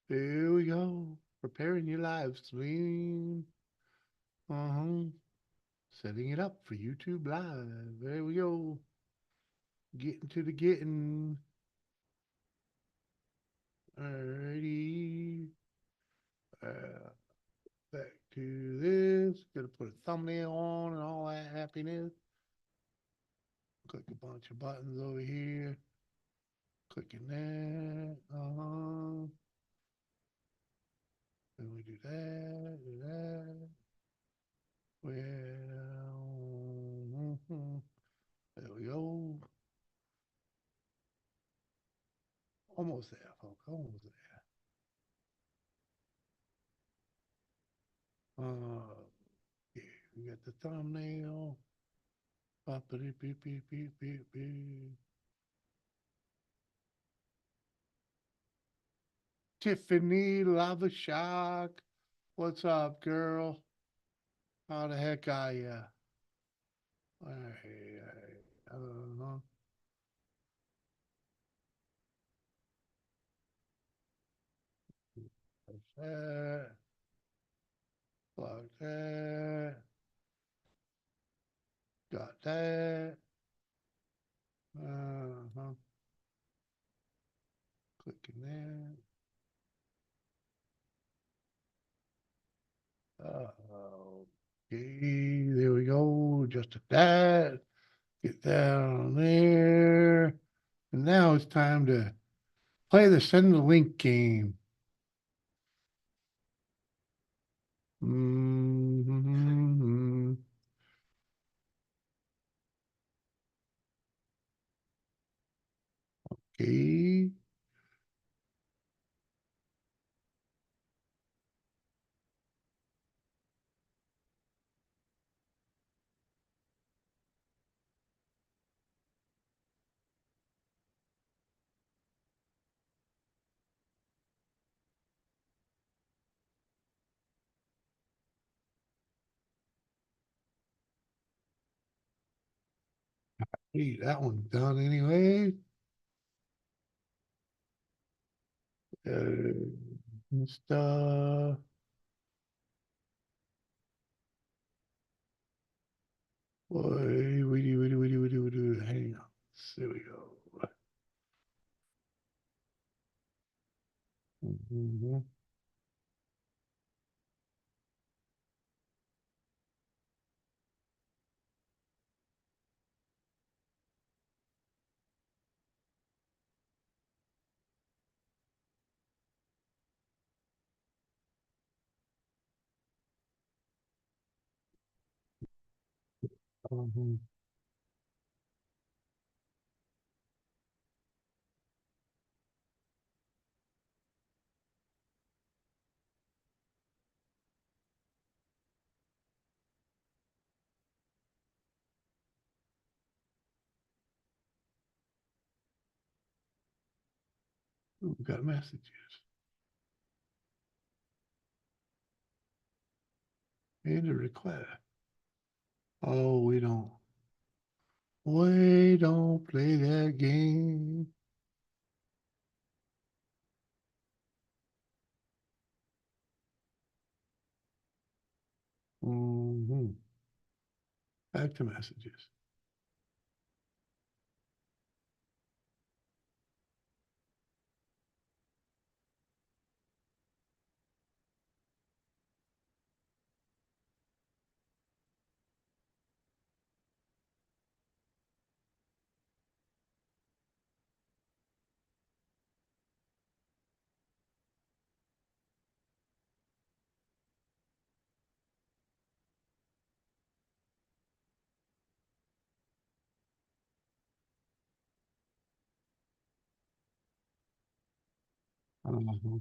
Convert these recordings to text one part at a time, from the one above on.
Here we go. Preparing your live stream. Uh-huh. Setting it up for YouTube Live. There we go. Getting to the getting. Alrighty. Uh, Back to this. Gonna put a thumbnail on and all that happiness. Click a bunch of buttons over here. Clicking that. Uh-huh. Then we do that, do that. Well, there we go. Almost there, folks. Almost there. Yeah, we got the thumbnail. Boppity beep beep beep beep beep. Tiffany Lava Shock. What's up, girl? How the heck are ya? I don't know. There's that. Plug that. Got that. Uh-huh. Clicking that. Okay, there we go. Just that. Get that on there. And now it's time to play the send the link game. Mm-hmm. Okay. Hey, that one's done anyway. Stuff. Boy, hang on. There we go. Mhm. Mhm. We got messages and a request. Oh, we don't play that game. Hmm. Back to messages. Uh-huh.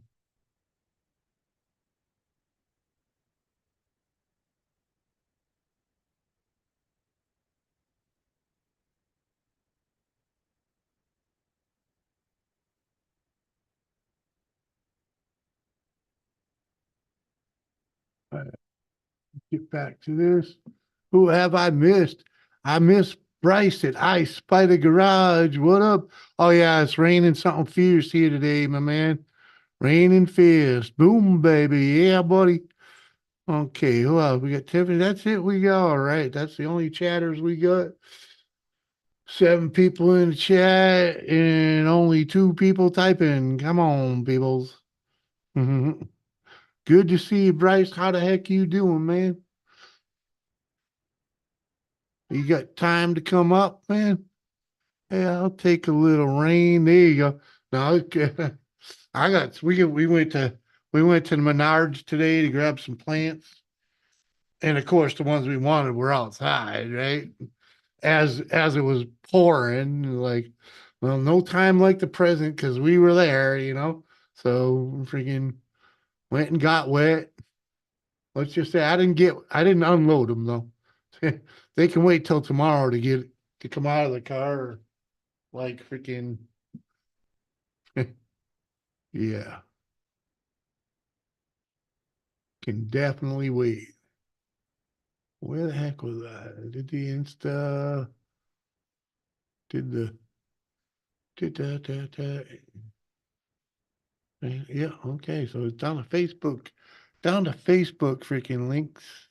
All right, get back to this. Who have I missed? I missed Bryce at Ice Spider Garage. What up? Oh yeah, it's raining something fierce here today, my man. Raining fist. Boom, baby. Yeah, buddy. Okay, who else? We got Tiffany. That's it. We got all right. That's the only chatters we got. 7 people in the chat and only 2 people typing. Come on, peoples. Good to see you, Bryce. How the heck you doing, man? You got time to come up, man? Hey, I'll take a little rain. There you go. Now, okay. I got we went to the Menards today to grab some plants, and of course the ones we wanted were outside, right? As it was pouring, like, well, no time like the present because we were there, you know. So freaking went and got wet. Let's just say I didn't unload them though. They can wait till tomorrow to come out of the car, like freaking yeah, can definitely wait. Where the heck was I? Did the Insta? Did the did that? Yeah, okay. So it's down to Facebook. Down to Facebook freaking links.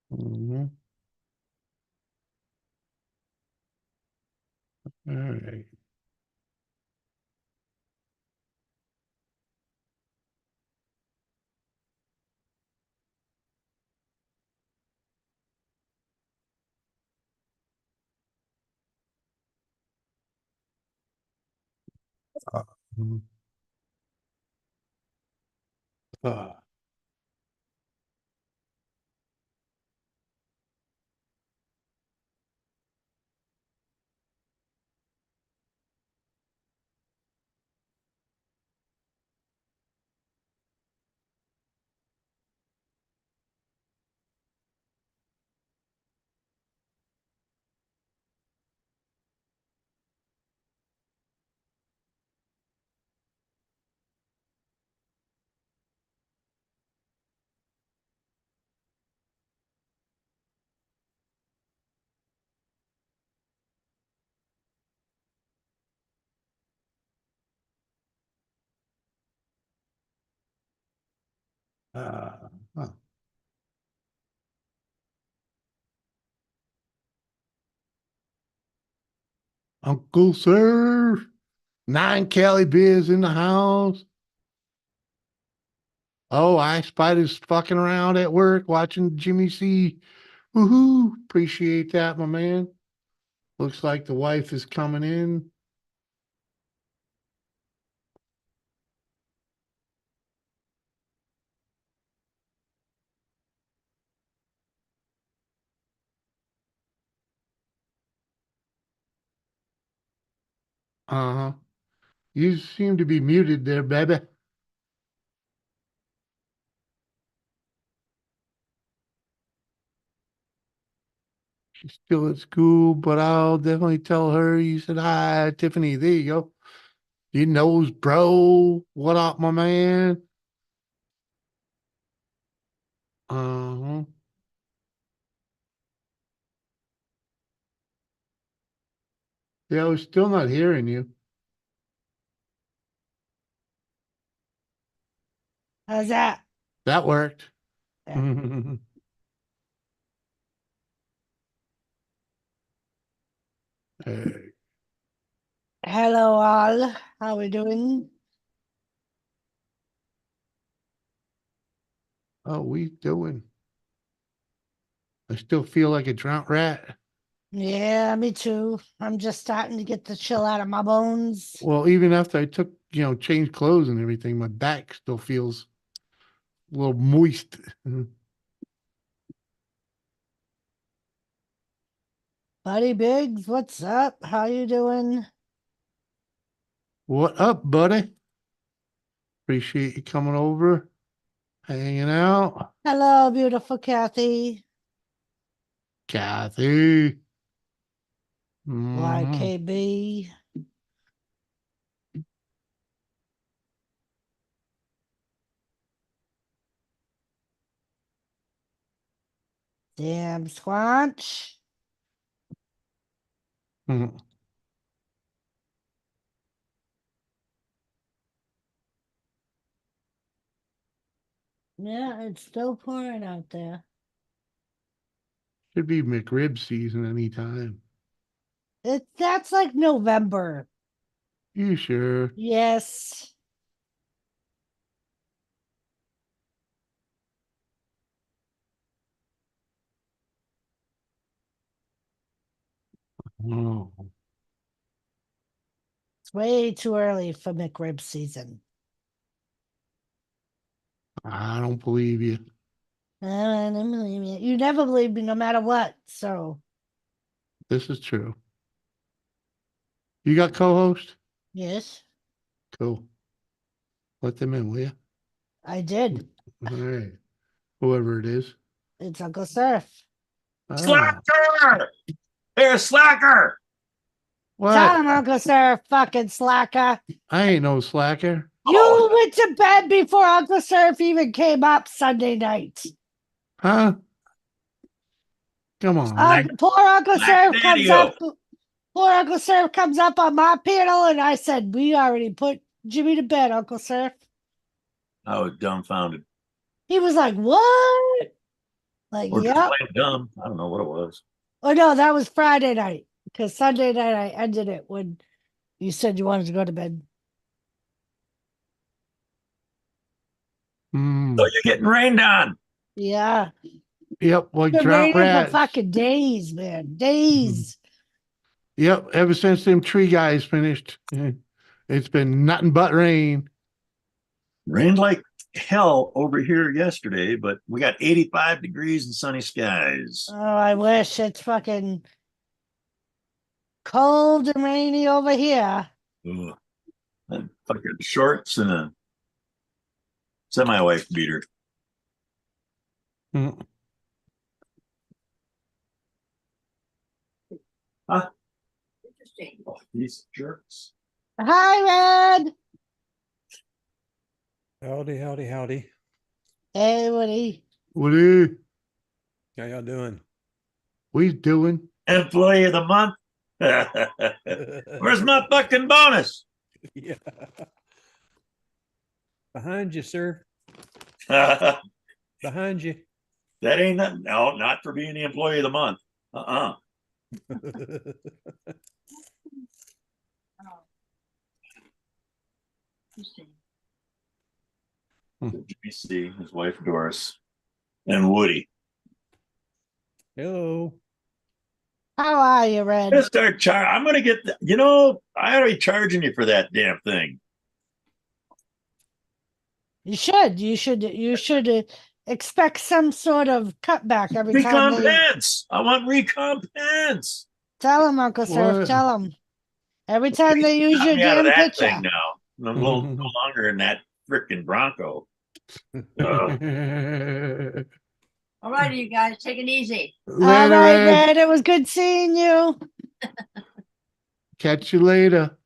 Hmm. All right. Mhm. Uh, uh, uh, Uncle Sir, 9 Cali beers in the house. Oh, I Spider's fucking around at work watching Jimmy C. Woohoo! Appreciate that, my man. Looks like the wife is coming in. Uh huh. You seem to be muted there, baby. She's still at school, but I'll definitely tell her you said hi, Tiffany. There you go. You knows, bro. What up, my man? Uh-huh. Yeah, I was still not hearing you. How's that? That worked. Yeah. Hey, Hello, all. How we doing? how we doing? I still feel like a drowned rat. Yeah, me too. I'm just starting to get the chill out of my bones. Well, even after I took, changed clothes and everything, my back still feels a little moist. Buddy Biggs, what's up? How you doing? What up, buddy? Appreciate you coming over, hanging out. Hello, beautiful Kathy. Kathy. Hmm. YKB. Damn Squanch. Yeah, it's still pouring out there. Should be McRib season anytime. That's like November. You sure? Yes. Oh, It's way too early for McRib season. I don't believe you. I don't believe you. You never believe me no matter what. So This is true. You got co-host? yes, Cool. Let them in, will you? I did. All right. Whoever it is. It's Uncle Surf. Oh, Slacker! Hey, slacker! Tell what? him, Uncle Surf, fucking slacker. I ain't no slacker. You Oh. went to bed before Uncle Surf even came up Sunday night. Huh? Come on, man. Poor Uncle Surf comes Daddy-o. up. Poor Uncle Surf comes up on my panel, and I said, "We already put Jimmy to bed, Uncle Surf." I was dumbfounded. He was like, "What?" Like, Or just yep. plain dumb. I don't know what it was. Oh no, that was Friday night because Sunday night I ended it when you said you wanted to go to bed. Mm. So you're getting rained on. Yeah, Yep, like been drought raining for rats. fucking days, man, days. Yep, ever since them tree guys finished, it's been nothing but rain. Rained like hell over here yesterday, but we got 85 degrees and sunny skies. Oh, I wish it's fucking cold and rainy over here. Ugh. And fucking shorts and a semi-wife beater. Mm. Huh? Interesting. Oh, these jerks. Hi, Red. Howdy, howdy, howdy. Hey, Woody. What are How y'all doing? we doing? Employee of the month. Where's my fucking bonus? Yeah. Behind you, sir. That Behind you. ain't nothing. No, not for being the employee of the month. GBC, his wife Doris, and Woody. Hello. How are you, Red? Just start I'm gonna get I ought to be charging you for that damn thing. You should. You should expect some sort of cutback every time they Recompense. I want recompense. tell them, Uncle Surf. What? Tell them. Every time they use Got your me out of damn that picture. thing now. I'm no longer in that freaking Bronco. All righty, you guys, take it easy. All Later, right, Ed. Red. It was good seeing you. Catch you later.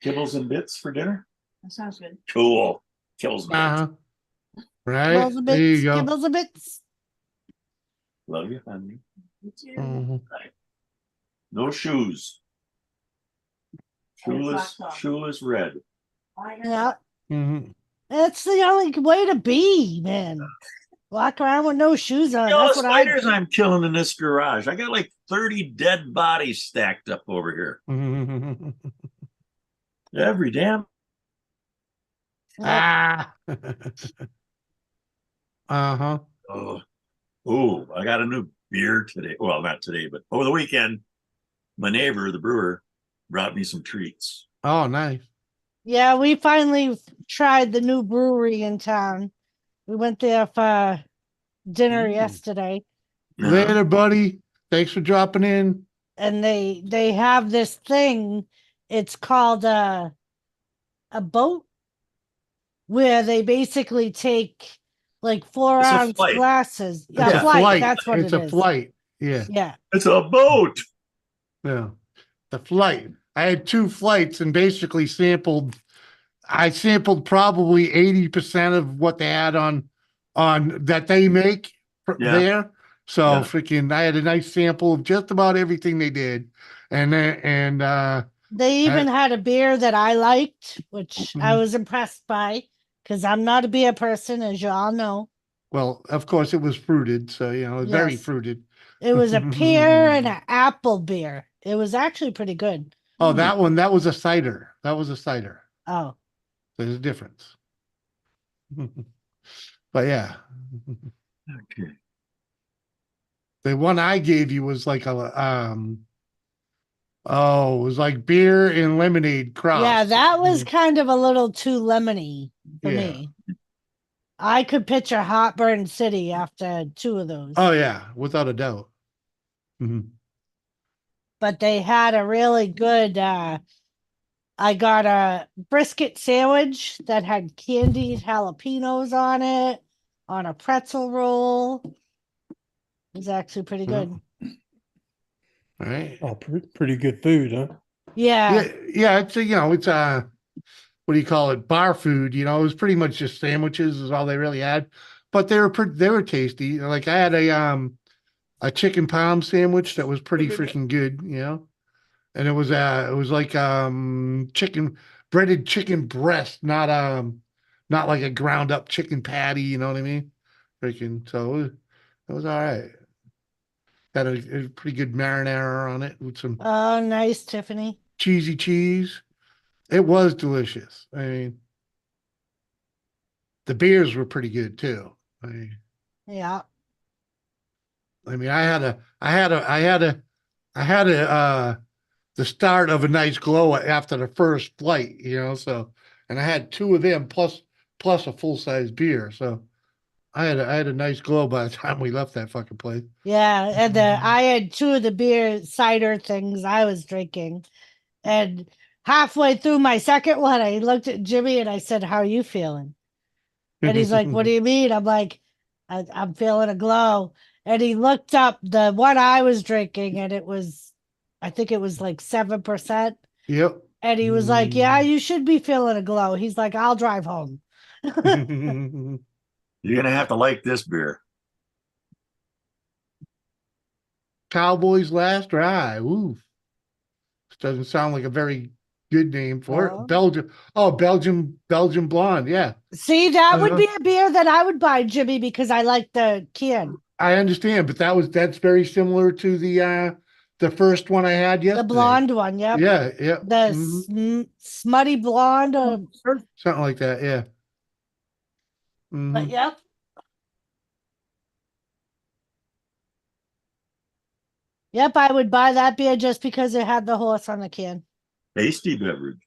Kibbles and bits for dinner. That sounds good. Cool. Kibbles and bits. Uh-huh. Right? Kibbles a There you bits. go. Kibbles a bits. Love you, honey. You too. Mhm. No shoes. Socks off. Shoeless red. Yeah, Mhm. that's the only way to be, man. Walk around with no shoes on. You know, That's the what I spiders do. I'm killing in this garage. I got like 30 dead bodies stacked up over here. Every damn. Yeah. Ah. Uh-huh. Oh, I got a new beer today. Well, not today, but over the weekend, my neighbor, the brewer, brought me some treats. Oh, nice. Yeah, we finally tried the new brewery in town. We went there for dinner yesterday, Later, buddy. Thanks for dropping in. and they have this thing. It's called a boat, where they basically take like 4 It's a ounce flight. glasses. It's Yeah, a flight. flight. That's what It's it a is. flight. Yeah. Yeah. It's a boat. Yeah. The flight. I had 2 flights and basically I sampled probably 80% of what they had on that they make Yeah. there. So Yeah. freaking I had a nice sample of just about everything they did. And They even had a beer that I liked, which I Mhm. was impressed by because I'm not a beer person, as you all know. Well, of course it was fruited, so you know, very Yes. fruited. It was a pear and an apple beer. It was actually pretty good. Oh, that one, that was a cider. That was a cider. Oh, There's a difference. But yeah. Okay. The one I gave you was like a oh, it was like beer and lemonade cross. yeah, that was kind of a little too lemony for Yeah. me. I could picture Heartburn City after 2 of those. Oh yeah, without a doubt. Mhm. But they had a really good I got a brisket sandwich that had candied jalapenos on it, on a pretzel roll. It was actually pretty good. All right. Oh, pretty good food, huh? Yeah. Yeah, it's a, you know, it's what do you call it? Bar food, you know, it was pretty much just sandwiches is all they really had. But they were tasty. Like I had a chicken palm sandwich that was pretty freaking good, you know. And it was like breaded chicken breast, not like a ground up chicken patty, you know what I mean? Freaking it was all right. Had a pretty good marinara on it with some Oh, nice, Tiffany. cheesy cheese. It was delicious. I mean, the beers were pretty good too. Yeah. I mean, I had the start of a nice glow after the first flight, you know. So, and I had 2 of them plus a full size beer. So, I had a nice glow by the time we left that fucking place. Yeah. And I had 2 of the beer cider things I was drinking. And halfway through my second one, I looked at Jimmy and I said, "How are you feeling?" And he's like, "What do you mean?" I'm like, I'm feeling a glow. And he looked up the one I was drinking, and I think it was like 7%. Yep. And he was like, "Yeah, you should be feeling a glow." He's like, "I'll drive home." You're gonna have to like this beer. Cowboys last ride. Ooh, this doesn't sound like a very good name for Oh. it. Belgium. Oh, Belgium blonde. Yeah, See, that would Uh-huh. be a beer that I would buy, Jimmy, because I like the can. I understand, but that's very similar to the first one I had The yesterday. blonde one, yep. Yeah, yeah. The smutty blonde. Something like that. Yeah. But Mhm. yep. Yep, I would buy that beer just because it had the horse on the can. Tasty beverage.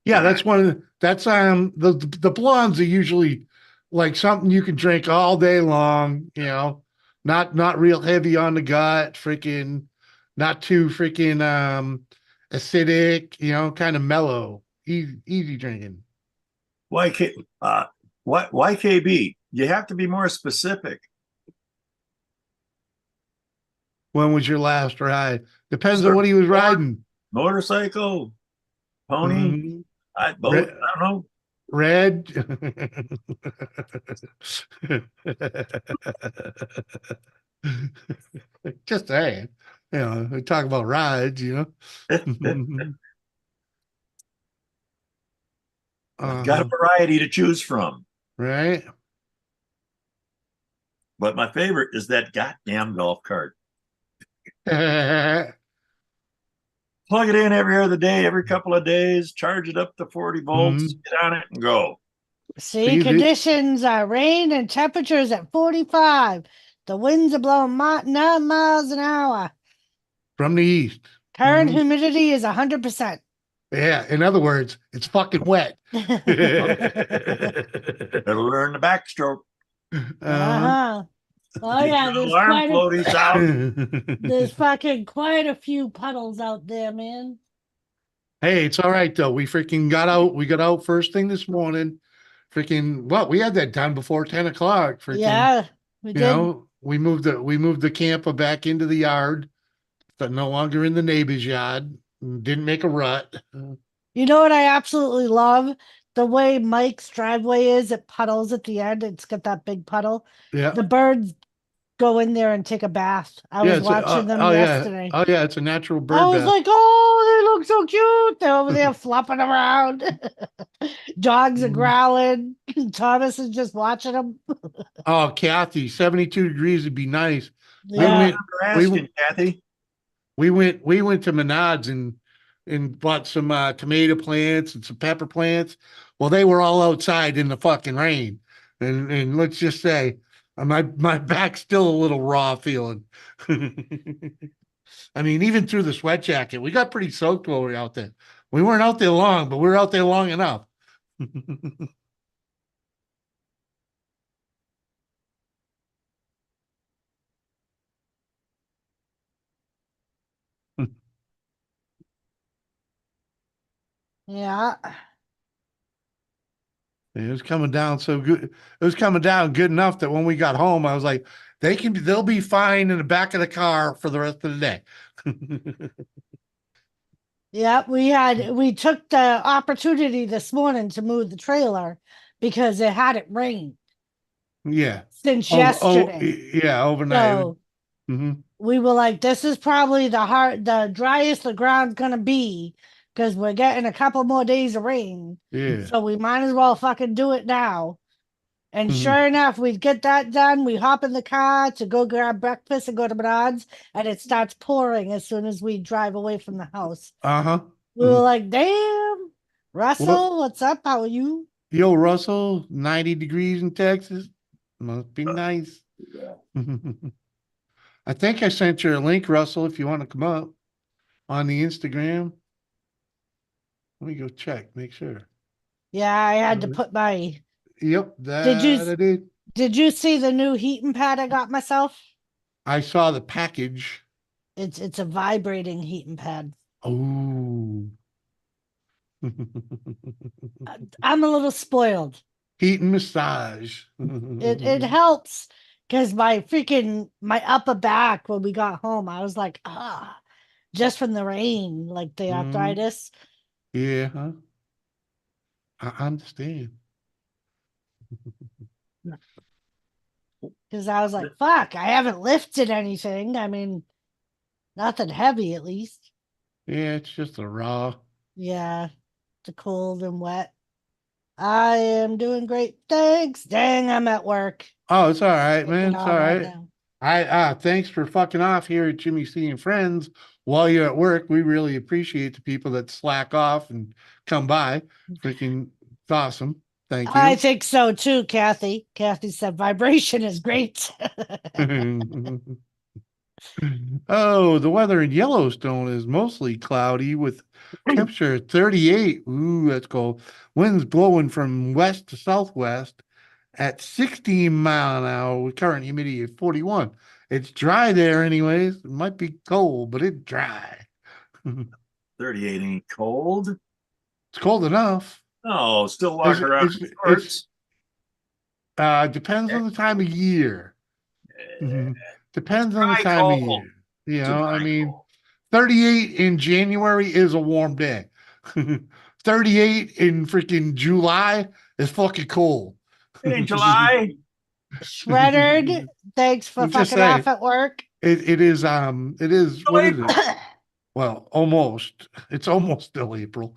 Yeah, that's the blondes are usually like something you can drink all day long, you know, not real heavy on the gut, freaking not too freaking acidic, you know, kind of mellow, easy drinking. YK, what YKB? You have to be more specific. When was your last ride? Depends on what he was riding. Motorcycle, pony, Mhm. boat. I don't know. Red. Just saying, you know, we talk about rides, you know. I've got a variety to choose from, Right. but my favorite is that goddamn golf cart. Yeah. Plug it in every other day, every couple of days, charge it up to 40 volts, get on it and go. See, conditions are rain and temperatures at 45. The winds are blowing 9 miles an hour. From the east. Current humidity is 100%. Yeah. In other words, it's fucking wet. Better learn the backstroke. Uh-huh. Oh yeah, there's fucking quite a few puddles out there, man. Hey, it's all right though. We freaking got out. We got out first thing this morning. Freaking what? We had that done before 10 o'clock. Freaking, yeah, we did. You know, we moved the camper back into the yard. So no longer in the neighbor's yard. Didn't make a rut. You know what I absolutely love? The way Mike's driveway is, it puddles at the end. It's got that big puddle. Yeah. The birds go in there and take a bath. I Yeah, was it's watching them oh yesterday. yeah, oh yeah, it's a natural bird I was bath. like, oh, they look so cute. They're over there flopping around. Dogs are Mhm. growling. Thomas is just watching them. Oh, Kathy, 72 degrees would be nice. We Yeah. went, For we asking, Kathy. we went to Menards and bought some tomato plants and some pepper plants. Well, they were all outside in the fucking rain, and let's just say my back's still a little raw feeling. I mean, even through the sweat jacket, we got pretty soaked while we were out there. We weren't out there long, but we were out there long enough. Yeah. It was coming down so good. It was coming down good enough that when we got home, I was like, they'll be fine in the back of the car for the rest of the day. Yeah. We took the opportunity this morning to move the trailer because it hadn't rained Yeah. since Oh, yesterday. yeah, overnight. So hmm we were like, this is probably the driest the ground's gonna be because we're getting a couple more days of rain. Yeah. So we might as well fucking do it now. And Mhm. sure enough, we get that done. We hop in the car to go grab breakfast and go to Menards, and it starts pouring as soon as we drive away from the house. Uh-huh. We were like, damn, Russell, Well, what's up? How are you? yo, Russell, 90 degrees in Texas. Must be nice. Yeah. I think I sent you a link, Russell, if you want to come up on the Instagram. Let me go check, make sure. Yeah, I had to put my. Yep, Did you that I did. did you see the new heating pad I got myself? I saw the package. It's a vibrating heating pad. Oh. I'm a little spoiled. Heat and massage. It helps because my upper back when we got home, I was like, just from the rain, like the arthritis. Yeah, huh? I understand. Because I was like, fuck, I haven't lifted anything. I mean, nothing heavy at least. Yeah, it's just a raw. Yeah, the cold and wet. I am doing great. Thanks. Dang, I'm at work. Oh, it's all right, Taking man. It's all on right right. now. Thanks for fucking off here at Jimmy C and Friends while you're at work. We really appreciate the people that slack off and come by. Freaking it's awesome. Thank I you. think so too, Kathy. Kathy said vibration is great. Oh, the weather in Yellowstone is mostly cloudy with temperature at 38. Ooh, that's cold. Winds blowing from west to southwest at 16 mile an hour with current humidity at 41. It's dry there anyways. It might be cold, but it's dry. 38 ain't cold. It's cold enough. No, still walk around in It's shorts. depends on the time of year. Depends on the Dry time of cold. year. You It's a know, I dry mean, cold. 38 in January is a warm day. 38 in freaking July is fucking cold. In July, Shreddered, thanks for I'm just fucking off saying, at work. it is what is April. it? Well, almost. It's almost still April.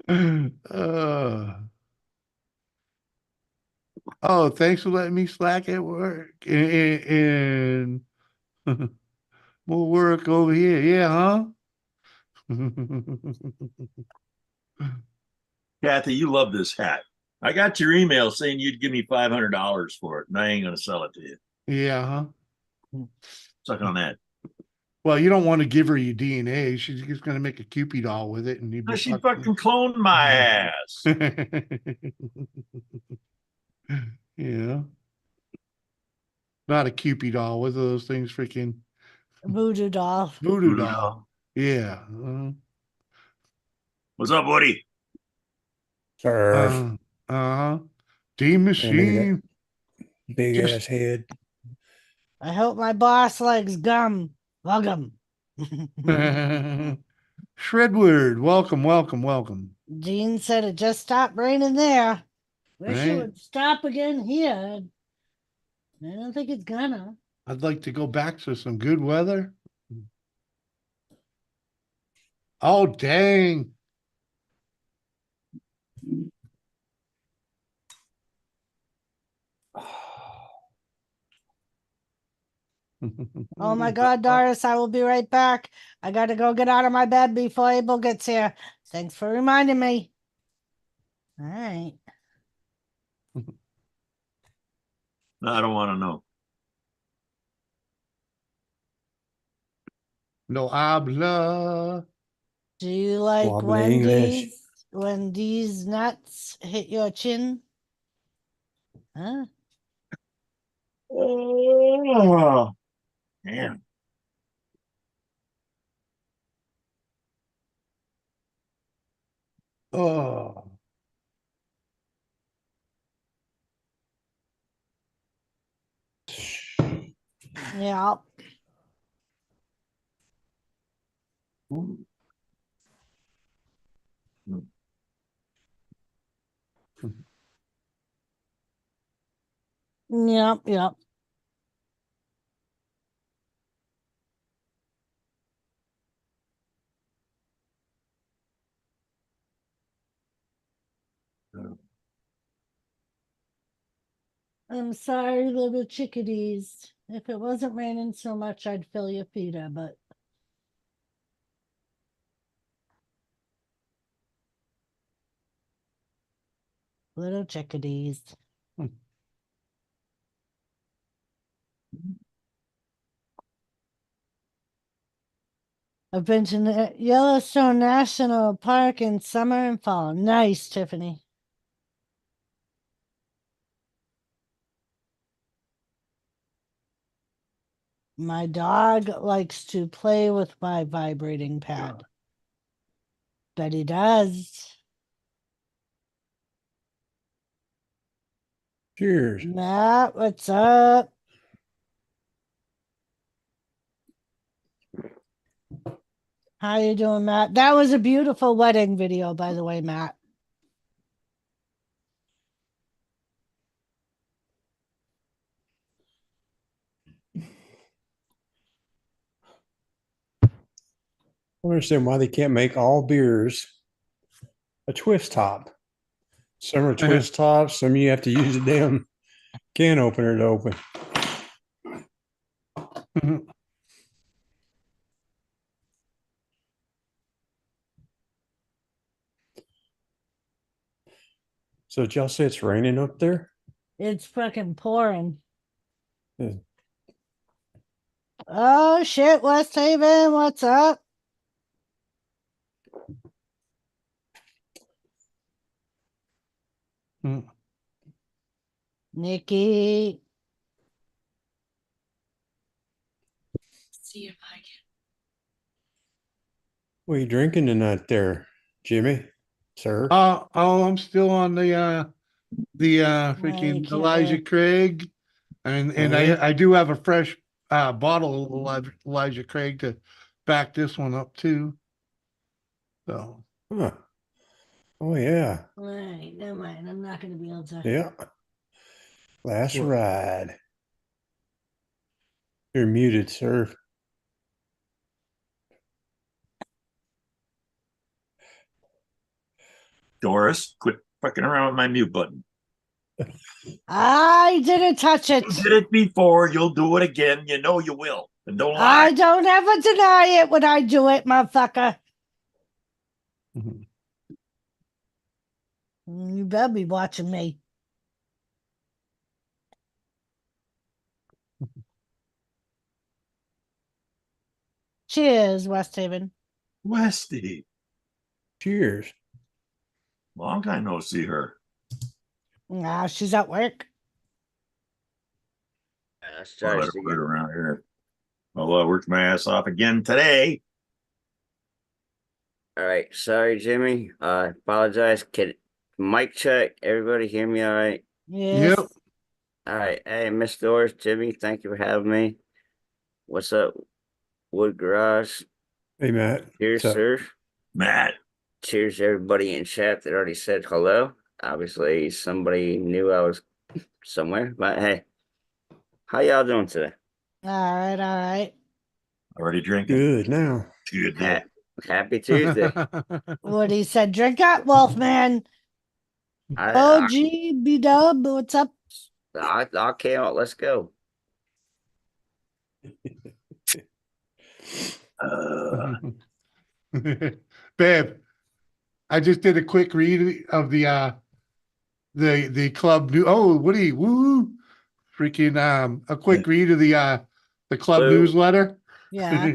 uh, oh, thanks for letting me slack at work. And more work over here. Yeah, huh? Kathy, you love this hat. I got your email saying you'd give me $500 for it, and I ain't gonna sell it to you. Yeah, huh? Suck on that. Well, you don't want to give her your DNA. She's just going to make a Cupid doll with it, and you'd be She fucking cloned my ass. Yeah, not a Cupid doll. What are those things? Freaking Voodoo doll. voodoo Voodoo doll. doll. Yeah. What's up, Woody? Serve. Uh-huh. D And look at machine. that big Just- ass head. I hope my boss likes gum. Welcome. Shredward, welcome, welcome, welcome. Jean said it just stopped raining there. Wish it Right? would stop again here. I don't think it's gonna. I'd like to go back to some good weather. Oh, dang. Oh my God, Doris, I will be right back. I gotta go get out of my bed before Abel gets here. Thanks for reminding me. All right. No, I don't want to know. No habla. Do you like Wobbly English. when these nuts hit your chin? Huh? Oh, man. Oh. Yeah. Yep. Yep. I'm sorry, little chickadees. If it wasn't raining so much, I'd fill your feeder, but little chickadees. I've been to Yellowstone National Park in summer and fall. Nice, Tiffany. My dog likes to play with my vibrating pad. Bet he does. Cheers. Matt, what's up? How you doing, Matt? That was a beautiful wedding video, by the way, Matt. I don't understand why they can't make all beers a twist top. Some are twist tops, some you have to use a damn can opener to open. So did y'all say it's raining up there? It's fucking pouring. Yeah. Oh shit, West Haven, what's up? Nikki. See if I can. What are you drinking tonight there, Jimmy? Sir? I'm still on the freaking Thank you. Elijah Craig. And Oh, yeah? I do have a fresh bottle of Elijah Craig to back this one up too. So Huh. Oh yeah. All right, never mind. I'm not gonna be able to. Yeah. Last What? ride. You're muted, sir. Doris, quit fucking around with my mute button. I didn't touch it. You did it before. You'll do it again. You know you will. And don't lie. I don't ever deny it when I do it, motherfucker. You better be watching me. Cheers, West Haven. Westy. Cheers. Long time no see her. Nah, she's at work. Let's Well, try I this don't work again. around here. Although I worked my ass off again today. All right, sorry, Jimmy. Apologize. Kid, mic check. Everybody hear me? All right. Yes. Yep. All right. Hey, Miss Doris, Jimmy, thank you for having me. What's up, Wood Garage? Hey Matt. Cheers, What's up? sir. Matt. Cheers, to everybody in chat that already said hello. Obviously, somebody knew I was somewhere, but hey, How y'all doing today? All right, all right. Already drinking. Good now. Good day. Happy Tuesday. What he said, drink up, Wolfman. I, OG B Dub, what's up? I can't. Let's go. Babe, I just did a quick read of the club new. Oh, Woody, woo! Freaking a quick read of the club Boo. newsletter. Yeah.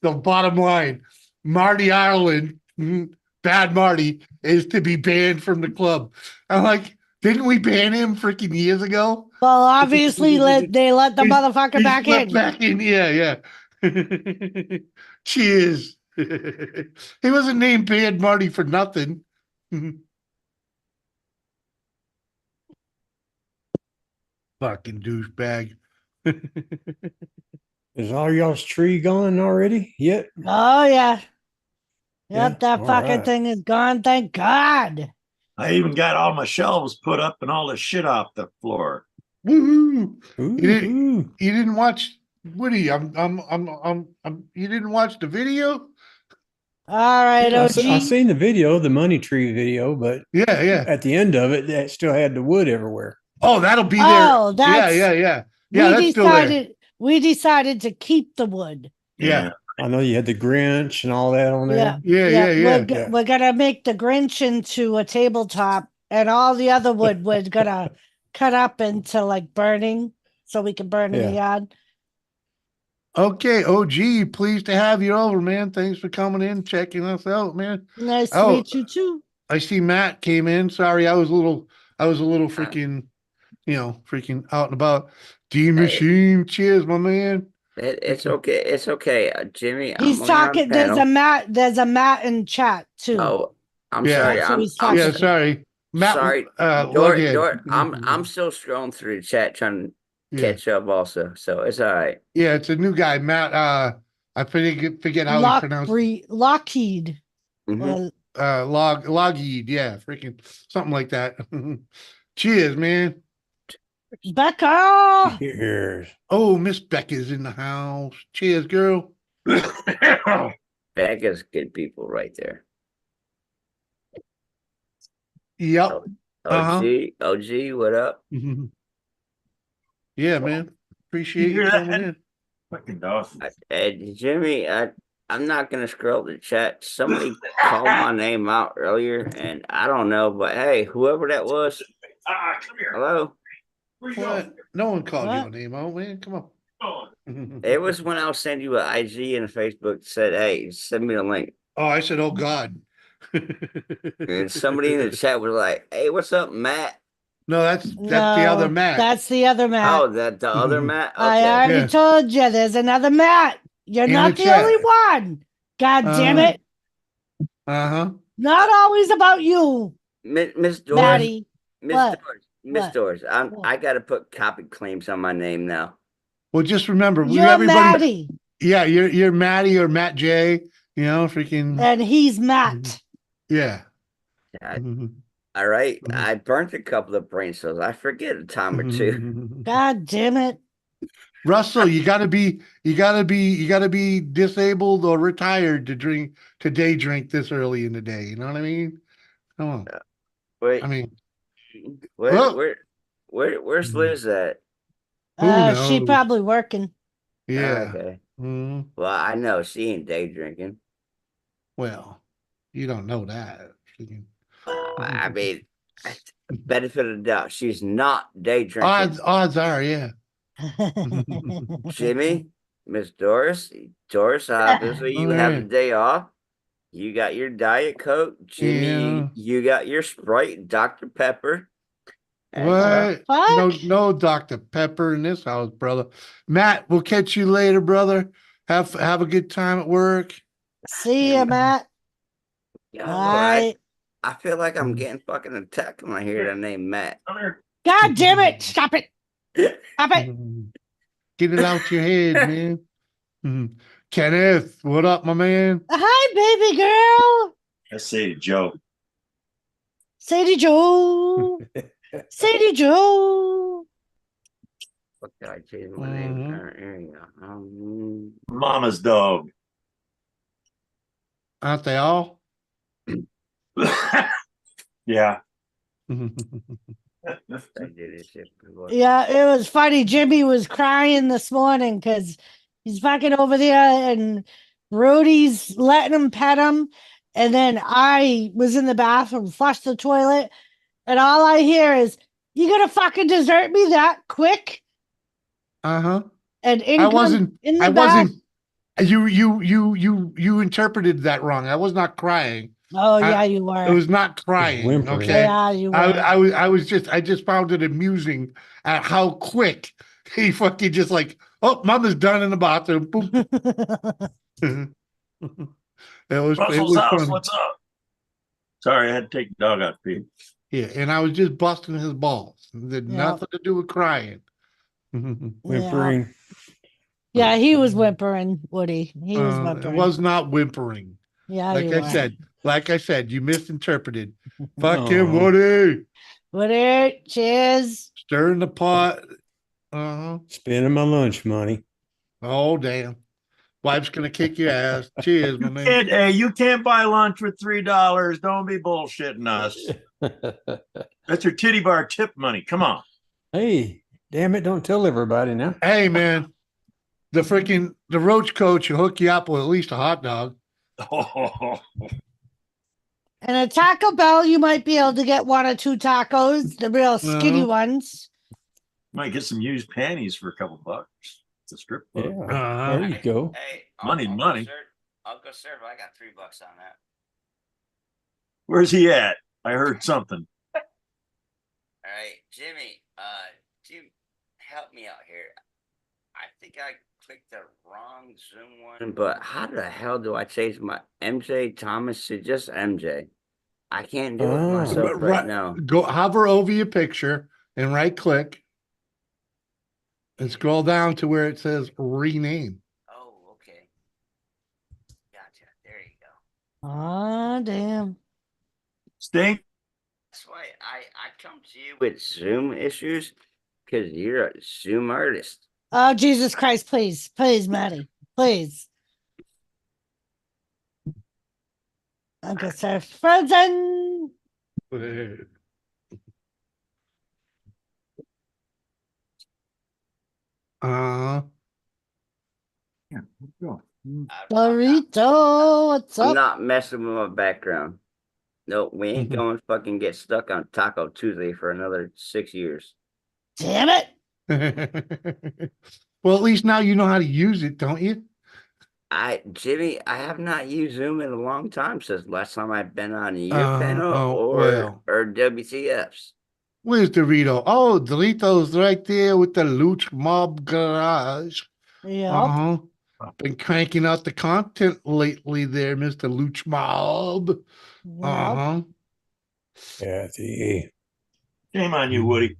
The bottom line, Marty Ireland, bad Marty, is to be banned from the club. I'm like, didn't we ban him freaking years ago? Well, obviously, they let the He's- motherfucker he's back let in. back in, yeah. Cheers. He wasn't named Bad Marty for nothing. Fucking douchebag. Is all y'all's tree gone already? Yet? Oh, yeah. Yeah, Yep, that all fucking right. thing is gone. Thank God. I even got all my shelves put up and all the shit off the floor. Woohoo! Ooh. You didn't watch Woody. You didn't watch the video? All right, I OG. seen the video, the money tree video, but Yeah. at the end of it, that still had the wood everywhere. Oh, that'll be Oh, there. Yeah, that's yeah. Yeah, that's still there. we decided to keep the wood. Yeah. I know you had the Grinch and all that on there. Yeah. Yeah. We're gonna make the Grinch into a tabletop, and all the other wood we're gonna cut up into like burning, so we can burn in the yard. Okay, OG, pleased to have you over, man. Thanks for coming in, checking us out, man. Nice to Oh, meet you too. I see Matt came in. Sorry, I was a little freaking, freaking out and about. D Hey. Machine, cheers, my man. It's okay. It's okay, Jimmy. He's I'm only on talking. panel. There's a Matt in chat too. Oh, I'm Yeah. sorry. That's who he's I'm talking to. Sorry. Matt, sorry. Lughead. I'm still scrolling through the chat trying to Yeah. catch up. Also, so it's all right. Yeah, it's a new guy, Matt. I forget how he pronounced it. Lockheed. Mhm. Logheed, yeah, freaking something like that. Cheers, man. Becca. Cheers. Oh, Miss Becca's in the house. Cheers, girl. Becca's good people right there. Yep. Oh, Uh-huh. OG, what up? Yeah, man. Appreciate you hear that, coming man? in. Fucking dog. Jimmy, I'm not gonna scroll the chat. Somebody called my name out earlier, and I don't know, but hey, whoever that was, Come here. hello. Where you What? No one called you What? a name out, man. Come on. going? It was when I was sending you an IG and a Facebook said, "Hey, send me the link." Oh, I said, oh God. And somebody in the chat was like, "Hey, what's up, Matt?" No, that's the other No, Matt. that's the other Matt. Oh, that the other Matt. I Okay, already Yeah. told you there's another Matt. You're In not the the only chat. one. God damn Uh-huh. it. Uh-huh. Not always about you, Miss Doris, Maddie. Miss What? Doris, Miss What? Doris. What? I got to put copy claims on my name now. Well, just remember, You're everybody. Maddie, Yeah, you're Matty or Matt J. Freaking. and he's Matt. Yeah. God, all right, I burnt a couple of brain cells. I forget a time or two. God damn it. Russell, you gotta be disabled or retired to day drink this early in the day. You know what I mean? Come on. Wait, I mean, where's Mhm. Liz at? Who She knows? probably working. Yeah. Okay, Mhm. well, I know she ain't day drinking. Well, you don't know that. I mean, benefit of the doubt, she's not day drinking. Odds are, yeah. Jimmy, Miss Doris, obviously you Oh, have yeah. the day off. You got your Diet Coke. Jimmy, Yeah. you got your Sprite, Dr. Pepper. And, What? Fuck. No Dr. Pepper in this house, brother. Matt, we'll catch you later, brother. Have a good time at work. See ya, Matt. yo, Bye. I feel like I'm getting fucking attacked when I hear that name Matt. Come here. God damn it. Stop it. Stop it. Get it out your head, man. Kenneth, what up, my man? Hi, baby girl. I say to Joe. Sadie Joe. Sadie Joe. Fuck did I change my name? Mhm. There you go. Mama's dog. Aren't they all? Yeah. I did it. Shit. Yeah, it was funny. Jimmy was crying this morning because he's fucking over there and Rudy's letting him pet him. And then I was in the bathroom, flushed the toilet, and all I hear is, "You gonna fucking desert me that quick?" Uh-huh. And in I comes wasn't, in the I bath. wasn't, you interpreted that wrong. I was not crying. Oh I- yeah, you It were. was not crying, whimpering. okay? Yeah, you were. I just found it amusing at how quick he fucking just like, oh, mama's done in the bathroom. Boom. It Russell's was house. funny. What's up? Sorry, I had to take the dog out to pee. Yeah, and I was just busting his balls. It had Yeah. nothing to do with crying. Whimpering. Yeah, he was whimpering, Woody. He was It whimpering. was not whimpering. Yeah, Like you I were. said, you misinterpreted. Fuck him, Aw. Woody. Woody, cheers. Stirring the pot. Uh-huh. Spending my lunch money. Oh, damn. Wife's gonna kick your ass. Cheers, my man. Hey, you can't buy lunch with $3. Don't be bullshitting us. That's your titty bar tip money. Come on. Hey, damn it, don't tell everybody now. Hey, man. The roach coach will hook you up with at least a hot dog. And at Taco Bell, you might be able to get one or two tacos, the real skinny Uh-huh. ones. Might get some used panties for a couple bucks. It's a strip Yeah, club. Uh-huh. there you go. Hey, Money, money. Uncle Serve, I got $3 on that. Where's he at? I heard something. All right, Jimmy. Jim, help me out here. I think I clicked the wrong Zoom one. But how the hell do I change my MJ Thomas to just MJ? I can't do it Ah. myself But right now. Go hover over your picture and right click and scroll down to where it says rename. Oh, okay. Gotcha. There you go. Oh, damn. Stink. That's why I come to you with Zoom issues because you're a Zoom artist. Oh, Jesus Christ, please. Please, Maddie. Please. Uncle Surf frozen. Uh, Yeah, go. Burrito, what's I'm up? not messing with my background. No, we ain't Mhm. going to fucking get stuck on Taco Tuesday for another 6 years. Damn it. well, at least now you know how to use it, don't you? Jimmy, I have not used Zoom in a long time since last time I've been on your panel Oh, or well. WTFs. Where's Dorito? Oh, Dorito's right there with the Luch Mob Garage. Yep. Uh-huh. Been cranking out the content lately there, Mr. Luch Mob. Yep. Uh-huh. Kathy. Shame on you, Woody.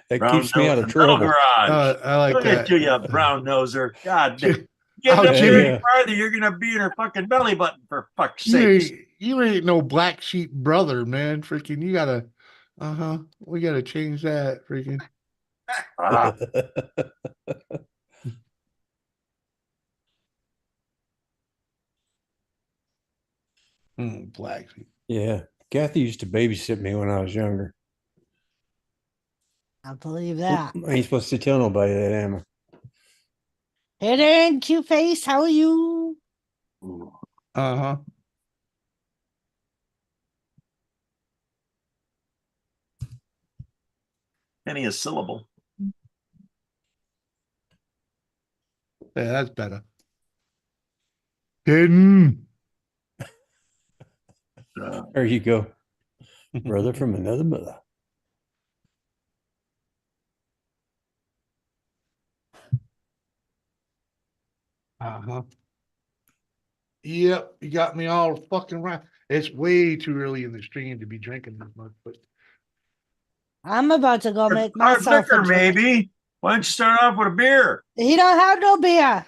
That Brown keeps me out of nose and metal trouble. garage. I like Look that. at you, brown noser. God damn. J- Get Oh, up Jimmy. there any farther, you're gonna be in her fucking belly button for fuck's You sake. ain't no black sheep brother, man. Freaking, you gotta, we gotta change that. Freaking, Ah, black sheep. Yeah, Kathy used to babysit me when I was younger. I believe that. I ain't supposed to tell nobody that, am I? Hey there, cute face. How are you? ooh. Uh-huh. Any a syllable. Yeah, that's better. Hidden. There you go. Brother from another mother. Uh-huh. Yep, you got me all fucking right. It's way too early in the stream to be drinking this much, but I'm about to go make Hard myself a liquor, drink. maybe. Why don't you start off with a beer? He don't have no beer.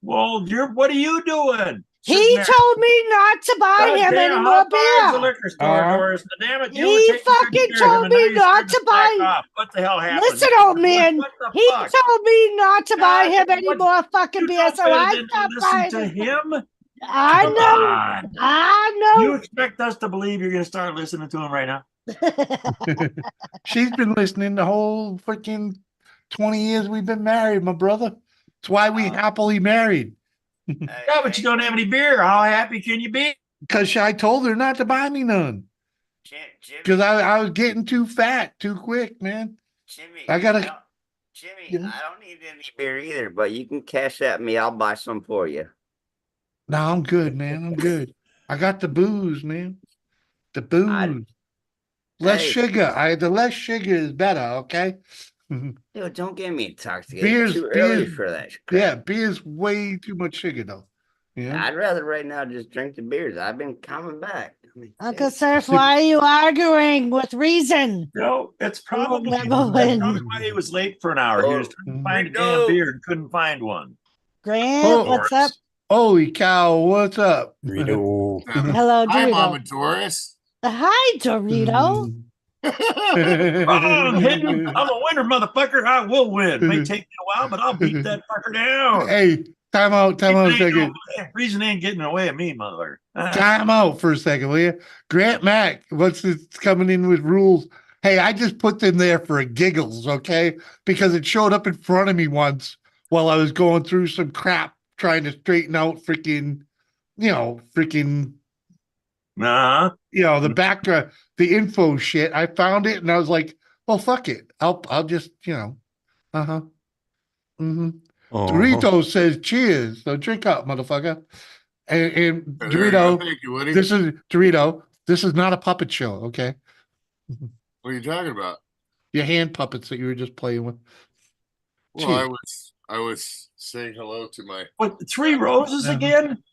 Well, what are you doing? sitting He there. told me not to buy God him damn, any how more far is the beer. liquor store, Uh-huh. Doris? Damn it, you He were taking good fucking care of him, told and now me you're not starting to slack buy. off. What the hell happened? Listen, old man. What the He fuck? told me not to buy God, him any what- more fucking You beer, don't so better I than to stopped listen buying to him. him. I Come know. on. I You know. expect us to believe you're going to start listening to him right now? She's been listening the whole freaking 20 years we've been married, my brother. That's why we happily married. Yeah, but you don't have any beer. How happy can you be? Because I told her not to buy me none. Jimmy, Because I was getting too fat too quick, man. Jimmy, I gotta- don't- Jimmy, Yeah. I don't need any beer either, but you can cash at me. I'll buy some for you. No, I'm good, man. I'm good. I got the booze, man. The booze. Less Hey. sugar. The less sugar is better, okay? Dude, don't get me intoxicated. Beer's- Too early beer's- for that Yeah, crap. beer's way too much sugar though. Yeah. I'd rather right now just drink the beers. I've been coming back. I mean, Uncle shit. Surf, why are you arguing with reason? No, it's probably, never that's win. probably why he was late for an hour. He was trying to find a damn No. beer and couldn't find one. Grant, Oh. what's up? Holy cow, what's up? Dorito. Hello, Hi, Dorito. Mama Doris. Hi, Dorito. Oh, I'm a winner, motherfucker. I will win. May take me a while, but I'll beat that fucker down. Hey, time out a second. Reason ain't getting in the way of me, mother. Time out for a second, will you? Grant Mac, what's this coming in with rules? Hey, I just put them there for giggles, okay? Because it showed up in front of me once while I was going through some crap trying to straighten out freaking, Nah. the background, the info shit. I found it and I was like, well, fuck it. I'll just, uh-huh. Mm-hmm. Uh-huh. Dorito says cheers. So drink up, motherfucker. And There you go. Dorito, Thank you, Woody. this is Dorito. This is not a puppet show, okay? What are you talking about? Your hand puppets that you were just playing with. Well, Cheers. I was saying hello to my. What, Three Roses again?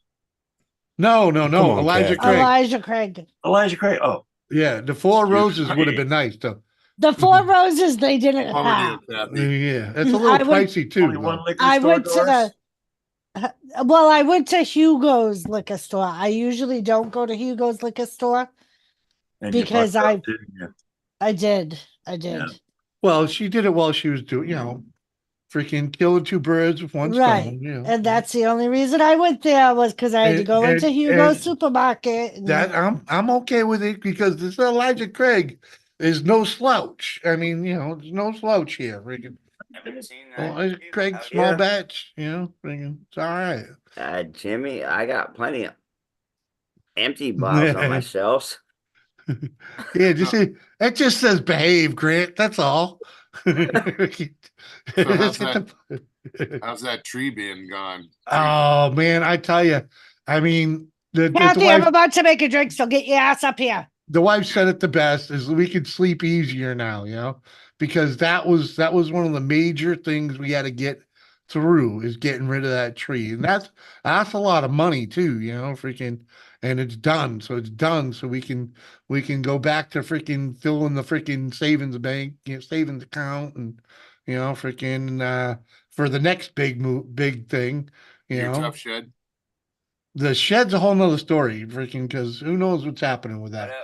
No, Come on, Elijah Cat. Craig. Elijah Craig. Elijah Craig. Oh, Yeah, the Four Excuse Roses me. would have been nice, though. The Four Roses they didn't How are have. you, Kathy? Yeah, that's a I little would- pricey too. only one Though. liquor I store, went to Doris? well, I went to Hugo's liquor store. I usually don't go to Hugo's liquor store. And you because fucked up, I- didn't you? I did. I did. Yeah. Well, she did it while she was doing, freaking killing two birds with one Right. stone. And that's the only reason I went there was because I had to go into Hugo's and supermarket. And that I'm okay with it because this Elijah Craig is no slouch. I mean, there's no slouch here. Freaking, Haven't seen that. Elijah dude, Craig, out small here. batch. Freaking, it's all right. Jimmy, I got plenty of empty bottles on my shelves. Yeah, it just says behave, Grant. That's all. how's How's that tree being gone? Oh man, I tell you, I mean, the Kathy, I'm wife, about to make a drink, so get your ass up here. the wife said it the best is we could sleep easier now, because that was one of the major things we had to get through is getting rid of that tree. And that's a lot of money too, freaking, and it's done. So it's done. So we can go back to freaking filling the freaking savings bank, savings account and, freaking, for the next big thing, Your tough shed. the shed's a whole nother story, freaking, because who knows what's happening with What that. up,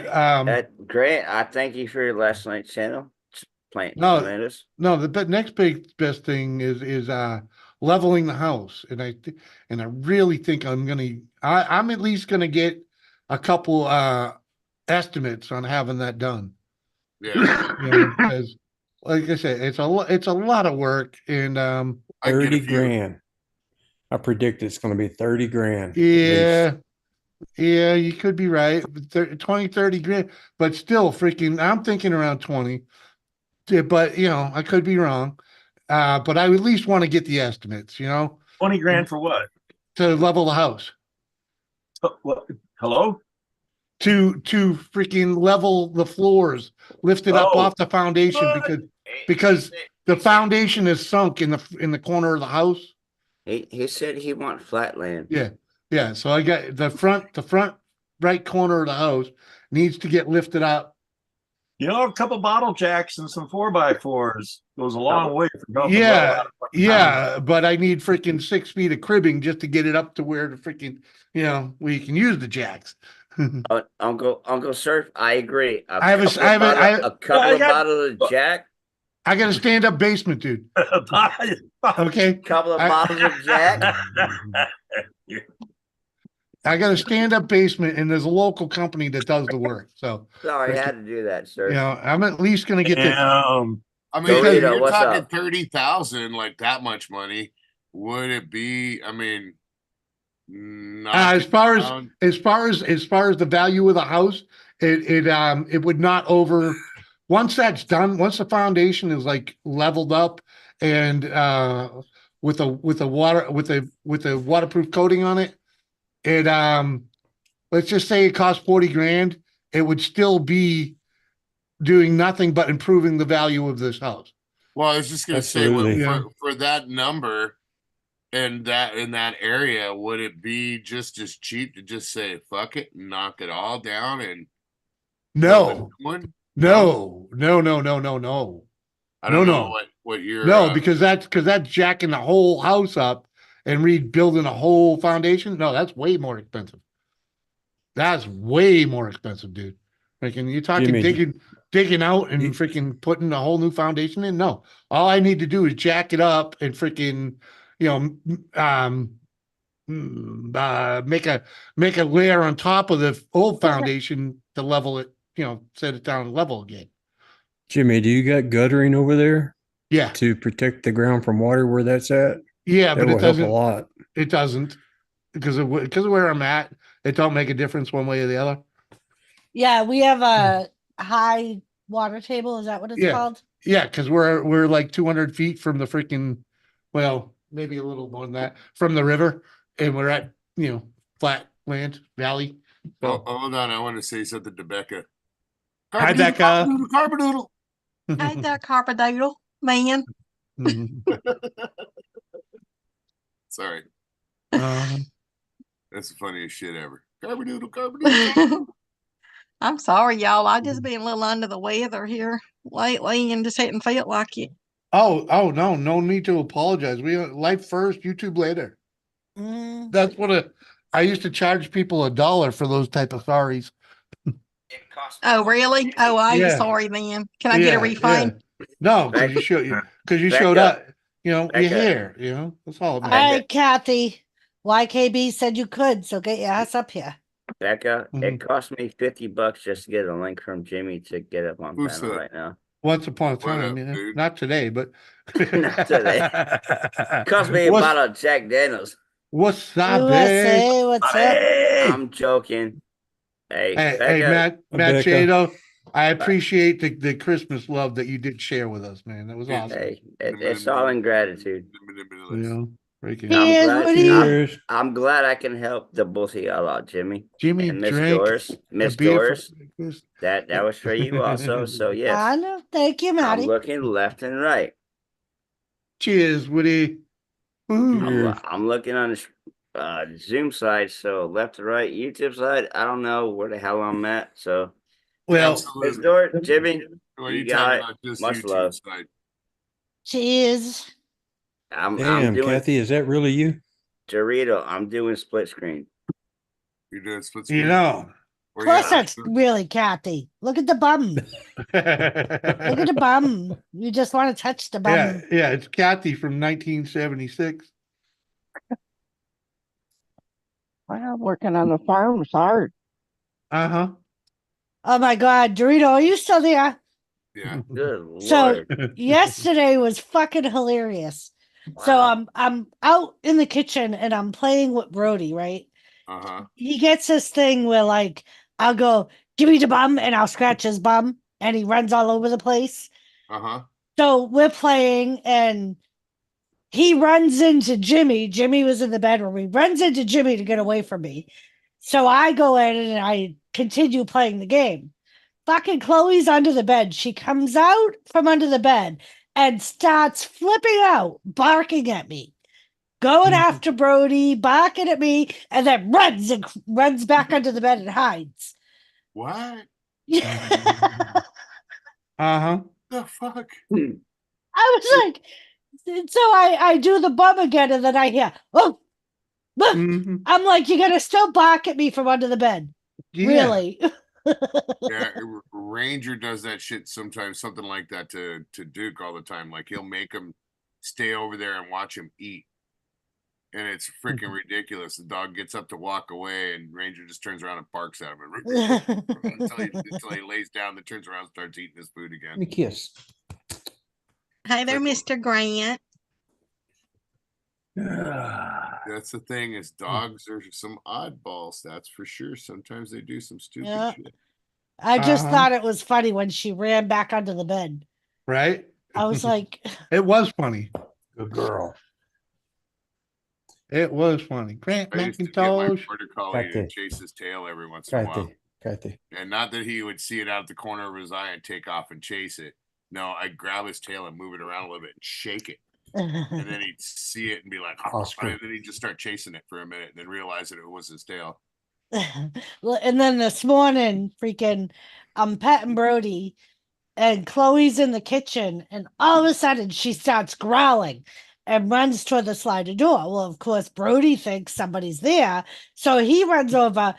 Grant? But Grant, I thank you for your last night's channel. No. Tremendous. no, the next best thing is leveling the house, and I really think I'm at least gonna get a couple estimates on having that done. Yeah. Because like I said, it's a lot of work, and I can get 30 a few. grand. I predict it's going to be 30 grand. at yeah. least. Yeah, you could be right. 20, 30 grand, but still freaking, I'm thinking around 20. Yeah, but I could be wrong. But I at least want to get the estimates, 20 grand for what? to level the house. What? Hello? To freaking level the floors, lift it up Oh. off the foundation What? because the foundation is sunk in the corner of the house. He said he want flat land. Yeah. Yeah. So I got the front right corner of the house needs to get lifted up You know, a couple bottle jacks and some 4x4s goes a long way for helping level Yeah, out a fucking yeah, but I need freaking 6 feet of cribbing just to get it up to where the freaking, we can use the jacks. Uncle Surf, I agree. I have a- I have a- A couple I of got- bottles of Jack, I got a stand-up basement, dude. house. Okay, couple of I- bottles of Jack. I got a stand-up basement, and there's a local company that does the work. So, Sorry, I had to do that, sir. I'm at least gonna get the. I mean, Because- if you're what's talking up? 30,000, like that much money, would it be? I mean, knock As it far down. as the value of the house, it would not over. Once that's done, once the foundation is like leveled up and with a waterproof coating on it, let's just say it costs 40 grand, it would still be doing nothing but improving the value of this house. Well, I was just gonna Absolutely. say, Yeah. for that number and that in that area, would it be just as cheap to just say fuck it and knock it all down and build a No, new one? no. I don't No, know what your no, because that's jacking the whole house up and rebuilding a whole foundation. No, that's way more expensive. That's way more expensive, dude. Freaking, you're talking Jimmy, digging out and you- freaking putting a whole new foundation in. No, all I need to do is jack it up and freaking, make a layer on top of the old foundation to level it, set it down level again. Jimmy, do you got guttering over there Yeah, to protect the ground from water where that's at? yeah, That but will it help a doesn't. lot. It doesn't because of where I'm at. It don't make a difference one way or the other. Yeah, we have a high water table. Is that what it's Yeah. called? Yeah, because we're like 200 feet from the freaking, well, maybe a little more than that from the river, and we're at flat land valley. Oh, So, hold on, I want to say something to Becca. Hi, Carpadoodle, Becca. carpadoodle, carpadoodle. Hey there, Carpadoodle, man. Mhm. Sorry, Uh, that's the funniest shit ever. Carpadoodle, carpadoodle. I'm sorry, y'all. I just been a little under the weather here lately and just hadn't felt like it. oh no need to apologize. We life first, YouTube later. Mm. That's what I used to charge people $1 for those type of sorries. It cost Oh, really? Oh, I'm Yeah. sorry, man. Can I get a Yeah, refund? yeah. No, because Back- you showed back up. You're Back up. here. That's all it All matters. right, Kathy. YKB said you could, so get your ass up here. Becca, Mhm. it cost me $50 just to get a link from Jimmy to get up on Who's panel that? right now. Once upon a What time, up, yeah. dude? Not today, but Not today. Cost me a What's- bottle of Jack Daniels. What's up, USA, what's up? Hey, I'm joking. Hey, hey, Becca, Matt Becca. Jado, I appreciate the Christmas love that you did share with us, man. That was Yeah. awesome. hey, it's all in gratitude. Freaking Cheers, glad- Woody. Cheers. I'm glad I can help the both of y'all out, Jimmy. Jimmy And Miss drank Doris. a Miss beer for Doris, breakfast. that was for you also. So I yes, know. Thank you, I'm Maddie. looking left and right. Cheers, Woody. Woo. Cheers. I'm looking on the Zoom side, so left to right, YouTube side. I don't know where the hell I'm at. So Well, Miss Doris, Jimmy, What are you you got talking it. about? Just Much YouTube love. side. Cheers. I'm Damn, doing Kathy, is that really you? Dorito. I'm doing split screen. You're doing split you screen. know. Where Plus, you at? that's really Kathy. Look at the bum. Look at the bum. You just want to touch the bum. Yeah, it's Kathy from 1976. Well, working on the farm is hard. Uh-huh. Oh my God, Dorito, are you still there? Yeah. Good So lord. yesterday was fucking hilarious. So Wow. I'm out in the kitchen and I'm playing with Brody, right? Uh-huh. He gets this thing where like I'll go, give me the bum, and I'll scratch his bum, and he runs all over the place. Uh-huh. So we're playing and he runs into Jimmy. Jimmy was in the bedroom. He runs into Jimmy to get away from me. So I go in and I continue playing the game. Fucking Chloe's under the bed. She comes out from under the bed and starts flipping out, barking at me, going after Brody, barking at me, and then runs back under the bed and hides. What? Uh-huh. The fuck? I was like, so I do the bum again, and then I hear, oh, woof. Mhm. I'm like, you're gonna still bark at me from under the bed, Yeah. really? Yeah, Ranger does that shit sometimes, something like that to Duke all the time. Like he'll make him stay over there and watch him eat. And it's freaking ridiculous. The dog gets up to walk away, and Ranger just turns around and barks at him until he lays down, then turns around and starts eating his food Let me again. kiss. Hey there, Mr. Grant. That's the thing, is dogs are some oddballs, that's for sure. Sometimes they do some stupid Yeah. shit. I just Uh-huh. thought it was funny when she ran back under the bed. Right? I was like, It was funny. Good girl. It was funny. Grant I used to get my McIntosh. border collie to Kate. chase his tail every once in a while. Kate. And not that he would see it out the corner of his eye and take off and chase it. No, I'd grab his tail and move it around a little bit and shake it. And then he'd see it and be like, Oscar. and then he'd just start chasing it for a minute and then realize that it was his tail. Well, and then this morning, freaking, I'm petting Brody, and Chloe's in the kitchen, and all of a sudden she starts growling and runs toward the sliding door. Well, of course, Brody thinks somebody's there, so he runs over.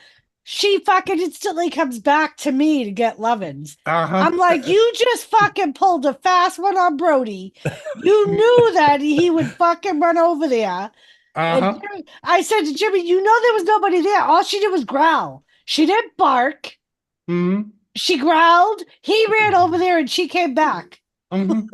She fucking instantly comes back to me to get Lovins. Uh-huh. I'm like, you just fucking pulled a fast one on Brody. You knew that he would fucking run over there. And Uh-huh. I said to Jimmy, you know there was nobody there. All she did was growl. She didn't bark. Mm-hmm. She growled. He ran over there, and she came back. Mm-hmm.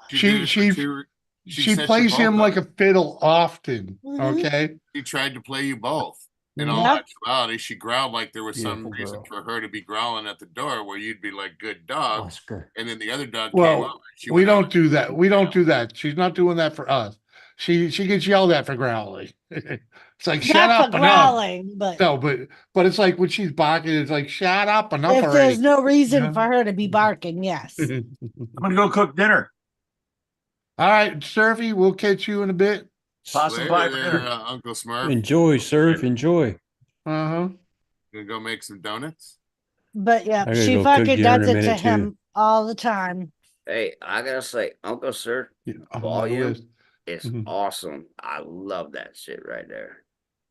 She She set you plays both him like up. a fiddle often. Mhm. Okay. She tried to play you both. In all Yep. actuality, she growled like there was some Beautiful reason girl. for her to be growling at the door, where you'd be like, "Good dog," Oscar. and then the other dog came Well, up. She we went out don't and do that. chased We the don't tail. do that. She's not doing that for us. She gets yelled at for growling. It's like, shut Not for up enough. growling, but No, but it's like when she's barking, it's like, shut up enough if already. there's no reason Yeah. for her to be barking, yes. I'm gonna go cook dinner. All right, Surfy, we'll catch you in a bit. Possum Later pie for there, dinner. Uncle Smurf. Enjoy, surf. Enjoy. Uh-huh. Gonna go make some donuts. But yeah, I gotta she go cook fucking dinner in does a it to minute, too. him all the time. Hey, I gotta say, Uncle Sir, Yeah, on my volume list. is Mhm. awesome. I love that shit right there.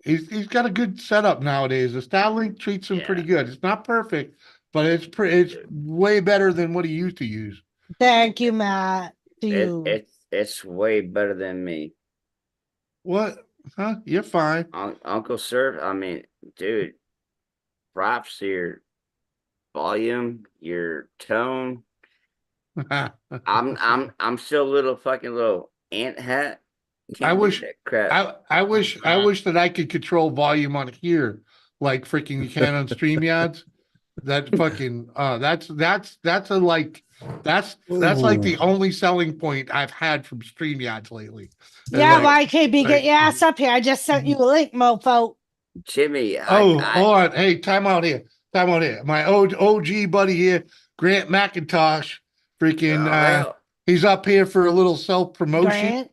He's got a good setup nowadays. The Starlink treats him pretty good. It's not perfect, but it's way better than what he used to use. Thank you, Matt. To you. It's way better than me. What? Huh? You're fine. Uncle Sir, I mean, dude, props to your volume, your tone. I'm still a little ant hat. I Can't do wish that crap. I wish that I could control volume on here like freaking you can on StreamYards. That fucking that's a like that's like the Ooh. only selling point I've had from StreamYards lately. Yeah, Like, YKB, get your ass up here. I just sent you a link, mofo. Jimmy, oh, hold on. Hey, time out here. Time out here. My OG buddy here, Grant McIntosh, freaking well, he's up here for a little self-promotion. Grant.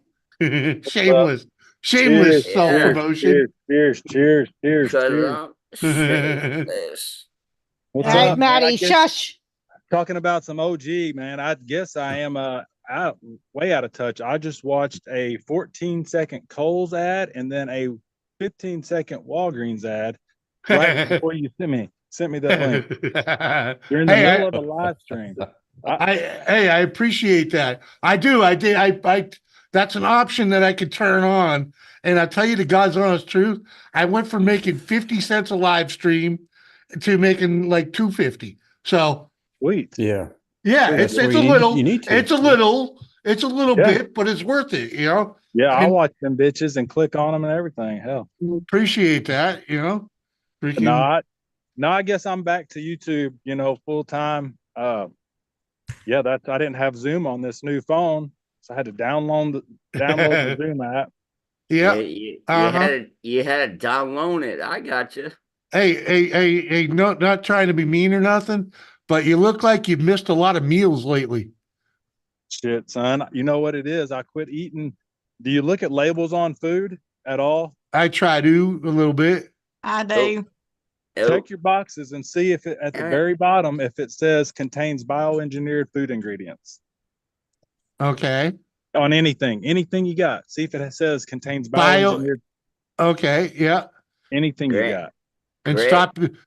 Shameless Cheers. yeah, self-promotion. Cheers. cause I'm shameless. What's All right, up, man? I Maddie, guess shush. talking about some OG, man. I guess I am way out of touch. I just watched a 14-second Kohl's ad and then a 15-second Walgreens ad right before you sent me that link. You're in the middle of a live stream. I appreciate that. I do. I did. I that's an option that I could turn on. And I'll tell you the God's honest truth. I went from making 50 cents a live stream to making like 250. So Sweet. Yeah. yeah, That's it's where a you little, need to. it's a little Yeah. bit, but it's worth it, Yeah, I'll And watch them bitches and click on them and everything. Hell. appreciate that, Freaking No, I guess I'm back to YouTube, full time. Yeah, I didn't have Zoom on this new phone, so I had to download the Zoom app. Yeah, yeah. you Uh-huh. you had to download it. I got you. Hey, not trying to be mean or nothing, but you look like you've missed a lot of meals lately. Shit, son. You know what it is? I quit eating. Do you look at labels on food at all? I try to a little bit. I do. Check your boxes and see if it at the very bottom if it says contains bioengineered food ingredients Okay. on anything you got. See if it says contains Bio. bioengineered Okay. Yeah. anything you Great. got. And Great.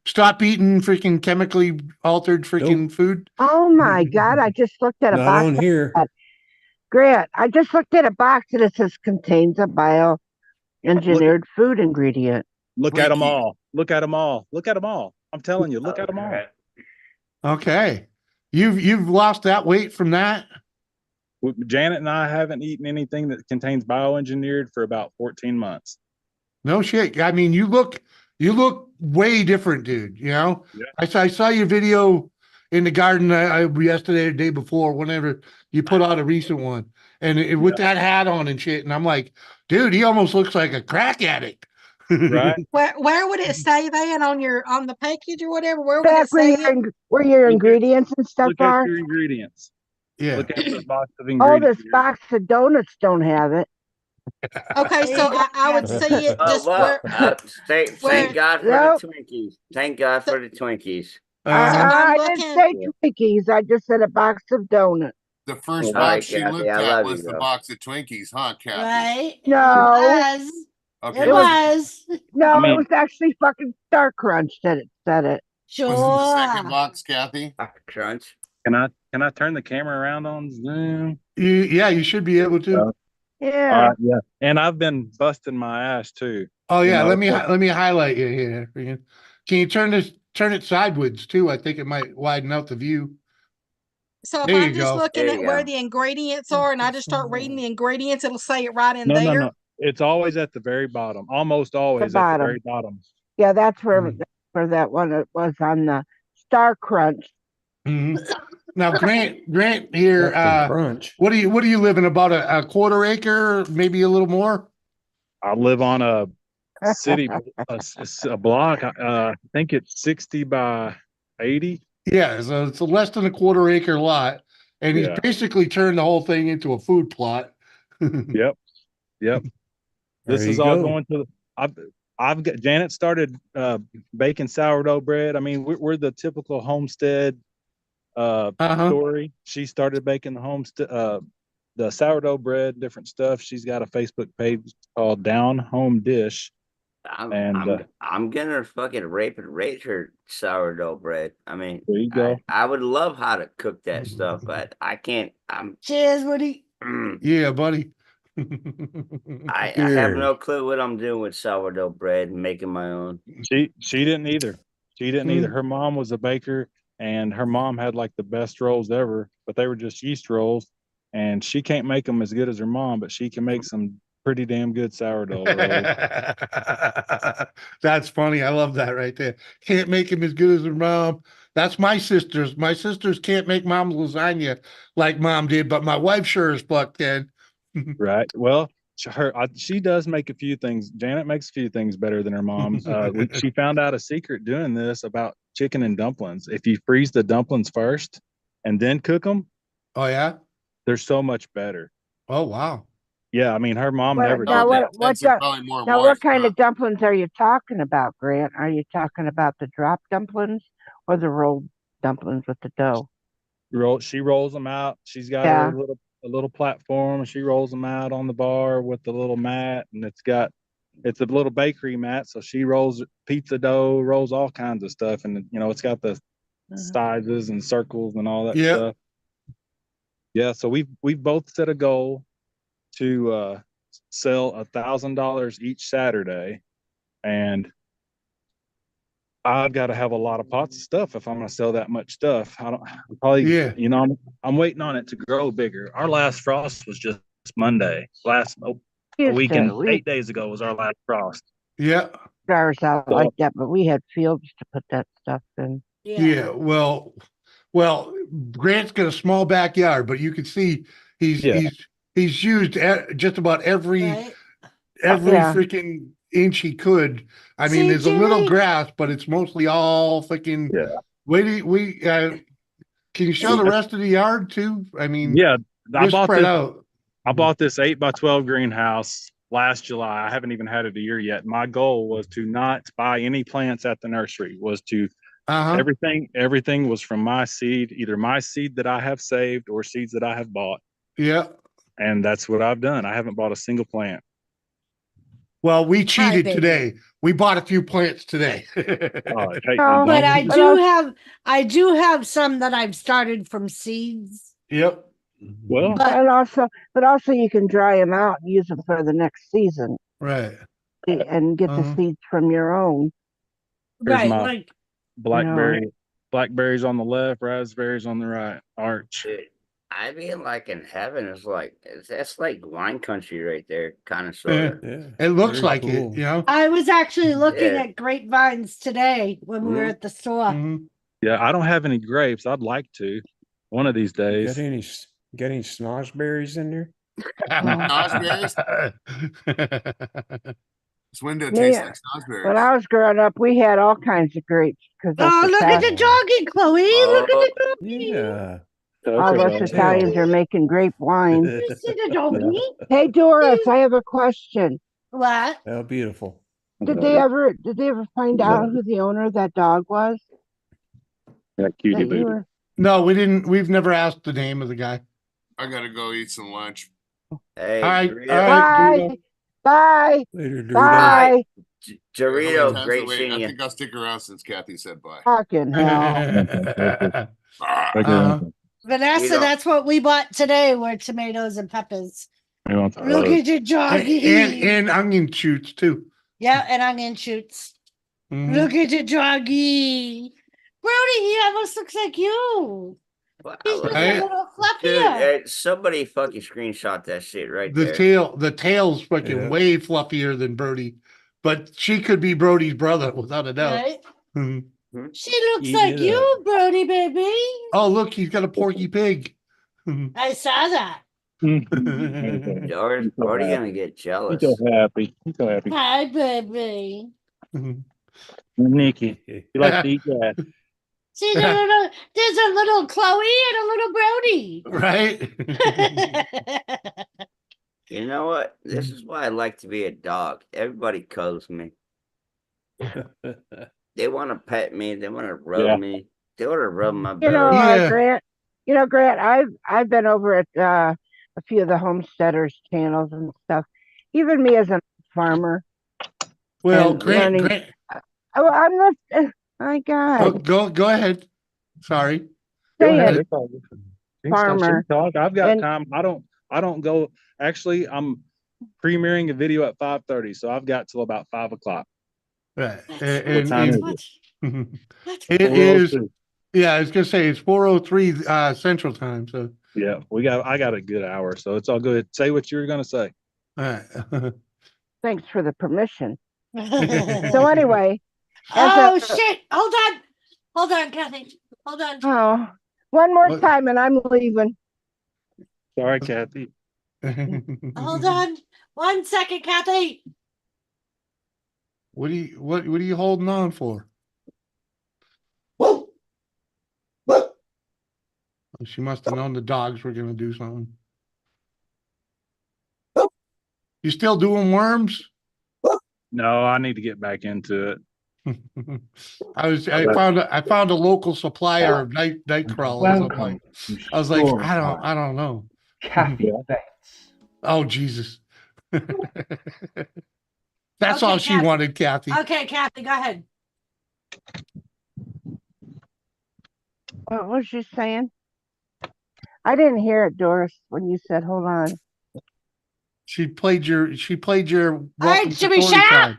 stop eating freaking chemically altered freaking food. Oh my God! I just looked at a Not box. on here. Grant, I just looked at a box and it says contains a bioengineered food ingredient. Look at them Twinkie. all. Look at them all. Look at them all. I'm telling you, look at them all. Okay. You've lost that weight from that? Janet and I haven't eaten anything that contains bioengineered for about 14 months. No shit. I mean, you look way different, dude. You know, Yeah. I saw your video in the garden yesterday or the day before, whenever you put out a recent one, and with that hat on and shit. And I'm like, dude, he almost looks like a crack addict. Right. Where would it say that on the package or whatever? Where would Back it say it? where your Look at- ingredients and stuff Look at are. your ingredients. Yeah. Look at the box of Oh, ingredients. this box of donuts don't have it. Okay, so I would see it just well, where thank God for Nope. the Twinkies. Thank God for the Twinkies. Uh-huh. I'm I didn't looking- say Twinkies. I just said a box of donuts. The first All box right, she Kathy, looked I at love was you, the though. box of Twinkies, huh, Kathy? Right? No. It was. Okay. It It was- was. No, I mean- it was actually fucking Star Crunch that it said it. Sure. Was it the second box, Kathy? Crunch. Can I turn the camera around on Zoom? Yeah, you should be able to. Yeah. Yeah. And I've been busting my ass too. Oh yeah, know, let me highlight you here. Can you turn it sideways too? I think it might widen out the view. So if There I'm you just go. looking There at you where go. the ingredients are and I just start reading the ingredients, it'll say it right in No, there. no. It's always at the very bottom. Almost always at the bottom. very bottom. Yeah, that's where Mhm. for that one it was on the Star Crunch. Mhm. Now, Grant here. Captain Crunch. What do you live in? About a quarter acre, maybe a little more? I live on a city, a block. I think it's 60 by 80. Yeah, so it's a less than a quarter acre lot, and he's Yeah. basically turned the whole thing into a food plot. Yep. Yep. This There is you all go. going to I've got Janet started baking sourdough bread. I mean, we're the typical homestead Uh-huh. story. She started baking the sourdough bread, different stuff. She's got a Facebook page called Down Home Dish. I'm gonna fucking rape and rate her sourdough bread. I mean, There you go. I would love how to cook that stuff, but I can't. Cheers, Woody. Yeah, buddy. I have no Cheers. clue what I'm doing with sourdough bread and making my own. She didn't either. She didn't either. Her mom was a baker, and her mom had like the best rolls ever, but they were just yeast rolls. And she can't make them as good as her mom, but she can make some pretty damn good sourdough rolls. That's funny. I love that right there. Can't make him as good as her mom. That's my sisters. My sisters can't make mom's lasagna like mom did, but my wife sure as fuck can. Right. Well, she does make a few things. Janet makes a few things better than her mom. She found out a secret doing this about chicken and dumplings. If you freeze the dumplings first and then cook them, Oh yeah. they're so much better. Oh wow. Yeah, I mean, her mom Well, never now did that. That's probably more now moist, what kind huh? of dumplings are you talking about, Grant? Are you talking about the drop dumplings or the rolled dumplings with the dough? She rolls them out. She's got Yeah. her a little platform, and she rolls them out on the bar with the little mat, and it's a little bakery mat. So she rolls pizza dough, rolls all kinds of stuff, and it's got the sizes and circles and all that Yep. stuff. Yeah, so we've both set a goal to sell $1,000 each Saturday, and I've got to have a lot of pots of stuff if I'm going to sell that much stuff. Yeah. I'm waiting on it to grow bigger. Our last frost was just Monday. A Used week to- and we 8 days ago was our last frost. Yeah. put ours out So- like that, but we had fields to put that stuff in. Yeah. Well, Grant's got a small backyard, but you can see he's used just about every Right? Yeah. freaking inch he could. I mean, See, there's a little Jimmy? grass, but it's mostly all freaking. Yeah. Can you show the rest of the yard too? I mean, Yeah, we're spread out. I bought this 8 by 12 greenhouse last July. I haven't even had it a year yet. My goal was to not buy any plants at the nursery. Was to Uh-huh. everything was from my seed, either my seed that I have saved or seeds that I have bought. Yeah. And that's what I've done. I haven't bought a single plant. Well, we cheated baby. today. We bought a few plants today. Oh, I hate Oh, But these I do have some that I've started from seeds. Yep. Well, But but also you can dry them out and use them for the next season Right. and get the Uh-huh. seeds from your own. here's right, my like blackberries on the left, raspberries on the right. Arch. Dude, I mean, like in heaven is like that's like wine country right there, kind of sort of. Yeah. It looks very like cool. it, you know. I was actually looking Yeah. at grapevines today when we were Mhm. at the store. Mhm. Yeah, I don't have any grapes. I'd like to one of these days. Got any snozzberries in there? Snozzberries? This window Me, tastes like when snozzberries. I was growing up, we had all kinds of grapes because Oh, look at the doggy, Chloe. Look at the doggy. Yeah. all Okay, us Italians are making grape wine. You see the doggy? Hey, Doris, I have a question. What? Oh, beautiful. Did they ever find out who the owner of that dog was? That cutie That you booty. were, No, we didn't. We've never asked the name of the guy. I gotta go eat some lunch. Hey, All right. Dorito, All right. bye, bye, Later, Dorito. bye. How many Dorito, times great do I wait? seeing I you. think I'll stick around since Kathy said bye. Fucking hell. Ah. Uh-huh. Vanessa, know- that's what we bought today were tomatoes and peppers. Look at the doggy. And onion shoots too. Yeah, and onion shoots. Mhm. Look at the doggy. Brody, he almost looks like you. Wow, He's look just Right? a little Dude, fluffier. somebody fucking screenshot that shit right The there. tail's fucking Yeah. way fluffier than Birdie, but she could be Brody's brother without a doubt. Right? Mhm. She looks Eat like it you, up. Brody, baby. Oh, look, he's got a porky pig. Mhm. I saw that. Doris, Brody gonna get jealous. He's so happy. He's so happy. Hi, baby. Nikki, you like to eat that? See, there's a little Chloe and a little Brody. Right? You know what? This is why I like to be a dog. Everybody cuddles me. They want to pet me. They want to rub me. They want to rub my belly. Yeah. Grant. Grant. I've been over at a few of the homesteaders channels and stuff. Even me as a farmer. Well, and Grant, learning- Grant, I'm not. My God. go ahead. Sorry. Say ahead. it. Farmer. Farmer. I've got And- time. I don't go. Actually, I'm premiering a video at 5:30, so I've got till about 5 o'clock. Right. What time is it? It is. 4:02. Yeah, I was gonna say it's 4:03 Central Time. So. Yeah, I got a good hour, so it's all good. Say what you were gonna say. All right. Thanks for the permission. So So anyway. oh as a- shit! Hold on, Kathy. Hold on. Oh, one more What? time and I'm leaving. Sorry, Kathy. Hold on. 1 second, Kathy. What are you holding on for? She must have known the dogs were gonna do something. You still doing worms? No, I need to get back into it. I found a local supplier of night crawlers. Welcome to I was like, Story I Time. don't know. Kathy Bates. Oh Jesus. That's all Okay, she Kathy. wanted, Kathy. Okay, Kathy, go ahead. What was you saying? I didn't hear it, Doris, when you said, hold on. She played your right, welcome to Jimmy, story shut up! time.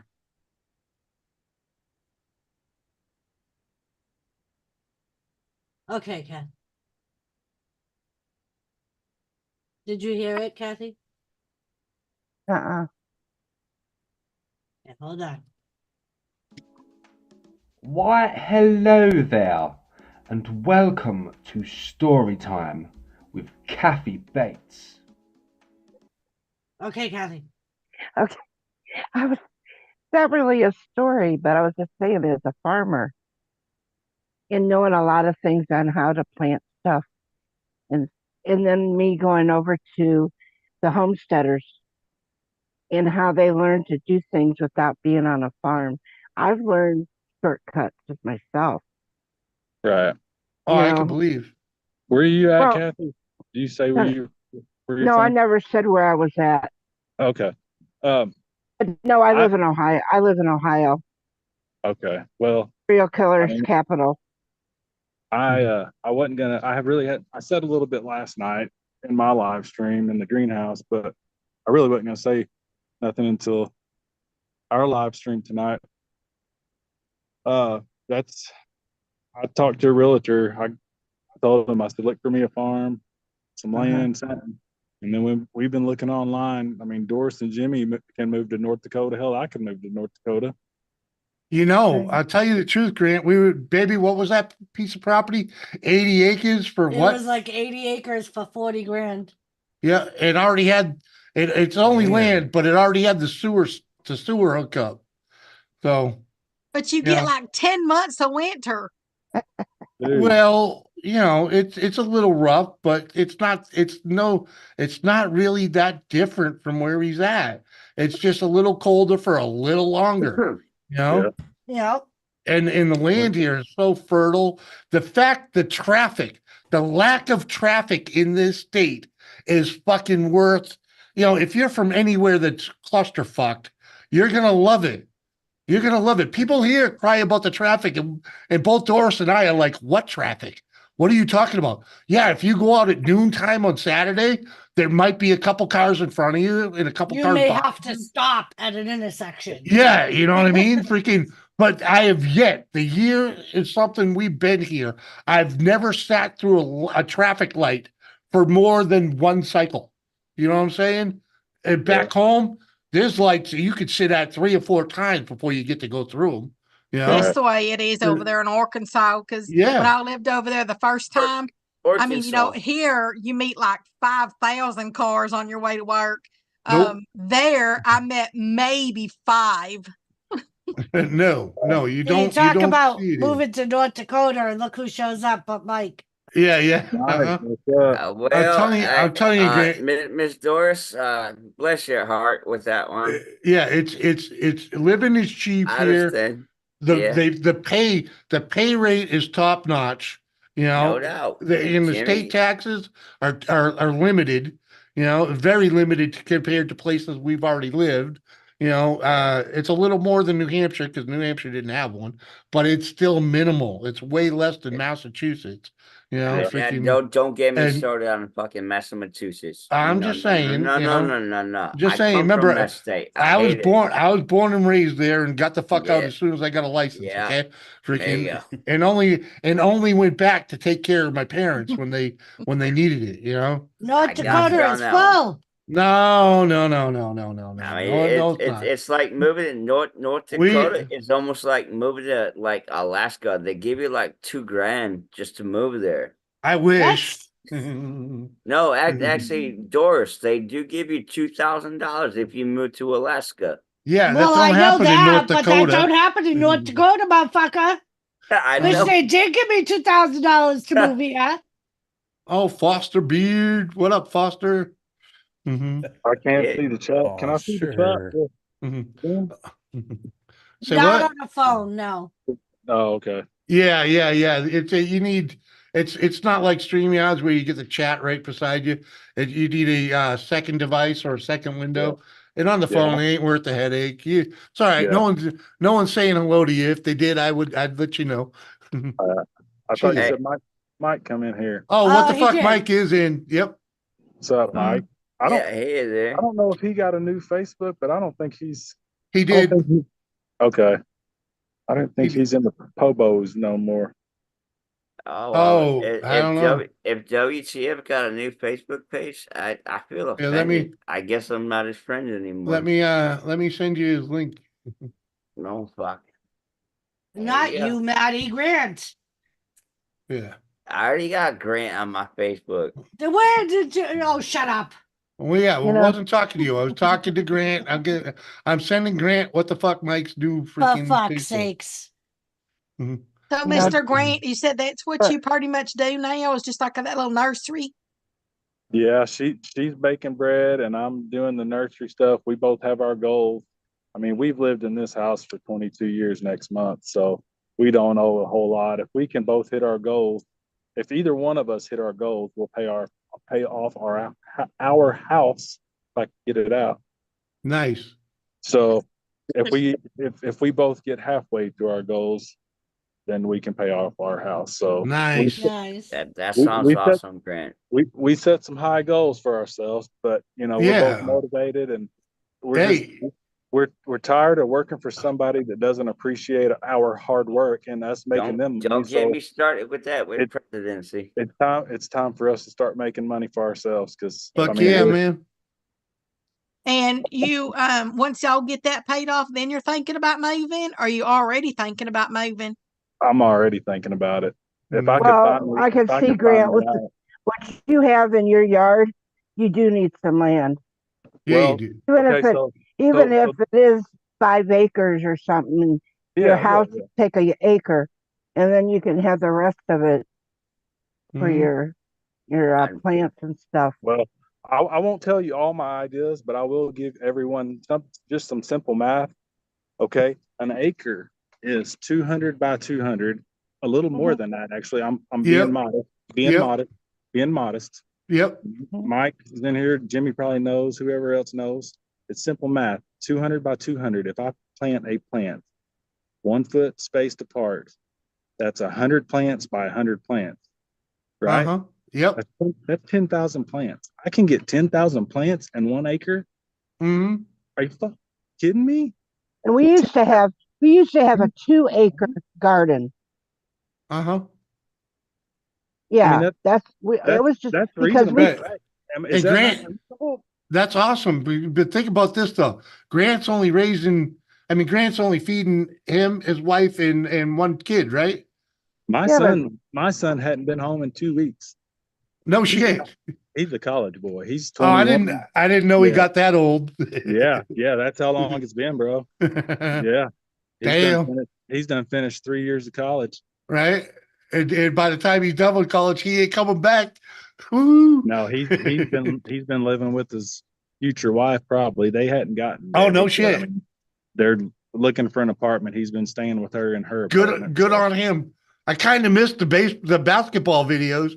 Okay, Kathy. Did you hear it, Kathy? Uh-uh. Yeah, hold on. Why, hello there, and welcome to Story Time with Kathy Bates. Okay, Kathy. I was not really a story, but I was just saying as a farmer and knowing a lot of things on how to plant stuff. And then me going over to the homesteaders and how they learn to do things without being on a farm. I've learned shortcuts with myself. Right. Oh, You I can know, believe. Where are you at, well, Kathy? Do you say where you where you're no, I from? never said where I was at. Okay. Um, No, I I live in Ohio. I live in Ohio, okay. Well, serial I killer's mean, capital. I wasn't gonna. I have really had. I said a little bit last night in my live stream in the greenhouse, but I really wasn't gonna say nothing until our live stream tonight. That's. I talked to a realtor. I told him, I said, look for me a farm, some land, something. And then we've been looking online. I mean, Doris and Jimmy can move to North Dakota. Hell, I can move to North Dakota. You know, I'll tell you the truth, Grant. We were, baby, what was that piece of property? 80 acres for It what? was like 80 acres for 40 grand. Yeah, it already had it's only Man. land, but it already had the sewer hookup. So, But you you get know, like 10 months of winter. Dude, well, you know, it's a little rough, but it's not really that different from where he's at. It's just a little colder for a little longer, you know? Yeah. And the land here is so fertile. The lack of traffic in this state is fucking worth, if you're from anywhere that's cluster fucked, you're gonna love it. You're gonna love it. People here cry about the traffic, and both Doris and I are like, "What traffic? What are you talking about?" Yeah, if you go out at noontime on Saturday, there might be a couple cars in front of you and a couple You cars may behind have to stop at an intersection. yeah, you know what I mean? Freaking, but I have yet, the year is something we've been here. I've never sat through a traffic light for more than one cycle. You know what I'm saying? And back home, there's lights you could sit at 3 or 4 times before you get to go through them. You know? That's the way it is over there in Arkansas. Because when Yeah. I lived over there the first time, I mean, Arkansas. here you meet like 5,000 cars on your way to work. Nope. There I met maybe 5. No, you You you talk don't about see it in. moving to North Dakota and look who shows up but Mike. Yeah, yeah. nice. Well, I'm telling you, Grant. Miss Doris, bless your heart with that one. Yeah, it's living is cheap I here. understand. Yeah. The pay rate is top notch. You know, No doubt. the Jimmy, state taxes are limited. You know, very limited compared to places we've already lived. You know, it's a little more than New Hampshire because New Hampshire didn't have one, but it's still minimal. It's way less than Massachusetts. You know, freaking. don't get me and- started on fucking Massachusetts. I'm No, just no, no, saying, no, you no, know, no, no, no. just I saying. come Remember, from that state. I was hate it. born and raised there, and got the fuck out Yeah. as soon as I got a license. Yeah. Okay, There you freaking, go. and only went back to take care of my parents when they needed it. You know. North I got you Dakota on is that one. full. No. I mean, it's like moving to North Dakota is almost like moving to like Alaska. They give you like $2,000 just to move there. I wish. No, actually, Doris, they do give you $2,000 if you move to Alaska. Yeah, that Well, don't I know happen in North that, but Dakota. that don't happen in North Dakota, motherfucker. I Wish know. they did give me $2,000 to move here. Oh, Foster Beard, what up, Foster? Mm-hmm. I can't Yeah. see the chat. Oh, Can I see sure. the chat? Mm-hmm. Say Not what? on the phone, no. Oh, okay. Yeah. It's not like StreamYards where you get the chat right beside you. You need a second device or a second window. And on the phone, it ain't worth the headache. It's all right. Yeah. No one's saying hello to you. If they did, I'd let you know. I thought you Shit. said Mike come in here. Oh, what the he fuck? did. Mike is in. Yep. What's up, Mike? I Yeah, he is I there. don't know if he got a new Facebook, but I don't think he's. He I don't did. think he- okay. I don't think He- he's in the Pobos no more. Oh, well, I don't know. if WTF got a new Facebook page, I feel Yeah, offended. I guess I'm not his friend anymore. Let me send you his link. No, fuck. Not Yeah. you, Maddie Grant. Yeah. I already got Grant on my Facebook. Where did you? Oh, shut up. Well, yeah, You I know- wasn't talking to you. I was talking to Grant. I'm sending Grant what the fuck Mike's new For freaking fuck's Facebook. sakes. So, know- Mr. Grant, you said that's what you pretty much do now is just like that little nursery. Yeah, she's baking bread and I'm doing the nursery stuff. We both have our goals. I mean, we've lived in this house for 22 years next month, so we don't owe a whole lot. If we can both hit our goals, if either one of us hit our goals, we'll pay off our house if I can get it out. Nice. So if we both get halfway to our goals, then we can pay off our house. So Nice. Nice. That we sounds set awesome, Grant. we set some high goals for ourselves, but you know, we're both Yeah. motivated and Hey, we're tired of working for somebody that doesn't appreciate our hard work and us making them money. Don't get So me started with that with it- presidency. it's time for us to start making money for ourselves because fuck yeah, man. And you, once y'all get that paid off, then you're thinking about moving? Or are you already thinking about moving? I'm already thinking about it. If I could Well, finally, I can if I see, could Grant, finally with what you have in your yard, you do need some land. Yeah, well, you do. Even okay, if it so even so if it is 5 acres or something, and your yeah, house yeah. take a acre, and then you can have the rest of it for Mhm. your I'm- plants and stuff. Well, I won't tell you all my ideas, but I will give everyone just some simple math. Okay, an acre is 200 by 200, a little more than that actually. I'm Yep. being modest, being Yep. modest, being modest. Yep. Mike is in here. Jimmy probably knows. Whoever else knows. It's simple math. 200 by 200. If I plant a plant 1 foot spaced apart, that's 100 plants by 100 plants, right? Uh-huh. Yep. That's 10,000 plants. I can get 10,000 plants in 1 acre. Mm-hmm. Are you kidding me? And we used to have a 2 acre garden. Uh-huh. Yeah, that- it was just That's because reasonable. we Right. Right? Hey, Is that not Grant, reasonable? that's awesome. But think about this though. Grant's only Grant's only feeding him, his wife, and one kid, right? My Yeah, but- son hadn't been home in 2 weeks. No shit. He's a college boy. He's Oh, 21. I didn't know he Yeah. got that old. Yeah, that's how long it's been, bro. Yeah. Damn. He's done finished 3 years of college. Right? And by the time he's done with college, he ain't coming back. Woo. No, he's been living with his future wife probably. They hadn't gotten Oh, married no yet. shit. I mean, they're looking for an apartment. He's been staying with her in her apartment. Good on him. I kind of missed the basketball videos.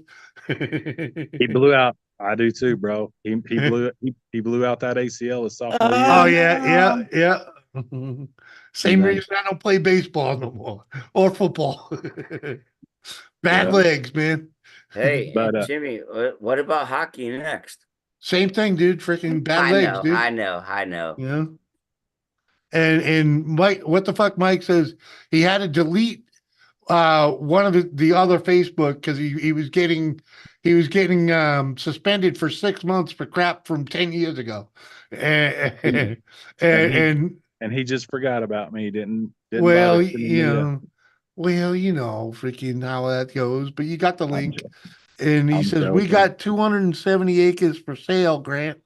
He blew out. I do too, bro. He blew out that ACL his sophomore year. Oh yeah. Same Yeah. reason I don't play baseball no more or football. Bad Yeah. legs, man. Hey, But, Jimmy, what about hockey next? Same thing, dude. Freaking bad legs, dude. I know. Yeah. And Mike, what the fuck? Mike says he had to delete one of the other Facebook because he was getting suspended for 6 months for crap from 10 years ago. And and he just forgot about me. Didn't well, bother sending me freaking how that goes. But you got the I'm link, joking. and he I'm says we joking. got 270 acres for sale, Grant.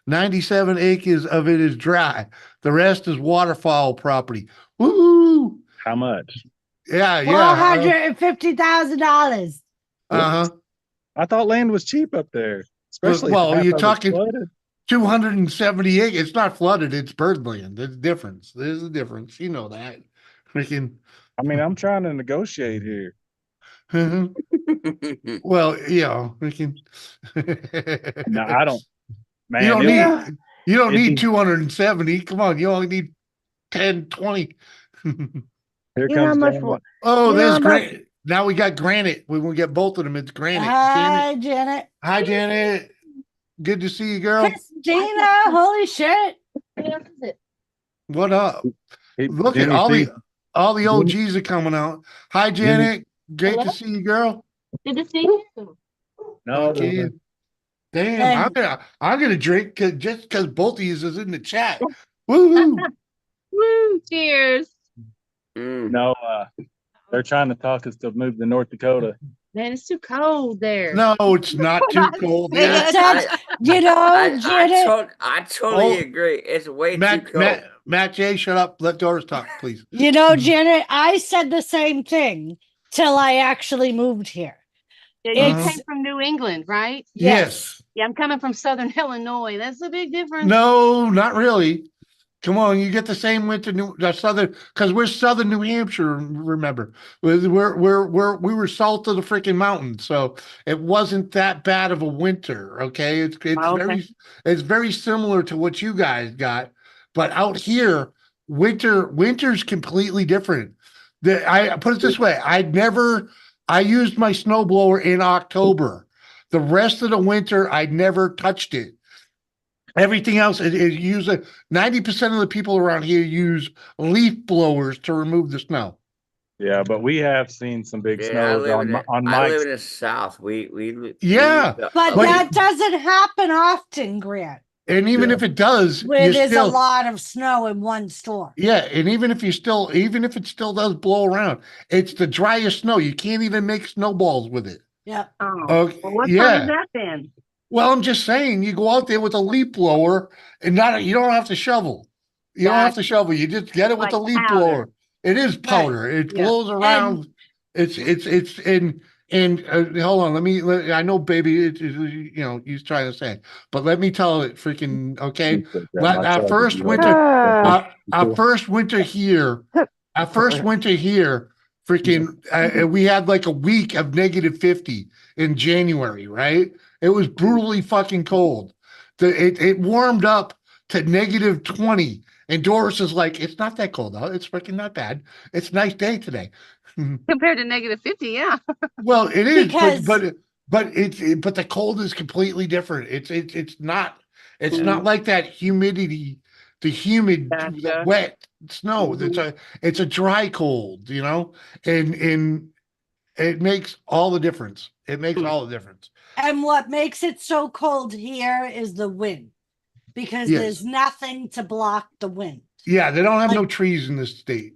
97 acres of it is dry. The rest is waterfowl property. Woo! How much? Yeah, yeah. $450,000. Uh-huh. I thought land was cheap up there, especially Well, if half you're of it's talking flooded. 270 acres. It's not flooded, it's birdland. There's a difference. There's a difference. You know that. Freaking I mean, I'm trying to negotiate here. well, freaking No, I don't. Man, you don't it need was- you don't it'd need be- 270. Come on, you only need 10, 20. Here You know how comes much Janet. Oh, You know there's how much- Granite. Now we got Granite. We will get both of them. It's Granite. Hi, Janet. Hi, Janet. Good to see you, girl. Christina, holy shit. What up? He- Look at Jimmy all C. the OGs are coming out. Hi, Janet. Great Hello? to see you, girl. Good to see you. No, Fuck yeah. Damn, Hey. I'm gonna drink just because both of you is in the chat. Woo! Woo! Cheers. no. They're trying to talk us to move to North Dakota. Man, it's too cold there. No, it's not too cold. It there. says, you know, Janet, I totally Oh, agree. It's way Matt, too cold. Matt J, shut up. Let Doris talk, please. you know, Janet, I said the same thing till I actually moved here. Yeah, you It's came from New England, right? Yes. Yeah, I'm coming from Southern Illinois. That's a big difference. No, not really. Come on, you get the same winter, southern, because we're southern New Hampshire. Remember, we were south of the freaking mountains, so it wasn't that bad of a winter. Okay, Okay. it's very similar to what you guys got, but out here, winter's completely different. I put it this way: I used my snowblower in October. The rest of the winter, I never touched it. Everything else is usually 90% of the people around here use leaf blowers to remove the snow. Yeah, but we have seen some big Yeah, snows on I live Mike's. in the south. We Yeah, but But- that doesn't happen often, Grant, And even Yeah. if it does, where you there's a still, lot of snow in one storm. yeah. And even if it still does blow around, it's the driest snow. You can't even make snowballs with it. Yeah. Oh, Okay, well, what yeah. time is that then? Well, I'm just saying, you go out there with a leaf blower and you don't have to shovel. You don't have to shovel. You just get it with Like the leaf powder. blower. It is powder. It Yeah. blows around. It's hold on. I know, baby. He's trying to say, but let me tell it. Freaking okay. Our first winter, our first winter here. Our first winter here. Freaking, we had like a week of -50 in January, right? It was brutally fucking cold. It warmed up to -20. And Doris is like, it's not that cold out. It's freaking not bad. It's a nice day today. Compared to -50, yeah. Well, it is, Because- but the cold is completely different. It's not like that humidity, the Gotcha. wet snow. It's a dry cold, and it makes all the difference. It makes all the difference. And what makes it so cold here is the wind, because Yes. there's nothing to block the wind. Yeah, they don't have Like- no trees in this state.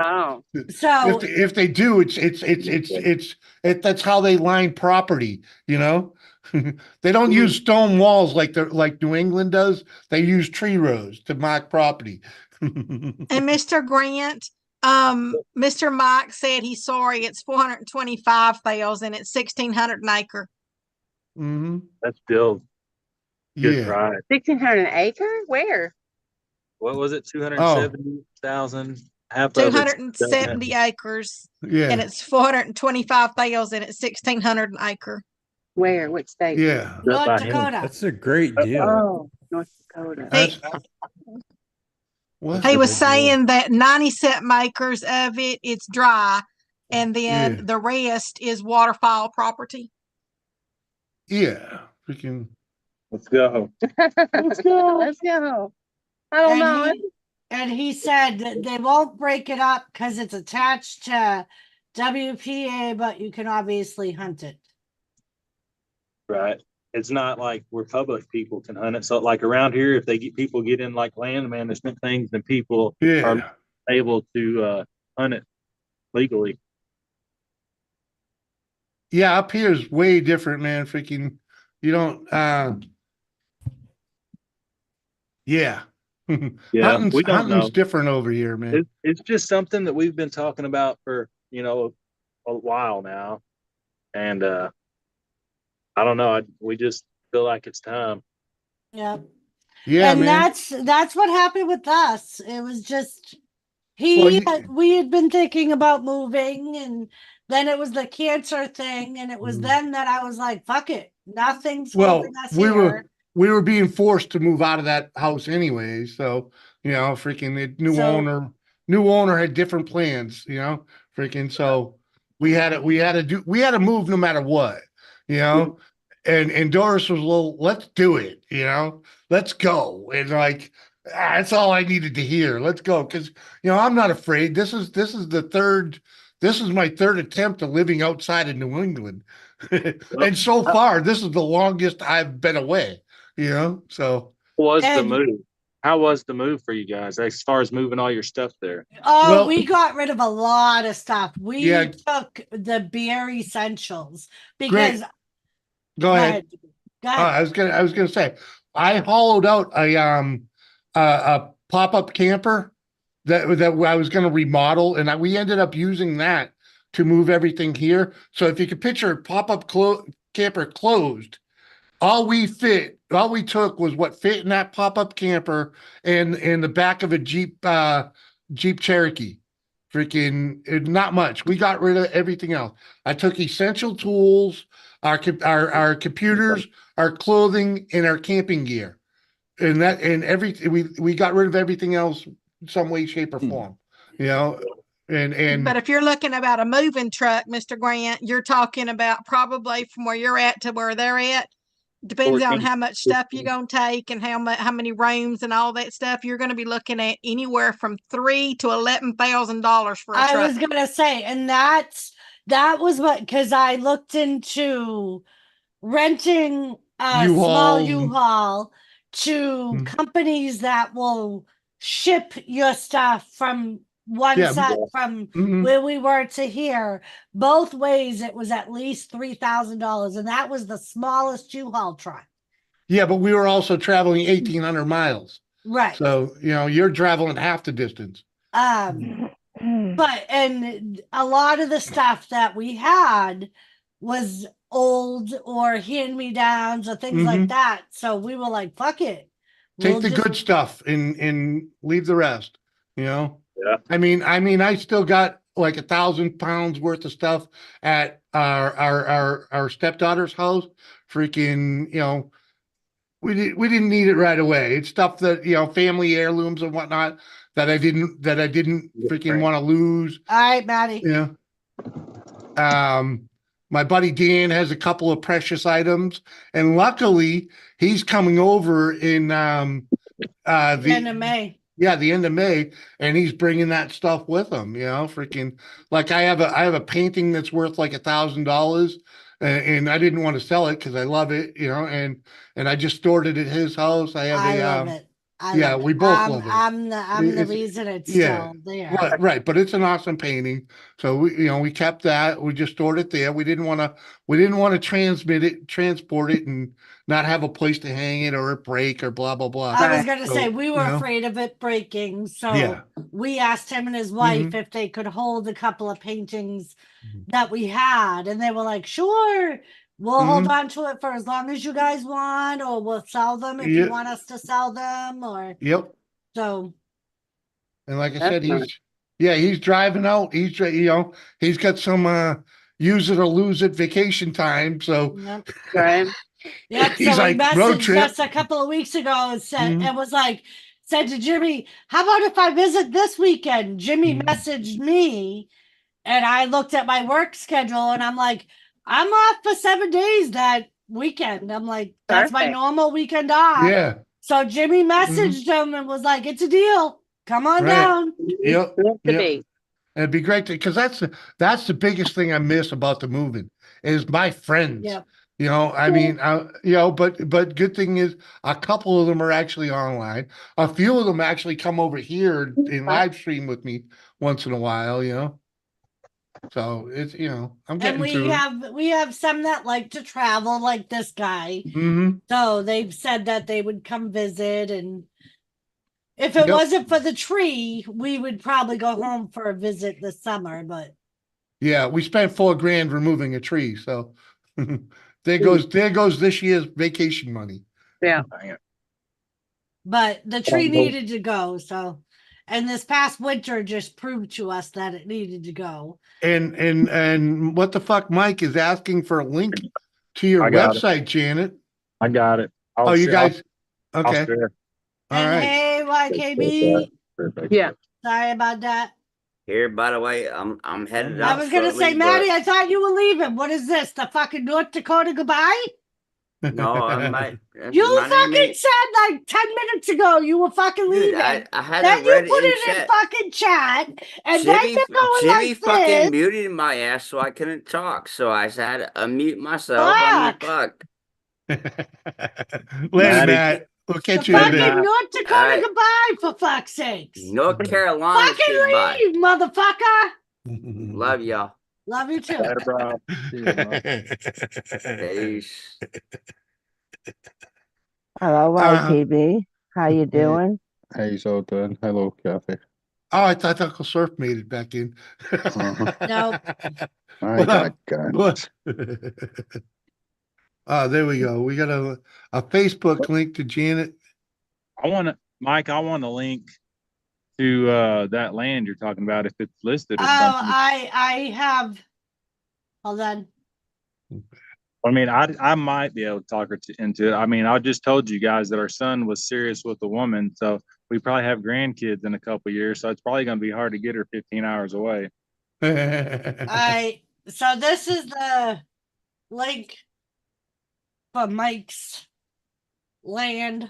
Oh. So If they do, that's how they line property, They don't use stone walls like New England does. They use tree rows to mark property. And Mr. Grant, Mr. Mike said he's sorry. It's 425,000. It's 1,600 an acre. Hmm. That's still good Yeah. price. 1,600 an acre? Where? What was it? 270,000. Half of it's 270 acres, Yeah. and it's 425,000. It's 1,600 an acre. Where? What state? Yeah. North by him. Dakota. That's a great deal. Oh, North Dakota. That's, what? He was Good deal. saying that 97 acres of it's dry, and then Yeah. the rest is waterfowl property. Yeah. Freaking. Let's go. Let's go. Let's go. I don't know. And he said that they won't break it up because it's attached to WPA, but you can obviously hunt it. Right. It's not like where public people can hunt it. So like around here, if people get in like land management things, then people are Yeah. able to hunt it legally. Yeah. Up here is way different, man. Freaking. You don't. Yeah. Yeah, we don't Hunting's know. different over here, man. It's just something that we've been talking about for a while now, and I don't know. We just feel like it's time. Yeah. Yeah, And man. that's what happened with us. It was just Well, we had been thinking about moving, and then it was the cancer thing, and it was then that I was like, fuck it. Nothing's Well, holding us we here. were being forced to move out of that house anyway. So, freaking the new owner had different plans, freaking. So we had to move no matter what, and Doris was a little, let's do it, let's go. And like, that's all I needed to hear. Let's go. Cause I'm not afraid. This is my third attempt of living outside of New England. And so far, this is the longest I've been away, so. How was the move for you guys as far as moving all your stuff there? Oh, Well- we got rid of a lot of stuff. We Yeah. took the beer essentials because Go ahead. Go ahead. I was gonna say, I hollowed out a pop-up camper that I was gonna remodel, and we ended up using that to move everything here. So if you could picture a pop-up camper closed, all we took was what fit in that pop-up camper and in the back of a Jeep Cherokee. Freaking not much. We got rid of everything else. I took essential tools, our computers, our clothing, and our camping gear. And we got rid of everything else some way, shape, or form. You know, and But if you're looking about a moving truck, Mr. Grant, you're talking about probably from where you're at to where they're at. Depends on 14, how much stuff you're gonna take and how many rooms and all that stuff. You're gonna be looking at anywhere from $3,000 to $11,000 for a I truck. was gonna say, and that was what, because I looked into renting a small U-Hauls. U-Haul to Mm. companies that will ship your stuff from one Yeah. side from Mhm. where we were to here. Both ways, it was at least $3,000, and that was the smallest U-Haul truck. Yeah, but we were also traveling 1,800 miles. Right. So, you're traveling half the distance. But and a lot of the stuff that we had was old or hand-me-downs or things like that. So we were like, fuck it. Take the good stuff and leave the rest, Yeah. I mean, I still got like 1,000 pounds worth of stuff at our stepdaughter's house. Freaking, we didn't need it right away. It's stuff that, family heirlooms and whatnot that I didn't freaking want to lose. All right, Maddie. My buddy Dan has a couple of precious items, and luckily he's coming over in The end of May. Yeah, the end of May, and he's bringing that stuff with him. Freaking, like I have a painting that's worth like $1,000, and I didn't want to sell it because I love it. And I just stored it at his house. I love it. We both love it. I'm the reason it's still there. Right, but it's an awesome painting. So we kept that. We just stored it there. We didn't want to transport it, and not have a place to hang it or it break or blah blah blah. I was gonna say we were afraid of it breaking, so we asked him and his wife if they could hold a couple of paintings that we had, and they were like, "Sure, we'll hold on to it for as long as you guys want, or we'll sell them if you want us to sell them." Or so. And like I said, he's driving out. He's got some use it or lose it vacation time. So Yep. he's So like, he road messaged trip. us a couple of weeks ago and said to Jimmy, "How about if I visit this weekend?" Jimmy messaged me, and I looked at my work schedule, and I'm like, "I'm off for 7 days that weekend." I'm like, "That's my normal weekend off." Yeah. So Jimmy messaged him and was like, "It's a deal. Come on down." Yep. It'd be great because that's the biggest thing I miss about the moving is my friends. Yep. But good thing is a couple of them are actually online. A few of them actually come over here and live stream with me once in a while. So it's I'm getting And we have some that like to travel, like this guy. So they've said that they would come visit, and if it wasn't for the tree, we would probably go home for a visit this summer. But yeah, we spent $4,000 removing a tree, so there goes this year's vacation money. Yeah. But the tree needed to go. So, and this past winter just proved to us that it needed to go. And what the fuck, Mike is asking for a link to your website, Janet. I got it. You guys, okay. I'll share. All And right. hey, YKB. Yeah. Sorry about that. Here, by the way, I'm headed out. I was gonna say, shortly, Maddie, I thought you were leaving. What is this? The fucking North Dakota goodbye? but no, I might. You my name fucking ain't- said like 10 minutes ago you were fucking Dude, leaving. I had Then it you ready put in it in chat. fucking chat, and then Jimmy, you're going Jimmy like fucking this. muted my ass so I couldn't talk. So I had to unmute myself. I mean, fuck. Later, Matt. We'll catch you in a Fucking bit. North Dakota All right. goodbye, for fuck's sakes. North Carolina Fucking goodbye. leave, motherfucker. Love y'all. Love you too. Later, bro. See you, bro. Peace. Hello, YTV. How you doing? Hey, so good. Hello, Kathy. Oh, I thought Uncle Surf made it back in. Nope. I got What? There we go. We got a Facebook link to Janet. Mike, I want a link to that land you're talking about if it's listed or Oh, something. I have. Hold on. I mean, I might be able to talk her into it. I mean, I just told you guys that our son was serious with a woman, so we probably have grandkids in a couple of years. So it's probably going to be hard to get her 15 hours away. So this is the link for Mike's land.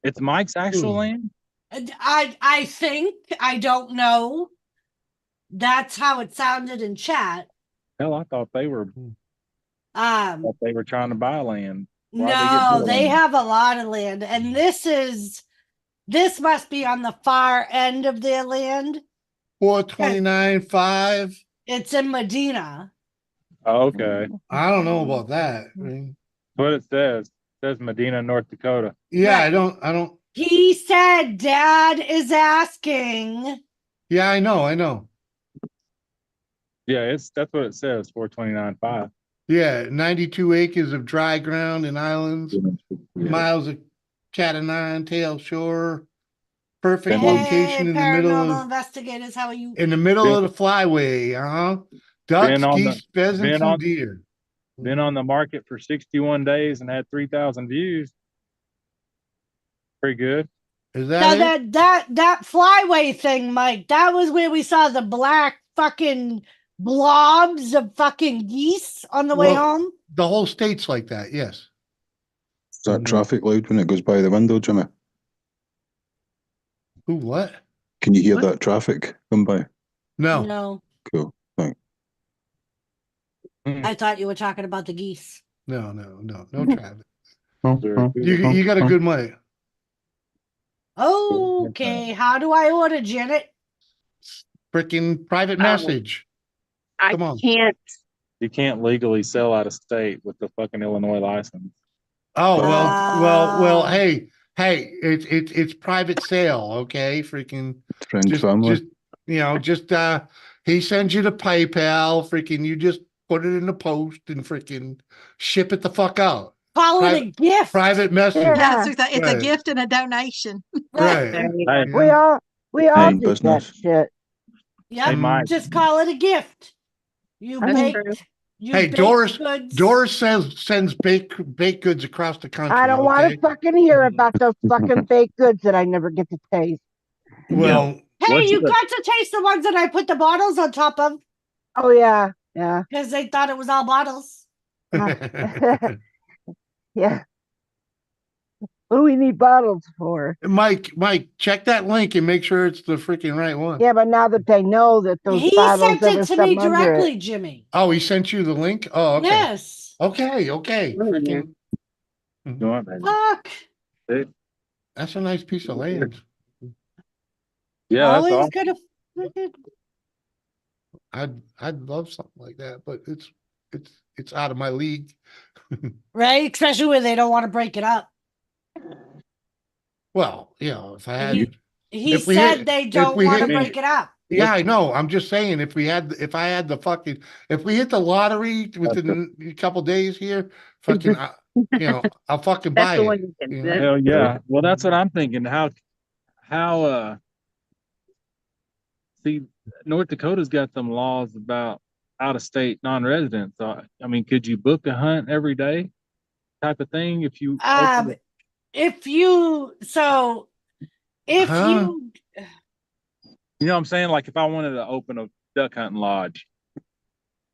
It's Mike's actual Ooh. land. And I think, I don't know. That's how it sounded in chat. Hell, I thought they were trying to buy land. Why'd they get No, rid of they them? have a lot of land, and this must be on the far end of their land. 429.5. It's in Medina. Oh, okay. I don't know about that. I mean, What it says. It says Medina, North Dakota. yeah, Right. I don't. He said Dad is asking. Yeah, I know. Yeah, that's what it says. 429.5. Yeah, 92 acres of dry ground and islands, miles of cat o' nine tail shore, perfect location Hey, in the middle paranormal of investigators, how are you? the flyway. Ducks, Been on the- geese, pheasants, been and on- deer. Been on the market for 61 days and had 3,000 views. Pretty good. Is Now that it? that flyway thing, Mike, that was where we saw the black fucking blobs of fucking geese on the way Well, home. The whole state's like that. Yes. Is that traffic loud when it goes by the window, Jimmy? Who? What? Can you hear that traffic come by? No. No, Cool. Thanks. I thought you were talking about the geese. No traffic. Very good. You got a good mic. Okay, how do I order, Janet? Freaking private message. I Come on. can't. You can't legally sell out of state with the fucking Illinois license. Oh well. Ah. Hey, it's private sale. Okay, freaking Friend family. He sends you the PayPal. Freaking, you just put it in the post and freaking ship it the fuck out. Call it a gift. Private message. Yeah, so it's a Right. gift and a donation. Right. Hey, We all Hey, do that business. shit. Yep, Hey, Mike. just call it a gift. You That's baked. true. You Hey, baked Doris. goods. Doris sends baked goods across the country. I don't want okay? to fucking hear about those fucking baked goods that I never get to taste. Well, Hey, What's you the- got to taste the ones that I put the bottles on top of Oh yeah, yeah, because they thought it was all bottles. yeah. What do we need bottles for? Mike, check that link and make sure it's the freaking right one. Yeah, but now that they know that those He bottles sent there it was to me something under directly, it. Jimmy. Oh, he sent you the link? Oh, okay. Yes. Okay. Freaking, Go on, baby. Fuck. that's a nice piece of land. Yeah, that's Always awesome. gonna. Fucking- I'd love something like that, but it's out of my league. Right, especially when they don't want to break it up. Well, if I had, He If we said hit- they if don't we want to hit- break it up. yeah, I know. I'm just saying, if I had if we hit the lottery within a couple days here, fucking, I'll fucking That's buy the it. one you can you send. know? Hell yeah. Well, that's what I'm thinking. How see, North Dakota's got some laws about out of state non-residents. So, I mean, could you book a hunt every day type of thing if you opened If you so, if Huh? you you know what I'm saying? Like if I wanted to open a duck hunting lodge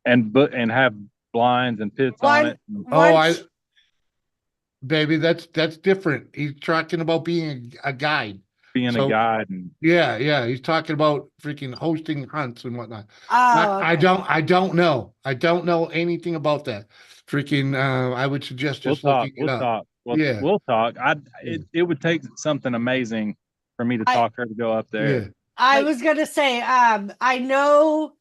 and have blinds and pits on it. once, Baby, that's different. He's talking about being a guide. Being So- a guide and Yeah. He's talking about freaking hosting hunts and whatnot. oh, I okay. don't know. I don't know anything about that. Freaking, I would suggest we'll just talk. looking it up. Yeah. We'll talk. It would take something amazing for me to talk her to go up there. Yeah. I was gonna say, I know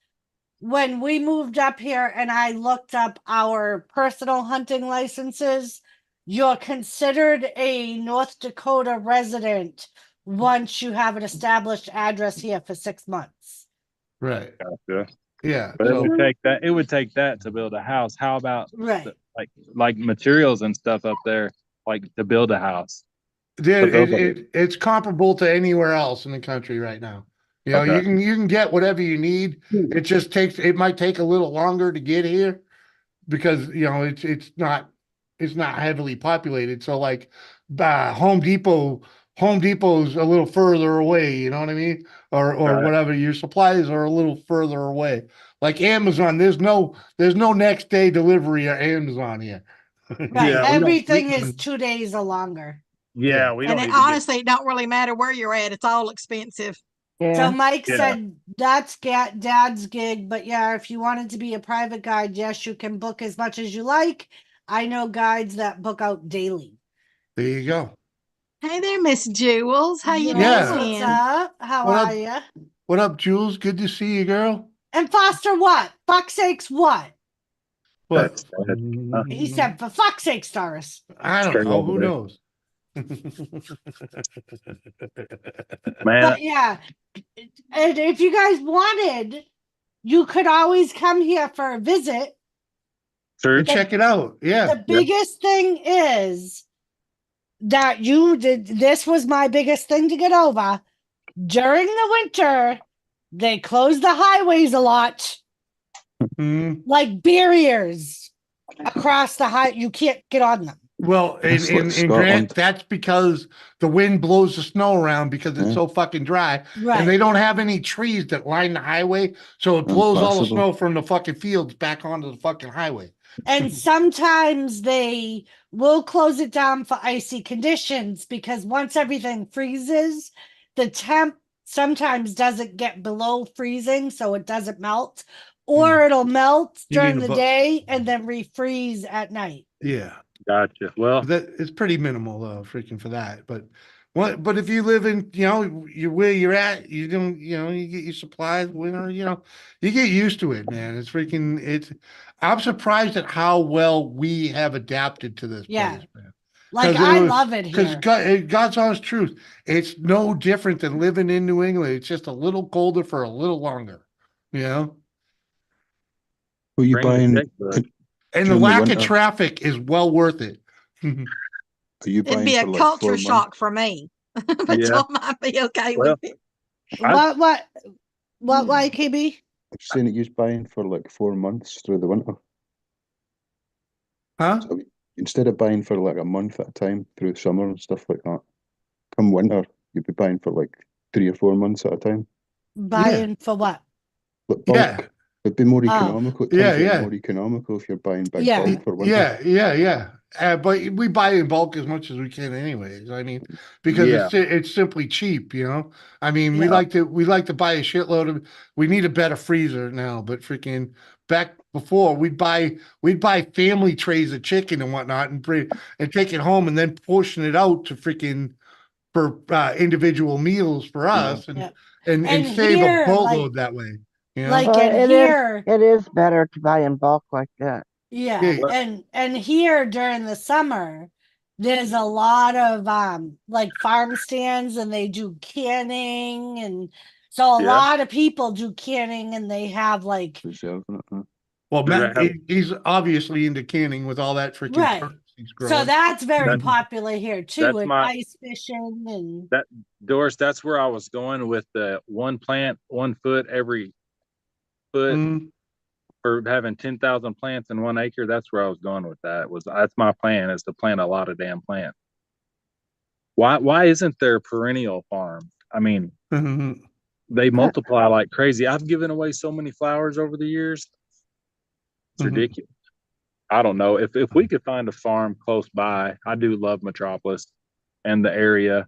when we moved up here and I looked up our personal hunting licenses, you're considered a North Dakota resident once you have an established address here for 6 months. Right. Gotcha. Yeah. But So it would take that to build a house. How about Right. like materials and stuff up there, like to build a house? dude, build a- it's comparable to anywhere else in the country right now. You know, Okay. you can get whatever you need. It just takes it might take a little longer to get here because you know it's not heavily populated. So like Home Depot's a little further away, you know what I mean? Or Right. whatever. Your supplies are a little further away. Like Amazon, there's no next day delivery at Amazon here. Right. Yeah, Everything is 2 days or longer. Yeah, we And don't it, even get. honestly, it don't really matter where you're at. It's all expensive. So Yeah. Mike Yeah. said that's Dad's gig, but yeah, if you wanted to be a private guide, yes, you can book as much as you like. I know guides that book out daily. There you go. Hey there, Miss Jules. How you Jules, doing? what's up? How What are up? you? What up, Jules? Good to see you, girl. And Foster, what? Fuck's sakes, what? What? He said, for fuck's sake, Doris. I don't Straight know. over Who there. knows? Man, But yeah, and if you guys wanted, you could always come here for a visit. true. And check it out. Yeah. The biggest thing is that you did. This was my biggest thing to get over. During the winter, they close the highways a lot, Mhm. like barriers across the high. You can't get on them. Well, It's like in Scotland. Grant, that's because the wind blows the snow around because it's Yeah. so fucking dry. Right. And they don't have any trees that line the highway. So it blows all the Impassable. snow from the fucking fields back onto the fucking highway. And sometimes they will close it down for icy conditions because once everything freezes, the temp sometimes doesn't get below freezing, so it doesn't melt, or it'll melt You during mean the the bu- day and then refreeze at night. Yeah. Gotcha. Well, That it's pretty minimal though, freaking for that. But if you live in, you know, you where you're at, you don't, you know, you get your supplies, winter, you know, you get used to it, man. I'm surprised at how well we have adapted to this Yeah. place, man. Like 'Cause I was- love it Because here. God's honest truth, it's no different than living in New England. It's just a little colder for a little longer, you know. Were you bring the buying? checkbook. And the During the lack of winter. traffic is well worth it. Are you It'd buying be for a like culture 4 months? shock for me, but Yeah. y'all might be okay Well, with it. What YKB? I'm saying that you're buying for like 4 months through the winter. Huh? So instead of buying for like a month at a time through summer and stuff like that, come winter, you'd be buying for like 3 or 4 months at a time. Buying for what? Like bulk. Yeah. It'd be more Oh. economical. It Yeah, comes out yeah. more economical if you're buying big Yeah. bulk for winter. Yeah. But we buy in bulk as much as we can, anyways. I mean, because Yeah. it's simply cheap, you know. I mean, we Yeah. like to buy a shitload of. We need a better freezer now, but freaking back before we'd buy family trays of chicken and whatnot and take it home and then portion it out to freaking for individual meals for us Yeah. and And save here, a boatload that way. You know? Like Well, and here, it is better to buy in bulk like that. yeah, Yeah. and here during the summer, there's a lot of like farm stands and they do canning, and so a Yeah. lot of people do canning and they have like Reserving it. Huh? Well, Does Matt, that have- he's obviously into canning with all that freaking Right. turnips he's so growing. that's very That- popular here too, that's and my- ice fishing and Doris, that's where I was going with the one plant, 1 foot every foot Mm, for having 10,000 plants in 1 acre. That's where I was going with that. That's my plan, is to plant a lot of damn plants. Why isn't there perennial farms? I mean, mhm. they multiply like crazy. I've given away so many flowers over the years. It's Mhm. ridiculous. I don't know if we could find a farm close by. I do love Metropolis and the area.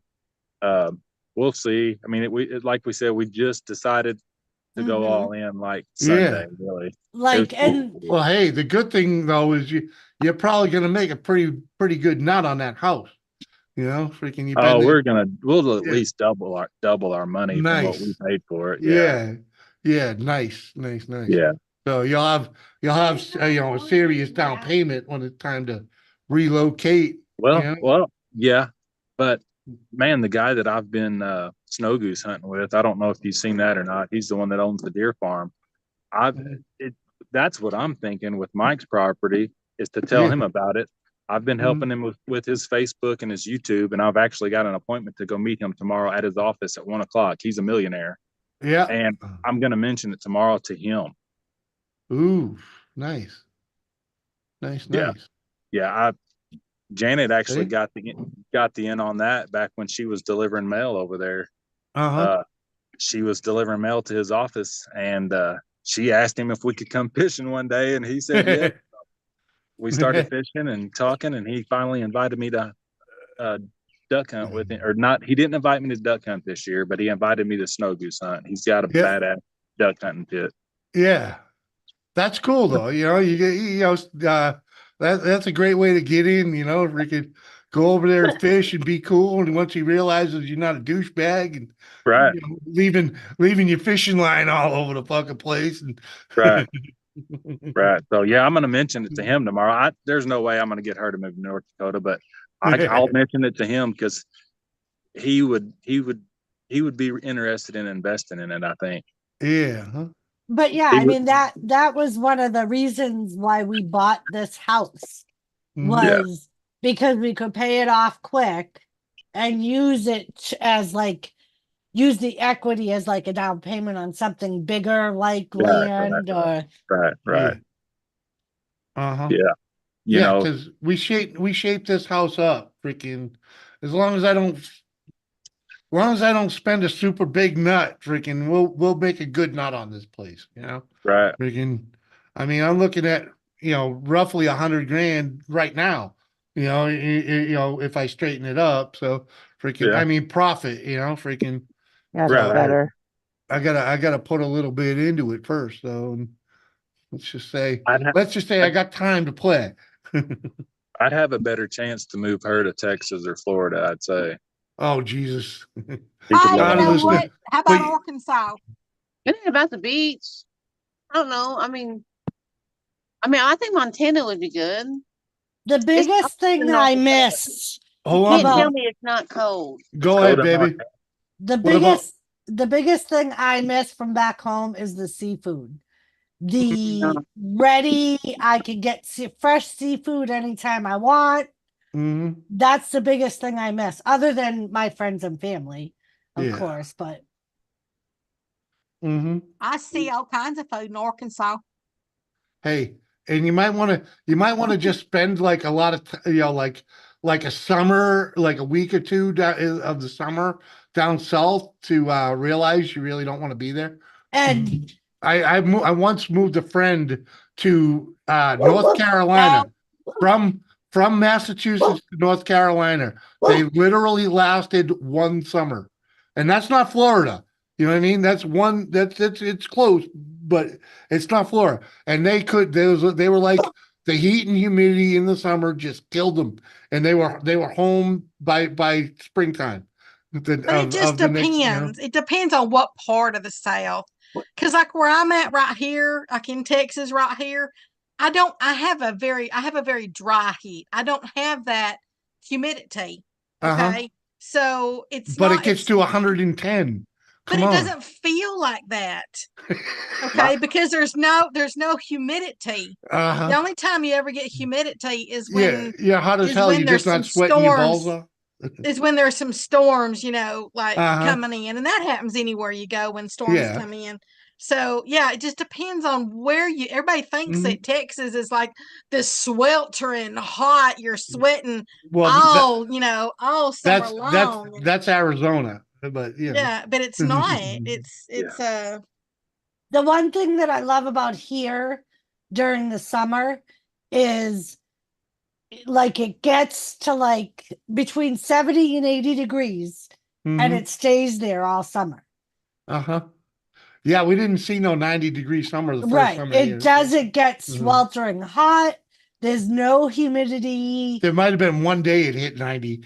We'll see. I mean, like we said, we just decided to go Mhm. all in like Sunday. Yeah. Really, like It- and Well, hey, the good thing though is you're probably gonna make a pretty good nut on that house. You know, freaking you. oh, we'll at Yeah. least double our money from what we Nice. paid for it. Yeah, Yeah. Nice. yeah. So you'll have you know, a serious down payment when it's time to relocate. Well, you know? well, yeah, but man, the guy that I've been snow goose hunting with, I don't know if you've seen that or not. He's the one that owns the deer farm. I've it, that's what I'm thinking with Mike's property is to tell Yeah. him about it. I've been helping him with his Facebook and his YouTube, and I've actually got an appointment to go meet him tomorrow at his office at 1 o'clock. He's a millionaire, Yeah. and I'm going to mention it tomorrow to him. Ooh, nice. Nice, Yeah. nice. Yeah, Janet actually Hey. got the in on that back when she was delivering mail over there. Uh-huh. She was delivering mail to his office, and she asked him if we could come fishing one day, and he said yes. We started fishing and talking, and he finally invited me to duck hunt with him, or not. He didn't invite me to duck hunt this year, but he invited me to snow goose hunt. He's got a badass duck hunting pit. Yeah. That's cool though. You know, that's a great way to get in, you know, if we could go over there and fish and be cool. And once he realizes you're not a douchebag and right, leaving your fishing line all over the fucking place. And right. Right. So yeah, I'm gonna mention it to him tomorrow. There's no way I'm gonna get her to move to North Dakota, but I'll mention it to him because he would be interested in investing in it, I think. Yeah. Huh? But yeah, I mean that was one of the reasons why we bought this house was because we could pay it off quick and use it as like use the equity as like a down payment on something bigger like land or right. Uh-huh. Yeah. You Yeah, know, because we shaped this house up freaking as long as I don't spend a super big nut, freaking we'll make a good nut on this place, you know? right. Freaking I mean, I'm looking at, you know, roughly 100 grand right now. You know, if I straighten it up. So freaking I mean profit, you know, freaking That's so better. I gotta put a little bit into it first though. And let's just say I got time to play. I'd have a better chance to move her to Texas or Florida, I'd say. Oh Jesus. Hey, you know what? How about Arkansas? It ain't about the beach. I don't know. I mean, I think Montana would be good. The biggest thing I missed. Hold Can't on. tell me it's not cold. Go ahead, baby. The biggest thing I miss from back home is the seafood. The ready, I can get fresh seafood anytime I want. Mm-hmm. That's the biggest thing I miss, other than my friends and family, of course. But I see all kinds of food in Arkansas. Hey, and you might want to just spend like a lot of like a summer, like a week or two of the summer down south to realize you really don't want to be there. And I once moved a friend to North Carolina from Massachusetts to North Carolina. They literally lasted one summer, and that's not Florida. You know what I mean? It's close, but it's not Florida. And they were like the heat and humidity in the summer just killed them, and they were home by springtime. But it just depends. It depends on what part of the South. Because like where I'm at right here, like in Texas right here, I have a very dry heat. I don't have that humidity. Okay. So but it gets to 110. But it doesn't feel like that. Okay, because there's no humidity. The only time you ever get humidity is when hot as hell. You're just not sweating your balls off. Is when there's some storms, you know, like coming in, and that happens anywhere you go when storms come in. So yeah, it just depends on where you. Everybody thinks that Texas is like this sweltering hot. You're sweating all summer long. That's Arizona, but yeah, but it's not. It's the one thing that I love about here during the summer is like it gets to like between 70 and 80 degrees and it stays there all summer. Yeah, we didn't see no 90-degree summer the first summer. It doesn't get sweltering hot. There's no humidity. There might have been one day it hit 90.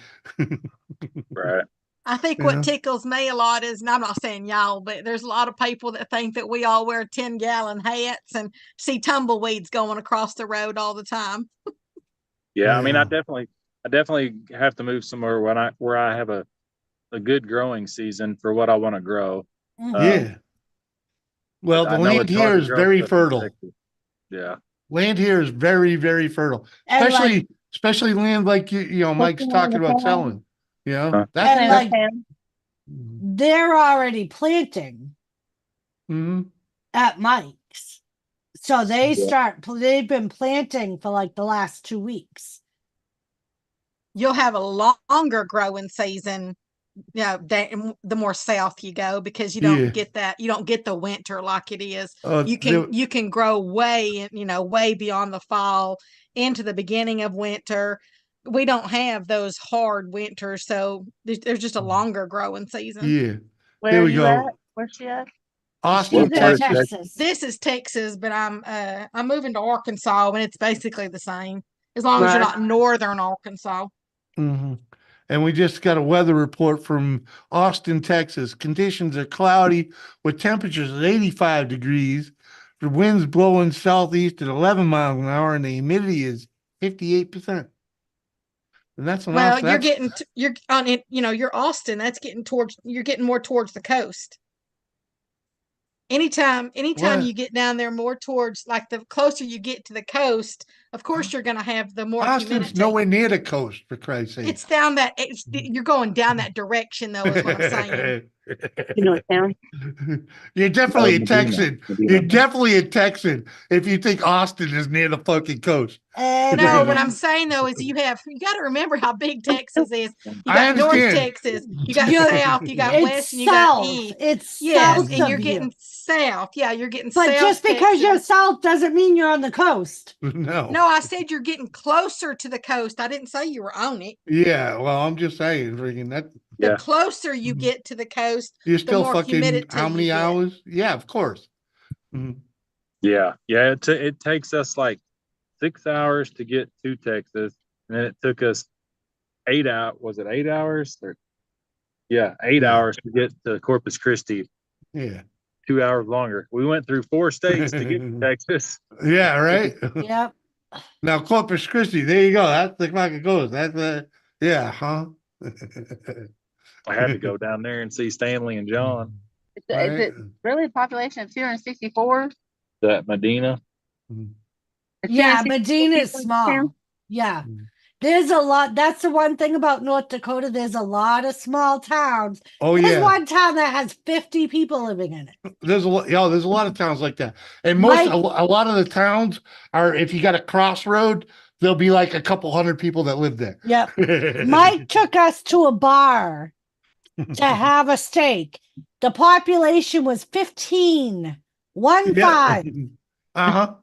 Right. I think what tickles me a lot is, and I'm not saying y'all, but there's a lot of people that think that we all wear 10-gallon hats and see tumbleweeds going across the road all the time. Yeah, I mean, I definitely I definitely have to move somewhere where I have a good growing season for what I want to grow. Yeah. Well, the I know land it's hard here to is grow very stuff in fertile. Texas. Yeah. Land here is very, very fertile, And like, especially land like you know, Mike's talking about selling. You know, and that's like they're already planting at Mike's. So they've been planting for like the last 2 weeks. You'll have a longer growing season, you know, the more south you go, because you don't get that, you don't get the winter like it is. You can grow way, you know, way beyond the fall into the beginning of winter. We don't have those hard winters, so there's just a longer growing season. Yeah. Where There are we you go. at? Where's she at? Austin, Texas. This is Texas, but I'm moving to Arkansas, and it's basically the same as long as you're Right. not northern Arkansas. And we just got a weather report from Austin, Texas. Conditions are cloudy with temperatures at 85 degrees. The wind's blowing southeast at 11 miles an hour, and the humidity is 58%. And that's an Well, awesome. you're getting you're on it. You know, you're Austin. That's getting you're getting more towards the coast. Anytime What? you get down there more towards, like, the closer you get to the coast, of course you're going to have the more Austin's humidity. nowhere near the coast, for Christ's sake. It's down that you're going down that direction, though, is what I'm saying. You know what town? You're definitely a Medina. Texan. Medina. You're definitely a Texan if you think Austin is near the fucking coast. No, what I'm saying though is you got to remember how big Texas is. You I got North understand. Texas, you got South, you got It's West, and you got south. East. It's Yes, south and of you're you. getting south. Yeah, you're getting But south. just because you're Texas. south doesn't mean you're on the coast. No. No, I said you're getting closer to the coast. I didn't say you were on it. Yeah, well, I'm just saying, freaking that. The closer you get to the coast, You're the still more fucking humidity how many you get. hours? Yeah, of course. Yeah. It takes us like 6 hours to get to Texas, and then it took us 8 hours. Was it 8 hours? Yeah, 8 hours to get to Corpus Christi. Yeah. 2 hours longer. We went through 4 states to get to Texas. Yeah, right. Yep. Now Corpus Christi, there you go. That's the fucking goes. That's yeah, huh? I had to go down there and see Stanley and John. Is it really a population of 264? That Medina. Yeah, Medina is small. Yeah. There's a lot. That's the one thing about North Dakota. There's a lot of small towns. Oh, There's yeah. one town that has 50 people living in it. There's a lot. Yeah, there's a lot of towns like that, and a lot of the towns are. If you got a crossroad, there'll be like a couple hundred people that live there. Yep. Mike took us to a bar to have a steak. The population was 15. 5. Uh-huh.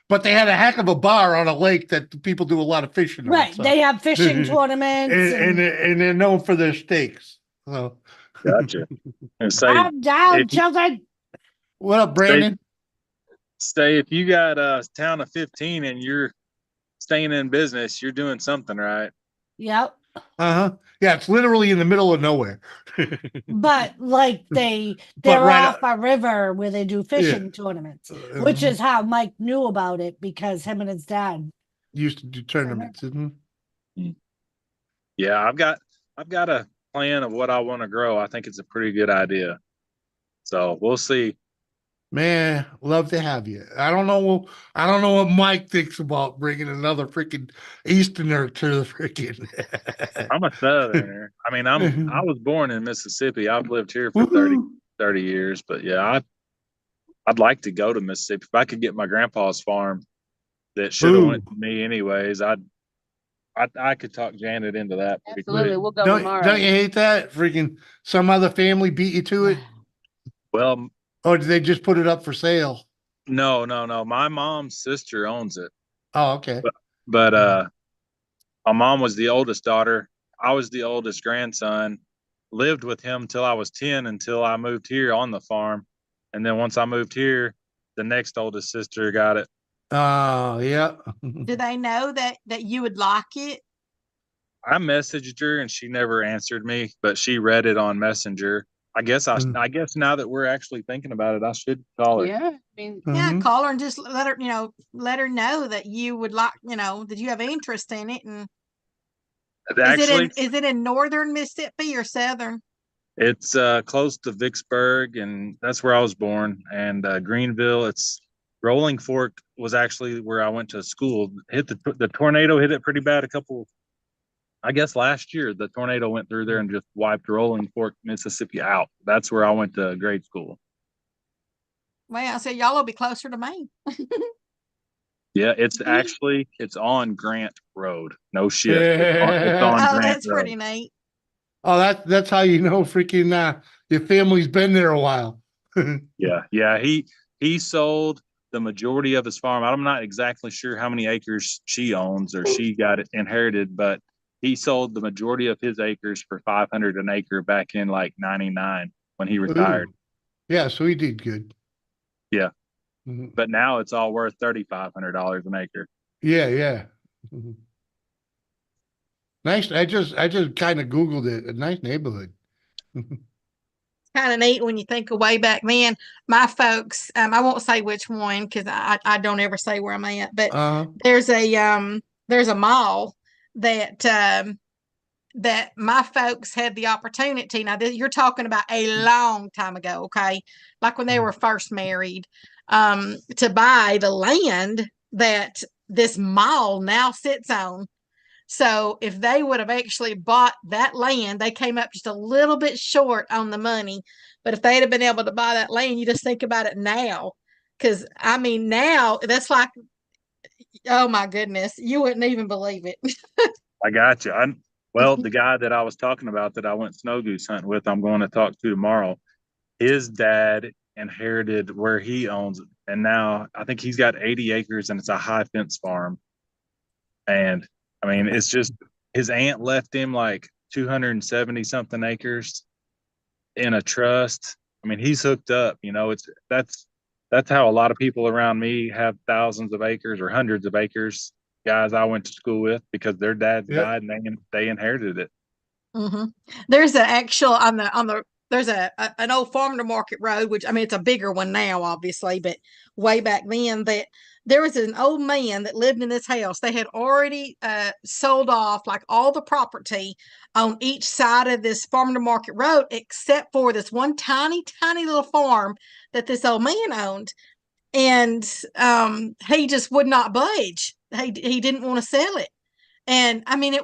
But they had a heck of a bar on a lake that people do a lot of fishing on. Right. So. They have fishing tournaments. And they're known for their steaks. So. Gotcha. And say, I'm down, children. What up, Brandon? Say if you got a town of 15 and you're staying in business, you're doing something right. Yep. Uh-huh. Yeah, it's literally in the middle of nowhere. But like they're off a river where they do fishing tournaments, which is how Mike knew about it, because him and his dad used to do tournaments, isn't he? Yeah, I've got a plan of what I want to grow. I think it's a pretty good idea. So we'll see. Man, love to have you. I don't know what Mike thinks about bringing another freaking Easterner to the freaking. I'm a Southerner. I mean, I was born in Mississippi. I've lived here for 30 years, but yeah, I'd like to go to Mississippi. If I could get my grandpa's farm that should have went to me anyways, I could talk Janet into that. Absolutely, we'll go tomorrow. Don't you hate that? Freaking some other family beat you to it? Well, or did they just put it up for sale? No. My mom's sister owns it. Oh, okay. But my mom was the oldest daughter. I was the oldest grandson. Lived with him till I was 10 until I moved here on the farm. And then once I moved here, the next oldest sister got it. Oh, yeah. Do they know that you would like it? I messaged her and she never answered me, but she read it on Messenger. I guess now that we're actually thinking about it, I should call her. Yeah, I mean, call her and just let her know that you would like, that you have interest in it, and Actually, is it in northern Mississippi or southern? it's close to Vicksburg, and that's where I was born. And Greenville, it's Rolling Fork was actually where I went to school. Hit the tornado hit it pretty bad a couple, I guess last year. The tornado went through there and just wiped Rolling Fork, Mississippi out. That's where I went to grade school. Well, so y'all will be closer to me. Yeah, it's on Grant Road. No shit. It's on Oh, Grant that's Road. pretty neat. Oh, that's how you know freaking your family's been there a while. Yeah. He sold the majority of his farm. I'm not exactly sure how many acres she owns or she got it inherited, but he sold the majority of his acres for $500 an acre back in like '99 when he retired. Ooh. Yeah, so he did good. Yeah. Mhm. But now it's all worth $3,500 an acre. Yeah. Mhm. Nice. I just kind of Googled it. A nice neighborhood. Kind of neat when you think of way back then. My folks, I won't say which one because I don't ever say where I'm at, but there's a mall that that my folks had the opportunity. Now you're talking about a long time ago, okay? Like when they were first married, to buy the land that this mall now sits on. So if they would have actually bought that land, they came up just a little bit short on the money. But if they'd have been able to buy that land, you just think about it now. Because I mean, now that's like, oh my goodness, you wouldn't even believe it. I got you. Well, the guy that I was talking about that I went snow goose hunting with, I'm going to talk to tomorrow. His dad inherited where he owns it, and now I think he's got 80 acres, and it's a high fence farm. And I mean, it's just his aunt left him like 270 something acres in a trust. I mean, he's hooked up. That's how a lot of people around me have thousands of acres or hundreds of acres. Guys I went to school with because their dads died and they inherited it. Mm-hmm. There's an actual on the there's an old farm to market road, which I mean it's a bigger one now, obviously, but way back then that there was an old man that lived in this house. They had already sold off like all the property on each side of this farm to market road, except for this one tiny, tiny little farm that this old man owned. And he just would not budge. He didn't want to sell it. And I mean,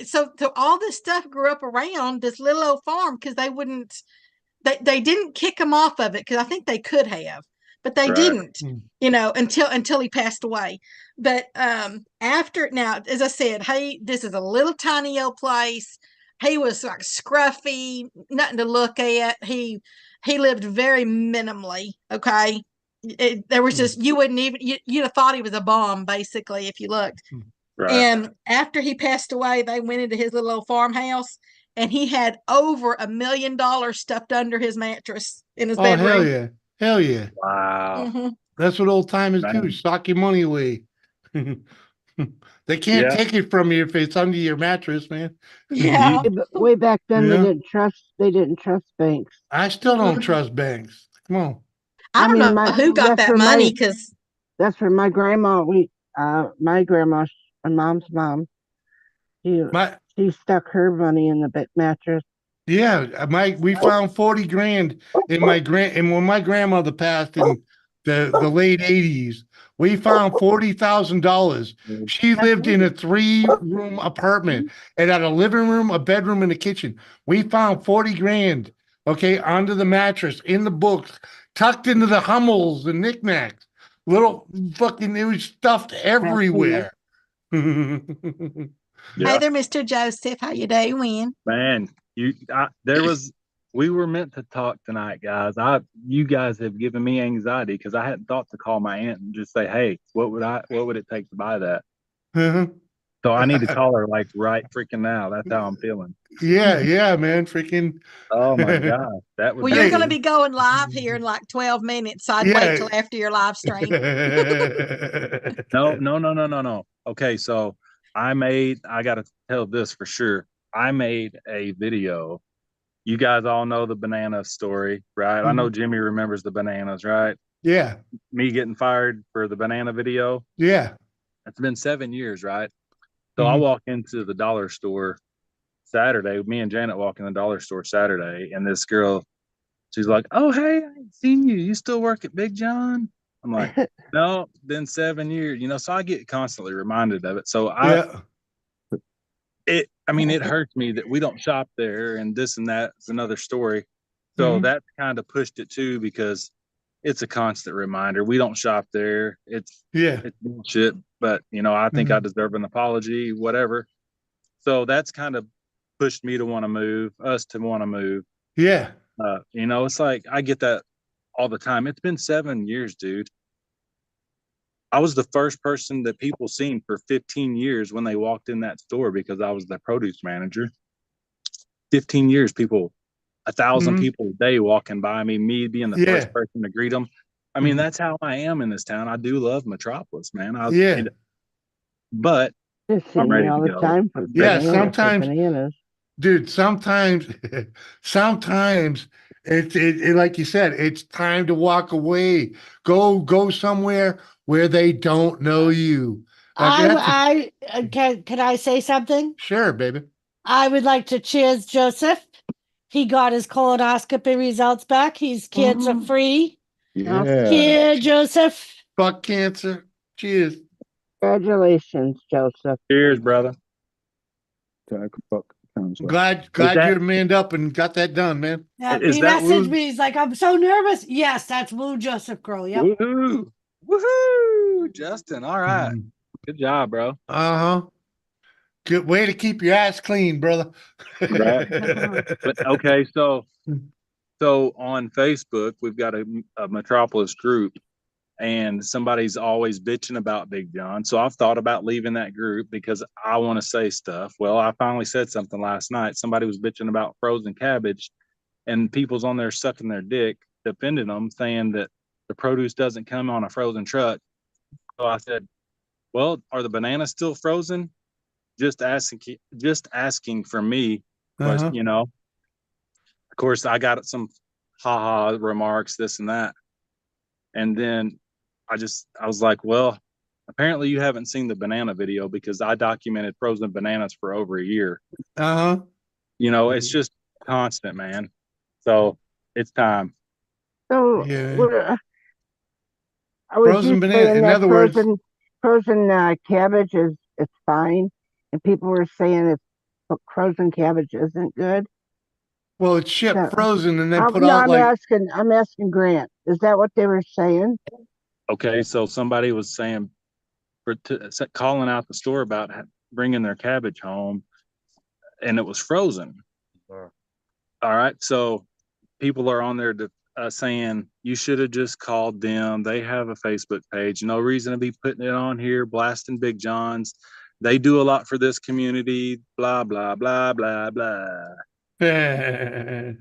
so all this stuff grew up around this little old farm because they didn't kick him off of it because I think they could have, but they didn't, until he passed away. But after now, as I said, hey, this is a little tiny old place. He was like scruffy, nothing to look at. He lived very minimally. Okay. There was just you wouldn't even you'd have thought he was a bum basically if you looked. Right. And after he passed away, they went into his little old farmhouse, and he had over $1 million stuffed under his mattress in his bedroom. Hell yeah! Wow. Mm-hmm. That's what old timers do. Sock your money away. They can't take it from you if it's under your mattress, man. Yeah. Way back then, they didn't trust banks. I still don't trust banks. Come on. I don't know who got that money because that's for my grandma. My grandma, my mom's mom, she stuck her money in the mattress. Yeah, we found 40 grand in and when my grandmother passed in the late 80s, we found $40,000. She lived in a 3-room apartment and had a living room, a bedroom, and a kitchen. We found 40 grand, okay, under the mattress, in the books, tucked into the Hummels and knickknacks. Little fucking, it was stuffed everywhere. Hey there, Mr. Joseph. How you doing? Man, we were meant to talk tonight, guys. You guys have given me anxiety because I hadn't thought to call my aunt and just say, hey, what would it take to buy that? So I need to call her like right freaking now. That's how I'm feeling. Yeah, man. Freaking. Oh my God. That would you're going to be going live here in like 12 minutes. So I'd wait till after your live stream. No. Okay. So I got to tell this for sure. I made a video. You guys all know the banana story, right? I know Jimmy remembers the bananas, right? Yeah. Me getting fired for the banana video. Yeah. It's been 7 years, right? So I walk into the dollar store Saturday. Me and Janet walk in the dollar store Saturday, and this girl, she's like, "Oh, hey, I ain't seen you. You still work at Big John?" I'm like, "No, been 7 years." So I get constantly reminded of it. So I mean, it hurts me that we don't shop there, and this and that is another story. So that kind of pushed it too, because it's a constant reminder. We don't shop there. It's bullshit, but I think I deserve an apology, whatever. So that's kind of pushed me to want to move, us to want to move. Yeah. It's like I get that all the time. It's been 7 years, dude. I was the first person that people seen for 15 years when they walked in that store, because I was the produce manager. 15 years, people, 1,000 people a day walking by me being the first person to greet them. I mean, that's how I am in this town. I do love Metropolis, man. But I'm ready all to the go. time for sometimes, bananas. dude, sometimes it like you said, it's time to walk away. Go somewhere where they don't know you. Like can I say something? Sure, baby. I would like to cheers Joseph. He got his colonoscopy results back. He's cancer free. Yeah. Cheers, Joseph. Fuck cancer. Cheers. Congratulations, Joseph. Cheers, brother. Fuck cancer. Glad you're manned up and got that done, man. Yeah, he messaged me. He's like, I'm so nervous. Yes, that's Woo Joseph Girl. Yep. Woohoo, Justin. All right. Good job, bro. Good way to keep your ass clean, brother. Right. But okay, so on Facebook we've got a Metropolis group, and somebody's always bitching about Big John. So I've thought about leaving that group because I want to say stuff. Well, I finally said something last night. Somebody was bitching about frozen cabbage, and people's on there sucking their dick, defending them, saying that the produce doesn't come on a frozen truck. So I said, well, are the bananas still frozen? Just asking for me, of course, I got some haha remarks, this and that. And then I was like, well, apparently you haven't seen the banana video, because I documented frozen bananas for over a year. It's just constant, man. So it's time. So frozen banana. In other words, frozen cabbage is fine, and people were saying frozen cabbage isn't good. Well, it's shipped frozen and then put no, out I'm asking Grant. Is that what they were saying? Okay, so somebody was saying calling out the store about bringing their cabbage home, and it was frozen. All right, so people are on there saying you should have just called them. They have a Facebook page. No reason to be putting it on here, blasting Big John's. They do a lot for this community. Blah blah blah blah blah. In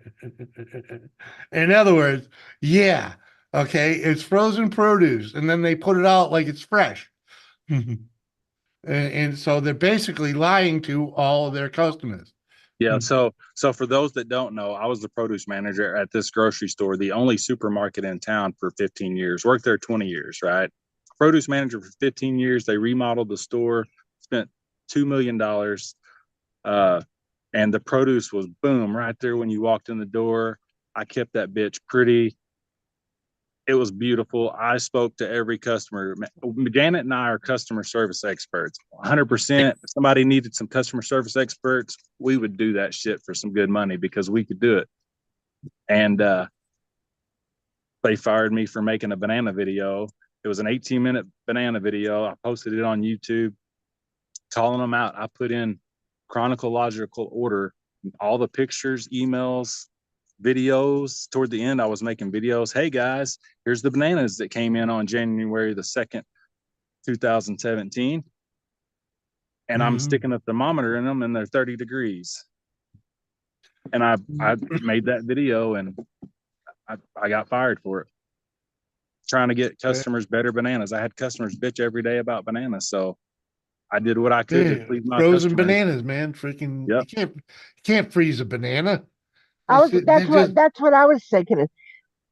other words, it's frozen produce, and then they put it out like it's fresh. and so they're basically lying to all of their customers. Yeah. So for those that don't know, I was the produce manager at this grocery store, the only supermarket in town, for 15 years. Worked there 20 years, right? Produce manager for 15 years. They remodeled the store, spent $2 million. And the produce was boom right there when you walked in the door. I kept that bitch pretty. It was beautiful. I spoke to every customer. Janet and I are customer service experts. 100%. If somebody needed some customer service experts, we would do that shit for some good money, because we could do it. And they fired me for making a banana video. It was an 18-minute banana video. I posted it on YouTube, calling them out. I put in chronological order all the pictures, emails, videos. Toward the end, I was making videos. Hey guys, here's the bananas that came in on January the 2nd, 2017. And I'm sticking a thermometer in them, and they're 30 degrees. And I made that video, and I got fired for it. Trying to get customers better bananas. I had customers bitch every day about bananas. So I did what I could to please my frozen customers. Bananas, man. Freaking, you can't freeze a banana. That's what I was thinking.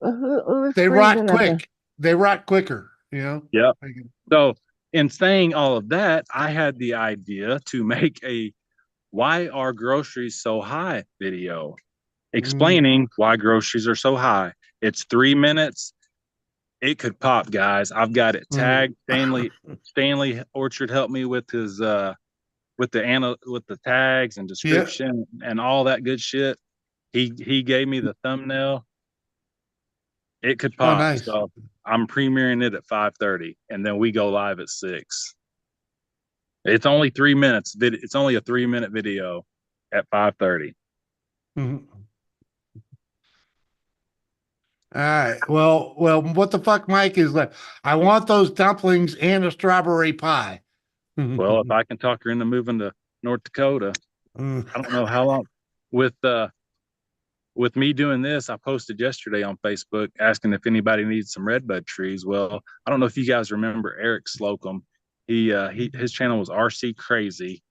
They rot quick. They rot quicker, Yeah. So in saying all of that, I had the idea to make a why are groceries so high video explaining why groceries are so high. It's 3 minutes. It could pop, guys. I've got it tagged. Stanley Orchard helped me with his with the tags and description and all that good shit. He gave me the thumbnail. It could Oh, pop. nice. So I'm premiering it at 5:30, and then we go live at 6. It's only 3 minutes. It's only a 3-minute video at 5:30. Mhm. All right. Well, what the fuck, Mike, is that? I want those dumplings and a strawberry pie. Well, if I can talk her into moving to North Dakota, I don't know how long. With me doing this, I posted yesterday on Facebook asking if anybody needs some redbud trees. Well, I don't know if you guys remember Eric Slocum. His channel was RC Crazy,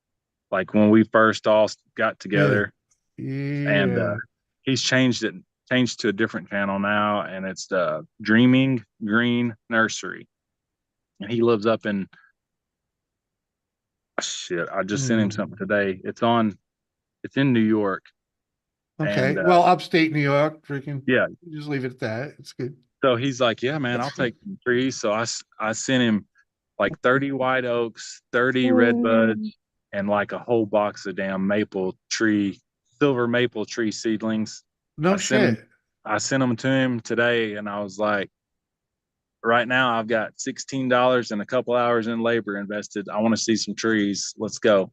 like when we first all got together, and Yeah. he's changed to a different channel now, and it's the Dreaming Green Nursery, and he lives up in shit. I just sent him something today. It's in New York. Okay. And Well, upstate New York, freaking. yeah, Just leave it at that. It's good. so he's like, yeah, man, I'll take some trees. So I sent him like 30 white oaks, 30 redbuds, and like a whole box of damn silver maple tree seedlings. No I sent him shit. I sent them to him today, and I was like, right now I've got $16 and a couple hours in labor invested. I want to see some trees. Let's go.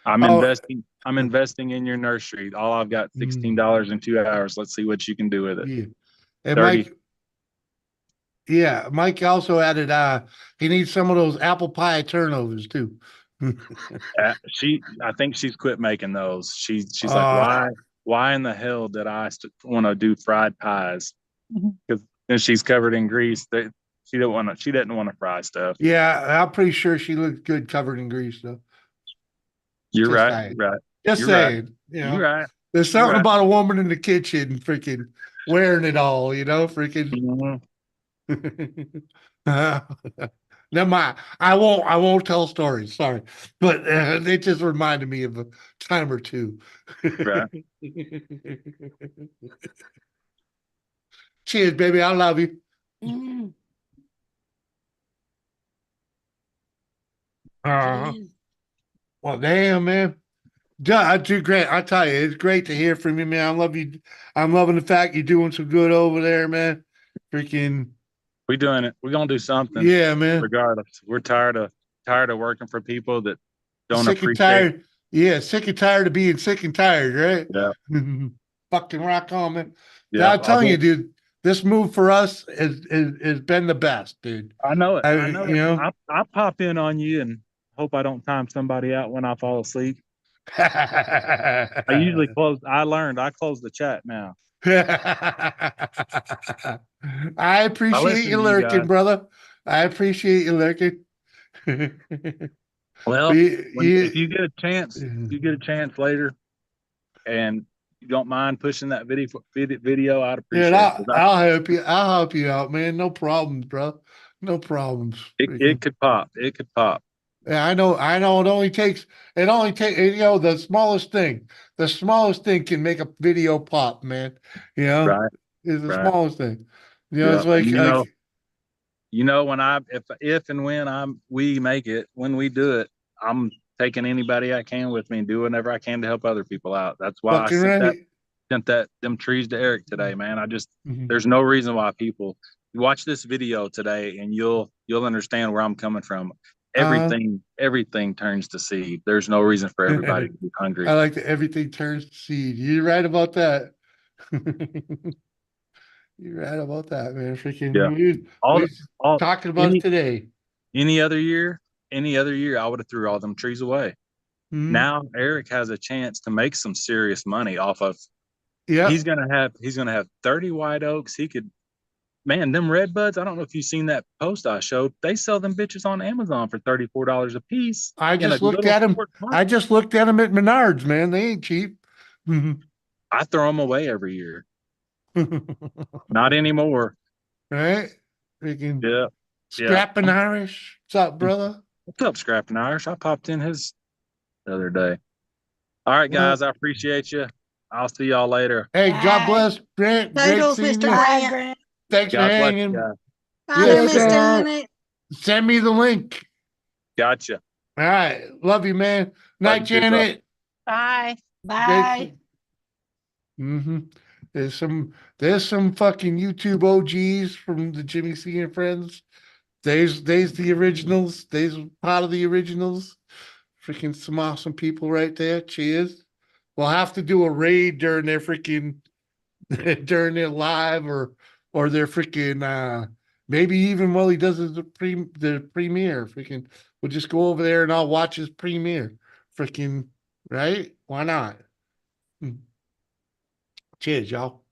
I'm Oh, investing. I'm investing in your nursery. All I've got $16 in 2 hours. Let's see what you can do with it. yeah. And 30. Mike also added he needs some of those apple pie turnovers too. I think she's quit making those. She's like, why in the hell did I want to do fried pies? Because she's covered in grease. She didn't want to fry stuff. Yeah, I'm pretty sure she looks good covered in grease though. You're Just right. saying. You're right. Just You're saying. right. You know, You're right. there's something about a woman in the kitchen freaking wearing it all, freaking. Never mind. I won't tell stories. Sorry, but it just reminded me of a time or two. Right. Cheers, baby. I love you. Well, damn, man. Duh, too great. I tell you, it's great to hear from you, man. I love you. I'm loving the fact you're doing some good over there, man. Freaking. We doing it. We're gonna do something. Yeah, man. Regardless, we're tired of working for people that don't Sick and appreciate. tired. Yeah, sick and tired of being sick and tired, right? Yeah. Fucking rock on, man. Yeah, I'm telling you, dude, this move for us has been the best, dude. I know it. I know You know? I pop in on you and hope I don't time somebody out when I fall asleep. I usually close. I close the chat now. I appreciate you lurking, brother. I appreciate you lurking. Well, if you get a chance later, and you don't mind pushing that video, I'd appreciate it. I'll help you. I'll help you out, man. No problems, bro. No problems. It could pop. It could pop. Yeah, I know. It only takes, the smallest thing. The smallest thing can make a video pop, man. Right. It's the Right. smallest thing. It's like, when if and when we make it, when we do it, I'm taking anybody I can with me and do whatever I can to help other people out. That's why I sent them trees to Eric today, man. There's no reason why people watch this video today and you'll understand where I'm coming from. Everything turns to seed. There's no reason for everybody to be hungry. I like that everything turns to seed. You're right about that. You're right about that, man. Freaking Yeah. Talking about it today. Any other year, I would have threw all them trees away. Now Eric has a chance to make some serious money off of. Yeah, he's gonna have 30 white oaks. He could, man, them red buds. I don't know if you've seen that post I showed. They sell them bitches on Amazon for $34 a piece. I just looked at them. I just looked at them at Menards, man. They ain't cheap. I throw them away every year. Not anymore. Right? Freaking yeah. Scrapping Irish. What's up, brother? What's up, Scrapping Irish? I popped in his the other day. All right, Well, guys, I appreciate you. I'll see y'all later. hey, God Bye. bless Grant. Great Totals, seeing Mr. you. Bye, Grant. Grant. Thanks for God bless you hanging. guys. Bye there, Yes, Miss sir. Janet. Send me the link. Gotcha. All right. Love you, man. Love Night, you too, bro. Janet. Bye. Bye. Mm-hmm. There's some fucking YouTube OGs from the Jimmy C and Friends. There's the originals. There's part of the originals. Freaking some awesome people right there. Cheers. We'll have to do a raid during their freaking during their live or their freaking maybe even while he does the premiere. Freaking we'll just go over there and I'll watch his premiere. Freaking right? Why not? Hmm. Cheers, y'all.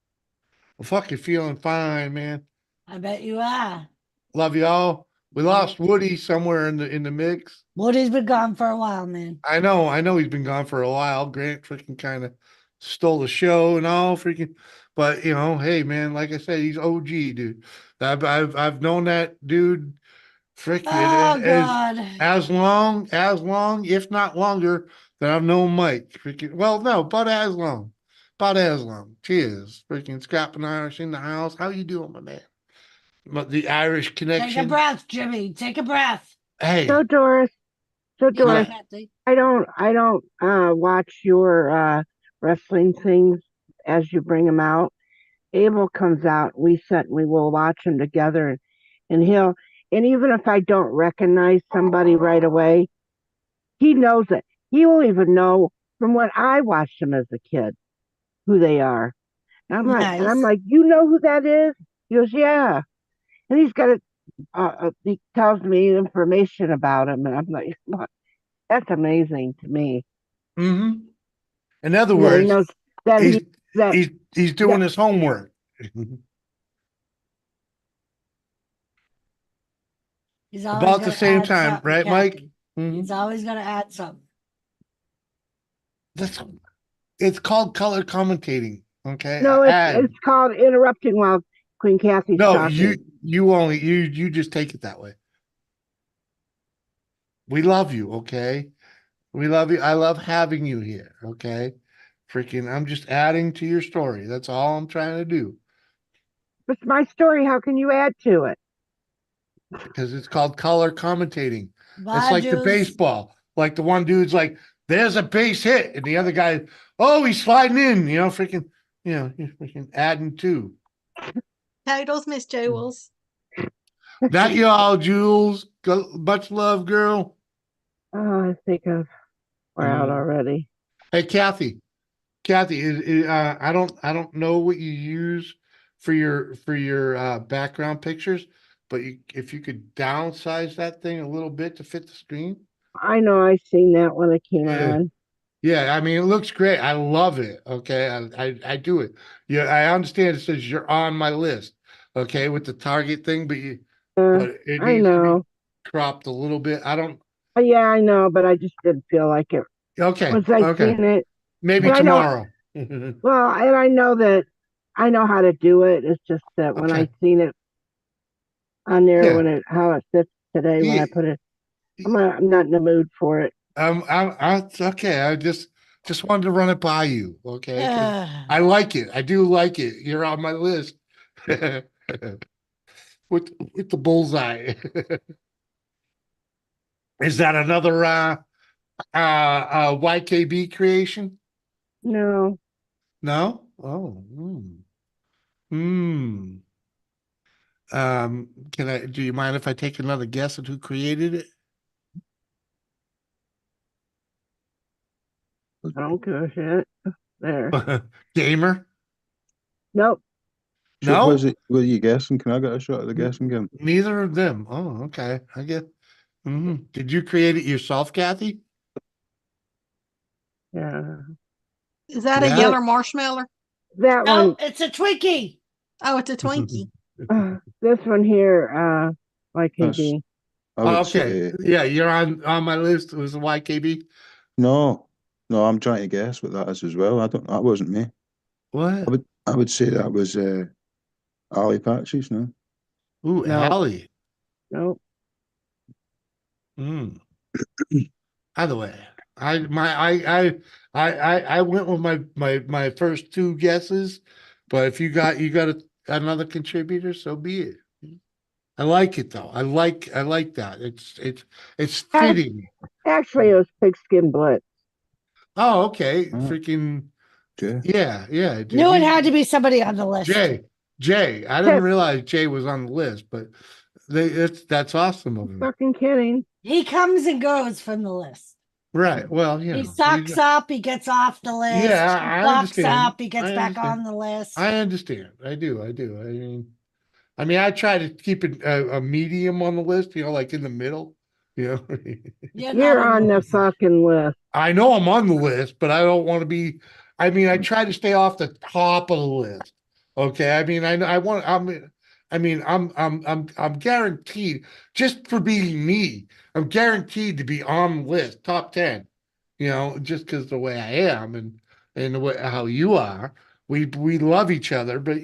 I'm fucking feeling fine, man. I bet you are. Love y'all. We lost Woody somewhere in the mix. Woody's been gone for a while, man. I know he's been gone for a while. Grant freaking kind of stole the show and all freaking, but hey man, like I said, he's OG, dude. I've known that dude freaking Oh God. as long, if not longer, than I've known Mike. Freaking well, no, but as long. About as long. Cheers. Freaking Scrapping Irish in the house. How you doing, my man? The Irish Take a connection. breath, Jimmy. Take a breath. Hey. So Doris, Yeah, Kathy. I don't watch your wrestling things as you bring them out. Abel comes out, we will watch them together, and and even if I don't recognize somebody right away, he knows it. He will even know from when I watched them as a kid who they are. And I'm Nice. like, you know who that is? He goes, yeah. And he's got it. He tells me information about him, and I'm like, what? That's amazing to me. Mm-hmm. In other That he words, knows that he's doing his homework. He's always About the gonna same add time, something, right, Mike? Kathy. Mhm. He's always gonna add something. It's called color commentating. Okay. no, it's called interrupting while Queen Kathy's No, talking. you just take it that way. We love you, okay? We love you. I love having you here, okay? Freaking, I'm just adding to your story. That's all I'm trying to do. It's my story. How can you add to it? Because it's called color commentating. Bye, It's like the Jules. baseball. Like the one dude's like, there's a base hit, and the other guy, oh, he's sliding in, freaking, he's freaking adding two. Totals, Miss Jewels. Not y'all, Jules. Much love, girl. Oh, I think we're out already. Hey, Kathy. Kathy, I don't know what you use for your background pictures, but if you could downsize that thing a little bit to fit the screen. I know I seen that when it came Yeah. on. Yeah, I mean it looks great. I love it. Okay, I do it. Yeah, I understand it says you're on my list. Okay, with the target thing, but it I needs to be know. cropped a little bit. I don't. Yeah, I know, but I just didn't feel like it. Okay, Once I okay. seen it, Maybe and I know. tomorrow. Well, and I know that I know how to do it. It's just that when I Okay. seen it on there, Yeah. how it fits today, when Yeah. I put it, I'm not in the mood for it. It's okay. I just wanted to run it by you, okay? 'Cause I like it. I do like it. You're on my list with the bullseye. Is that another YKB creation? No. No? Oh. Hmm. Do you mind if I take another guess at who created it? I don't give a shit. There. Gamer? Nope. So No? was it? Were you guessing? Can I get a shot at the guessing game? Neither of them. Oh, okay. I get. Did you create it yourself, Kathy? Yeah. Is that a Yeah. yellow marshmallow? That No, one. it's a Twinkie. Oh, it's a Twinkie. This one here, YKB. I would Okay. say Yeah, you're on my list. It was a YKB. no. No, I'm trying to guess what that is as well. I don't. That wasn't me. What? I would say that was Ali Patches. No. Ooh, No. Allie. Nope. By the way, I went with my first two guesses, but if you got another contributor, so be it. I like it though. I like that. It's fitting. Actually, it was Pigskin Blitz. Oh, okay. Oh. Freaking Jay. yeah. Knew it had to be somebody on the list. Jay. I didn't realize Jay was on the list, but that's awesome of him. Fucking kidding. He comes and goes from the list. Right. Well, you He know. sucks up, he gets off the list. Yeah, He I fucks understand. up, he gets back on the list. I understand. I do. I mean, I try to keep it a medium on the list, like in the middle, You're on the fucking list. I know I'm on the list, but I don't want to be. I mean, I try to stay off the top of the list. Okay. I mean, I'm guaranteed just for being me. I'm guaranteed to be on the list, top 10. Just because the way I am and the way how you are, we love each other, but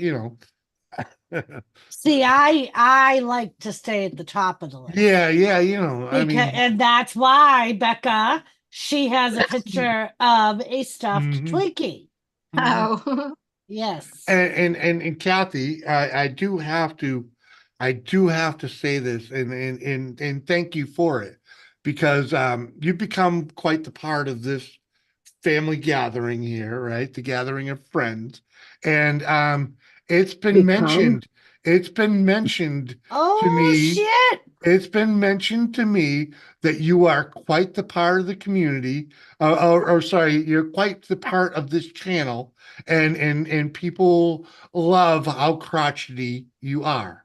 See, I like to stay at the top of the list. Yeah, and that's why Becca, she has a picture of a stuffed Twinkie. Oh, yes. And Kathy, I do have to say this and thank you for it, because you've become quite the part of this family gathering here, right? The gathering of friends. And it's been mentioned to me. Shit. It's been mentioned to me that you are quite the part of the community, or sorry, you're quite the part of this channel, and people love how crotchety you are.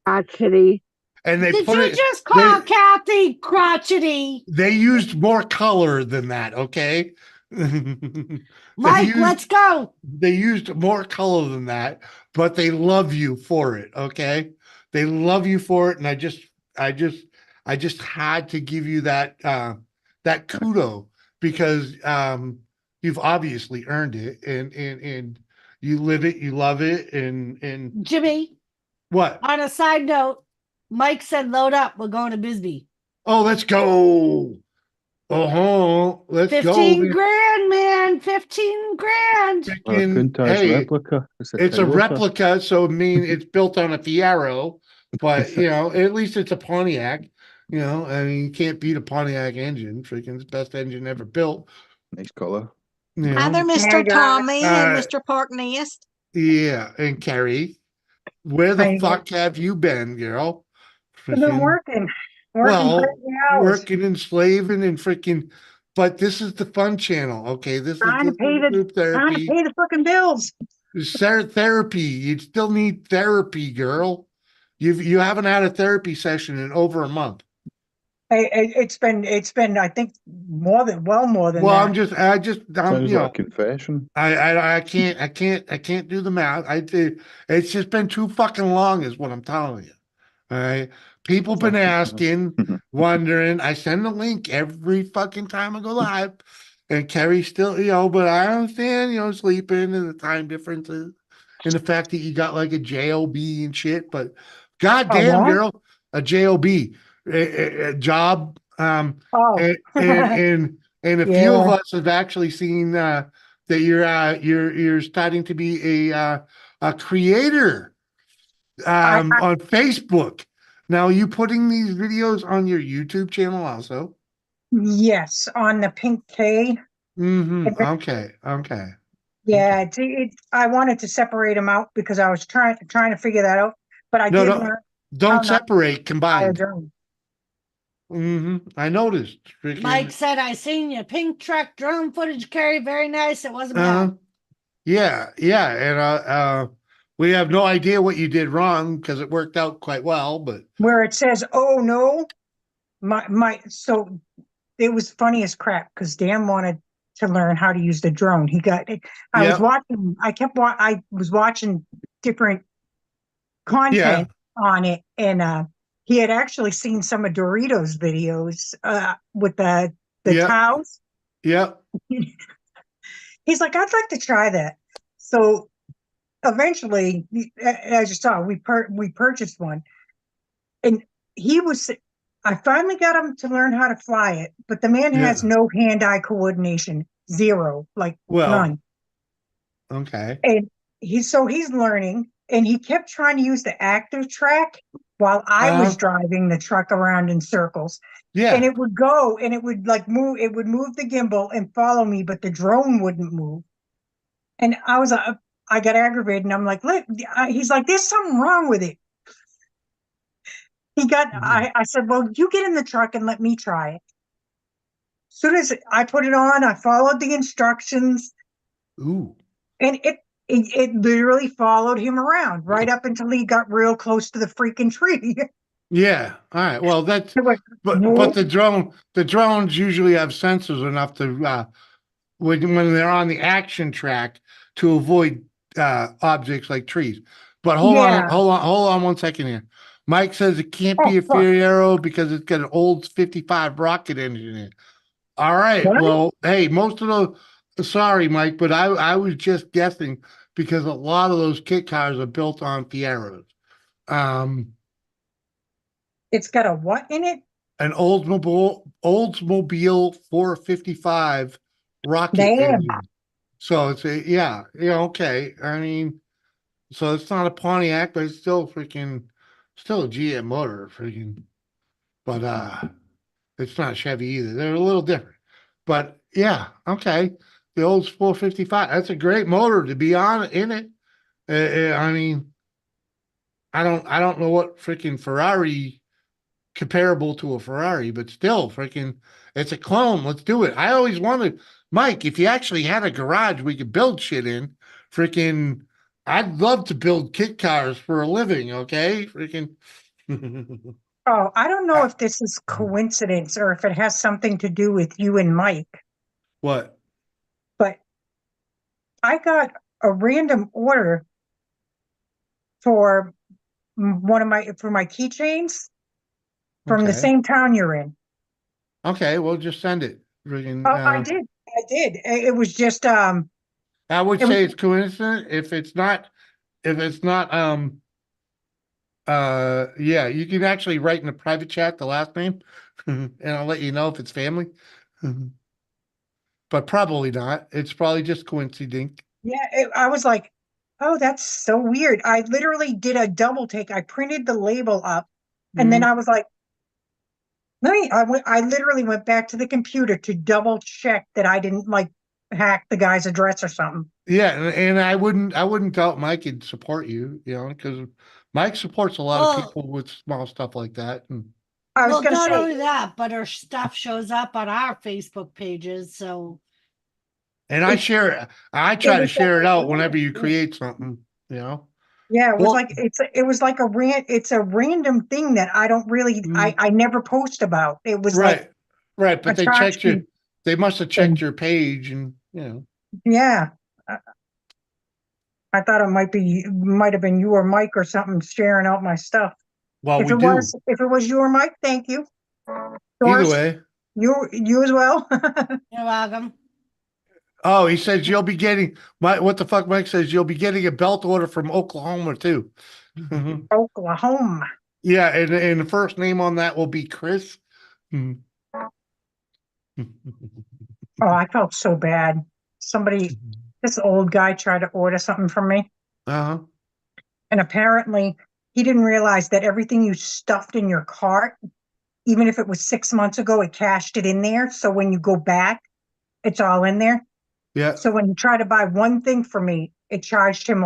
Crotchety. And they Did put you it. just call Kathy crotchety? They used more color than that. Okay. Mike, let's go. They used more color than that, but they love you for it. Okay. They love you for it. And I just had to give you that kudo, because you've obviously earned it, and you live it, you love it. And Jimmy, what? On a side note, Mike said load up, we're going to Bisbee. Oh, let's go. Let's 15 go. grand, man. 15 grand. Countach Hey, replica. it's a replica, so I mean it's built on a Fiero, but at least it's a Pontiac. I mean, you can't beat a Pontiac engine. Freaking, it's the best engine ever built. Nice color. Hi there, Mr. Tommy and Mr. Park Nest. Yeah, and Carrie, where the fuck have you been, girl? I've been working. Working and slaving and freaking. But this is the fun channel, okay? This is group therapy. Trying to pay the fucking bills. Therapy. You still need therapy, girl. You haven't had a therapy session in over a month. It's been I think more than that. Well, Sounds like a confession. I can't do the math. It's just been too fucking long, is what I'm telling you. All right. People been asking, wondering. I send a link every fucking time I go live, and Carrie's still, but I understand, sleeping and the time differences and the fact that you got like a job and shit. But goddamn, girl, a job, a job. And a few of us have actually seen that you're starting to be a creator on Facebook. Now, are you putting these videos on your YouTube channel also? Yes, on the Pink K. Okay. Yeah, I wanted to separate them out because I was trying to figure that out, but I did learn. Don't separate, combine. Mm-hmm. I noticed. Mike said, I seen your pink truck drone footage, Carrie. Very nice. It wasn't bad. Yeah. And we have no idea what you did wrong because it worked out quite well. But where it says, "Oh no," so it was funny as crap because Dan wanted to learn how to use the drone. He got it. I was watching different content on it, and he had actually seen some of Doritos videos with the cows. Yep. He's like, I'd like to try that. So eventually, as you saw, we purchased one, and I finally got him to learn how to fly it, but the man has Yeah. no hand-eye coordination, zero, like Well, none. okay. And he's learning, and he kept trying to use the active track while I was driving the truck around in circles. Yeah. And it would go and it would like move, it would move the gimbal and follow me, but the drone wouldn't move. And I got aggravated and I'm like, look, he's like, there's something wrong with it. I said, well, you get in the truck and let me try it. As soon as I put it on, I followed the instructions. Ooh. And it literally followed him around right up until he got real close to the freaking tree. Yeah. All right. Well, that's But the drones usually have sensors enough to when they're on the action track to avoid objects like trees. But hold on 1 second here. Mike says it can't be a Fiero because it's got an old 55 rocket engine in it. All right. What? Well, hey, most of sorry, Mike, but I was just guessing because a lot of those kit cars are built on Fieros. It's got a what in it? An Oldsmobile 455 rocket Damn. engine. So it's okay. I mean, so it's not a Pontiac, but it's still a GM motor, but it's not Chevy either. They're a little different. But yeah, okay. The old 455. That's a great motor to be on in it. I mean, I don't know what Ferrari comparable to a Ferrari, but still it's a clone. Let's do it. I always wanted, Mike, if you actually had a garage we could build shit in, I'd love to build kit cars for a living, okay? Oh, I don't know if this is coincidence or if it has something to do with you and Mike. What? But I got a random order for my keychains from the same town you're in. Okay, well, just send it. I did. It was just I would say it's coincident if it's not yeah, you can actually write in a private chat the last name and I'll let you know if it's family. But probably not. It's probably just coincidence. Yeah, I was like, oh, that's so weird. I literally did a double take. I printed the label up and then I was like, I literally went back to the computer to double check that I didn't like hack the guy's address or something. Yeah, and I wouldn't doubt Mike could support you, because Mike supports a lot of people with small stuff like that. And I was not only that, but our stuff shows up on our Facebook pages, so. And I share it. I try to share it out whenever you create something, Yeah, it was it's a random thing that I don't really I never post about. It was right, but they must have checked and, your page and Yeah. I thought it might have been you or Mike or something sharing out my stuff. Well, if it was you or Mike, thank you. Either way. You as well. You're welcome. Oh, he says you'll be getting what the fuck Mike says you'll be getting a belt order from Oklahoma too. Oklahoma. Yeah, and the first name on that will be Chris. Oh, I felt so bad. This old guy tried to order something from me. Uh-huh. And apparently he didn't realize that everything you stuffed in your cart, even if it was 6 months ago, it cached it in there. So when you go back, it's all in there. Yeah. So when you try to buy one thing for me, it charged him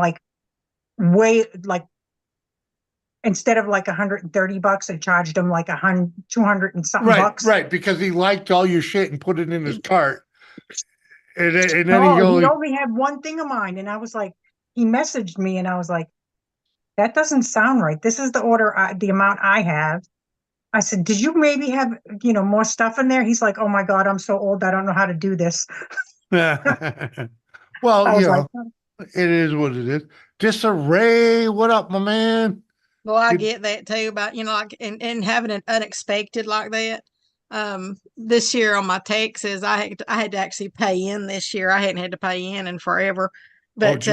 instead of like $130, it charged him like 200 and something bucks. Right, because he liked all your shit and put it in his cart. And then he only had one thing of mine, and I was like, he messaged me, and I was like, that doesn't sound right. This is the order, the amount I have. I said, did you maybe have more stuff in there? He's like, oh my God, I'm so old, I don't know how to do this. Well, it is what it is. Disarray, what up, my man? Well, I get that too about, like, and having an unexpected like that. This year on my taxes, I had to actually pay in this year. I hadn't had to pay in forever, but,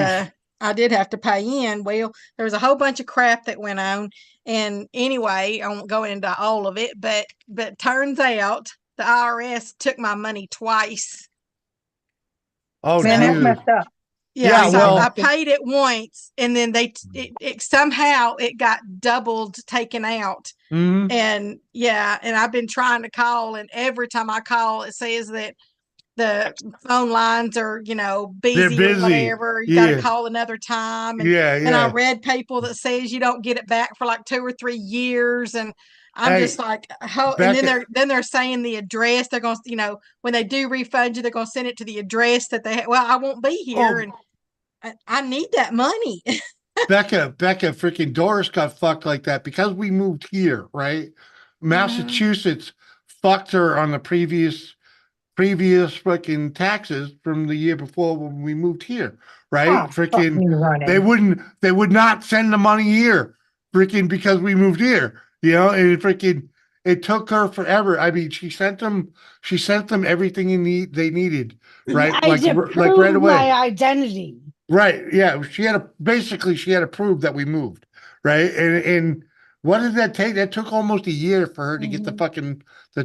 I did have to pay in. Well, there was a whole bunch of crap that went on. And anyway, I won't go into all of it, but turns out the IRS took my money twice. Oh, Man, that's dude. messed up. Yeah, Yeah, so well- I paid it once, and then it somehow it got doubled taken out. Mhm. And yeah, and I've been trying to call, and every time I call, it says that the phone lines are, They're busy or busy. whatever. You got to Yeah. call another time. And, Yeah, and I yeah. read people that says you don't get it back for like 2 or 3 years. And I'm Hey, just like, and Becca- then they're saying the address. They're going to, when they do refund you, they're going to send it to the address that they. Well, I won't be here, Oh. and I need that money. Becca, freaking Doris got fucked like that because we moved here, right? Massachusetts fucked her on the previous freaking taxes from the year before when we moved here, right? Oh, fuck Freaking, me running. they would not send the money here, freaking, because we moved here, and it took her forever. I mean, she sent them everything they needed, right? I had to like right prove away. my identity. Right. Yeah. She had to prove that we moved. Right. And what did that take? That took almost a year for her to get the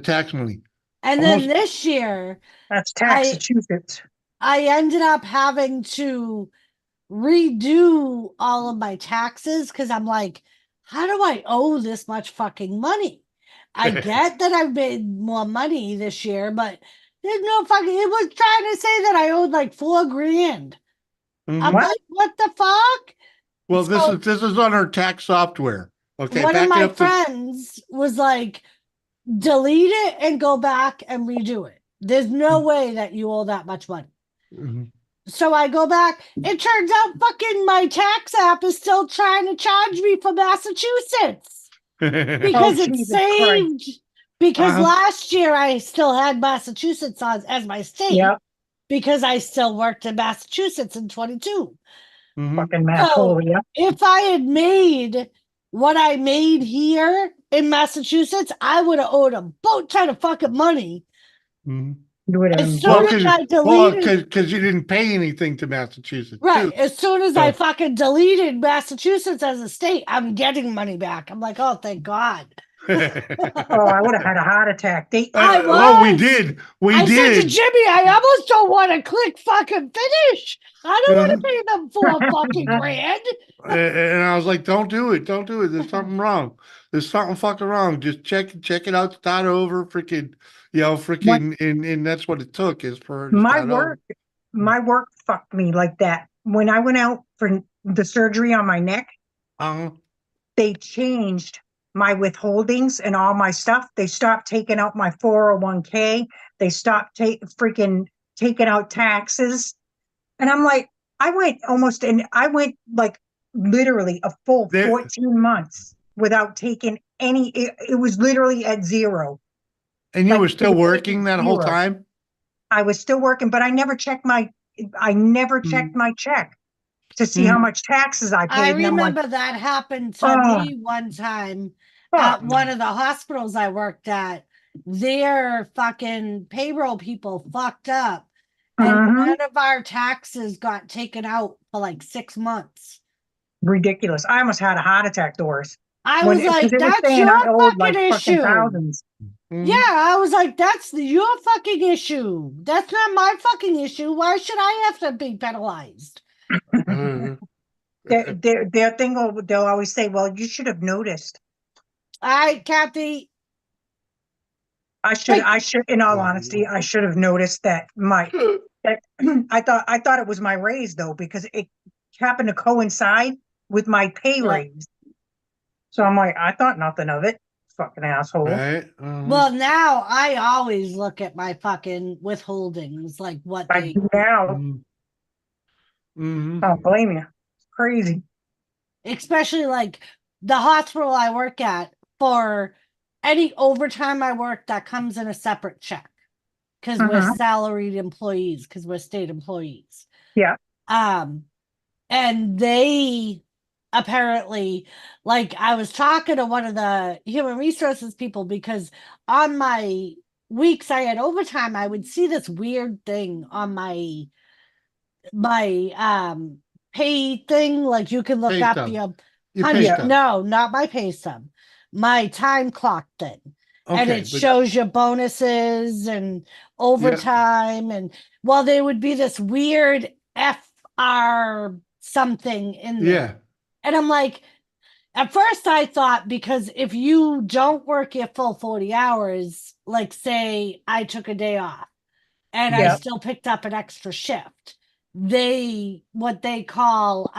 tax money. And Almost- then this year, That's Massachusetts. I ended up having to redo all of my taxes because I'm like, how do I owe this much fucking money? I get that I've made more money this year, but there's no fucking. It was trying to say that I owed like $4,000. I'm What? like, what the fuck? Well, So- this is on her tax software. Okay. One of back it my up to- friends was like, delete it and go back and redo it. There's no way that you owe that much money. Mhm. So I go back. It turns out fucking my tax app is still trying to charge me for Massachusetts because Oh, it's Jesus saved. Because Uh-huh. last year I still had Massachusetts as my state Yep. because I still worked in Massachusetts in 22. Mhm. Fucking asshole, yeah. If I had made what I made here in Massachusetts, I would have owed a boat ton of fucking money. Mhm. You would have As been soon Well, as I deleted, because you didn't pay anything to Massachusetts, right, too. as soon as I So- fucking deleted Massachusetts as a state, I'm getting money back. I'm like, oh, thank God. Oh, I would have had a heart attack. I Oh, we was. did. I said to did. Jimmy, I almost don't want to click fucking finish. I don't want Uh-huh. to pay them $4,000. And I was like, don't do it. Don't do it. There's something wrong. There's something fucking wrong. Just check it out, start over, freaking, and that's what it took is for her to My start over. work fucked me like that. When I went out for the surgery on my neck, Uh-huh. they changed my withholdings and all my stuff. They stopped taking out my 401k. They stopped freaking taking out taxes. And I'm like, I went like literally a full There- 14 months without taking any, it was literally at zero. And you Like, were still it was working that whole zero. time? I was still working, but I never checked my check to see how much taxes I paid. I And I'm like, remember that happened to Oh. me one time fuck. at one of the hospitals I worked at. Their fucking payroll people fucked up, and Mhm. none of our taxes got taken out for like 6 months. Ridiculous. I almost had a heart attack, Doris. I When was like, 'cause it was that's saying your I owed, fucking fucking issue. thousands. Yeah, I was like, that's your fucking issue. That's not my fucking issue. Why should I have to be penalized? Mhm. Their thing, they'll always say, well, you should have noticed. All right, Kathy. I should, in all honesty, I should have noticed that I thought it was my raise though, because it happened to coincide with my pay Yeah. raise. So I'm like, I thought nothing of it. Fucking asshole. Right? Uh-huh. Well, now I always look at my fucking withholdings, like what I they do now. Mhm. I don't blame you. It's crazy. especially like the hospital I work at, for any overtime I work, that comes in a separate check because we're salaried employees, because we're state employees. Yeah. And they apparently, like, I was talking to one of the human resources people because on my weeks I had overtime, I would see this weird thing on my pay thing, like you can look Pay up stub. your Your pay stub. no, not my pay stub, my time clock thing. And Okay, it but shows you bonuses and overtime and well, there would be this weird FR something in there. yeah, And I'm like, at first I thought because if you don't work your full 40 hours, like say I took a day off and I Yep. still picked up an extra shift, what they call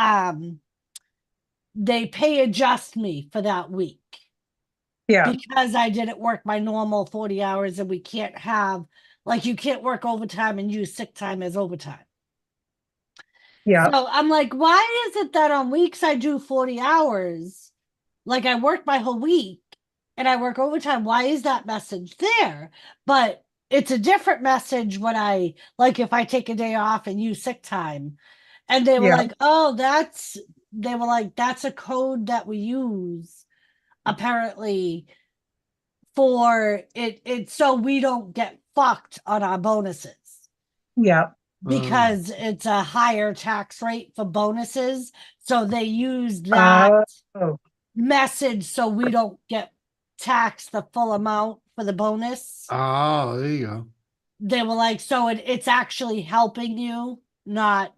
they pay adjust me for that week. Yeah. Because I didn't work my normal 40 hours and we can't have like you can't work overtime and use sick time as overtime. Yeah. So I'm like, why is it that on weeks I do 40 hours, like I work my whole week and I work overtime? Why is that message there? But it's a different message when I like if I take a day off and use sick time. And they were Yeah. like, oh, that's a code that we use apparently for it so we don't get fucked on our bonuses. Yeah. Because it's a higher tax rate for bonuses. So they use that message so we don't get taxed the full amount for the bonus. Oh, there you go. They were like, so it's actually helping you, not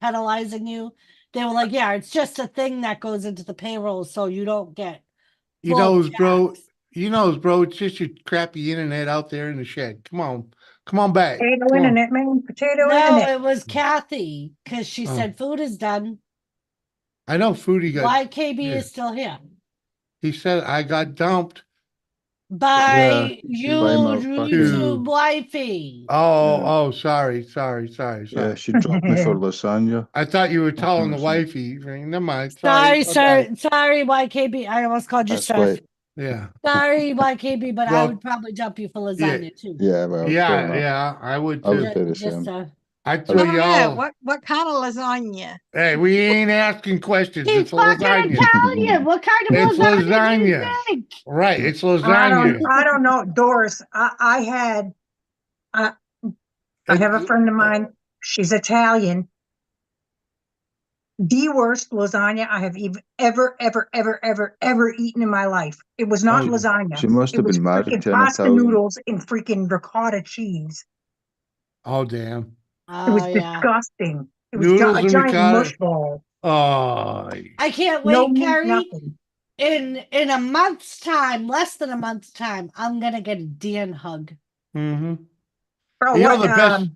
penalizing you. They were like, yeah, it's just a thing that goes into the payroll so you don't get You full knows, bro. tax. You knows, bro. It's just your crappy internet out there in the shed. Come on back. Potato Come on. internet, man. Potato No, internet. it was Kathy because she Oh. said food is done. I know Foodie got. YKB yeah. is still here. He said I got dumped. By by my YouTube wifey. Oh, sorry. Yeah, she dropped me for lasagna. I thought you were What telling can the I say? wifey. Never mind. Sorry, my sir. bad. Sorry, YKB. I almost called you That's sir. why. Yeah. Sorry, YKB, but I Well, would probably dump you for yeah, lasagna too. Yeah, well, fair enough. Yeah. I would I would too. do the Just same. I I throw don't know y'all. what kind of lasagna. Hey, we ain't asking questions. He's It's a fucking lasagna. Italian. What kind of It's lasagna do you lasagna. make? Right. It's I lasagna. don't know, Doris. I had I have a friend of mine. She's Italian. The worst lasagna I have ever eaten in my life. It was not Oh, lasagna. She must It have was been married freaking to an pasta Italian. noodles and freaking ricotta cheese. Oh, damn. It was Oh yeah. disgusting. It was Noodles a and giant mush ricotta. ball. Oh. I can't No wait, meat, Carrie. nothing. In a month's time, less than a month's time, I'm gonna get a Dan hug. Mm-hmm. Oh, You know what? the best.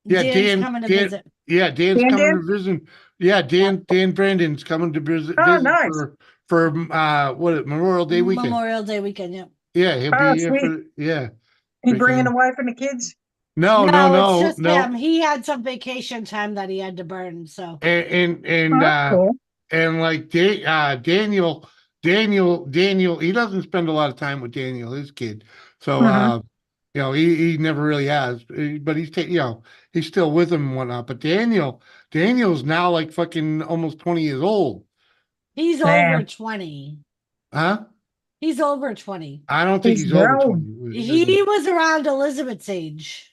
Yeah, Dan's coming to visit. Yeah, Dan's Dan coming Dan? to visit. Yeah, Dan Brandon's coming to visit, Oh, nice. for Memorial Day weekend. Memorial Day weekend, yep. Yeah, he'll Oh, be here sweet. yeah. He bringing freaking- the wife and the kids? No, it's just no. him. He had some vacation time that he had to burn, so And Cool. and like Daniel, he doesn't spend a lot of time with Daniel, his kid. So Mhm. he never really has, but he's still with him and whatnot. But Daniel's now like fucking almost 20 years old. he's Man. over 20. Huh? He's over 20. I don't think he's over grown. 20. He was around Elizabeth's age.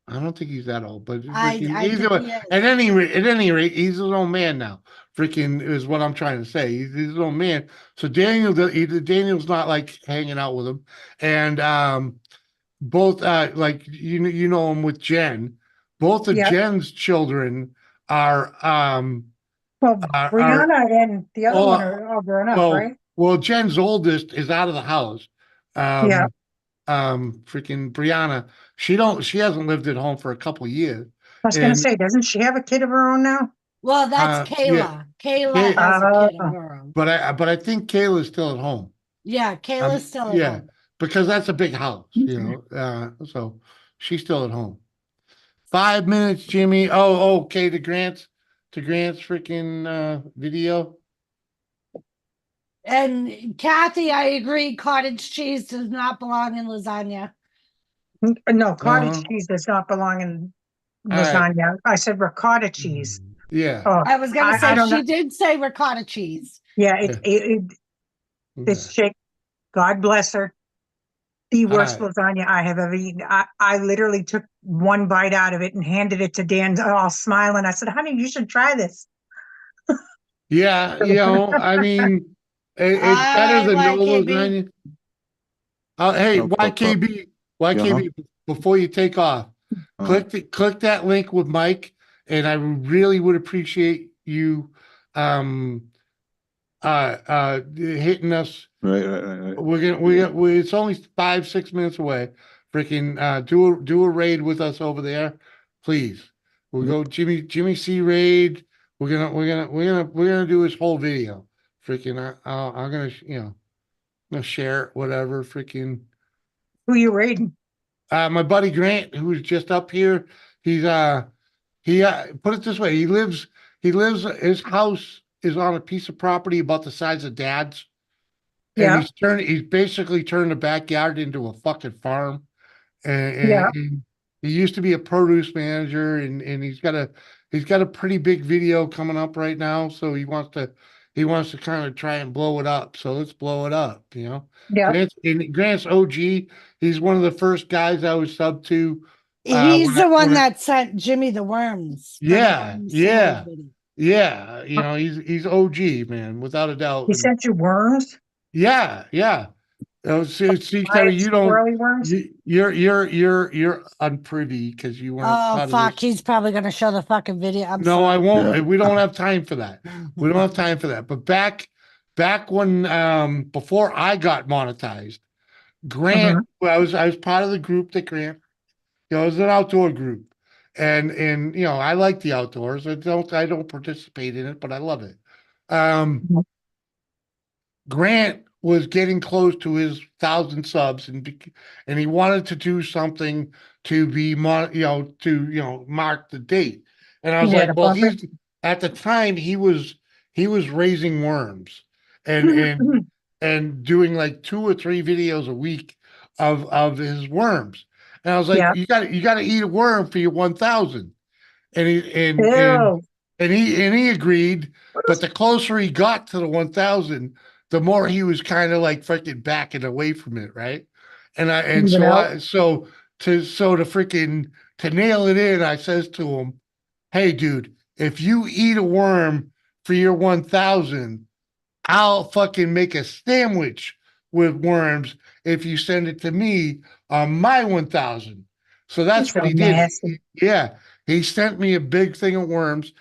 I don't think he's that old, but I freaking think either way, he is. at any rate, he's his own man now. Freaking is what I'm trying to say. He's his own man. So Daniel's not like hanging out with him, and both like you know him with Jen. Both of Yep. Jen's children are Well, are Brianna and the other oh, one are all grown up, right? well, Jen's oldest is out of the house. Yeah. Freaking Brianna, she hasn't lived at home for a couple years. I was gonna And say, doesn't she have a kid of her own now? Well, that's Kayla. yeah. Kayla has a kid of her own. But I think Kayla's still at home. Yeah, Kayla's still at yeah, home. because that's a big house, so she's still at home. 5 minutes, Jimmy. Oh, okay, to Grant's freaking video. And Kathy, I agree. Cottage cheese does not belong in lasagna. No, cottage cheese does not belong in All right. lasagna. I said ricotta cheese. Yeah. Oh, I was gonna I say don't she know. did say ricotta cheese. Yeah, this chick, God bless her. The All worst right. lasagna I have ever eaten. I literally took one bite out of it and handed it to Dan, all smiling. I said, honey, you should try this. Yeah, I mean, it's All better right, than no YKB. lasagna. Hey, I'll pop up. YKB, before you take off, Uh-huh. click that link with Mike, and I really would appreciate you hitting us. Right. It's only 5-6 minutes away. Freaking do a raid with us over there, please. We'll go Jimmy C raid. We're gonna do his whole video. Freaking I'm gonna gonna share it, whatever. Freaking Who you raiding? my buddy Grant, who's just up here. He's put it this way. He lives his house is on a piece of property about the size of Dad's. And Yeah, he's basically turned the backyard into a fucking farm. yeah, And he used to be a produce manager, and he's got a pretty big video coming up right now. So he wants to kind of try and blow it up. So let's blow it up. yeah. Grant's OG. He's one of the first guys I was sub to. He's When I the one when I, that sent Jimmy the worms. For the yeah, worm sandwich yeah, video. yeah. He's OG, man, without a doubt. He And sent you worms? yeah. Oh, see, Terry, Giant you don't. squirrely worms? You're unprivy because you weren't Oh part of fuck! this. He's probably gonna show the fucking video. I'm No, I sorry. won't. Yeah. We don't have time for that. We don't have time for that. But back when before I got monetized, Grant, Mhm. well, I was part of the group that Grant, it was an outdoor group. And I like the outdoors. I don't participate in it, but I love it. Um Grant was getting close to his 1,000 subs, and he wanted to do something to be mark the date. And I was Yeah, like, to well, bump he's at the time he was raising worms and and it. and doing like 2 or 3 videos a week of his worms. And I was like, Yeah. you got to eat a worm for your 1,000. And he and and Ew. and he agreed, but the closer he got to the 1,000, the more he was kind of like freaking backing away from it, right? And I and You so know? I so to freaking to nail it in, I says to him, "Hey, dude, if you eat a worm for your 1,000, I'll fucking make a sandwich with worms if you send it to me on my 1,000." So You're that's so what he did. nasty. Yeah, he sent me a big thing of worms.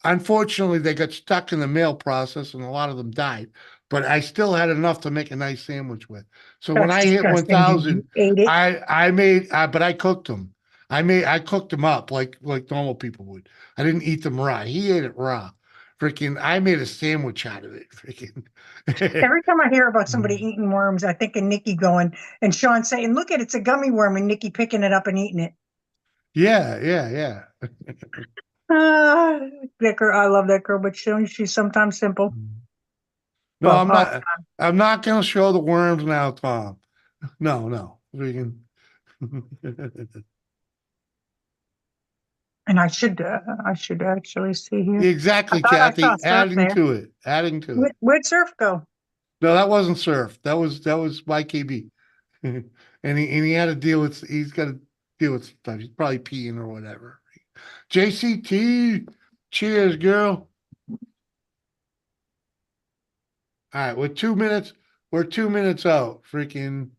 Unfortunately, they got stuck in the mail process and a lot of them died, but I still had enough to make a nice sandwich with. So when That's I hit disgusting, dude. You 1,000, ate it. I made, but I cooked them. I cooked them up like normal people would. I didn't eat them raw. He ate it raw. Freaking, I made a sandwich out of it. Freaking. Every time I hear about somebody eating worms, I think of Nikki going and Sean saying, look at it's a gummy worm, and Nikki picking it up and eating it. Yeah. Ah, that girl, I love that girl, but she's sometimes simple. No, Well, I'm not. I'm not going to show the worms now, Tom. No. Freaking. and I should actually see here. I Exactly, thought I saw Kathy. surf Adding there. to it. Adding to it. Where'd surf go? No, that wasn't surf. That was YKB. and he had to deal with. He's got to deal with stuff. He's probably peeing or whatever. JCT. Cheers, girl. All right, we're 2 minutes. We're 2 minutes out. Freaking.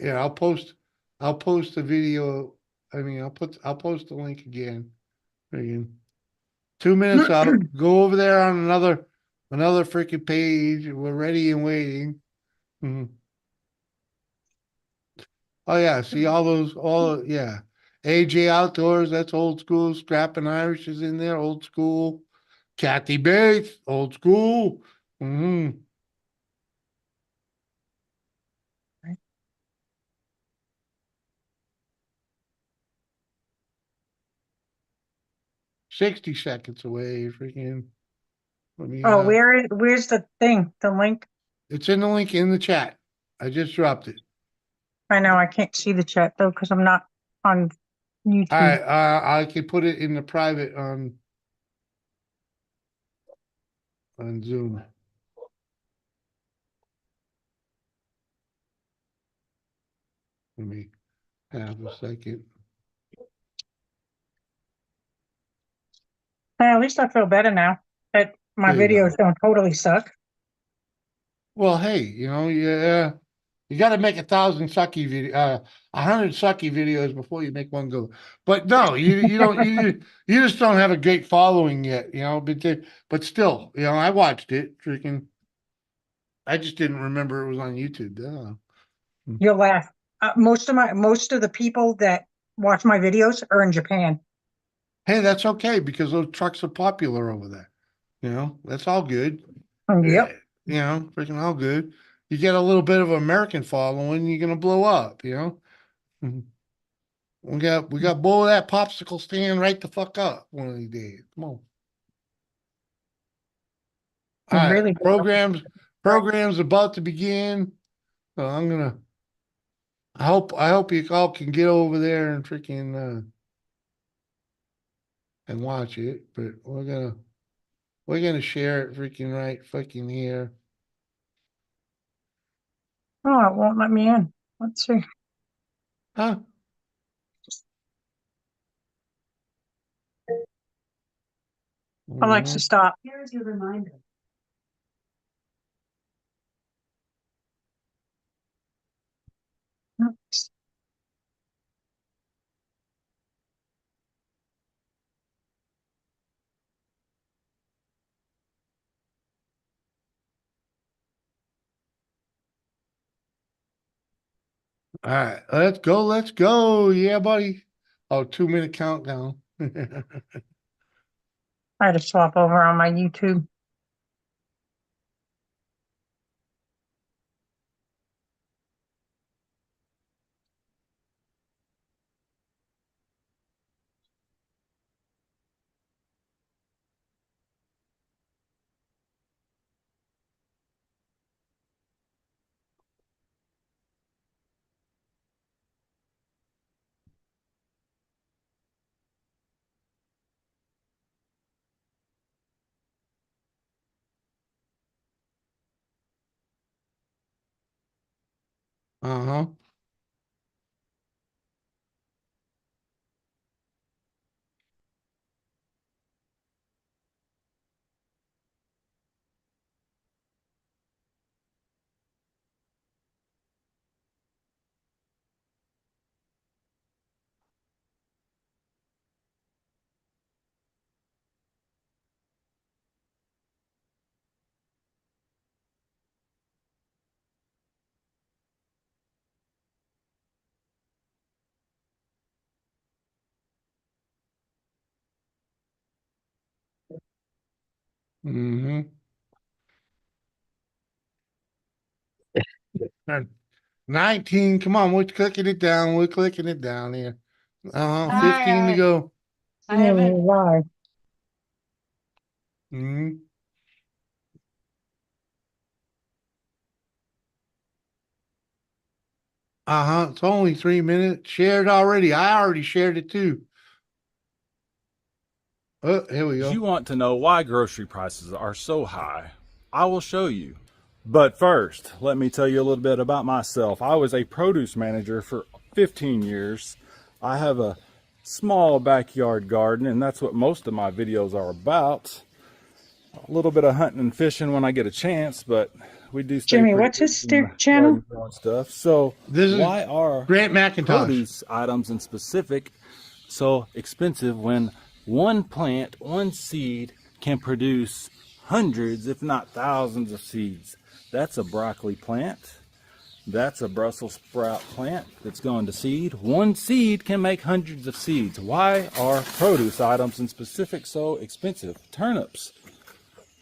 Yeah, I'll post the video. I mean, I'll post the link again. Freaking 2 minutes out. Go over there on another freaking page. We're ready and waiting. Mhm. Oh yeah, see yeah. AJ Outdoors, that's old school. Scrapping Irish is in there, old school. Kathy Bates, old school. 60 seconds away. Freaking. Let me. Oh, where's the thing? The link? It's in the link in the chat. I just dropped it. I know I can't see the chat though because I'm not on YouTube. All right, I can put it in the private on Zoom. Give me half a second. At least I feel better now that my There you go. videos don't totally suck. Well, hey, yeah, you got to make 1,000 sucky video, 100 sucky videos before you make one go. But no, you don't you just don't have a great following yet, but still, I watched it. Freaking, I just didn't remember it was on YouTube. Duh. You'll laugh. Most of the people that watch my videos are in Japan. Hey, that's okay because those trucks are popular over there. That's all good. Yep. Freaking all good. You get a little bit of American following, you're gonna blow up. Mhm. We got blow that popsicle stand right the fuck up one of these days. Come on. All right, Really. programs about to begin. So I hope you all can get over there and freaking and watch it. But we're gonna share it freaking right fucking here. Oh, it won't let me in. Let's see. Huh? Alexa, stop. Here's your reminder. Oops. All right, let's go. Let's go. Yeah, buddy. Oh, 2-minute countdown. I had to swap over on my YouTube. Uh-huh. Mm-hmm. 19. Come on, we're clicking it down. We're clicking it down here. 15 to go. I haven't live. Mm-hmm. Uh-huh. It's only 3 minutes. Shared already. I already shared it too. Oh, here we go. If you want to know why grocery prices are so high, I will show you. But first, let me tell you a little bit about myself. I was a produce manager for 15 years. I have a small backyard garden, and that's what most of my videos are about. A little bit of hunting and fishing when I get a chance, but we do stay Jimmy, pretty what's his busy in the channel? garden growing stuff. So This is why are Grant McIntosh. produce items in specific so expensive when one plant, one seed can produce hundreds, if not thousands of seeds? That's a broccoli plant. That's a Brussels sprout plant that's going to seed. One seed can make hundreds of seeds. Why are produce items in specific so expensive? Turnips.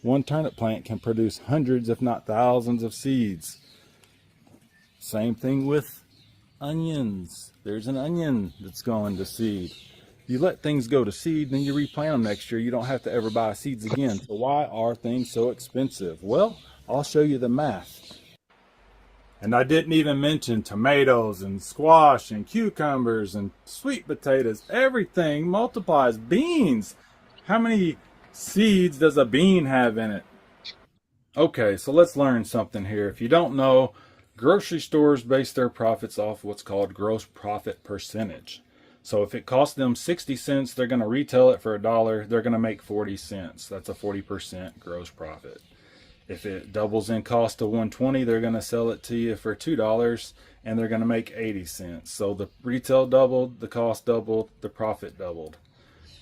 One turnip plant can produce hundreds, if not thousands of seeds. Same thing with onions. There's an onion that's going to seed. You let things go to seed, then you replant them next year. You don't have to ever buy seeds again. So why are things so expensive? Well, I'll show you the math. And I didn't even mention tomatoes and squash and cucumbers and sweet potatoes. Everything multiplies. Beans. How many seeds does a bean have in it? Okay, so let's learn something here. If you don't know, Grocery stores base their profits off what's called gross profit percentage. So if it costs them 60 cents, they're going to retail it for $1. They're going to make 40 cents. That's a 40% gross profit. If it doubles in cost to 120, they're going to sell it to you for $2 and they're going to make 80 cents. So the retail doubled, the cost doubled, the profit doubled.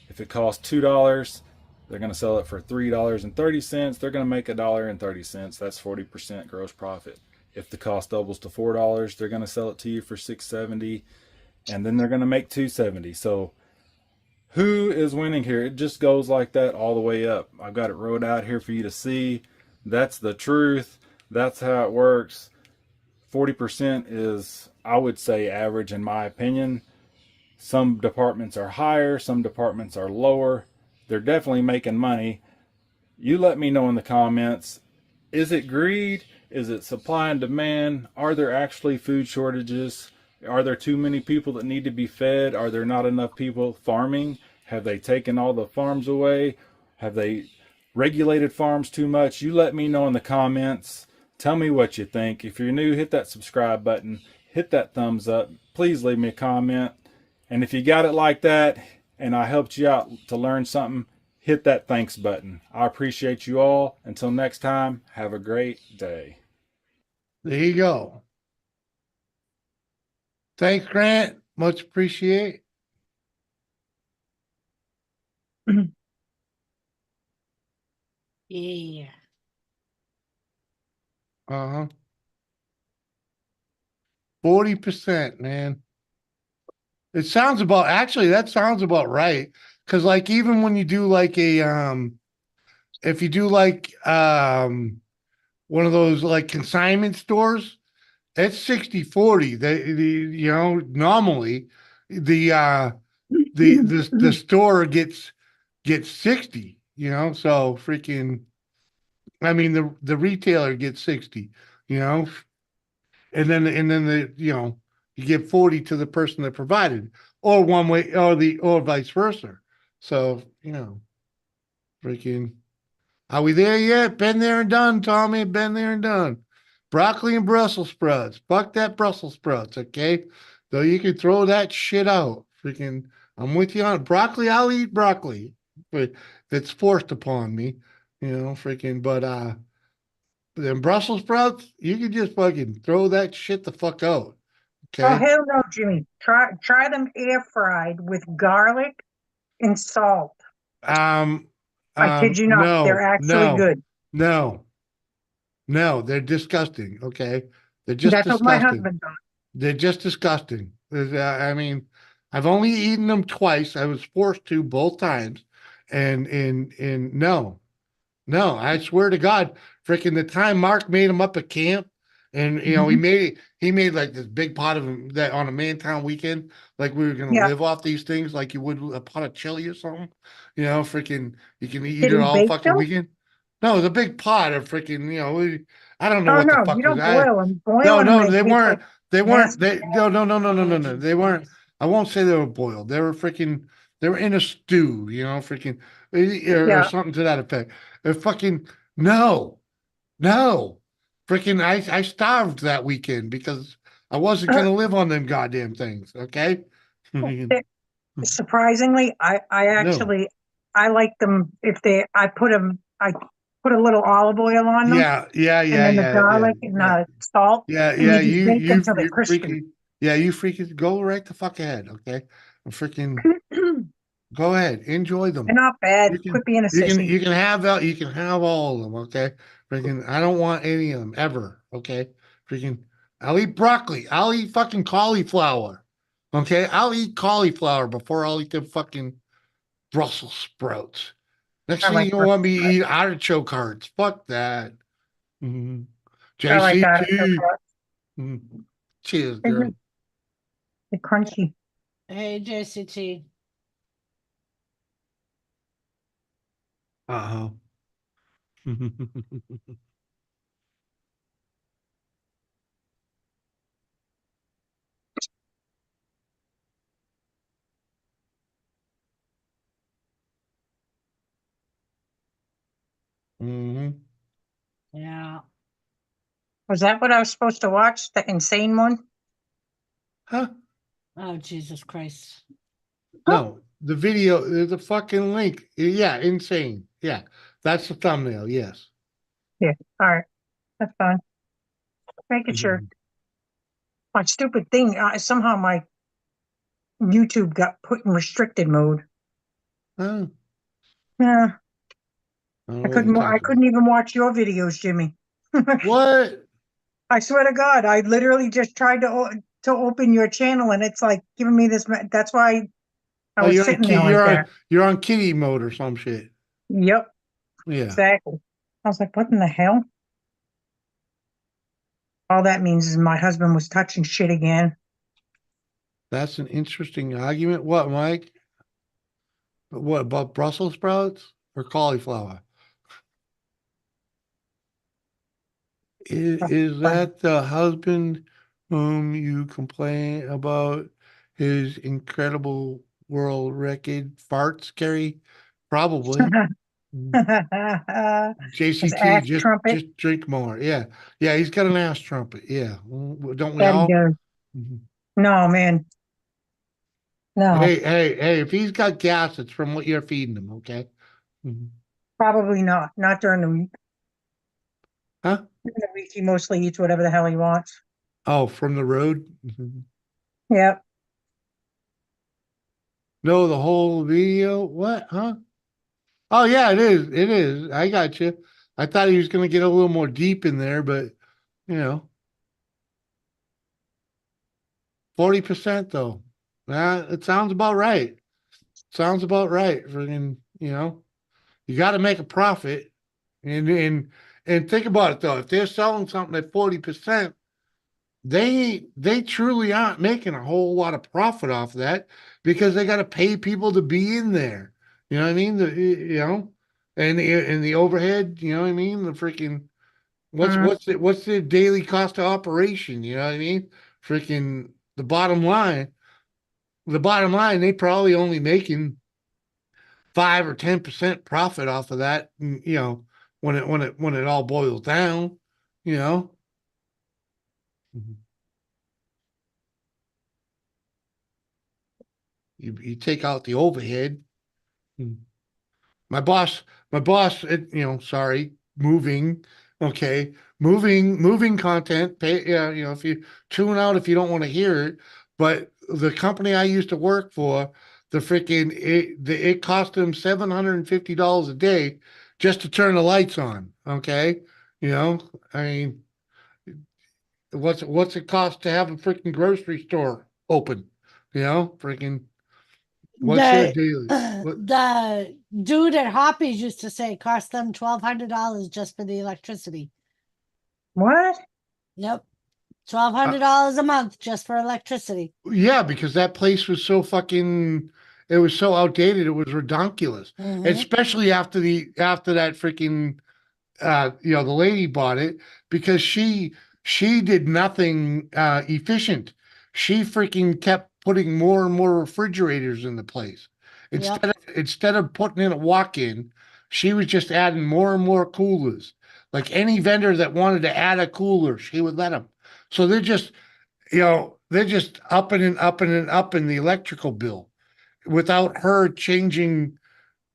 If it costs $2, they're going to sell it for $3.30. They're going to make $1.30. That's 40% gross profit. If the cost doubles to $4, they're going to sell it to you for $6.70, and then they're going to make $2.70. So who is winning here? It just goes like that all the way up. I've got it wrote out here for you to see. That's the truth. That's how it works. 40% is, I would say, average in my opinion. Some departments are higher, some departments are lower. They're definitely making money. You let me know in the comments. Is it greed? Is it supply and demand? Are there actually food shortages? Are there too many people that need to be fed? Are there not enough people farming? Have they taken all the farms away? Have they regulated farms too much? You let me know in the comments. Tell me what you think. If you're new, hit that subscribe button. Hit that thumbs up. Please leave me a comment. And if you got it like that and I helped you out to learn something, hit that thanks button. I appreciate you all. Until next time, have a great day. There you go. Thanks, Grant. Much appreciate. Yeah. Uh-huh. 40%, man. It sounds about, actually, that sounds about right. Cause like even when you do like if you do like one of those like consignment stores, it's 60/40. Normally the store gets 60, so freaking, I mean the retailer gets 60, you know, and then you give 40 to the person that provided, or one way, or vice versa. So, freaking, are we there yet? Been there and done, Tommy. Been there and done. Broccoli and Brussels sprouts. Fuck that Brussels sprouts, okay? Though you can throw that shit out. Freaking, I'm with you on broccoli. I'll eat broccoli, but if it's forced upon me, freaking. But then Brussels sprouts, you can just fucking throw that shit the fuck out. Oh Okay. hell no, Jimmy! Try them air fried with garlic and salt. Um, I kid you not, they're no, actually no, good. no, no, they're disgusting. Okay. They're just That's what my disgusting. husband does. They're just disgusting. I mean, I've only eaten them twice. I was forced to both times. And no, no, I swear to God, freaking the time Mark made him up at camp, and he made like this big pot of 'em that on a Mantown weekend, like we were gonna Yeah. live off these things, like you would a pot of chili or something. Freaking, you can eat Did it he all bake fucking them? weekend. No, it was a big pot of freaking, I don't know Oh what the no, you fuck was don't I. boil them. No, Boiling them, no, they they taste like weren't. They weren't. nasty They no, no, no, no, no, no, no. They weren't. I won't say they were boiled. They were freaking. They were in a stew. Freaking, or Yeah. something to that effect. They're fucking no, no, freaking. I starved that weekend because I wasn't gonna live on them goddamn things. Okay. They- Surprisingly, I No. actually I like them if I put a little olive oil on them Yeah, yeah, and yeah, then the yeah, yeah, garlic and yeah, salt yeah, and yeah. you just You, bake them you, till they're you crispy. freaking. Yeah, you freaking go right the fuck ahead. Okay. I'm freaking. Go ahead, enjoy They're them. not bad. You can Quit being a you can sissy. you can have all of them, okay? Freaking, I don't want any of them ever, okay? Freaking, I'll eat broccoli. I'll eat fucking cauliflower, okay? I'll eat cauliflower before I'll eat them fucking Brussels sprouts. Next I thing like you want me to eat artichoke hearts. Fuck that. Mhm. I like JC artichoke too. hearts. Mhm. Cheers, They're girl. good. They're crunchy. Hey, JCT. Uh-huh. Mm-hmm. Yeah. Was that what I was supposed to watch? The insane one? Huh? Oh, Jesus Christ. No, the video, there's a fucking link. Yeah, insane. Yeah, that's the thumbnail. Yes. Yeah. All right. That's fine. Making sure. My stupid thing, somehow my YouTube got put in restricted mode. Oh, Yeah. I don't know what you're I talking couldn't even watch your videos, Jimmy. about. What? I swear to God, I literally just tried to open your channel and it's like giving me this. That's why I Oh, was sitting there like that. you're on kitty mode or some shit. Yep, Yeah. exactly. I was like, what in the hell? All that means is my husband was touching shit again. That's an interesting argument. What, Mike? What about Brussels sprouts or cauliflower? Is that the husband whom you complain about his incredible world record farts, Gary? Probably. His JCT, ass trumpet. just drink more. Yeah. Yeah, he's got an ass trumpet. Yeah. Don't we That he all? does. Mhm. No, man. No, Hey, if he's got gas, it's from what you're feeding him, okay? Mhm. probably not. Not during the week. Huh? During the week, he mostly eats whatever the hell he wants. Oh, from the road? Mhm. Yep. No, the whole video? What? Huh? Oh yeah, it is. It is. I got you. I thought he was going to get a little more deep in there, but you know, 40% though. It sounds about right. Sounds about right. Friggin', you got to make a profit, and think about it though. If they're selling something at 40%, they truly aren't making a whole lot of profit off of that because they got to pay people to be in there. You know what I mean? And the overhead. You know what I mean? The freaking what's the daily cost of operation? You know what I mean? Freaking the bottom line. The bottom line, they probably only making 5 or 10% profit off of that. When it all boils down. You know. Mhm. You take out the overhead. Mm. My boss, sorry, okay, moving content. Pay, yeah, if you tune out if you don't want to hear it. But the company I used to work for, it cost them $750 a day just to turn the lights on. Okay, I mean, what's it cost to have a freaking grocery store open? Freaking, what's their The daily? What? the dude at Hoppy's used to say it cost them $1,200 just for the electricity. What? Yep. $1,200 a month just for electricity. Yeah, because that place was so fucking, it was so outdated. It was redonkulous, especially after that freaking, the lady bought it because she did nothing efficient. She freaking kept putting more and more refrigerators in the place. Yep. Instead of putting in a walk-in, she was just adding more and more coolers. Like any vendor that wanted to add a cooler, she would let them. So they're just upping and upping and upping the electrical bill without her changing,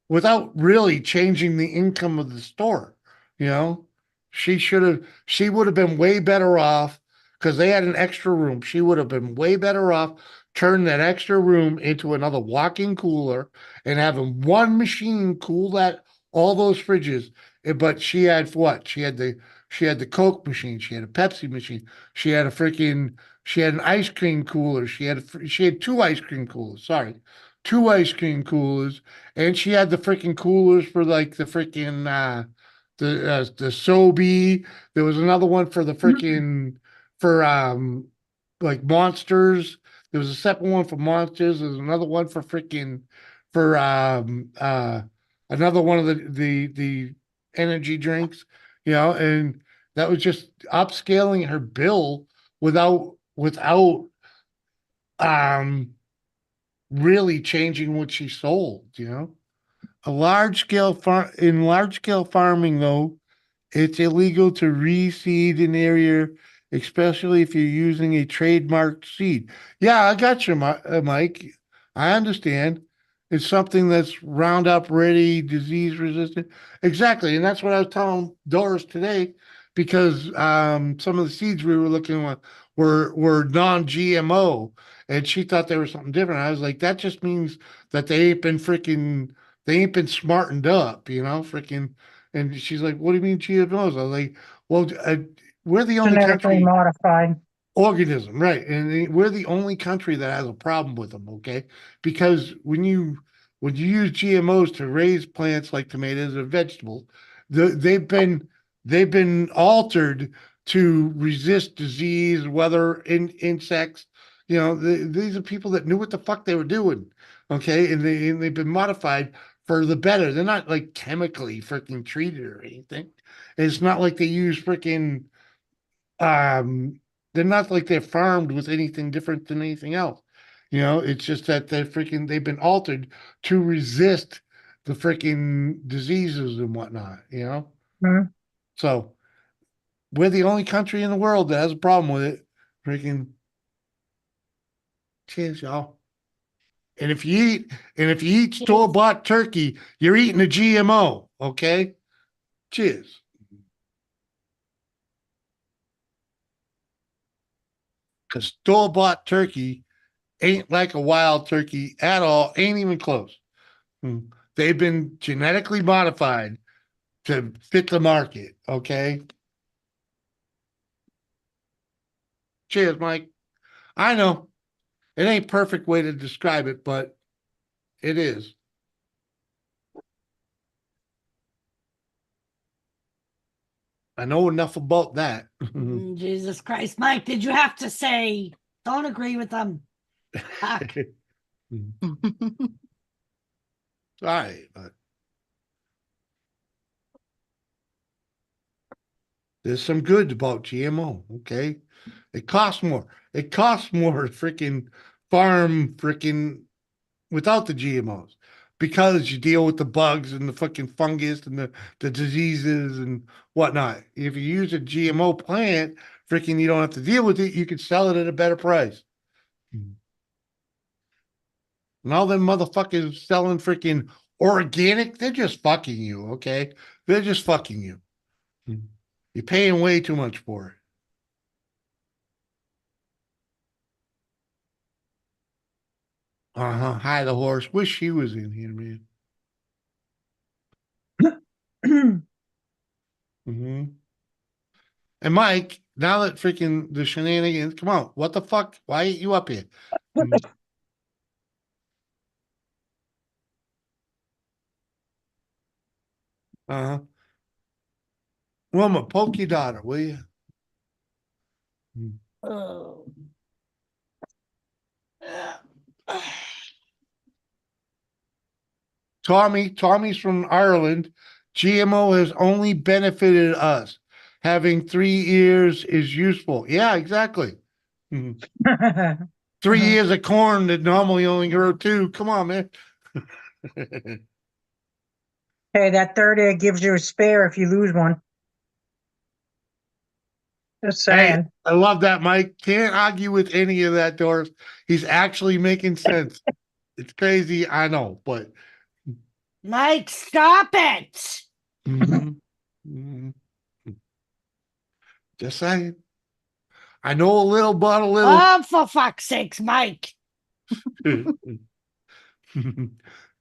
without really changing the income of the store. You know, she would have been way better off because they had an extra room. She would have been way better off turning that extra room into another walk-in cooler and having one machine cool that all those fridges. But she had what? She had the Coke machine. She had a Pepsi machine. She had an ice cream cooler. She had two ice cream coolers. Sorry, two ice cream coolers, and she had the freaking coolers for like the freaking the Sobe. There was another one for the freaking for like Monsters. There was a separate one for Monsters. There's another one for freaking for another one of the energy drinks, and that was just upscaling her bill without um really changing what she sold. A large scale farming though, It's illegal to reseed an area, especially if you're using a trademarked seed. Yeah, I got you, Mike. I understand. It's something that's Roundup ready, disease resistant. Exactly. And that's what I was telling Doris today, because some of the seeds we were looking at were non-GMO, and she thought they were something different. I was like, that just means that they ain't been smartened up, freaking. And she's like, "What do you mean GMOs?" I was like, "Well, we're the only Genetically country modified. organism, right? And we're the only country that has a problem with them, okay? Because when you use GMOs to raise plants like tomatoes or vegetables, they've been altered to resist disease, weather, insects. These are people that knew what the fuck they were doing, okay? And they've been modified for the better. They're not like chemically freaking treated or anything. It's not like they use freaking um they're not like they're farmed with anything different than anything else. It's just that they've been altered to resist the freaking diseases and whatnot. Mhm. So we're the only country in the world that has a problem with it. Freaking cheers, y'all. And if you eat store-bought turkey, you're eating a GMO, okay? Cheers. Because store-bought turkey ain't like a wild turkey at all, ain't even close. They've been genetically modified to fit the market, okay? Cheers, Mike. I know it ain't perfect way to describe it, but it is. I know enough about that. Jesus Christ, Mike, did you have to say, don't agree with them? Fuck. Right, but there's some good about GMO, okay? It costs more. It costs more to freaking farm freaking without the GMOs because you deal with the bugs and the fucking fungus and the diseases and whatnot. If you use a GMO plant, freaking you don't have to deal with it, you can sell it at a better price. And all them motherfuckers selling freaking organic, they're just fucking you, okay? They're just fucking you. You're paying way too much for it. Uh-huh. Hi, the horse. Wish he was in here, man. Mm-hmm. And Mike, now that freaking the shenanigans, come on, what the fuck? Why ain't you up here? Uh-huh. Wilma, poke your daughter, will you? Oh. Tommy's from Ireland. GMO has only benefited us. Having 3 ears is useful. Yeah, exactly. 3 years of corn that normally only grow 2. Come on, man. Hey, that third egg gives you a spare if you lose one. Just Hey, saying. I love that, Mike. Can't argue with any of that, Doris. He's actually making sense. It's crazy, I know, but Mike, stop it. Mhm. Mhm. Just saying. I know a little, but a little. Oh, for fuck's sakes, Mike.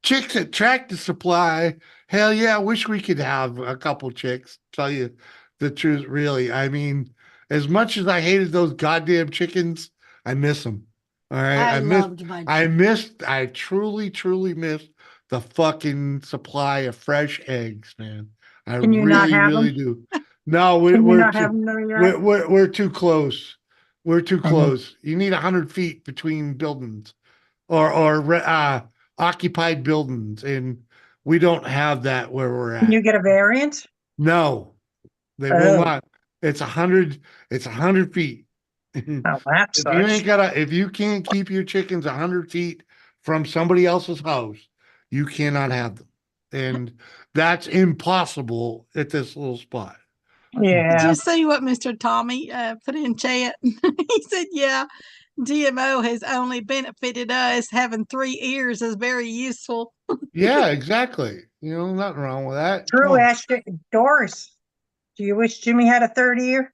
Chicks at Tractor Supply. Hell yeah, I wish we could have a couple chicks. Tell you the truth, really. I mean, as much as I hated those goddamn chickens, I miss them. All right. I loved my I truly, truly missed the fucking supply of fresh eggs, man. I Can you not really, have really them? do. No, Can you we're not have too them in your yard? we're too close. We're too Mhm. close. You need 100 feet between buildings or occupied buildings, and we don't have that where we're Can at. you get a variance? No, they will Oh, not. It's 100. It's 100 feet. oh, that sucks. If you can't keep your chickens 100 feet from somebody else's house, you cannot have them, and that's impossible at this little spot. Did Yeah. you see what Mr. Tommy put in chat? He said, yeah, GMO has only benefited us. Having 3 ears is very useful. Yeah, exactly. You know, nothing wrong with that. Come True, on. Doris. Do you wish Jimmy had a third ear?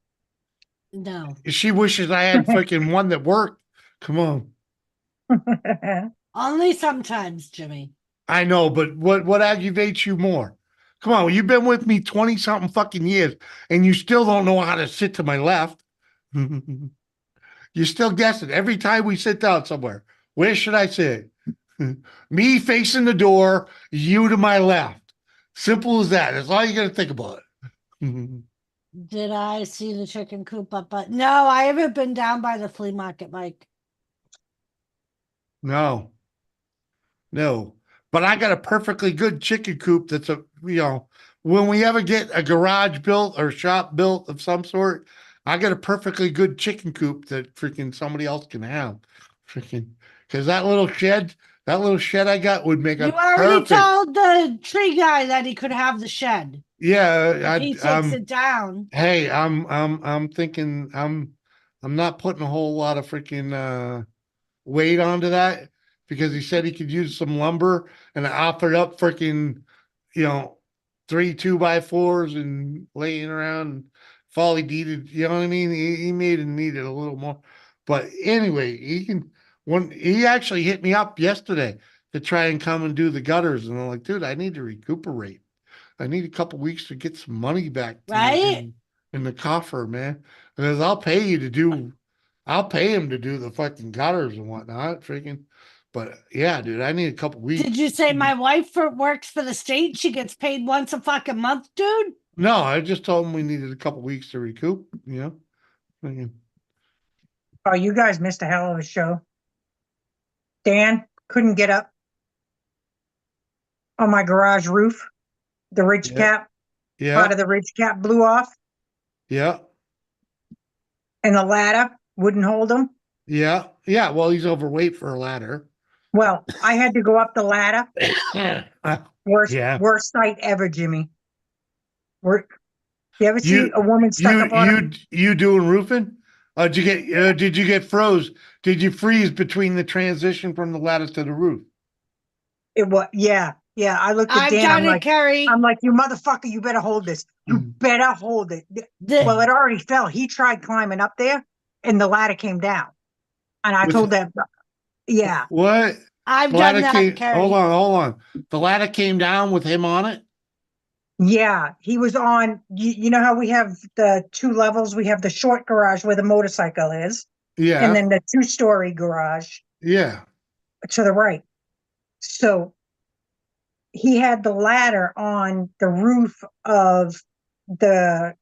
No. She wishes I had freaking one that worked. Come on. Only sometimes, Jimmy. I know, but what aggravates you more? Come on, you've been with me 20 something fucking years and you still don't know how to sit to my left. You're still guessing every time we sit down somewhere. Where should I sit? Me facing the door, you to my left. Simple as that. That's all you got to think about. Did I see the chicken coop up? But no, I haven't been down by the flea market, Mike. No, no. But I got a perfectly good chicken coop that's when we ever get a garage built or shop built of some sort, I got a perfectly good chicken coop that freaking somebody else can have. Freaking, because that little shed I got would make You a already perfect. told the tree guy that he could have the shed. Yeah, If he takes it down. Hey, I'm thinking I'm not putting a whole lot of freaking weight onto that because he said he could use some lumber and I offered up freaking, 3 2x4s and laying around if all he needed, you know what I mean? He made it needed a little more. But anyway, he actually hit me up yesterday to try and come and do the gutters. And I'm like, dude, I need to recuperate. I need a couple weeks to get some money back Right? in the coffer, man. Because I'll pay him to do the fucking gutters and whatnot, freaking. But yeah, dude, I need a couple weeks. Did you say my wife works for the state? She gets paid once a fucking month, dude? No, I just told him we needed a couple weeks to recoup, Freaking. Oh, you guys missed a hell of a show. Dan couldn't get up on my garage roof. The ridge Yeah. cap, Yeah. part of the ridge cap blew off, Yeah. and the ladder wouldn't hold him. Yeah. Yeah. Well, he's overweight for a ladder. Well, I had to go up the ladder. Yeah. Worst sight ever, Jimmy. You ever see You a woman stuck up on a you doing roofing? Did you get froze? Did you freeze between the transition from the lattice to the roof? It was yeah. I looked at I've Dan. done it, Carrie. I'm like, you motherfucker, you better hold this. You better hold it. Well, it already fell. He tried climbing up there, and the ladder came down. And I told that, yeah. What? I've The ladder done that, came. Carrie. Hold on. The ladder came down with him on it. Yeah, he was on. You know how we have the 2 levels? We have the short garage where the motorcycle is. Yeah. And then the 2-story garage. Yeah. To the right. So he had the ladder on the roof of the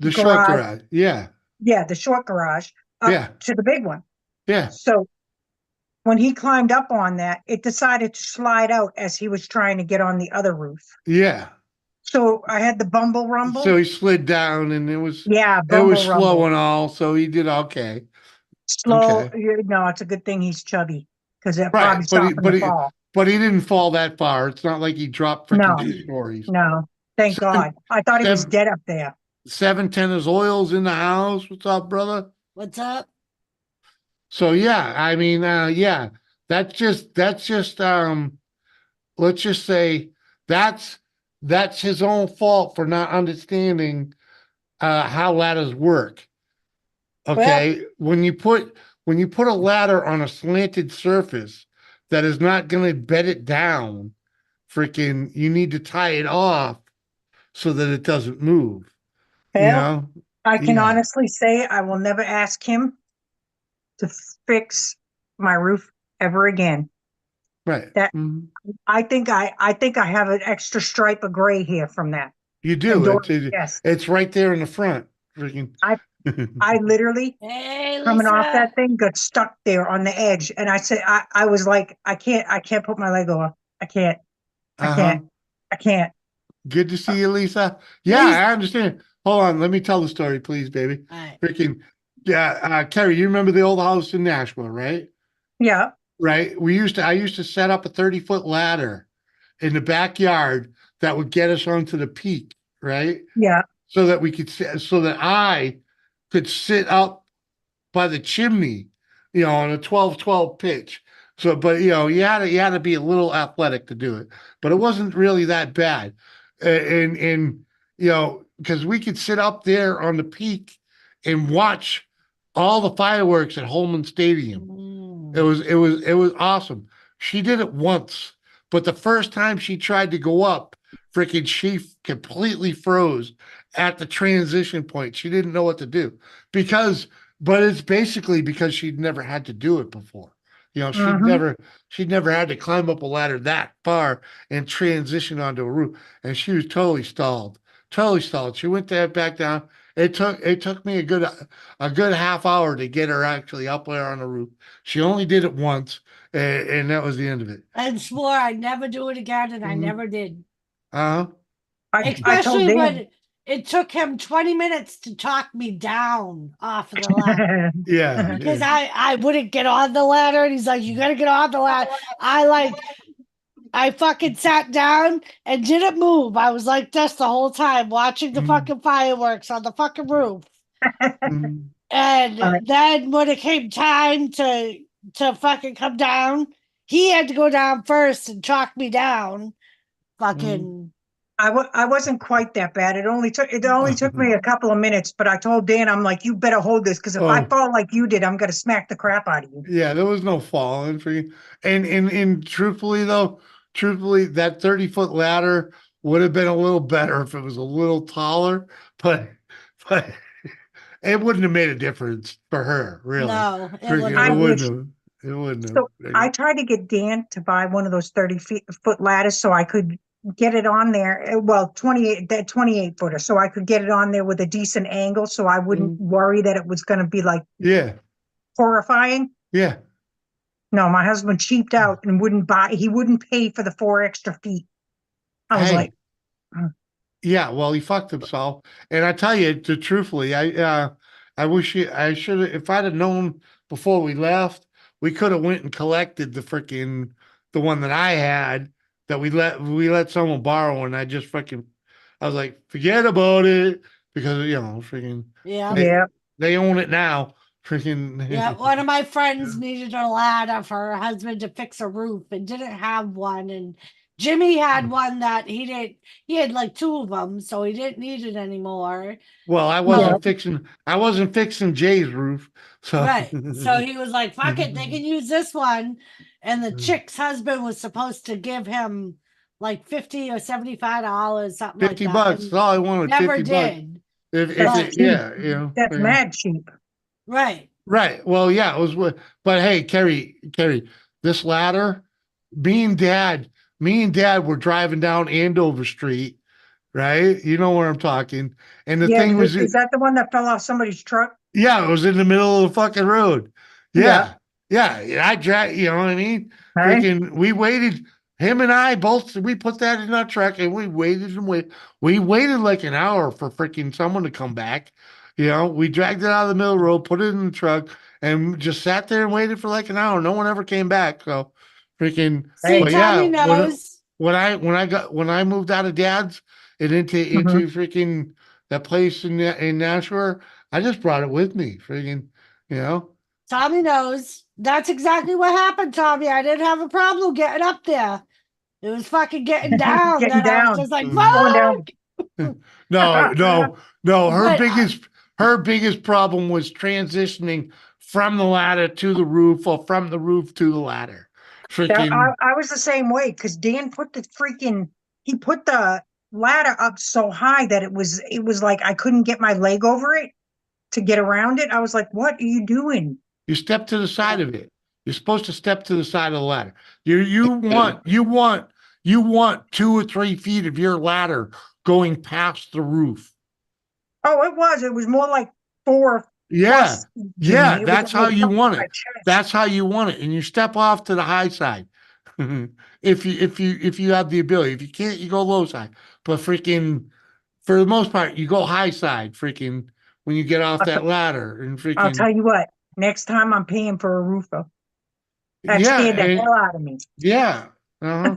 short garage. Yeah. Yeah, the short garage up to the big one. Yeah. So when he climbed up on that, it decided to slide out as he was trying to get on the other roof. Yeah. So I had the bumble rumble. So he slid down and it was rumble. slow and all, so he did okay. Slow. Okay. No, it's a good thing he's chubby because it Right, probably stopped him to fall. but he didn't fall that far. It's not like he dropped freaking 2 stories. No, thank God. I thought he was dead up there. 710 oils in the house. What's up, brother? What's up? So yeah, I mean, that's just let's just say that's his own fault for not understanding how ladders work. Okay. When you put a ladder on a slanted surface that is not going to bed it down, freaking, you need to tie it off so that it doesn't move. Well, I can honestly say I will never ask him to fix my roof ever again. Right. That I think I have an extra stripe of gray here from that. You do. Yes. It's right there in the front. Freaking. I literally coming off that thing got stuck there on the edge, and I said I was like I can't put my leg over. I can't. Good to see you, Lisa. Yeah, I understand. Hold on, let me tell the story, please, baby. All right. Freaking, yeah, Carrie, you remember the old house in Nashville, right? Yeah. Right. I used to set up a 30-foot ladder in the backyard that would get us onto the peak, right? Yeah. so that we could sit, so that I could sit up by the chimney, on a 12-12 pitch. So, but you had to be a little athletic to do it, but it wasn't really that bad. And because we could sit up there on the peak and watch all the fireworks at Holman Stadium. It was awesome. She did it once, but the first time she tried to go up, freaking she completely froze at the transition point. She didn't know what to do but it's basically because she'd never had to do it before. She'd never had to climb up a ladder that far and transition onto a roof, and she was totally stalled. Totally stalled. She went there back down. It took me a good half hour to get her actually up there on the roof. She only did it once, and that was the end of it. And swore I'd never do it again, and I Mhm. never did. Uh-huh. I told Especially Dan. when it took him 20 minutes to talk me down off of the ladder. Yeah. Because yeah. I wouldn't get on the ladder, and he's like, "You gotta get on the ladder." I fucking sat down and didn't move. I was like this the whole time, watching the fucking fireworks on the fucking roof. Mhm. And then when it came time to fucking come down, he had to go down first and talk me down. Fucking I wasn't quite that bad. It only took me a couple of minutes, but I told Dan, I'm like, you better hold this, because if I Oh. fall like you did, I'm gonna smack the crap out of you. Yeah, there was no falling for you. And truthfully though, that 30-foot ladder would have been a little better if it was a little taller, but it wouldn't have made a difference for her, really. no, it Freaking, wouldn't I it have. wish. wouldn't have. It wouldn't So have. I tried to get Dan to buy one of those 30-foot ladders so I could get it on there. Well, 28 footer, so I could get it on there with a decent angle, so I wouldn't worry that it was going to be like Yeah, horrifying. yeah. No, my husband cheaped out and wouldn't buy. He wouldn't pay for the 4 extra feet. I was Hey, like, yeah, well, he fucked himself. And I tell you, truthfully, I wish I should have, if I'd have known before we left, we could have went and collected the one that I had that we let someone borrow, and I was like, forget about it, because freaking Yeah. yeah. they own it now. Freaking Yeah, one of my friends needed a ladder for her husband to fix a roof and didn't have one. And Jimmy had one that he had like 2 of them, so he didn't need it anymore. Well, I wasn't fixing Jay's roof, so Right. So he was like, fuck it, they can use this one. And the chick's husband was supposed to give him like $50 or $75, something like 50 that. bucks. and That's all I wanted. Never 50 bucks. did. If That's it, cheap. yeah, That's yeah. mad cheap. Right. Right. Well, yeah, it was. But hey, Carrie, this ladder, me and Dad were driving down Andover Street, right? You know where I'm talking. And the Yeah, thing was, is that the one that fell off somebody's truck? yeah, it was in the middle of the fucking road. Yeah. Yeah. I dragged, you know what I mean? Right. Freaking, we waited. Him and I both, we put that in our truck, and we waited and waited. We waited like an hour for freaking someone to come back. We dragged it out of the middle road, put it in the truck, and just sat there and waited for like an hour. No one ever came back. So freaking, See, but Tommy yeah, knows. when I moved out of Dad's and into freaking that place in Nashua, I just brought it with me. Freaking, you know. Tommy knows. That's exactly what happened, Tommy. I didn't have a problem getting up there. It was fucking getting down Getting that I was down. just like, Going down. fuck. No. But Her biggest problem was transitioning from the ladder to the roof, or from the roof to the ladder. Freaking, I was the same way, because Dan put he put the ladder up so high that it was like I couldn't get my leg over it to get around it. I was like, what are you doing? you step to the side of it. You're supposed to step to the side of the ladder. You want 2 or 3 feet of your ladder going past the roof. Oh, it was more like 4. Yeah. plus, Yeah, Jimmy. It that's was how you up want my it. chest. That's how you want it. And you step off to the high side. If you have the ability. If you can't, you go low side. But freaking, for the most part, you go high side, freaking, when you get off that ladder, and I'll tell freaking, you what, next time I'm paying for a roofer. That yeah, scared the hell out of me. yeah. Uh-huh.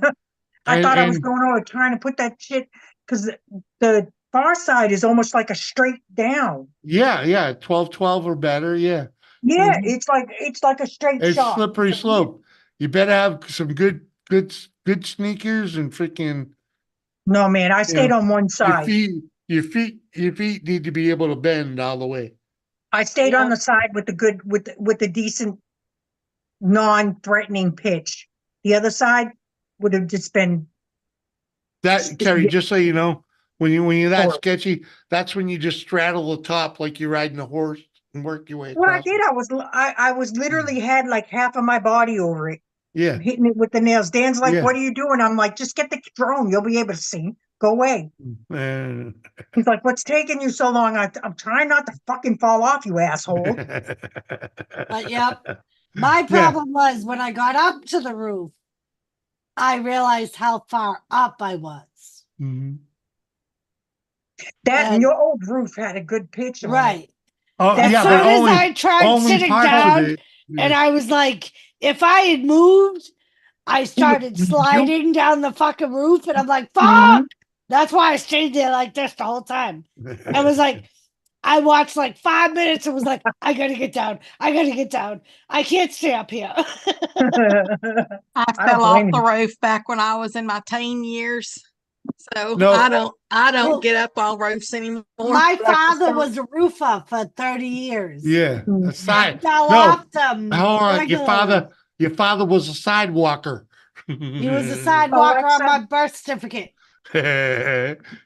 I thought I was And going over trying to put that shit, because the far side is almost like a straight down. Yeah, 12 or better. Yeah. Yeah, Mhm. it's like a straight It's shot. slippery slope. You better have some good sneakers and freaking, No, man, I you stayed know, on one your side. feet need to be able to bend all the way. I stayed on Yeah. the side with the good with the decent non-threatening pitch. The other side would have just been That, Carrie, just so you know, when you're that horrible. sketchy, that's when you just straddle the top like you're riding a horse and work your way What I across. did, I was literally had like half of my body over it, Yeah. hitting it with the nails. Dan's like, Yeah. "What are you doing?" I'm like, "Just get the drone. You'll be able to see. Go away." Uh, He's like, "What's taking you so long?" I'm trying not to fucking fall off, you asshole. But yep. My problem was when I got up to the roof, I realized how far up I was. Mhm. That and And- your old roof had a good pitch on it. Right. Oh, As yeah, soon but as I tried only sitting parts of down, it. and I was like, if I had moved, I started sliding down the fucking roof, and I'm like, fuck! Mhm. That's why I stayed there like this the whole time. I was like, I watched like 5 minutes and was like, I gotta get down. I gotta get down. I can't stay up here. I I fell don't off blame the him. roof back when I was in my teen years. So No. I don't Well, get up on roofs anymore. My Like father was a roofer for 30 years. Yeah, Mm. a side. I fell No, off them hold on. regularly. Your father was a sidewalker. He was a sidewalker on Alexa? my birth certificate.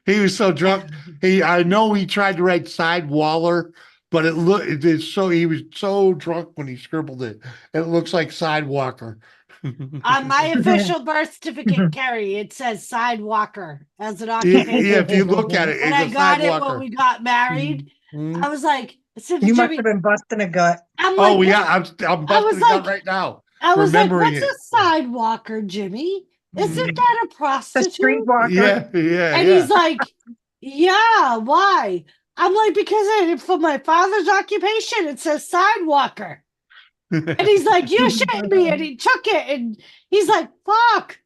He was so drunk. I know he tried to write sidewaller, but he was so drunk when he scribbled it. It looks like sidewalker. On my official birth certificate, Carrie, it says sidewalker as an Yeah, occupation. if you look at it, When it's I a got it when sidewalker. we got married, Mhm. I was like, I said to You must Jimmy, have been busting a gut. I'm Oh like, yeah, what? I'm I was busting it out like, right now. I was like, Remembering what's it. a sidewalker, Jimmy? Isn't Mhm. that a The prostitute? streetwalker. Yeah. And he's like, yeah, why? I'm like, because for my father's occupation, it says sidewalker. And he's like, you shitting me. And he took it and he's like, fuck.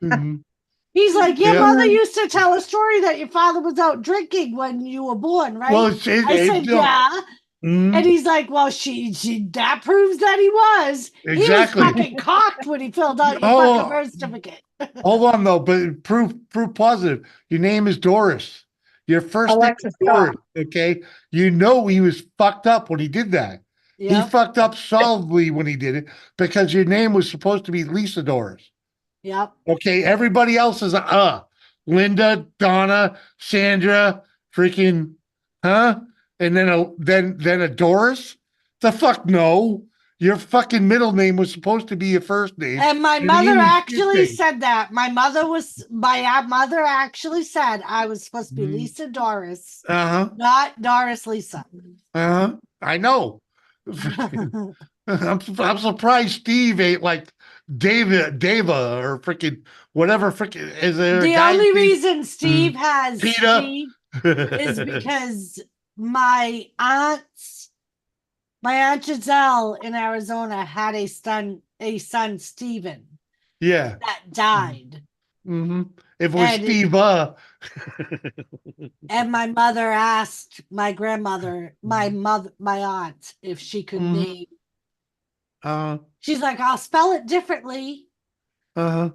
Mhm. He's like, your Yeah. mother used to tell a story that your father was out drinking when you were born, right? Well, I said, yeah. Mhm. And he's like, well, she that proves that he was. He was Exactly. fucking cocked when he filled out your Oh, fucking birth certificate. Hold on though, but proof positive. Your name is Doris. Your first name Alexa, is Doris. Okay. You know he was fucked up when he did that. He Yep. fucked up solidly when he did it because your name was supposed to be Lisa Doris. Yep. Okay. Everybody else is Linda, Donna, Sandra, freaking, huh? And then a Doris. The fuck no. Your fucking middle name was supposed to be your first name. And my Your mother name is actually shit name. said that. My mother actually said I was supposed to be Lisa Doris, Uh-huh. not Doris Lisa. Uh-huh. I know. I'm surprised Steve ain't like Dava or freaking whatever freaking is there a The guy only named reason Steve has Peter? Steve is because my aunt Giselle in Arizona had a son Steven Yeah. that died. Mm-hmm. If it was And Steve and my mother asked my grandmother, my aunt, if she could name. She's like, I'll spell it differently. Uh-huh.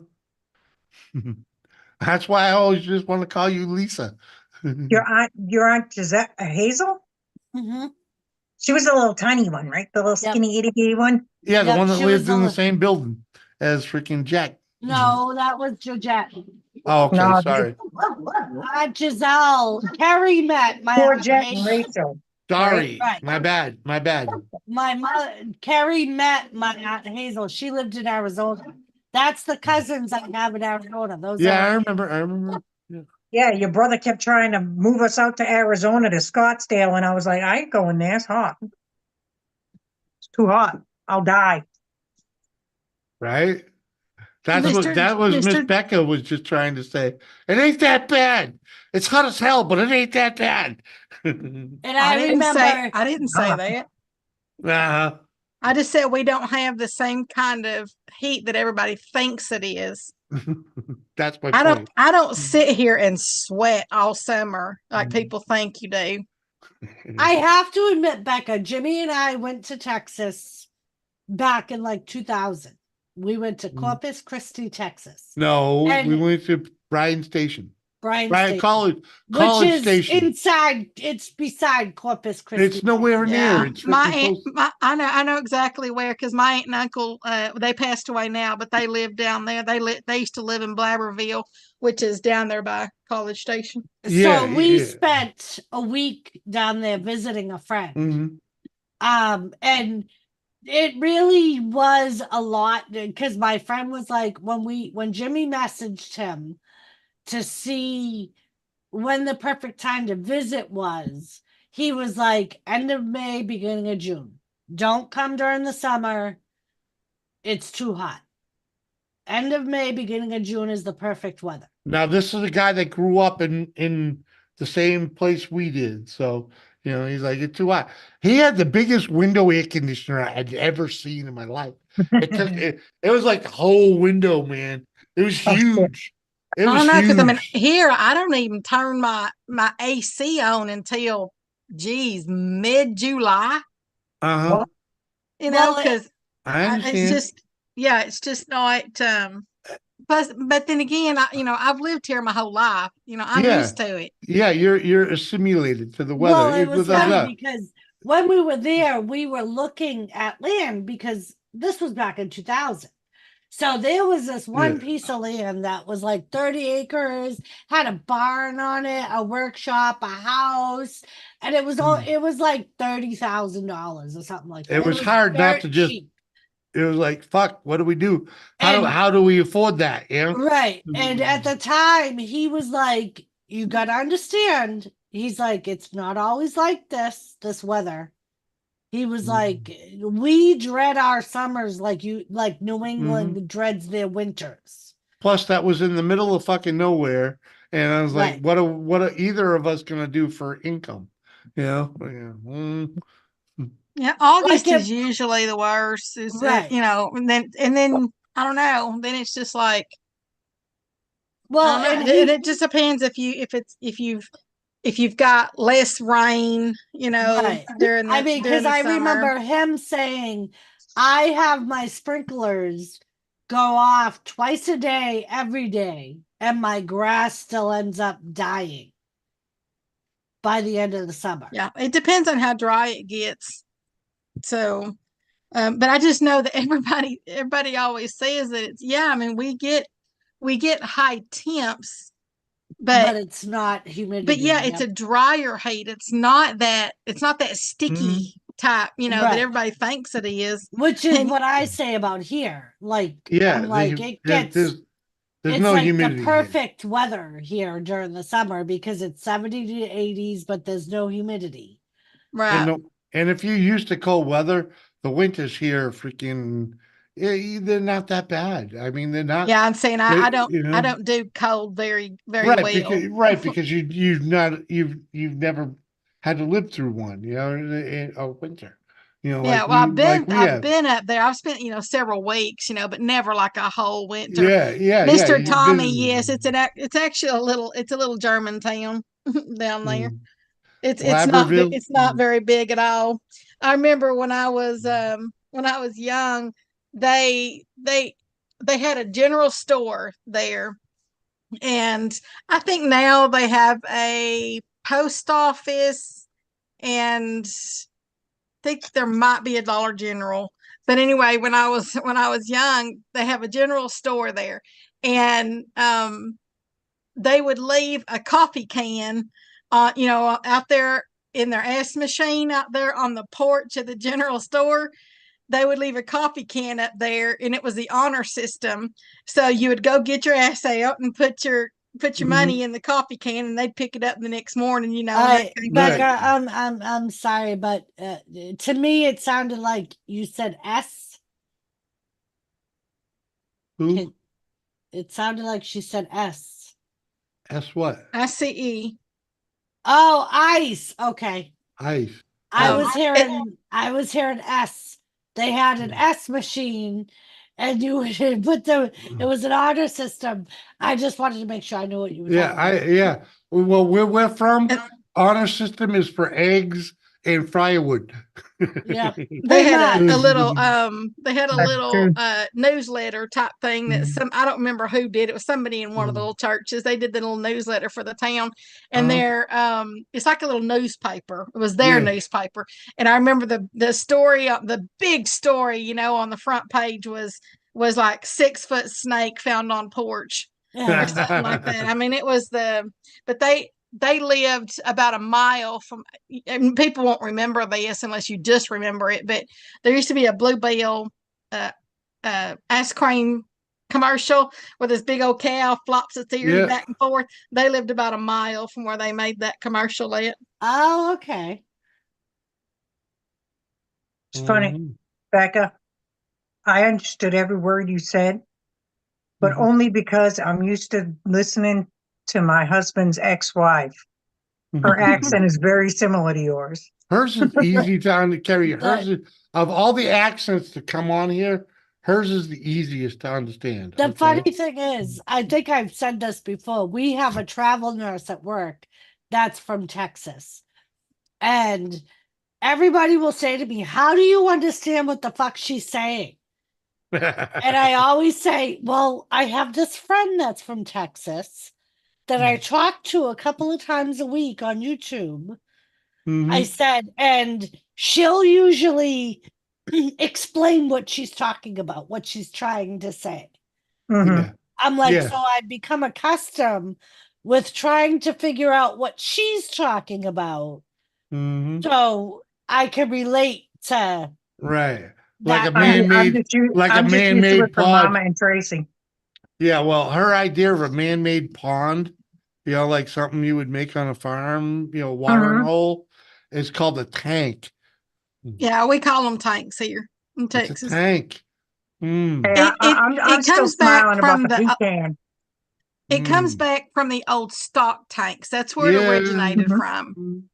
That's why I always just want to call you Lisa. Your aunt Giselle, Hazel? Mm-hmm. She was the little tiny one, right? The little skinny itty bitty one. Yeah, the one that she lived was in the same building as freaking Jack. No, that was Georgette. Oh, okay, No, sorry. Aunt Giselle. Carrie met my Poor Aunt Jack and Hazel. Rachel. Sorry. Right. My bad. My mother, Carrie met my Aunt Hazel. She lived in Arizona. That's the cousins I have in Arizona. Those Yeah, are I remember. Yeah. Yeah, your brother kept trying to move us out to Arizona to Scottsdale, and I was like, I ain't going there. It's hot. It's too hot. I'll die. Right? That was Miss Mr. Becca was just trying to say. It ain't that bad. It's hot as hell, but it ain't that bad. and I didn't say that. Uh-huh. I just said we don't have the same kind of heat that everybody thinks it is. That's my I point. don't sit here and sweat all summer like people think you do. I have to admit, Becca, Jimmy and I went to Texas back in like 2000. We went to Corpus Christi, Texas. No, we And went to Bryan Station. Bryan Bryan Station, College which is Station. inside. It's beside Corpus Christi. It's nowhere Texas. near. Yeah, It's my freaking aunt, close. I know exactly where, because my aunt and uncle, they passed away now, but they lived down there. They used to live in Blabberville, which is down there by College Station. Yeah, So we yeah. spent a week down there visiting a friend. Mhm. And it really was a lot, because my friend was like, when Jimmy messaged him to see when the perfect time to visit was, he was like, end of May, beginning of June. Don't come during the summer. It's too hot. End of May, beginning of June is the perfect weather. Now this is a guy that grew up in the same place we did. So, he's like, it's too hot. He had the biggest window air conditioner I had ever seen in my life. It was like the whole window, man. It was huge. It I was don't know, because I mean, huge. here I don't even turn my AC on until, mid-July. Uh-huh. Because I it's understand. just, it's just not. But then again, I've lived here my whole life. I'm Yeah. used to it. Yeah, you're assimilated to the weather. Well, it was was funny because when we were there, we were looking at land, because this was back in 2000. So there was this one piece of land that was like 30 acres, had a barn on it, a workshop, a house, and it was all it was like $30,000 or something like that. It was hard not dirt to just cheap. It was like, fuck, what do we do? And- How do we afford that? Right. And at the time, he was like, you got to understand. He's like, it's not always like this weather. He was like, we dread our summers like New England dreads their winters. Plus, that was in the middle of fucking nowhere. And I was like, Right. what are either of us gonna do for income? Yeah, August is usually the worst. Right. And then I don't know. Then it's just like, well, and it just depends if you've got less rain, right. during the because I summer. remember him saying, I have my sprinklers go off twice a day, every day, and my grass still ends up dying by the end of the summer. Yeah, it depends on how dry it gets. So, but I just know that everybody always says that it's, I mean, we get high temps, but it's not humidity. But it's a drier heat. It's not that sticky type, that everybody thinks it is. Which is what I say about here. Like, I'm like, it gets there's it's no like humidity the here. perfect weather here during the summer, because it's 70 to 80s, but there's no humidity. Right. And if you're used to cold weather, the winters here are freaking they're not that bad. I mean, they're not. Yeah, I'm saying I don't do cold very well. Because you've never had to live through one, in a winter. I've been up there. I've spent several weeks, but never like a whole winter. Mr. Tommy, yes, it's actually a little German town down there. It's not very big at all. I remember when I was young, they had a general store there, and I think now they have a post office, and I think there might be a Dollar General. But anyway, when I was young, they have a general store there, and they would leave a coffee can, out there in their ice machine out there on the porch of the general store. They would leave a coffee can up there, and it was the honor system. So you would go get your ass out and put your money in the coffee can, and they'd pick it up the next morning. Becca, I'm sorry, but to me it sounded like you said S. Who? It sounded like she said S. S what? ICE. Oh, ice. Okay. Ice. I was hearing S. They had an S machine, and you would put it was an honor system. I just wanted to make sure I knew what you were Yeah, talking about. yeah. Well, where we're from, honor system is for eggs and firewood. Yeah, They pretty had much. a little they had a That's little true. newsletter type thing that I don't remember who did. It was somebody in one of the little churches. They did the little newsletter for the town, and they're it's like a little newspaper. It was their Yeah. newspaper. And I remember the story, the big story, you know, on the front page was like 6-foot snake found on porch or something like that. I mean, it was but they lived about a mile from, and people won't remember this unless you just remember it, but there used to be a Bluebell ice cream commercial where this big old cow flops its ears back and forth. They lived about a mile from where they made that commercial at. Oh, okay. It's funny, Becca. I understood every word you said, but only because I'm used to listening to my husband's ex-wife. Her accent is very similar to yours. Hers is easy to carry. Hers is, of all the accents to come on here, hers is the easiest to understand. The funny thing is, I think I've said this before. We have a travel nurse at work that's from Texas. And everybody will say to me, how do you understand what the fuck she's saying? And I always say, well, I have this friend that's from Texas that I talk to a couple of times a week on YouTube. I said, and she'll usually explain what she's talking about, what she's trying to say. Yeah. I'm like, Yeah. so I've become accustomed with trying to figure out what she's talking about. So I can relate to Right. Like a that. man-made, like a I'm just used to it man-made from pond. Mama and Tracy. Yeah, well, her idea of a man-made pond, you know, like something you would make on a farm, you know, watering hole, is called a tank. Yeah, we call them tanks here in It's a Texas. tank. Hey, I'm still comes back smiling from about the the pecan. it comes back from the old stock tanks. That's where it Yeah. originated from.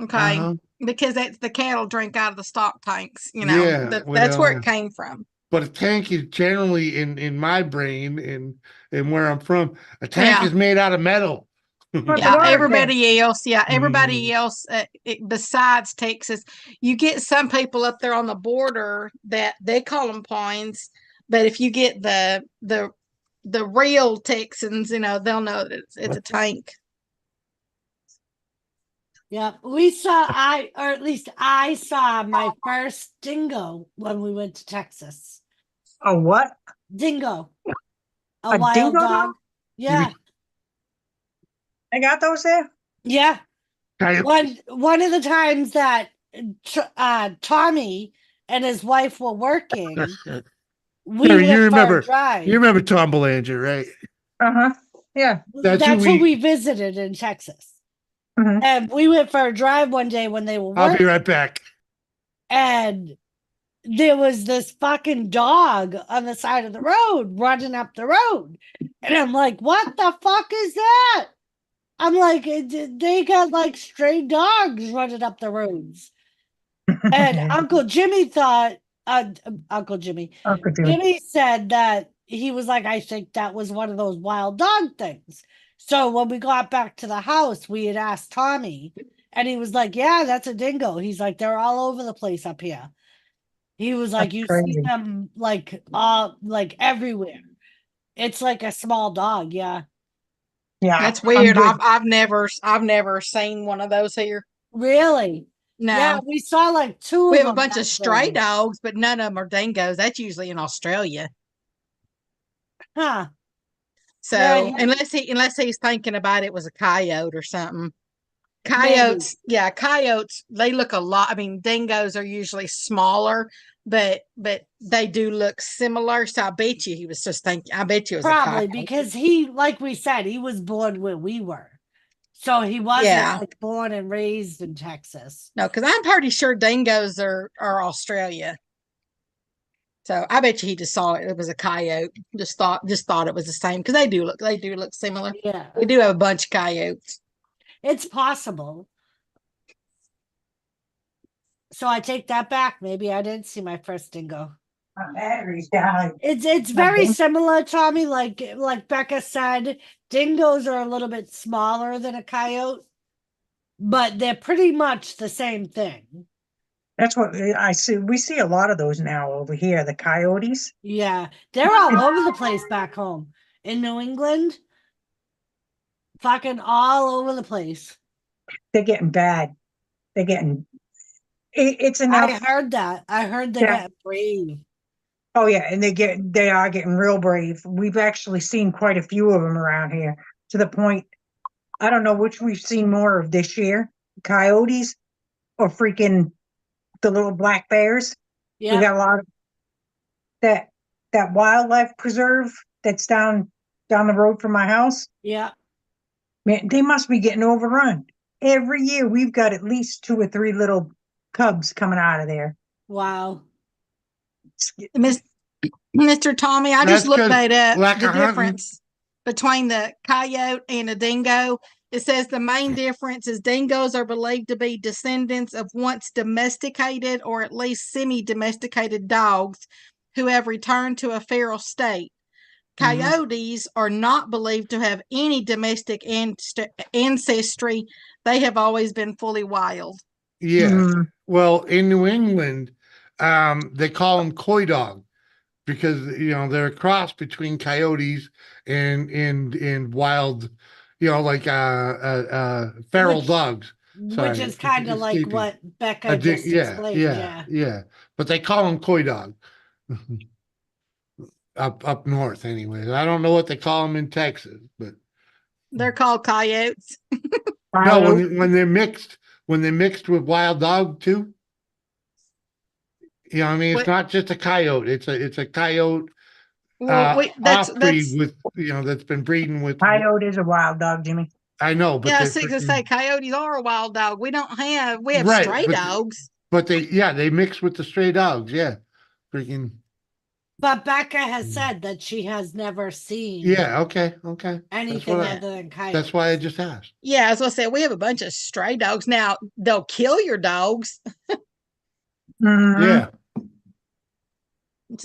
Okay. Uh-huh. Because that's the cattle drink out of the stock tanks, you know. Yeah, That's where well, it came from. but a tank is generally in my brain and where I'm from, a tank Yeah. is made out of metal. Yeah, everybody else, besides Texas, you get some people up there on the border that they call them ponds, but if you get the real Texans, you know, they'll know that it's a tank. Yeah, or at least I saw my first dingo when we went to Texas. A what? Dingo. A A wild dingo dog. dog? Yeah. They got those there? Yeah. One of the times that Tommy and his wife were working, we Terry, went for a drive. you remember Tom Belanger, right? Uh-huh. Yeah. That's who we visited in Texas. And we went for a drive one day when they were working. I'll be right back. And there was this fucking dog on the side of the road running up the road. And I'm like, what the fuck is that? I'm like, they got like stray dogs running up the roads. And Uncle Jimmy thought, Jimmy said that he was like, I think that was one of those wild dog things. So when we got back to the house, we had asked Tommy, and he was like, yeah, that's a dingo. He's like, they're all over the place up here. He was like, you see them like everywhere. It's like a small dog, yeah. Yeah, that's weird. I've never seen one of those here. Really? No. Yeah, we saw like two. We of have a them bunch of stray dogs, but none of them are dingoes. That's usually in Australia. Huh. So yeah, unless he's thinking about it was a coyote or something. Coyotes, coyotes, they look a lot. I mean, dingoes are usually smaller, but they do look similar. So I bet you he was just thinking, I bet you it was probably a coyote. because he, like we said, he was born where we were. So he wasn't like born and raised in Texas. No, because I'm pretty sure dingoes are Australia. So I bet you he just saw it was a coyote. Just thought it was the same because they do look similar. Yeah, we do have a bunch of coyotes. It's possible. So I take that back. Maybe I didn't see my first dingo. My battery's died. It's My very thing- similar, Tommy. Like Becca said, dingoes are a little bit smaller than a coyote, but they're pretty much the same thing. That's what I see. We see a lot of those now over here. The coyotes. Yeah, they're all over the place back home in New England. Fucking all over the place. They're getting bad. They're getting. It's I enough. heard that. I heard they're Yeah. getting brave. Oh yeah, and they are getting real brave. We've actually seen quite a few of them around here to the point I don't know which we've seen more of this year, coyotes or freaking the little black bears. We Yeah, got a lot of that wildlife preserve that's down the road from my house. yeah. Man, they must be getting overrun. Every year we've got at least 2 or 3 little cubs coming out of there. Wow. Mr. Tommy, I That's just looked 'cause that up. lack The of hunting. difference between the coyote and a dingo. It says the main difference is dingoes are believed to be descendants of once domesticated or at least semi-domesticated dogs who have returned to a feral state. Coyotes are not believed to have any domestic ancestry. They have always been fully wild. Yeah. Well, in New England, they call them coy dog because they're a cross between coyotes and wild, like feral dogs. Which is kind of like escaping. what Becca just explained. Yeah. But they call them coy dog. Up north, anyways. I don't know what they call them in Texas, but They're called coyotes. no, when they're mixed with wild dog too. I mean, it's not just a coyote. It's a coyote That's off-breed with that's been breeding with. Coyote is a wild dog, Jimmy. I know, but yeah, I they're was going to say coyotes are a wild dog. We have right, stray but dogs. But they mix with the stray dogs. Yeah, freaking. But Becca has said that she has never seen. Yeah. Okay. Anything other than coyotes. That's why I just asked. Yeah, as I said, we have a bunch of stray dogs. Now they'll kill your dogs. Yeah.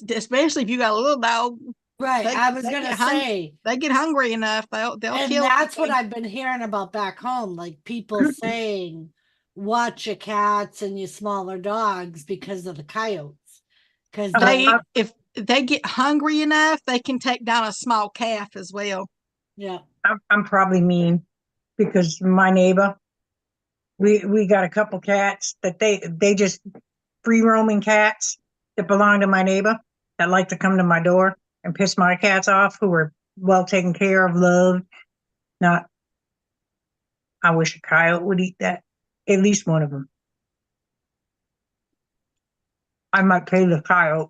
Especially if you got a little dog. Right. I was gonna say they get hungry enough, they'll and kill. That's what I've been hearing about back home. Like people saying, watch your cats and your smaller dogs because of the coyotes. Because if they get hungry enough, they can take down a small calf as well. Yeah. I'm probably mean because my neighbor, we got a couple cats that they just free roaming cats that belong to my neighbor that like to come to my door and piss my cats off who are well taken care of, loved. Not, I wish a coyote would eat that, at least one of them. I might pay the coyote.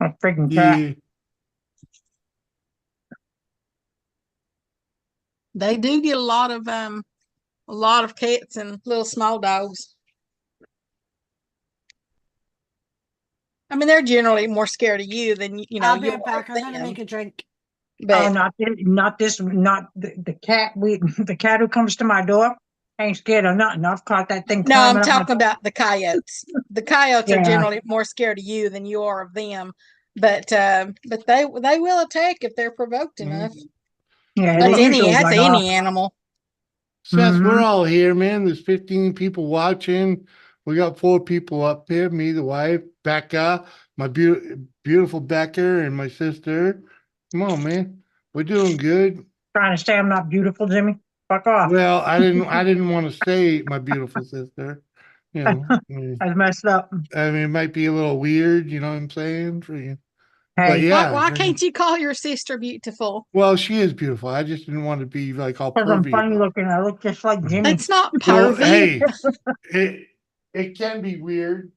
A freaking cat. They do get a lot of cats and little small dogs. I mean, they're generally more scared of you than I'll be right back. I'm gonna make a drink. But not the cat. The cat who comes to my door ain't scared of nothing. I've caught that thing. No, I'm climbing up my- talking about the coyotes. The coyotes Yeah. are generally more scared of you than you are of them. But they will attack if they're provoked enough. Yeah, That's they any usually run off. animal. Seth, we're all here, man. There's 15 people watching. We got 4 people up here. Me, the wife, Becca, my beautiful Becca, and my sister. Come on, man. We're doing good. Trying to say I'm not beautiful, Jimmy. Fuck off. Well, I didn't want to say my beautiful sister. I was messed up. I mean, it might be a little weird, you know what I'm saying? For you. Hey, But yeah. Why can't you call your sister beautiful? Well, she is beautiful. I just didn't want to be like all Because I'm pervy. funny looking. I look just like Jimmy. It's not Well, pervy. hey, it can be weird.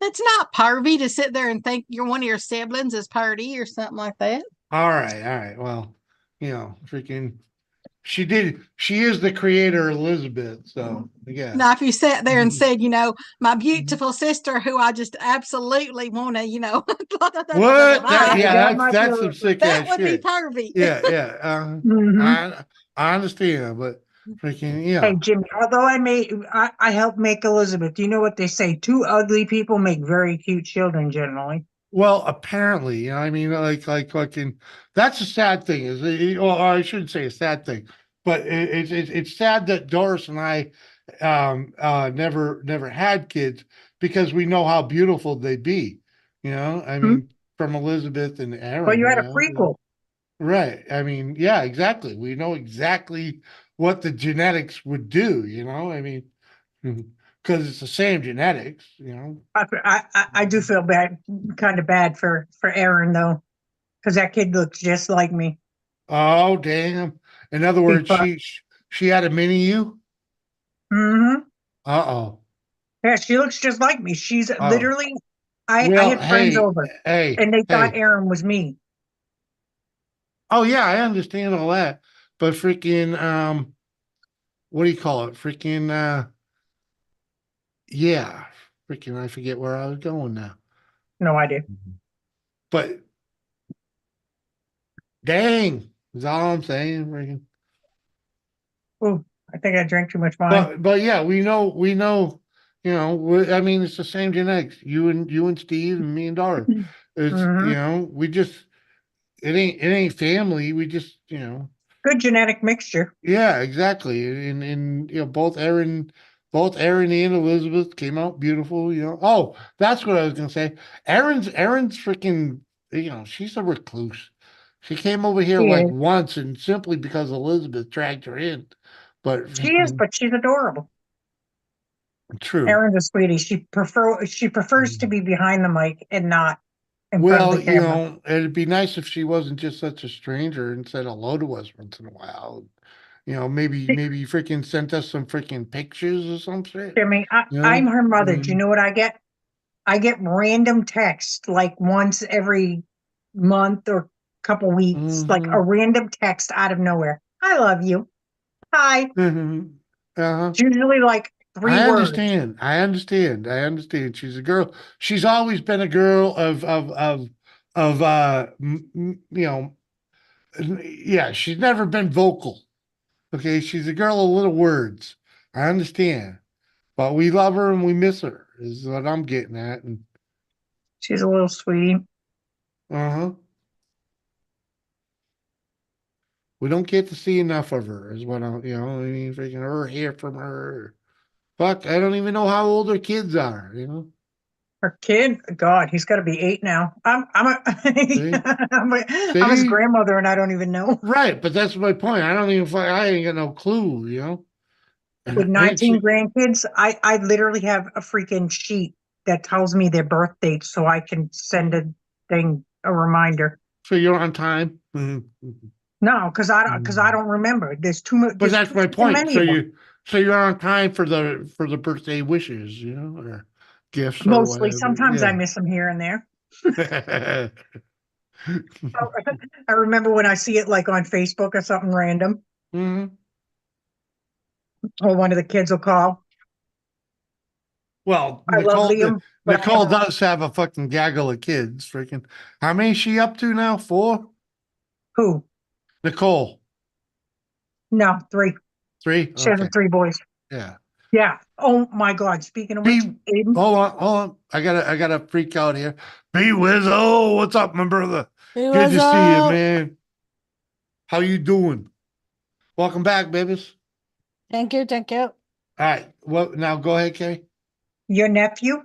That's not pervy to sit there and think you're one of your siblings is purty or something like that. All right. Well, freaking, she is the creator, Elizabeth. So yeah. Now, if you sat there and said, my beautiful sister, who I just absolutely want to, What? That's some sick that ass would shit. be pervy. Yeah. I understand, but freaking Hey, yeah. Jimmy, although I helped make Elizabeth, do you know what they say? Two ugly people make very cute children generally. Well, apparently, you know, I mean, like fucking. That's a sad thing. Or I shouldn't say a sad thing, but it's sad that Doris and I, never had kids because we know how beautiful they'd be. You know, I Hmm? mean, from Elizabeth and Well, you Aaron. had You a know, prequel. right? I mean, yeah, exactly. We know exactly what the genetics would do. You know, I mean, because it's the same genetics. You know. I do feel bad, kind of bad for Aaron though, because that kid looks just like me. Oh, damn. In other words, she had a mini you? Mm-hmm. Uh-oh. Yeah, she looks just like me. She's Oh. literally, I Well, had friends hey, over hey, and they thought hey. Aaron was me. Oh yeah, I understand all that. But freaking what do you call it? Freaking yeah. Freaking I forget where I was going now. No idea. But dang, is all I'm saying. Freaking. Oh, I think I drank too much wine. But yeah, we know, you know, I mean it's the same genetics. You and Steve and me and Dara. It's Mm-hmm. you know, we just it ain't family. We just, you know. Good genetic mixture. Yeah, exactly. And you know, both Aaron and Elizabeth came out beautiful, you know. Oh, that's what I was gonna say. Aaron's freaking, you know, she's a recluse. She came over here She like is. once and simply because Elizabeth dragged her in. But She is, but she's adorable. true. Erin's a sweetie. She prefers to be behind the mic and not in front of the Well, you camera. know, it'd be nice if she wasn't just such a stranger and said hello to us once in a while. You know, maybe freaking sent us some freaking pictures or some shit. Jimmy, You I'm know? her mother. Do you Mm, know what I get? I get random texts like once every month or couple weeks, like a mhm, random text out of nowhere. I love you. Hi. mhm. Uh-huh. It's usually like three I words. understand. I understand. I understand. She's a girl. She's always been a girl of you know, yeah, she's never been vocal. Okay, she's a girl of little words. I understand. But we love her and we miss her, is what I'm getting at. And She's a little sweetie. uh-huh. We don't get to see enough of her, is what I'm, you know, I mean, freaking her hear from her. Fuck, I don't even know how old her kids are, you know. Her kid, God, he's got to be 8 now. I'm a, See? I'm his See? grandmother, and I don't even know. Right, but that's my point. I don't even I ain't got no clue, you know. With And 19 grandkids, I literally have a freaking sheet that tells me their birth dates so I can send a reminder. so you're on time. No, because I don't remember. There's too much. But There's that's too my freaking point. many of them. So you're on time for the birthday wishes, you know, or gifts or Mostly, whatever. sometimes I Yeah. miss them here and there. I remember when I see it like on Facebook or something random, Mhm. or one of the kids will call. Well, I love Liam, but I Nicole never. does have a fucking gaggle of kids. Freaking, how many is she up to now? 4? Who? Nicole, No, 3. 3. She has Okay, 3 boys. yeah. Yeah. Oh my God. Speaking of which, B, Aiden, hold on. I gotta freak out here. B Wizzo, what's up, my brother? He Good was to see you, man. How you doing? Welcome back, babies. Thank you, thank you. All right. Well, now go ahead, Kay. your nephew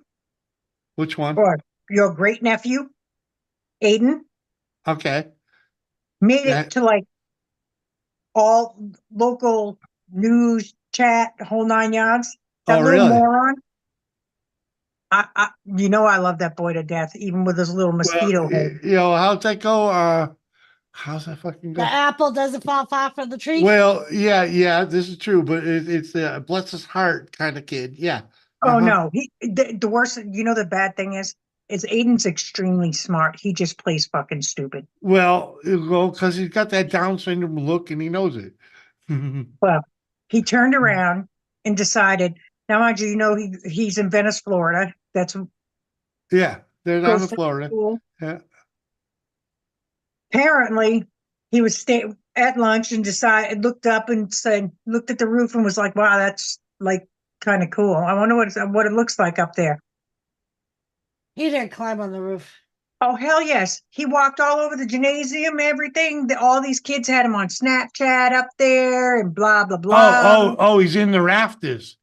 Which one? or your great nephew, Aiden, Okay. made it That. to like all local news, chat, the whole 9 yards. Oh, That little really? moron. I love that boy to death, even with his little Well, mosquito head. you know, how's that go? How's that fucking The go? apple doesn't fall far from the tree. Well, yeah, this is true, but it's the bless his heart kind of kid. Yeah. Oh Uh-huh. no, the worst. The bad thing is Aiden's extremely smart. He just plays fucking stupid. Well, because he's got that Down syndrome look and he knows it. Well, he turned around and decided. Now, mind you, he's in Venice, Florida. That's Yeah, they're down goes in to Florida. school. Yeah. Apparently, he was at lunch and looked up and looked at the roof and was like, wow, that's like kind of cool. I wonder what it looks like up there. He didn't climb on the roof. Oh, hell yes. He walked all over the gymnasium, everything. All these kids had him on Snapchat up there and blah, blah, blah. Oh, he's in the rafters.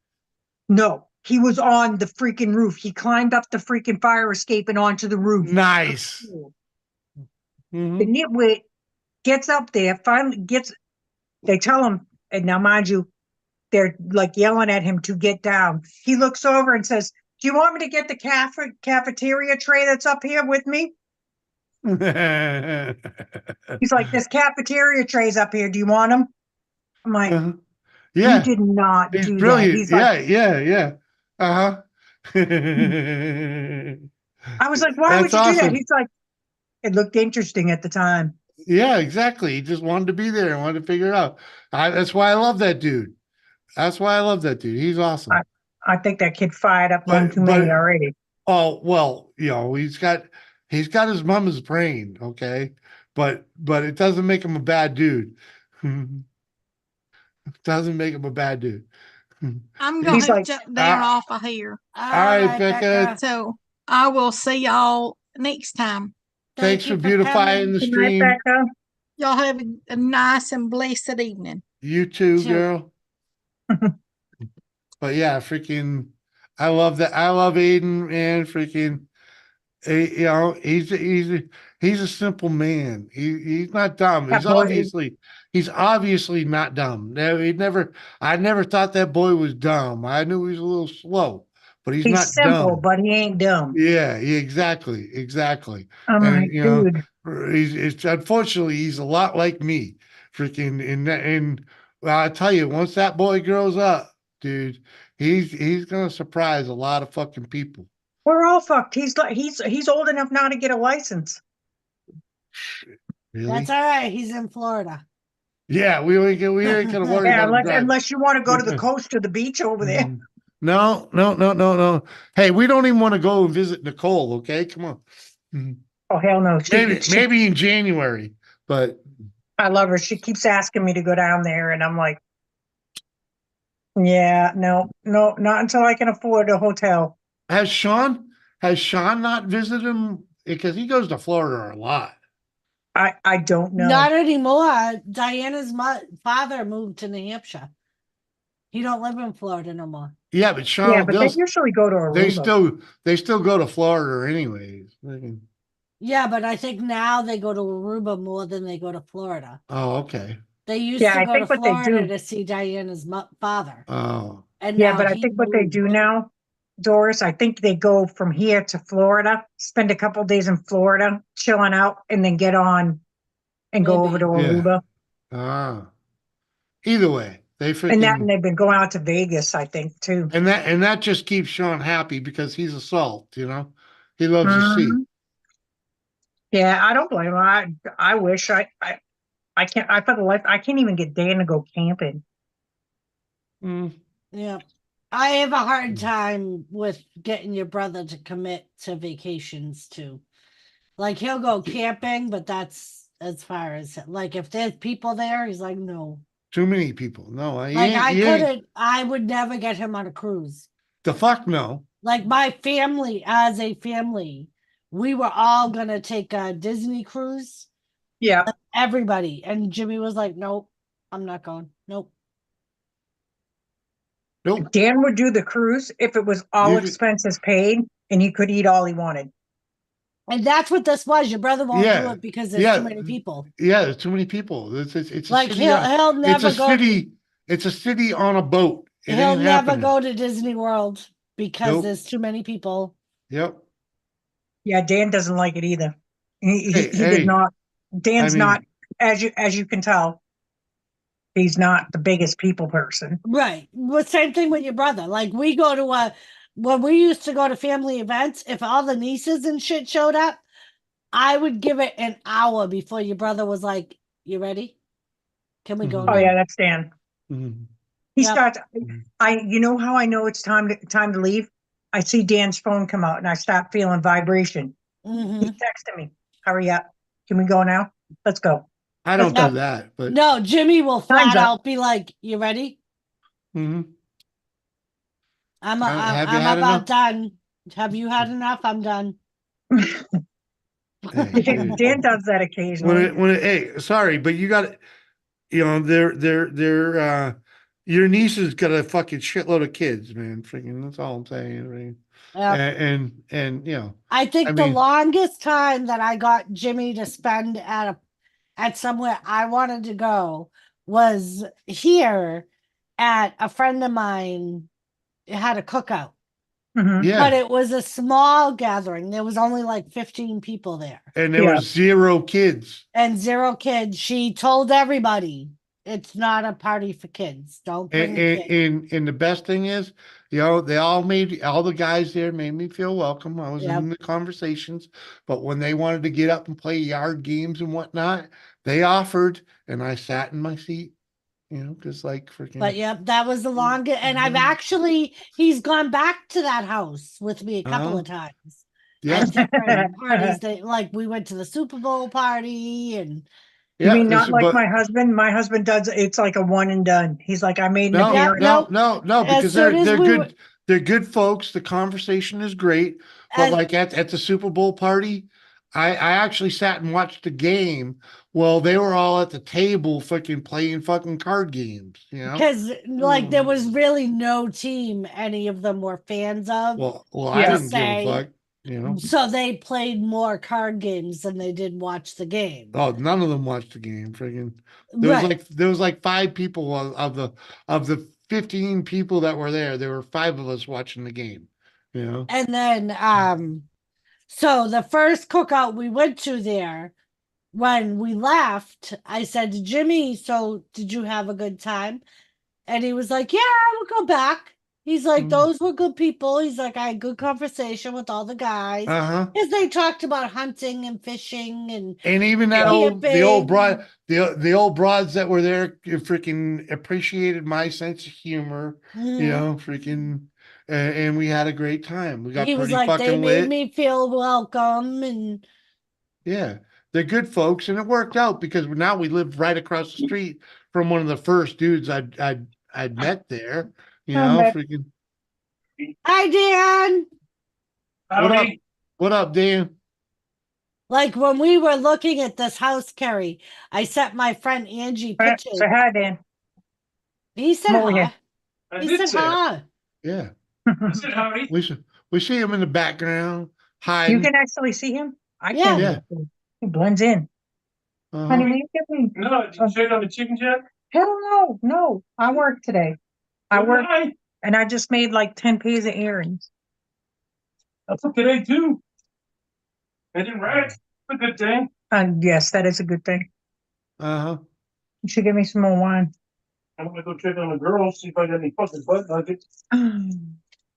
No, he was on the freaking roof. He climbed up the freaking fire escape and onto the roof. Nice. The nitwit gets up there, finally they tell him, and now mind you, they're like yelling at him to get down. He looks over and says, do you want me to get the cafeteria tray that's up here with me? He's like, this cafeteria tray's up here. Do you want them? I'm like, yeah. You did not He's do brilliant. that. He's like, yeah. Uh-huh. I was like, why would That's you do that? awesome. He's like, it looked interesting at the time. Yeah, exactly. He just wanted to be there and wanted to figure it out. That's why I love that dude. That's why I love that dude. He's awesome. I think that kid fired up one too many already. Oh, well, he's got his mama's brain, okay? But it doesn't make him a bad dude. It doesn't make him a bad dude. I'm gonna have to jump down off of here. All right, Becca. So I will see y'all next time. Thanks for beautifying the stream. Becca. Y'all have a nice and blessed evening. You too, girl. But yeah, freaking, I love that. I love Aiden, man. Freaking, he's a simple man. He's not dumb. He's obviously not dumb. I never thought that boy was dumb. I knew he was a little slow, but he's not simple, dumb. but he ain't dumb. Yeah, exactly. I'm like, dude. It's unfortunately he's a lot like me. Freaking, and I tell you, once that boy grows up, dude, he's gonna surprise a lot of fucking people. We're all fucked. He's old enough now to get a license. Really? That's all right. He's in Florida. Yeah, we ain't gonna worry about him unless you want to go to the coast or the beach over there. No. Hey, we don't even want to go and visit Nicole, okay? Come on. Oh, hell no. Maybe in January, but I love her. She keeps asking me to go down there, and I'm like, yeah, no, not until I can afford a hotel. Has Sean not visited him? Because he goes to Florida a lot. I don't know. Not anymore. Diana's father moved to New Hampshire. He don't live in Florida no more. Yeah, but Sean. Yeah, but they usually go to Aruba. They still go to Florida anyways. Yeah, but I think now they go to Aruba more than they go to Florida. Oh, okay. They used to go to Florida to see Diana's father. Oh. And yeah, but I think what they do now, Doris, I think they go from here to Florida, spend a couple days in Florida, chilling out, and then get on and go over to Aruba. Either way, and they've been going out to Vegas, I think, too. And that just keeps Sean happy because he's a salt, he loves the sea. Yeah, I don't blame him. I wish I can't. I for the life I can't even get Dan to go camping. Yeah. I have a hard time with getting your brother to commit to vacations too. Like he'll go camping, but that's as far as like if there's people there, he's like, no. Too many people. No, I would never get him on a cruise. The fuck no. Like my family, as a family, we were all gonna take a Disney cruise. Yeah. Like everybody. And Jimmy was like, nope, I'm not going. Nope. Dan would do the cruise if it was all expenses paid and he could eat all he wanted. And that's what this was. Your brother won't do it because there's too many people. Yeah, there's too many people. It's like city he'll never go. It's a city on a boat. He'll never go to Disney World because there's too many people. Yep. Yeah, Dan doesn't like it either. He did not. Dan's not, as you can tell, he's not the biggest people person. Right. Well, same thing with your brother. Like we go to when we used to go to family events, if all the nieces and shit showed up, I would give it an hour before your brother was like, you ready? Can we go now? Oh yeah, that's Dan. Mm-hmm. He starts, you know how I know it's time to leave? I see Dan's phone come out and I start feeling vibration. Mm-hmm. He's texting me, hurry up. Can we go now? Let's go. I don't no, do that, but no, Jimmy will Time's flat up. out be like, "You ready? mhm. I'm Have you I'm had about enough? done. Have you had enough? I'm done." Hey, Dan, dude. Dan does that occasionally. Hey, sorry, but you got, you know, your niece has got a fucking shitload of kids, man. Freaking, that's all I'm saying. Right? Yep. And you know, I think I the mean, longest time that I got Jimmy to spend at somewhere I wanted to go was here at a friend of mine had a cookout. Mhm. yeah, But it was a small gathering. There was only like 15 people there and there Yeah. was 0 kids. and 0 kids. She told everybody it's not a party for kids. Don't bring a kid. And the best thing is, you know, all the guys there made me feel welcome. I was Yep. in the conversations, but when they wanted to get up and play yard games and whatnot, they offered, and I sat in my seat, you know, because like freaking. But yep, that was the longest. And he's gone back to that house with me a couple of times. Yeah. At different parties. Like we went to the Super Bowl party and You Yeah, mean not like but my husband? My husband does. It's like a one and done. He's like, I made an no, appearance. no, As because soon as they're we good. were- They're good folks. The conversation is great, but And- like at the Super Bowl party, I actually sat and watched the game. Well, they were all at the table, fucking playing fucking card games. You know, because like there was really no team any of them were fans of. well, I Yeah. didn't give a fuck. You know, So they played more card games than they did watch the game. oh, none of them watched the game. Freaking, there was like 5 people of the 15 people that were there. There were 5 of us watching the game. You know, And then so the first cookout we went to there, when we left, I said to Jimmy, "So did you have a good time?" And he was like, "Yeah, we'll go back." He's like, "Those were good people." He's like, "I had good conversation with all the guys." Because they talked about hunting and fishing and even that the old broads that were there freaking appreciated my sense of humor, you know, freaking, and we had a great time. We got he was pretty like, "They fucking made lit. me feel welcome," and Yeah, they're good folks, and it worked out because now we live right across the street from one of the first dudes I'd met there. You know, freaking. Hi, Dan. What up? What up, Dan? Like when we were looking at this house, Carrie, I sent my friend Angie pictures. Say hi, Dan. He said Come over hi. here. He said hi. Yeah. We see him in the background hiding. You can actually see him. I Yeah. can't. Yeah. He blends in. Honey, will you give me? No, did you trade on the chicken yet? Hell no, no. I work today. I work, and I just made like 10 pairs of earrings. That's today too. I didn't write. A good day. Yes, that is a good thing. Uh-huh. You should give me some more wine. I'm gonna go check on the girls, see if I got any fucking butt nuggets. We're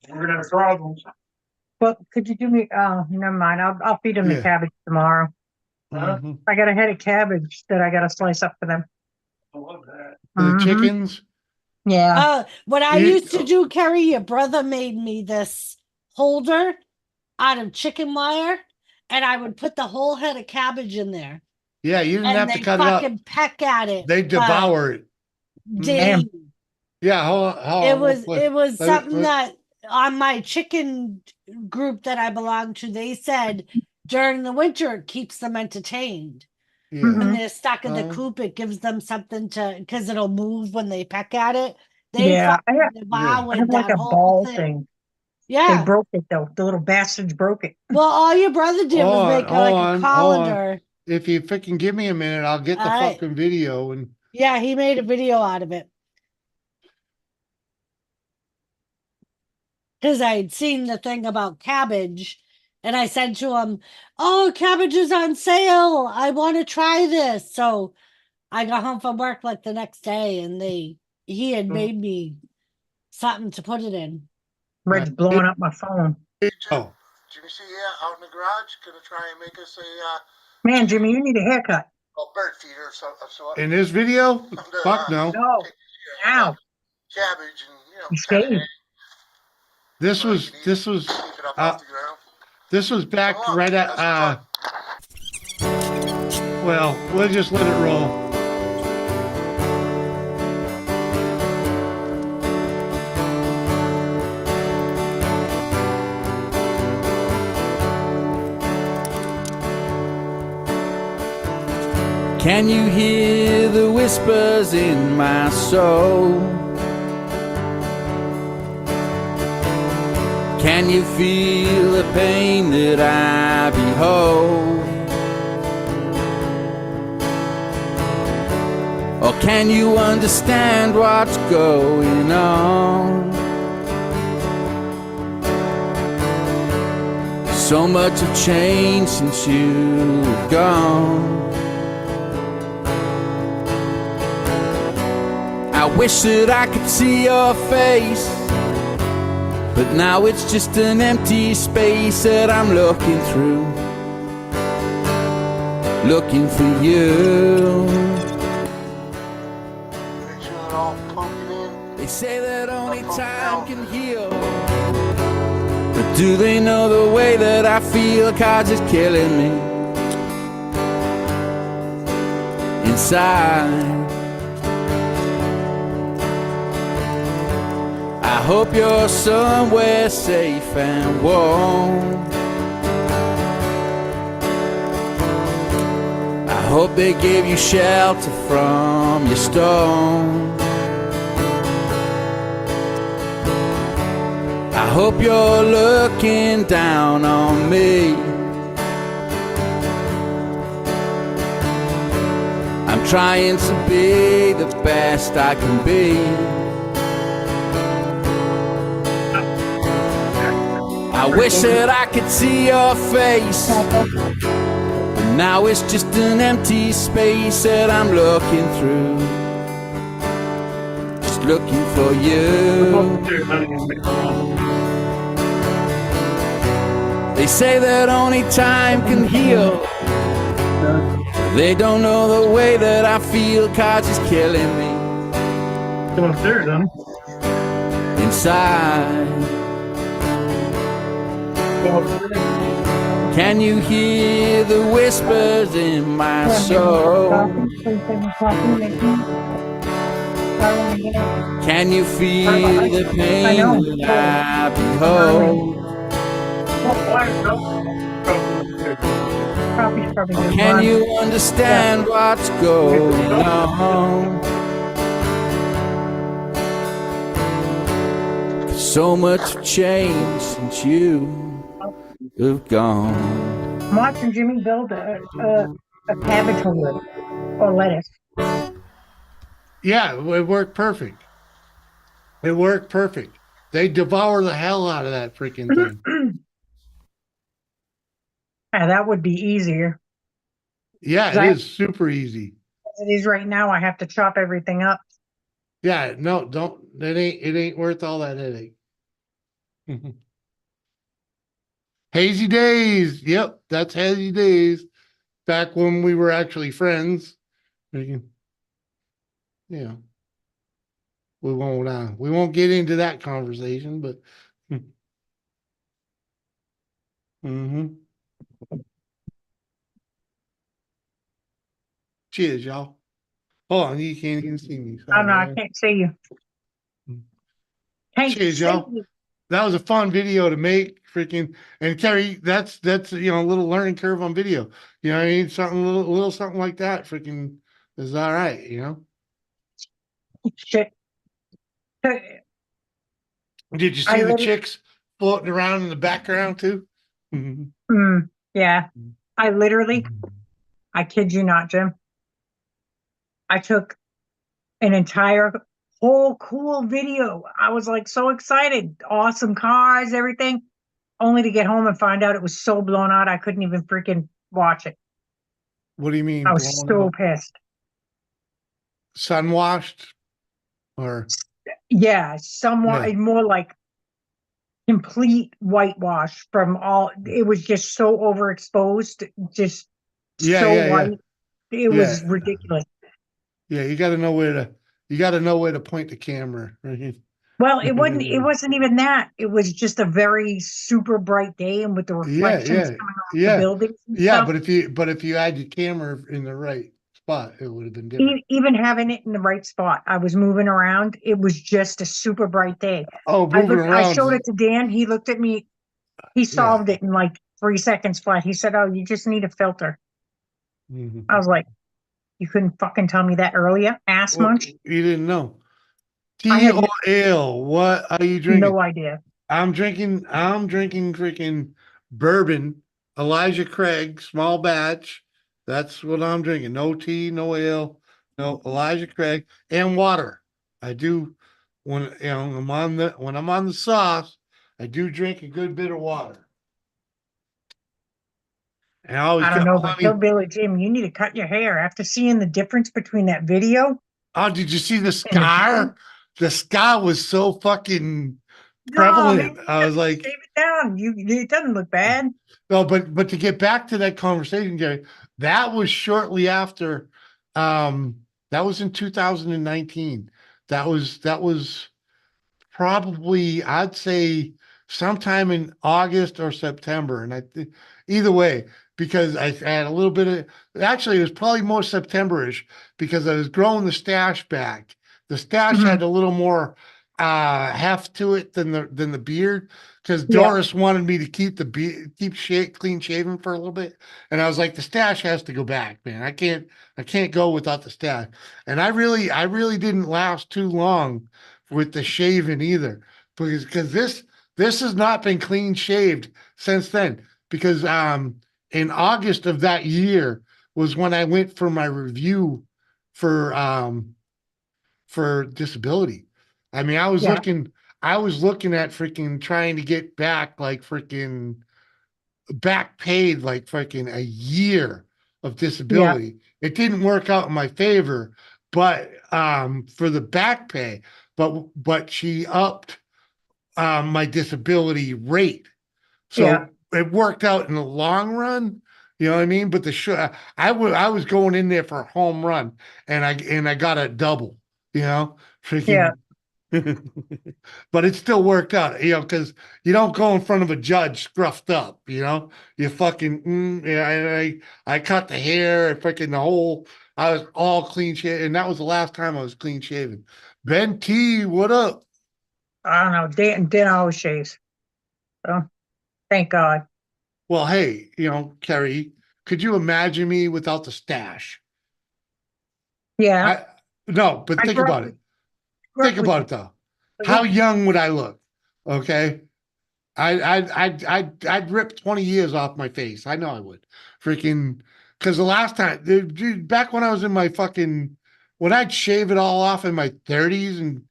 gonna have problems. Well, could you do me? Never mind. I'll feed them Yeah. the cabbage tomorrow. Mhm. I got a head of cabbage that I got to slice up for them. I love that. The chickens. Yeah. What I used to do, Carrie, your brother made me this holder out of chicken wire, and I would put the whole head of cabbage in there. Yeah, you didn't And have to they cut it up. fucking peck at it. They devour it. They, Yeah, hold on. it was something that on my chicken group that I belong to, they said during the winter it keeps them entertained. When they're stuck in the coop, it gives them something to, because it'll move when they peck at it. They I devoured have like that a whole ball thing. thing. Yeah. They broke it though. The little bastards broke it. Well, all your brother did was make like a colander. If you freaking give me a minute, I'll get the All right. fucking video and. Yeah, he made a video out of it. Because I'd seen the thing about cabbage, and I said to him, "Oh, cabbage is on sale. I want to try this." So I got home from work like the next day, and he had made me something to put it in. Red's blowing up my phone. Oh. Jimmy see out in the garage, gonna try and make us a Man, Jimmy, you need a haircut. bird feeder or something. In this video? Fuck no. No. Ow. Cabbage and You shaved. This was this was back right at Well, we'll just let it roll. Can you hear the whispers in my soul? Can you feel the pain that I behold? Or can you understand what's going on? So much have changed since you've gone. I wish that I could see your face, but now it's just an empty space that I'm looking through, looking for you. Make sure they're all pumping in. They say that only time can heal, but do they know the way that I feel? 'Cause it's killing me inside. I hope you're somewhere safe and warm. I hope they gave you shelter from your storm. I hope you're looking down on me. I'm trying to be the best I can be. I wish that I could see your face, but now it's just an empty space that I'm looking through, just looking for you. They say that only time can heal, they don't know the way that I feel, 'cause it's killing me inside. Can you hear the whispers in my soul? Can you feel the pain that I behold? Can you understand what's going on? So much changed since you have gone. I'm watching Jimmy build a cabbage holder or lettuce. Yeah, it worked perfect. It worked perfect. They devour the hell out of that freaking thing. Yeah, that would be easier. Yeah, it is super easy. As it is right now, I have to chop everything up. Yeah, no, don't. It ain't worth all that headache. Hazy days. Yep, that's hazy days. Back when we were actually friends. Yeah, we won't get into that conversation, but. Mm-hmm. Cheers, y'all. Hold on, you can't even see me. Oh no, I Sorry. can't see you. Can't Cheers, see y'all. you. That was a fun video to make, freaking. And Carrie, that's a little learning curve on video. You know what I mean? Something little something like that, freaking is all right. Shit. Did you see the chicks floating around in the background too? Yeah. I literally, I kid you not, Jim. I took an entire whole cool video. I was like so excited. Awesome cars, everything. Only to get home and find out it was so blown out I couldn't even freaking watch it. What do you mean? I was so pissed. Sun washed, or yeah, somewhat more like complete whitewash from all. It was just so overexposed, just so white. It was ridiculous. Yeah, you got to know where to point the camera. Right? Well, it wasn't even that. It was just a very super bright day, and with the reflections coming off the buildings and stuff. But if you had your camera in the right spot, it would have been different. Even having it in the right spot, I was moving around. It was just a super bright day. Oh, moving around. I showed it to Dan. He looked at me. He solved it in like 3 seconds flat. He said, "Oh, you just need a filter." I was like, "You couldn't fucking tell me that earlier, ass munch." You didn't know. Tea or ale? What are you drinking? No idea. I'm drinking freaking bourbon, Elijah Craig, small batch. That's what I'm drinking. No tea, no ale, no Elijah Craig, and water. I do when when I'm on the sauce, I do drink a good bit of water. And I don't know, but Hillbilly Jim, you need to cut your hair after seeing the difference between that video. Oh, did you see the scar? The scar was so fucking prevalent. Man, I was like, shave it down. It doesn't look bad. No, but to get back to that conversation, Gary, that was shortly after. That was in 2019. That was probably, I'd say, sometime in August or September. And either way, because I had a little bit of, actually, it was probably more September-ish because I was growing the stash back. The stash had a little more heft to it than the beard, because Doris wanted me to keep clean shaven for a little bit, and I was like, the stash has to go back, man. I can't go without the stash. And I really didn't last too long with the shaving either, because this has not been clean shaved since then, because in August of that year was when I went for my review for disability. I mean, I was looking at freaking trying to get back, like freaking back paid, like freaking a year of disability. It didn't work out in my favor, but for the back pay, but she upped my disability rate. So it worked out in the long run. You know what I mean? But I was going in there for a home run, and I got a double. You know, freaking. But it still worked out, you know, because you don't go in front of a judge scruffed up, you know. You fucking I cut the hair, freaking the whole. I was all clean shaven, and that was the last time I was clean shaven. Ben T, what up? I don't know. Dan always shaves. So thank God. Well, hey, you know, Kerry, could you imagine me without the stash? Yeah. No, but think about it. Think about it though. How young would I look? Okay. I'd rip 20 years off my face. I know I would. Freaking, because the last time, dude, back when I was in my when I'd shave it all off in my 30s, and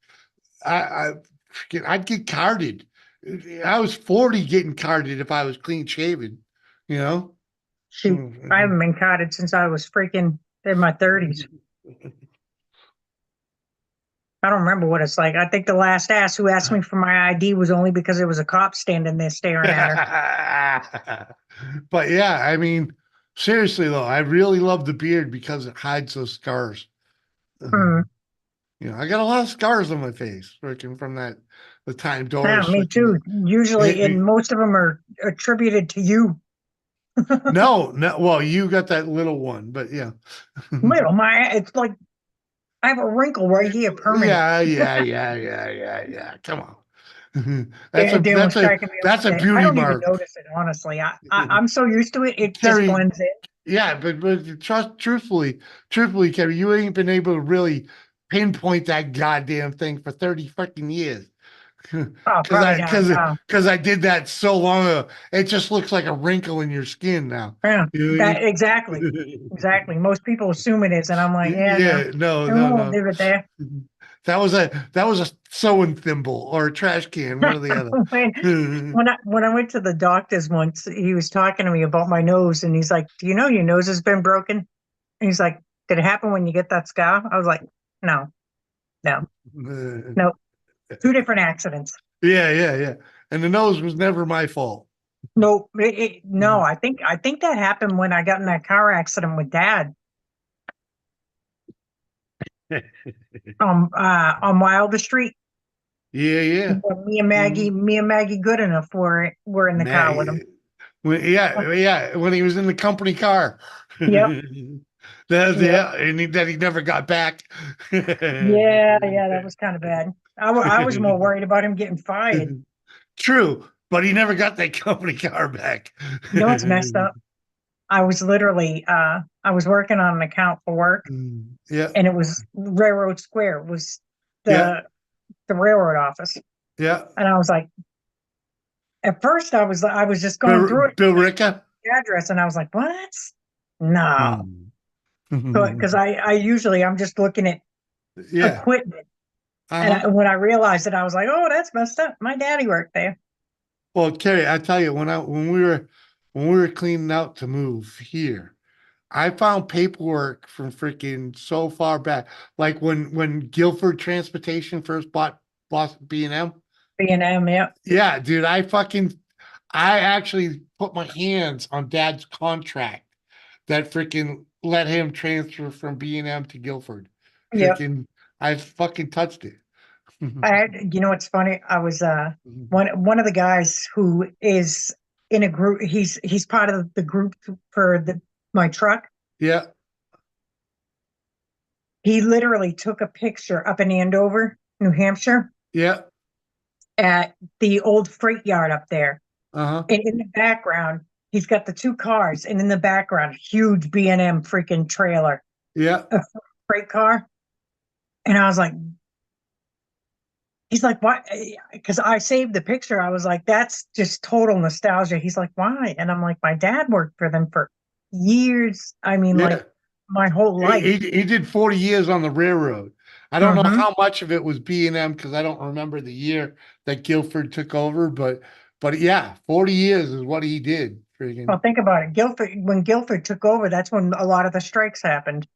I'd get carded. I was 40 getting carded if I was clean shaven, you know? Shoot, I haven't been carded since I was freaking in my 30s. I don't remember what it's like. I think the last ass who asked me for my ID was only because there was a cop standing there staring at her. But yeah, I mean, seriously though, I really love the beard because it hides those scars. You know, I got a lot of scars on my face, working from the time Doris. Yeah, me too. Usually, and most of them are attributed to you. No, well, you got that little one, but yeah. It's like I have a wrinkle right here, permanent. Yeah. Come on. That's Dan was a cracking me up that's a today. beauty I don't mark. even notice it, honestly. I'm so used to it, it just blends in. Yeah, but truthfully, Kerry, you ain't been able to really pinpoint that goddamn thing for 30 fucking years. Because I did that so long ago. It just looks like a wrinkle in your skin now. Yeah, you know exactly. Most people assume it is, and I'm like, no. Leave it there. That was a sewing thimble or a trash can, one or the other. when I went to the doctor's once, he was talking to me about my nose, and he's like, "Do you know your nose has been broken?" And he's like, "Did it happen when you get that scar?" I was like, "No. 2 different accidents." Yeah. And the nose was never my fault. No, no. I think that happened when I got in that car accident with Dad. On Wilder Street. Yeah. Me and Maggie Goodenough were in the car with him. When he was in the company car. Yep. That he never got back. Yeah, that was kind of bad. I was more worried about him getting fired. True, but he never got that company car back. You know what's messed up? I was literally I was working on an account for work. Yeah. And it was Railroad Square was Yeah. the railroad office. Yeah. And I was like, at first I was just going through it. Bill Ricca? The address, and I was like, what? No. Hmm. Because I usually I'm just looking at equipment. And when I realized it, I was like, oh, that's messed up. My daddy worked there. Well, Carrie, I tell you, when we were cleaning out to move here, I found paperwork from freaking so far back, like when Guilford Transportation first bought B&M. B&M, yeah. Yeah, dude, I actually put my hands on Dad's contract that freaking let him transfer from B&M to Guilford. Yep. I fucking touched it. You know what's funny? I was one of the guys who is in a group. He's part of the group for my truck. Yeah. He literally took a picture up in Andover, New Hampshire. Yeah. At the old freight yard up there. Uh-huh. And in the background, he's got the two cars, and in the background, huge B&M freaking trailer. Yeah. A freight car. And I was like, he's like, why? Because I saved the picture. I was like, that's just total nostalgia. He's like, why? And I'm like, my dad worked for them for years. I mean, like my whole life. He did 40 years on the railroad. I don't know how much of it was B&M because I don't remember the year that Guilford took over, but yeah, 40 years is what he did. Well, think about it. When Guilford took over, that's when a lot of the strikes happened.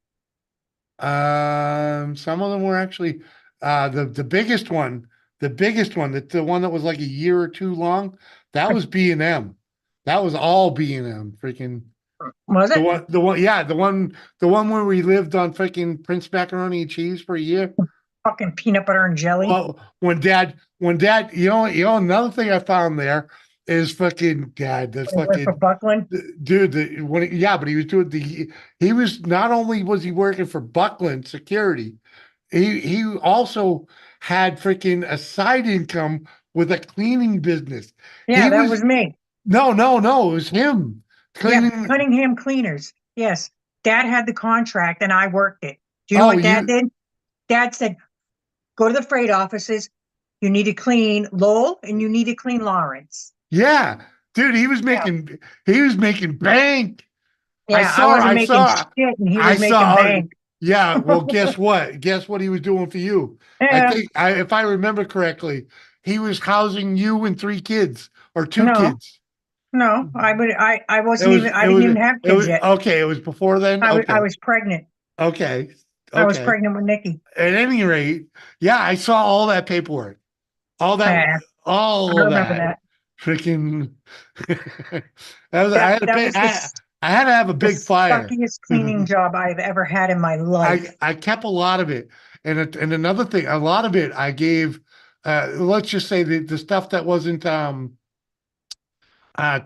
Some of them were actually the biggest one, the one that was like a year or two long, that was B&M. That was all B&M. Was it? The one where we lived on freaking Prince Macaroni and Cheese for a year. Fucking peanut butter and jelly. Well, when dad, another thing I found there is fucking Dad. The fucking for Buckland, dude. But he was doing he was not only was he working for Buckland Security, he also had freaking a side income with a cleaning business. Yeah, that was me. No, it was him. Yeah, Cunningham Cleaners. Yes. Dad had the contract and I worked it. Do you know what Dad did? Dad said, go to the freight offices. You need to clean Lowell and you need to clean Lawrence. Yeah. Dude, he was making bank. Yeah, I wasn't making shit and he was making bank. Yeah, well, guess what? Guess what he was doing for you? Yeah. I think if I remember correctly, he was housing you and 3 kids or 2 kids. No, I didn't even have kids yet. Okay, it was before then. I was pregnant. Okay. I was pregnant with Nikki. At any rate, yeah, I saw all that paperwork. All that. Yeah, all I remember that. Freaking. I had to have a big fire. The suckiest cleaning job I've ever had in my life. I kept a lot of it. And another thing, a lot of it I gave, let's just say the stuff that wasn't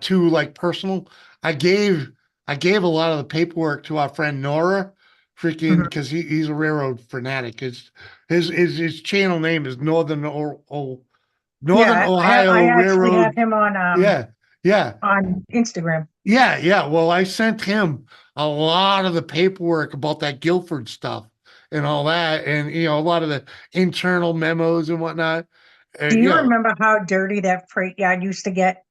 too like personal. I gave a lot of the paperwork to our friend Nora, because he's a railroad fanatic. His channel name is Northern Ohio I Railroad. actually have him on on Instagram. Yeah. Well, I sent him a lot of the paperwork about that Guilford stuff and all that, and a lot of the internal memos and whatnot. Do you remember how dirty that freight yard used to get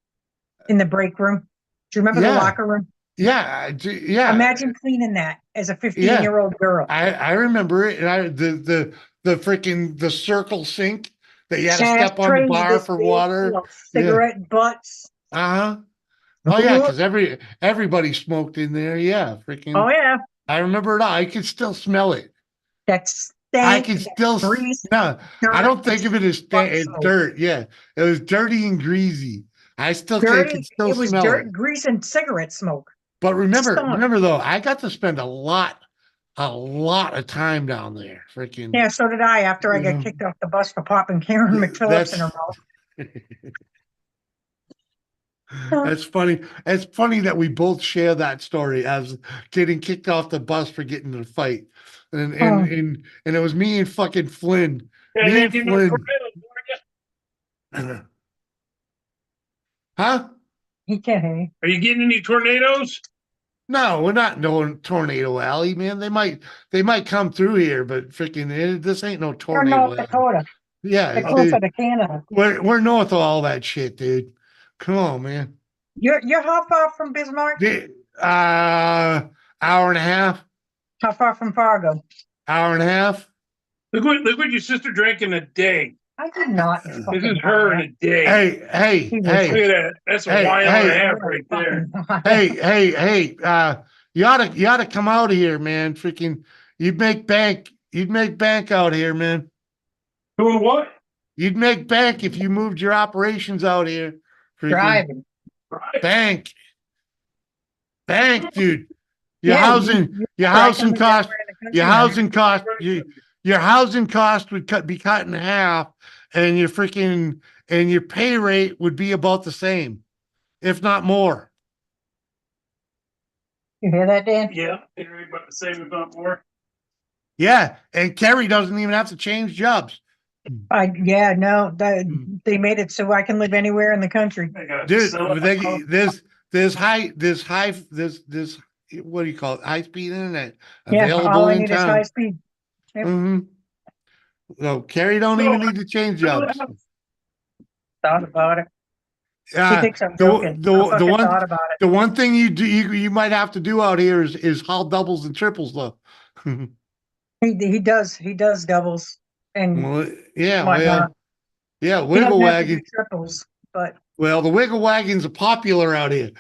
in the break room? Do you remember the locker room? Yeah. Imagine cleaning that as a 15-year-old girl. I remember it. And the freaking the circle sink that you had to step on the bar for water. Cigarette butts. Oh yeah, because everybody smoked in there. Yeah, freaking. Oh yeah. I remember it all. I can still smell it. That's I can still no. I don't think of it as dirt. Yeah, it was dirty and greasy. I still can still smell it. Grease and cigarette smoke. But remember though, I got to spend a lot a lot of time down there. Freaking Yeah, so did I after I you got know, kicked off the bus for popping Karen McPhillips in her mouth. That's funny. It's funny that we both share that story as getting kicked off the bus for getting in a fight. And it was me and fucking Flynn. Me and Flynn. Huh? He can't hear you. Are you getting any tornadoes? No, we're not no tornado alley, man. They might come through here, but freaking this ain't no You're tornado North alley. Dakota. Yeah, They're closer to Canada. we're north of all that shit, dude. Come on, man. You're how far from Bismarck? Hour and a half. How far from Fargo? Hour and a half. Look what your sister drank in a day. I did not. This is her in a day. Hey. Look at that. That's a wine and a half right there. Hey. You ought to come out of here, man. Freaking, you'd make bank out here, man. Doing what? You'd make bank if you moved your operations out here. Freaking Driving. Bank, dude. Your Yeah, housing cost would be cut in half, and your pay rate would be about the same, if not more. You hear that, Dan? Yeah, about the same, if not more. Yeah, and Kerry doesn't even have to change jobs. They made it so I can live anywhere in the country. Dude, there's what do you call it? High speed internet available all I in need is town. high speed. Yep. So Kerry don't even need to change jobs. Thought about it. He thinks I'm joking. Thought about it. The one thing you might have to do out here is haul doubles and triples though. He does doubles and wiggle wagon triples, but the wiggle wagons are popular out here.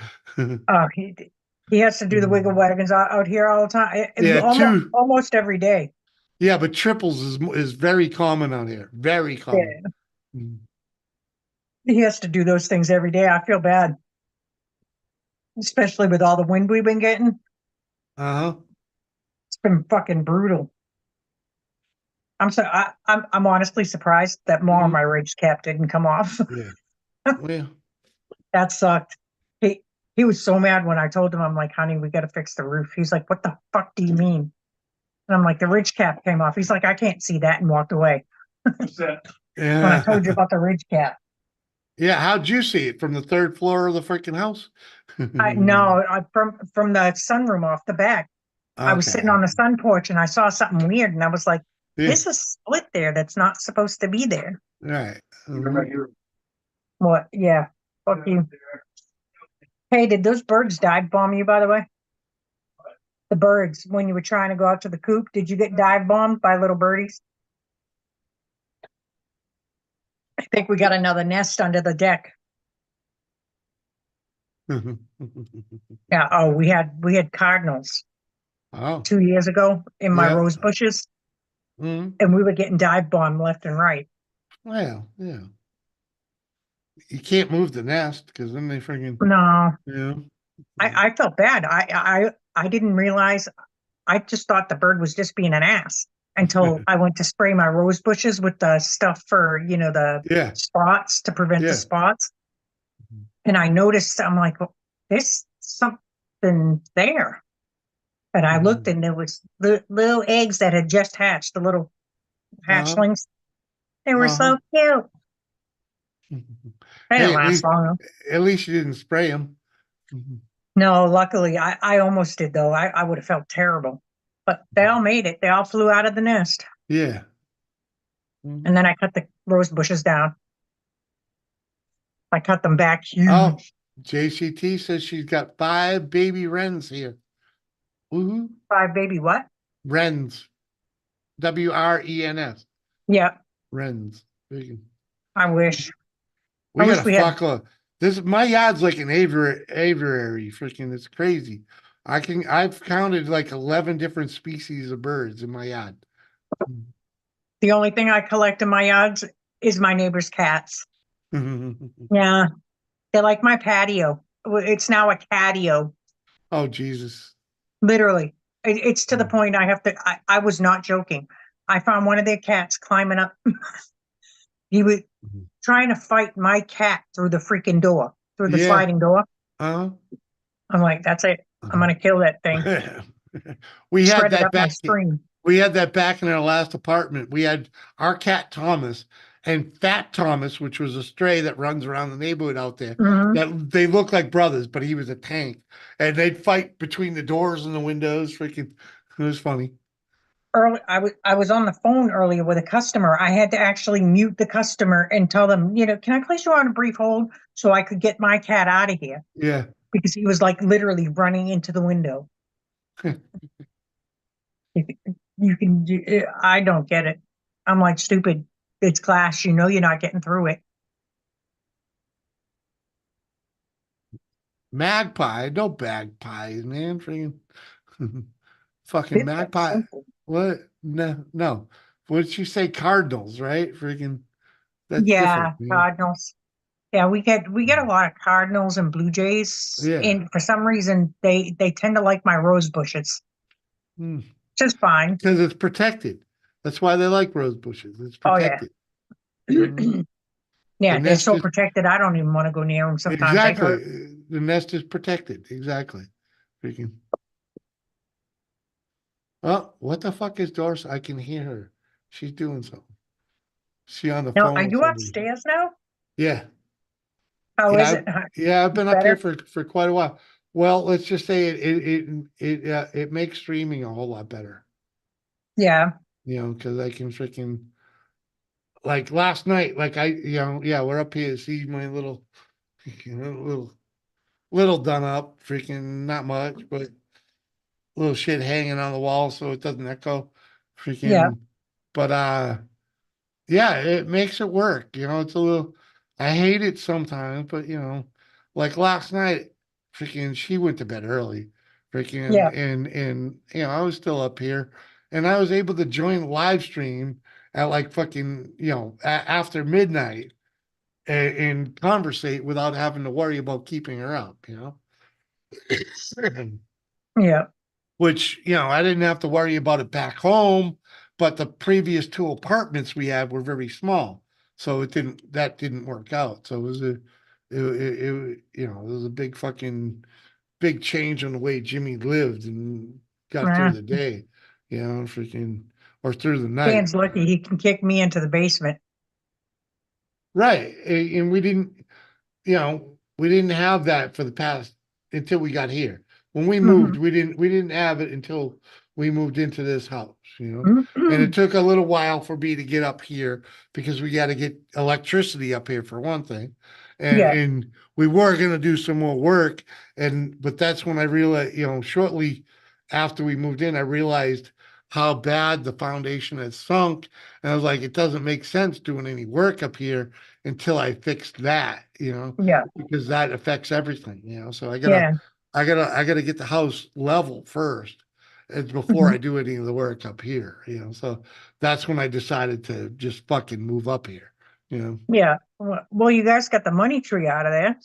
he has to do the wiggle wagons out here all the time. Almost every day. Yeah, but triples is very common out here. Very common. Yeah. He has to do those things every day. I feel bad, especially with all the wind we've been getting. It's been fucking brutal. I'm honestly surprised that more of my ridge cap didn't come off. Yeah. That sucked. He was so mad when I told him, I'm like, honey, we got to fix the roof. He's like, what the fuck do you mean? And I'm like, the ridge cap came off. He's like, I can't see that, and walked away. What's that? Yeah. When I told you about the ridge cap. Yeah, how'd you see it? From the third floor of the freaking house? From the sunroom off the back. I was sitting on the sun porch and I saw something weird, and I was like, there's a split there that's not supposed to be there. Right. What? Yeah. Fuck you. Hey, did those birds dive bomb you, by the way? The birds, when you were trying to go out to the coop, did you get dive bombed by little birdies? I think we got another nest under the deck. Yeah. Oh, we had cardinals. 2 years ago in my rose bushes, and we were getting dive bombed left and right. Well, yeah. You can't move the nest because then they freaking I felt bad. I didn't realize. I just thought the bird was just being an ass until I went to spray my rose bushes with the stuff for the spots to prevent the spots. And I noticed, I'm like, well, there's something there. And I looked, and there was little eggs that had just hatched, the little hatchlings. They were so cute. They didn't last long. At least you didn't spray them. No, luckily, I almost did, though. I would have felt terrible. But they all made it. They all flew out of the nest. Yeah. And then I cut the rose bushes down. I cut them back huge. Oh, JCT says she's got 5 baby wrens here. 5 baby what? Wrens. WRENS. Yeah. Wrens. I wish. We got a fuck. My yard's like an aviary. Freaking, it's crazy. I've counted like 11 different species of birds in my yard. The only thing I collect in my yards is my neighbor's cats. Yeah. They're like my patio. It's now a catio. Oh, Jesus. Literally. It's to the point I have to. I was not joking. I found one of their cats climbing up. He was trying to fight my cat through the freaking door, through the sliding door. I'm like, that's it. I'm gonna kill that thing. We had Shredded that up my back. screen. We had that back in our last apartment. We had our cat Thomas and Fat Thomas, which was a stray that runs around the neighborhood out there. That they look like brothers, but he was a tank, and they'd fight between the doors and the windows. Freaking, it was funny. I was on the phone earlier with a customer. I had to actually mute the customer and tell them, can I place you on a brief hold so I could get my cat out of here? Yeah. Because he was like literally running into the window. I don't get it. I'm like, stupid. It's glass. You're not getting through it. Magpie, no magpies, man. Freaking fucking magpie. What? No. What did you say? Cardinals, right? Freaking. That's Yeah, different. Cardinals. Yeah, we get a lot of Cardinals and Blue Jays. Yeah. And for some reason they tend to like my rose bushes. Just fine. Because it's protected. That's why they like rose bushes. It's Oh, yeah. protected. Yeah, The they're nest so is- protected. I don't even want to go near them sometimes. They Exactly. hurt. The nest is protected. Exactly. Freaking. Oh, what the fuck is Doris? I can hear her. She's doing something. She on the Now, phone are with you somebody. upstairs now? Yeah. How is it? Yeah, I've been up here Better? for quite a while. Well, let's just say it makes streaming a whole lot better. Yeah. Because I can freaking like last night, like we're up here to see my little little done up, freaking not much, but little shit hanging on the wall so it doesn't echo. Freaking Yeah. but yeah, it makes it work. It's a little, I hate it sometimes, but like last night, freaking, she went to bed early, freaking, Yeah. and I was still up here, and I was able to join live stream at like fucking, after midnight and conversate without having to worry about keeping her up, Yeah. which, I didn't have to worry about it back home, but the previous two apartments we had were very small. So that didn't work out. So it was it was a big big change on the way Jimmy lived and got through the day, freaking, or through the night. Dan's lucky he can kick me into the basement. Right. And we didn't have that for the past until we got here. When we moved, we didn't have it until we moved into this house, and it took a little while for me to get up here because we got to get electricity up here for one thing. And we were going to do some more work. But that's when I realized, shortly after we moved in, I realized how bad the foundation had sunk. And I was like, it doesn't make sense doing any work up here until I fixed that, Yeah. because that affects everything, so I Yeah. gotta get the house level first before I do any of the work up here, so that's when I decided to just fucking move up here, Yeah. Well, you guys got the money tree out of there.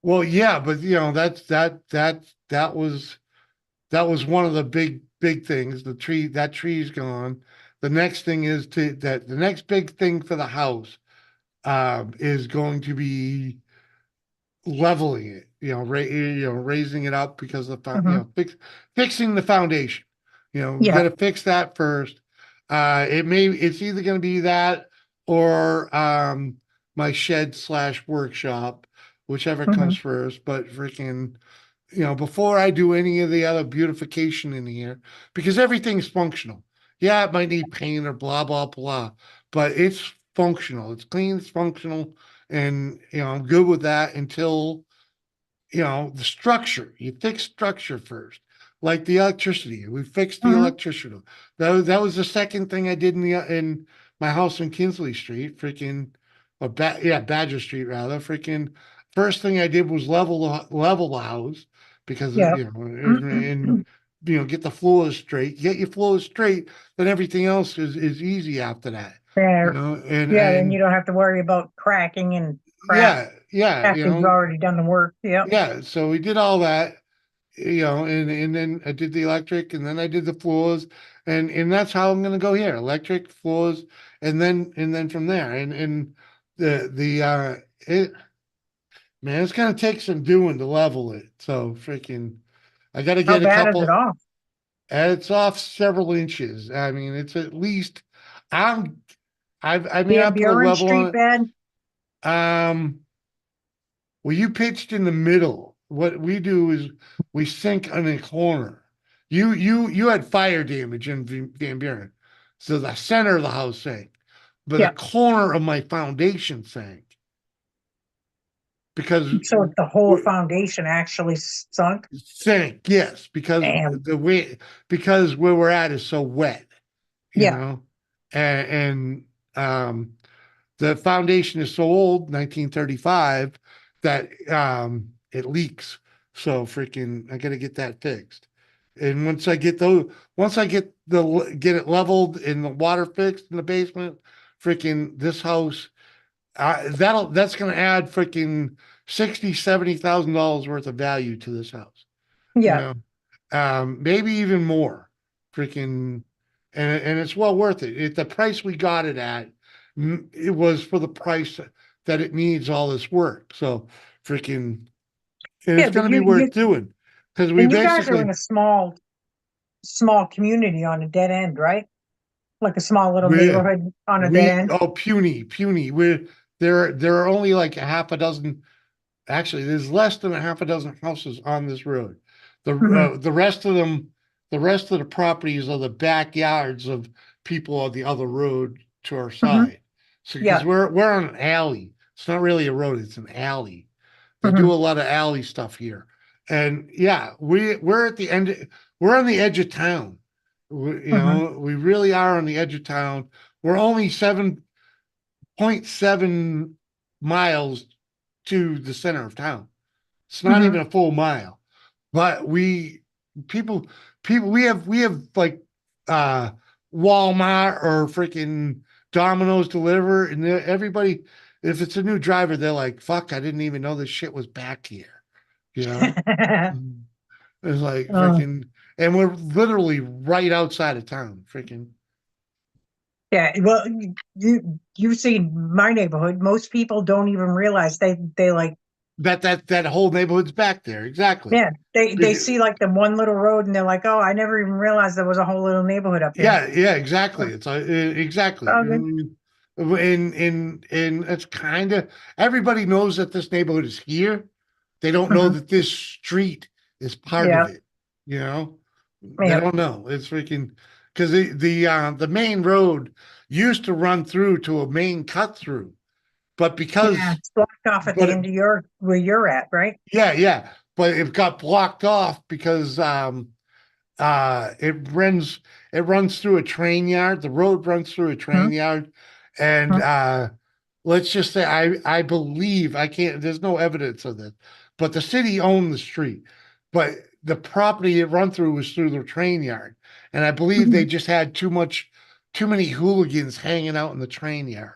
well, yeah, but that was one of the big things. That tree's gone. The next thing is the next big thing for the house is going to be leveling it, raising it up because of fixing the foundation. We got to fix that first. It's either going to be that or my shed/workshop, whichever comes first. But freaking, before I do any of the other beautification in here, because everything's functional. Yeah, it might need paint or blah blah blah, but it's functional. It's clean. It's functional. And I'm good with that until the structure. You fix structure first, like the electricity. We fixed the electricity. That was the second thing I did in my house in Kinsley Street, freaking, Badger Street rather. Freaking, first thing I did was level the house because and get the floors straight. Get your floors straight, then everything else is easy after that. Then you don't have to worry about cracking and crap. Yeah, After you've already done the work. Yeah. Yeah, so we did all that, and then I did the electric, and then I did the floors, and that's how I'm gonna go here, electric, floors, and then from there, and it, man, it's gonna take some doing to level it, so freaking, I gotta How get a bad is it couple, off? it's off several inches, I mean, it's at least, I'm, I Do mean, you I have put a Buren level Street on bed? it, well, you pitched in the middle. What we do is we sink on a corner. You had fire damage in Van Buren, so the center of the house sank, but the Yeah. corner of my foundation sank because So the whole foundation actually sunk? sank. Yes, because Damn. the way because where we're at is so wet, Yeah. and the foundation is so old, 1935, that it leaks. So freaking, I got to get that fixed. And once I get get it leveled and the water fixed in the basement, freaking this house, that's gonna add freaking 60, $70,000 worth of value to this house. Yeah. Maybe even more. Freaking, and it's well worth it. The price we got it at, it was for the price that it needs all this work. So freaking, and Yeah, it's but going to be worth doing because we and you guys are in basically a small community on a dead end, right? Like a small little we neighborhood on a dead end. puny. There are only like a half a dozen. Actually, there's less than a half a dozen houses on this road. Mhm. The rest of them, the rest of the properties are the backyards of people on the other road to our Mhm. side. So because Yeah. we're on an alley, it's not really a road, it's an alley. They do Mhm. a lot of alley stuff here, and yeah, we're at the end. We're on the edge of town. Mhm. We really are on the edge of town. We're only 7.7 miles to the center of town. It's not Mhm. even a full mile, but people, we have like, uh, Walmart or freaking Domino's deliver, and everybody, if it's a new driver, they're like, fuck, I didn't even know this shit was back here, you know? Mhm. It's like Oh. freaking, and we're literally right outside of town, freaking. Yeah, well, you've seen my neighborhood. Most people don't even realize they like That whole neighborhood's back there, exactly. yeah they see like the one little road and they're like, oh, I never even realized there was a whole little neighborhood up here. Yeah, exactly. It's exactly. Oh, good. And it's kind of, everybody knows that this neighborhood is here. They don't know Mhm. that this street is part Yeah, of it. You know, they yeah, don't know. It's freaking because the main road used to run through to a main cut through, but yeah. because It's blocked off at the but end of where you're at, right? yeah, but it got blocked off because it runs through a train yard. The road runs through a Mhm. train yard, and Mhm. let's just say I believe, I can't, there's no evidence of this, but the city owned the street, but the property it run through was through the train yard, and I believe they Mhm. just had too many hooligans hanging out in the train yard,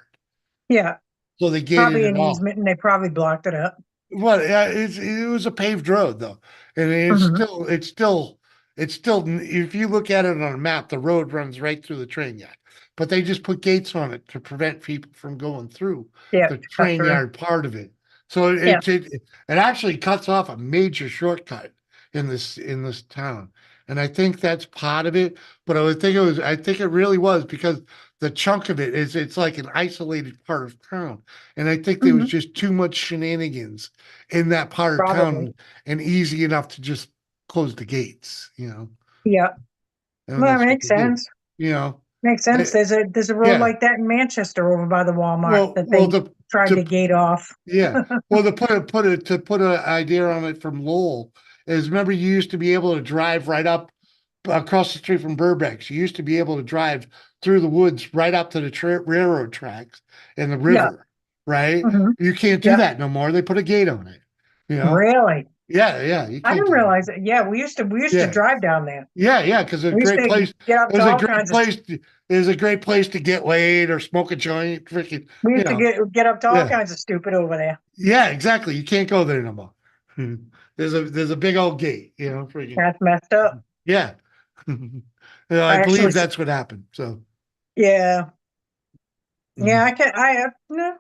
Yeah, so they gated probably it an off. easement, and they probably blocked it up. Well, yeah, it was a paved road though, and Mhm. it's still, if you look at it on a map, the road runs right through the train yard, but they just put gates on it to prevent people from going through Yeah, the cut train through. yard part of it. So Yeah. it actually cuts off a major shortcut in this town, and I think that's part of it. But I think it really was because the chunk of it is it's like an isolated part of town, and I think there was Mhm. just too much shenanigans in that part of Probably. town and easy enough to just close the gates. Yeah. And Well, that that's what makes they did, sense. you know. Makes sense. Eh, There's a road yeah. like that in Manchester over by the Walmart Well, that well, they tried to to gate off. yeah. Well, to put an idea on it from Lowell is, remember, you used to be able to drive right up across the street from Burbank. You used to be able to drive through the woods right up to the railroad tracks and the Yeah. river, right? Mhm. You can't do Yeah. that no more. They put a gate on it, you know? Really? Yeah, you I can't didn't do that. realize it. Yeah, we used to Yeah. drive down there. Yeah, because it's a We used great to place. get up It to was a all great kinds of place. It was a great place to get laid or smoke a joint. Freaking, we used to get up to all yeah, kinds of stupid over there. yeah, exactly. You can't go there no more. There's a big old gate, freaking. That's messed up. Yeah. I I actually believe that's what happened. So Yeah. Yeah, Mhm. no,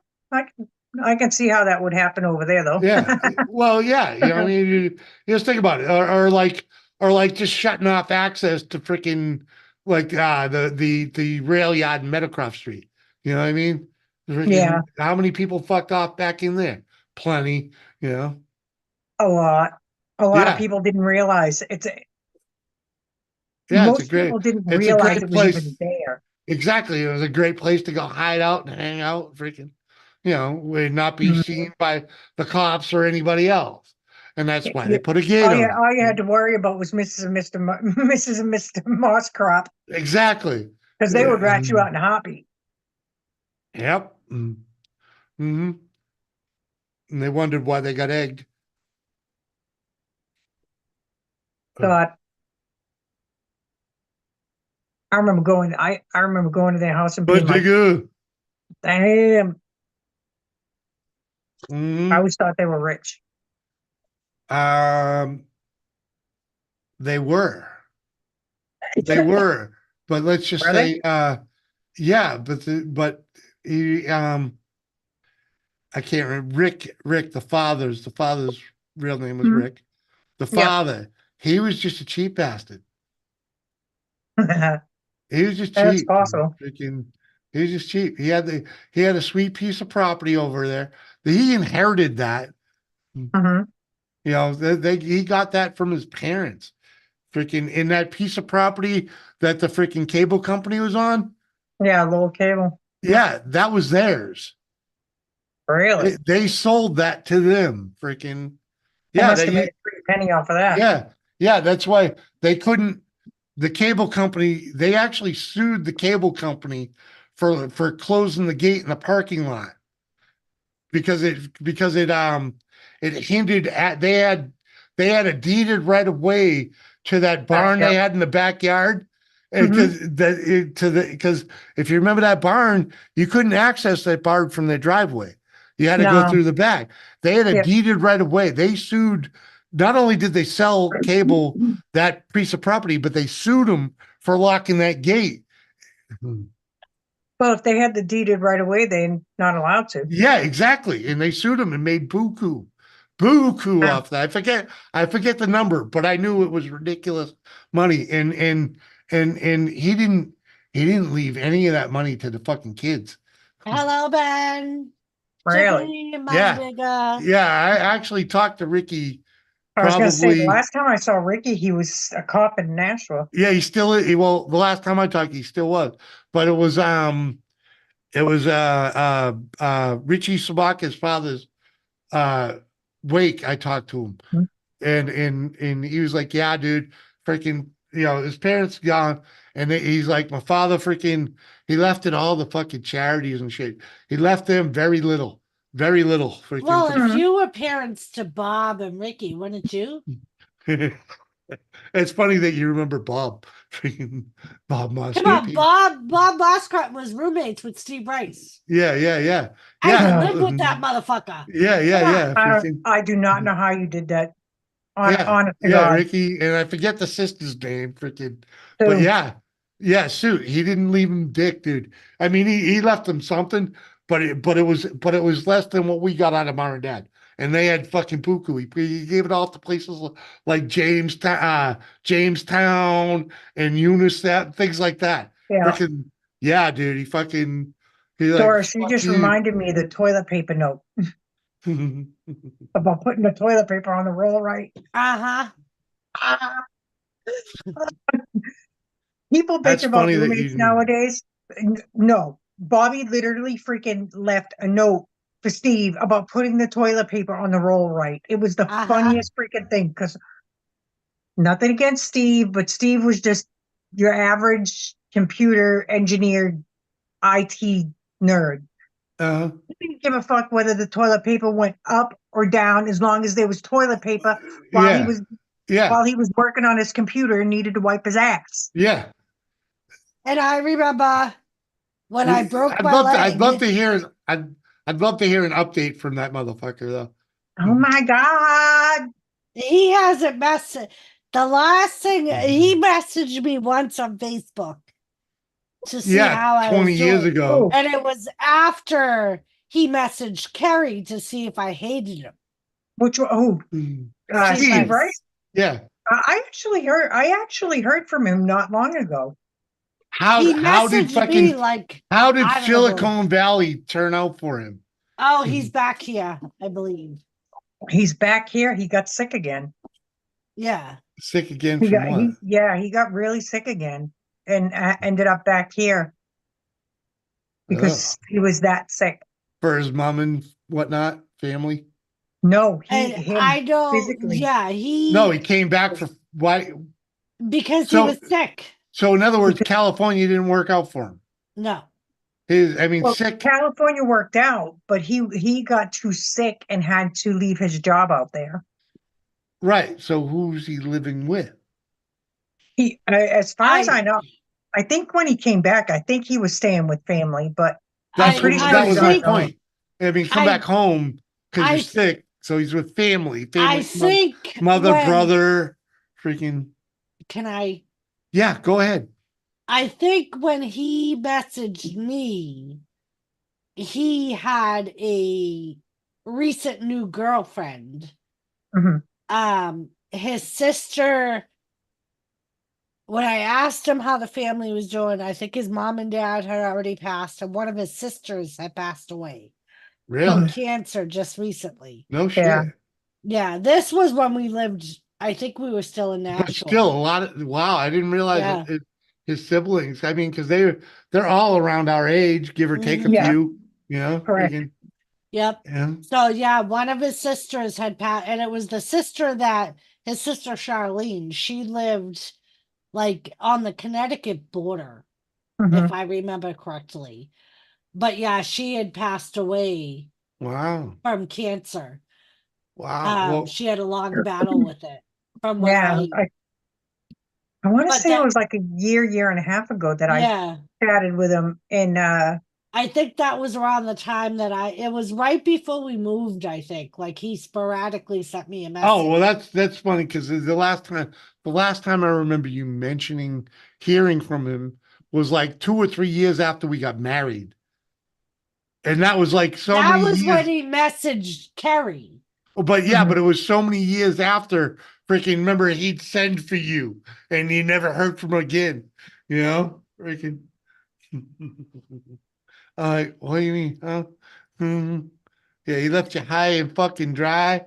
I can see how that would happen over there though. Yeah. Well, yeah. I mean, you just think about it. Or like just shutting off access to freaking like the rail yard in Meadowcroft Street. You know what I mean? Yeah. Freaking how many people fucked off back in there? Plenty, you know. A lot. A lot of Yeah. people didn't realize Yeah, most people didn't it's a realize great it was even place. there. Exactly. It was a great place to go hide out and hang out, freaking, would not be Mhm. seen by the cops or anybody else. And that's why they Yeah, put a gate on it. all you had to worry about was Mrs. and Mr. Mrs. and Mr. Mosscrop Exactly. because they would rat you out in a heartbeat. Yep. Mm-hmm. And they wondered why they got egged. God, I remember going. I remember going to their house and being But like, digga. "Damn!" I Mm-hmm. always thought they were rich. They were. They were. But let's just Were they? say, yeah, but he I can't remember Rick, the father's real name was Mhm. Rick. The Yep. father, he was just a cheap bastard. That's He was just cheap. possible. Freaking, he was just cheap. He had a sweet piece of property over there. He inherited that. Hmm. He got that from his parents. Freaking in that piece of property that the freaking cable company was on. Yeah, little cable. Yeah, that was theirs. Really? They sold that to them. Freaking They yeah, must have made a pretty penny off of that. yeah. That's why they couldn't. The cable company, they actually sued the cable company for closing the gate in the parking lot because it hindered at they had a deeded right of way to that barn they Yep. had in the backyard. Mhm. Because if you remember that barn, you couldn't access that barn from their driveway. You had to go No. through the back. They had a Yep. deeded right of way. They sued. Not only did they sell cable that piece of property, but they sued them for locking that gate. Well, if they had the deeded right away, they're not allowed to. Yeah, exactly. And they sued him and made buku Yeah. off that. I forget the number, but I knew it was ridiculous money. And he didn't leave any of that money to the fucking kids. Hello, Ben. Really? Tiffany, my Yeah. bigger. Yeah, I actually talked to Ricky I was going to say, the probably. last time I saw Ricky, he was a cop in Nashville. Yeah, he still is. Well, the last time I talked, he still was. But it was Richie Sabaka's father's wake. I talked to him. Mhm. And he was like, yeah, dude, freaking, his parents gone, and he's like, my father freaking, he left it all the fucking charities and shit. He left them very little freaking. Well, if you were parents to Bob and Ricky, wouldn't you? It's funny that you remember Bob, freaking Bob Moss. Come on, Bob Mosscrop was roommates with Steve Rice. Yeah. I used to live with that motherfucker. Yeah. Freaking, I do not know how you did that. Honest to yeah, God. Ricky, and I forget the sister's name, freaking. Sue. But yeah, Sue. He didn't leave him dick, dude. I mean, he left him something, but it was less than what we got out of mom and dad, and they had fucking buku. He gave it off to places like Jamestown and Eunice, that things like that. Yeah. Freaking yeah, dude. He like, Doris, you fuck just you. reminded me of the toilet paper note about putting the toilet paper on the roll right. Uh-huh. People That's bitch about funny that roommates you. nowadays. No, Bobby literally freaking left a note for Steve about putting the toilet paper on the roll right. It was the funniest freaking thing because nothing against Steve, but Steve was just your average computer engineer IT nerd. He didn't give a fuck whether the toilet paper went up or down as long as there was toilet paper while he was working on his computer and needed to wipe his ass. Yeah. And I remember when I broke my leg. I'd love to hear an update from that motherfucker though. Oh my God. He hasn't messaged. The last thing he messaged me once on Facebook to see Yeah, how I 20 was years doing. ago. And it was after he messaged Kerry to see if I hated him. Which one? Steve, right? Yeah. I actually heard from him not long ago. How He did messaged me like, how did I don't know. Silicon Valley turn out for him? Oh, he's back here, I believe. He's back here. He got sick again. Yeah. Sick again He from got, what? he got really sick again and ended up back here because he was that sick. For his mom and whatnot, family? No, And him I don't, physically. yeah, No, he came back for why? because he was sick. So in other words, California didn't work out for him. No. Well, sick. California worked out, but he got too sick and had to leave his job out there. Right. So who's he living with? He, as far as I know, I think when he came back, I think he was staying with family, but I'm pretty sure that he's was my on his own. point. I mean, come back home because you're sick. So he's with family. I think mother, when- brother, freaking. Can I? Yeah, go ahead. I think when he messaged me, he had a recent new girlfriend. His sister, when I asked him how the family was doing, I think his mom and dad had already passed, and one of his sisters had passed away. Really? From cancer just recently. No shit. Yeah, this was when we lived, I think we were still in Nashville. But still, a lot of wow, I didn't realize his siblings. I mean, because they're all around our age, give or take a few. You know, correct. Yep. Yeah. So yeah, one of his sisters had passed, and it was the sister that his sister Charlene. She lived like on the Connecticut border, if I remember correctly. But yeah, she had passed away. Wow. From cancer. Wow. Well, she had a long battle with it. From when Yeah, I want to But say it that- was like a year and a half ago that Yeah. I chatted with him, and I think that was around the time that it was right before we moved, I think. Like he sporadically sent me a message. oh well, that's funny because the last time I remember you hearing from him was like 2 or 3 years after we got married, and that was like so that many was years. when he messaged Kerry. But yeah, but it was so many years after. Freaking remember, he'd send for you, and you never heard from him again. You know, freaking. What do you mean, huh? Yeah, he left you high and fucking dry.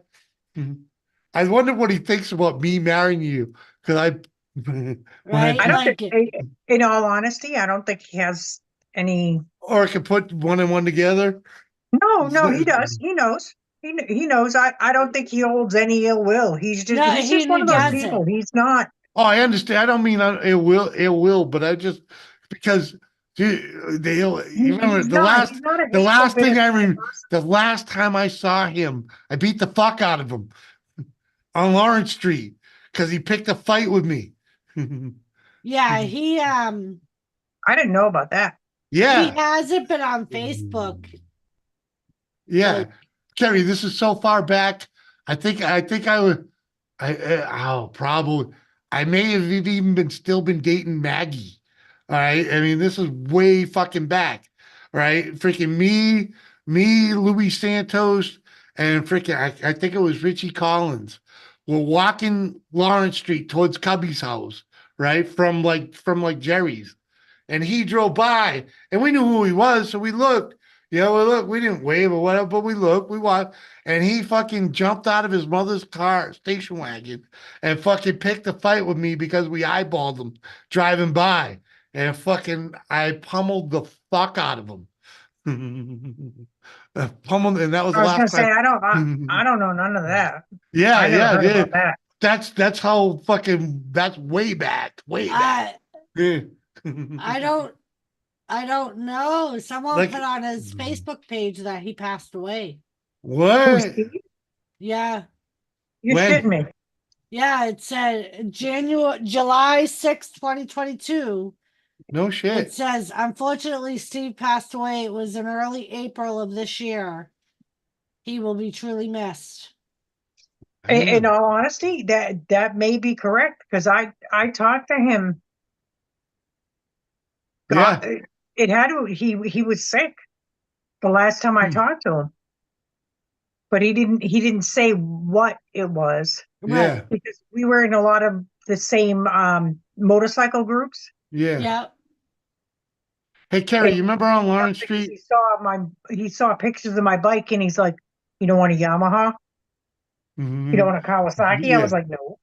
I wonder what he thinks about me marrying you, because I don't think, in all honesty, I don't think he has any. Or I could put one and one together. No, he does. He knows. He knows. I don't think he holds any ill will. He's just one of those people. He's not. Oh, I understand. I don't mean ill will, but I just because dude, you remember the last time I saw him, I beat the fuck out of him on Lawrence Street because he picked a fight with me. Yeah, he I didn't know about that. Yeah. He hasn't been on Facebook. Yeah, Kerry, this is so far back. I think I would. Probably. I may have even still been dating Maggie. All right. I mean, this is way fucking back. Right. Freaking me, Louis Santos, and freaking I think it was Richie Collins. We're walking Lawrence Street towards Cubby's house, right? From Jerry's. And he drove by and we knew who he was. So we looked. We didn't wave or whatever, but we looked, we watched, and he fucking jumped out of his mother's car, station wagon, and fucking picked a fight with me because we eyeballed him driving by. And fucking, I pummeled the fuck out of him. Pummeled, and that was the I was last gonna say time. I don't know none of that. Yeah, I never heard about that. That's how fucking, that's way back. Yeah. I don't know. Someone Like- put on his Facebook page that he passed away. What? Yeah. You're shitting me. Yeah, it said July 6th, 2022. No shit. It says, unfortunately, Steve passed away. It was in early April of this year. He will be truly missed. In all honesty, that may be correct because I talked to him. Yeah. God, it had to. He was sick the last time I talked to him, but he didn't say what it was. Yeah. Because we were in a lot of the same motorcycle groups. Yeah. Yep. Hey, Carrie, And you remember on Lawrence because Street? he saw pictures of my bike and he's like, "You don't want a Yamaha? You don't want a Kawasaki?" I was like, "No."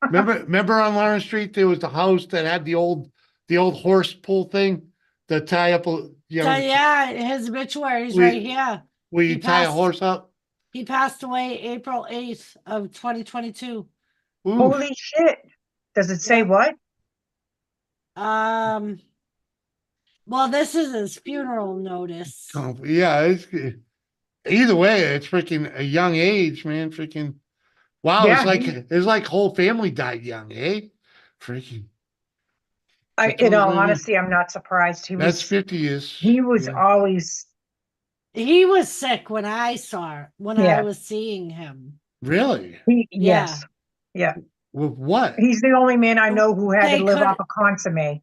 Remember on Lawrence Street there was the house that had the old horse pull thing to tie up So yeah, his obituary's We- right here. where He you tie a passed- horse up. He passed away April 8th of 2022. Holy shit. Does it say what? Well, this is his funeral notice. Yeah, it's either way, it's freaking a young age, man. Freaking wow, Yeah, it's like whole family died young, eh? Freaking In all honesty, I'm not surprised. that's 50 years. He was always. He was sick when I Yeah. I was seeing him. Really? Yes. Yeah. With what? He's the only man I know who had They to live could- off a consomme.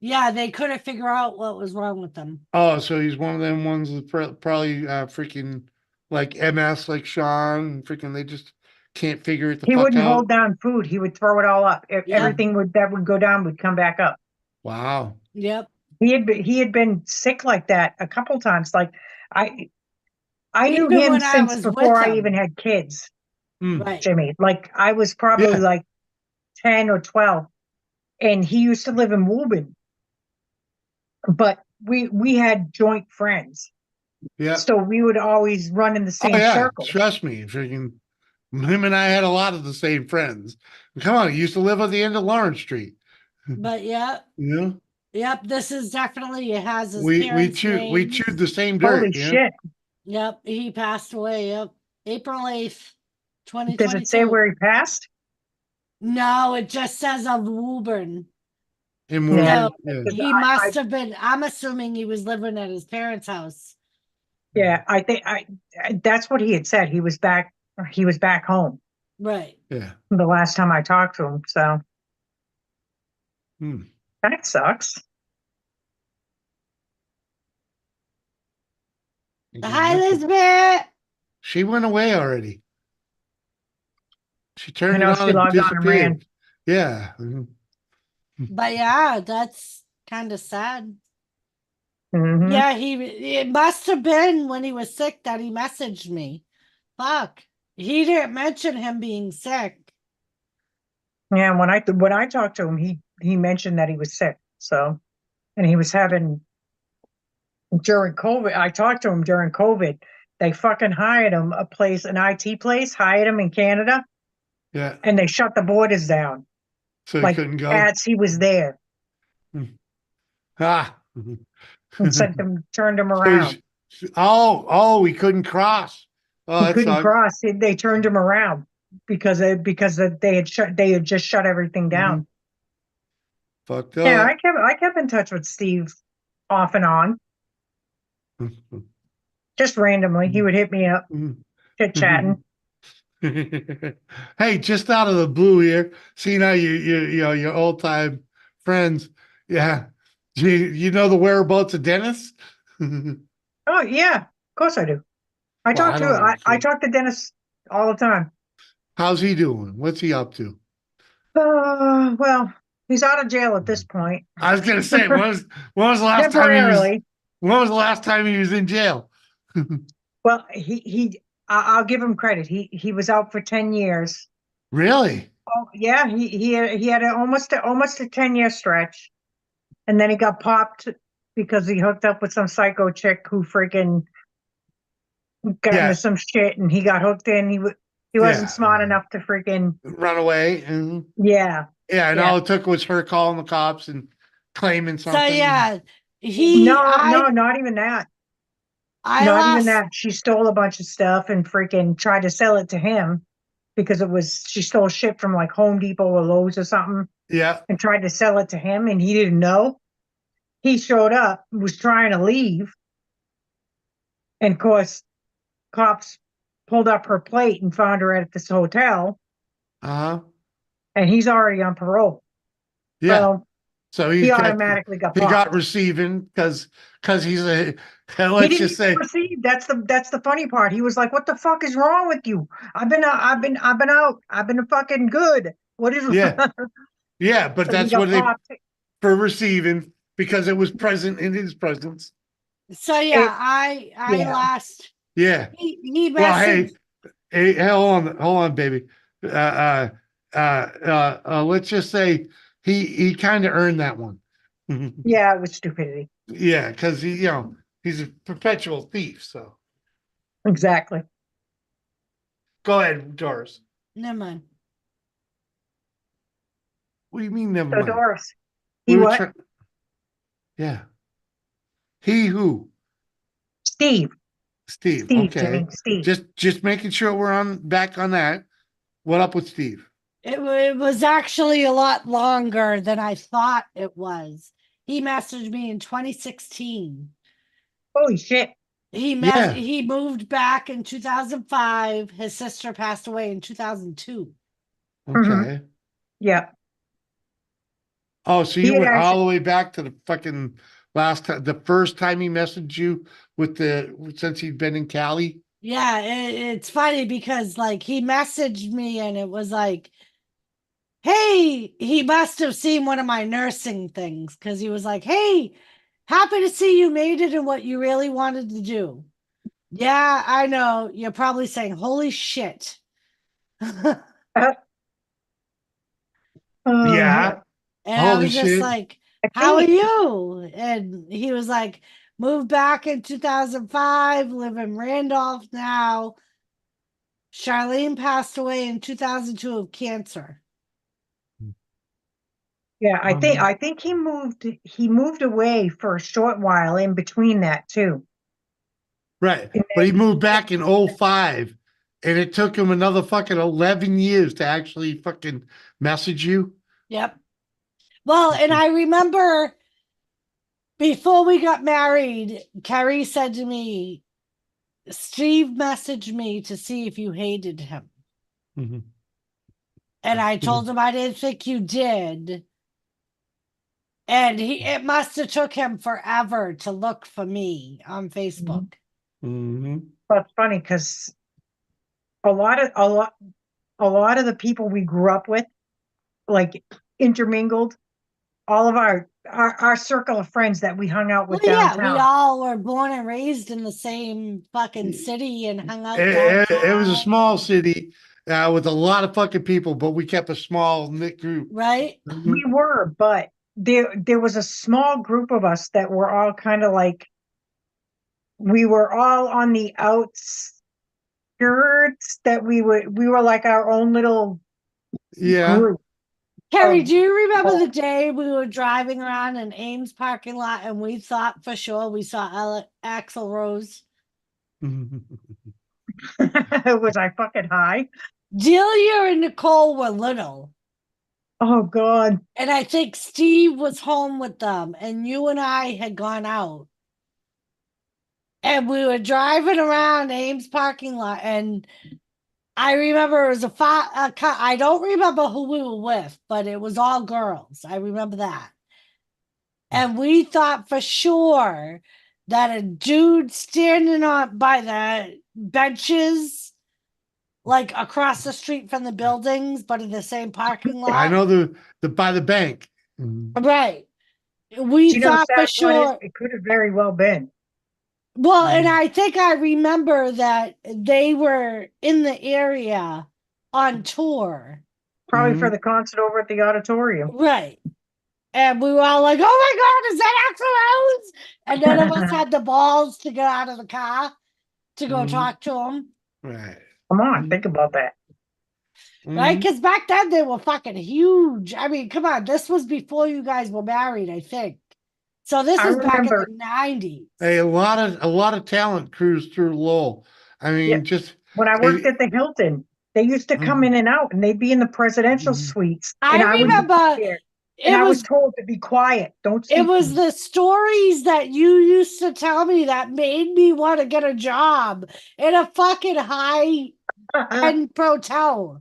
Yeah, they couldn't figure out what was wrong with him. Oh, so he's one of them ones that probably freaking like MS, like Sean. Freaking, they just can't figure it the He fuck wouldn't out. hold down food. He would throw it all up. Everything that would go down would come back up. Wow. Yep. He had been sick like that a couple times. Like I knew Even him when I since was before with I him. even had kids. Right. Jimmy, like I was probably Yeah. like 10 or 12, and he used to live in Woburn. But we had joint friends. Yeah. So we would always run in the same Oh yeah, circle. trust me, freaking him and I had a lot of the same friends. Come on, he used to live at the end of Lawrence Street. But yeah. Yeah. Yep, this is definitely, it has his We parents' chewed names. the same dirt. Holy yeah? shit. Yep, he passed away. Yep. April 8th, 2022. Does it say where he passed? No, it just says of Woburn. In Yeah. Woburn, He must have been, I'm assuming he was living at his parents' house. Yeah, I think that's what he had said. He was back home Right. Yeah. the last time I talked to him. So that sucks. Hi, Elizabeth. She went away already. She turned I know, it she on and logged on and ran. disappeared. Yeah. Mhm. But yeah, that's kind of sad. Mhm. Yeah, it must have been when he was sick that he messaged me. Fuck. He didn't mention him being sick. Yeah, when I talked to him, he mentioned that he was sick. So, and he was having during COVID. I talked to him during COVID. They fucking hired him an IT place, hired him in Canada, Yeah. and they shut the borders down. So he Like couldn't go. as he was there, Ah. and turned him So around. he couldn't cross. Oh, He that couldn't sucks. cross. They turned him around because they had just shut everything down. Fucked Yeah, up. I kept in touch with Steve off and on, just randomly. He would hit me up, chit chatting. Hey, just out of the blue here, seeing how you know your old time friends. Yeah, you know the whereabouts of Dennis? Oh yeah, of course I do. I Well, I talk to Dennis all the time. How's he doing? What's he up to? Well, he's out of jail at this point. I was gonna say, when was the last time Temporarily. when was the last time he was in jail? Well, I'll give him credit. He was out for 10 years. Really? Oh yeah, he had almost a 10-year stretch, and then he got popped because he hooked up with some psycho chick who freaking got into some shit, and he got hooked in. He wasn't smart enough to freaking run away. And yeah. Yeah, and all it took was her calling the cops and claiming something. So yeah, no, not even that. Even that. She stole a bunch of stuff and freaking tried to sell it to him because she stole shit from like Home Depot or Lowe's or something. Yeah. And tried to sell it to him, and he didn't know. He showed up, was trying to leave, and of course, cops pulled up her plate and found her at this hotel, Uh-huh. and he's already on parole. Yeah. So So he automatically got he popped. got receiving because he's a He let's didn't just say receive. That's the funny part. He was like, "What the fuck is wrong with you? I've been out. I've been fucking good. What is?" yeah. Yeah, but So he that's got what they popped. for receiving because it was present in his presence. So yeah, I yeah. last Yeah. he Well, hey, messaged. hold on, baby. Let's just say he kind of earned that one. Yeah, it was stupidity. Yeah, because he's a perpetual thief. So Exactly. go ahead, Doris. Never mind. What do you mean, never So mind? Doris, We he were what? try- yeah. He who? Steve. Steve. Steve, Okay. Jimmy, Steve. Just making sure we're on back on that. What up with Steve? It was actually a lot longer than I thought it was. He messaged me in 2016. Holy shit. Yeah. He moved back in 2005. His sister passed away in 2002. Okay. Yeah. Oh, so He you had went all actually, the way back to the fucking last time, the first time he messaged you since he'd been in Cali? Yeah, it's funny because like he messaged me and it was like, hey, he must have seen one of my nursing things because he was like, hey, happy to see you made it in what you really wanted to do. Yeah, I know. You're probably saying, holy shit. Yeah. And I Holy was just shit. like, how are you? And he was like, moved back in 2005, live in Randolph now. Charlene passed away in 2002 of cancer. yeah, I think he moved away for a short while in between that too. Right. But he moved back in 05 and it took him another fucking 11 years to actually fucking message you. Yep. Well, and I remember before we got married, Carrie said to me, Steve messaged me to see if you hated him. Mm-hmm. And I told him I didn't think you did. And it must have took him forever to look for me on Facebook. Mm-hmm. That's funny because a lot of the people we grew up with, like intermingled, all of our circle of friends that we hung out with Yeah, we downtown. all were born and raised in the same fucking city and hung out It was a downtown. small city with a lot of fucking people, but we kept a small knit group. Right? We were, but there was a small group of us that were all kind of like, we were all on the outskirts, that we were like our own little group. Carrie, do you remember the day we were driving around in Ames parking lot and we thought for sure we saw Axl Rose? Was I fucking high? Delia and Nicole were little. Oh God. And I think Steve was home with them and you and I had gone out. And we were driving around Ames parking lot and I remember it was I don't remember who we were with, but it was all girls. I remember that. And we thought for sure that a dude standing on by the benches, like across the street from the buildings, but in the same parking lot. I know the by the bank. Right. We thought for sure. It could have very well been. Well, and I think I remember that they were in the area on tour. Probably for the concert over at the auditorium. Right. And we were all like, oh my God, is that Axl Rose? And none of us had the balls to get out of the car to go talk to him. Right. Come on, think about that. Right? Because back then they were fucking huge. I mean, come on, this was before you guys were married, I think. So this was back in the 90s. Hey, a lot of talent cruised through Lowell. I mean, just when I worked at the Hilton, they used to come in and out, and they'd be in the presidential suites. I remember And It I was was told to be quiet. Don't speak. it to was me. the stories that you used to tell me that made me want to get a job in a fucking high end hotel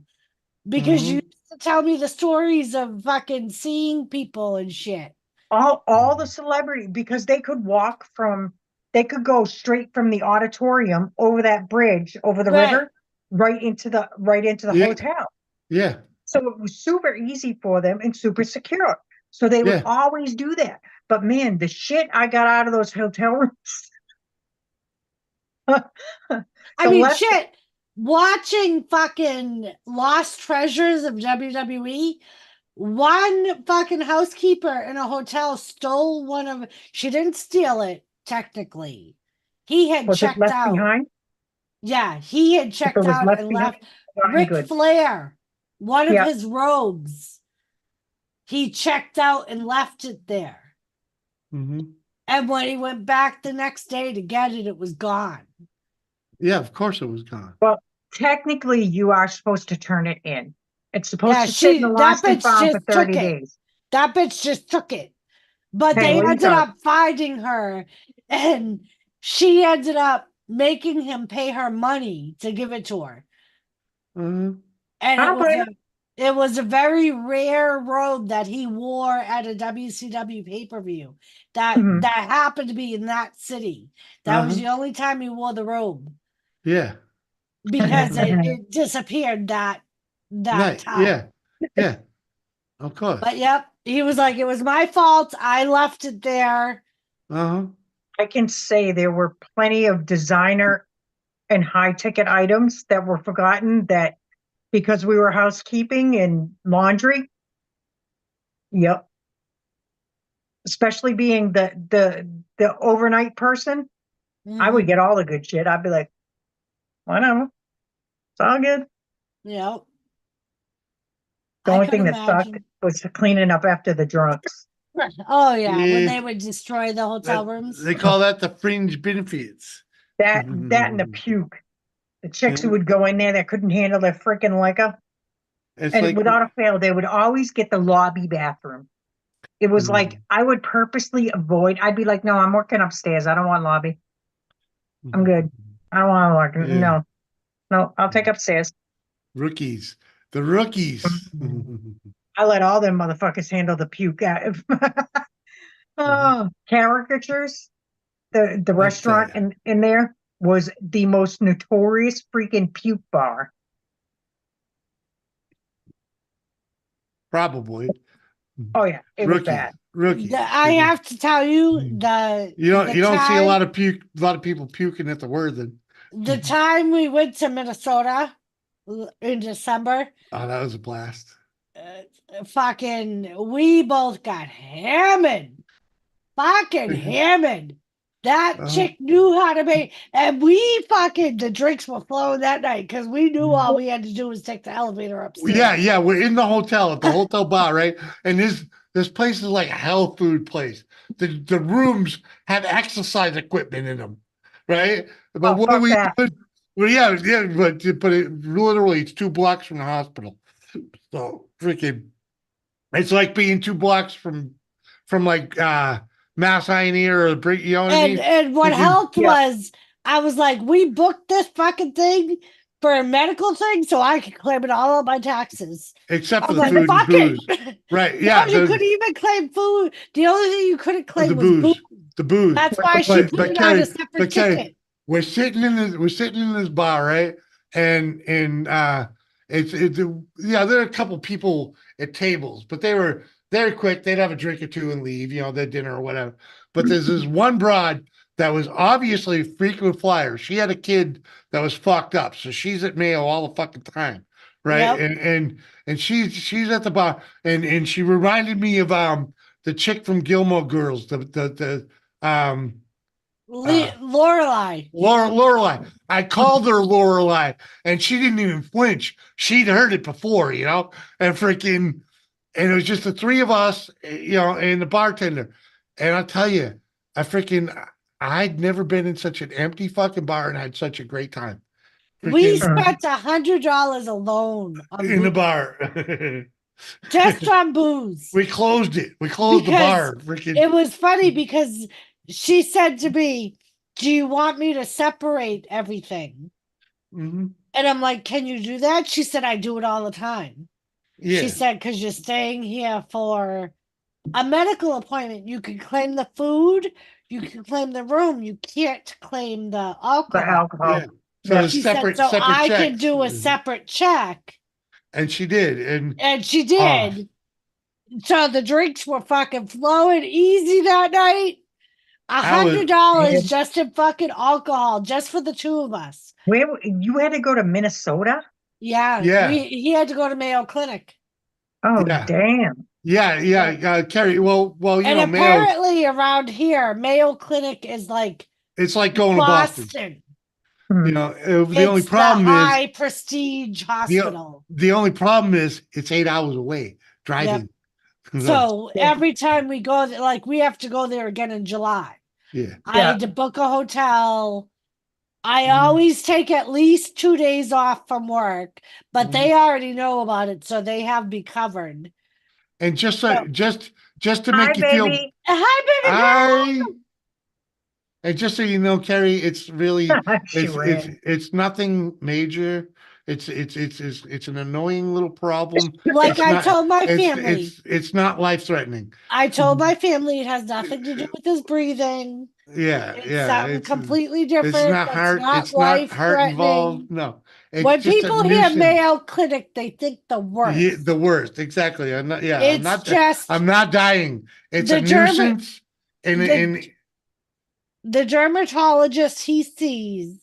because you used to tell me the stories of fucking seeing people and shit. All the celebrity, because they could go straight from the auditorium over that bridge over the Right. river right into the Yeah. hotel. Yeah. So it was super easy for them and super secure. So they would Yeah. always do that. But man, the shit I got out of those hotel rooms. I mean, shit. Watching fucking Lost Treasures of WWE, one fucking housekeeper in a hotel stole one of. She didn't steal it technically. He had Was it checked Left out. Behind? Yeah, he had If checked it was out Left and Behind, left. fine, Ric good. Flair, one of Yeah. his robes, he checked out and left it there. Mm-hmm. And when he went back the next day to get it, it was gone. Yeah, of course it was gone. Well, technically, you are supposed to turn it in. It's supposed Yeah, to sit in the that lost and bitch found for just took 30 it. days. That bitch just took it. But Hey, they what do you ended got? up finding her, and she ended up making him pay her money to give it to her. Mm-hmm. And I don't blame him. it was a very rare robe that he wore at a WCW pay-per-view that Mhm. that happened to be in that city. That was the only time he wore the robe Yeah. because it disappeared that Right. time. Yeah. Of course. But yep, he was like, it was my fault. I left it there. Uh-huh. I can say there were plenty of designer and high ticket items that were forgotten that because we were housekeeping and laundry. Yep. Especially being the overnight person, I would get all the good shit. I'd be like, whatever. It's all good. Yep. The I only could thing that sucked imagine. was cleaning up after the drunks. Oh yeah, when Yeah. they would destroy the hotel rooms. They call that the fringe benefits. That and the puke. The chicks who would go in there that couldn't handle their freaking liquor. It's And like without a fail, they would always get the lobby bathroom. It was like I would purposely avoid. I'd be like, no, I'm working upstairs. I don't want lobby. I'm good. I don't want to work. Yeah. No, I'll take upstairs. rookies. The rookies. I let all them motherfuckers handle the puke. Oh, caricatures. The restaurant in there was the most notorious freaking puke bar. Probably. Oh yeah, it was bad. Rookies. I have to tell you, the You don't see a time- lot of people puking at the Worthen. the time we went to Minnesota in December. Oh, that was a blast. Fucking, we both got hammered. Fucking hammered. That chick knew how to make, and the drinks were flowing that night because we knew all we had to do was take the elevator upstairs. Yeah, we're in the hotel at the hotel bar, right? And this place is like a health food place. The rooms have exercise equipment in them, right? But what are we doing? Well, yeah, but literally it's 2 blocks from the hospital. So freaking, it's like being 2 blocks from like Mass Pioneer or you know what I mean? And what helped was I was like, we booked this fucking thing for a medical thing, so I could claim it all on my taxes. Except for I the was food and booze. it. Right. Yeah. No, you couldn't even claim food. The only thing you couldn't claim was booze. The booze. That's why she put it on a separate ticket. We're sitting in this bar, right? And it's there are a couple people at tables, but they were quick. They'd have a drink or two and leave, their dinner or whatever. But there's this one broad that was obviously a frequent flyer. She had a kid that was fucked up, so she's at Mayo all the fucking time, right? Yep. And she's at the bar, and she reminded me of the chick from Gilmore Girls, Lorelai. Lorelai. I called her Lorelai, and she didn't even flinch. She'd heard it before, and it was just the 3 of us, and the bartender. And I'll tell you, I'd never been in such an empty fucking bar and had such a great time. We spent $100 alone in the bar. just on booze. We closed it. We closed the bar. Freaking. It was funny because she said to me, "Do you want me to separate everything?" Mm-hmm. And I'm like, "Can you do that?" She said, "I do it all the time." Yeah. She said, "Because you're staying here for a medical appointment. You can claim the food, you can claim the room, you can't claim the alcohol." The alcohol. Yeah. So She separate, said, "So separate I checks. can do a separate check." And she did. And she did. So the drinks were fucking flowing easy that night. $100 just in fucking alcohol, just for the two of us. Where you had to go to Minnesota? Yeah. Yeah. He had to go to Mayo Clinic. Oh, Yeah. damn. Yeah. Carrie. Well, you And know, Mayo. apparently around here, Mayo Clinic is like It's like going to Boston. You know, the only problem the is high prestige hospital. the only problem is it's 8 hours away driving. So every time we go, like we have to go there again in July. Yeah. I had to book a hotel. I always take at least 2 days off from work, but they already know about it, so they have me covered. And just to make you baby. feel hi, baby girl. And just so you know, Carrie, it's really it's nothing major. It's an annoying little problem. Like I told my family. It's not life threatening. I told my family it has nothing to do with his breathing. Yeah, It's something completely different. It's not heart. It's not heart involved. No. When people hear Mayo Clinic, they think the worst. Yeah, the worst. Exactly. I'm not. Yeah. It's I'm not dying. It's a nuisance. The dermatologist he sees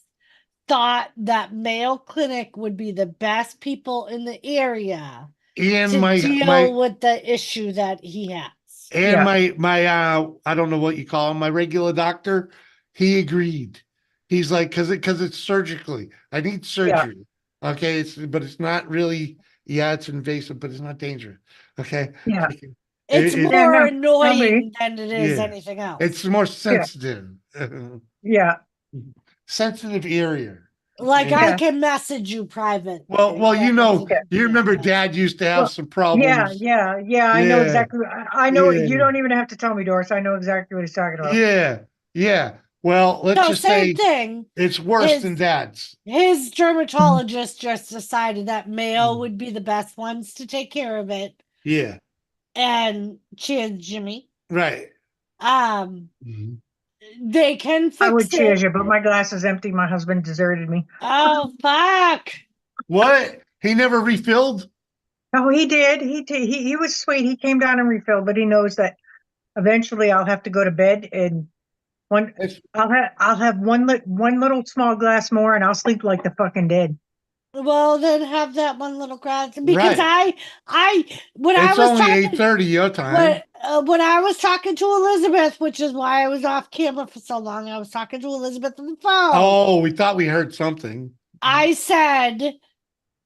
thought that Mayo Clinic would be the best people in the area to deal with the issue that he has. And my I don't know what you call him, my regular doctor, he agreed. He's like, because it's surgically. I need surgery. Yeah. Okay, but it's not really. Yeah, it's invasive, but it's not dangerous. Okay. Yeah. It's more annoying than it is anything else. It's more sensitive. Yeah. Sensitive area. Like I can message you private. Well, you remember Dad used to have some problems. Yeah. I know exactly. I know you don't even have to tell me, Doris. I know exactly what he's talking about. Yeah. Well, let's just say thing. It's worse than Dad's. His dermatologist just decided that Mayo would be the best ones to take care of it. Yeah. And cheers, Jimmy. Right. They can fix it. I would cheers you, but my glass is empty. My husband deserted me. Oh, fuck. What? He never refilled? Oh, he did. He was sweet. He came down and refilled, but he knows that eventually I'll have to go to bed and I'll have one little small glass more and I'll sleep like the fucking dead. Well, then have that one little glass because right. It's only 8:30 your time. When I was talking to Elizabeth, which is why I was off camera for so long, I was talking to Elizabeth on the phone. Oh, we thought we heard something. I said,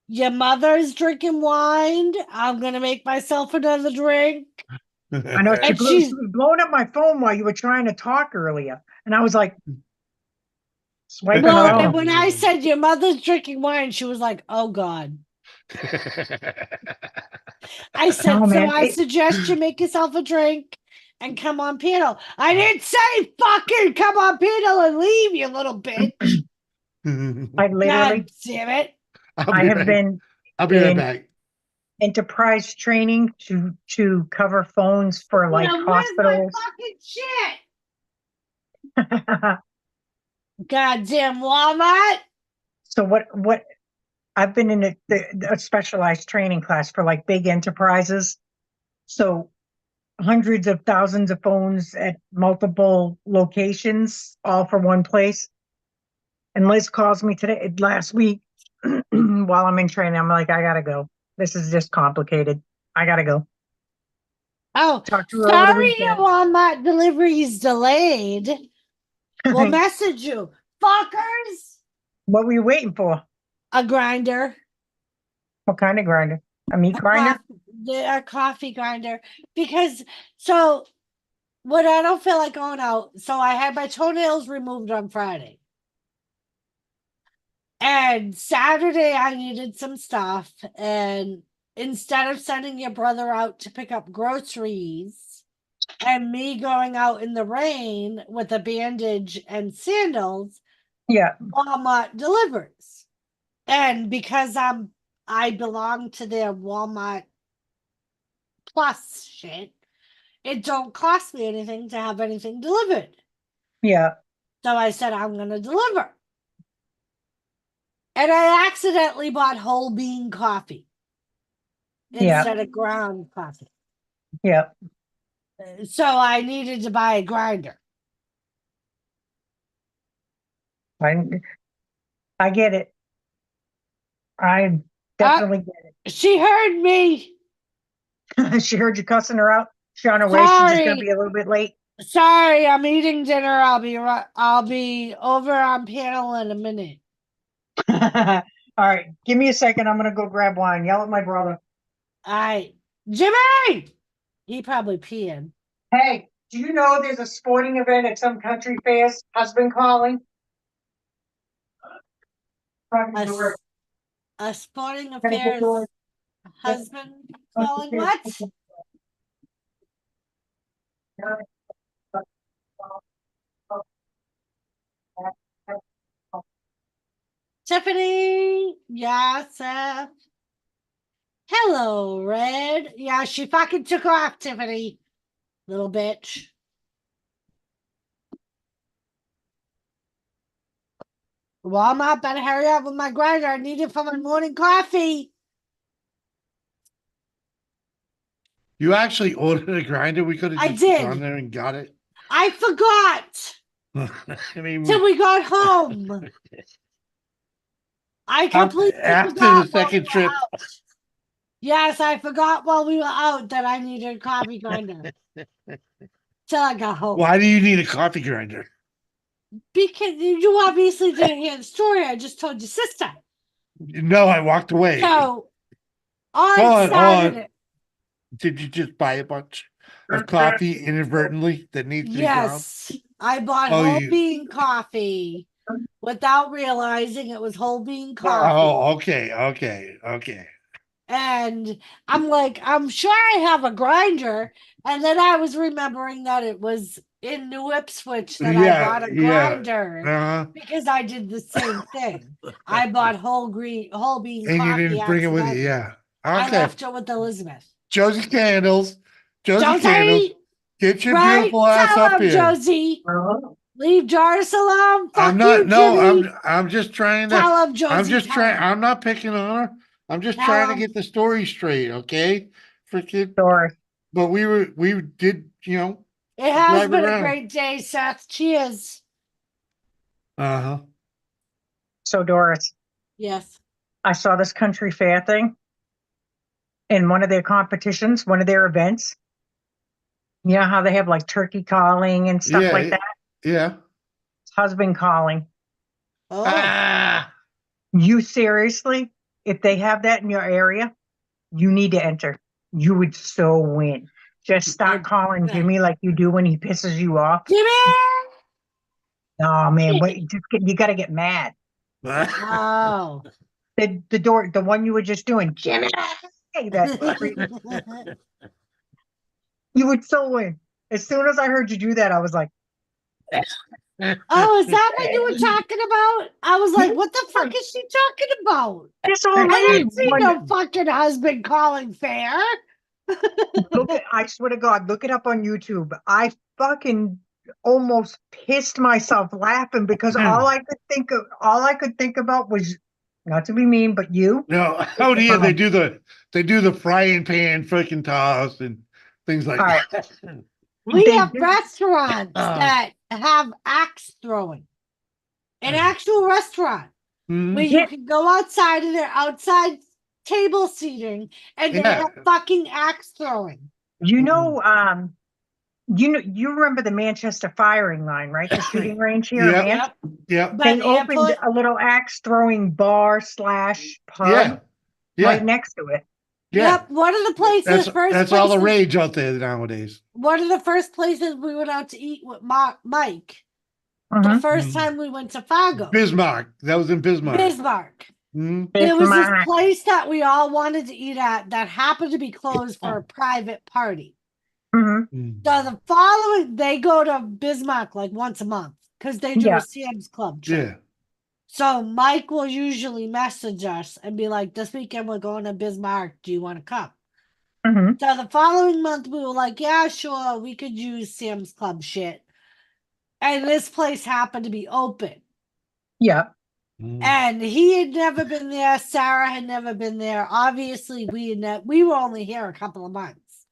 "Your mother's drinking wine. I'm gonna make myself another drink." I know she was blowing up my phone while you were trying to talk earlier, and I was like. And when I said your mother's drinking wine, she was like, "Oh God." I said, I suggest you make yourself a drink and come on panel. I didn't say fucking come on panel and leave, you little bitch. I literally, God damn it. I have been I'll be right back. Enterprise training to cover phones for like hospitals. Fucking shit. Goddamn Walmart. So what I've been in a specialized training class for like big enterprises. So hundreds of thousands of phones at multiple locations, all for one place. And Liz calls me last week while I'm in training. I'm like, I gotta go. This is just complicated. I gotta go. Oh, sorry, your Walmart delivery is delayed. We'll message you. Fuckers. What were you waiting for? A grinder. What kind of grinder? A meat grinder? A coffee grinder. Because, when I don't feel like going out, so I had my toenails removed on Friday. And Saturday I needed some stuff. And instead of sending your brother out to pick up groceries and me going out in the rain with a bandage and sandals, Yeah. Walmart delivers. And because I belong to their Walmart Plus shit, it don't cost me anything to have anything delivered. Yeah. So I said, I'm going to deliver. And I accidentally bought whole bean coffee instead of ground coffee. Yeah. So I needed to buy a grinder. I get it. I definitely get She heard me. it. She heard you cussing her out. She's on her way. She's just gonna be a little bit late. Sorry, I'm eating dinner. I'll be over on panel in a minute. All right, give me a second. I'm gonna go grab wine. Yell at my brother. All right, Jimmy. He probably peeing. Hey, do you know there's a sporting event at some country fairs? Husband calling. A sporting affairs husband calling what? Tiffany, yeah, Seth. Hello, Red. Yeah, she fucking took off, Tiffany. Little bitch. Walmart, better hurry up with my grinder. I need it for my morning coffee. You actually ordered a grinder? We could I have just did. gone there and got it. I forgot I mean, till we got home. I completely after forgot the second trip. Yes, I forgot while we were out that I needed a coffee grinder. Till I got home. Why do you need a coffee grinder? Because you obviously didn't hear the story. I just told your sister. No, I walked away. So on Hold on. Saturday. Did you just buy a bunch of coffee inadvertently that needs to be ground? Yes, I bought Oh, whole bean coffee without realizing it was whole bean coffee. Oh, okay. And I'm like, I'm sure I have a grinder. And then I was remembering that it was in New Ipswich that I bought a grinder because I did the same thing. I bought whole bean And coffee. you didn't bring it with you, yeah. I Okay. left it with Elizabeth. Josie Candles. Candles. Get your beautiful ass Tell up him, here. Josie. Leave Jarvis alone. Fuck I'm not. you, No, Jimmy. I'm just trying to. Tell him, Josie. I'm just tell trying. him. I'm not picking on her. I'm just Tell trying to him. get the story straight. Okay, freaking. Sorry. But we did. You know. It has drive been around. a great day, Seth. Cheers. Uh-huh. So Doris. Yes. I saw this country fair thing in one of their competitions, one of their events. You know how they have like turkey calling and stuff like that? Yeah. Husband calling. Oh. Ah. You seriously? If they have that in your area, you need to enter. You would so win. Just start calling Jimmy like you do when he pisses you off. Jimmy! Oh man, wait, you got to get mad. Oh. The one you were just doing, Jimmy. You would so win. As soon as I heard you do that, I was like, oh, is that what you were talking about? I was like, what the fuck is she talking about? I didn't see no fucking husband calling fair. I swear to God, look it up on YouTube. I fucking almost pissed myself laughing because all I could think about was not to be mean, but you. No, oh yeah, they do the frying pan freaking toss and things like that. We have restaurants that have axe throwing. An actual restaurant where you can go outside and they're outside table seating and they have fucking axe throwing. You know, you remember the Manchester firing line, right? The shooting range here. Yep. They opened a little axe throwing bar / pub right next to it. Yep. One of the places that's all the rage out there nowadays. One of the first places we went out to eat with Mike. The first time we went to Fargo. Bismarck. That was in Bismarck. There was this place that we all wanted to eat at that happened to be closed for a private party. Mm-hmm. So the following, they go to Bismarck like once a month because they do Yeah. a Sam's Club trip. Yeah. So Mike will usually message us and be like, "This weekend we're going to Bismarck. Do you want to come?" Mm-hmm. So the following month we were like, "Yeah, sure, we could use Sam's Club shit." And this place happened to be open. Yeah. And he had never been there. Sarah had never been there. Obviously, we were only here a couple of months.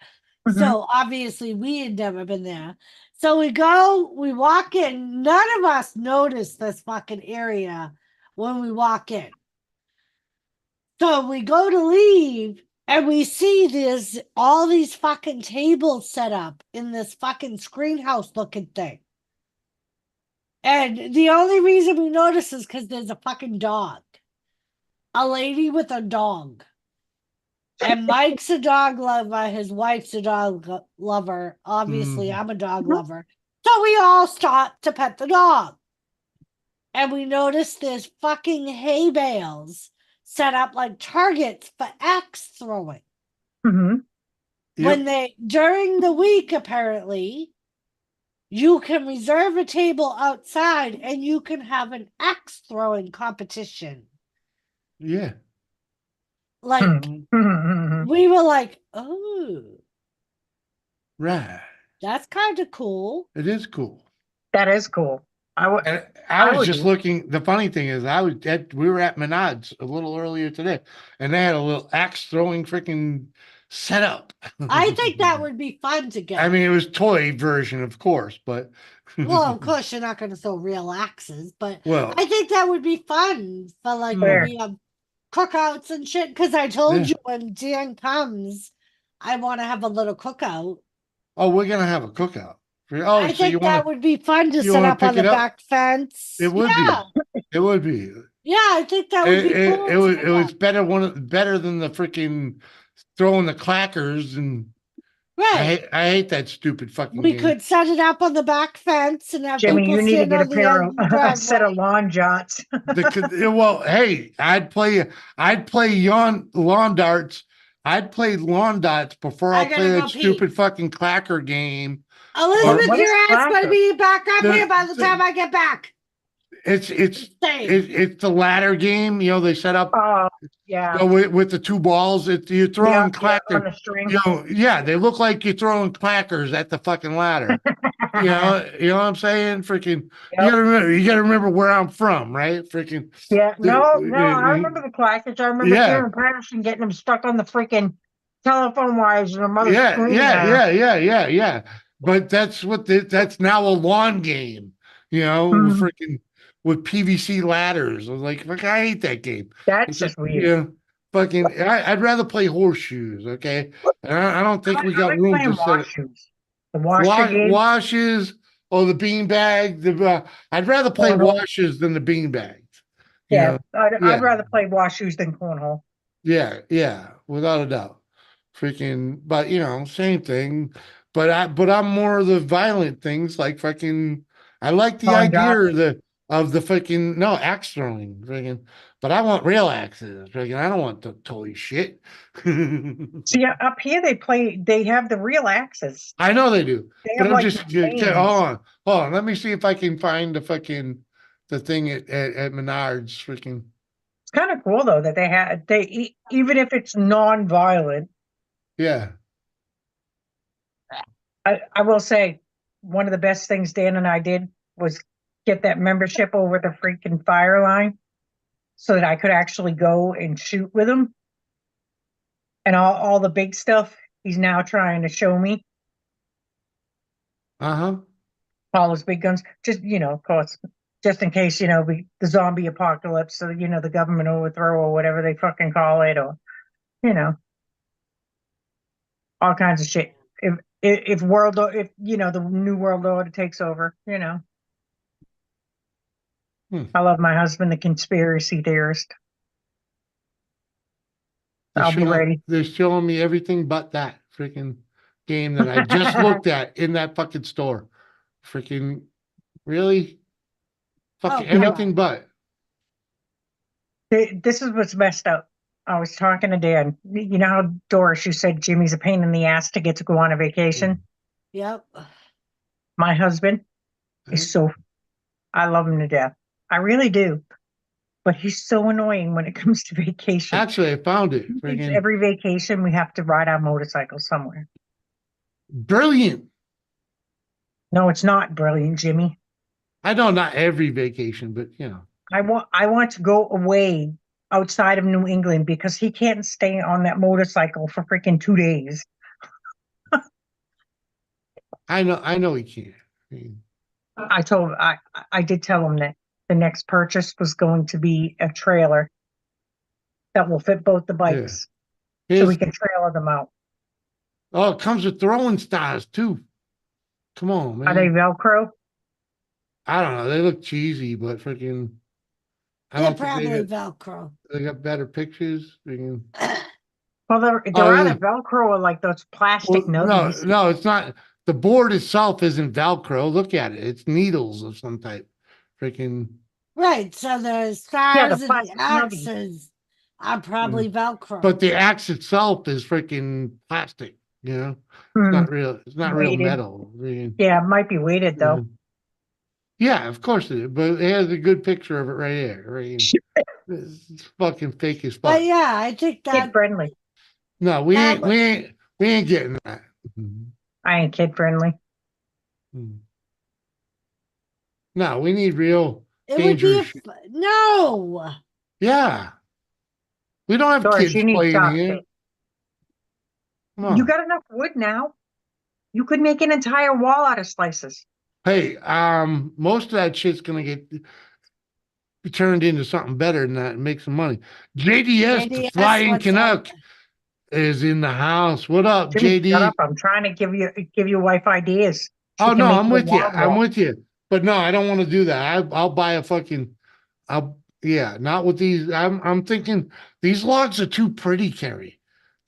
Mm-hmm. So obviously we had never been there. So we walk in. None of us notice this fucking area when we walk in. So we go to leave and we see there's all these fucking tables set up in this fucking screen house looking thing. And the only reason we notice is because there's a fucking dog. A lady with a dog. And Mike's a dog lover. His wife's a dog lover. Obviously, I'm a dog lover. So we all stop to pet the dog. And we notice there's fucking hay bales set up like targets for axe throwing. Mm-hmm. When during the week, apparently, you can reserve a table outside and you can have an axe throwing competition. Yeah. Like, we were like, oh. Right. That's kind of cool. It is cool. That is cool. I was just looking. The funny thing is, we were at Menards a little earlier today, and they had a little axe throwing freaking setup. I think that would be fun to get. I mean, it was toy version, of course, but well, of course, you're not going to throw real axes, but well, I think that would be fun for like when we have cookouts and shit. Because I told you when Dan comes, I want to have a little cookout. Oh, we're gonna have a cookout. I think that would be fun to set up on the back fence. It would be. It would be. Yeah, I think that would be cool. It was better better than the freaking throwing the clackers and. Right. I hate that stupid fucking We game. could set it up on the back fence and have Jimmy, people you need to stand get on a set of lawn jots. Well, hey, I'd play lawn darts. I'd play lawn darts before I play that stupid fucking clacker game. Elizabeth, your ass better be back up here by the time I get back. It's the ladder game. You know, they set up. Yeah. With the two balls, you're throwing clackers on the string. You know, yeah, they look like you're throwing clackers at the fucking ladder. you know what I'm saying? Freaking, you gotta remember where I'm from, right? Freaking. Yeah, no, I remember the clackers. I remember Karen Patterson getting them stuck on the freaking telephone wires in her mother's screen. Yeah. But that's that's now a lawn game, you know, freaking with PVC ladders. I was like, fuck, I hate that game. That's just weird. Yeah, fucking. I'd rather play horseshoes. Okay, I don't think we got room to set the washes or the bean bag. I'd rather play washes than the bean bags. Yeah, I'd rather play washoes than cornhole. Yeah, without a doubt. Freaking, but you know, same thing. But I'm more of the violent things, like fucking. I like the idea of the fucking axe throwing, freaking. But I want real axes, freaking. I don't want the toy shit. See, up here they have the real axes. I know they do. They have hold on. Let me see if I can find the thing at Menards, freaking. It's kind of cool though that even if it's non-violent. Yeah. I will say one of the best things Dan and I did was get that membership over the freaking fire line so that I could actually go and shoot with him. And all the big stuff he's now trying to show me. Uh-huh. All those big guns. Just, of course, just in case, the zombie apocalypse, or, the government overthrow or whatever they fucking call it, or, all kinds of shit. If the new world order takes over, I love my husband, the conspiracy theorist. I'll be ready. They're showing me everything but that freaking game that I just looked at in that fucking store. Freaking, really? Fucking everything but. This is what's messed up. I was talking to Dan. You know how Doris, you said Jimmy's a pain in the ass to get to go on a vacation? Yep. My husband is so, I love him to death. I really do. But he's so annoying when it comes to vacation. Actually, I found it. He thinks Friggin' every vacation we have to ride our motorcycle somewhere. brilliant. No, it's not brilliant, Jimmy. I know not every vacation, but you know. I want to go away outside of New England because he can't stay on that motorcycle for freaking 2 days. I know he can't. I mean, I did tell him that the next purchase was going to be a trailer that will fit both the bikes, so we can trailer them out. Oh, it comes with throwing stars too. Come on, man. Are they Velcro? I don't know. They look cheesy, but freaking. They're probably Velcro. They got better pictures. Freaking. Well, they're either Velcro or like those plastic nubbies. No, it's not. The board itself isn't Velcro. Look at it. It's needles of some type. Freaking. Right. So the stars and the plastic nubby. axes are probably Velcro. But the axe itself is freaking plastic. You know, it's not real. It's not real Weighted. metal. Freaking, Yeah, it might be weighted though. yeah, of course it is. But it has a good picture of it right there. Right. It's fucking fake as fuck. But yeah, I think that Kid friendly. No, we ain't getting that. I ain't kid friendly. No, we need real it would be dangerous. no. Yeah. We don't have Doris, kids you need playing soft here. tape. Come on. You got enough wood now. You could make an entire wall out of slices. Hey, most of that shit's gonna get turned into something better than that and make some money. JDS, the Flying what's Canuck, is in the house. What up, Jimmy, JD? shut up. I'm trying to give you wife ideas. She Oh can no, make I'm you a with you. wall I'm wall. with you. But no, I don't want to do that. I'll buy a fucking. Not with these. I'm thinking these logs are too pretty, Carrie.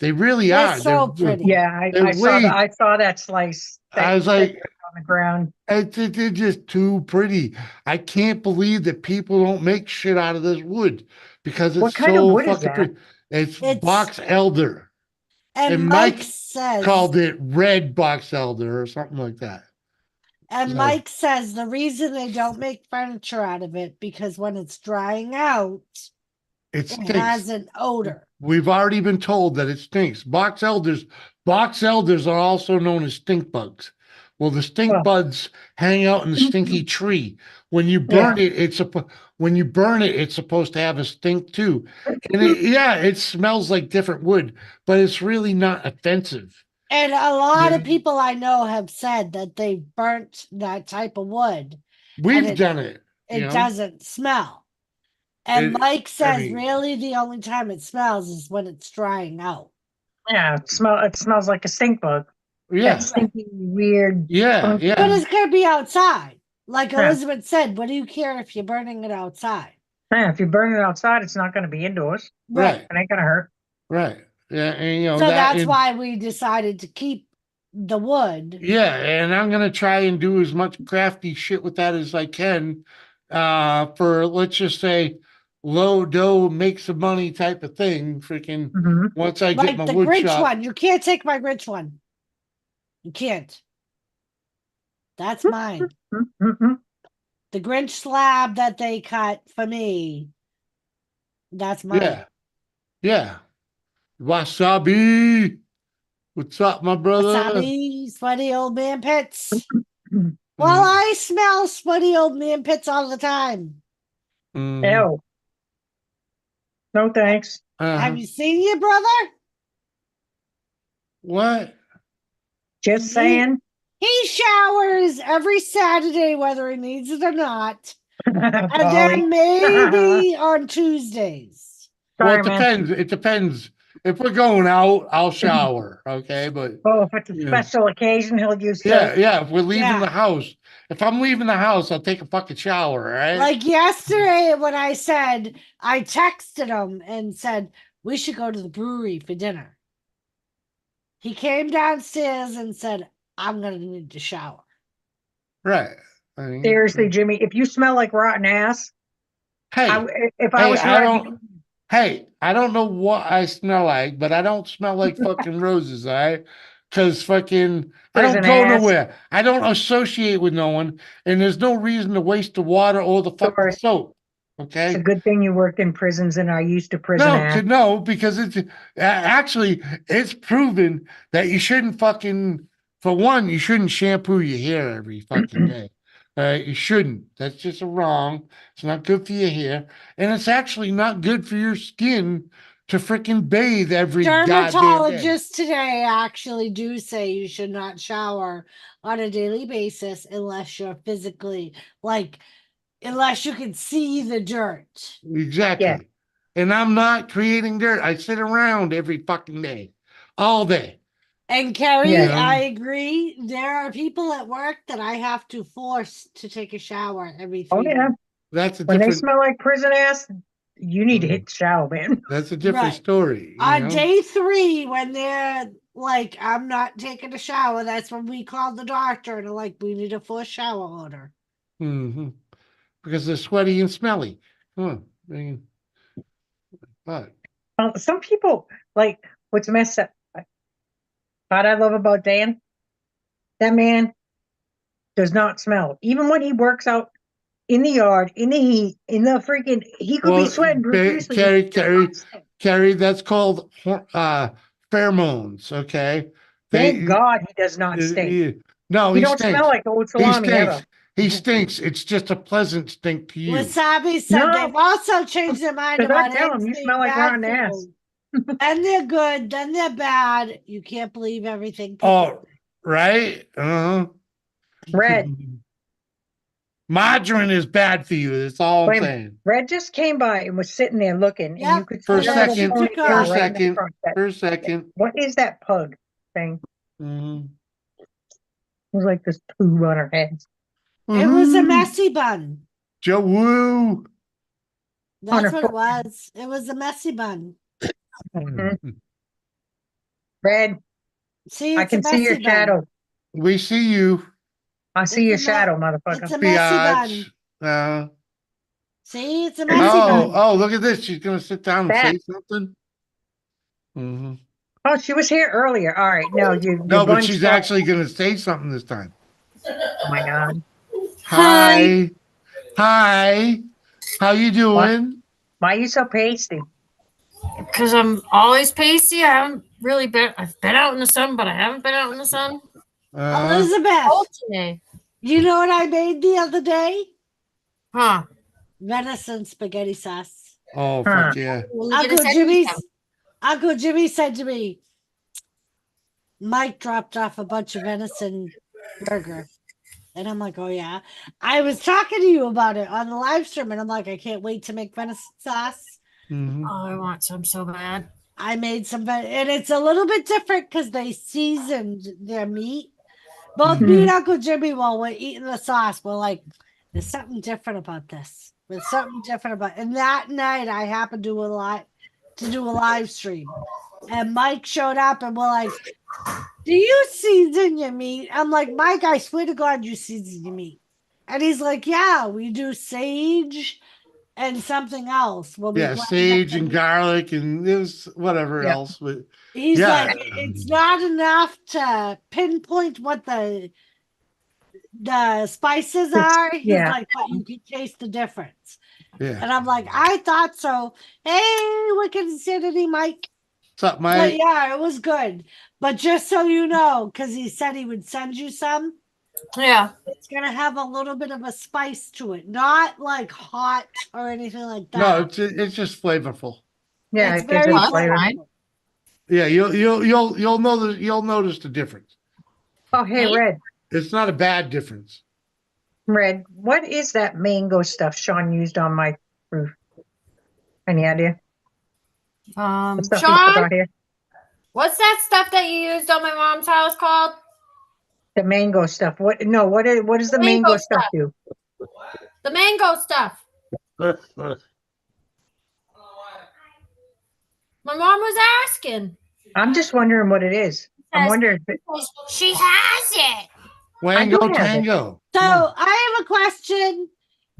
They really They're are. so pretty. Yeah, they're I saw that. I saw that slice. That I was you like, put on the ground. they're just too pretty. I can't believe that people don't make shit out of this wood because it's What kind of so wood is fucking that? pretty. It's box elder. And Mike Mike says called it red box elder or something like that. And So- Mike says the reason they don't make furniture out of it because when it's drying out, It it stinks. has an odor. We've already been told that it stinks. Box elders are also known as stink bugs. Well, the stink bugs hang out in the stinky tree. When you burn it, it's supposed to have a stink too. And it smells like different wood, but it's really not offensive. And a lot of people I know have said that they burnt that type of wood. We've done it. It doesn't smell. And Mike says really the only time it smells is when it's drying out. Yeah, it smells like a stink bug. Yeah. That stinky, weird. Yeah. But it's gonna be outside. Like Elizabeth said, what do you care if you're burning it outside? Yeah, if you burn it outside, it's not gonna be indoors. Right. It ain't gonna hurt. Right. Yeah. And So that's why we decided to keep the wood. Yeah, and I'm gonna try and do as much crafty shit with that as I can. For let's just say low dough, make some money type of thing. Freaking once I get Like my the wood Grinch shop. one. You can't take my Grinch one. You can't. That's mine. The Grinch slab that they cut for me. That's mine. Yeah. Yeah. Wasabi. What's up, my brother? Wasabi, sweaty old man pits. Well, I smell sweaty old man pits all the time. Ew. No thanks. Have you seen your brother? What? Just saying. He showers every Saturday, whether he needs it or not. And Polly. then maybe on Tuesdays. Well, it depends. It depends. If we're going out, I'll shower. Okay, but Oh, if it's a special occasion, he'll use soap. yeah. If we're leaving the house, if I'm leaving the house, I'll take a fucking shower. All right. Like yesterday when I texted him and said, we should go to the brewery for dinner. He came downstairs and said, I'm going to need to shower. Right. Seriously, Jimmy, if you smell like rotten ass, hey, if I was I you, don't. Hey, I don't know what I smell like, but I don't smell like fucking roses, all right? Because fucking, I don't Prison go ass. nowhere. I don't associate with no one, and there's no reason to waste the water or the fucking Doris, soap. It's a Okay? good thing you worked in prisons and are used to prison ass. No, because actually it's proven that you shouldn't fucking, for one, you shouldn't shampoo your hair every fucking day. You shouldn't. That's just wrong. It's not good for your hair, and it's actually not good for your skin to freaking bathe every goddamn day. Dermatologists today actually do say you should not shower on a daily basis unless you're physically, like, unless you can see the dirt. Exactly. Yeah. And I'm not creating dirt. I sit around every fucking day, all day. And Carrie, Yeah. I agree. There are people at work that I have to force to take a shower every 3 Oh yeah. days. That's a When they different. smell like prison ass, you need to hit the shower, man. That's a different Right. story. You On know? day 3, when they're like, I'm not taking a shower, that's when we called the doctor and they're like, we need a full shower order. Mm-hmm. Because they're sweaty and smelly. Huh. I mean, but Some people like what's messed up. What I love about Dan, that man does not smell. Even when he works out in the yard, in the heat, in the freaking, he could be sweating profusely. Carrie, that's called pheromones. Okay. Thank God he does not stink. No, He he don't smell stinks. like old He salami ever. stinks. He stinks. It's just a pleasant stink to you. Wasabi said No. they've also changed their mind 'Cause I about tell 'em, eggs you being smell like bad rotten for ass. you. Then they're good, then they're bad. You can't believe everything people Oh, right. Red. Margarine is bad for you. That's all I'm Wait, saying. Red just came by and was sitting there looking, and you could see For a her little second. ponytail For a right in the second. front. That- For a second. What is that pug thing? Mm-hmm. It was like this poo on her head. It was a messy bun. Joe Woo. That's her what it was. It was a messy bun. Red. See, I it's a can see your messy bun. shadow. We see you. I see your shadow, motherfucker. It's a messy bun. Biatch. See, it's a messy bun. Oh, look at this. She's going to sit down and That. say something. Mm-hmm. Oh, she was here earlier. All right, no, you. No, but she's actually going to say something this time. Oh my God. Hi. Hi. How you doing? Why are you so pasty? Because I'm always pasty. I haven't really been. I've been out in the sun, but I haven't been out in the sun. Elizabeth, today. you know what I made the other day? Huh? Venison spaghetti sauce. Oh, fuck yeah. Uncle Jimmy said to me, Mike dropped off a bunch of venison burger. And I'm like, oh yeah. I was talking to you about it on the live stream, and I'm like, I can't wait to make venison sauce. Mm-hmm. Oh, I want some so bad. I made some, and it's a little bit different because they seasoned their meat. Both me and Uncle Jimmy, while we're eating the sauce, we're like, there's something different about this. There's something different about. And that night, I happened to do a live stream, and Mike showed up, and we're like, do you season your meat? I'm like, Mike, I swear to God, you season your meat. And he's like, yeah, we do sage and something else. Sage and garlic and there's whatever else. But he's like, it's not enough to pinpoint what the spices are. He's like, but you can taste the difference. Yeah. And I'm like, I thought so. Hey, Wicked Insanity, Mike. What's up, Mike? But yeah, it was good. But just so you know, because he said he would send you some. Yeah. It's going to have a little bit of a spice to it. Not like hot or anything like that. No, it's just flavorful. Yeah, it's it gives very it flavor. flavorful. Yeah, you'll notice the difference. Oh, hey, Red. It's not a bad difference. Red, what is that mango stuff Sean used on my roof? Any idea? Sean, here? What's that stuff that you used on my mom's house called? The mango stuff. What? No. What does the mango stuff do? The mango stuff. My mom was asking. I'm just wondering what it is. I'm wondering. She has it. Wango Tango. So I have a question.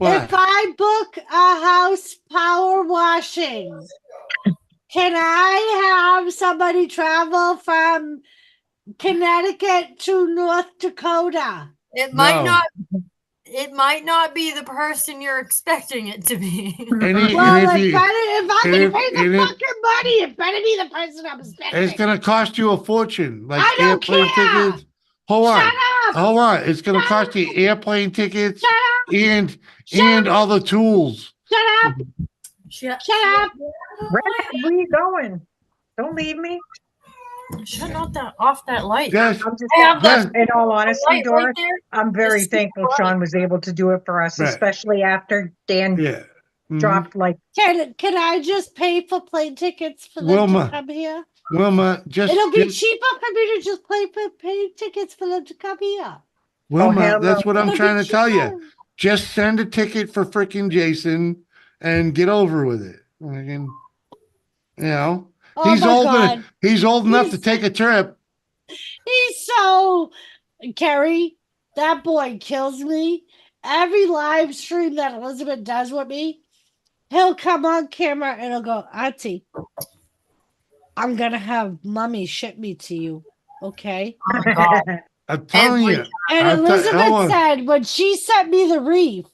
If I book a house power washing, can I have somebody travel from Connecticut to North Dakota? It might not. It might not be the person you're expecting it to be. Well, if I can pay the fucking money, it better be the person I'm expecting. It's gonna cost you a fortune, like I don't airplane care. tickets. Hold on, Shut up. hold on. It's gonna cost you airplane tickets and Shut all the tools. Shut up. Shut up. Where are you going? Don't leave me. Shut off that light. Yes. In all honesty, light right Doris, there. I'm very Just thankful light. Sean was able to do it for us, Right. especially after Dan dropped like. Can I just pay for plane tickets for them Wilma. to come here? Wilma, It'll be cheaper for me to just pay tickets for them to come here. Wilma, hell that's no. what I'm It'll trying be to tell you. cheaper. Just send a ticket for freaking Jason and get over with it. Oh he's my old. God. He's old enough to take a trip. He's so Carrie. That boy kills me. Every live stream that Elizabeth does with me, he'll come on camera and he'll go, Auntie, I'm gonna have mommy ship me to you. Okay. Oh my God. I'm telling you. And Elizabeth said when she sent me the reef,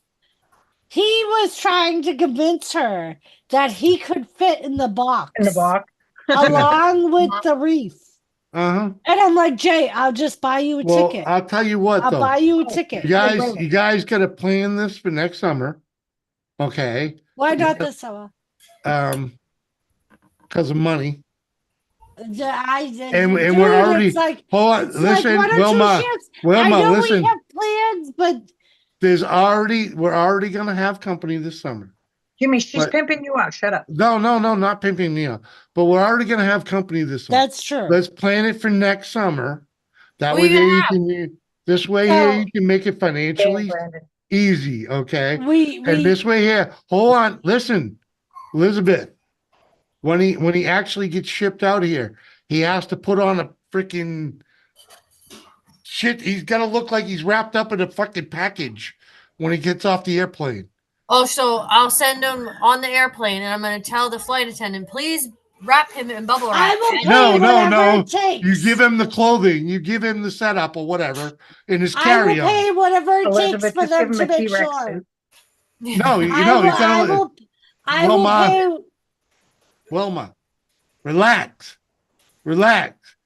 he was trying to convince her that he could fit in the box. In the box. Along with the reef. Uh-huh. And I'm like, Jay, I'll just buy you a ticket. I'll tell you what, I'll though. buy you a ticket. You guys got to plan this for next summer. Okay. Why not this summer? Because of money. And we're already. It's like, hold on, listen, like 1 or 2 Wilma. ships. Wilma, I know listen. we have plans, but We're already gonna have company this summer. Jimmy, she's But- pimping you out. Shut up. No, not pimping me out. But we're already gonna have company this summer. That's true. Let's plan it for next summer. That Who way, you there gonna you have? can. This way here, you can make it financially Brandon. easy. Okay. We And this way here, hold on, listen, Elizabeth. When he actually gets shipped out here, he has to put on a freaking shit. He's got to look like he's wrapped up in a fucking package when he gets off the airplane. Oh, so I'll send him on the airplane, and I'm going to tell the flight attendant, please wrap him in bubble wrap. I will pay whatever it takes. You give him the clothing, you give him the setup or whatever in his I will carry-on. pay whatever it Elizabeth, takes for just give them him to a make T-Rex sure. suit. No, you I know, will, you gotta I will pay. Wilma, relax.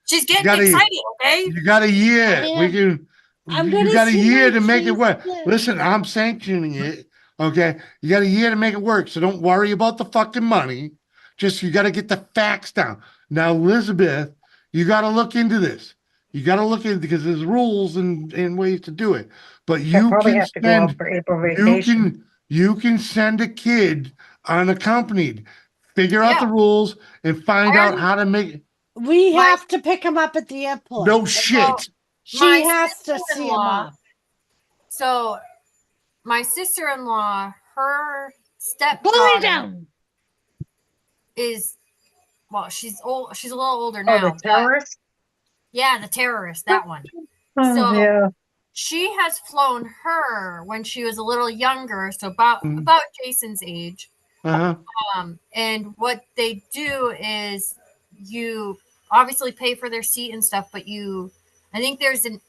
She's getting gotta- excited, okay? You got a year. I We am. can. I'm You gonna got a see year my to make it cheese work. split. Listen, I'm sanctioning it. Okay, you got a year to make it work. So don't worry about the fucking money. Just you got to get the facts down. Now, Elizabeth, you got to look into this. You got to look into because there's rules and ways to do it. But you probably can have to go out send. for April vacation. You can send a kid unaccompanied. Figure out the rules and find out how to make. We have to pick him up at the airport. No shit. She has to see him off. So, my sister-in-law, her Bully stepdaughter down. is, well, she's old. She's a little older Oh, now. the but- terrorist? yeah, the terrorist, that one. Oh, So yeah. she has flown her when she was a little younger, so about Jason's age. Uh-huh. And what they do is you obviously pay for their seat and stuff, but I think there's an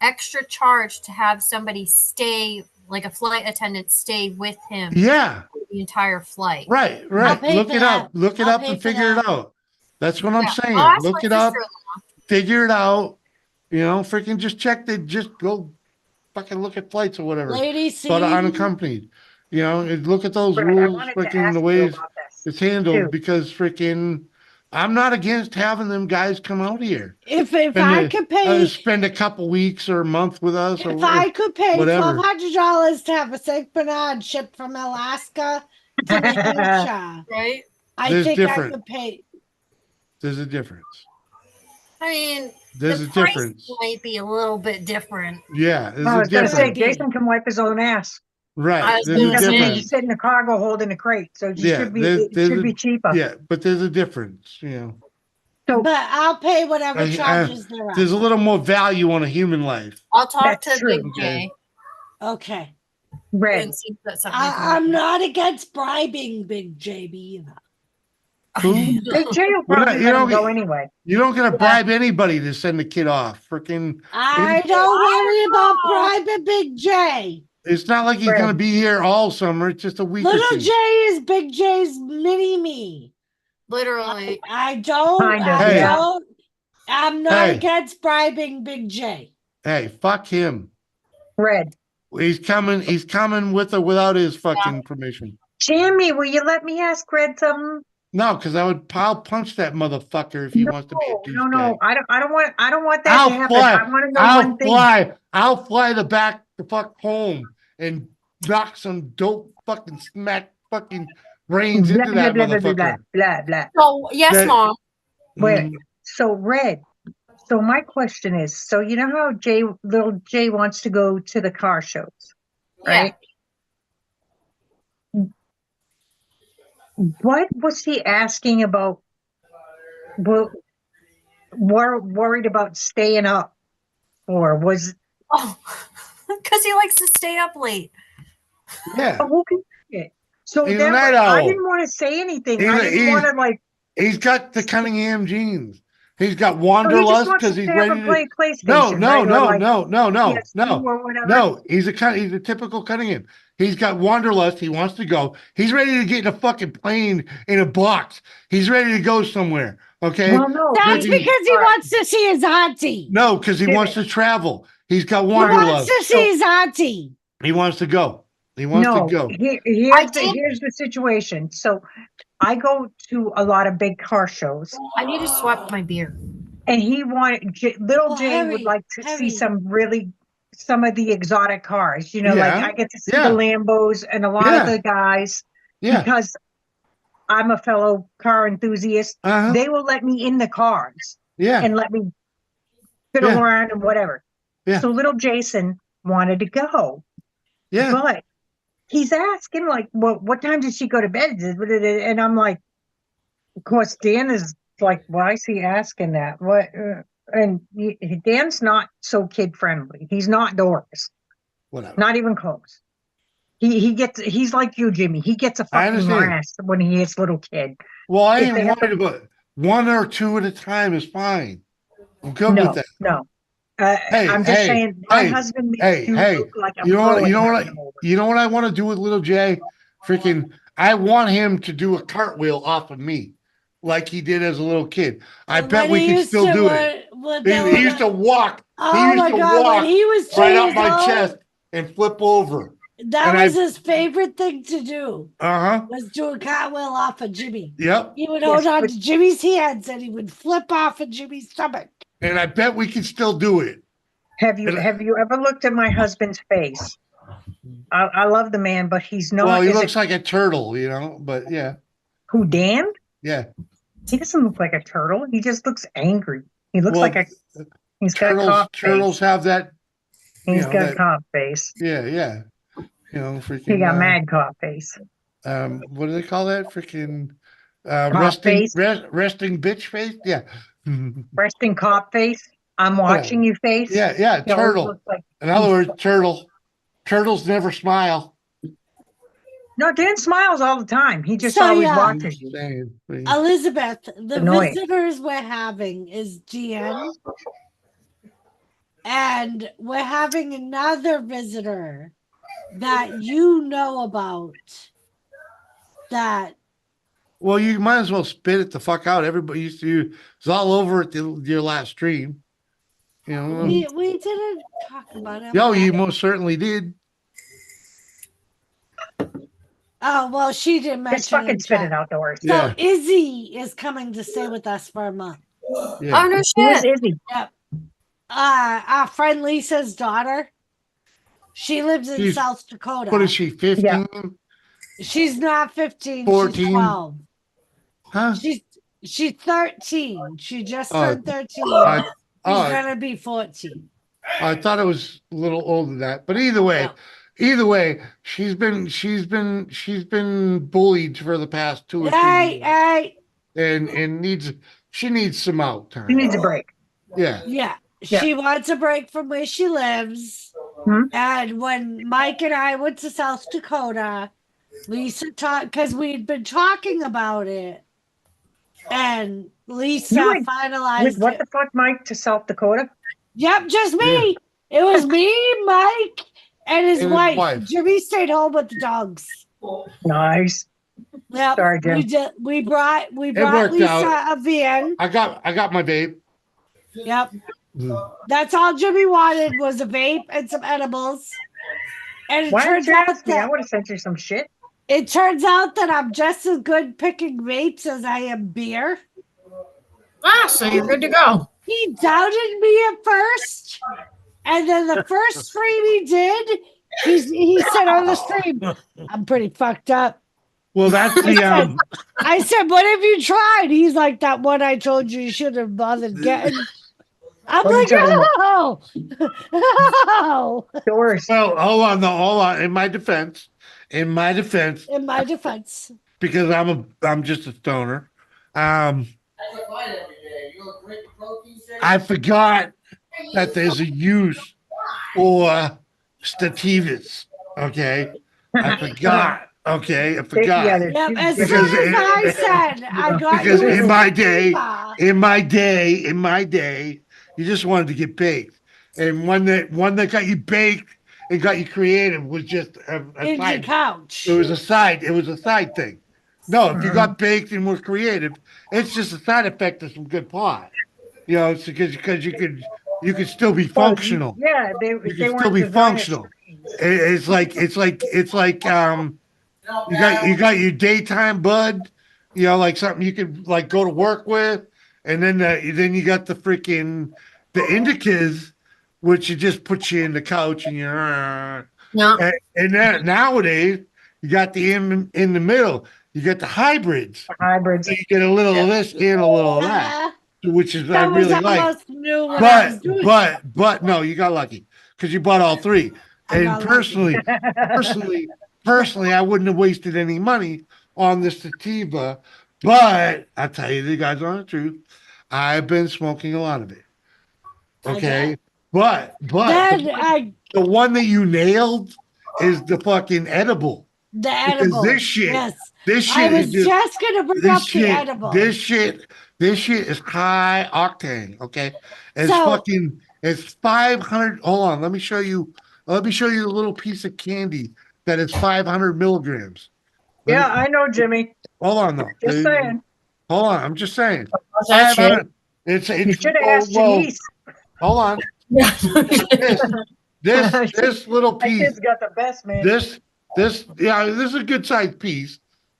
extra charge to have somebody stay, like a flight attendant stay with him. Yeah. The entire flight. Right. I'll pay Look for it that. up. Look it I'll up pay and for figure that. it out. That's what I'm Yeah. saying. I'll ask Look my it up. sister-in-law. Figure it out. Freaking just check the just go fucking look at flights or whatever. Lady, see? But unaccompanied. Look at those Right, I rules, wanted to freaking ask the you ways about this, it's handled too. because freaking I'm not against having them guys come out here. If I could pay, spend a couple weeks or a month with us or if I could pay whatever. $1,200 to have a Saint Bernard shipped from Alaska to New Hampshire, Right? I There's think different. I could pay. There's a difference. I mean, There's the a price difference. might be a little bit different. Yeah, there's I a was going to say, difference. Jason can wipe his own ass. Right. I was There's He a doesn't need to difference. sit in a cargo holding a crate, so it Yeah, should be there's- it there's should a- be cheaper. Yeah, but there's a difference, So, But I'll pay whatever I- charges there are. There's a little more value on a human life. I'll talk That's to true. Big J. Okay. Red. And see if that's something you can I'm not against bribing Big JB either. Who? Big J will We're not- probably you let him don't go get- anyway. You don't gonna bribe anybody to send the kid off. Freaking, I don't worry about bribing Big J. it's not like he's Red. gonna be here all summer. It's just a week or Little two. J is Big J's mini me. literally. I don't. Kind of, I Hey. don't. I'm not Hey. against bribing Big J. Hey, fuck him. Red. He's coming. He's coming with or without his fucking permission. Jimmy, will you let me ask Red something? No, because I would pile punch that motherfucker if he wants to be a douchebag. No. I don't want that to happen. I want to know one thing. I'll fly the fuck home and knock some dope fucking smack fucking brains Blah, into blah, that blah, blah, motherfucker. blah, blah. So yes, That- Mom. Wait, so Red. So my question is, so you know how little Jay wants to go to the car shows, right? What was he asking about? Well, worried about staying up, or was? Oh, because he likes to stay up late. Yeah. Oh, okay. So He's a that night I owl. didn't want to say anything. He's I a- didn't he's- want to like. He's got the Cunningham genes. He's got So he just wanderlust wants because to he's stay up ready and play to. PlayStation. No, right? Or like no. PS2 or whatever. No, he's a typical Cunningham. He's got wanderlust. He wants to go. He's ready to get in a fucking plane in a box. He's ready to go somewhere. Okay. Well, no, That's Freaking- because he wants to see his auntie. No, because he Did wants it. to travel. He's got He wants wanderlust. to see his auntie. He wants to go. He wants to go. Here's the situation. So I go to a lot of big car shows, I need to swap my beer. and he wanted little Oh, Jay Harry, would like to Harry. see some of the exotic cars. You know, like Yeah, I get to see yeah. the Lambos and a lot of Yeah. the guys Yeah. because I'm a fellow car enthusiast. Uh-huh. They will let me in the cars Yeah. and let me fiddle Yeah. around and whatever. Yeah. So little Jason wanted to go. Yeah. But he's asking, like, well, what time did she go to bed? And I'm like, of course, Dan is like, why is he asking that? What? Dan's not so kid friendly. He's not Doris. Whatever. Not even close. He's like you, Jimmy. He gets a I fucking understand. rash when he is little kid. Well, I If ain't they have worried about one or two at a time is fine. I'm good No, with that. no. Hey, I'm just hey, saying, my hey, husband makes hey, you hey, look like I'm you know what? You know throwing what? him over. You know what I want to do with little Jay? Freaking! I want him to do a cartwheel off of me, like he did as a little kid. I bet we can still do it. He used to walk. He Oh used my to God, walk when he was 2 right up years my old, chest and flip over. that And was I- his favorite thing to do. Uh-huh. Was do a cartwheel off of Jimmy. Yep. He would hold on to Jimmy's hands and he would flip off of Jimmy's stomach. And I bet we can still do it. Have you ever looked at my husband's face? I love the man, but he's not. Well, he is looks it, like a turtle, you know, but yeah. who Dan? Yeah. He doesn't look like a turtle. He just looks angry. He looks Well, like he's got a turtles cop turtles face. have that. He's know, got a that- cop face. Yeah, yeah. You know, freaking. He got mad cop face. What do they call that? Freaking Cop resting face? resting bitch face. Yeah. Resting cop face. I'm watching you face. Yeah, yeah. He always Turtle. looks like In other words, turtle. Turtles never smile. No, Dan smiles all the time. He just So, always yeah. watches you. Elizabeth, the Annoying. visitors we're having is Jen. And we're having another visitor that you know about. That Well, you might as well spit it the fuck out. Everybody used to. It's all over at your last stream. You know. we didn't talk about it. Yo, you most certainly did. Oh, well, she didn't mention Just fucking in spit chat. it out, Doris. So Yeah. Izzy is coming to stay with us for a month. Yeah. Oh no Who is shit. Izzy? Yep. Our friend Lisa's daughter. She lives in She's- South Dakota. What is she? 15? She's not 15. 14? She's 12. Huh? She's 13. She just Oh, turned 13. I- She's oh. gonna be 14. I thought it was a little older than that, but either way, she's been bullied for the past 2 or 3 Hey, years, hey. and she needs some out time. He needs a break. Yeah, Yeah. Yeah. She wants a break from where she lives. And when Mike and I went to South Dakota, Lisa talked because we'd been talking about it, and Lisa You went with finalized what it. the fuck, Mike, to South Dakota? Yep, just me. Yeah. It was me, Mike, and his And his wife. wife. Jimmy stayed home with the dogs. Nice. Yep. Sorry, Jim. We brought It worked Lisa out. a van. I got my vape. Yep. Mm. That's all Jimmy wanted was a vape and some edibles. And Why didn't you ask me? I would have sent you some shit. it turns out that I'm just as good picking vapes as I am beer. Ah, so you're good to go. He doubted me at first, and then the first stream he did, he said on the stream, "I'm pretty fucked up." Well, that's the I said, "What have you tried?" He's like, "That one I told you shouldn't have bothered getting." I'm What are you like, talking about? "Oh, oh." Doors. Well, hold on, no, hold on. In my defense, In my defense, because I'm just a stoner. I forgot that there's a use for stativas. Okay, I forgot. Okay, I forgot. Yep, as Because soon as I said I got because you a in my day, sativa, in my day, you just wanted to get baked, and one that got you baked and got you creative was just a in your side. couch. It was a side thing. No, if you got baked and were creative, it's just a side effect of some good pot. You know, it's because you could still be functional. Yeah, they You they can still weren't be designed as functional. It's like you got your daytime bud, you know, like something you could like go to work with, and then you got the freaking the indicas, which it just puts you in the couch and you're and then nowadays you got the in the middle, you got the hybrids. Hybrids. So you get a little of this and a little of that, which is I That was really like. almost new when I was doing it. But no, you got lucky because you bought all three. I And got lucky. personally, I wouldn't have wasted any money on the sativa. But I tell you, the guys on the truth, I've been smoking a lot of it. Okay, but Then the one that you nailed is the fucking edible. the Because edible. this shit, Yes. this I shit was is just gonna bring this up the shit, edible. this shit is high octane. Okay, it's So- fucking, it's 500. Hold on, let me show you. Let me show you a little piece of candy that is 500 milligrams. Yeah, I know, Jimmy. Hold on, though. Just saying. Hold on, I'm just saying. that shit? 500. It's You should have asked Janice. hold on. This little That piece. kid's got the best, man. This this is a good sized piece,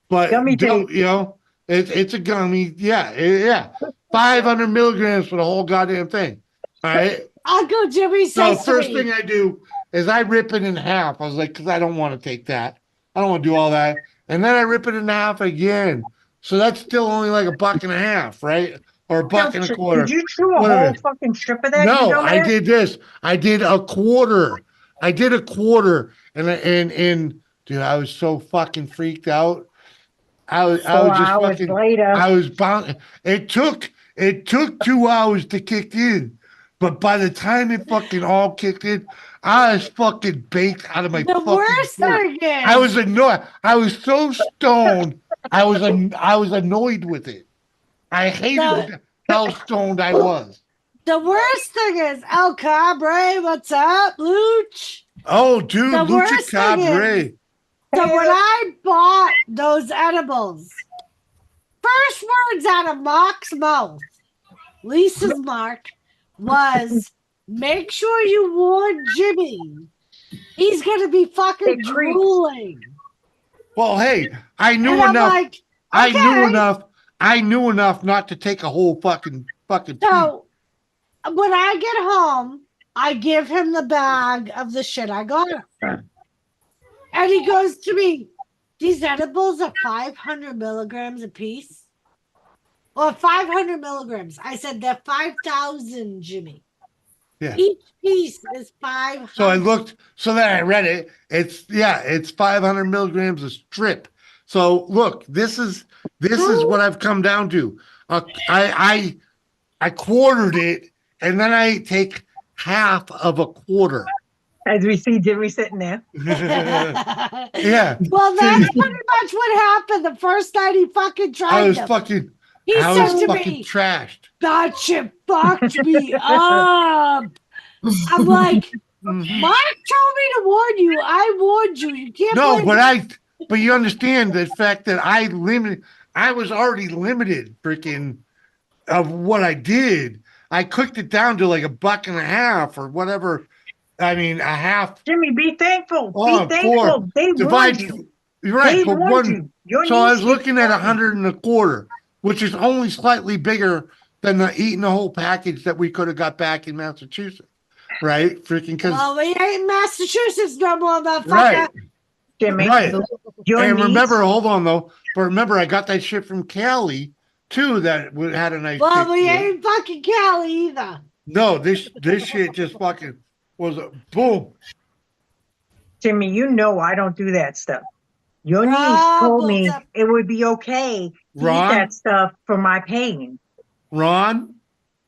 but Gummy don't, you know, it's a gummy. Yeah. 500 milligrams for the whole goddamn thing. All right. Uncle Jimmy So says first to me, thing I do is I rip it in half. I was like, because I don't want to take that. I don't want to do all that. And then I rip it in half again. So that's still only like $1.50, right? Or $1.25. Did you chew a Whatever. whole fucking strip of that? No, you I dumbass? did this. I did a quarter. And dude, I was so fucking freaked out. I was 4 just hours fucking later. I was bound. It took 2 hours to kick in, but by the time it fucking all kicked in, I was fucking baked out of my the fucking worst soul. thing is, I was annoyed. I was so stoned. I was annoyed with it. I hated how stoned I was. the worst thing is El Cabre. What's up, Luch? Oh, dude, The Lucha worst thing Cabre. is, so when I bought those edibles, first words out of Mark's mouth, Lisa's Mark, was make sure you warn Jimmy. He's gonna be fucking drooling. Well, hey, I knew And I'm enough. like, I knew okay. enough. I knew enough not to take a whole fucking piece. So when I get home, I give him the bag of the shit I got him. And he goes to me, these edibles are 500 milligrams a piece. Or 500 milligrams. I said they're 5,000, Jimmy. Yeah. Each piece is 500. So I looked. So then I read it. It's 500 milligrams a strip. So look, this is what I've come down to. I quartered it, and then I take half of a quarter. As we see Jimmy sitting there. Yeah. Well, that's pretty much what happened the first night he fucking tried I was them. fucking, He I said was to fucking me, trashed. "That shit fucked me up." I'm like, Mhm. Mark told me to warn you. I warned you. You can't No, blame me. but you understand the fact that I was already limited freaking of what I did. I cooked it down to like $1.50 or whatever. I mean, a half Jimmy, be thankful. Be on four. thankful. They warned Divide, you. you're right, They but warned one. you. Your So I niece was did looking at warn you. 125, which is only slightly bigger than eating the whole package that we could have got back in Massachusetts, right? Freaking because Well, we ain't in Massachusetts no more, motherfucker. right, Jimmy, right. your And niece. remember, hold on though, but remember, I got that shit from Cali too. That had a nice. Well, kick we to it. ain't fucking Cali either. No, this shit just fucking was a boom. Jimmy, you know I don't do that stuff. Your niece told Troubles me up. it would be okay to eat that Ron, stuff for my pain. Ron.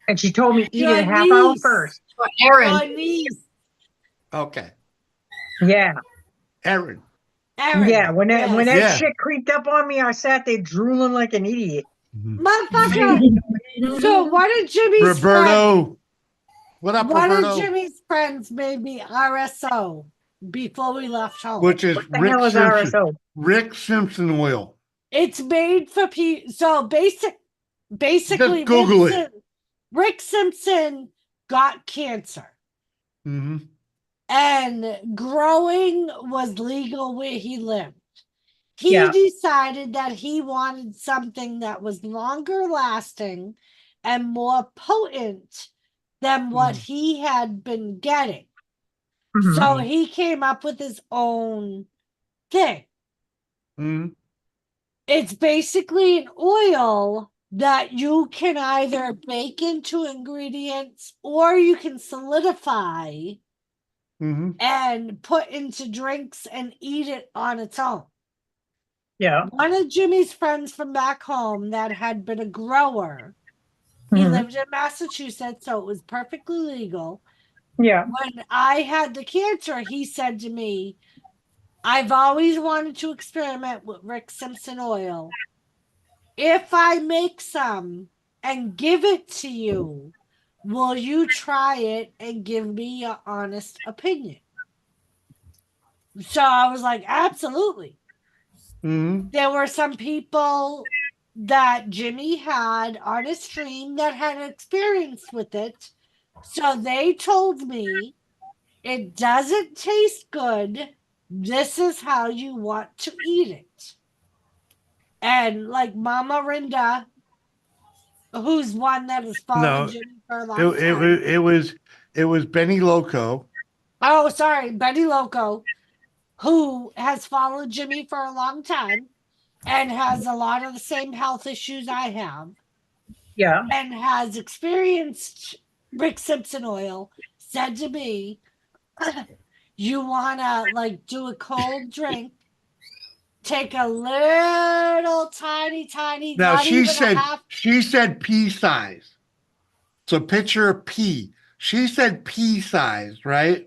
And she told me eat it Your a half hour niece. first. Aaron. Your niece. Okay, Yeah. Aaron. Aaron. Yeah. When that Yeah. shit creeped up on me, I sat there drooling like an idiot. Motherfucker. So what did Jimmy's friends? Roberto. What up, One Roberto? of Jimmy's friends made me RSO before we left home. Which is What the Rick hell is Simpson. RSO? Rick Simpson oil. It's made for people. So basically, Just Google it. Rick Simpson got cancer, Mm-hmm. and growing was legal where he lived. He Yeah. decided that he wanted something that was longer lasting and more potent than what he had been getting. Mhm. So he came up with his own thing. Mm-hmm. It's basically an oil that you can either bake into ingredients or you can solidify Mm-hmm. and put into drinks and eat it on its own. Yeah. One of Jimmy's friends from back home that had been a grower, he Mhm. lived in Massachusetts, so it was perfectly legal. Yeah. When I had the cancer, he said to me, I've always wanted to experiment with Rick Simpson oil. If I make some and give it to you, will you try it and give me your honest opinion? So I was like, absolutely. Mm-hmm. There were some people that Jimmy had on his stream that had experience with it. So they told me it doesn't taste good. This is how you want to eat it. And like Mama Rinda, who's one that has followed No, Jimmy for a long it time. it was Benny Loco. Oh, sorry, Betty Loco, who has followed Jimmy for a long time and has a lot of the same health issues I have. Yeah. And has experienced Rick Simpson oil, said to me, you wanna like do a cold drink, take a little tiny, Now not even a half. she said pea size. So picture a pea. She said pea size, right?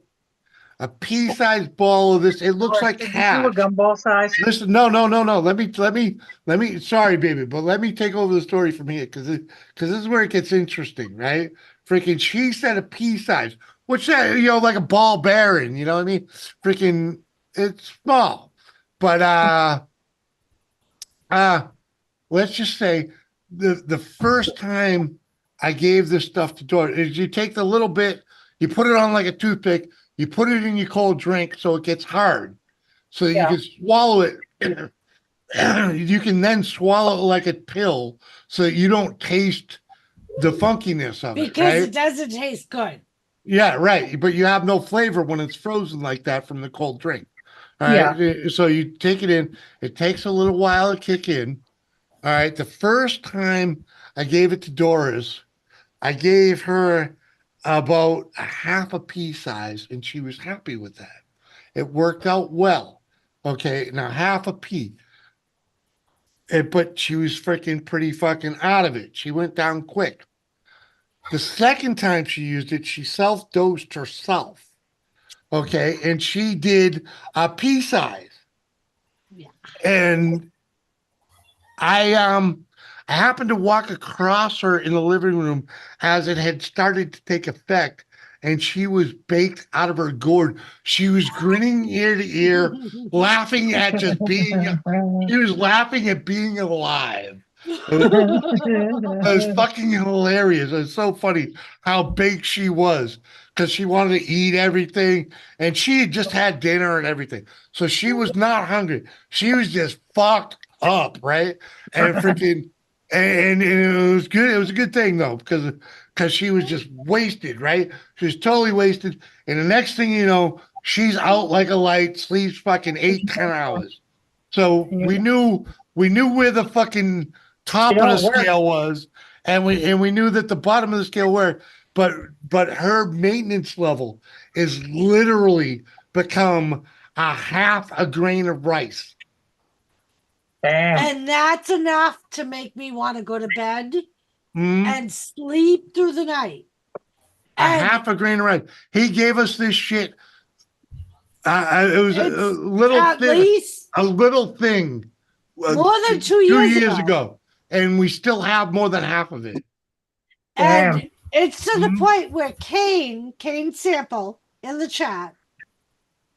A pea-sized ball of this. It looks like Did you do a hash. gumball size? Listen, no. Let me. Sorry, baby, but let me take over the story from here because this is where it gets interesting, right? Freaking, she said a pea size, which like a ball bearing. You know what I mean? Freaking, it's small, but let's just say the first time I gave this stuff to Dora is you take the little bit, you put it on like a toothpick, you put it in your cold drink so it gets hard, so that you can swallow it. You can then swallow it like a pill so that you don't taste the funkiness of it, Because right? it doesn't taste good. Yeah, right. But you have no flavor when it's frozen like that from the cold drink. All right. So you take it in, it takes a little while to kick in. All right. The first time I gave it to Doris, I gave her about a half a pea size, and she was happy with that. It worked out well. Okay. Now, half a pea. But she was freaking pretty fucking out of it. She went down quick. The second time she used it, she self-dosed herself. Okay, and she did a pea size. Yeah. And I happened to walk across her in the living room as it had started to take effect, and she was baked out of her gourd. She was grinning ear to ear, laughing at just being. She was laughing at being alive. It was fucking hilarious. It was so funny how big she was because she wanted to eat everything, and she had just had dinner and everything, so she was not hungry. She was just fucked up, right? And freaking, and it was good. It was a good thing though because she was just wasted, right? She was totally wasted, and the next thing you know, she's out like a light, sleeps fucking 8-10 hours. So we knew where the fucking top of the scale was, and we knew that the bottom of the scale were, but her maintenance level is literally become a half a grain of rice. And that's enough to make me want to go to bed and sleep through the night. A half a grain of rice. He gave us this shit. It was a little at thing, least a little thing. more than 2 years ago, and we still have more than half of it. And it's to the point where Kane Sample in the chat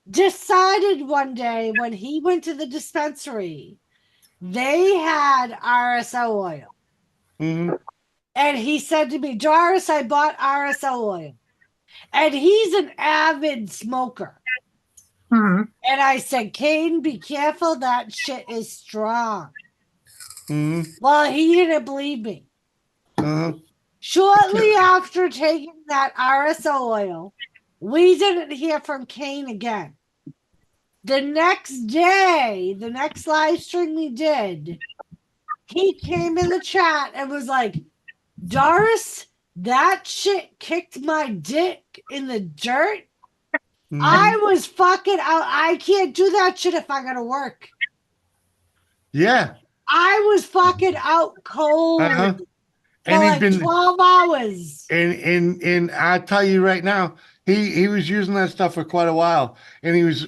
decided one day when he went to the dispensary, they had RSO oil. And he said to me, Doris, I bought RSO oil. And he's an avid smoker. And I said, Kane, be careful. That shit is strong. Well, he didn't believe me. Shortly after taking that RSO oil, we didn't hear from Kane again. The next day, the next live stream we did, he came in the chat and was like, Doris, that shit kicked my dick in the dirt. I was fucking out. I can't do that shit if I gotta work. Yeah. I was fucking out cold for And like 12 hours. And I tell you right now, he was using that stuff for quite a while, and he was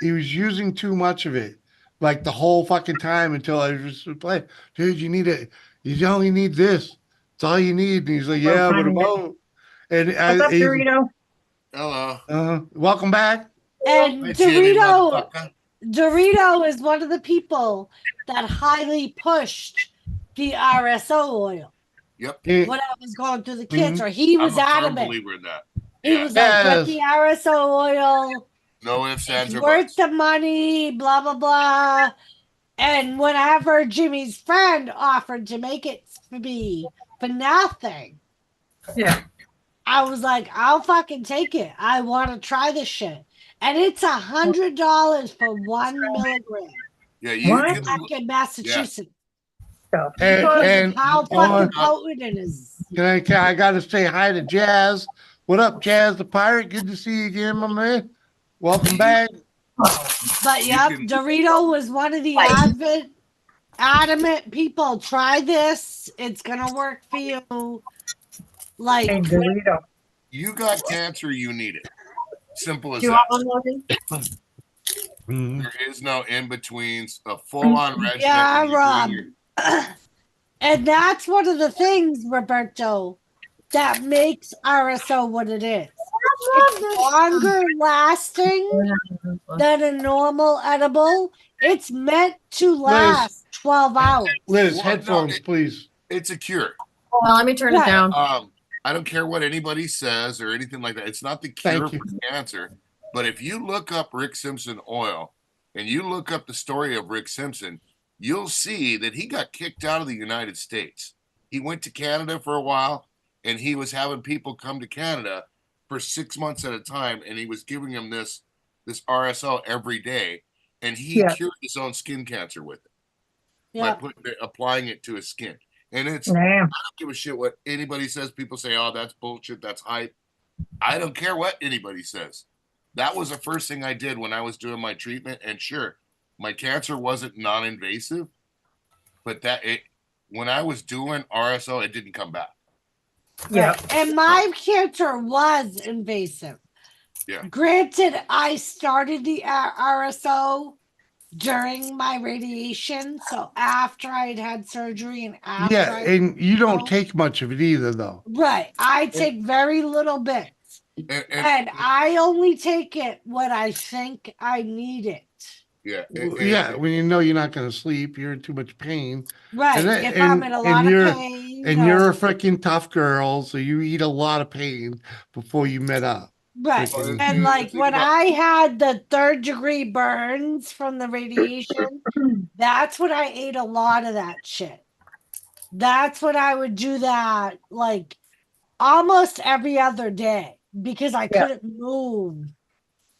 using too much of it, like the whole fucking time until I was just playing. Dude, you need it. You only need this. It's all you need. And he's like, yeah, but it won't. And What's up, Dorito? Hello. Welcome back. And Hi, Jimmy, Dorito motherfucker. is one of the people that highly pushed the RSO oil. Yep. When I was going through the cancer, he was I'm a firm adamant. believer in that. He was like, get the RSO oil. No ifs, ands, It's or worth buts. the money, blah, blah, blah. And whenever Jimmy's friend offered to make it for me for nothing, I was like, I'll fucking take it. I want to try this shit. And it's $100 for 1 milligram. Yeah, you can. Back in Massachusetts. And How fucking potent it is. I got to say hi to Jazz. What up, Jazz the Pirate? Good to see you again, my man. Welcome back. But yep, Dorito was one of the adamant people. Try this. It's going to work for you. Like, Dorito. You got cancer, you need it. Simple as Do you that. want one, There is no in betweens. A full on regimen. yeah, and you're Rob. doing And that's one of the things, Roberto, that makes RSO what it is. It's longer lasting than a normal edible. It's meant to last 12 hours. Liz, headphones, please. It's a cure. Well, let me turn it down. I don't care what anybody says or anything like that. It's not the cure for cancer. But if you look up Rick Simpson oil and you look up the story of Rick Simpson, you'll see that he got kicked out of the United States. He went to Canada for a while, and he was having people come to Canada for 6 months at a time, and he was giving them this RSO every day, and he cured his own skin cancer with it by applying it to his skin. And it's, I don't give a shit what anybody says. People say, oh, that's bullshit, that's hype. I don't care what anybody says. That was the first thing I did when I was doing my treatment, and sure, my cancer wasn't non-invasive, but when I was doing RSO, it didn't come back. Yeah. And my cancer was invasive. Yeah. Granted, I started the RSO during my radiation, so after I had had surgery and after Yeah, and you don't take much of it either, though. Right. I take very little bits. And I only take it when I think I need it. Yeah. Yeah, when you know you're not going to sleep, you're in too much pain. Right. And If I'm in a lot of pain. And you're a freaking tough girl, so you eat a lot of pain before you met up. Right. Freaking- And like when I had the 3rd-degree burns from the radiation, that's when I ate a lot of that shit. That's when I would do that like almost every other day because I couldn't move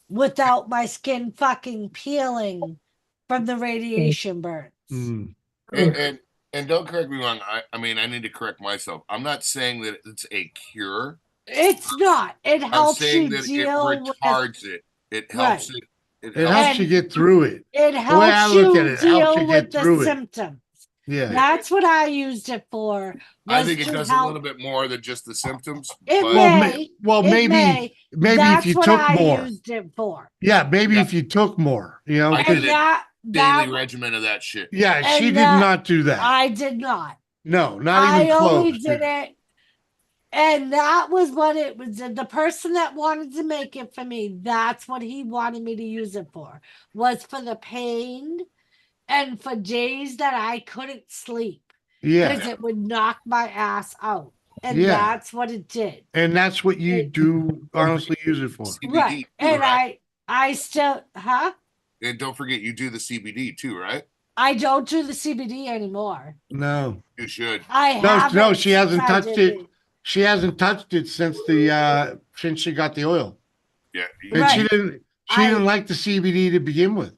without my skin fucking peeling from the radiation burns. Mm. And don't correct me wrong. I mean, I need to correct myself. I'm not saying that it's a cure. It's not. It I'm helps saying you that it deal with retards it. It helps Right. it. It helps you get through it. It The way I helps look you at it, it helps deal you with get the through it. symptoms. Yeah. That's what I used it for. I was think it to does help. a little bit more than just the symptoms. It but may. Well, it maybe may. maybe That's if you what took I more. used it for. Yeah, maybe if you took more, you know. I did a that daily regimen of that shit. Yeah, she and did that- not do that. I did not. No, not I even close. only did it. And that was what it was. The person that wanted to make it for me, that's what he wanted me to use it for, was for the pain and for days that I couldn't sleep. Yeah. Because it would knock my ass out. And Yeah. that's what it did. And that's what you do honestly use it for. Right. And I still, And don't forget, you do the CBD too, right? I don't do the CBD anymore. No. You should. No, she hasn't since I touched did it. She hasn't touched it since since she got the oil. Yeah. And she didn't like the CBD to begin with.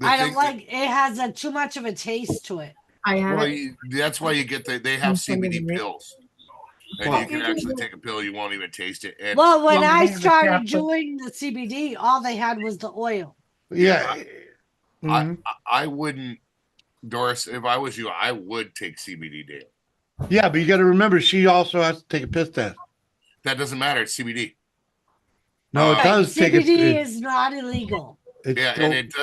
I don't like it has too much of a taste to it. Well, that's why you get they have CBD pills. And you can actually take a pill, you won't even taste it. And Well, when I started doing the CBD, all they had was the oil. Yeah. I wouldn't, Doris, if I was you, I would take CBD daily. Yeah, but you got to remember, she also has to take a piss test. That doesn't matter. It's CBD. No, it does take CBD is not illegal. Yeah, and it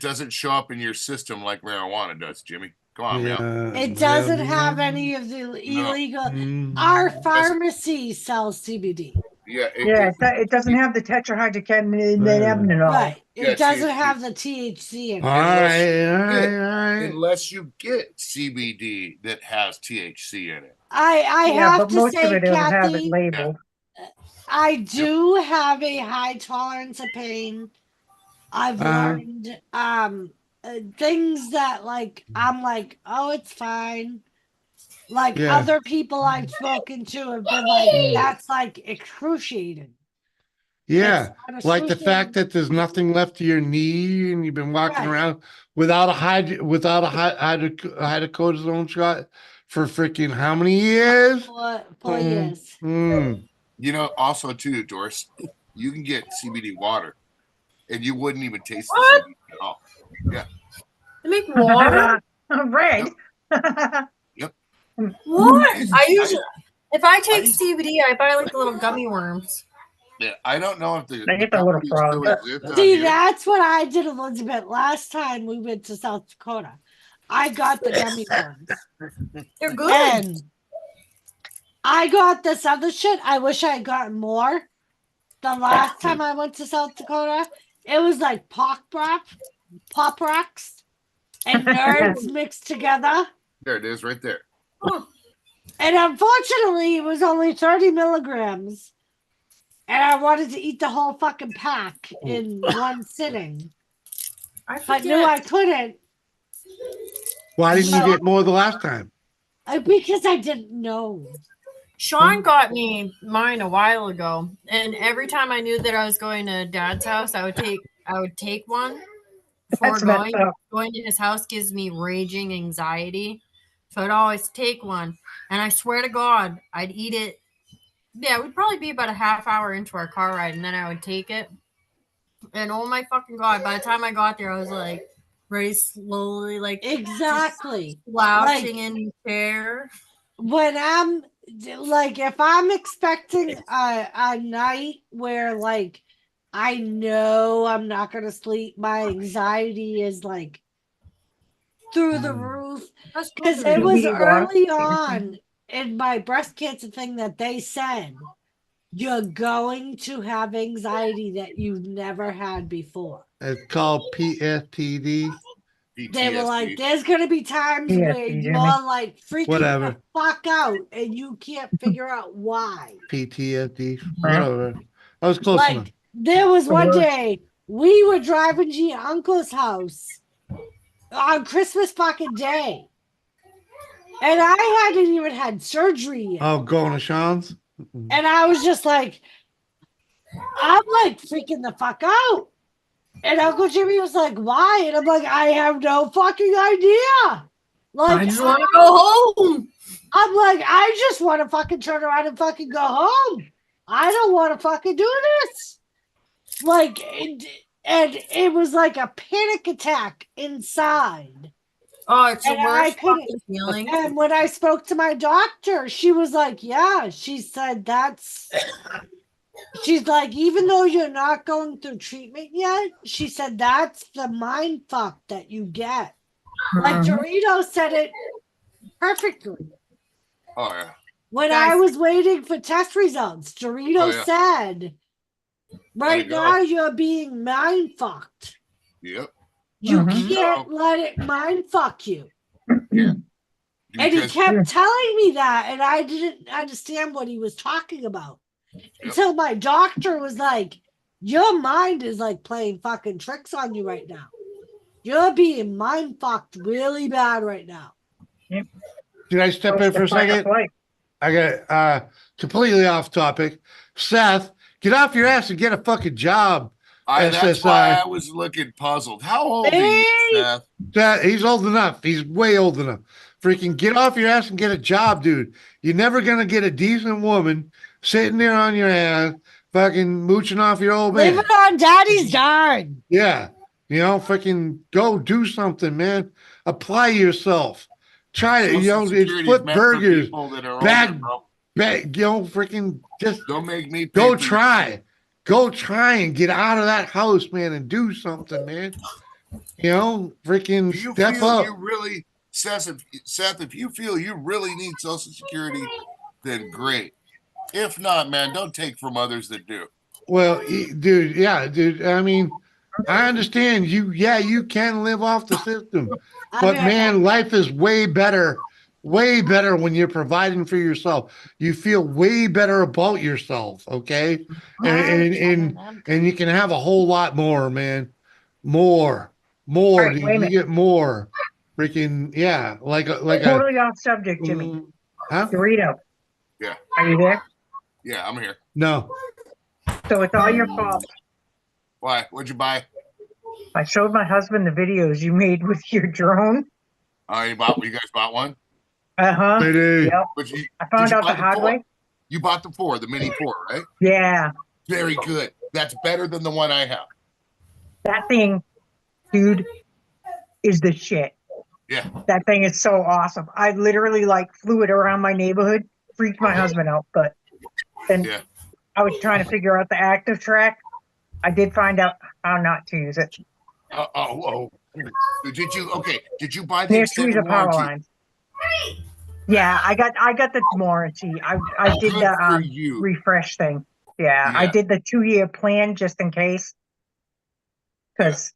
doesn't show up in your system like marijuana does, Jimmy. Come on, man. It doesn't have any of the illegal. Our pharmacy sells CBD. Yeah, it doesn't have the tetrahydrocannabinol. Right. It doesn't have the THC in it. Unless you get CBD that has THC in it. I have but to most say, of it will have it Kathy, labeled. I do have a high tolerance of pain. I've learned things that like I'm like, oh, it's fine. Like other people I've spoken to have been like, that's like excruciating. Yeah, like the fact that there's nothing left to your knee, and you've been walking around without a hydrocortisone shot for freaking how many years? 4 years. You know, also too, Doris, you can get CBD water, and you wouldn't even taste the CBD at all. Yeah. They make water. Red. Yep. What? I usually, if I take CBD, I buy like the little gummy worms. Yeah, I don't know if They get the little frog. See, that's what I did, Elizabeth. Last time we went to South Dakota, I got the gummy worms. They're good. And I got this other shit. I wish I had gotten more. The last time I went to South Dakota, it was like pop rocks, and nerds mixed together. There it is, right there. And unfortunately, it was only 30 milligrams. And I wanted to eat the whole fucking pack in one sitting. But knew I couldn't. Why didn't you get more the last time? Because I didn't know. Sean got me mine a while ago, and every time I knew that I was going to Dad's house, I would take one before going to his house. Gives me raging anxiety, so I'd always take one. And I swear to God, I'd eat it. Yeah, it would probably be about a half hour into our car ride, and then I would take it. And oh my fucking God, by the time I got there, I was like very slowly, like exactly slouching in the chair. When I'm like if I'm expecting a night where like I know I'm not gonna sleep, my anxiety is like through the roof because it was early on in my breast cancer thing that they said you're going to have anxiety that you've never had before. It's called PSTD. They were like, there's gonna be times where you're like freaking Whatever. the fuck out and you can't figure out why. PTSD. Whatever. That was close enough. Like there was one day we were driving to your uncle's house on Christmas fucking day. And I hadn't even had surgery yet. Oh, going to Sean's? And I was just like, I'm like freaking the fuck out. And Uncle Jimmy was like, why? And I'm like, I have no fucking idea. Like, I just want to go home. I'm like, I just want to fucking turn around and fucking go home. I don't want to fucking do this. Like, and it was like a panic attack inside. Oh, it's the And I worst couldn't. fucking feeling. And when I spoke to my doctor, she was like, yeah, she said she's like, even though you're not going through treatment yet, she said that's the mind fuck that you get. Like Dorito said it perfectly. Oh yeah. When I was waiting for test results, Dorito said, right now you're being mind fucked. Yep. You can't let it mind fuck you. Yeah. And he kept telling me that, and I didn't understand what he was talking about until my doctor was like, your mind is like playing fucking tricks on you right now. You're being mind fucked really bad right now. Yep. Did I step in for a second? I got completely off topic. Seth, get off your ass and get a fucking job. That's why I was looking puzzled. How old are you, Seth? He's old enough. He's way old enough. Freaking get off your ass and get a job, dude. You're never gonna get a decent woman sitting there on your ass, fucking mooching off your old man. Leave it on daddy's dime. Yeah. You know, freaking go do something, man. Apply yourself. Try it. You know, it's flip burgers. Bag, you know, freaking just don't make me go try. Go try and get out of that house, man, and do something, man. You know, freaking step up. You really, Seth, if you feel you really need Social Security, then great. If not, man, don't take from others that do. Well, dude, yeah, dude. I mean, I understand you. Yeah, you can live off the system, but man, life is way better when you're providing for yourself. You feel way better about yourself, okay? And you can have a whole lot more, man. More. Right, you get more. Freaking yeah, like totally off subject, Jimmy. Huh? Dorito. Yeah. Are you there? Yeah, I'm here. No. So it's all your fault. Why? What'd you buy? I showed my husband the videos you made with your drone. Oh, you guys bought one? Uh-huh. Yep. I found out the hard way. You bought the 4, the mini 4, right? Yeah. Very good. That's better than the one I have. That thing, dude, is the shit. Yeah. That thing is so awesome. I literally like flew it around my neighborhood, freaked my husband out, but then I was trying to figure out the active track. I did find out how not to use it. Did you buy the extended warranty? Yeah, I got the warranty. I did the refresh thing. Yeah, I did the 2-year plan just in case. Because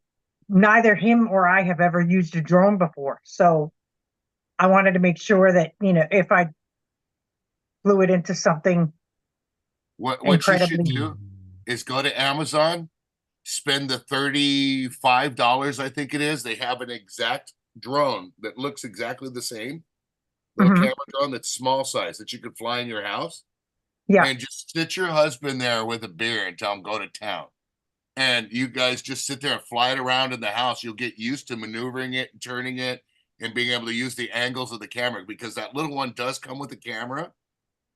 neither him or I have ever used a drone before. So I wanted to make sure that, you know, if I flew it into something what you should do is go to Amazon, spend the $35, I think it is. They have an exact drone that looks exactly the same. Little camera drone that's small size that you could fly in your house. Yeah. And just sit your husband there with a beer and tell him go to town. And you guys just sit there and fly it around in the house. You'll get used to maneuvering it and turning it and being able to use the angles of the camera, because that little one does come with a camera.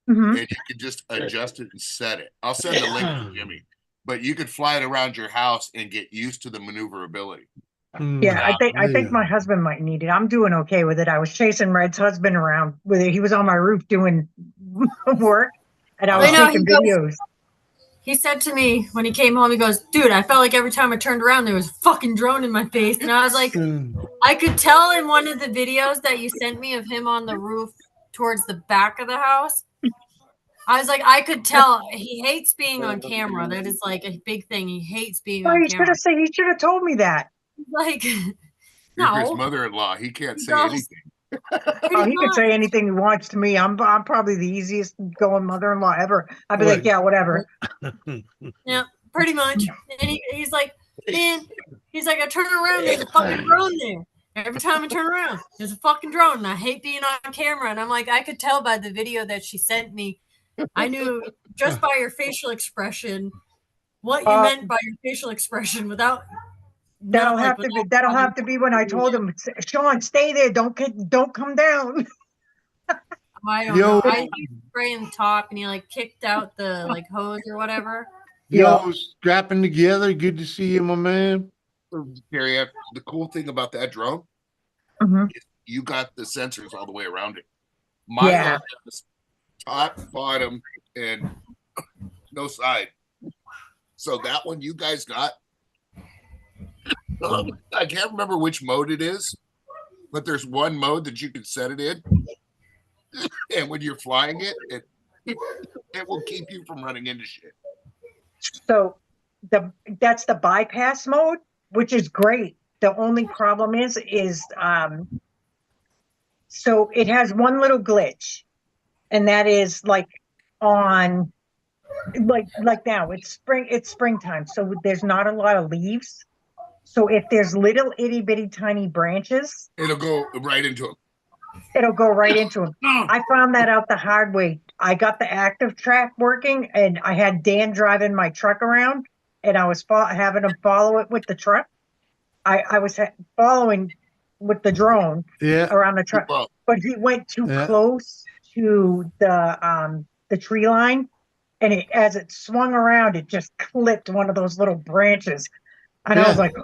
And you can just adjust it and set it. I'll send the link to Jimmy, but you could fly it around your house and get used to the maneuverability. Yeah, I think my husband might need it. I'm doing okay with it. I was chasing Red's husband around with it. He was on my roof doing work, and I was I know, taking videos. He said to me when he came home, he goes, dude, I felt like every time I turned around, there was a fucking drone in my face. And I was like, I could tell in one of the videos that you sent me of him on the roof towards the back of the house. I was like, I could tell he hates being on camera. That is like a big thing. He hates being Well, on he should camera. have said. He should have told me that. Like, You're his no. mother-in-law. He can't He say does. anything. Oh, he can say anything he wants to me. I'm probably the easiest going mother-in-law ever. I'd be like, yeah, whatever. Yeah, pretty much. And he's like, man, he's like, I turn around, there's a fucking drone there. Every time I turn around, there's a fucking drone, and I hate being on camera. And I'm like, I could tell by the video that she sent me. I knew just by your facial expression what you meant by your facial expression without. That'll have to be. That'll have to be when I told him, Sean, stay there. Don't come down. I don't know. I spraying the top, and he like kicked out the like hose or whatever. Yo, strapping together. Good to see you, my man. Gary, the cool thing about that drone Mm-hmm. is you got the sensors all the way around it. Mine has top, bottom, and no side. So that one you guys got, I can't remember which mode it is, but there's one mode that you can set it in. And when you're flying it, it will keep you from running into shit. So that's the bypass mode, which is great. The only problem is so it has one little glitch, and that is like on like now it's springtime, so there's not a lot of leaves. So if there's little itty bitty tiny branches, It'll go right into them. It'll go right into them. I found that out the hard way. I got the active track working, and I had Dan driving my truck around, and I was having him follow it with the truck. I was following with the drone around the truck, but he went too close to the tree line, and as it swung around, it just clipped one of those little branches, and I was like,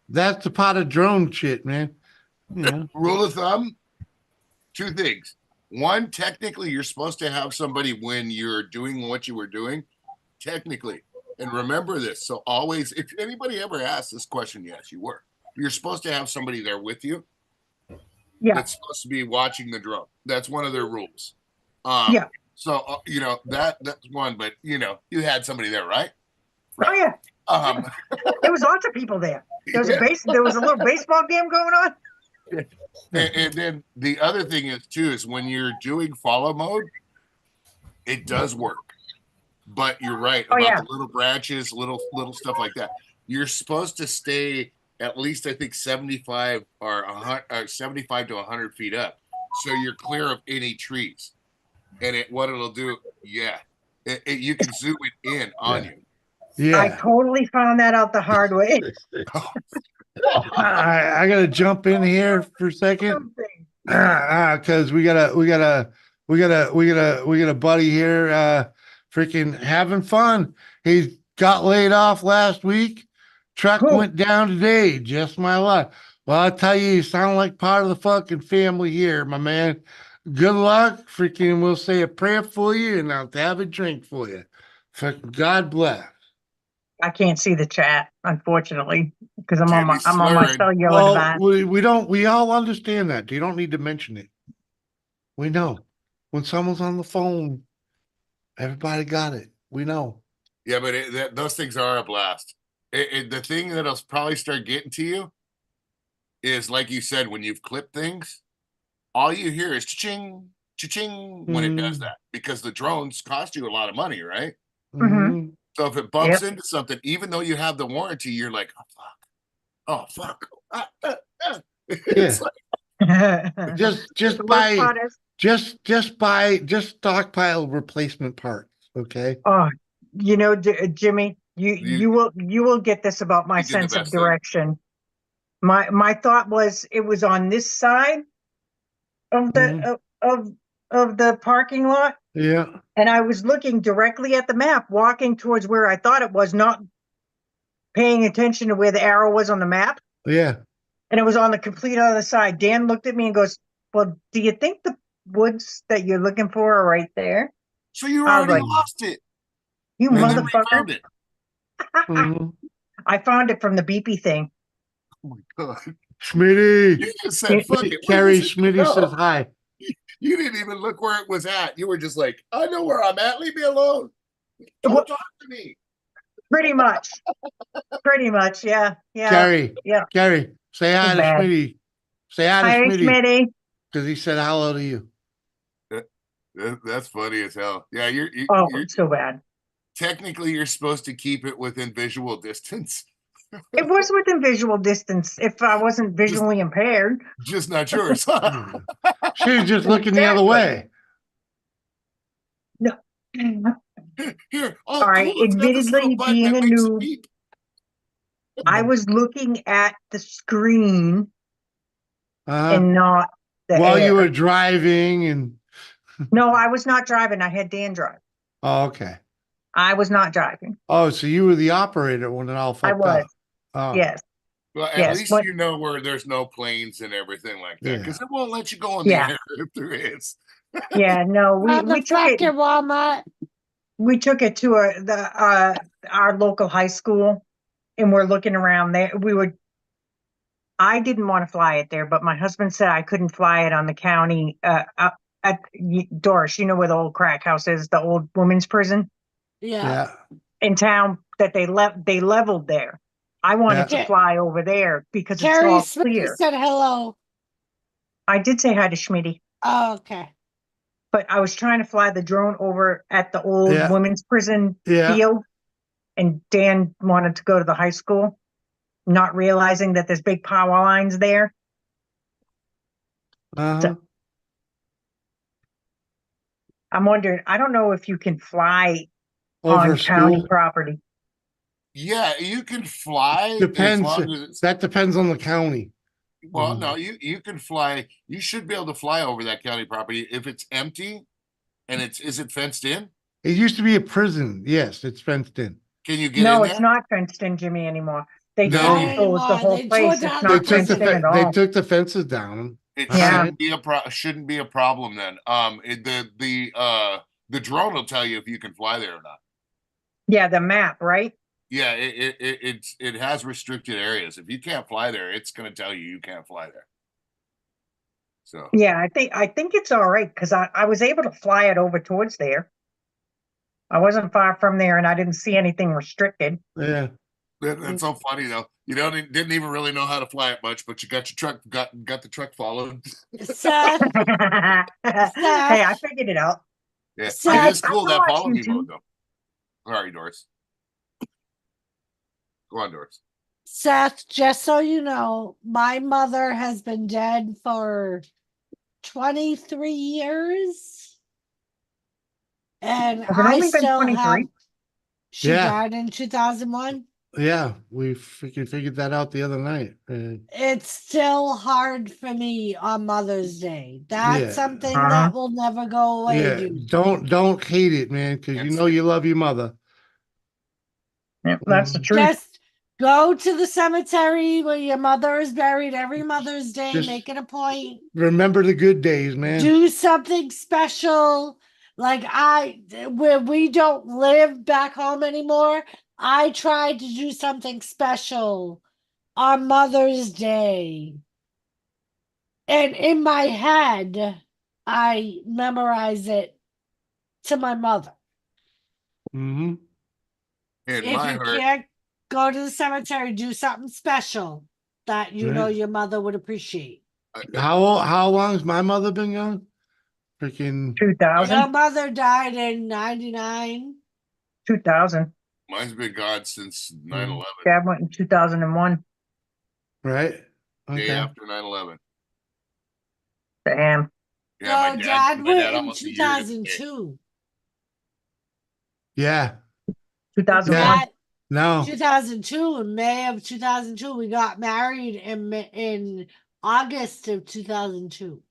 that's the pot of drone shit, man. Yeah. Rule of thumb, two things. One, technically, you're supposed to have somebody when you're doing what you were doing, technically. And remember this. So always, if anybody ever asks this question, yes, you were. You're supposed to have somebody there with you. Yeah. That's supposed to be watching the drone. That's one of their rules. Yeah. So, that's one, but, you had somebody there, right? Oh, yeah. There was lots of people there. There was a little baseball game going on. And then the other thing is when you're doing follow mode, it does work. But you're right about the little branches, little stuff like that. You're supposed to stay at least, I think, 75 or 75 to 100 feet up, so you're clear of any trees. And what it'll do, you can zoom it in on you. Yeah, I totally found that out the hard way. I gotta jump in here for a second, because we got a buddy here, freaking having fun. He got laid off last week. Truck went down today. Just my luck. Well, I'll tell you sound like part of the fucking family here, my man. Good luck. Freaking, we'll say a prayer for you, and I'll have a drink for you. Fucking God bless. I can't see the chat, unfortunately, because I'm on my cellular device. We all understand that. You don't need to mention it. We know when someone's on the phone, everybody got it. We know. Yeah, but those things are a blast. The thing that'll probably start getting to you is, like you said, when you've clipped things, all you hear is cha-ching, cha-ching when it does that, because the drones cost you a lot of money, right? Mm-hmm. So if it bumps into something, even though you have the warranty, you're like, oh fuck. Yeah. just stockpile replacement parts. Okay. Oh, Jimmy, you will get this about my sense of direction. My thought was it was on this side of the of the parking lot. Yeah. And I was looking directly at the map, walking towards where I thought it was, not paying attention to where the arrow was on the map. Yeah. And it was on the complete other side. Dan looked at me and goes, well, do you think woods that you're looking for are right there. So you I was already like, lost it. you And then we motherfucker. found it. Mhm. I found it from the beepy thing. Oh my god. Schmitty. You just said, fuck it. where Carrie is it? Schmitty No. says hi. You didn't even look where it was at. You were just like, I know where I'm at. Leave me alone. Don't What- talk to me. Pretty much. Pretty much. Yeah. Yeah. Carrie. Yeah. Carrie, say hi Too to bad. Schmitty. Say hi to Hi, Schmitty. Smitty. Because he said hello to you. That's funny as hell. Yeah, you're Oh, so bad. technically you're supposed to keep it within visual distance. It was within visual distance if I wasn't visually impaired. Just not yours. She was just looking the other way. No. Here, All right. cool, it's got this little Admittedly, button being that a makes it noob, beep. I was looking at the screen Uh-huh. and not the While air. you were driving and No, I was not driving. I had Dan drive. oh, okay. I was not driving. Oh, so you were the operator when it all fucked I was. up. Oh. Yes. Well, at Yes, least but- you know where there's no planes and everything like that, Yeah. because it won't let you go in Yeah. the air if there is. Yeah. No, we took it. Motherfucking Walmart. We took it to our local high school, and we're looking around there. I didn't want to fly it there, but my husband said I couldn't fly it on the county. At Doris, you know where the old crack house is, the old women's prison Yeah. in town that they leveled there. I wanted Yeah. to fly over there because Carrie it's all Smith clear. said hello. I did say hi to Schmitty, Oh, okay. but I was trying to fly the drone over at the old Yeah. women's prison Yeah. field, and Dan wanted to go to the high school, not realizing that there's big power lines there. Uh-huh. I'm wondering, I don't know if you can fly Over on county school. property. Yeah, you can fly Depends. as long as it's, That depends on the county. well, no, you can fly. You should be able to fly over that county property if it's empty and is it fenced in? It used to be a prison. Yes, it's fenced in. Can you get No, in it's there? not fenced in, Jimmy, anymore. They No. bulldozed Anymore. the whole They place. tore It's down They not took fenced the in at they all. took the fences down. It Yeah. shouldn't be a problem then. The drone will tell you if you can fly there or not. Yeah, the map, right? Yeah, it has restricted areas. If you can't fly there, it's going to tell you can't fly there. So Yeah, I think it's all right because I was able to fly it over towards there. I wasn't far from there, and I didn't see anything restricted. Yeah. that's so funny though. You didn't even really know how to fly it much, but you got your truck got the truck followed. Seth. Hey, I figured it out. Yeah, Seth. it is cool I that watch follow me YouTube. mode though. Sorry, Doris. Go on, Doris. Seth, just so you know, my mother has been dead for 23 years. And Has it I only been still 23? have. She Yeah. died in 2001. Yeah, we figured that out the other night. It's still hard for me on Mother's Day. That's Yeah. something Uh-huh. that will never go away, Yeah, dude. don't hate it, man, because you know you love your mother. Yeah, that's the truth. Just go to the cemetery where your mother is buried every Mother's Day. Just- Make it a point. Remember the good days, man. Do something special. Like where we don't live back home anymore, I tried to do something special on Mother's Day. And in my head, I memorize it to my mother. Mm-hmm. In If my you heart, can't go to the cemetery, do something special that you know Right. your mother would appreciate. How long's my mother been gone? Freaking 2000. Your mother died in 99. 2000. mine's been gone since 9/11. Dad went in 2001. right? Day Okay. after 9/11. Damn. Yeah, No, Dad my went dad in almost a year today. 2002. Yeah. 2001. That No. 2002, in May of 2002, we got married in August of 2002.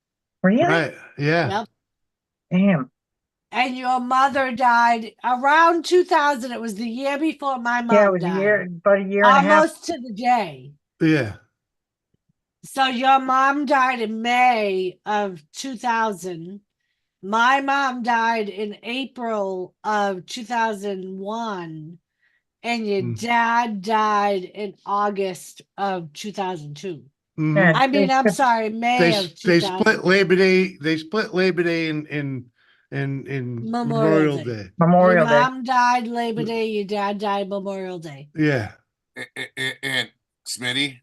Really? Right. Yeah. Yep. Damn. And your mother died around 2000. It was the year before my mom Yeah, it was died. about a year and a half. Almost to the day. Yeah. So your mom died in May of 2000. My mom died in April of 2001, and your dad died in August of 2002. Mhm. I mean, I'm sorry, May of They 2000. split Labor Day. They split Labor Day in Memorial Day. Your mom died Labor Day. Your dad died Memorial Day. Yeah. And Smitty,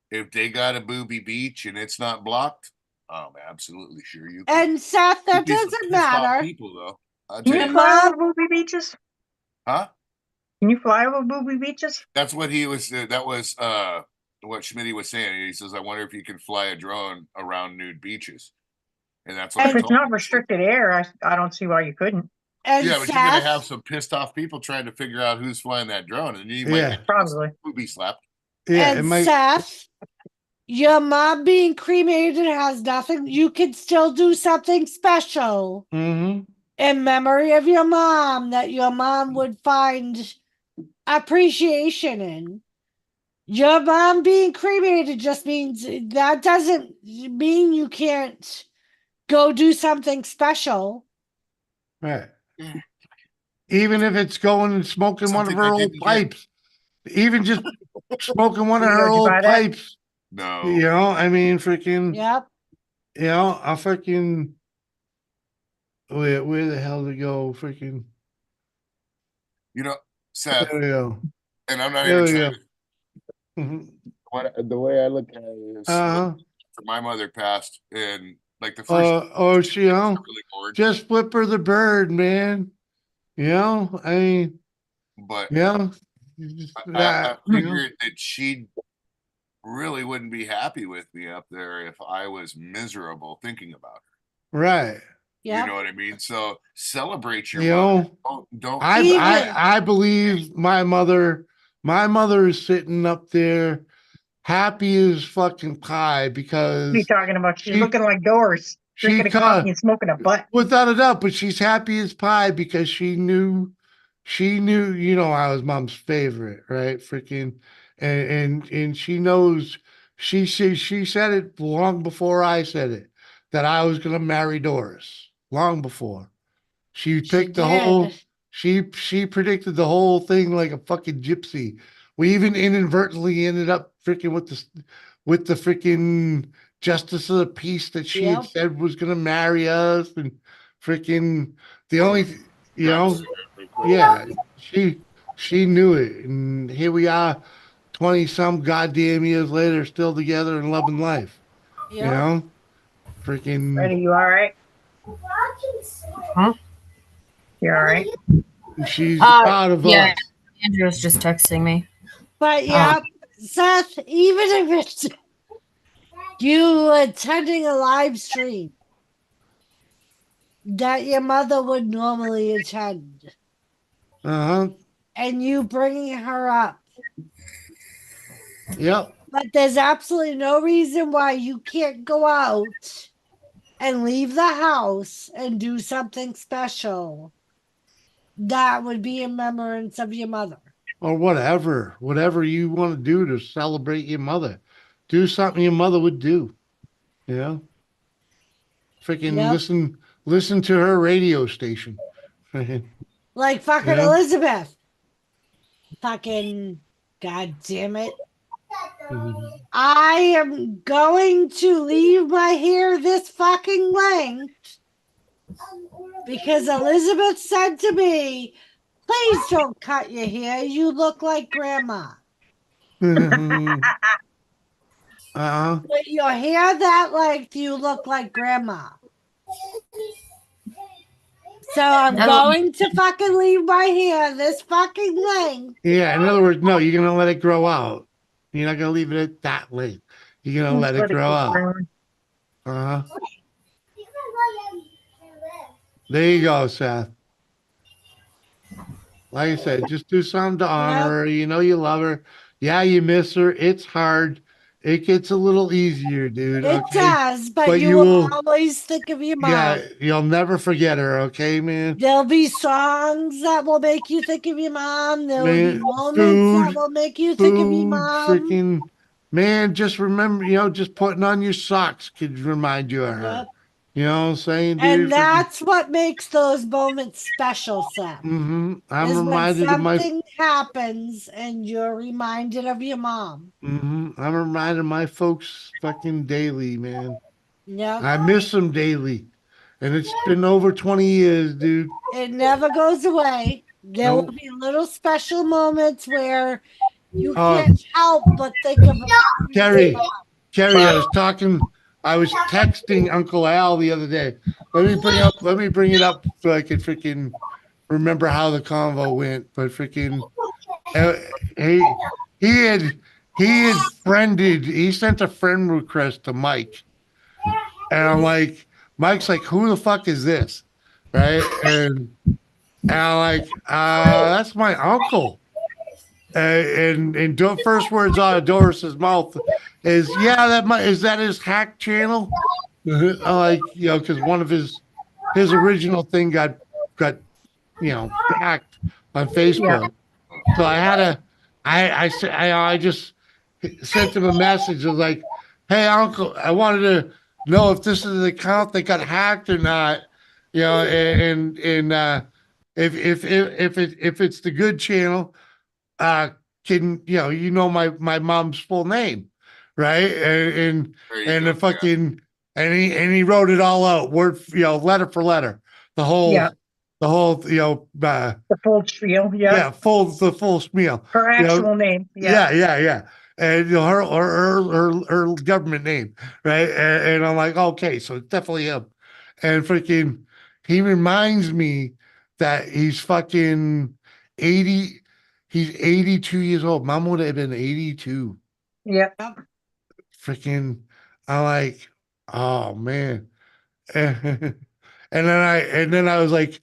if they got a booby beach and it's not blocked, I'm absolutely sure you can. And Seth, that You'd be some doesn't pissed off matter. people, though. I'll Can tell you you. fly over booby beaches? Huh? Can you fly over booby beaches? That's what he was. That was what Schmitty was saying. He says, "I wonder if you can fly a drone around nude beaches," and that's what If I it's told not him. restricted air, I don't see why you couldn't. And Yeah, but you're gonna have some pissed off people trying to figure out who's flying that drone, and you might Yeah. get Probably booby slapped. Yeah, and Seth, your mom being cremated has nothing. You can still do something special Mm-hmm. in memory of your mom that your mom would find appreciation in. Your mom being cremated just means that doesn't mean you can't go do something special. Right. Even if it's going and smoking one of Something her I old didn't get. pipes, even just smoking one of her Did you buy old that? pipes. No. You know, I mean, freaking. Yep. You know, I freaking. Where the hell to go? Freaking. You know, Seth, There we go. and I'm not There even we trying go. to. Mhm. The way I look at it is, Uh-huh. my mother passed, and like the first. She, you know, really bored. just flip her the bird, man. You know, I mean, But yeah, I you know, figured that she really wouldn't be happy with me up there if I was miserable thinking about her. right. You know what I mean? So celebrate your You mother. know, Don't I believe my mother is sitting up there happy as fucking pie What are you because talking about? She's looking like Doris, drinking a coffee and smoking a butt. without a doubt, but she's happy as pie because she knew, you know, I was mom's favorite, right? Freaking, and she knows, she said it long before I said it, that I was going to marry Doris long before. She picked the whole, she predicted the whole thing like a fucking gypsy. We even inadvertently ended up freaking with the freaking justice of the peace that she had said was gonna marry us, and freaking the only you know, yeah, she knew it, and here we are 20 some goddamn years later still together and loving life. You know? Freaking Ready? You all right? Huh? You all right? she's proud of us. Andrew was just texting me. But yeah, Seth, even if it's you attending a live stream that your mother would normally attend, and you bringing her up, yep. but there's absolutely no reason why you can't go out and leave the house and do something special that would be in remembrance of your mother. Or whatever you want to do to celebrate your mother. Do something your mother would do. You know? Freaking listen to her radio station. Like fucking Yeah. Elizabeth. Fucking God damn it. I am going to leave my hair this fucking length because Elizabeth said to me, please don't cut your hair. You look like grandma. With your hair that length, you look like grandma. So I'm going to fucking leave my hair this fucking length. Yeah, in other words, no, you're gonna let it grow out. You're not gonna leave it at that length. You're gonna let it grow out. There you go, Seth. Like I said, just do something to honor her. You know you love her. Yeah, you miss her. It's hard. It gets a little easier, dude. It does, but you will always think of your mom. Yeah, you'll never forget her, okay, man? There'll be songs that will make you think of your mom. There will be moments that will make you think of your mom. Freaking man, just remember, just putting on your socks could remind you of her. You know what I'm saying, dude? And that's what makes those moments special, Seth. I'm Is when reminded of my. something happens and you're reminded of your mom. I'm reminded of my folks fucking daily, man. Yeah. I miss them daily, and it's been over 20 years, dude. It never goes away. There will Nope. be little special moments where you Uh, can't help but think of Kerry, Kerry, I was texting Uncle Al the other day. Let me bring it up so I could freaking remember how the convo went. But freaking, uh, he he had he sent a friend request to Mike, and I'm like, Mike's like, who the fuck is this, right? And I'm like, that's my uncle. And first words out of Doris's mouth is, yeah, is that his hack channel? I'm like, because one of his original thing got hacked on Facebook. So I had to, I just sent him a message of like, hey uncle, I wanted to know if this is the account that got hacked or not, and if it's the good channel, can my mom's full name, right? And the fucking and he wrote it all out, word letter for letter, the whole the full spiel. the full spiel. Her actual name. Yeah. And her government name, right? And I'm like, okay, so it's definitely him. And freaking, he reminds me that he's fucking 80. He's 82 years old. Mom would have been 82. Yep. Freaking, I'm like, oh man. And then I was like,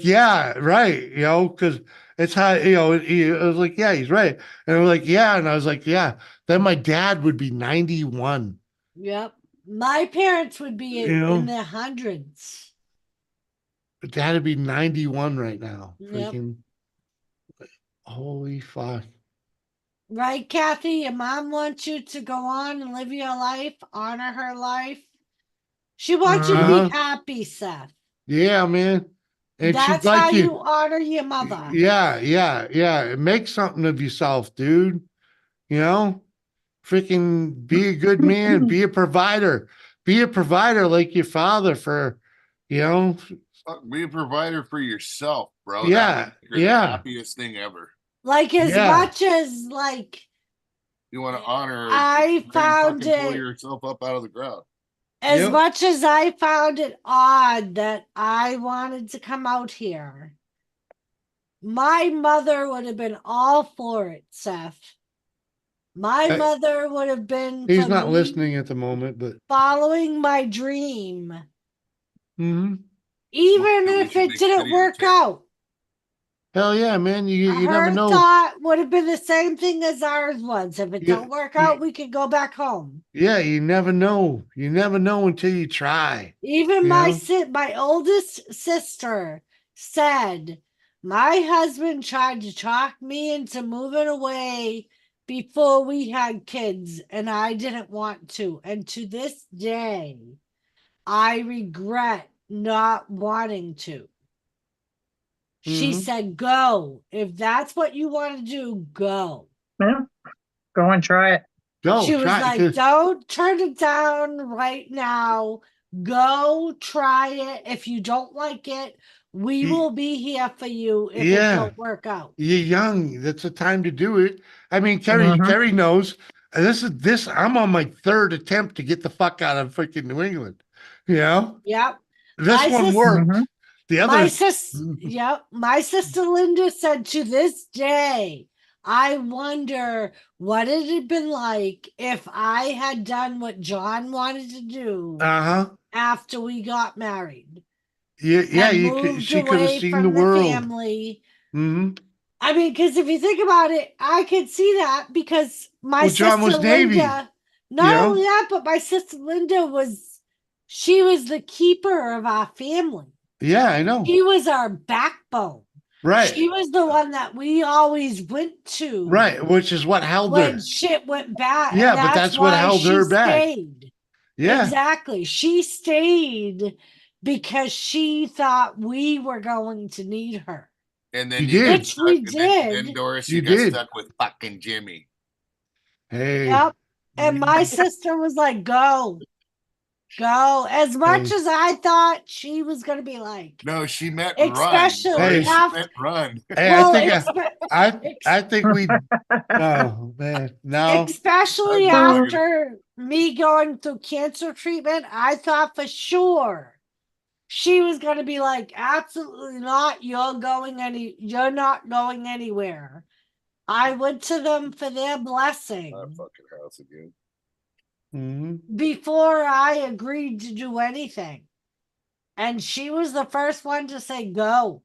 yeah, right, because it's how I was like, yeah, he's right, and I was like, yeah, and I was like, yeah. Then my dad would be 91. Yep. My parents would be in their hundreds. Dad would be 91 right now. Yep. Freaking, holy fuck. Right, Kathy? Your mom wants you to go on and live your life, honor her life. She wants you to be happy, Seth. Yeah, man. And that's she'd like how you honor your mother. Yeah. Make something of yourself, dude. Freaking be a good man, be a provider. Be a provider like your father for, Be a provider for yourself, bro. Yeah, the happiest thing ever. Like as much as like you want to honor, I found pull it yourself up out of the ground. As much as I found it odd that I wanted to come out here, my mother would have been all for it, Seth. My mother would have been. He's not listening at the moment, but following my dream. Mm-hmm. Even if it didn't work out. Hell yeah, man. You never know. Her thought would have been the same thing as ours was. If it don't work out, we could go back home. Yeah, you never know. You never know until you try. Even my oldest sister said, my husband tried to talk me into moving away before we had kids, and I didn't want to. And to this day, I regret not wanting to. She said, go. If that's what you want to do, go. Yeah. Go and try it. She was like, don't turn it down right now. Go try it. If you don't like it, we will be here for you if it don't work out. You're young. That's the time to do it. I mean, Kerry knows. I'm on my third attempt to get the fuck out of freaking New England. Yep. This one worked. The other, my sister Linda said to this day, I wonder what it had been like if I had done what John wanted to do after we got married. Yeah, she could have seen the world. Family. I mean, because if you think about it, I could see that because my sister John was Navy. Linda, not only that, but my sister Linda was the keeper of our family. Yeah, I know. She was our backbone. Right. She was the one that we always went to. Right, which is what held her. When shit went bad. Yeah, but that's what held her back. Stayed. Yeah. Exactly. She stayed because she thought we were going to need her. And then You you did. got Which stuck, we and did. then Doris, You you got did. stuck with fucking Jimmy. Hey. Yep. And my sister was like, go. Go. As much Hey. as I thought she was going to be like, No, she meant especially run. Doris, she after. meant run. Hey, Well, I think we. Oh man, no. especially I'm dogging after me going through cancer treatment, I thought for sure she was going to be like, absolutely not. You're not going anywhere. I went to them for their blessing my fucking house again. before I agreed to do anything. And she was the first one to say go.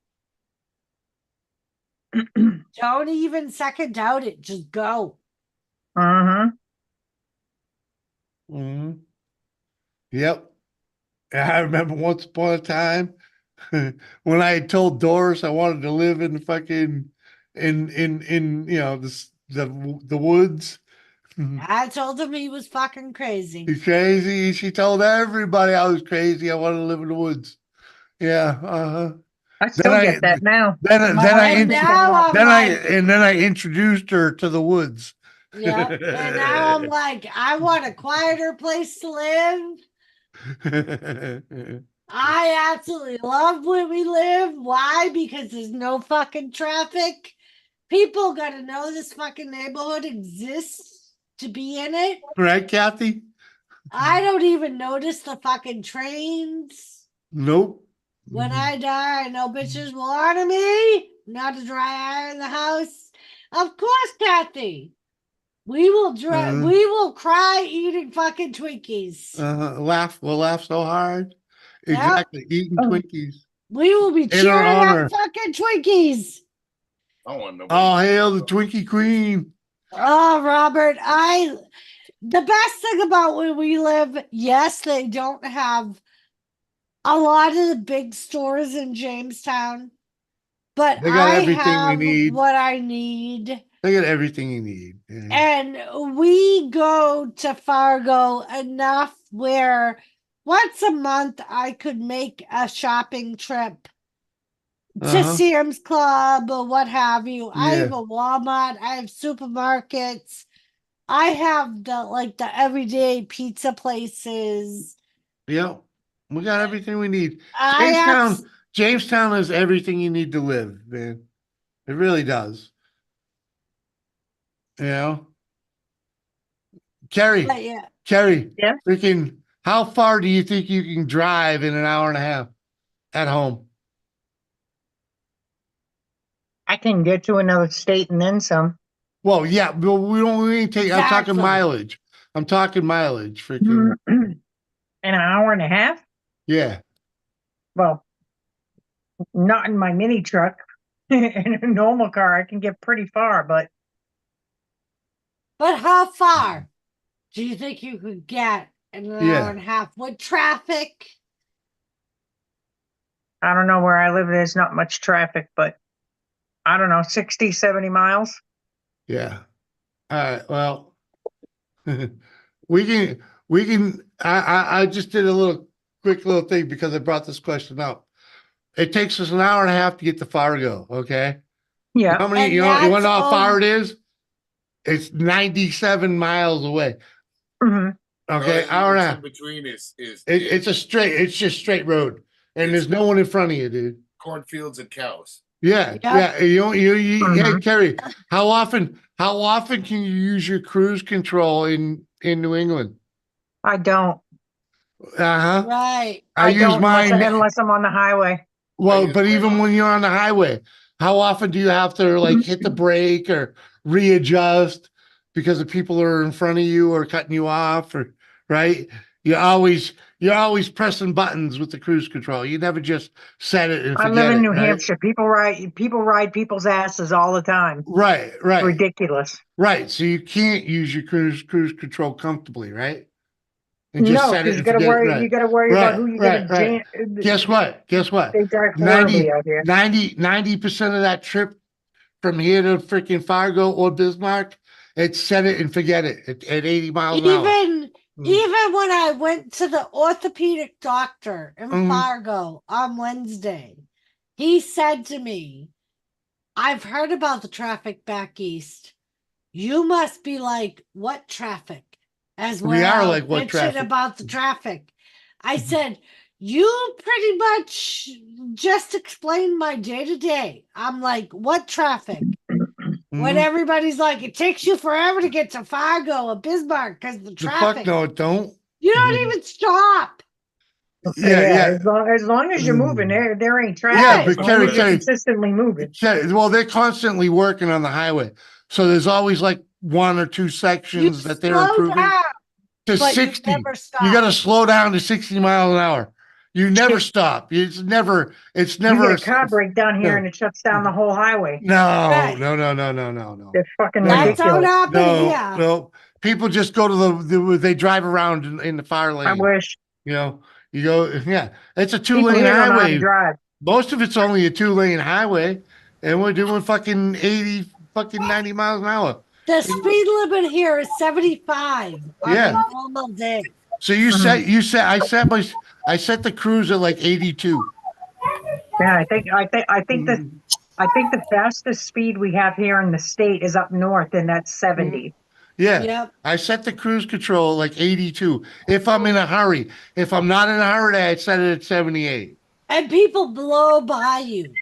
Don't even second doubt it. Just go. Yep. I remember once upon a time when I had told Doris I wanted to live in fucking in the woods. I told him he was fucking crazy. He's crazy. She told everybody I was crazy. I wanted to live in the woods. Yeah. I still get that now. Then My then I husband int- thinks I'm like- then I introduced her to the woods. Yeah. And now I'm like, I want a quieter place to live. I absolutely love where we live. Why? Because there's no fucking traffic. People got to know this fucking neighborhood exists to be in it. Right, Kathy? I don't even notice the fucking trains. Nope. When I die, no bitches will honor me. Not a dry eye in the house. Of course, Kathy. We will we will cry eating fucking Twinkies. We'll laugh so hard. Yep. Exactly. Eating Twinkies. We will be In her cheering honor. up fucking Twinkies. I want nobody. Oh, hail the Twinkie Queen. Oh, Robert, the best thing about where we live, yes, they don't have a lot of the big stores in Jamestown, but They got I everything we have need. what I need. They got everything you need. Yeah. And we go to Fargo enough where once a month I could make a shopping trip to Sam's Club or what have you. I have a Walmart, I have supermarkets, I have the everyday pizza places. Yep. We got everything we need. I Jamestown has everything you need to live, man. It really does. You know? Carrie, yeah. freaking, how far do you think you can drive in an hour and a half at home? I can get to another state and then some. Well, yeah, but we ain't take. I'm talking Exactly. mileage. Freaking. An hour and a half? Yeah. Well, not in my mini truck. In a normal car, I can get pretty far, but how far do you think you could get in an hour and a half with traffic? I don't know where I live. There's not much traffic, but I don't know, 60, 70 miles. Yeah. All right. Well, we can, I just did a quick little thing because I brought this question up. It takes us an hour and a half to get to Fargo. Okay. Yeah. How many, you want to know how far it is? It's 97 miles away. Okay. Hour and a half. In between is It's just straight road. And there's no one in front of you, dude. cornfields and cows. Yeah. Hey, Carrie, how often can you use your cruise control in New England? I don't. Right. I use don't mine unless I'm on the highway. Well, but even when you're on the highway, how often do you have to hit the brake or readjust because the people are in front of you or cutting you off, or right? You're always pressing buttons with the cruise control. You never just set it and I forget live in it, New right? Hampshire. People ride people's asses all the time. Right. Ridiculous. Right. So you can't use your cruise control comfortably, right? And just No, set it because and you got to forget it. worry. Right. You got to worry about who you're going to Right. jam. Guess what? They drive horribly out here. 90% of that trip from here to freaking Fargo or Bismarck, it's set it and forget it at 80 miles an hour. Even when I went to the orthopedic doctor in Mhm. Fargo on Wednesday, he said to me, I've heard about the traffic back east. You must be like, what traffic? As We well, are like, what bitching traffic? about the traffic. I said, you pretty much just explained my day to day. I'm like, what traffic? When Mhm. everybody's like, it takes you forever to get to Fargo or Bismarck because the The traffic. fuck no, it don't. You don't even stop. Yeah. As long as you're moving, there ain't traffic. Yeah, as but long as you're Carrie, consistently moving. well, they're constantly working on the highway, so there's always like one or two sections that they're Slow improving down, to but you 60. never stop. You got to slow down to 60 miles an hour. You never stop. It's never. You get a car breakdown here and it shuts down the whole highway. No, Right. no. It's fucking That's how it ridiculous. happened here. No. People just go to they drive around in the far lane. I wish. You know, you go, yeah. It's a People 2-lane here don't know how to highway. drive. Most of it's only a 2-lane highway, and we're doing fucking 80, fucking 90 miles an hour. The speed limit here is 75 on Yeah. a normal day. So I set the cruise at like 82. Yeah, I think the fastest speed we have here in the state is up north, and that's 70. Yeah. Yep. I set the cruise control like 82. If I'm in a hurry. If I'm not in a hurry, I set it at 78. And people blow by you.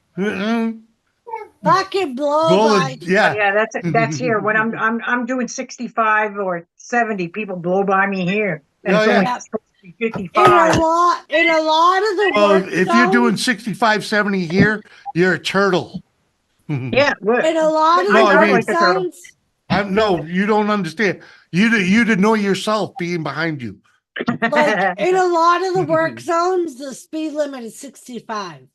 Fucking blow by you. Yeah. That's here. When I'm doing 65 or 70, people blow by me here. And Oh, it's only yeah. supposed to be 55. In a lot of the Well, work if you're doing 65, 70 here, you're a turtle. Yeah, look. in a lot of No, the I work mean- like a turtle. zones, No, you don't understand. You know yourself being behind you. like in a lot of the work zones, the speed limit is 65.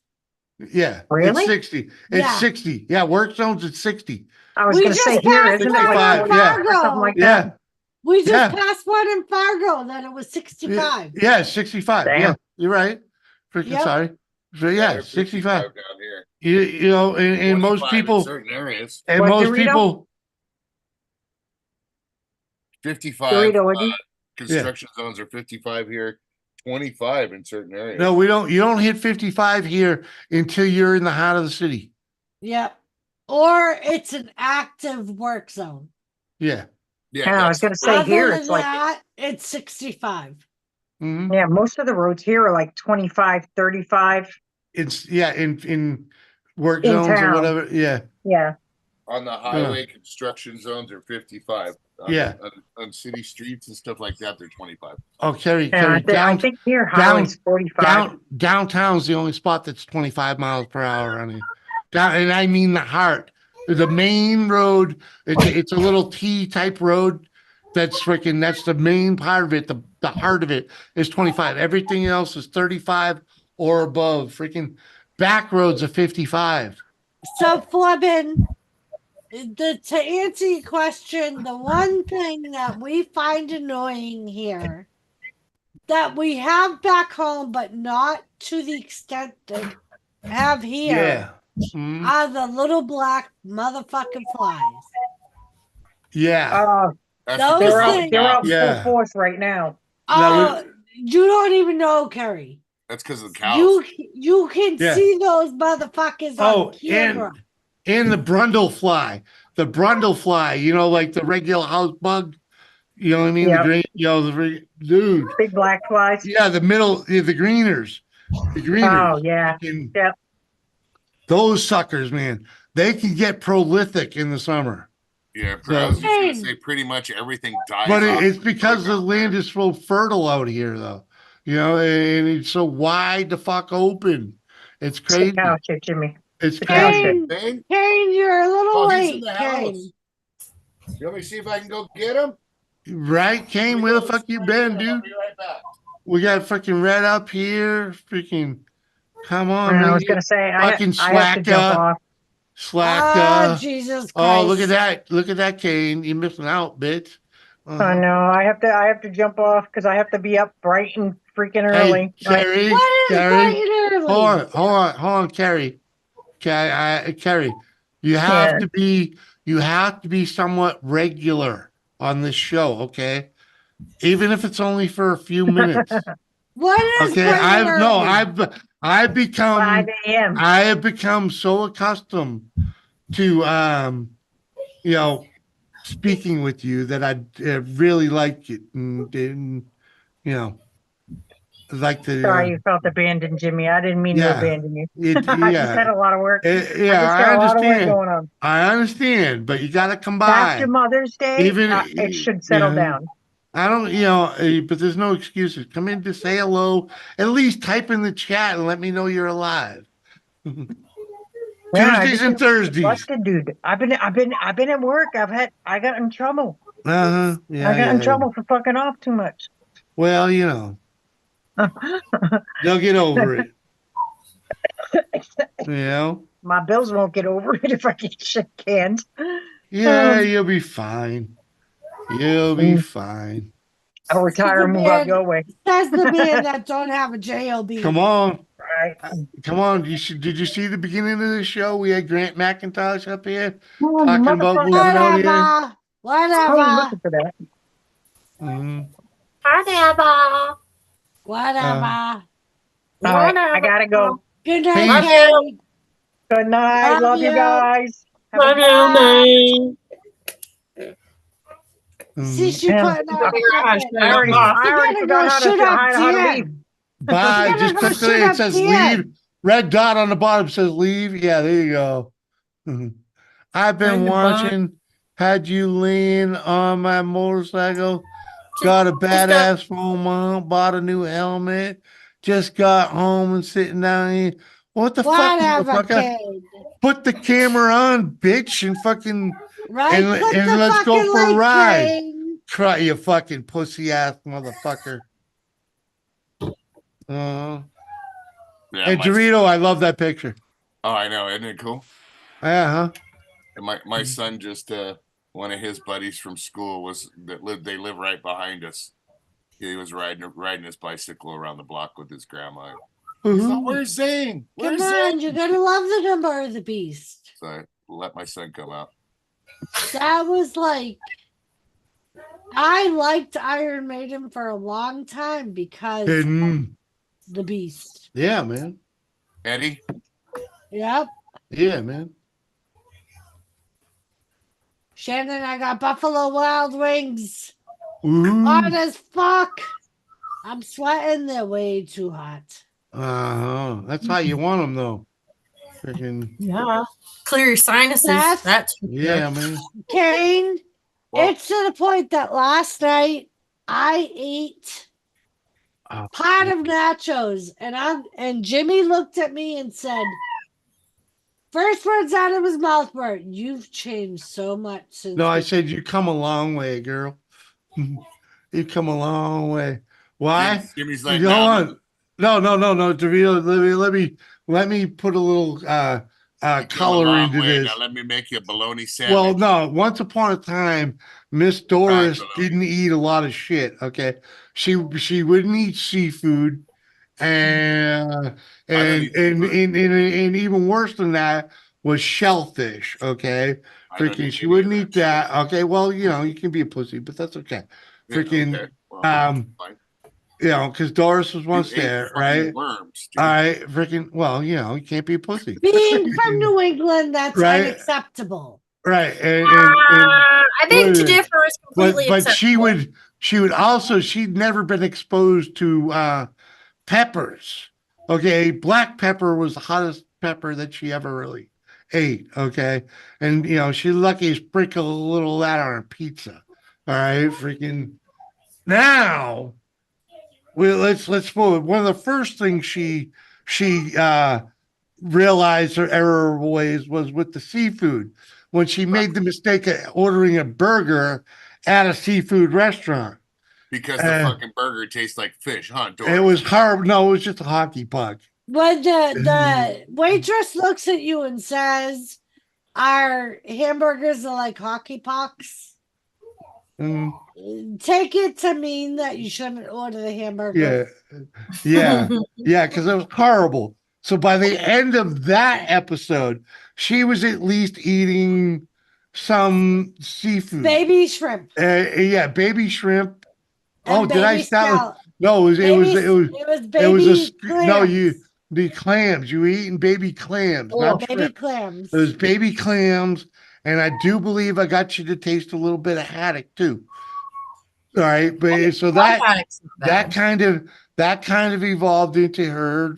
Yeah. Really? It's 60. It's Yeah. 60. Yeah, work zones at 60. I was We going to say just here, passed isn't it one like on 45 or something like Yeah. that? We just Yeah. passed one in Fargo that it was 65. Yeah, 65. Damn. Yeah, you're right. Freaking Yep. sorry. So yeah, They're 65. down here. You know, and most 25 in people certain areas. and What, most Dorito? people 55 Dorito, what'd you- construction zones are 55 here, 25 in certain areas. no, you don't hit 55 here until you're in the heart of the city. Yep. Or it's an active work zone. Yeah. Yeah, I was going to say Other here, than it's like, that, it's 65. Mhm. yeah, most of the roads here are like 25, 35 It's in work in zones or town. whatever. Yeah. Yeah. On the highway, construction zones are 55. Yeah. On city streets and stuff like that, they're 25. Oh, Kerry, Yeah, I think here highway's 45. Downtown's the only spot that's 25 miles per hour on it. And I mean the heart. The main road, it's a little T type road. That's the main part of it. The heart of it is 25. Everything else is 35 or above. Freaking back roads are 55. So, Flubbin, to answer your question, the one thing that we find annoying here that we have back home, but not to the extent that we have here, Mhm. are the little black motherfucking flies. Yeah. Those They're things. out in Yeah. full force right now. Oh, you don't even know, Kerry. That's because of the cows. You can Yeah. see those motherfuckers on camera. And the brundle fly. The brundle fly, like the regular house bug. You know what I mean? Yep. The green, dude. Big black flies. Yeah, the greeners. The greeners. Oh, yeah. Yep. Those suckers, man. They can get prolific in the summer. Yeah, So- I was just going to say pretty much everything dies But off. it's because the land is so fertile out here, though. And it's so wide the fuck open. It's crazy. It's the cow shit, Jimmy. It's the cow crazy. shit. Kane, you're a little Oh, he's in late, the Kane. house. You want me to see if I can go get him? Right, Kane? Where the fuck you been, I'll dude? be right back. We got fucking red up here. Freaking, come on, I man. was going to say, I fucking have to jump off. Slacker. Jesus Christ. Oh, look at that. Look at that, Kane. You're missing out, bitch. I know. I have to jump off because I have to be up bright and freaking early. Carrie, What is Carrie, bright and early? hold on, Carrie. Carrie, you have to be somewhat regular on this show, okay? even if it's only for a few minutes. What is Okay, bright and I've no, early? I've become 5 a.m. I have become so accustomed to you know, speaking with you that I really like it, and you know, like to Sorry you felt abandoned, Jimmy. I didn't mean to yeah, abandon you. it I just had yeah, a lot of work. yeah, I just I got a lot of work understand. going on. I understand, but you got to come After by. Mother's Day, Even it should you settle know, down. I don't, but there's no excuses. Come in to say hello. At least type in the chat and let me know you're alive. Yeah, I Tuesdays just and been Thursdays. busted, dude. I've been at work. I got in trouble. Yeah, I got in yeah. trouble for fucking off too much. Well, they'll get over it. You know? My bills won't get over it if I get shit canned. Yeah, you'll be fine. You'll be fine. I'll retire and move out your way. Says the man that don't have a job. Come on. Right. Come on. Did you see the beginning of the show? We had Grant McIntosh up here Oh, talking about moving out here. Whatever. I was looking for that. Whatever. Whatever. All right, I gotta go. Good night, Hey. Kate. Good night. Love you guys. Have a Love good you, man. See, she Yeah. putting out I already forgot how to leave. Bye. gotta Just go click shoot there. It up says Dan. leave. Red dot on the bottom says leave. Yeah, there you go. I've been watching. Had you lean on my motorcycle. Got a badass phone mount. Bought a new helmet. Just got home and sitting down here. What the fuck, Whatever, motherfucker? kid. Put the camera on, bitch, and fucking Right? Click and the let's go fucking for a like ride. train. Try you fucking pussy ass motherfucker. Yeah, Hey, Dorito, I love that picture. Oh, I know, isn't it cool? Yeah, huh? And my son just one of his buddies from school they live right behind us. He was riding his bicycle around the block with his grandma. He's like, "Where's Zane? Come Where's on, Zane?" you're gonna love the number of the beast. So I let my son come out. That was like, I liked Iron Maiden for a long time because of the beast. Yeah, man. Eddie? Yep. Yeah, man. Shannon, I got Buffalo Wild Wings. Ooh. Hot as fuck. I'm sweating. They're way too hot. That's how you want them, though. Freaking Yeah. Clear your sinuses. That's yeah, man. Kane, it's to the point that last night I ate a pot of nachos and Jimmy looked at me and said, first words out of his mouth were, "You've changed so much since." No, I said you come a long way, girl. You come a long way. Why? Jimmy's like, Hold no, on. No, Dorito, let me put a little color into this. Now let me make you a bologna sandwich. Well, no, once upon a time, Miss Doris didn't eat a lot of shit. Okay. She wouldn't eat seafood. And even worse than that was shellfish. Okay. Freaking she wouldn't eat that. Okay. Well, you can be a pussy, but that's okay. Freaking okay. Well, because Doris was once You ate there, fucking right? worms, dude. All right, freaking. Well, you can't be a pussy. Being from New England, that's Right. unacceptable. Right. And I beg to differ is completely but she acceptable. she'd never been exposed to peppers. Okay, black pepper was the hottest pepper that she ever really ate. Okay, and she's lucky to sprinkle a little of that on her pizza. All right, freaking. Now, let's forward. One of the first things she realized her error of ways was with the seafood when she made the mistake of ordering a burger at a seafood restaurant. Because the fucking burger tastes like fish, huh, Doris? It was horrible. No, it was just a hockey puck. When the waitress looks at you and says, "Our hamburgers are like hockey pucks," take it to mean that you shouldn't order the hamburger. Yeah, because it was horrible. So by the end of that episode, she was at least eating some seafood. Baby shrimp. Yeah, baby shrimp. Oh, did I baby stop? scallop. No, it was It was baby no, clams. the clams. You were eating baby clams, not Baby shrimp. clams. It was baby clams, and I do believe I got you to taste a little bit of haddock too. All right, but so that kind of evolved into her,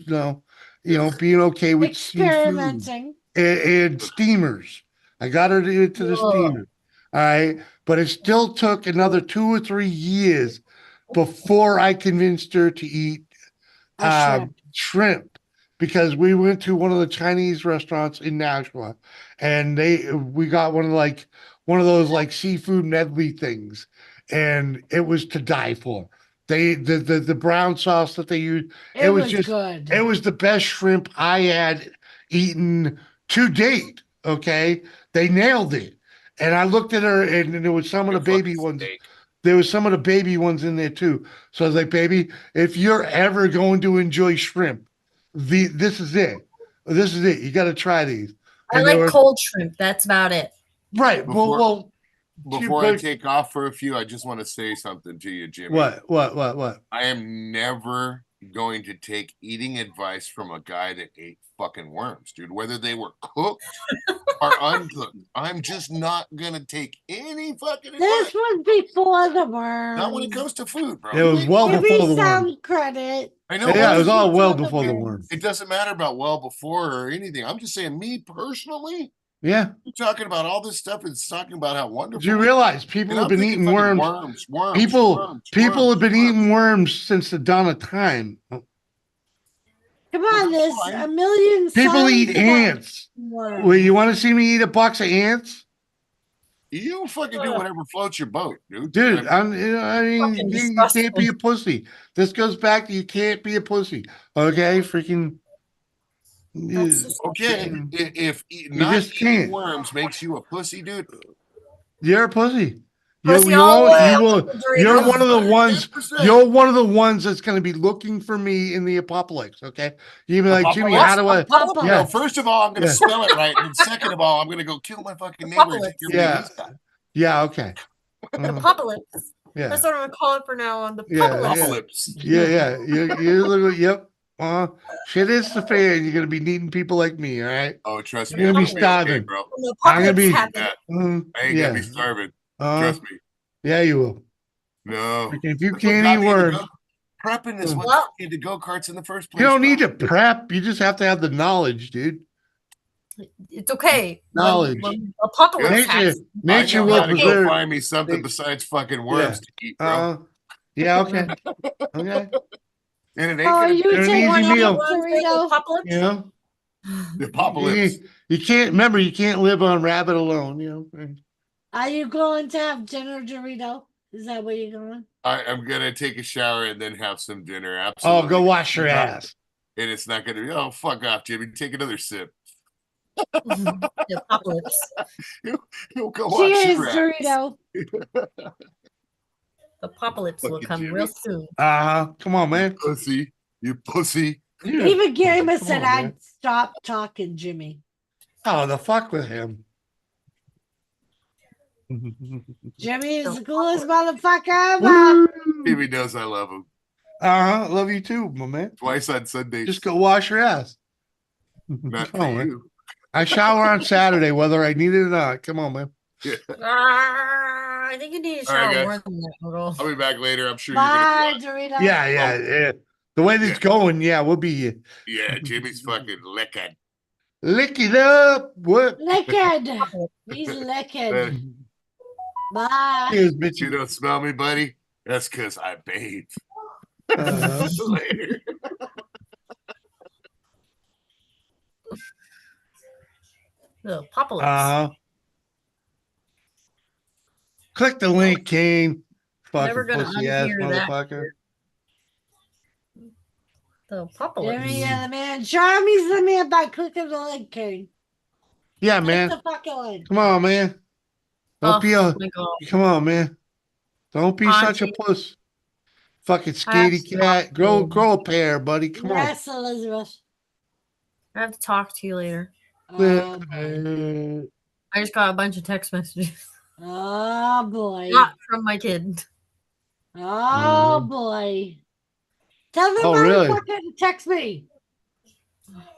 being okay with seafood Experimenting. and steamers. I got her into the steamer. All right, but it still took another 2 or 3 years before I convinced her to eat shrimp, because we went to one of the Chinese restaurants in Nashua, and we got one of those like seafood medley things, and it was to die for. The brown sauce that they used, It was good. It was the best shrimp I had eaten to date. Okay, they nailed it, and I looked at her, and there was some of the baby ones. There was some of the baby ones in there too. So I was like, baby, if you're ever going to enjoy shrimp, this is it. This is it. You got to try these. I like cold shrimp. That's about it. Right. Before I take off for a few, I just want to say something to you, Jimmy. What? I am never going to take eating advice from a guy that ate fucking worms, dude. Whether they were cooked or uncooked, I'm just not gonna take any fucking advice. This was before the worms. Not when it comes to food, bro. It was well Give before me the some worms. credit. I know. Yeah, it was all well before the worms. It doesn't matter about well before or anything. I'm just saying, me personally. Yeah. You're talking about all this stuff. It's talking about how wonderful. Do you realize people have been eating worms? People have been eating worms since the dawn of time. Come on, there's a million. People eat songs ants. about Well, you want to see me eat a box of ants? You fucking do whatever floats your boat, dude. Dude, I mean, you can't be a pussy. This goes back to you can't be a pussy. Okay, freaking. Okay, if You not just eating can't. worms makes you a pussy, dude. You're a pussy. Pussy all the way. You're one of the ones. 100%. You're one of the ones that's going to be looking for me in the apocalypse. Okay, you be like, Jimmy, how do I? No, first of all, I'm going to spell it right, and second of all, I'm going to go kill my fucking neighbor. And take your babies. Yeah. Okay. Apocalypse. Yeah. That's what I'm gonna call it for now on the Yeah. apocalypse. Yeah. You're literally, yep. Shit is the fan. You're gonna be needing people like me. All right. Oh, trust me, You're gonna be I'm okay, starving. bro. I'm gonna be. I ain't gonna be starving. Trust me. Yeah, you will. No. If you That's what can't got eat me into worms, prepping is what got me into go-karts in the first place. you don't need bro. to prep. You just have to have the knowledge, dude. It's okay. Knowledge. When apocalypse happens. Nature I know will how to go preserve. find me something besides fucking worms to eat, bro. Yeah. Okay. Okay. And it ain't Oh, gonna you be an easy meal. Apocalypse? You know. The apocalypse. You can't remember. You can't live on rabbit alone. You know. Are you going to have dinner, Dorito? Is that where you're going? I'm gonna take a shower and then have some dinner. Absolutely. Oh, go wash your ass. And it's not gonna be. Oh, fuck off, Jimmy. Take another sip. The apocalypse. You'll go wash Cheers, your ass. Dorito. Apocalypse will Fucking come Jimmy. real soon. Come on, man. Pussy. You pussy. Even Gamer Come said on, I'd man. stop talking, Jimmy. Oh, the fuck with him. Jimmy is the coolest motherfucker ever. Jimmy knows I love him. Love you too, my man. Twice on Sundays. Just go wash your ass. Not Come for on, man. you. I shower on Saturday, whether I need it or not. Come on, man. I think you need to All right, shower guys. more than that, Uncle. I'll be back later. I'm sure Bye, you're gonna Dorito. Yeah. The way this going, we'll be here. Yeah, Jimmy's fucking licking. Lick it up. What? Licked. He's licked. Bye. Cheers, You bitches. don't smell me, buddy? That's because I bathed. Uh, Later. The apocalypse. Click the link, Kane. Never Fucking gonna pussy ass unhear that. motherfucker. The apocalypse. Jimmy, the man. Show me the man by clicking the link, King. Yeah, Click man. the fucking link. Come on, man. Don't be a. my God. Come on, man. Don't be such a Auntie. puss. Fucking scaredy cat. Grow a pair, buddy. Come Yes, Elizabeth. I have to talk to you later. on. I just got a bunch of text messages. Oh boy. Not from my kid. Oh boy. Tell them Oh, really? motherfucker to text me.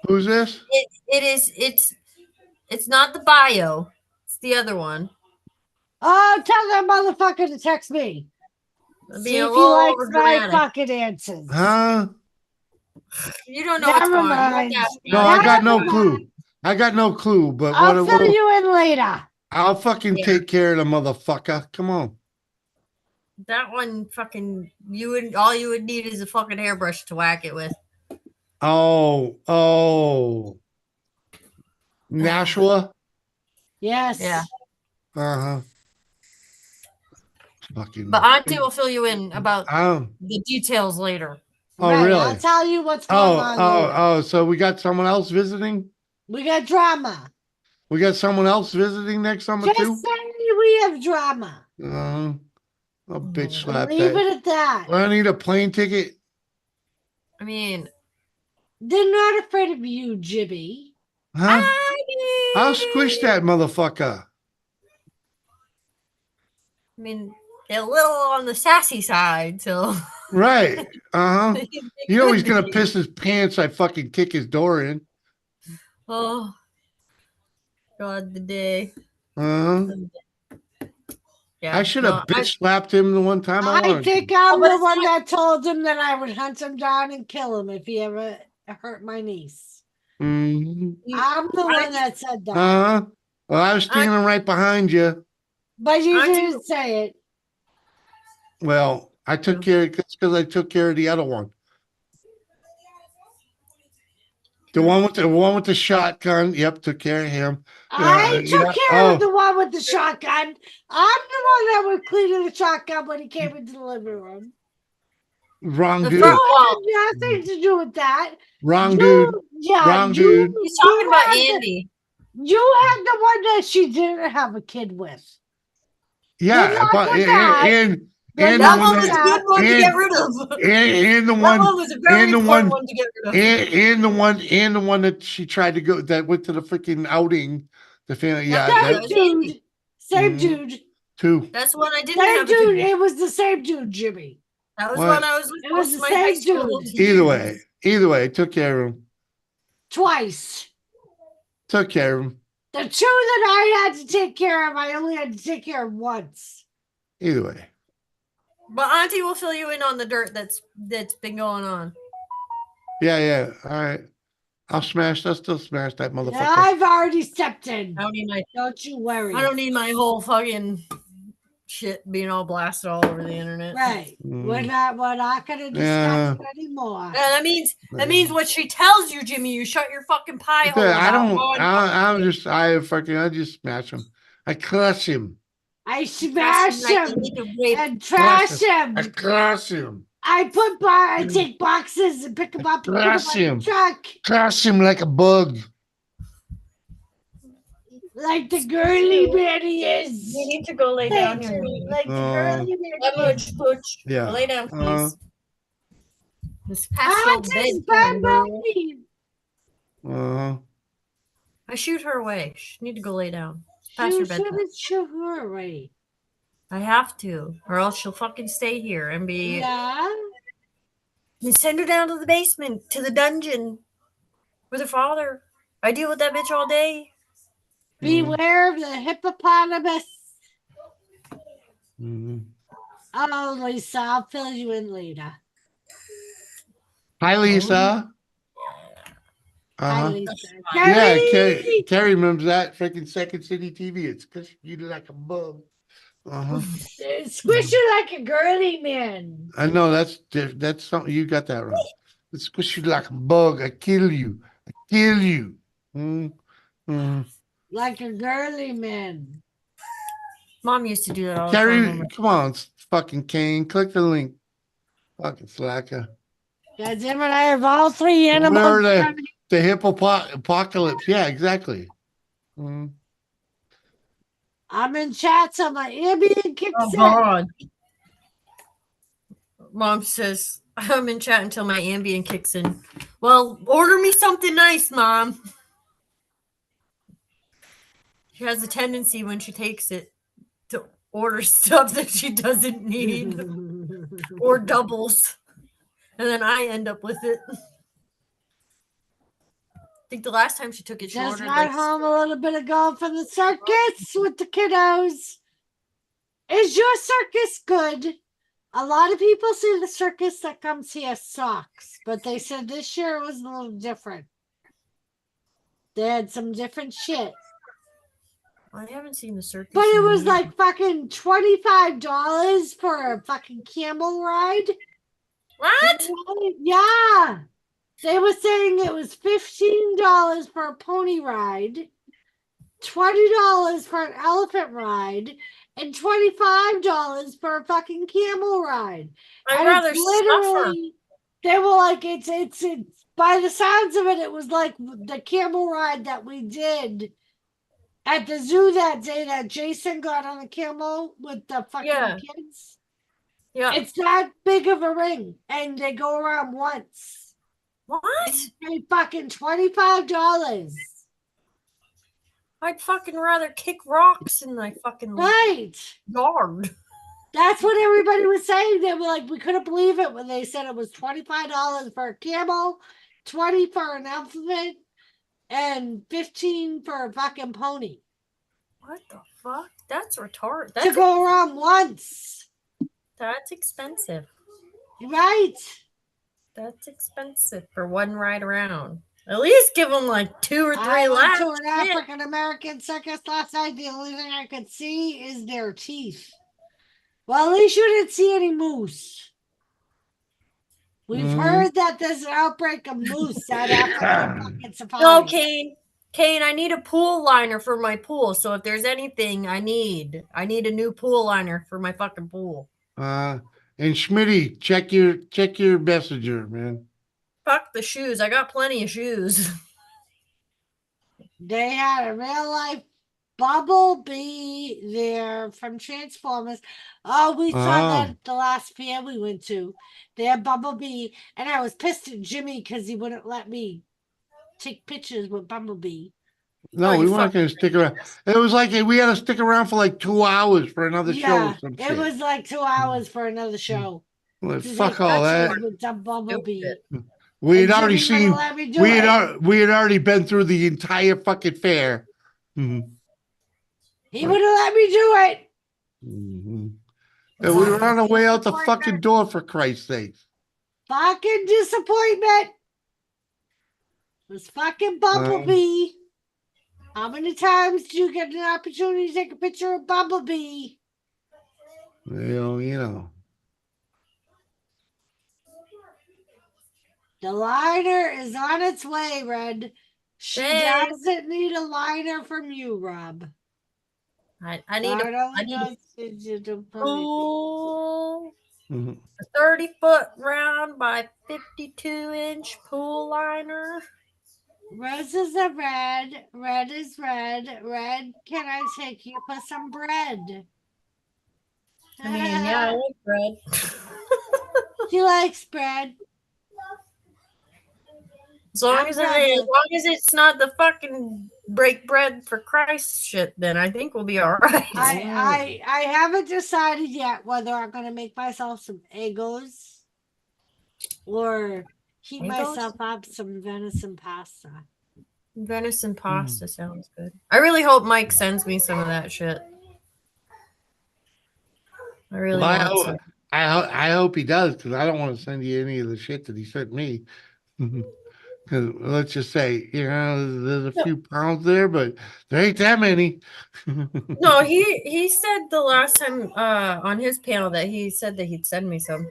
Who's this? It's not the bio. It's the other one. Oh, tell that motherfucker to text me. I'm See being a if he little likes my overdramatic. fucking answers. Huh? You don't know what's Never going on. You mind. don't have to No, I got no Never clue. mind. I got no clue. But I'll what? fill you in later. I'll fucking Yeah. take care of the motherfucker. Come on. That one fucking all you would need is a fucking hairbrush to whack it with. Oh. Nashua? Yes. Yeah. Uh-huh. Fucking. But Auntie will fill you in about Oh. the details later. Oh, Right, really? I'll tell you what's going on later. So we got someone else visiting? We got drama. We got someone else visiting next summer Just too? say we have drama. I'll bitch slap Leave that. it at that. I need a plane ticket. I mean, they're not afraid of you, Jibby. Huh? I'll squish that motherfucker. I mean, they're a little on the sassy side, so Right. Uh-huh. You know he's gonna piss his pants. I fucking kick his door in. Oh God, the day. Uh-huh. Yeah, I should have bitch slapped him the one time I I wanted think to. I'm the one that told him that I would hunt him down and kill him if he ever hurt my niece. Mm-hmm. I'm the one that said that. Uh-huh. Well, I was standing right behind you. But you didn't say it. Well, I took care of because I took care of the other one. The one with the shotgun. Yep, took care of him. I took care of the one with the shotgun. I'm the one that was cleaning the shotgun when he came into the living room. Wrong You dude. had nothing to do with that. Wrong dude. Yeah, Wrong dude. He's talking about had Andy. You had the one that she didn't have a kid with. Yeah, but and that one was a good one to get rid of. And the That one one was a very and the important one one to get rid of. and the one that she tried to go that went to the freaking outing. The family, yeah, Same that, dude. Same dude. two. That's one I didn't Same have. dude. It was the same dude, Jimmy. That was What? when I was with It was most the of my high same school dude. years. Either way, took care of him. Twice. Took care of him. The two that I had to take care of, I only had to take care of once. Either way. But Auntie will fill you in on the dirt that's been going on. Yeah. All right. I'll still smash that motherfucker. Yeah, I've already stepped in. I don't need my. Don't you worry. I don't need my whole fucking shit being all blasted all over the internet. Right. We're not gonna discuss it anymore. Yeah, that means what she tells you, Jimmy. You shut your fucking pie hole. I just smash him. I crush him. I smash him and trash him. I crush him. I take boxes and pick them up and put them Crush on him. the truck. Crush him like a bug. Like the girly man he is. You need to go lay down here. Like the girly man. Pooch. Yeah. Go lay down, please. This past Auntie's bad mommy. I shoot her away. She need to go lay down. You shouldn't shoot her away. I have to, or else she'll fucking stay here and be. Yeah. And send her down to the basement, to the dungeon, with her father. I deal with that bitch all day. Beware of the hippopotamus. Mm-hmm. Oh, Lisa, I'll fill you in later. Hi, Lisa. Hi, Lisa. Yeah, Carrie remembers that freaking Second City TV. It's because you like a bug. Squish you like a girly man. I know that's something you got that wrong. It's squish you like a bug. I kill you. Like a girly man. Mom used to do that all the Carrie, time. come on, fucking Kane. Click the link. Fucking slacker. God damn it, I have all three animals. Remember the hippopocalypse. Yeah, exactly. I'm in chats on my ambient kicks Oh, God. Mom says, I'm in chat until my Ambien kicks in. Well, order me something nice, Mom. She has a tendency when she takes it to order stuff that she doesn't need. or doubles. And then I end up with it. I think the last time she took it, she Just ordered got like home a little bit ago from the circus with the kiddos. Is your circus good? A lot of people say the circus that comes here sucks, but they said this year it was a little different. They had some different shit. I haven't seen the circus. But it in was years. like fucking $25 for a fucking camel ride. What? Yeah. They were saying it was $15 for a pony ride, $20 for an elephant ride, and $25 for a fucking camel ride. I'd And rather it's literally, they were like, it's by the sounds of it, it was like the camel ride that we did at the zoo that day that Jason got on the camel with the fucking kids. Yeah. It's that big of a ring, and they go around once. What? They fucking $25. I'd fucking rather kick rocks in my fucking yard. That's what everybody was saying. They were like, we couldn't believe it when they said it was $25 for a camel, 20 for an elephant, and 15 for a fucking pony. What the fuck? That's retarded. To go around once. That's expensive. Right. That's expensive for one ride around. At least give them like 2 or 3 I went laps. to an African American circus last night. The only thing I could see is their teeth. Well, at least you didn't see any moose. We've heard that there's an outbreak of moose at African fucking safari. No, Kane. Kane, I need a pool liner for my pool. So if there's anything I need a new pool liner for my fucking pool. And Schmitty, check your messenger, man. Fuck the shoes. I got plenty of shoes. They had a real life Bumblebee there from Transformers. Oh, we saw that at the last fair we went to. They had Bumblebee, and I was pissed at Jimmy because he wouldn't let me take pictures with Bumblebee. No, we weren't going to stick around. It was like we had to stick around for like 2 hours for another show or some shit. It was like 2 hours for another show. Like, to fuck take all that. pictures with some Bumblebee. We had And already Jimmy seen. wouldn't let me do We it. had already been through the entire fucking fair. Mhm. He wouldn't let me do it. Mhm. And we were on our way out the fucking door, for Christ's sake. Fucking disappointment. It was fucking Bumblebee. How many times do you get an opportunity to take a picture of Bumblebee? You know. The liner is on its way, Red. She Thanks. doesn't need a liner from you, Rob. I need a pool. Mm-hmm. A 30-foot round by 52-inch pool liner. Rose is a red. Red is red. Red, can I take you for some bread? I mean, yeah, I like bread. She likes bread. As long as it's not the fucking break bread for Christ shit, then I think we'll be all right. I haven't decided yet whether I'm gonna make myself some Eggos or heat myself up some venison pasta. Venison pasta sounds good. I really hope Mike sends me some of that shit. I really want some. I hope he does, because I don't want to send you any of the shit that he sent me. Because let's just say, there's a few pounds there, but there ain't that many. No, he said the last time on his panel that he said that he'd send me some.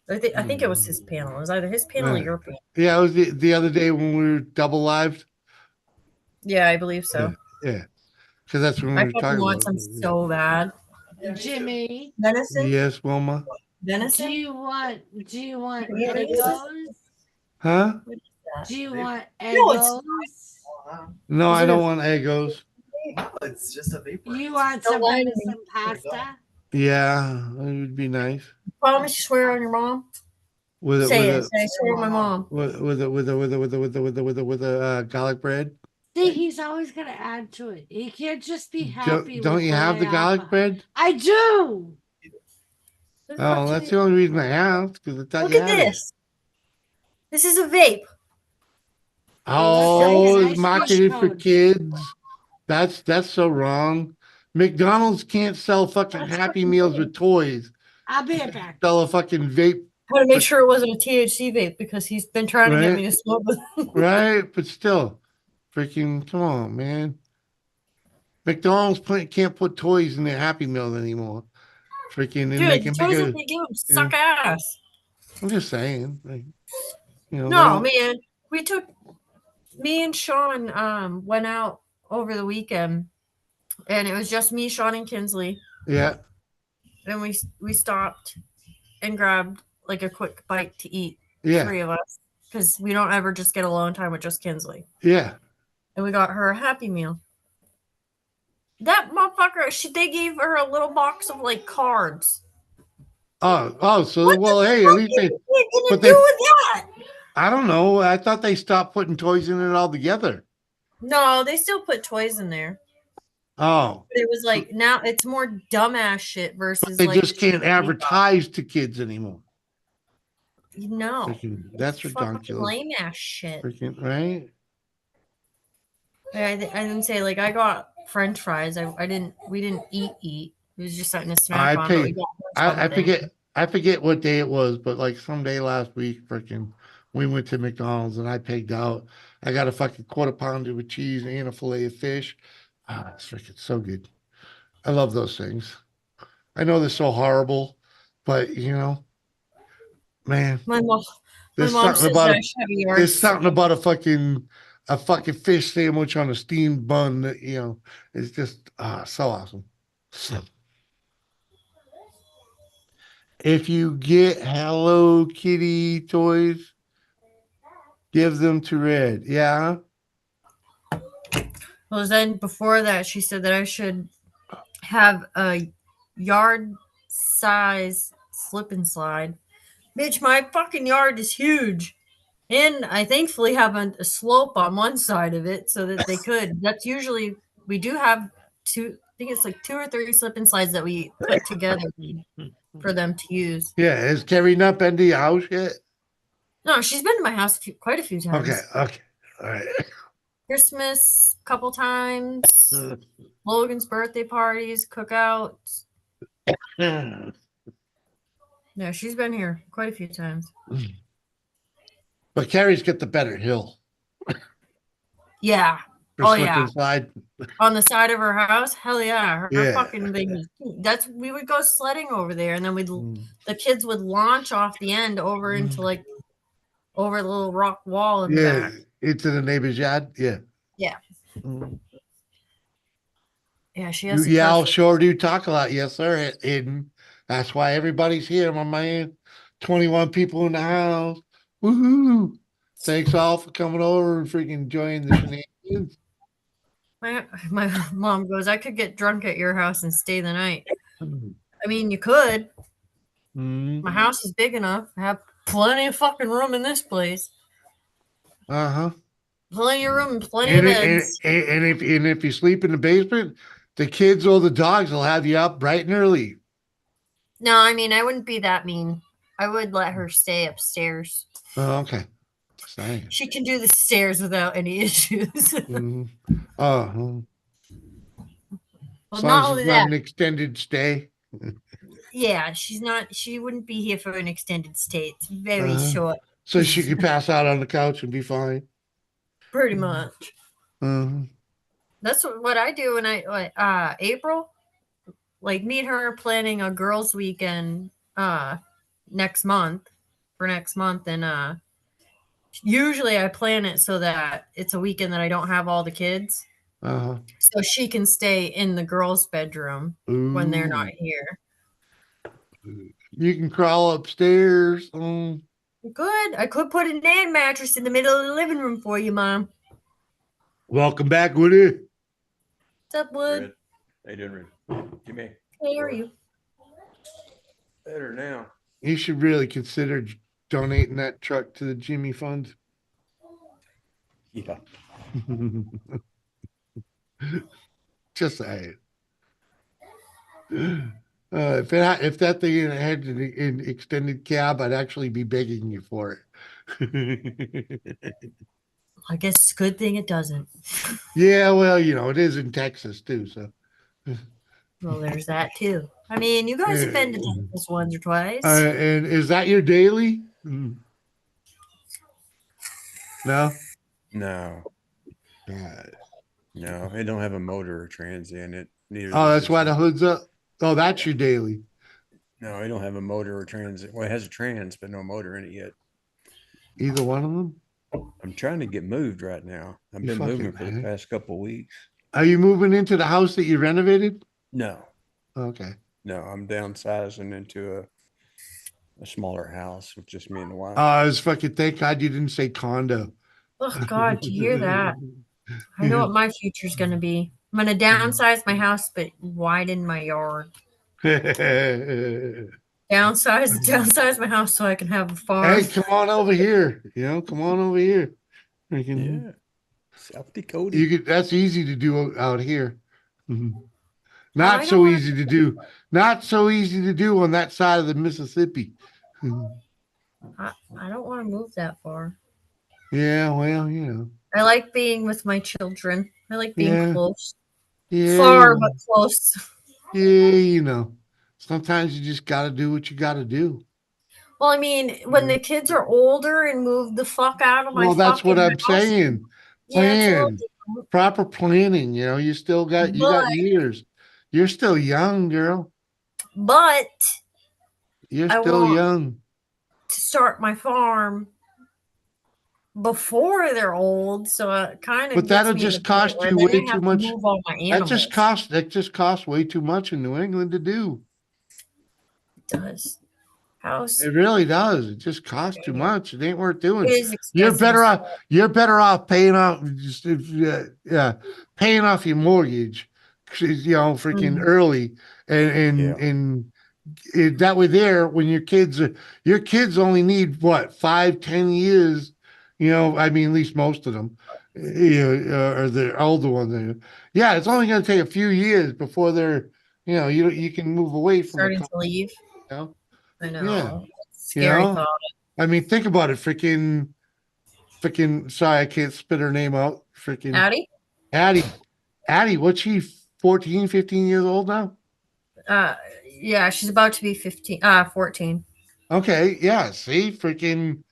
I think it was his panel. It was either his panel or your panel. Yeah, it was the other day when we were double lived. Yeah, I believe so. Yeah. Because that's when we I were fucking talking want about some so bad. Jimmy. Venison? Yes, Wilma. Venison? Do you want Yeah, Eggos? Huh? Do you want No, it's Eggos? No, I don't want Eggos. It's just a vapor. You want some venison pasta? Yeah, it would be nice. Promise you swear on your mom? Say it. Say I swear on my mom. With a garlic bread. See, he's always gonna add to it. He can't just be happy. Don't you have the garlic bread? I do. Oh, that's the only reason I asked, because I thought Look you at had it. this. This is a vape. Oh, it's nice marketed push for code. kids. That's so wrong. McDonald's can't sell fucking That's Happy fucking Meals weird. with toys. I'll be right back. Sell a fucking vape, Had to make sure it wasn't a THC vape because he's been trying to get me right? to smoke with Right? But still, freaking, come on, man. McDonald's can't put toys in their Happy Meals anymore. Freaking, and they Dude, the can make toys that a. they give him You know, suck ass. I'm just saying, like, you know, they No, don't. man. Me and Sean went out over the weekend and it was just me, Sean, and Kinsley. Yeah. And we stopped and grabbed like a quick bite to eat. Yeah. 3 of us. Because we don't ever just get alone time with just Kinsley. Yeah. And we got her a Happy Meal. That motherfucker, they gave her a little box of like cards. Oh, so What well, the hey, at fuck least are they. you gonna But do they. with that? I don't know. I thought they stopped putting toys in it altogether. No, they still put toys in there. Oh, But it was like now it's more dumbass shit versus they like just can't advertise to kids anymore. no. Freaking, that's Fucking ridiculous. lame ass shit. Freaking, right? I didn't say like I got French fries. We didn't eat. It was just something to snack I on. But we paid. got I something. forget what day it was, but like someday last week, freaking, we went to McDonald's and I pigged out. I got a fucking quarter pounder with cheese and a fillet of fish. Ah, it's freaking so good. I love those things. I know they're so horrible, but you know, man, My mom there's something says that about I should have a yard there's something sale. about a fucking fish sandwich on a steamed bun that, you know, it's just so awesome. If you get Hello Kitty toys, give them to Red. Yeah. Well, then before that, she said that I should have a yard size slip and slide. Bitch, my fucking yard is huge. And I thankfully have a slope on one side of it so that they could. That's usually, we do have I think it's like 2 or 3 slip and slides that we put together for them to use. Yeah. Has Carrie not been to your house yet? No, she's been to my house quite a few times. Okay. Okay. All right. Christmas, couple times. Logan's birthday parties, cookouts. Yeah. No, she's been here quite a few times. But Carrie's got the better hill. Yeah. For Oh slip yeah. and slide. On the side of her house, hell yeah. Her Yeah. fucking thing. We would go sledding over there, and then the kids would launch off the end over into like over the little rock wall in the Yeah. back. Into the neighbor's yard. Yeah. Yeah. Mm. Yeah, she has. Yeah, I'll sure do talk a lot. Yes, sir, Aiden. That's why everybody's here, my man. 21 people in the house. Woohoo! Thanks all for coming over and freaking enjoying the shenanigans. My mom goes, I could get drunk at your house and stay the night. I mean, you could. My house is big enough. I have plenty of fucking room in this place. Uh-huh. Plenty of room and plenty of beds. And if you sleep in the basement, the kids or the dogs will have you up bright and early. No, I mean, I wouldn't be that mean. I would let her stay upstairs. Oh, okay. Saying. She can do the stairs without any issues. Well, Well, as not long as only it's not that. an extended stay. Yeah, she wouldn't be here for an extended stay. It's very short. So she could pass out on the couch and be fine. Pretty much. Uh-huh. That's what I do when I April. Like me and her are planning a girls' weekend next month, and usually I plan it so that it's a weekend that I don't have all the kids. Uh-huh. So she can stay in the girls' bedroom when they're not here. You can crawl upstairs. Good. I could put a nan mattress in the middle of the living room for you, Mom. Welcome back, Woody. What's up, Wood? How you doing, Red? Jimmy? Hey, how are you? Better now. You should really consider donating that truck to the Jimmy Fund. Yeah. Just saying. If that thing had an extended cab, I'd actually be begging you for it. I guess it's a good thing it doesn't. Yeah, well, it is in Texas too, so. Well, there's that too. I mean, you guys have been to Texas once or twice. And is that your daily? No. No, God. no, it don't have a motor or trans in it. Neither Oh, does that's this why one. the hood's up. Oh, that's your daily. No, it don't have a motor or trans. Well, it has a trans, but no motor in it yet. Either one of them? I'm trying to get moved right now. I've You been moving fucking for the heck. past couple of weeks. Are you moving into the house that you renovated? No, Okay. no, I'm downsizing into a smaller house with just me and the wife. I was fucking thank God you didn't say condo. Oh God, do you hear that? I know what my future's gonna be. I'm gonna downsize my house, but widen my yard. Downsize my house so I can have a farm. Hey, come on over here. Come on over here. Yeah. South Dakota. That's easy to do out here. I Not don't so wanna- easy to do. Not so easy to do on that side of the Mississippi. I don't want to move that far. Yeah, well, I like being with my children. I like being Yeah. close. Yeah, Far but close. Yeah, sometimes you just got to do what you got to do. Well, I mean, when the kids are older and move the fuck out of my Well, that's what fucking I'm house, saying. yeah, it's a little Plan, different. proper planning. You still got But- years. You're still young, girl. But You're I still want young. to start my farm before they're old, so it kind of But that'll just cost you way too much. Move all my That animals. just costs way too much in New England to do. It does. House. It really does. It just costs too much. It ain't worth doing. It is You're expensive better as off. You're better off paying off paying off your mortgage, freaking Mhm. early, and that way there when your kids only need what 5-10 years. I mean, at least most of them, or the older ones. Yeah, it's only going to take a few years before they're, you can move away from Starting to leave. Yeah. I know. Yeah. Scary thought. I mean, think about it. Freaking, sorry, I can't spit her name out. Freaking Addie, what's she, 14, 15 years old now? Yeah, she's about to be 14. Okay, yeah, see, freaking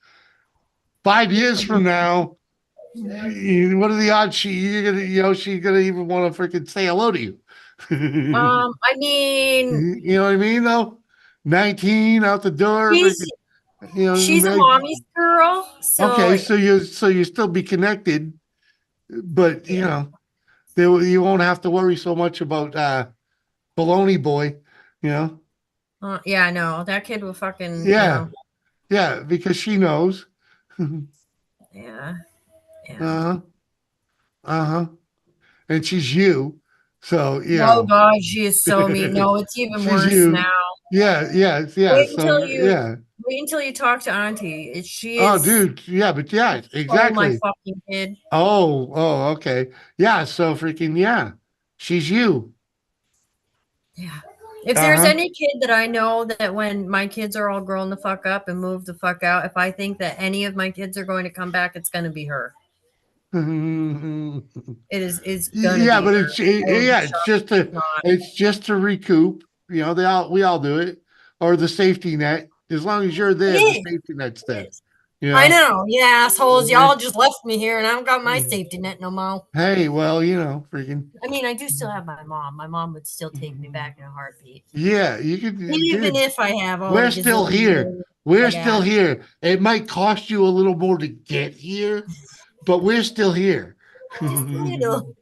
5 years from now, what are the odds she's gonna even want to freaking say hello to you? I mean, You know what I mean, though? 19 out the door. she's a mommy's girl. So Okay, so you still be connected, but you won't have to worry so much about baloney boy, yeah, I know that kid will fucking Yeah, because she knows. Yeah. Uh-huh. And she's you. So Oh God, she is so mean. No, it's even She's worse you. now. Yeah. Wait So wait until you talk to Auntie. She Oh, is. dude. Yeah, but yeah, Oh, exactly. my fucking kid. Oh, okay. Yeah, so freaking she's you. Yeah. If there's Uh-huh. any kid that I know that when my kids are all grown the fuck up and move the fuck out, if I think that any of my kids are going to come back, it's going to be her. It's gonna Yeah, be but her. it's just to recoup. We all do it. Or the safety net. As long as you're there, It the is. safety net's there. I know. Yeah, assholes. Yeah. Y'all just left me here and I don't got my safety net no more. Hey, well, freaking I mean, I do still have my mom. My mom would still take me back in a heartbeat. yeah, you could Even dude, if I have all we're the still gazillion here. million We're dead still ass. here. It might cost you a little more to get here, but we're still here. Little.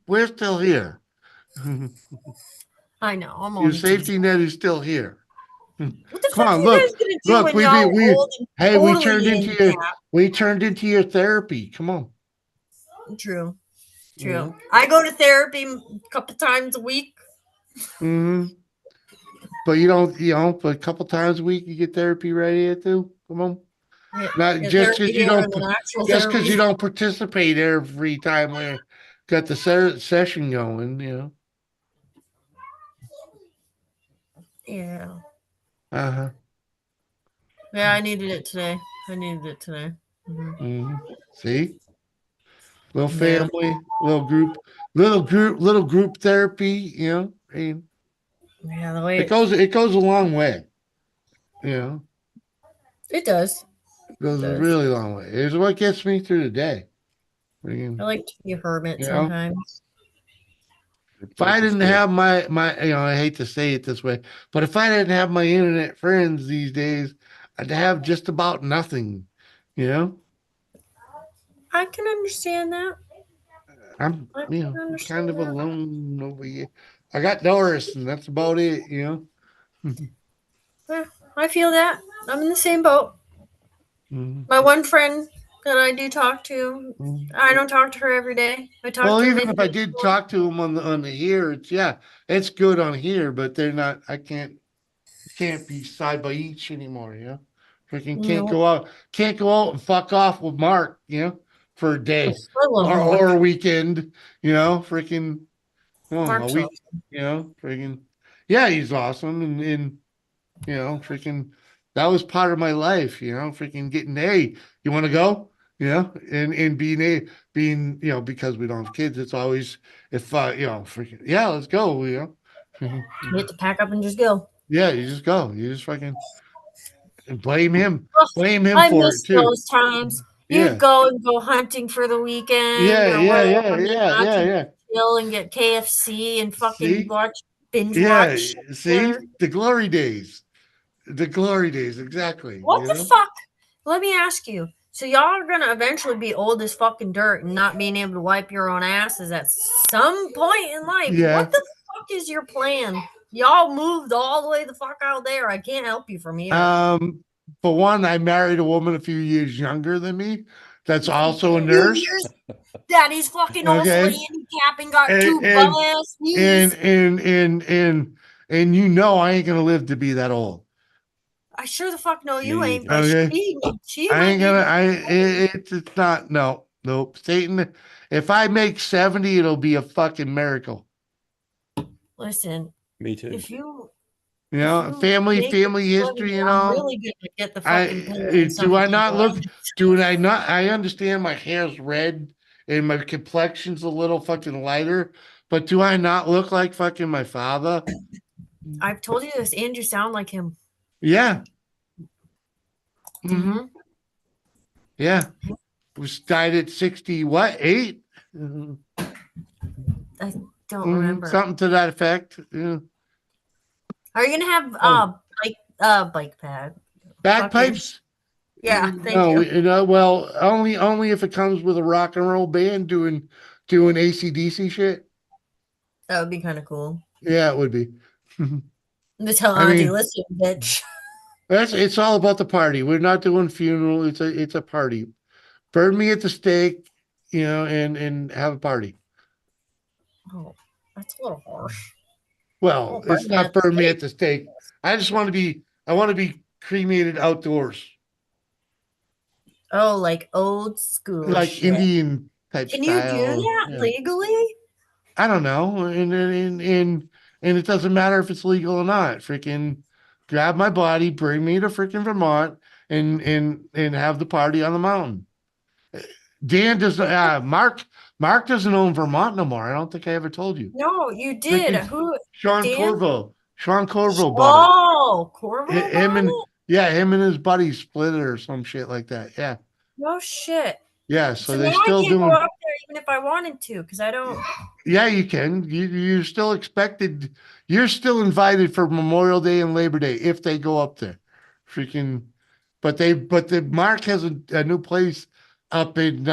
We're still here. I know. I'm Your only safety teasing. net is still here. What the Come fuck on, are you look, guys gonna do when we y'all we old and hey, totally handicapped? we turned into your therapy. Come on. True. Mhm. I go to therapy a couple times a week. Hmm. But you don't, but a couple times a week you get therapy right here too. Come on. Not Yeah, just therapy because you here don't and then actual just because you therapy. don't participate every time we got the session going. Yeah. Uh-huh. Yeah, I needed it today. Mhm. See? Little Yeah. family, little group therapy, you know. I mean, Yeah, the way it goes a long way. You know. it does. It goes a really long way. It's what gets me through the day. I mean, I like to be a hermit you know? sometimes. If I didn't have my I hate to say it this way, but if I didn't have my internet friends these days, I'd have just about nothing. You know, I can understand that. I'm I you can know kind understand of that. alone over here. I got Doris, and that's about it. You know. Yeah, I feel that. I'm in the same boat. My one friend that I do talk to, I don't talk to her every day. I talk Well, to her even maybe. if I did talk to them on the here, it's good on here, but they're not. I can't be side by each anymore. You know, freaking No. can't go out and fuck off with Mark. You know, for a day I love Mark. or a weekend. You know, freaking a Mark's week. awesome. You know, freaking yeah, he's awesome, and you know, freaking that was part of my life. You know, freaking getting you want to go? You know, and being because we don't have kids, it's always if freaking yeah, let's go. You know, You have to pack up and just go. yeah, you just go. You just fucking and blame him. Ugh, Blame him I for it miss too. those times. You'd Yeah. go and go hunting for the weekend Yeah, or yeah, whatever, yeah, and then yeah, not yeah, to yeah. chill and get KFC and fucking See? binge Yeah, watch see? together. The glory days. The glory days, exactly. What You the know? fuck? Let me ask you. So y'all are gonna eventually be old as fucking dirt and not being able to wipe your own asses at some point in life. Yeah. What the fuck is your plan? Y'all moved all the way the fuck out there. I can't help you from here. For one, I married a woman a few years younger than me that's also a Few nurse. years. Daddy's fucking also Okay. handicapped and got And two bum ass knees. and you know I ain't gonna live to be that old. I sure the fuck know you Me ain't, but Okay. she I might ain't be. gonna it's not nope. Satan, if I make 70, it'll be a fucking miracle. Listen, Me too. if you You know, family make it history 70, and I'm all. really gonna get the fucking pillow and Do I something not look? going. Do I not? I understand my hair's red and my complexion's a little fucking lighter, but do I not look like fucking my father? I've told you this, and you sound like him. Yeah. Mm-hmm. Yeah. Was died at 60, what, 8? I don't remember. Something to that effect. Yeah. Are you gonna have bike pad? Bagpipes? Yeah, thank No, you. well, only if it comes with a rock and roll band doing AC/DC shit. That would be kind of cool. Yeah, it would be. To tell I Auntie, mean, listen, bitch. it's all about the party. We're not doing funeral. It's a party. Burn me at the stake, and have a party. Oh, that's a little harsh. Well, it's not burn me at the stake. I want to be cremated outdoors. Oh, like old school Like shit. Indian type Can you do style. that Yeah. legally? I don't know. And it doesn't matter if it's legal or not. Freaking grab my body, bring me to freaking Vermont and have the party on the mountain. Dan doesn't Mark doesn't own Vermont no more. I don't think I ever told you. No, you did. Freaking Who? Sean Dan? Corvo. Sean Corvo bought it. Oh, Corvo Him bought and it? him and his buddy split it or some shit like that. Yeah. No shit. Yeah. So So now they I still can't go doing up there even if I wanted to, because I don't. yeah, you can. You're still expected. You're still invited for Memorial Day and Labor Day if they go up there. Freaking, but the Mark has a new place up in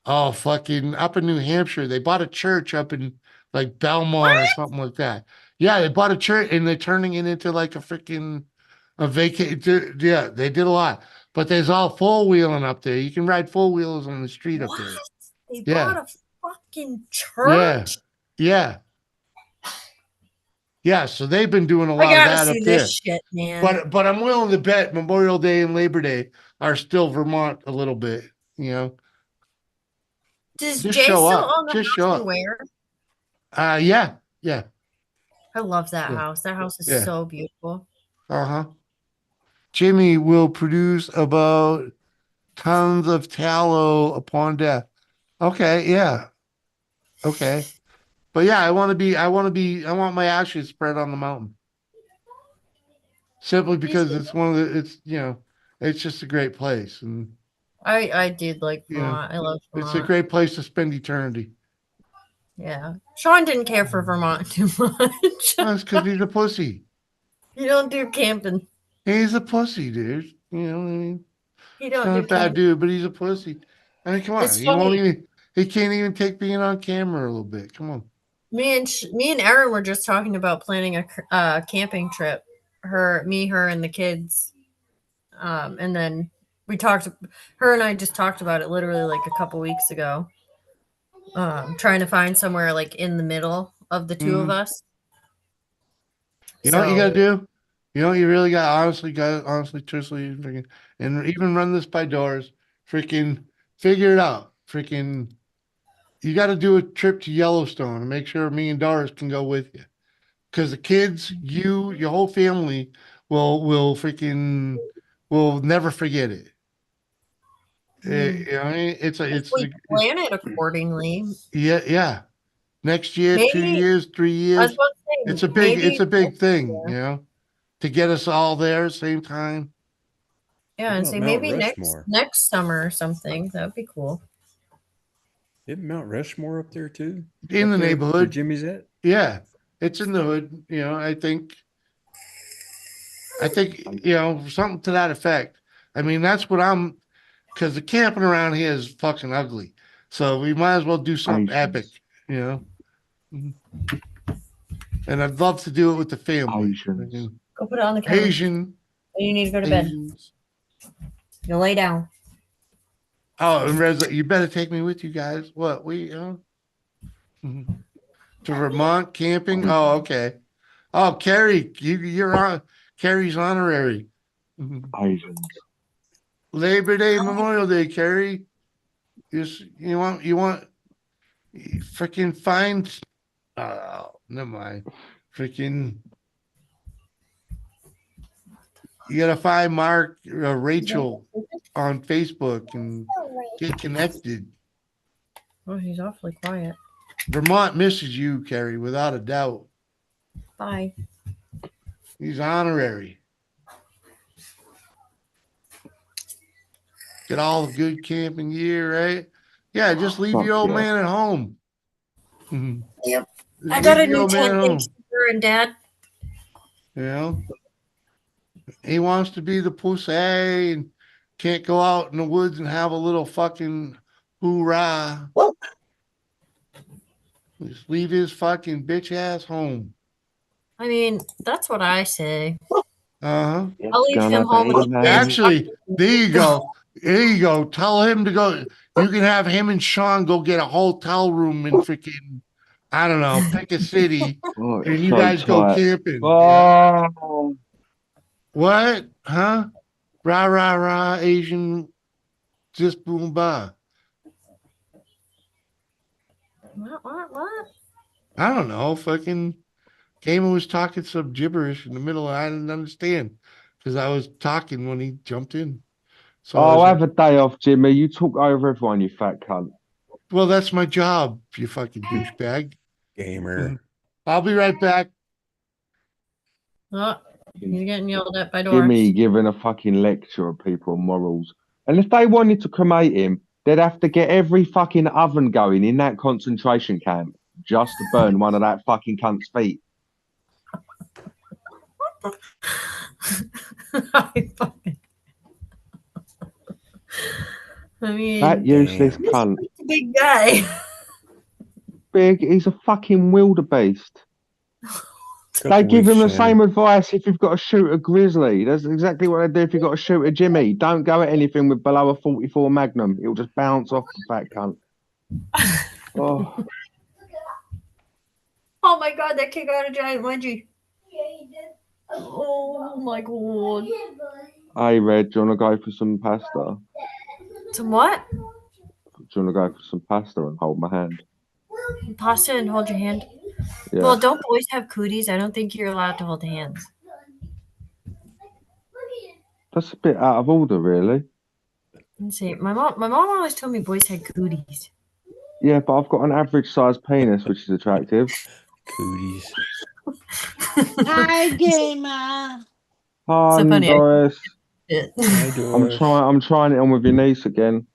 up in New Hampshire. They bought a church up in like Belmont or something like that. Yeah, they bought a church and they're turning it into like a vacation. Yeah, they did a lot. But there's all four wheeling up there. You can ride four wheelers on the street up there. They Yeah. bought a fucking Yeah. church. Yeah. Yeah. So they've been doing a I lot of gotta that see up this there. shit, man. But I'm willing to bet Memorial Day and Labor Day are still Vermont a little bit, Does Just Jay show still up. own the Just show house in up. Ware? Yeah. Yeah. I love that Yeah. house. That house is Yeah. so beautiful. Uh-huh. Jimmy will produce about tons of tallow upon death. Okay, yeah. Okay. But yeah, I want my ashes spread on the mountain. Simply because it's it's just a great place. And I did like you know, Vermont. I love it's a Vermont. great place to spend eternity. Yeah. Sean didn't care for Vermont too much. That's because he's a pussy. You don't do camping. He's a pussy, dude. You know what I mean? You He's don't not do a bad camping. dude, but he's a pussy. I mean, come on. It's funny. He can't even take being on camera a little bit. Come on. Me and Erin were just talking about planning a camping trip. Her, and the kids. And then her and I just talked about it literally like a couple weeks ago. Trying to find somewhere like in the middle of the two of us. You know what you gotta do? You know what you really honestly, truthfully, freaking, and even run this by Doors, freaking figure it out. Freaking, you gotta do a trip to Yellowstone and make sure me and Doris can go with you. Because the kids, your whole family will freaking will never forget it. You know, it's If we plan it accordingly. yeah. Next year, Maybe, 2 years, 3 I was years. about to say, It's a big thing, yeah. you know, to get us all there same time. Yeah, and say Mount maybe Rushmore? next summer or something. That would be cool. Isn't Mount Rushmore up there too? In Up the there where neighborhood. Jimmy's at? Yeah. It's in the hood, you know, I think, you know, something to that effect. I mean, that's what because the camping around here is fucking ugly. So we might as well do something epic, you know. Mhm. And I'd love to do it with the family. Go put it on the counter. Asian. You need to go to bed. Asians. You lay down. Oh, and Reza, you better take me with you guys. What to Vermont camping? Oh, okay. Oh, Carrie, you're on Carrie's honorary. Labor Day, Memorial Day, Carrie. You want freaking find never mind. Freaking you gotta find Mark Rachel on Facebook and get connected. Oh, he's awfully quiet. Vermont misses you, Carrie, without a doubt. Bye. He's honorary. Get all the good camping gear, right? Yeah, just leave your old man at home. Yep. Just I got a leave your new old man tent at thanks home. to her and Dad. You know, he wants to be the pussy and can't go out in the woods and have a little fucking hoorah. Just leave his fucking bitch ass home. I mean, that's what I say. Uh-huh. I'll leave him home with the kids. Actually, there you go. There you go. Tell him to go. You can have him and Sean go get a hotel room in freaking, I don't know, pick a city, and you guys go camping. Yeah. What? Huh? Rah, rah, rah, Asian, just boom, bah. What? I don't know. Fucking Gamer was talking some gibberish in the middle, and I didn't understand because I was talking when he jumped in. So I Oh, was have a day off, Jimmy. You talk over everyone, you fat cunt. well, that's my job, you fucking douchebag. Gamer. I'll be right back. Oh, he's getting yelled at by Doris. Jimmy giving a fucking lecture of people on morals. And if they wanted to cremate him, they'd have to get every fucking oven going in that concentration camp just to burn one of that fucking cunt's feet. I mean, That useless cunt. He's a big guy. Big, he's a fucking wildebeest. They give him the same advice if you've got to shoot a grizzly. That's exactly what they do if you've got to shoot a Jimmy. Don't go at anything with below a 44 Magnum. It'll just bounce off the fat cunt. Oh. Oh my god, that kid got a giant wedgie. Yeah, he did. Oh my god. Hey, Red, do you want to go for some pasta? Some what? Do you want to go for some pasta and hold my hand? Pasta and hold your hand. Yeah. Well, don't boys have cooties? I don't think you're allowed to hold hands. That's a bit out of order, really. Let's see. My mom always told me boys had cooties. Yeah, but I've got an average sized penis, which is attractive. Cooties. Hi, gamer. Hi, So funny. Doris. Hi, Doris. I'm trying it on with your niece again.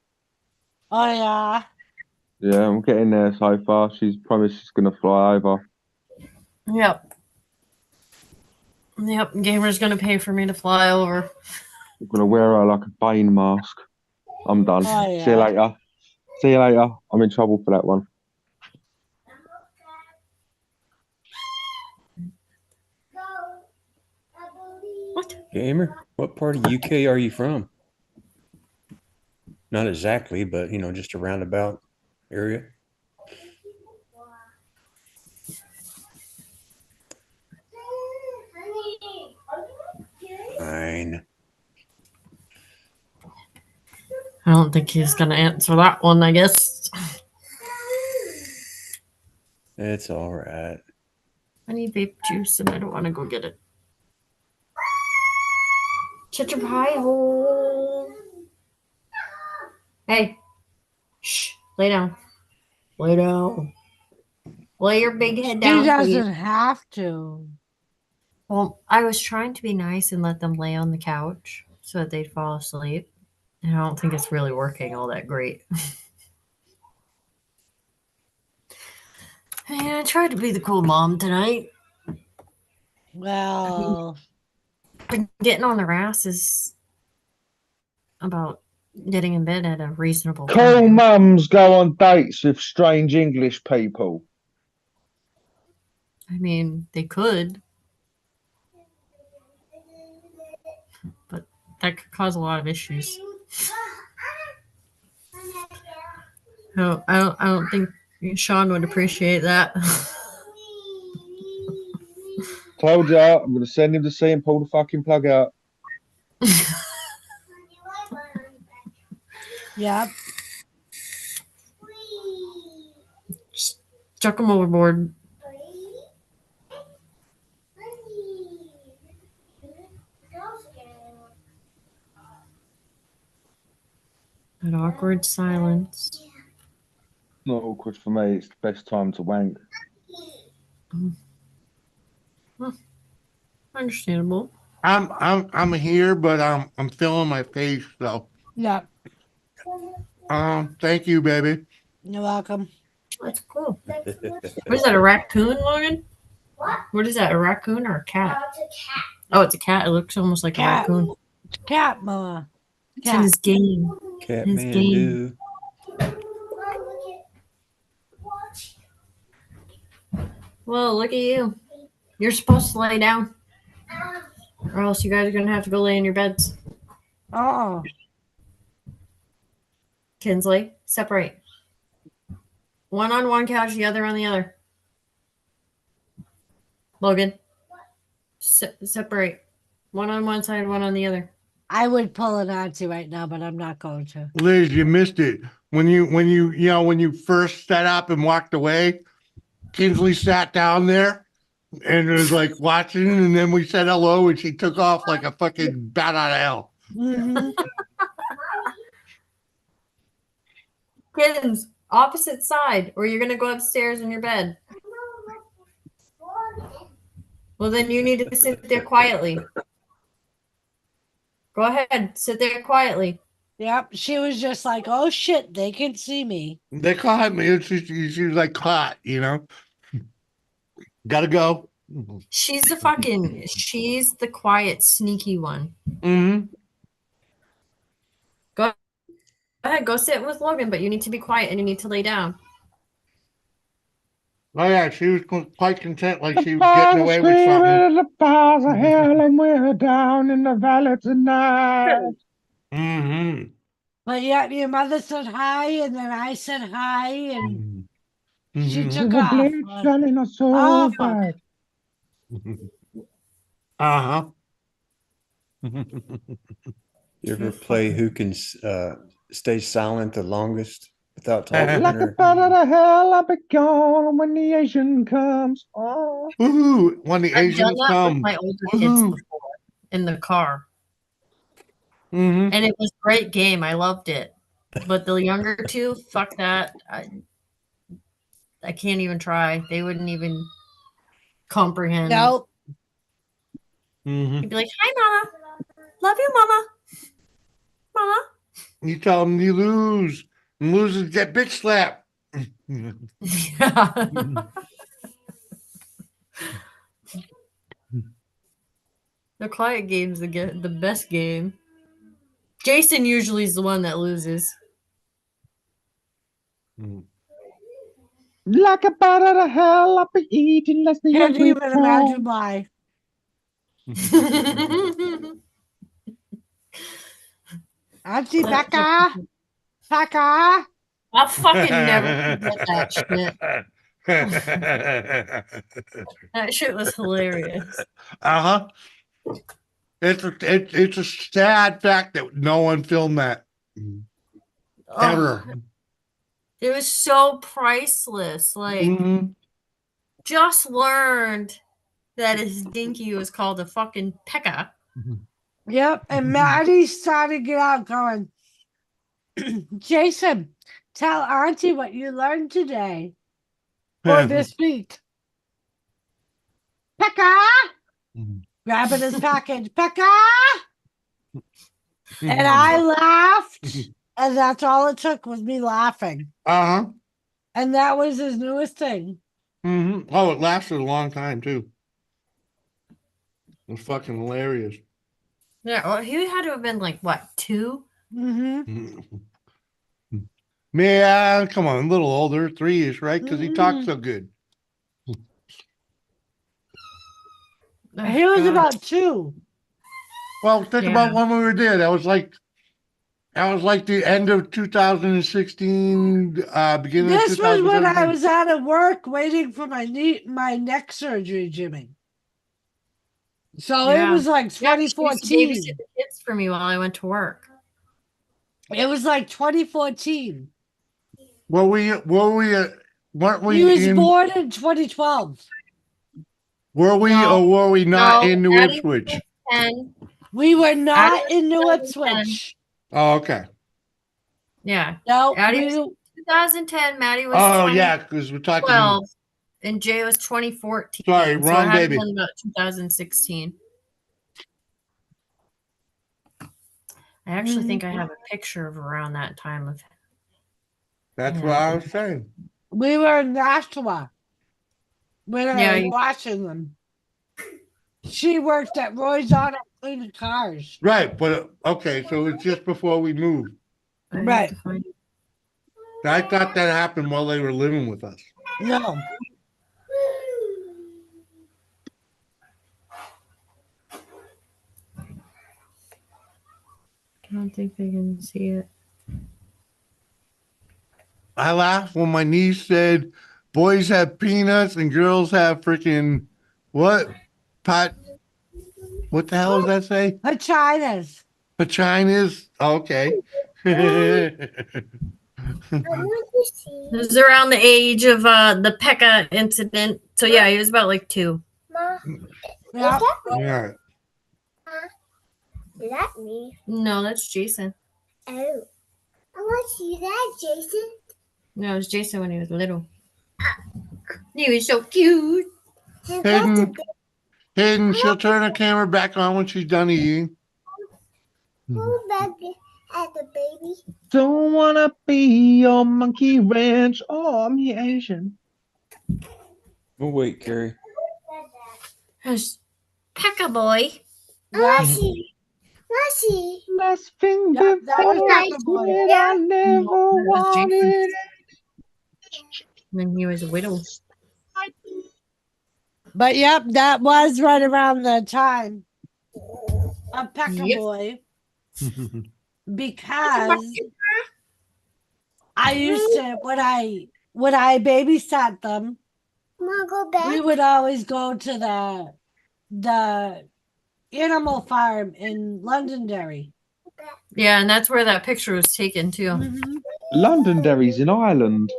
Oh yeah. Yeah, I'm getting there so far. She's promised she's gonna fly over. Yep. Yep. Gamer's gonna pay for me to fly over. I'm gonna wear her like a Bane mask. I'm done. Oh, See you yeah. later. See you later. I'm in trouble for that one. Gamer, what part of UK are you from? Not exactly, but you know, just a roundabout area. Fine. I don't think he's gonna answer that one, I guess. It's all right. I need vape juice and I don't want to go get it. Shut your pie hole. Hey. Shh. Lay down. Lay down. Lay your big head He down, doesn't please. have to. Well, I was trying to be nice and let them lay on the couch so that they'd fall asleep. And I don't think it's really working all that great. And I tried to be the cool mom tonight. Well, Been getting on their asses about getting in bed at a reasonable Cool time. mums go on dates with strange English people. I mean, they could. But that could cause a lot of issues. No, I don't think Sean would appreciate that. Told ya, I'm gonna send him to see him pull the fucking plug out. yep. Just chuck him overboard. An awkward silence. Not awkward for me. It's the best time to wank. Understandable. I'm here, but I'm feeling my face, so Yep. thank you, baby. You're welcome. That's cool. What is that, a raccoon, Logan? What is that, a raccoon or a cat? It's a cat. Oh, it's a cat. It looks almost like Cat. a raccoon. It's cat, Mama. It's in his game. Cat His man game. do. Well, look at you. You're supposed to lay down. Or else you guys are going to have to go lay in your beds. Oh. Kinsley, separate. One on one couch, the other on the other. Logan, separate. One on one side, one on the other. I would pull an auntie right now, but I'm not going to. Liz, you missed it. When you first set up and walked away, Kinsley sat down there and was like watching, and then we said hello, and she took off like a fucking bat out of hell. Mm-hmm. Kittens, opposite side, or you're going to go upstairs in your bed. Well, then you need to sit there quietly. Go ahead, sit there quietly. Yep. She was just like, oh shit, they can see me. They caught me. She was like caught, you know. Gotta go. She's the quiet, sneaky one. Mm-hmm. Go ahead, go sit with Logan, but you need to be quiet and you need to lay down. Oh yeah, she was quite content, like she was getting away with something. The bars of hell, and we're down in the valley tonight. Mm-hmm. But yeah, your mother said hi, and then I said hi, and she took The off. blade shining us so Oh, fuck. bright. Uh-huh. You ever play who can stay silent the longest? without talking to Like a her. bat out of hell, I'll be gone when the Asian comes. Oh. Woohoo! When the I've done Asians that with come. my older kids before in the car. Mm-hmm. And it was a great game. I loved it. But the younger two, fuck that. I can't even try. They wouldn't even comprehend. Nope. Mm-hmm. You'd be like, hi, Mama. Love you, Mama. Mama. You tell them you lose. And losers get bitch slapped. Yeah. The quiet game's the best game. Jason usually is the one that loses. Like a bat out of hell, I'll be eating less than Can't your even imagine why. Auntie Becca. Becca. I'll fucking never forget that shit. That shit was hilarious. Uh-huh. It's a sad fact that no one filmed that. Ever. Oh, it was so priceless. Like, just learned that his dinky was called a fucking pecker. Yep. And Maddie started to get out going, Jason, tell Auntie what you learned today or this week. Pekka! Grabbing his package. Pekka! And I laughed. And that's all it took was me laughing. Uh-huh. And that was his newest thing. Mm-hmm. Oh, it lasted a long time, too. It was fucking hilarious. Yeah, well, he had to have been like, what, 2? Mm-hmm. Yeah, come on, a little older, 3-ish, right? Because he talks so good. He was about 2. Well, think about when we were there. That was like the end of 2016, beginning of 2017. This was when I was out of work waiting for my neck surgery, Jimmy. So it was like 2014. She used to babysit the kids for me while I went to work. It was like 2014. Weren't we He was born in 2012. Were we or were we not in New Maddie Ipswich? was 10. We were not in New Ipswich. Oh, okay. Yeah. No, Addie was 2010. Maddie was Oh, yeah, because we're talking 12. And Jay was 2014. Sorry, so wrong it had baby. been about 2016. I actually think I have a picture of around that time of. That's what I was saying. We were in Nashua when I was you- watching them. She worked at Roy's Auto cleaning cars. Right, but okay, so it's just before we moved. Right. I thought that happened while they were living with us. No. I don't think they can see it. I laughed when my niece said, boys have peanuts and girls have freaking what? What the hell does that say? Vaginas. Vaginas? Okay. It was around the age of the Pekka incident. So yeah, he was about like 2. Yeah. Yeah. Is that me? No, that's Jason. Oh. I want to see that, Jason. No, it was Jason when he was little. He was so cute. Hayden, she'll turn her camera back on when she's done eating. Who's back at the baby? Don't wanna be your monkey ranch. Oh, I'm the Asian. Oh wait, Carrie. There's Pekka boy. Lassie. Last thing That before was I Pekka boy. quit, I never wanted. When he was a widow. But yep, that was right around the time of Pekka Yep. Boy. Because I used to when I babysat them, Mom, go back. we would always go to the animal farm in Londonderry. Yeah, and that's where that picture was taken too. Mm-hmm. Londonderry's in Ireland.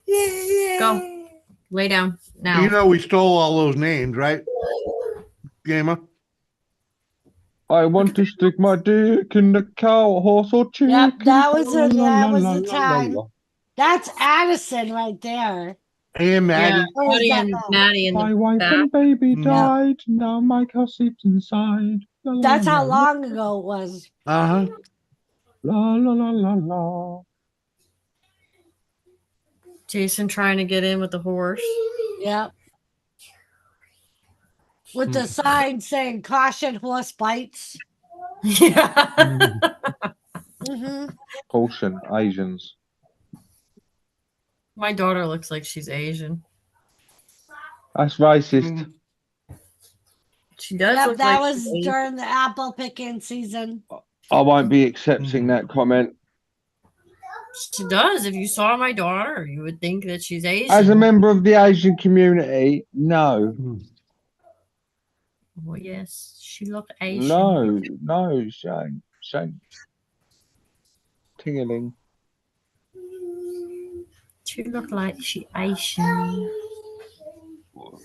Go. Lay down now. You know we stole all those names, right? Gamer. I want to stick my dick in the cow, horse, or chicken. Yep, that was La, a, la, that la, was la, the la, time. la. That's Addison right there. And Maddie. Yeah, Or is Maddie that and Mel? Maddie in My the wife back. and baby Mm. died. Now my cow sleeps inside. La, la, That's la, how la, long ago it was. Uh-huh. la, la, la, la, la. Jason trying to get in with the horse. Yep. With the sign saying caution horse bites. Yeah. Mm-hmm. Caution, Asians. My daughter looks like she's Asian. That's racist. She does Yep, look that like was she's Asian. during the apple picking season. I won't be accepting that comment. She does. If you saw my daughter, you would think that she's Asian. As a member of the Asian community, no. Well, yes, she looked Asian. No, shame. Tingling. She looked like she Asian.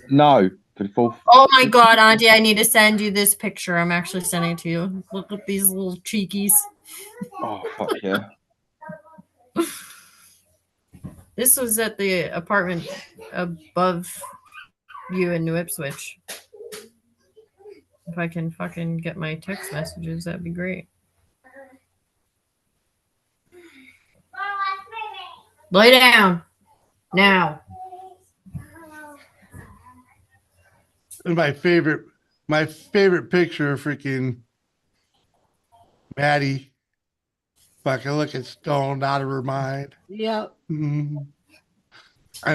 No, for the fourth. Oh my God, Auntie, I need to send you this picture. I'm actually sending it to you. Look at these little cheekies. Oh, fuck yeah. This was at the apartment above you in New Ipswich. If I can fucking get my text messages, that'd be great. Lay down. Now. And my favorite picture of freaking Maddie fucking looking stoned out of her mind. Yep. I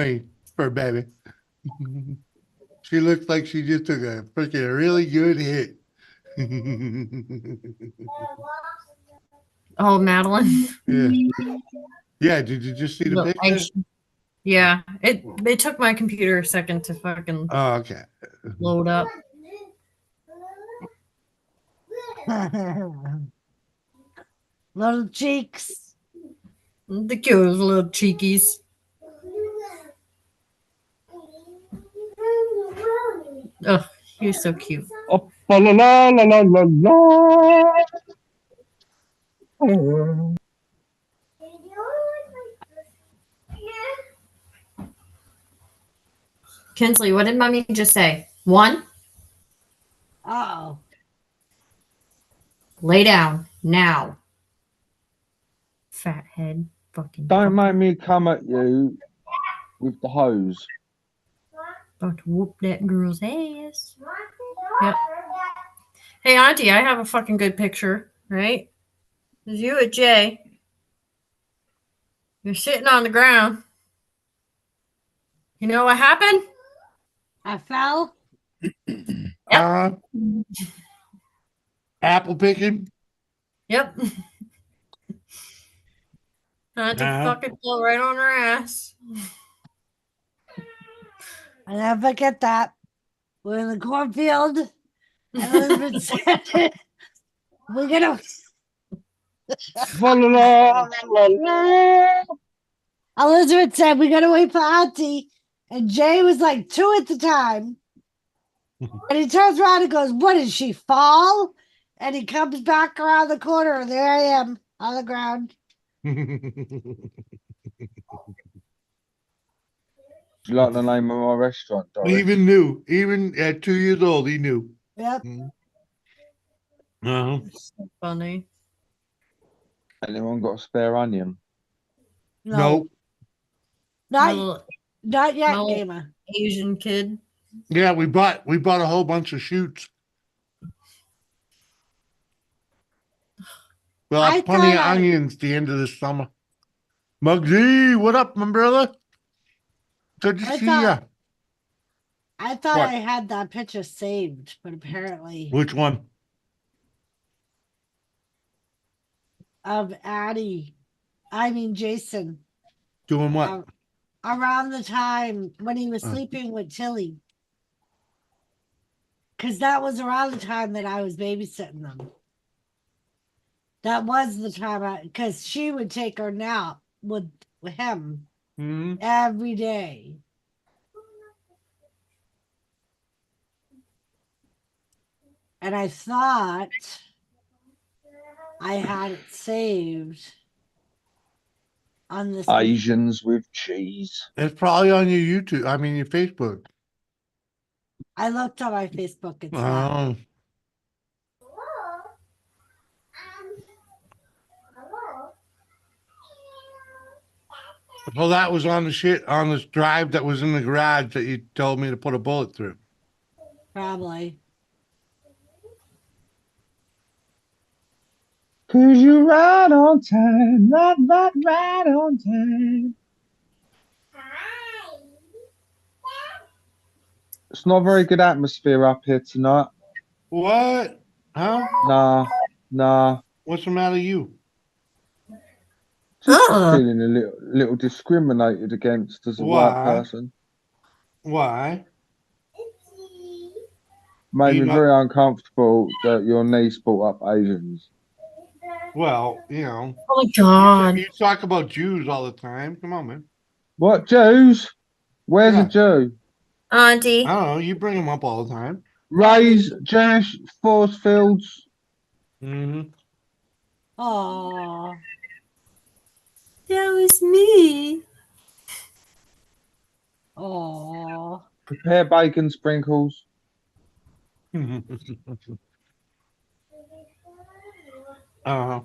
mean, for a baby. She looks like she just took a freaking really good hit. Oh, Madeline. Yeah. Yeah, did you just see the Look, picture? yeah, it took my computer a second to fucking Oh, okay. load up. Little cheeks. The cute little cheekies. Oh, he's so cute. Oh, la la la la la la. Oh. Kinsley, what did mommy just say? 1? Uh-oh. Lay down now. Fathead. Fucking. Don't make me come at you with the hose. About to whoop that girl's ass. Yep. Hey, Auntie, I have a fucking good picture, right? There's you at Jay. You're sitting on the ground. You know what happened? I fell. Apple picking. Yep. Auntie fucking fell right on her ass. I never forget that. We're in the cornfield. And Elizabeth said, we're gonna. Elizabeth said, we gotta wait for Auntie. And Jay was like 2 at the time. And he turns around and goes, what did she fall? And he comes back around the corner, and there I am on the ground. Do you like the name of my restaurant, Doris? Even knew. Even at 2 years old, he knew. Yep. Uh-huh. So funny. Anyone got a spare onion? No. Nope. Not yet, my little Gamer. Asian kid. Yeah, we bought a whole bunch of shoots. We'll I have plenty of thought I- onions the end of the summer. Muggsy, what up, my brother? Good to see ya. I thought What? I had that picture saved, but apparently Which one? of Jason. Doing what? Around the time when he was sleeping with Tilly. Because that was around the time that I was babysitting them. That was the time because she would take her nap with him every day. And I thought I had it saved on this. Asians with cheese. It's probably on your YouTube. I mean, your Facebook. I looked on my Facebook. It's Oh. Well, that was on this drive that was in the garage that you told me to put a bullet through. Probably. Cause you right on time, right on time. It's not a very good atmosphere up here tonight. What? Huh? Nah. What's the matter with you? Just feeling a little discriminated against as a white person. Why? Made me very uncomfortable that your niece brought up Asians. Well, you know. Oh my God. You talk about Jews all the time. Come on, man. What, Jews? Where's a Jew? Auntie. I don't know. You bring them up all the time. Raised Jewish force fields. Mm-hmm. Oh. That was me. Oh. Prepare bacon sprinkles. Uh-huh.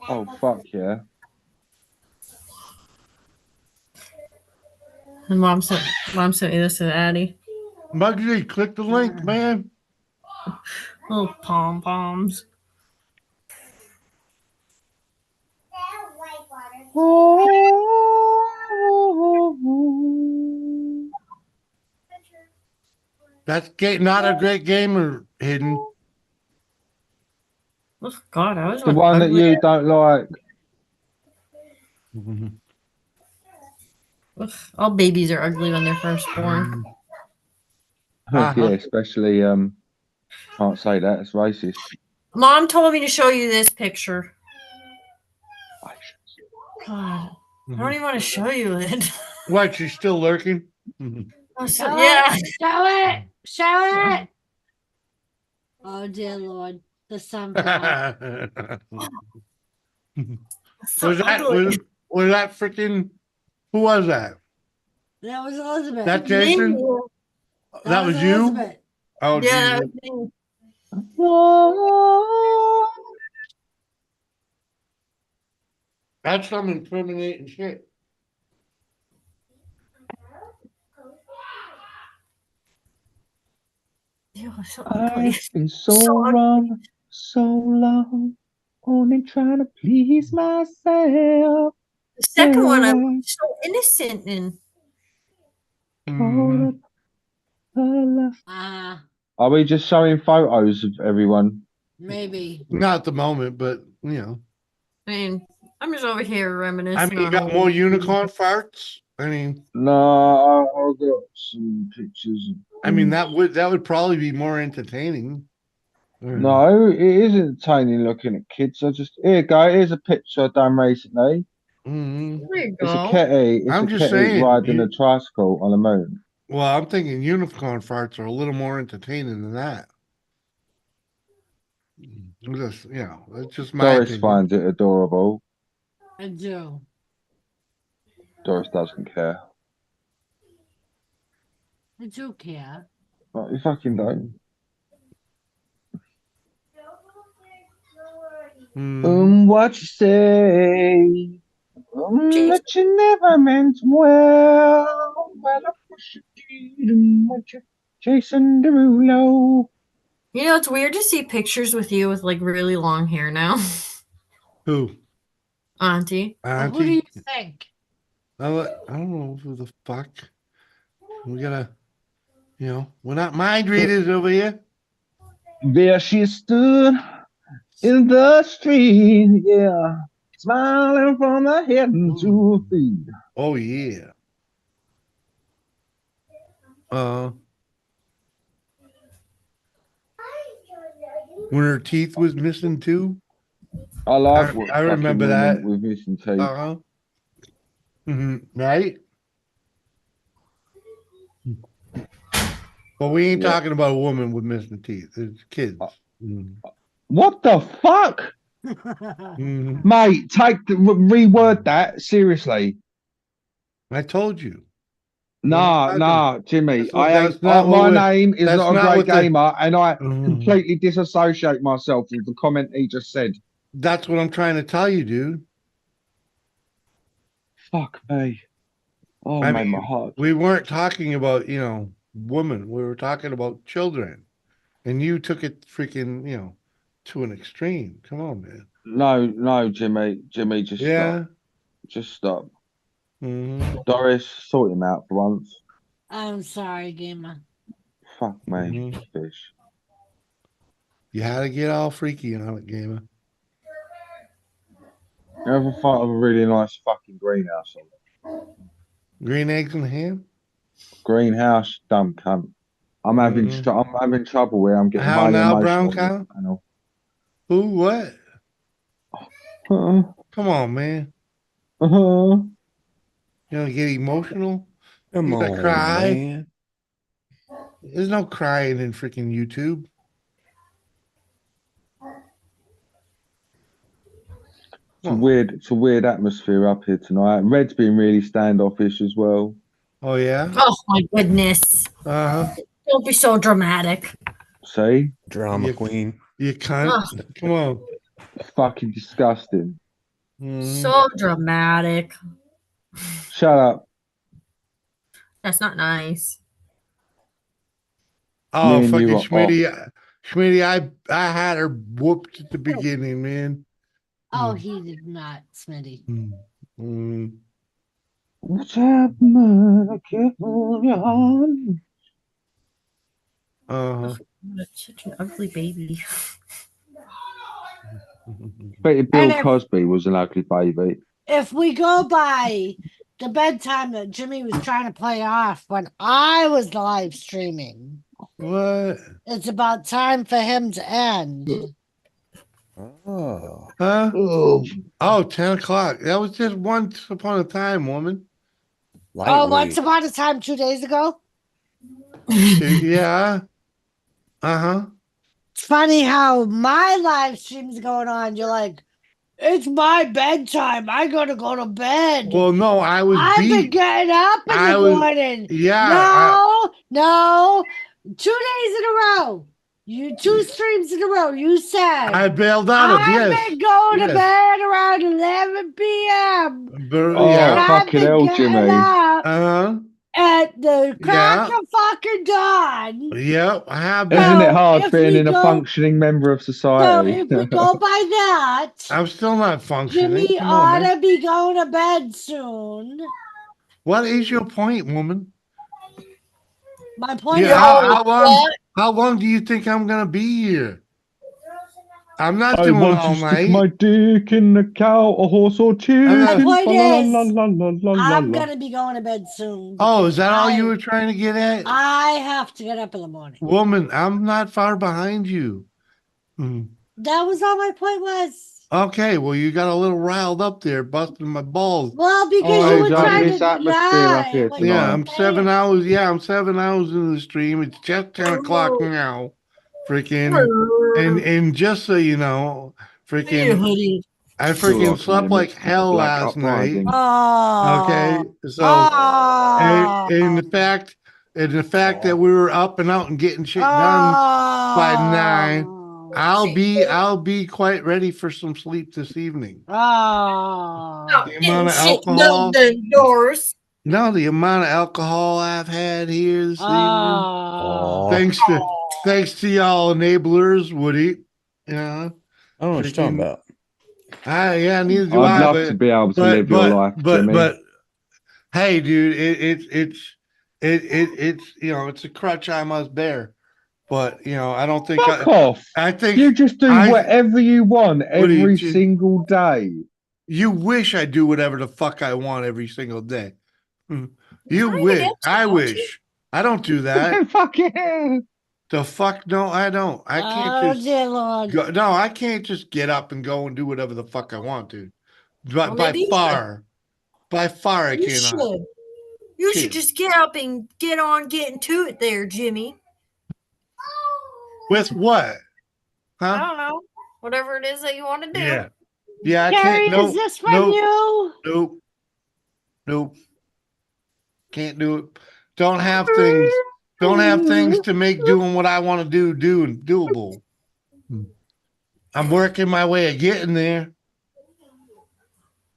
Oh, fuck yeah. And mom sent me this to Addie. Muggsy, click the link, man. Little pom-poms. That's not a great gamer, Hidden. Oh, God, I was The one that you don't like. Ugh, all babies are ugly when they're first born. Yeah, especially can't say that, it's racist. Mom told me to show you this picture. God, I don't even want to show you it. What, she's still lurking? Yeah. Show it. Show it. Oh, dear Lord. The sunflower. Was that freaking, who was that? That was Elizabeth. That Jason? That was you? Elizabeth. Oh, yeah, Jesus. That's some incriminating shit. I've been so wrong, so long, only trying to please myself. The second one, I was so innocent in. Are we just showing photos of everyone? Maybe. Not at the moment, but, you know. I mean, I'm just over here reminiscing. I mean, you got more unicorn farts? I mean. No, I've got some pictures. I mean, that would probably be more entertaining. No, it is entertaining looking at kids. Here you go. Here's a picture I done recently. Mm-hmm. There you go. It's a kitty. I'm just saying, riding a tricycle on the moon. Well, I'm thinking unicorn farts are a little more entertaining than that. Just, you know, it's just my Doris opinion. finds it adorable. I do. Doris doesn't care. I do care. But you fucking don't. What you say? That you never meant well. Well, of course you did. What you, Jason Derulo? You know, it's weird to see pictures with you with like really long hair now. Who? Auntie. Who do you think? I don't know who the fuck. We gotta, you know, we're not mind readers over here. There she stood in the street, yeah, smiling from her head to her feet. Oh yeah. when her teeth was missing too. I like I fucking remember women that. with missing teeth. Uh-huh. Right? But we ain't Yeah. talking about a woman with missing teeth. It's kids. What the fuck? Mate, reword that seriously. I told you. Nah, Jimmy. That's not My what name is that's not a not great what the- gamer, and I completely disassociate myself with the comment he just said. That's what I'm trying to tell you, dude. Fuck me. Oh, I made mean, my heart. we weren't talking about, women. We were talking about children. And you took it freaking, to an extreme. Come on, man. No, Jimmy, just Yeah. stop. Just stop. Mm-hmm. Doris, sort him out for once. I'm sorry, gamer. Fuck me, fish. You had to get all freaky on it, gamer. You ever thought of a really nice fucking greenhouse? Green eggs and ham? Greenhouse, dumb cunt. I'm having trouble where I'm getting How highly now, emotional. brown cow? Who? What? Come on, man. You gonna get emotional? Come You gonna on, cry? man. There's no crying in freaking YouTube. It's a weird atmosphere up here tonight. Red's been really standoffish as well. Oh yeah. Oh my goodness. Uh-huh. Don't be so dramatic. See? Drama queen. You cunt. Come on. Fucking disgusting. So dramatic. Shut up. That's not nice. Oh, Me and fucking you are Schmitty. Schmitty, I had her whooped at the beginning, man. Oh, he did not, Smitty. What's happening? I can't hold your hand. Uh-huh. Such an ugly baby. Bet Bill And if- Cosby was an ugly baby. If we go by the bedtime that Jimmy was trying to play off when I was live streaming, what? It's about time for him to end. Oh. Huh? Oh, 10 o'clock. That was just once upon a time, woman. Oh, once upon a time, 2 days ago? Yeah. Uh-huh. It's funny how my live stream's going on. You're like, it's my bedtime. I gotta go to bed. Well, no, I've been getting up in the morning. Yeah. No. 2 days in a row. You 2 streams in a row. You said I bailed out of I've yes. been going to Yes. bed around 11 p.m. Oh, Yeah. fucking hell, Jimmy. Uh-huh. At the crack Yeah. of fucking dawn. Yep, I have Isn't it So, hard if being we in a go- functioning member of So society? if we go by that, I'm still not functioning. Jimmy Come on, ought man. to be going to bed soon. What is your point, woman? My point Yeah, is, how long do you think I'm gonna be here? I'm not I doing want all to stick night. my dick in a cow, a horse, or chicken. my point is, Fa-la-la-la-la-la-la-la. I'm gonna be going to bed soon. Oh, is that all you I- were trying to get at? I have to get up in the morning. Woman, I'm not far behind you. That was all my point was. Okay, well, you got a little riled up there, busting my balls. Well, because you were trying to lie. Yeah, I'm 7 hours. Yeah, I'm 7 hours in the stream. It's just 10 o'clock now. Freaking. And just so you know, freaking. I freaking slept like hell last night. Oh. Okay. So and the fact that we were up and out and getting shit done by 9, I'll be quite ready for some sleep this evening. Oh. The amount of Shit, alcohol. doors. No, the amount of alcohol I've had here this Oh. evening. Thanks to y'all enablers, Woody. Yeah. I don't know what you're talking about. Yeah, neither do I'd I. love to be able to live your life, Jimmy. But hey, dude, it's it's a crutch I must bear. But I don't think Fuck off. I think you just do whatever you want every single day. You wish I do whatever the fuck I want every single day. You wish. I wish. I don't do that. Fuck yeah. The fuck? No, I don't. I can't Oh, just dear Lord. go. No, I can't just get up and go and do whatever the fuck I want to. Well, By maybe you far, I You cannot. should. You should Can't. just get up and get on getting to it there, Jimmy. With what? I Huh? don't know. Whatever it is that you want to do. Yeah. Yeah, I Carrie, can't. is Nope. this from Nope. you? Nope. Nope. Can't do it. Don't have things. Don't have things to make doing what I want to do and doable. I'm working my way of getting there.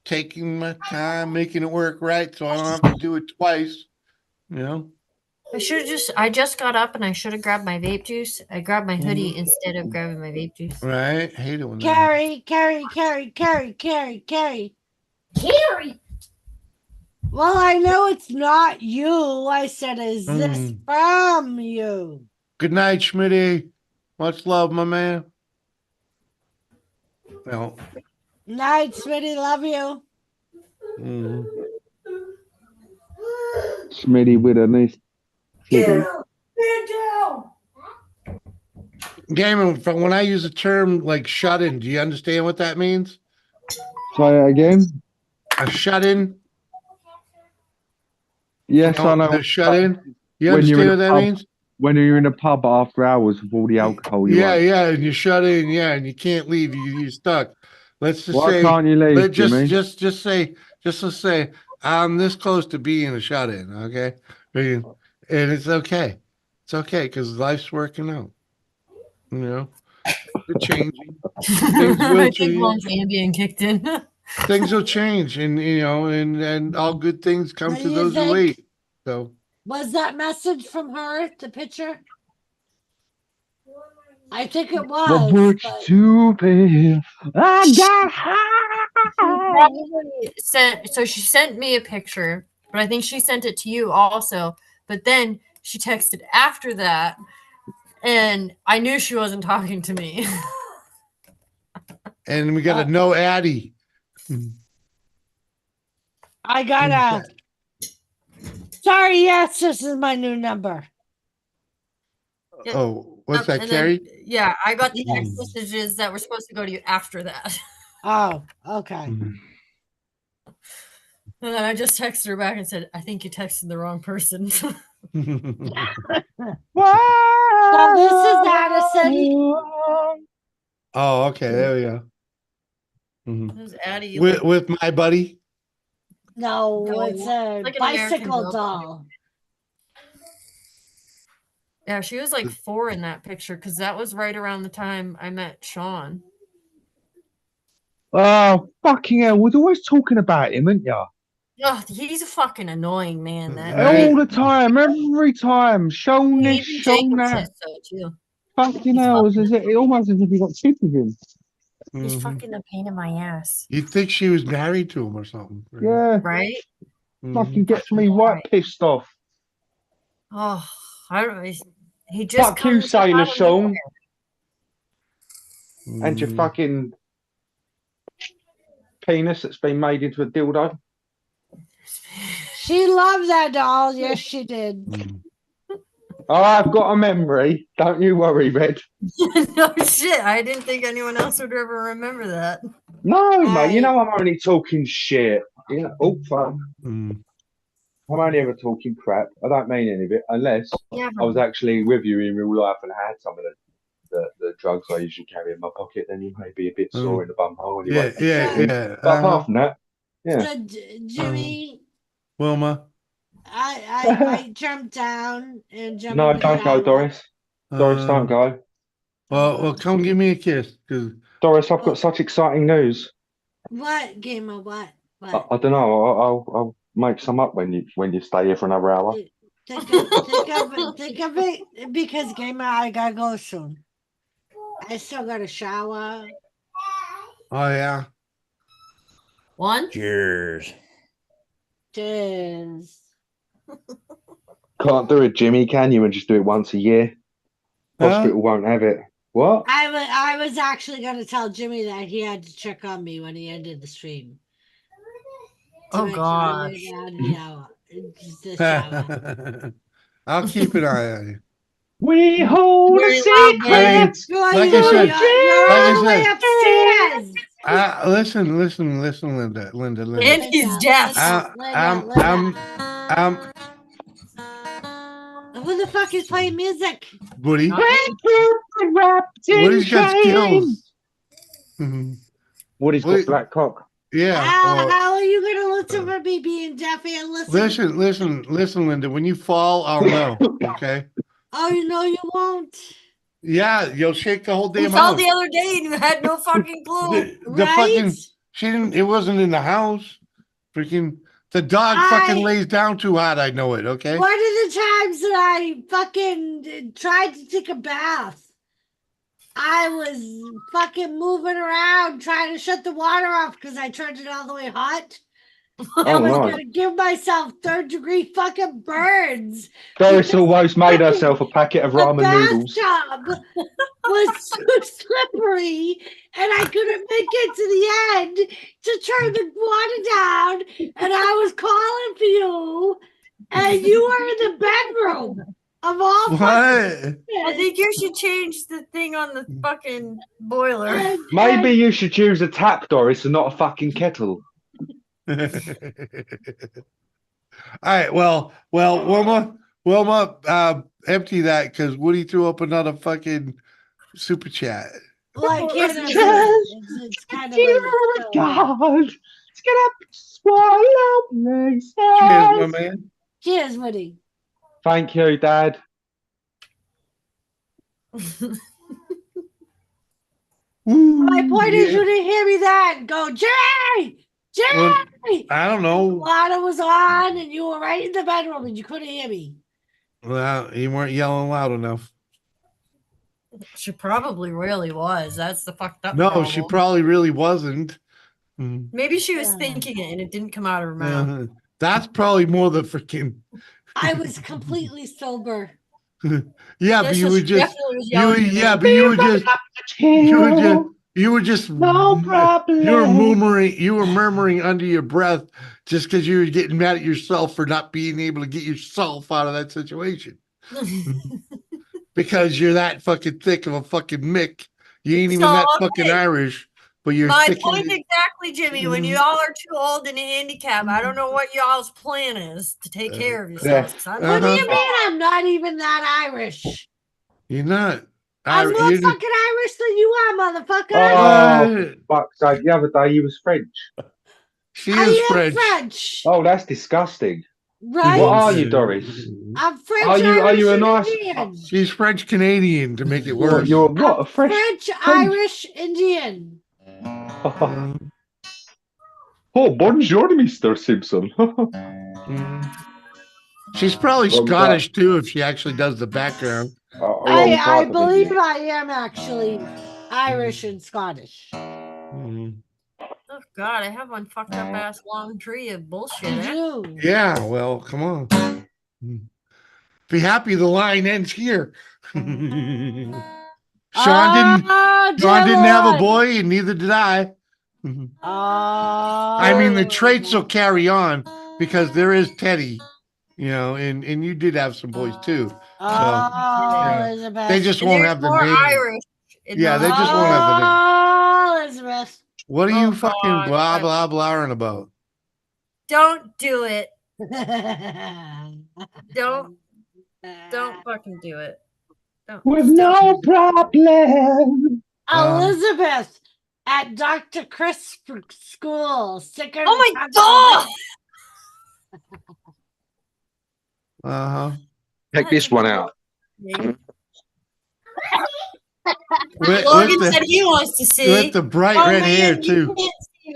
Taking my time, making it work right, so I don't have to do it twice. You know. I just got up and I should have grabbed my vape juice. I grabbed my hoodie Mm-hmm. instead of grabbing my vape juice. Right? Hate it when that. Carrie. Well, I know it's not you. I said, is this from you? Good night, Schmitty. Much love, my man. Well. Night, Smitty. Love you. Smitty with a nice city. Damon, from when I use the term like shut in, do you understand what that means? Try it again. A shut in? Yes, I know. The shut in? You When you're understand in what a that pub, means? when you're in a pub after hours with all the alcohol you want. Yeah, and you shut in, and you can't leave. You're stuck. Let's just Why say, can't you leave, let Jimmy? just to say, I'm this close to being a shut in. Okay, and it's okay. It's okay because life's working out. You know, it's changing. Things will I think change. once Ambien kicked in. Things will change, and and all good things come What to do you those who think? wait. So Was that message from her, the picture? I think it What was. would But... you do? I got Probably so she sent me a picture, but I think she sent it to you also. But then she texted after that, and I knew she wasn't talking to me. and we got a no Addy. I got a. Sorry, yes, this is my new number. Oh, what's that, And Carrie? then, yeah, I got the text messages that were supposed to go to you after that. Oh, okay. And then I just texted her back and said, I think you texted the wrong person. So this is Addison. Oh, okay, there we go. Who's Addie? With my buddy. No, it's a like an American bicycle Girl. doll. Yeah, she was like 4 in that picture because that was right around the time I met Sean. Oh, fucking hell. We're always talking about him, aren't you? Oh, he's a fucking annoying man. That All the time, every time. Shown this, shown that. Too. Fucking hell. It almost as if you got kids with him. He's fucking a pain in my ass. You'd think she was married to him or something. Yeah. Right? Fucking gets me right pissed off. Oh, I don't know. He just Fuck you, Sailor Sean. And your fucking penis that's been made into a dildo. She loved that doll. Yes, she did. Oh, I've got a memory. Don't you worry, Red. No shit. I didn't think anyone else would ever remember that. No, mate. You know I'm only talking shit. Yeah. Oh, fuck. I'm only ever talking crap. I don't mean any of it, unless I was actually with you in real life and had some of the drugs I usually carry in my pocket. Then you may be a bit sore in the bum hole. And you won't be Yeah. But apart from that, yeah. So, Jimmy, Wilma. I jumped down and jumped. No, don't go, Doris. Doris, don't go. Well, come give me a kiss, Doris, I've got such exciting news. What game of what? I don't know. I'll make some up when you stay here for another hour. Think of it because gamer, I gotta go soon. I still got to shower. Oh yeah. One. Cheers. Cheers. Can't do it, Jimmy, can you? And just do it once a year. Hospital won't have it. What? I was actually going to tell Jimmy that he had to check on me when he ended the stream. Oh gosh. Shower. I'll keep an eye on you. We hold a Very loud, babe. secret. Like I said, You're like I all the way said, upstairs. listen, Linda. And he's deaf. Who the fuck is playing music? Woody. Wrapped in Woody's got chain. skills. Woody's got black cock. Yeah. How are you gonna listen for me being deaf and listen? Listen, Linda. When you fall, I'll know. Okay. Oh, you know you won't. Yeah, you'll shake the whole You damn fell house. the other day and you had no fucking clue. The fucking she didn't. It wasn't in the house. Freaking the dog fucking lays down too hot. I know it. Okay. One of the times that I fucking tried to take a bath, I was fucking moving around trying to shut the water off because I turned it all the way hot. I was gonna give myself 3rd-degree fucking burns. Doris almost made herself a packet of The ramen noodles. bathtub was too slippery, and I couldn't make it to the end to turn the water down. And I was calling for you, and you were in the bedroom of all. I think you should change the thing on the fucking boiler. Maybe you should use a tap, Doris, and not a fucking kettle. All right. Well, Wilma, empty that because Woody threw up another fucking super chat. Well, I can't. It's kind of God, it's gonna swallow me. Cheers, my man. Cheers, Woody. Thank you, Dad. My point is, you didn't hear me then. Go, Jerry! Jerry! Well, I don't know. Water was on, and you were right in the bedroom, and you couldn't hear me. Well, you weren't yelling loud enough. She probably really was. That's the fucked up No, problem. she probably really wasn't. Maybe she was thinking it and it didn't come out of her mouth. That's probably more the freaking. I was completely sober. Yeah, but you so were she just. definitely was yelling at Yeah, me. but you were just. No problem. You were murmuring under your breath just because you were getting mad at yourself for not being able to get yourself out of that situation. Because you're that fucking thick of a fucking Mick. You ain't even So, that fucking Irish, but you're My thick. point exactly, Jimmy. When you all are too old and handicapped, I don't know what y'all's plan is to take care of yourselves. 'Cause I'm What do you mean I'm not even that Irish? You're not. I'm more fucking Irish than you are, motherfucker. Oh, fuck's sake. The other day you was French. She I is am French. French. Oh, that's disgusting. Right? What are you, Doris? I'm French. Are you Irish, a and nice? Indian. She's French Canadian to make it worse. You're what? A fresh French, Irish, Indian. Oh, bonjour, Mr. Simpson. She's probably Well, Scottish too if she actually does the background. I believe I am actually Irish and Scottish. Oh God, I have one fucked up ass long tree of bullshit. You eh? do. Yeah, well, come on. Be happy the line ends here. Sean didn't have a boy, and neither did I. I mean, the traits will carry on because there is Teddy, and you did have some boys too. Elizabeth. They just won't have the more name. Irish. Yeah, they just won't have the name. Elizabeth. What are you fucking blah blah blahing about? Don't do it. Don't fucking do it. Don't. With no problem. Elizabeth at Dr. Chris school. Sicker. Oh my God. Check this one out. Logan said he wants to see. With the bright red hair too. You can't see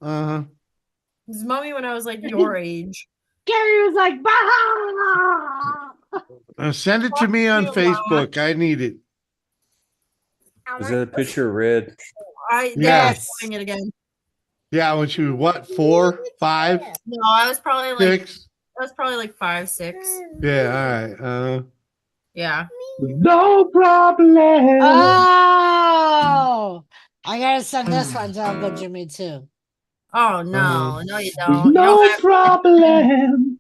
mommy. It's mommy when I was like your age. Gary was like, bah! Send it to me on Facebook. I need it. Is that a picture of red? Yes. Doing it again. Yeah, when she was what, 4, 5? No, I was probably like 6. I was probably like 5, 6. Yeah, all right. Yeah. No problem. Oh, I gotta send this one to Uncle Jimmy too. Oh no, no, you don't. No problem.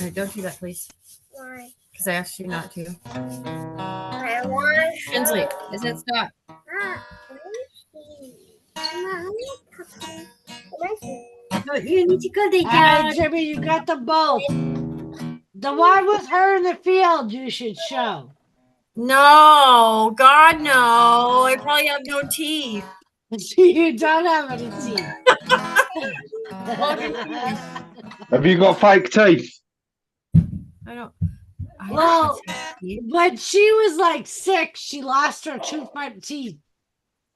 All right, don't do that, please. Why? Because I asked you not to. I want. Kinsley, I said stop. You need to go lay down. Jimmy, you got them both. The one with her in the field you should show. No, God, no. I probably have no teeth. You don't have any teeth. Have you got fake teeth? I don't. Well, when she was like 6, she lost her 2 front teeth.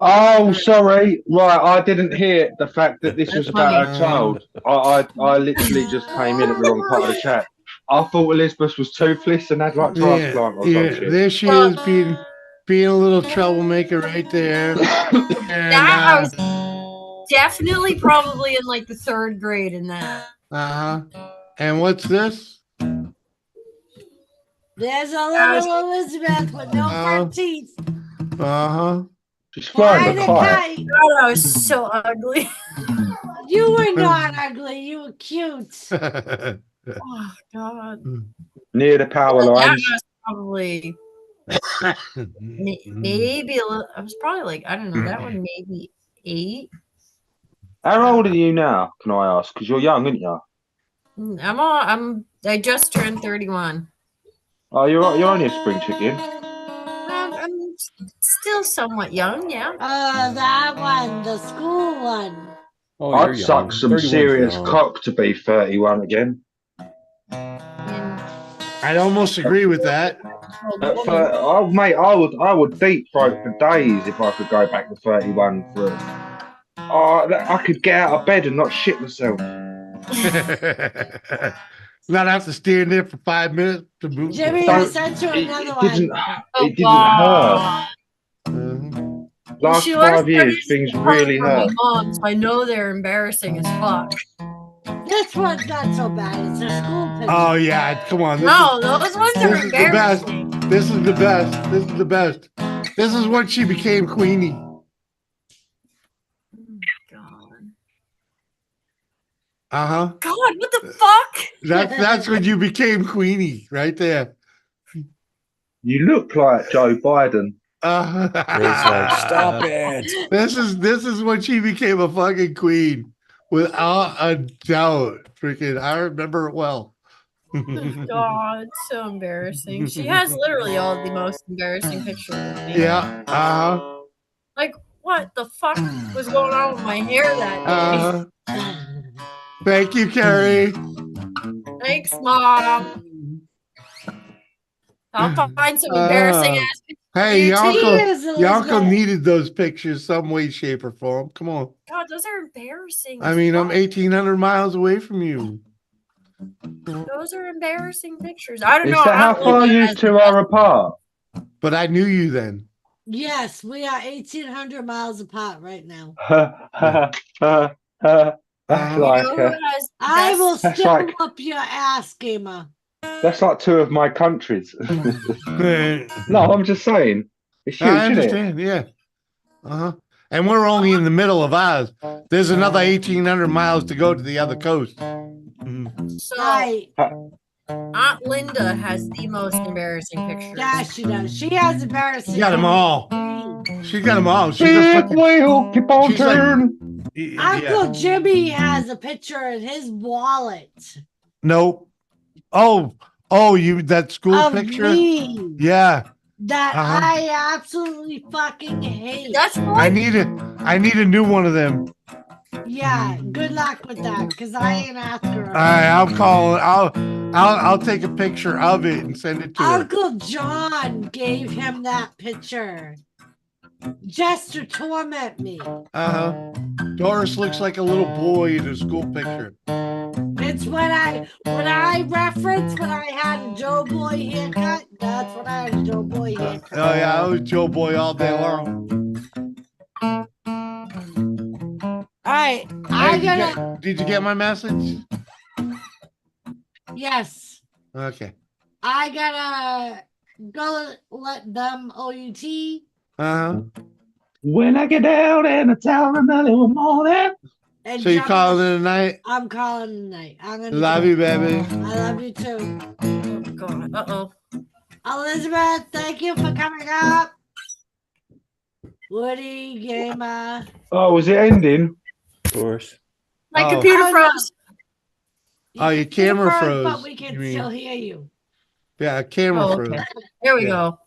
Oh, sorry. Right, I didn't hear the fact that this was about her child. I literally just came in at the wrong part of the chat. I thought Elizabeth was toothless and had like transplant or some shit. There she is being a little troublemaker right there. And That I was definitely probably in like the 3rd grade in that. And what's this? There's a little Elizabeth with no front teeth. She's flying the kite. God, I was so ugly. You were not ugly. You were cute. Oh God. Near the power That lines. was probably maybe a little. I was probably like, I don't know. That one maybe 8. How old are you now? Can I ask? Because you're young, aren't you? I just turned 31. Oh, you're only a spring chicken. I'm still somewhat young, yeah. That one, the school one. Oh, I'd suck some serious cock to be 31 again. I'd almost agree with that. Oh, mate, I would deep throat for days if I could go back to 31 for. Oh, I could get out of bed and not shit myself. Not have to stand there for 5 minutes to move. Jimmy, I sent you another one. It didn't hurt. Last 5 years, things really hurt. My mom, so I know they're embarrassing as fuck. This one's not so bad. It's a school picture. Oh yeah, come on. Those ones are embarrassing. This is the best. This is the best. This is when she became Queenie. God, what the fuck? That's when you became Queenie, right there. You look like Joe Biden. Stop it. This is when she became a fucking queen, without a doubt. Freaking, I remember it well. God, so embarrassing. She has literally all the most embarrassing pictures of me. Yeah. Like, what the fuck was going on with my hair that day? Thank you, Carrie. Thanks, Mom. I'll find some embarrassing ass pictures. Hey, your uncle needed those pictures some way, shape, or form. Come on. God, those are embarrassing. I mean, I'm 1,800 miles away from you. Those are embarrassing pictures. I don't know. Is that how far you two are apart? But I knew you then. Yes, we are 1,800 miles apart right now. That's like I will still up your ass, gamer. that's like 2 of my countries. No, I'm just saying. It's huge, I isn't understand, yeah. And we're only in the middle of ours. There's another 1,800 miles to go to the other coast. So, Aunt Linda has the most embarrassing pictures. Yeah, she does. She has embarrassing. She got them all. She got them all. It will keep on turning. Uncle Jimmy has a picture in his wallet. Nope. Oh, you that school of picture? Me. Yeah. That I absolutely fucking hate. That's I need a new one of them. Yeah, good luck with that, because I ain't after her. All right, I'll call it. I'll take a picture of it and send it to her. Uncle John gave him that picture just to torment me. Doris looks like a little boy in a school picture. It's when I reference when I had a Joe Boy haircut. That's when I had a Joe Boy haircut. Oh yeah, I was Joe Boy all day long. All right, Did you get my message? Yes. Okay. I gotta go let them OUT. When I get down and I tell them a little morning. And So you jump calling in- it a night? I'm calling it a night. I'm gonna Love go. you, baby. I love you too. Oh God. Uh-oh. Elizabeth, thank you for coming up. Woody, Gamer. Oh, is it ending? Of course. My Oh. computer Oh, no. froze. Oh, your camera froze. But we you can mean. still hear you. Yeah, camera Oh, froze. okay. There we Yeah. go.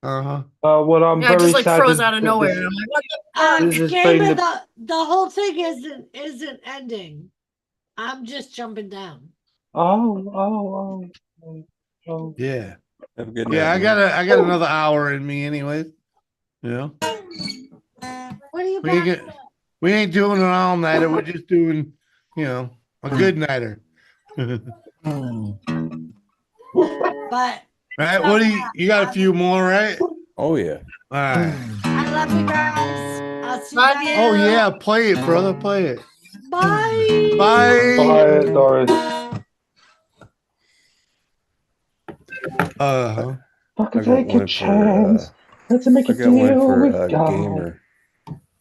Uh-huh. Well, I'm Yeah, it very just like sad froze that- out of that nowhere. this- And I'm like, what the fuck? This has been Gamer, the- the whole thing isn't ending. I'm just jumping down. Oh. Yeah. Have a good Yeah, night. I got another hour in me anyways. You know? What are you We ain't doing an all nighter. We're just doing, you know, a good nighter. But Right, Woody, you got a few more, right? Oh yeah. All right. I love you guys. I'll see Love you you. guys. Oh yeah, play it, brother. Play it. Bye. Bye. Bye, Doris. Uh-huh. I I could got take one a for chance. Let's make I a got one deal for with God. gamer.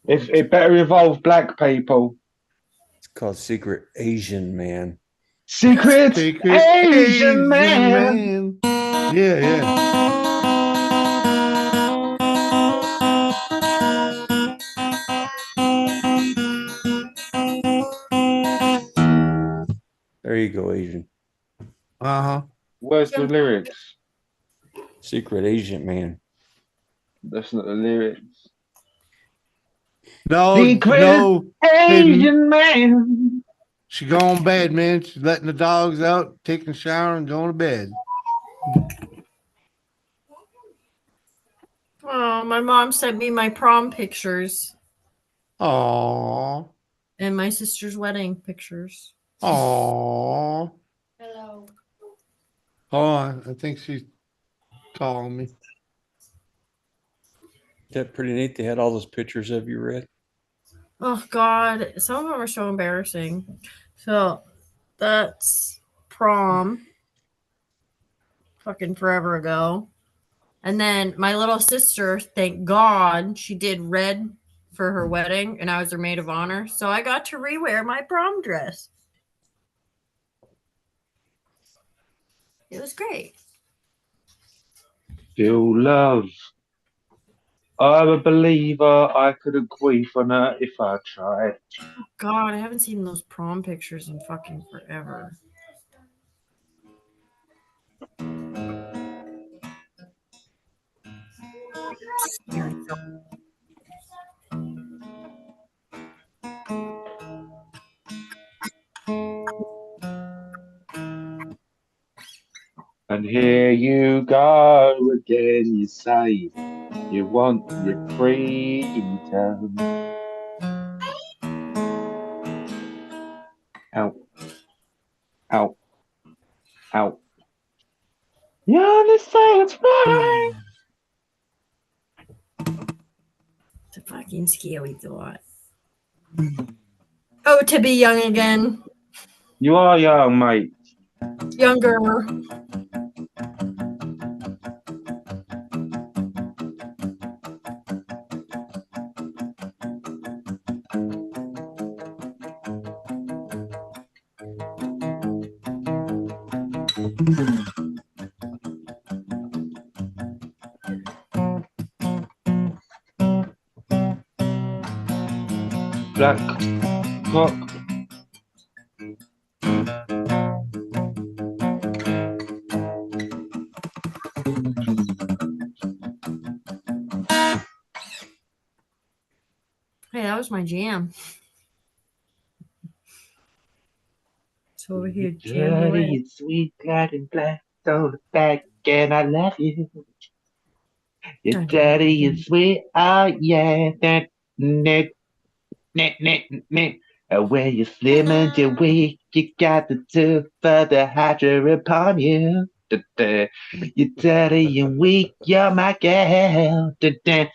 If it better involve black people. It's called Secret Asian Man. Secret, Secret Asian man. Yeah. There you go, Asian. Uh-huh. Where's the lyrics? Secret Asian Man. That's not the lyrics. No, Secret no. Asian man. She going bed, man. She's letting the dogs out, taking a shower, and going to bed. Oh, my mom sent me my prom pictures Aww. and my sister's wedding pictures. Aww. Hello. Hold on. I think she's calling me. Is that pretty neat? They had all those pictures of you, Red. Oh God, some of them are so embarrassing. So that's prom, fucking forever ago. And then my little sister, thank God, she did red for her wedding, and I was her maid of honor. So I got to rewear my prom dress. It was great. Feel love. I'm a believer. I could agree on her if I tried. God, I haven't seen those prom pictures in fucking forever. And here you go again. You say you want your freedom. Out. You understand it's right. It's a fucking scary thought. Oh, to be young again. You are young, mate. Younger. Black cock. Hey, that was my jam. It's over here jamming away. Dirty and sweet, glad and black, so back, and I love you. You're dirty and sweet, oh yeah, that net. And when you're slim and you're weak, you got the tooth for the hydra upon you. You're dirty and weak, you're my girl. Get it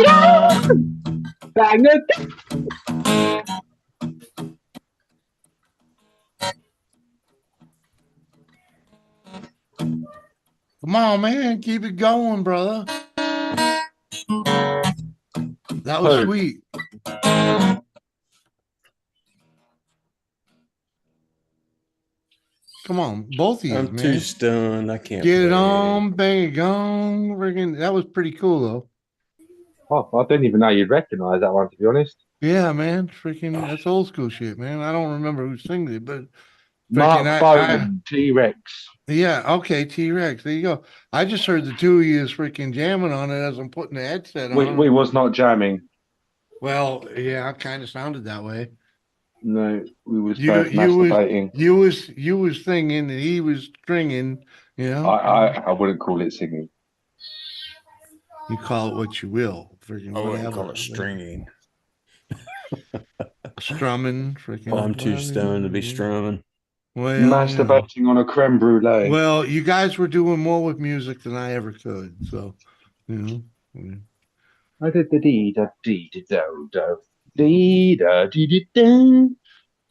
on! Bang it! Come on, man. Keep it going, brother. That was Who? sweet. Come on, both of you, I'm man. too stoned. I can't Get it play. on, bang it gong. Friggin', that was pretty cool though. Oh, I didn't even know you'd recognize that one, to be honest. Yeah, man. Freaking, that's old school shit, man. I don't remember who sings it, but freaking, Mark Bowden, T-Rex. Yeah, okay, T-Rex. There you go. I just heard the two of you is freaking jamming on it as I'm putting the headset on. We was not jamming. Well, yeah, I kind of sounded that way. No, we was both masturbating. You was singing and he was stringing. You know, I wouldn't call it singing. You call it what you will. Freaking I wouldn't whatever. call it stringing. Strumming. Freaking. Oh, I'm too stoned to be strumming. Well, Masturbating on a creme brulee. Well, you guys were doing more with music than I ever could. So, you know. Yeah. I did the dee da dee da do do dee da dee dee da.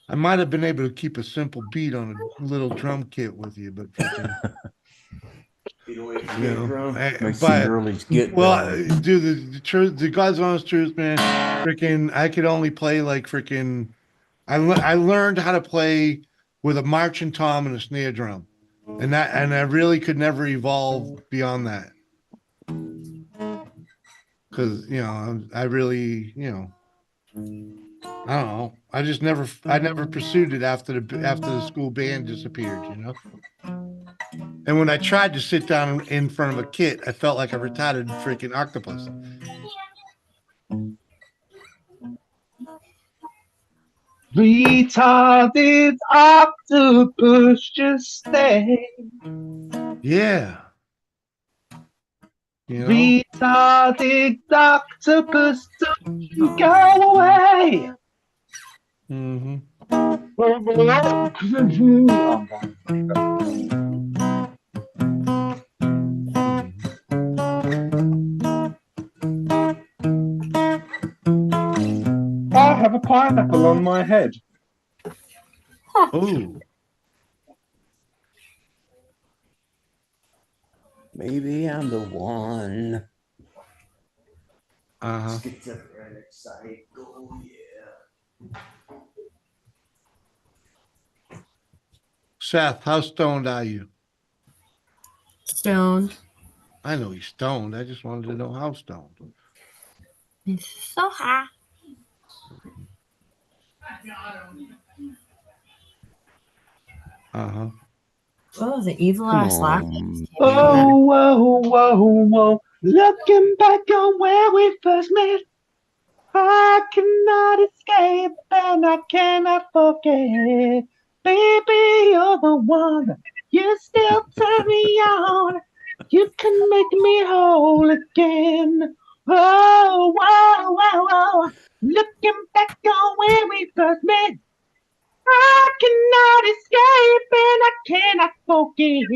I might have been able to keep a simple beat on a little drum kit with you, but freaking. Makes the girlies get down. Dude, the truth, the God's honest truth, man. Freaking, I could only play like freaking. I learned how to play with a marching tom and a snare drum, and I really could never evolve beyond that. Because I really I don't know. I never pursued it after the school band disappeared. And when I tried to sit down in front of a kit, I felt like a retarded freaking octopus. Retarded octopus, just stay. Yeah. Retarded octopus, don't you go away. Mm-hmm. I have a pineapple on my head. Oh. Maybe I'm the one. Uh-huh. Schizophrenic psycho, yeah. Seth, how stoned are you? Stoned. I know he's stoned. I just wanted to know how stoned. It's so high. Uh-huh. Oh, the evil ass laugh. Oh, whoa, whoa, whoa. Looking back on where we first met, I cannot escape and I cannot forget. Baby, you're the one. You still turn me on. You can make me whole again. Oh, whoa, whoa, whoa. Looking back on where we first met, I cannot escape and I cannot forget.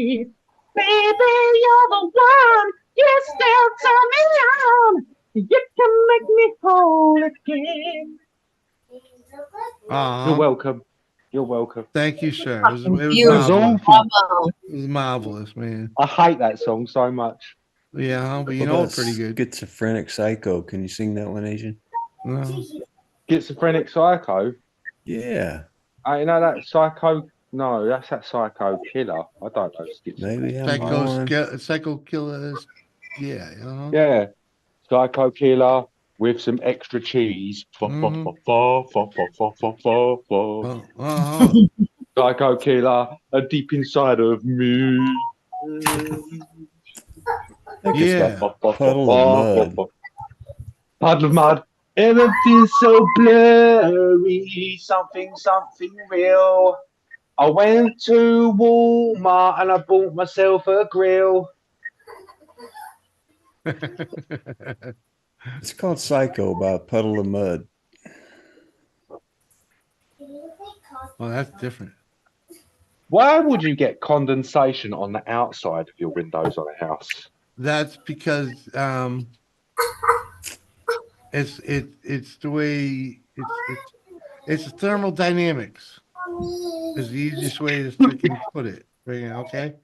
Baby, you're the one. You still turn me on. You can make me whole again. You're welcome. You're welcome. Thank you, sir. It was Beautiful. marvelous. It was marvelous, man. I hate that song so much. Yeah, but you What know about it pretty good. Schizophrenic Psycho. Can you sing that one, Asian? No. Schizophrenic Psycho? Yeah. I know that Psycho. No, that's that Psycho Killer. I don't know. Maybe I'm Psycho Killers. Yeah. Yeah. Psycho Killer with some extra cheese. Psycho Killer, deep inside of me. Yeah. Puddle of Mud. Puddle of Mud. Everything's so blurry. Something real. I went to Walmart and I bought myself a grill. It's called Psycho by Puddle of Mud. Well, that's different. Why would you get condensation on the outside of your windows on a house? That's because it's the way it's thermodynamics is the easiest way to freaking put it. Okay.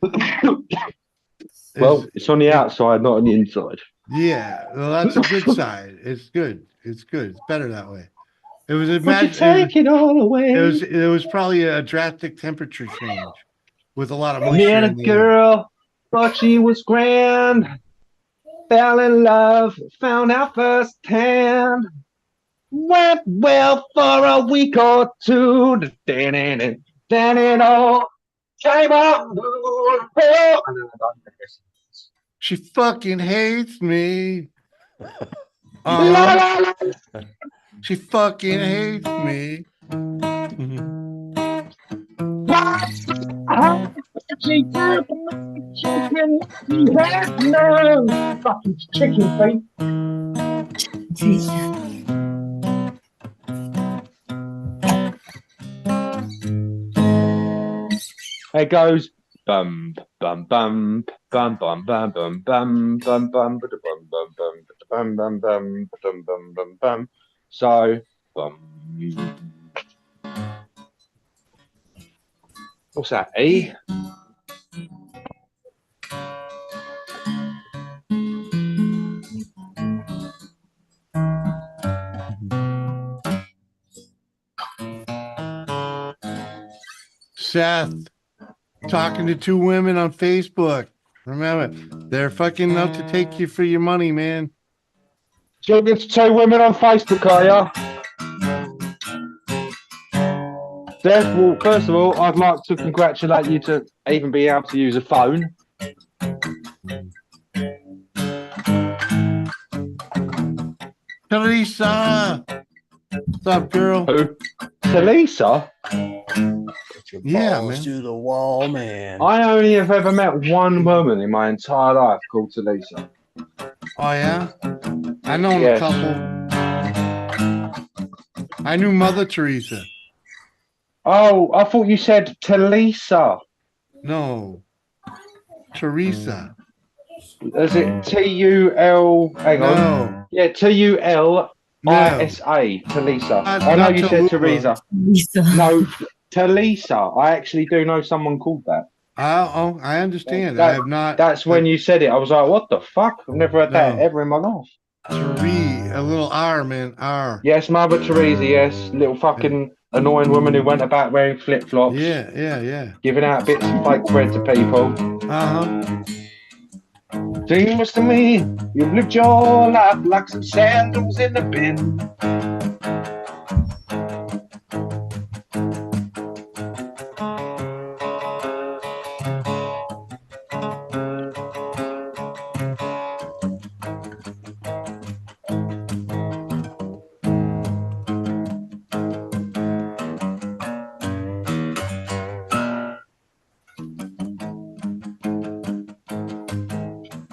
Well, it's on the outside, not on the inside. Yeah, well, that's a good side. It's good. It's good. It's better that way. It was Would you take it all away? it was probably a drastic temperature change with a lot of moisture Met a in the air. girl, thought she was grand. Fell in love, found out firsthand. Went well for a week or two. Then it all came up. She fucking hates me. She fucking hates me. Fucking chicken face. It goes bum bum bum bum bum bum bum bum bum bum bum bum bum bum bum bum bum bum. So bum. What's that? E? Seth, talking to two women on Facebook. Remember, they're fucking out to take you for your money, man. Talking to two women on Facebook, are ya? Well, first of all, I'd like to congratulate you to even be able to use a phone. Teresa! What's up, girl? Who? Talisa? Yeah, Balls man. to the wall, man. I only have ever met one woman in my entire life called Talisa. Oh, yeah? I know Yes. a couple. I knew Mother Teresa. Oh, I thought you said Talisa. No. Teresa. Is it T-U-L? Hang on. No. Yeah, T-U-L-I-S-A. Talisa. I know not you said Tallulah. Teresa. No, Talisa. I actually do know someone called that. Oh, I understand. I have not. That's when you said it. I was like, what the fuck? I've never heard that No. ever in my life. A little R, man. R. Yes, Mother Teresa, yes. Little fucking annoying woman who went about wearing flip-flops. Yeah. Giving out bits of fake bread to people. Uh-huh. Seems to me you've lived your life like some sandals in the bin.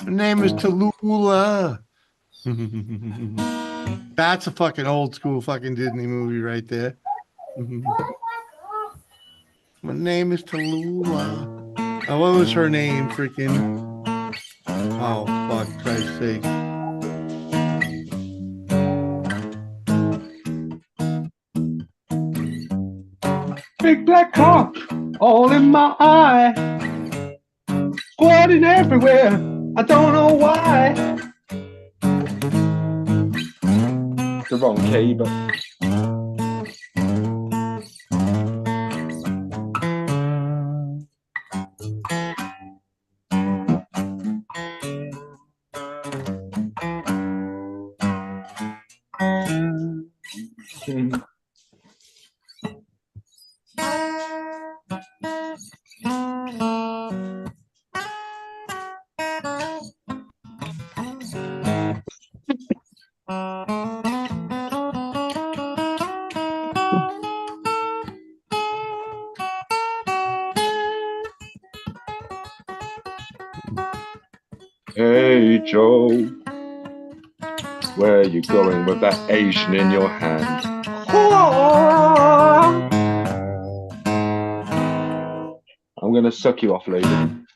Her name is Tallulah. That's a fucking old school fucking Disney movie right there. My name is Tallulah. Oh, what was her name? Freaking. Oh, fuck, Christ's sake. Big black cock all in my eye. Squatting everywhere. I don't know why. The wrong key, but. Hey Joe, where you going with that Asian in your hand? I'm gonna suck you off, lady.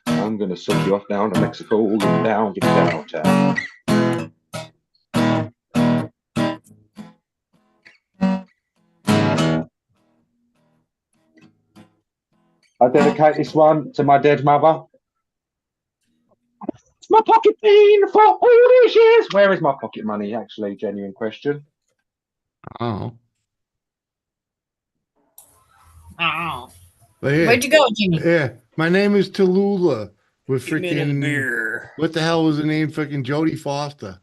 I'm gonna suck you off down to Mexico, get downtown. I dedicate this one to my dead mother. It's my pocket been for all these years? Where is my pocket money? Actually, genuine question. Oh. Oh. But yeah, Where'd you go, Jimmy? Yeah, my name is Tallulah with Give me another freaking beer. what the hell was the name? Freaking Jodie Foster.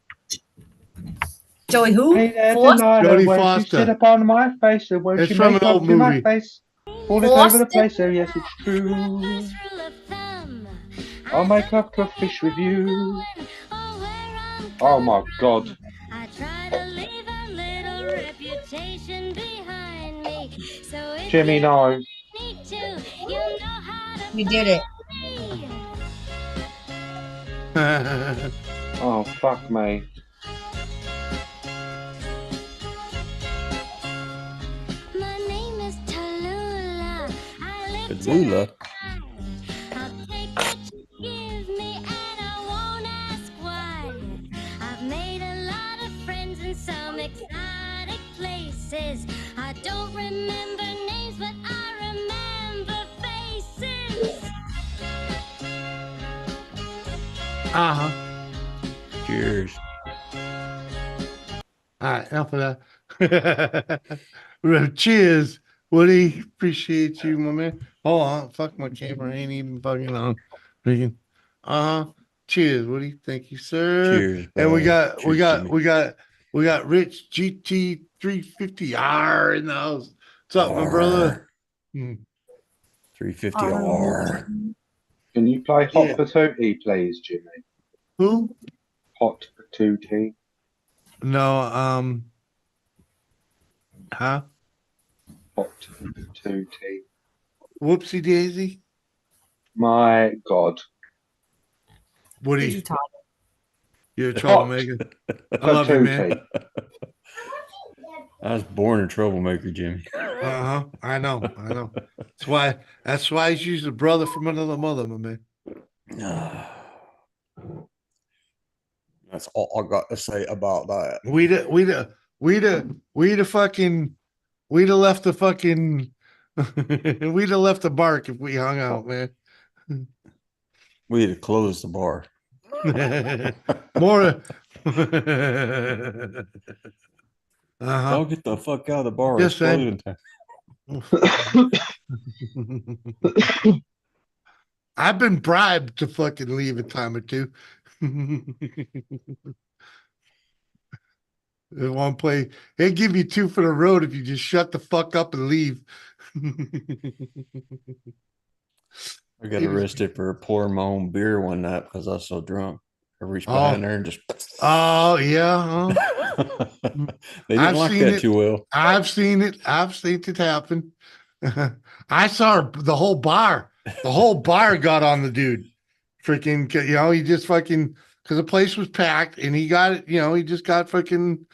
Joey who? Hey there, Foster? Delilah, Jodie won't you sit Foster. upon my face, or won't It's you from make an love old to my movie. face? Fall it over the place, oh yes, it's true. I'll make love to a fish with you. Oh my god. I try to leave a little reputation behind me. So if Jimmy, no. need to, you know how to You did it. Oh, fuck me. My name is Tallulah. I live Tallulah. I'll take what you give me and I won't ask why. I've made a lot of friends in some exotic places. I don't remember names, but I remember faces. Uh-huh. Cheers. All right, enough of that. Well, cheers, Woody. Appreciate you, my man. Hold on, fuck my camera ain't even fucking on. Freaking. Uh-huh. Cheers, Woody. Thank you, sir. Cheers, And we bud. got Cheers, Jimmy. we got Rich GT 350R in the house. What's up, my brother? Hmm. 350R. Can you play Hot Yeah. Patootie, please, Jimmy? Who? Hot Patootie. No, huh? Hot Patootie. Whoopsie daisy. My god. Woody, you're a Hot troublemaker. I love you, man. Patootie. I was born a troublemaker, Jimmy. Uh-huh. I know. That's why he's a brother from another mother, my man. That's all I got to say about that. We'd have left the fucking we'd have left the bark if we hung out, man. We had to close the bar. More Don't get the fuck out of the bar. Just It's closing time. I've been bribed to fucking leave a time or two. They won't play. They give you 2 for the road if you just shut the fuck up and leave. I got arrested for pouring my own beer one night because I was so drunk. I reached Oh. behind there and just. Oh yeah, They didn't like that too well. I've seen it. I've seen it happen. I saw the whole bar. The whole bar got on the dude. Freaking, he just fucking because the place was packed and he got it. He just got fucking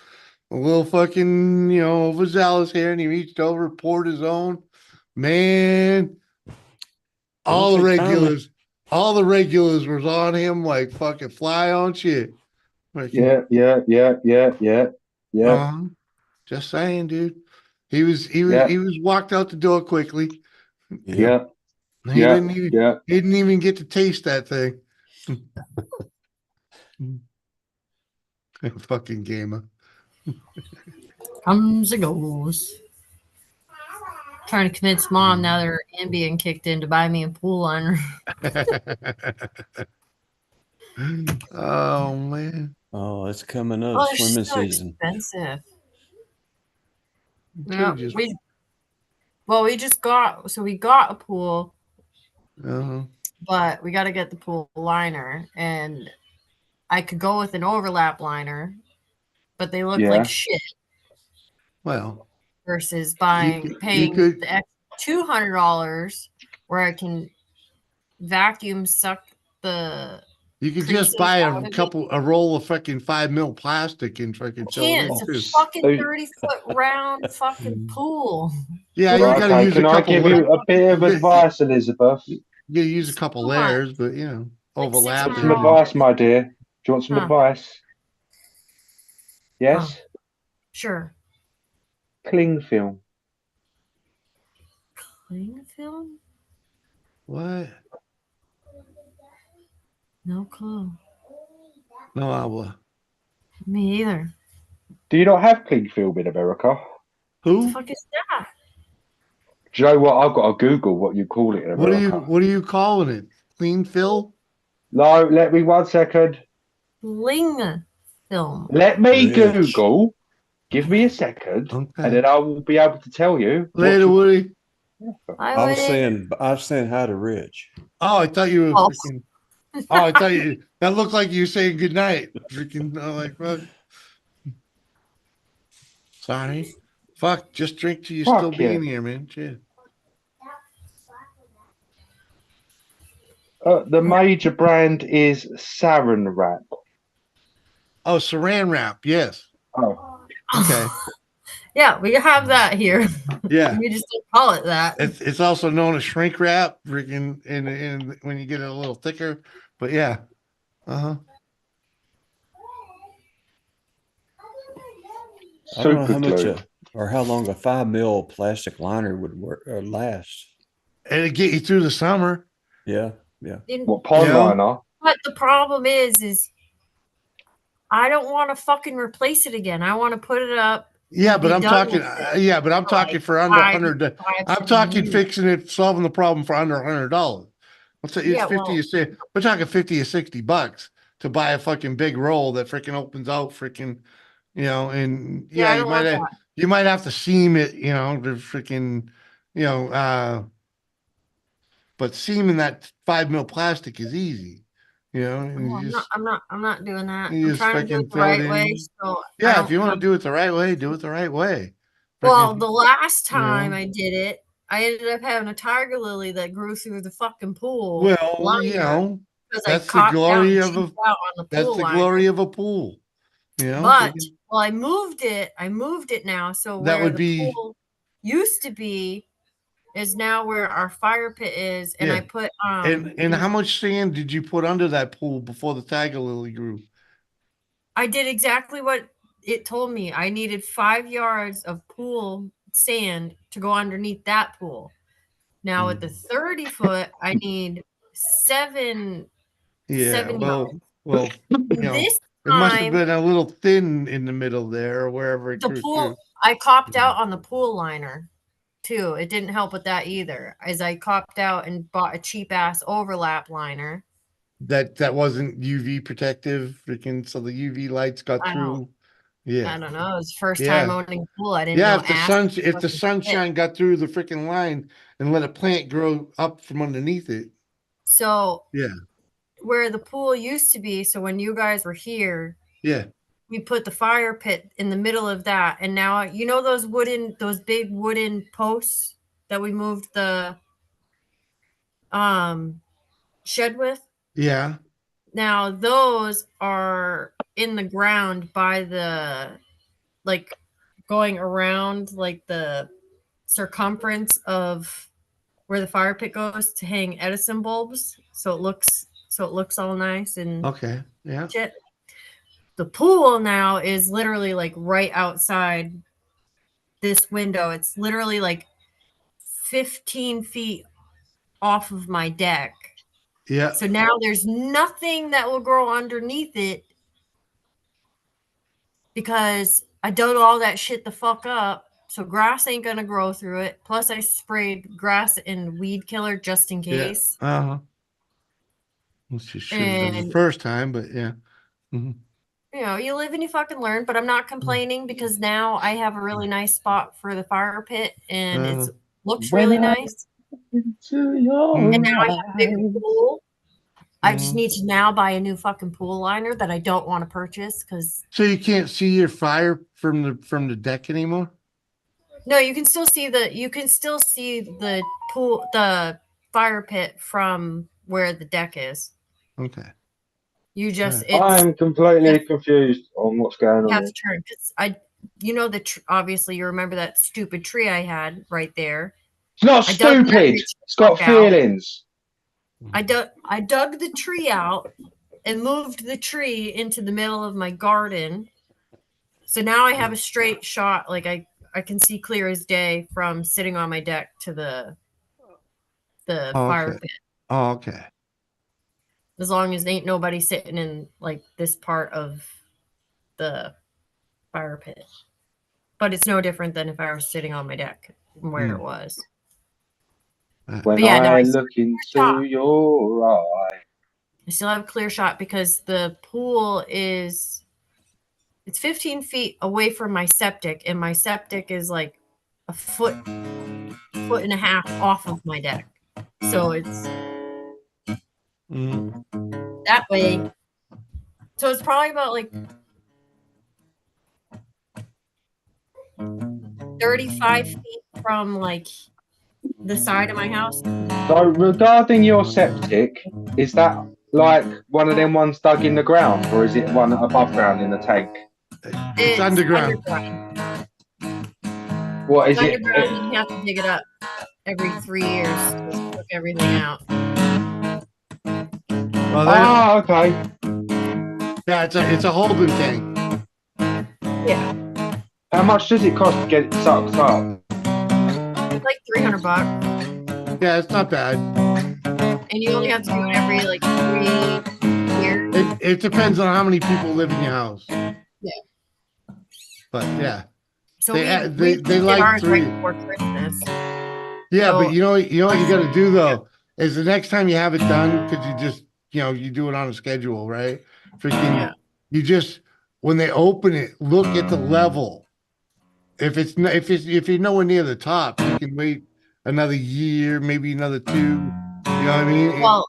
a little fucking overzealous here, and he reached over, poured his own. Man, all the regulars was on him like fucking fly on shit. Yeah. Just saying, dude. He was walked out the door quickly. Yeah. He didn't even get to taste that thing. Fucking gamer. Comes and goes. Trying to convince mom now that her Ambien kicked in to buy me a pool liner. Oh man. Oh, it's coming up. Oh, it's Swimming so season. expensive. Yeah, Yeah, we just got a pool, but we got to get the pool liner, and I could go with an overlap liner, but they look like shit. Well, versus paying the extra $200 where I can vacuum suck the. You could just buy a roll of fucking 5 mil plastic and fucking fill it in It's too. a fucking 30-foot round fucking pool. Yeah, you gotta use a couple. Can I give you a bit of advice, Elizabeth? You gotta use a couple layers, but overlap. Want some advice, my dear? Do you want some advice? Yes. Sure. Cling film. Cling film? What? No clue. No agua. Me either. Do you not have clean film in America? What Who? the fuck is that? Do you know what? I've got to Google what you call it in America. What are you calling it? Clean fill? No, let me 1 second. Ling film. Let me Rich. Google. Give me a second, and Okay. then I will be able to tell you. Later, Woody. I was saying hi to Rich. Oh, I thought you were Oh. freaking. Oh, I thought you. That looked like you were saying good night. Freaking. Like, fuck. Sorry. Fuck. Just drink till you're still Fuck yeah. being here, man. Shit. The major brand is Saran Wrap. Oh, saran wrap. Yes. Oh. Okay. Yeah, we have that here. Yeah. We just don't call it that. It's also known as shrink wrap. Freaking. In when you get it a little thicker. But yeah. I don't know how much or how long a 5 mil plastic liner would work or last. And it get you through the summer. Yeah, yeah. What pond liner? But the problem is I don't want to fucking replace it again. I want to put it up. Yeah, but be I'm done talking. with it Yeah, but I'm for talking like for under five- 100. five, I'm 7 talking years. fixing it, solving the problem for under $100. Let's say it's Yeah, 50 well- or say we're talking 50 or $60 to buy a fucking big roll that freaking opens out freaking, and Yeah, I you don't might want have, that. you might have to seam it, the freaking, but seaming that 5 mil plastic is easy, and Oh, you just I'm not doing that. you I'm just trying to do fucking it the fill it right way. in. So I Yeah, if don't you want to have- do it the right way, do it the right way. Well, Freaking, the last time know? I did it, I ended up having a tiger lily that grew through the fucking pool. Well, liner because I that's the cocked out glory and of a cheaped out on the that's pool the liner. glory of a pool. But freaking- well, I moved it now. So That where would the be- pool used to be is now where our fire pit is, and I Yeah. put and how much sand did you put under that pool before the tiger lily grew? I did exactly what it told me. I needed 5 yards of pool sand to go underneath that pool. Now with the 30 foot, I need 7 Yeah, yards. well, This it must have time- been a little thin in the middle there, or wherever it The grew pool, through. I copped out on the pool liner too. It didn't help with that either. As I copped out and bought a cheap ass overlap liner. That wasn't UV protective, freaking, so the UV lights got I through. don't- Yeah, I don't know. It was the first time owning a pool. I didn't yeah. know If the ass if the fucking shit. sunshine got through the freaking line and let a plant grow up from underneath it. So Yeah, where the pool used to be, so when you guys were here, yeah, we put the fire pit in the middle of that, and now you know those big wooden posts that we moved the shed with. yeah. Now those are in the ground by the, like, going around like the circumference of where the fire pit goes to hang Edison bulbs, so it looks all nice and Okay, yeah. shit. The pool now is literally like right outside this window. It's literally like 15 feet off of my deck. Yeah. So now there's nothing that will grow underneath it because I dug all that shit the fuck up. So grass ain't gonna grow through it. Plus I sprayed grass and weed killer just in case. Yeah. Uh-huh. Which you should have done the And- first time, but yeah. Mhm. You know, you live and you fucking learn, but I'm not complaining because now I have a really nice spot for the fire pit and it looks really nice. And now I have a bigger pool. I just need to now buy a new fucking pool liner that I don't want to purchase because So you can't see your fire from the deck anymore? no, you can still see the pool, the fire pit from where the deck is. Okay. You just I'm completely confused on what's going you on. have to turn because obviously you remember that stupid tree I had right there. It's not I dug that stupid. tree It's got fuck out. feelings. I dug the tree out and moved the tree into the middle of my garden. So now I have a straight shot, like I can see clear as day from sitting on my deck to the fire pit. Oh, okay. as long as ain't nobody sitting in like this part of the fire pit. But it's no different than if I was sitting on my deck where it was. When yeah, no, I look into your eye. I still have a clear shot because the pool is, it's 15 feet away from my septic, and my septic is like a foot and a half off of my deck. So it's that way. So it's probably about like 35 feet from like the side of my house. So regarding your septic, is that like one of them ones dug in the ground, or is it one above ground in the tank? It's underground. What is It's it? underground, and you have to dig it up every 3 years to cook everything out. Well, okay. Yeah, it's a holding tank. Yeah. How much does it cost to get it sucked up? It's like $300. Yeah, it's not bad. And you only have to do it every like 3 years. It depends on how many people live in your house. Yeah. But yeah. So they we did like ours 3. right before Christmas. Yeah, So- but you know what you got to do though is the next time you have it done, because you just you do it on a schedule, right? Freaking, you just when they open it, look at the level. If you're nowhere near the top, you can wait another year, maybe another 2. You know what I mean? Well,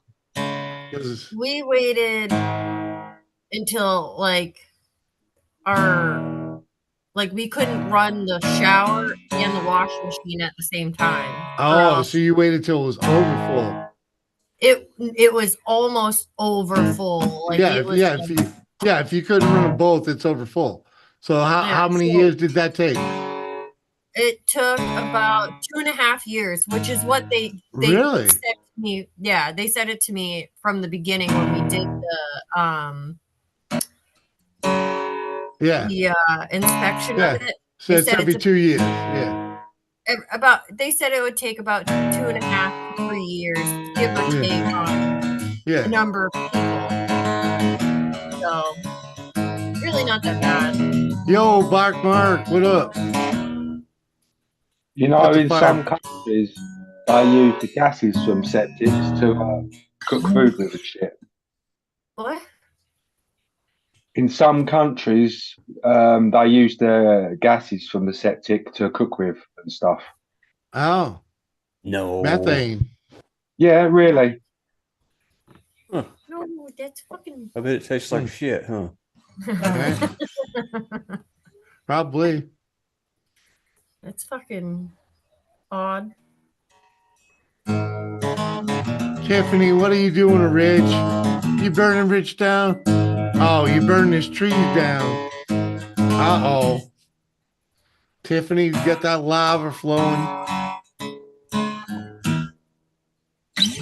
we waited until like we couldn't run the shower and the wash machine at the same time. Oh, so you waited till it was over full. It was almost over full. Like Yeah, it was if you couldn't run them both, it's over full. So how many years did that take? it took about 2.5 years, which is what they Really? said to me. Yeah, they said it to me from the beginning when we did the inspection of it. So They it's said every it's 2 years. Yeah. They said it would take about 2.5 to 3 years, give or take on Yeah. the number of people. So really not that bad. Yo, Bark Mark, what up? You know, in some countries, they use the gases from septics to cook food with and shit. What? In some countries, they use the gases from the septic to cook with and stuff. Oh. No. Methane. Yeah, really. No, that's fucking. I bet it tastes like shit, huh? Probably. That's fucking odd. Tiffany, what are you doing to Rich? You burning Rich down? Oh, you burning his trees down. Uh-oh. Tiffany, you got that lava flowing.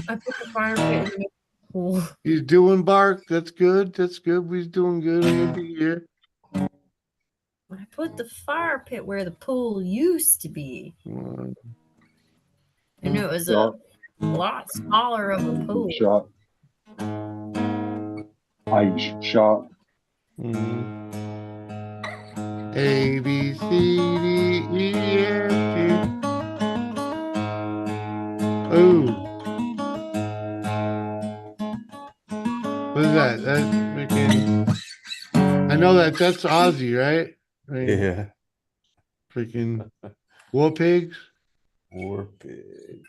I put the fire pit in the pool. He's doing Bark. That's good. That's good. We's doing good. He'll be here. I put the fire pit where the pool used to be. And it was a lot smaller of a pool. Shot. Shot. A, B, C, D, E, F, G. Ooh. What is that? That's freaking. I know that's Aussie, right? Yeah. Freaking war pigs. War pigs.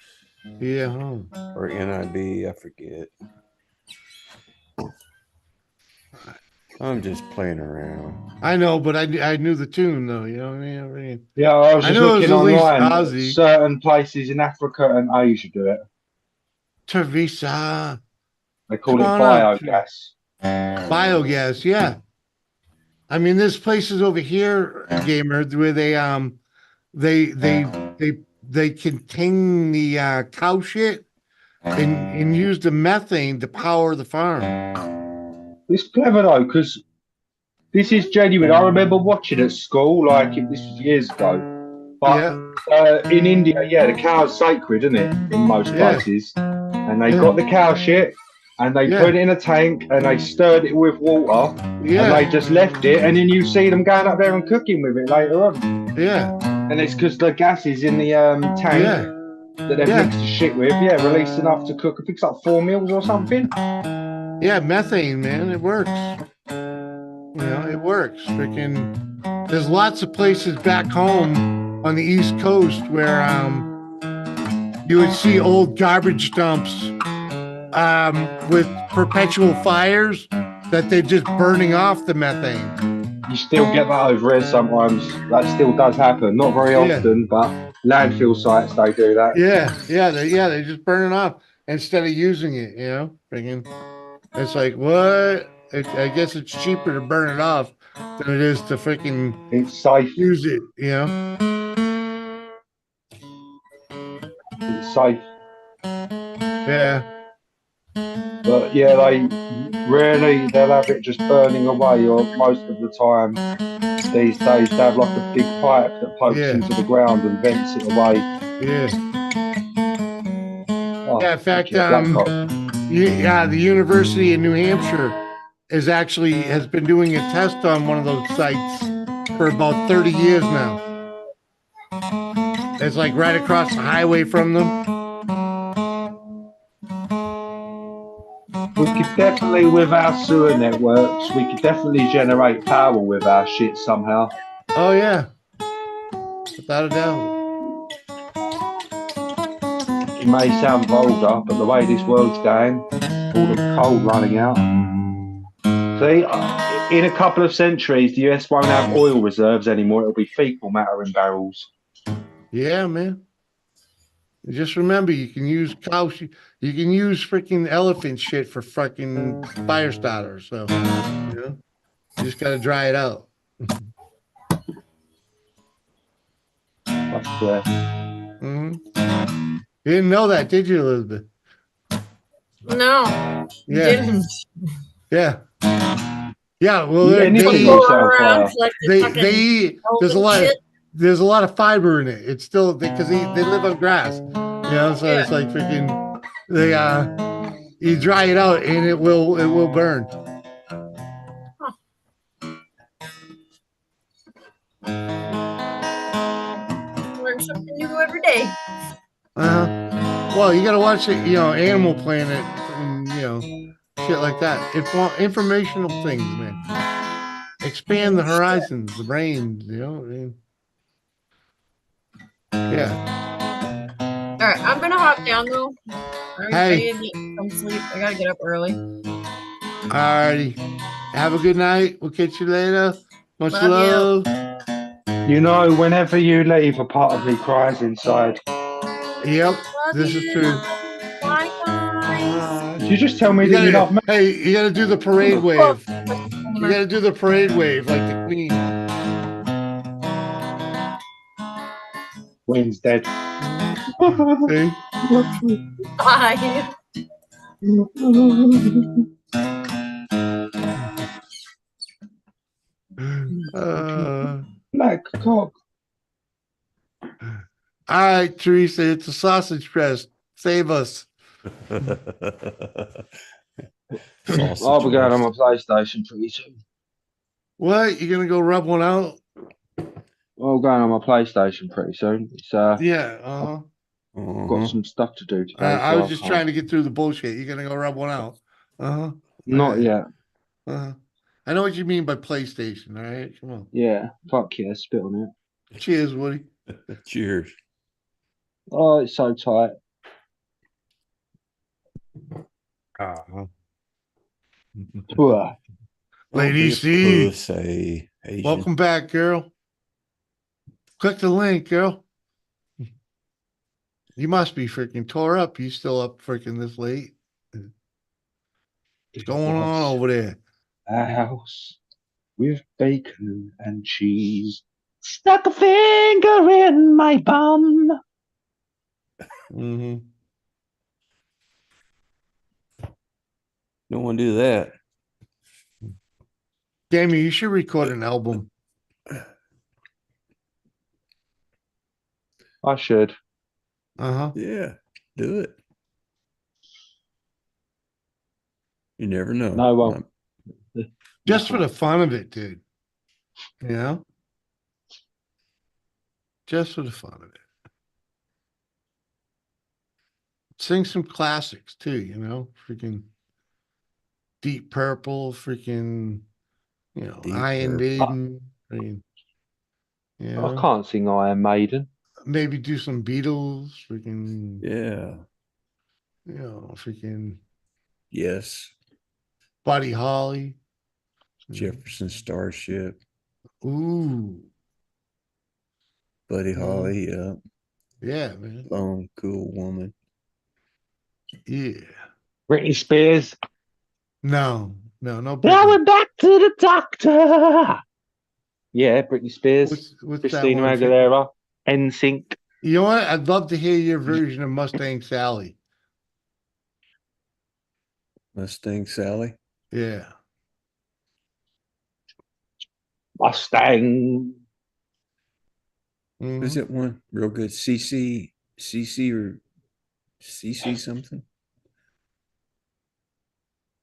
Yeah, huh? Or NIB, I forget. I'm just playing around. I know, but I knew the tune though. You know what I mean? Yeah, I was just knew it was looking at least online. Aussie. Certain places in Africa and Asia do it. Teresa. They call Come it on up. biogas. Biogas, yeah. I mean, there's places over here, gamer, where they contain the cow shit and use the methane to power the farm. It's clever though, because this is genuine. I remember watching at school, like this was years ago. But in India, the cow's sacred, isn't it? In most places, and they got the cow shit and they Yeah. put it in a tank and they stirred it with water and Yeah. they just left it, and then you see them going up there and cooking with it later on. Yeah. And it's because the gases in the tank Yeah. that they've Yeah. mixed the shit with, released enough to cook. I think it's like 4 meals or something. Yeah, methane, man, it works. You know, it works. Freaking, there's lots of places back home on the East Coast where you would see old garbage dumps with perpetual fires that they're just burning off the methane. You still get that over here sometimes. That still does happen. Not very often, but landfill sites they do that. They just burn it off instead of using it. You know, freaking. It's like what? I guess it's cheaper to burn it off than it is to freaking. It's safe. Use it. You know. It's safe. Yeah. But yeah, they rarely they'll have it just burning away, or most of the time these days they have like a big pipe that pokes into the ground and vents it away. Yeah. Oh, Yeah. In fact, Blackcock. the University of New Hampshire has been doing a test on one of those sites for about 30 years now. It's like right across the highway from them. We could definitely, with our sewer networks, we could definitely generate power with our shit somehow. Oh yeah, without a doubt. It may sound vulgar, but the way this world's going, all the coal running out. See, in a couple of centuries, the US won't have oil reserves anymore. It'll be fecal matter in barrels. Yeah, man. Just remember, you can use you can use freaking elephant shit for fucking fire starters. So, you know, you just got to dry it out. Mm-hmm. You didn't know that, did you, Elizabeth? No, Yeah. didn't. Yeah. Yeah. Well, There's a lot of fiber in it. It's still because they live on grass, you know. So it's like freaking you dry it out and it will burn. Learn something new every day. Well, you got to watch it, you know, Animal Planet, and, you know, shit like that. Informational things, man. Expand the horizons, the brains, you know. Yeah. All right, I'm gonna hop down though. I Hey. need to get some sleep. I gotta get up early. Alrighty. Have a good night. We'll catch you later. Much Love love. You know, whenever you leave, a part of me cries inside. Yep, this is true. Bye, guys. You just tell me that you love me. Hey, you gotta do the parade wave. You gotta do the parade wave like the Queen. Queen's dead. See? Bye. Black cock. All right, Teresa, it's a sausage fest. Save us. I'll be going on my PlayStation pretty soon. What? You gonna go rub one out? I'll going on my PlayStation pretty soon. It's Yeah. I've got some stuff to do today. I was just trying to get through the bullshit. You're gonna go rub one out. Not yet. I know what you mean by PlayStation. All right, come on. Yeah, fuck yeah, spit on it. Cheers, Woody. Cheers. Oh, it's so tight. Lady C, pussy, Asian. welcome back, girl. Click the link, girl. You must be freaking tore up. You still up freaking this late? What's going on over there? A house with bacon and cheese. Stuck a finger in my bum. Don't want to do that. Jamie, you should record an album. I should. Yeah, do it. You never know. No, well, Just for the fun of it, dude. You know? Just for the fun of it. Sing some classics too, you know? Freaking Deep Purple, freaking, you know, Deep Iron Purple. Maiden. I mean, you I know? can't sing Iron Maiden. Maybe do some Beatles, freaking, Yeah. you know, freaking Yes. Buddy Holly. Jefferson Starship. Ooh. Buddy Holly. Yeah. Yeah, man. Lone Cool Woman. Yeah. Britney Spears. No, no Now Britney. we're back to the doctor. Yeah, Britney Spears. What's that Christina one? Aguilera. NSYNC. You know what? I'd love to hear your version of Mustang Sally. Mustang Sally. Yeah. Mustang. Who's it one? Real good. CC or CC something?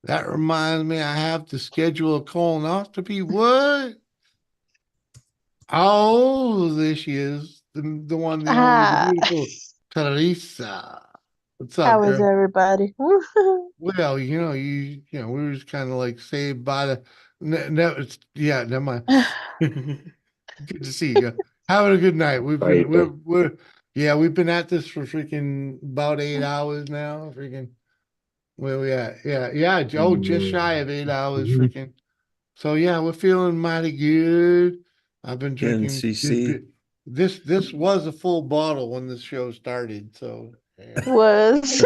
That reminds me, I have to schedule a colonoscopy. What? Oh, there she is. The one, the only, the beautiful Teresa. What's up, How is girl? everybody? Well, we were just kind of like saved by the. Yeah, never mind. Good to see you. Having a good night. We've been we've been at this for freaking about 8 hours now. Freaking where we at? Yeah. Oh, just shy of 8 hours. Freaking. So yeah, we're feeling mighty good. I've been drinking. 10cc. This was a full bottle when this show started. So yeah. Was.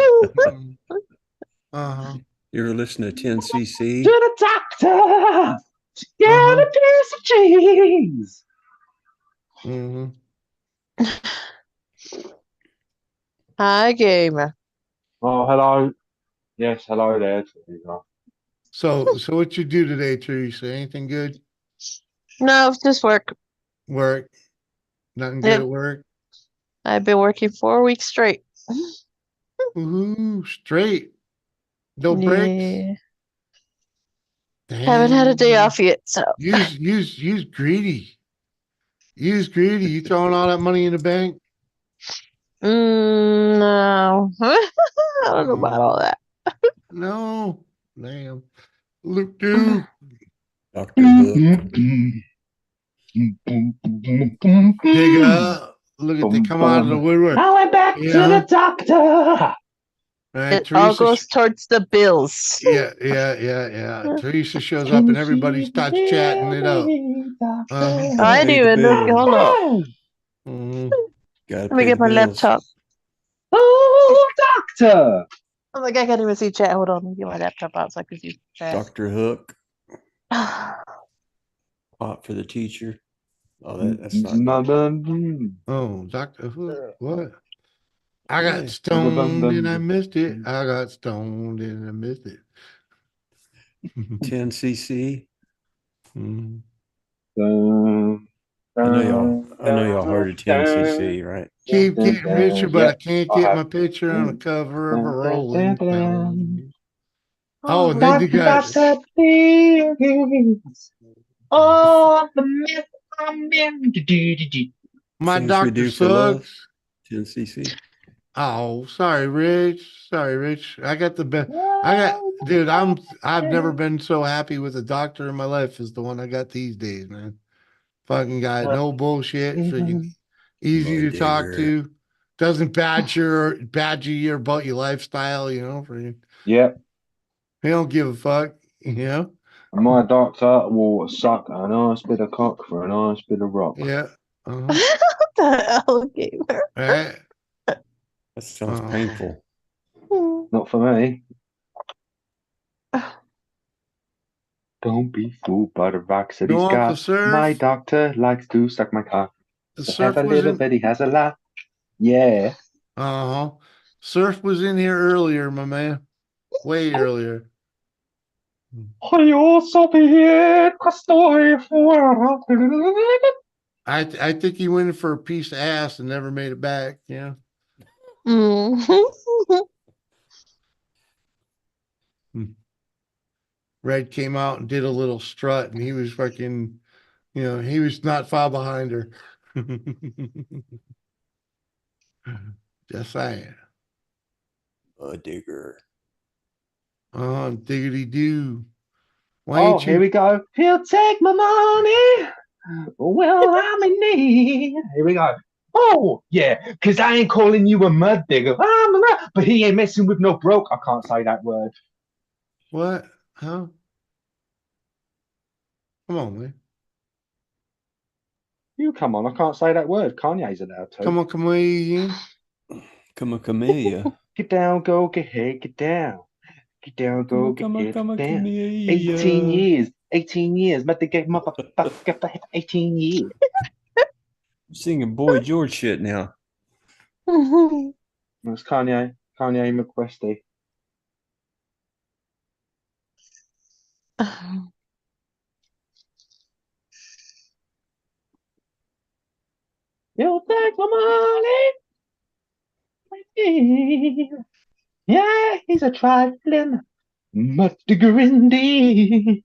Uh-huh. You ever listen to 10cc? To the doctor. Get a piece of cheese. Hi, gamer. Oh, hello. Yes, hello there. So what you do today, Teresa? Anything good? No, just work. Work? Nothing good Yep. at work? I've been working 4 weeks straight. Woohoo, straight. No breaks? Haven't had a day off yet, so. Use greedy. Use greedy. You throwing all that money in the bank? No. I don't know about all that. No. Damn. Luke, dude. Dr. Hook. Dig up. Look at they come out of the woodwork. Now we're back to the doctor. Right, It all goes towards the bills. Yeah. Teresa shows up and everybody starts chatting it up. I didn't even know. Hold on. Gotta Let me pay get the my bills. laptop. Oh, doctor. Oh my god, I can't even see chat. Hold on, let me get my laptop out so I can see chat. Dr. Hook. Pot for the teacher. Oh, that's not good. Oh, Dr. Hook. What? I got stoned and I missed it. I got stoned and I missed it. 10cc. I I know y'all heard of 10cc, right? Keep getting richer, but I can't get my picture on the cover of a Rolling Stone. Oh, and then you got oh, the myth I'm in. my Things we doctor do for love. sucks. 10cc. Oh, sorry, Rich. Sorry, Rich. I got the best. Dude. I've never been so happy with a doctor in my life as the one I got these days, man. Fucking guy, no bullshit. Freaking easy to talk to. Doesn't badger you about your lifestyle. Freaking. Yep. He don't give a fuck. My doctor will suck a nice bit of cock for a nice bit of rock. Yeah. What the hell, gamer? Right. That sounds painful. Not for me. Don't be fooled by the rocks that Go he's on got. for surf. My doctor likes to suck my cock. The So surf have a was little in. bit, he has a lot. Yeah. Surf was in here earlier, my man. Way earlier. I think he went for a piece of ass and never made it back. Yeah. Red came out and did a little strut, and he was fucking, he was not far behind her. Just saying. A digger. Oh, diggity do. Why Oh, ain't here you? we go. He'll take my money. Well, I'm in need. Here we go. Oh, yeah, because I ain't calling you a mud digger. But he ain't messing with no broke. I can't say that word. What? Huh? Come on, man. You come on, I can't say that word. Kanye's allowed to. Come on, comedian. Come on, camellia. Get down, go, get head, get down. Get down, go, get head, get down. 18 years. 18 years. But they gave motherfucker for 18 years. Singing Boy George shit now. That's Kanye. Kanye McQuesty. You'll take my money. Yeah, he's a trifling mud digger indeed.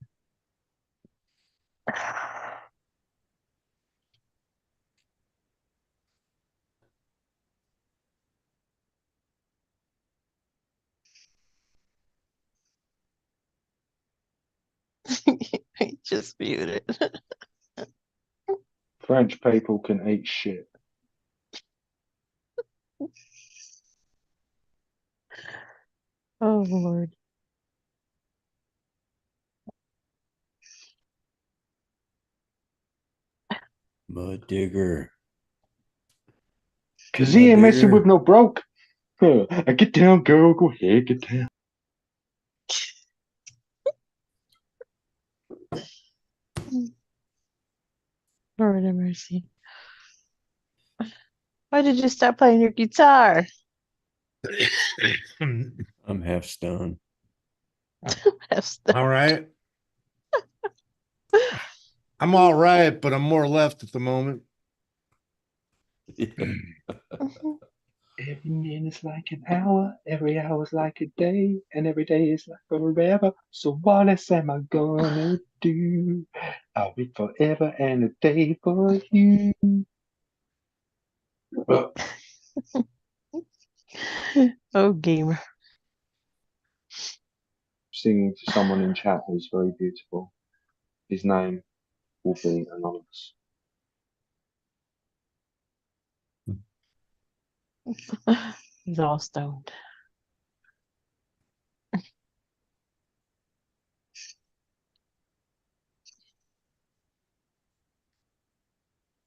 He just muted. French people can eat shit. Oh Lord. Mud digger. Cause he ain't messing with no broke. Get down, girl, go ahead, get down. Lord have mercy. Why did you stop playing your guitar? I'm half stunned. All right. I'm all right, but I'm more left at the moment. Every minute's like an hour, every hour's like a day, and every day is like forever. So what else am I gonna do? I'll be forever and a day for you. Oh, gamer. Singing to someone in chat who's very beautiful. His name will be anonymous. He's all stoned.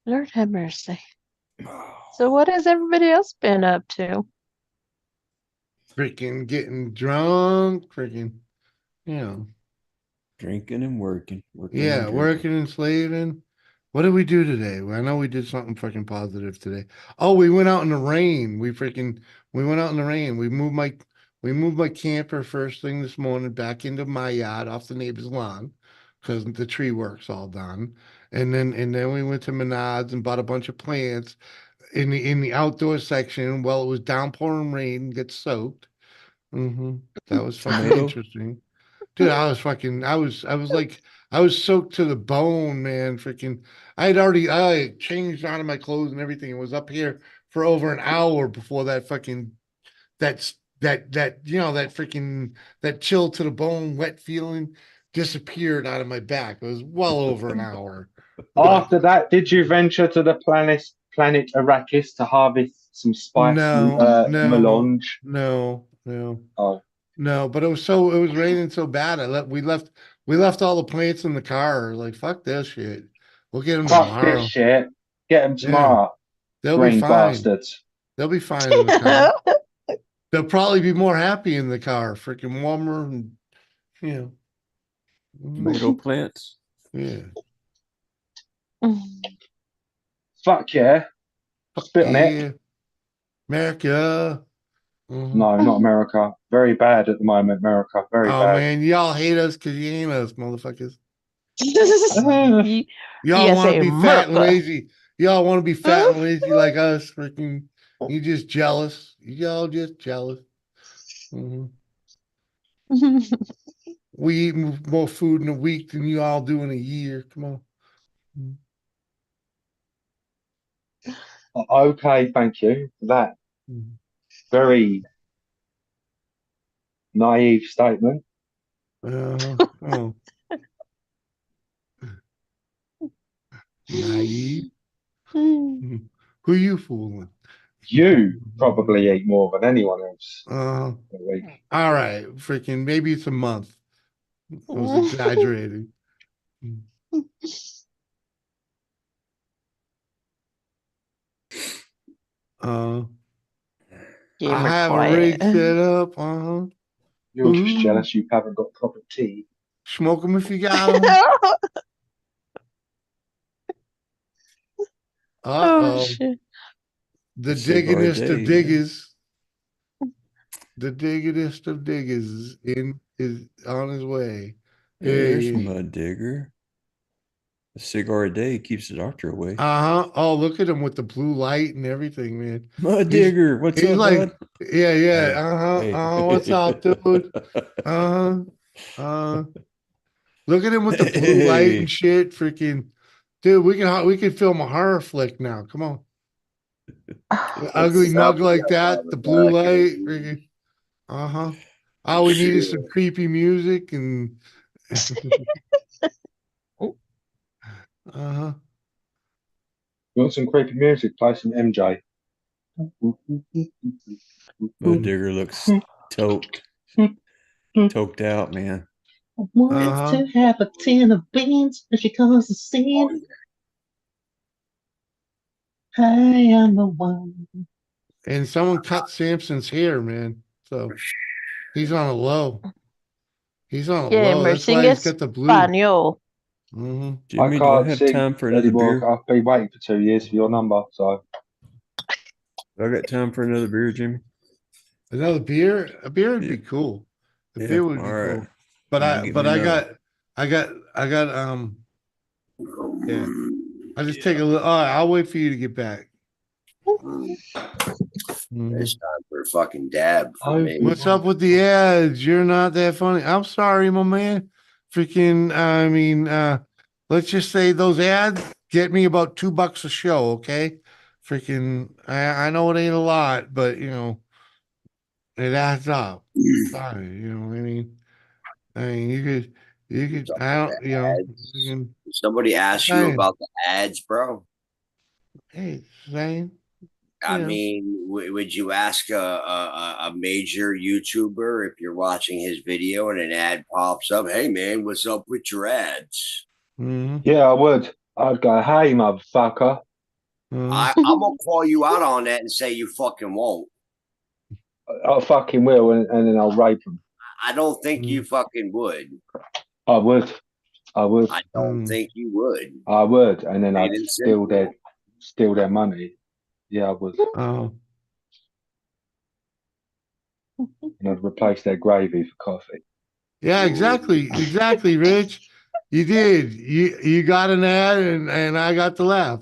Lord have mercy. So what has everybody else been up to? Freaking getting drunk, freaking, Drinking and working. Yeah, working and slaving. What did we do today? Well, I know we did something freaking positive today. Oh, we went out in the rain. We went out in the rain. We moved my camper first thing this morning back into my yard off the neighbor's lawn because the tree work's all done. And then we went to Menards and bought a bunch of plants in the outdoor section. Well, it was downpouring rain, get soaked. That was fucking Tomato? interesting. Dude, I was soaked to the bone, man. Freaking, I changed out of my clothes and everything and was up here for over an hour before that fucking, that freaking, that chill to the bone, wet feeling disappeared out of my back. It was well over an hour. After that, did you venture to the planet Arrakis to harvest some spice melange? No. Oh. No, but it was raining so bad. We left all the plants in the car. Like, fuck this shit. We'll get them Fuck tomorrow. this shit. Get them tomorrow. They'll Green be fine. bastards. They'll be fine in the car. They'll probably be more happy in the car. Freaking warmer and Tomato plants. Yeah. Fuck yeah. Spit on it. Yeah. America. No, not America. Very bad at the moment, America. Very Oh bad. man, y'all hate us because you ain't us, motherfuckers. You Y'all want say to be fat and America. lazy. Y'all want to be fat and lazy like us. Freaking, you just jealous. Y'all just jealous. we eat more food in a week than you all do in a year. Come on. Okay, thank you for that very naive statement. Come on. Naive. Who you fooling? You probably eat more than anyone else. All right, freaking maybe it's a month. I was exaggerating. I have a rig set up. You're just jealous you haven't got proper tea. Smoke them if you got them. Oh shit. The cigar diggingest day, of diggers. The diggingest of diggers is on his way. There's Hey. Mud Digger. A cigar a day keeps the doctor away. Oh, look at him with the blue light and everything, man. Mud Digger, what's he's up, like, bud? yeah. Hey. What's up, dude? Look at him with the blue light and shit. Freaking, dude, we can film a horror flick now. Come on. Ugly mug like that, the blue light. Freaking, all we need is some creepy music and You want some creepy music? Play some MJ. Mud Digger looks toked out, man. Wants to have a tin of beans, but she calls the scene. I am the one. And someone cut Samson's hair, man. So he's on a low. He's on a low. That's why he's got the blue. Español. Jimmy, do I have time for another beer? I've been waiting for 2 years for your number, so. I got time for another beer, Jimmy. Another beer? A beer would be cool. A beer would be cool. But I got yeah. I'll just take a little. All right, I'll wait for you to get back. It's time for a fucking dab for me. What's up with the ads? You're not that funny. I'm sorry, my man. Freaking, I mean, let's just say those ads get me about $2 a show, okay? Freaking, I know it ain't a lot, but you know, it adds up. Sorry, you know what I mean? You could, I don't, you know. Somebody asked you about the ads, bro. Hey, same. I mean, would you ask a major YouTuber if you're watching his video and an ad pops up? Hey, man, what's up with your ads? Yeah, I would. I'd go, hey, motherfucker. I'm gonna call you out on that and say you fucking won't. I fucking will, and then I'll rape them. I don't think you fucking would. I would. I don't think you would. I would, and then I'd steal their money. Yeah, I would. Oh. And I'd replace their gravy for coffee. Yeah, exactly, Rich. You did. You got an ad and I got the laugh.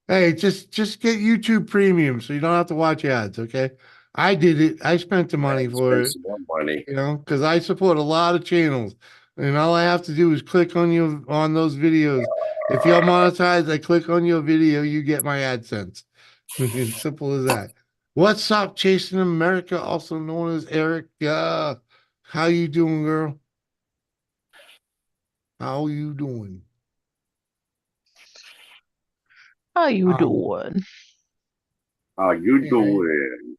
Hey, just get YouTube Premium so you don't have to watch ads, okay? I did it. I spent the money for it. Money. You know, because I support a lot of channels. And all I have to do is click on those videos. If you're monetized, I click on your video, you get my AdSense. It's simple as that. What's up, Chasing America, also known as Eric? How you doing, girl? How you doing? How you doing? How you doing?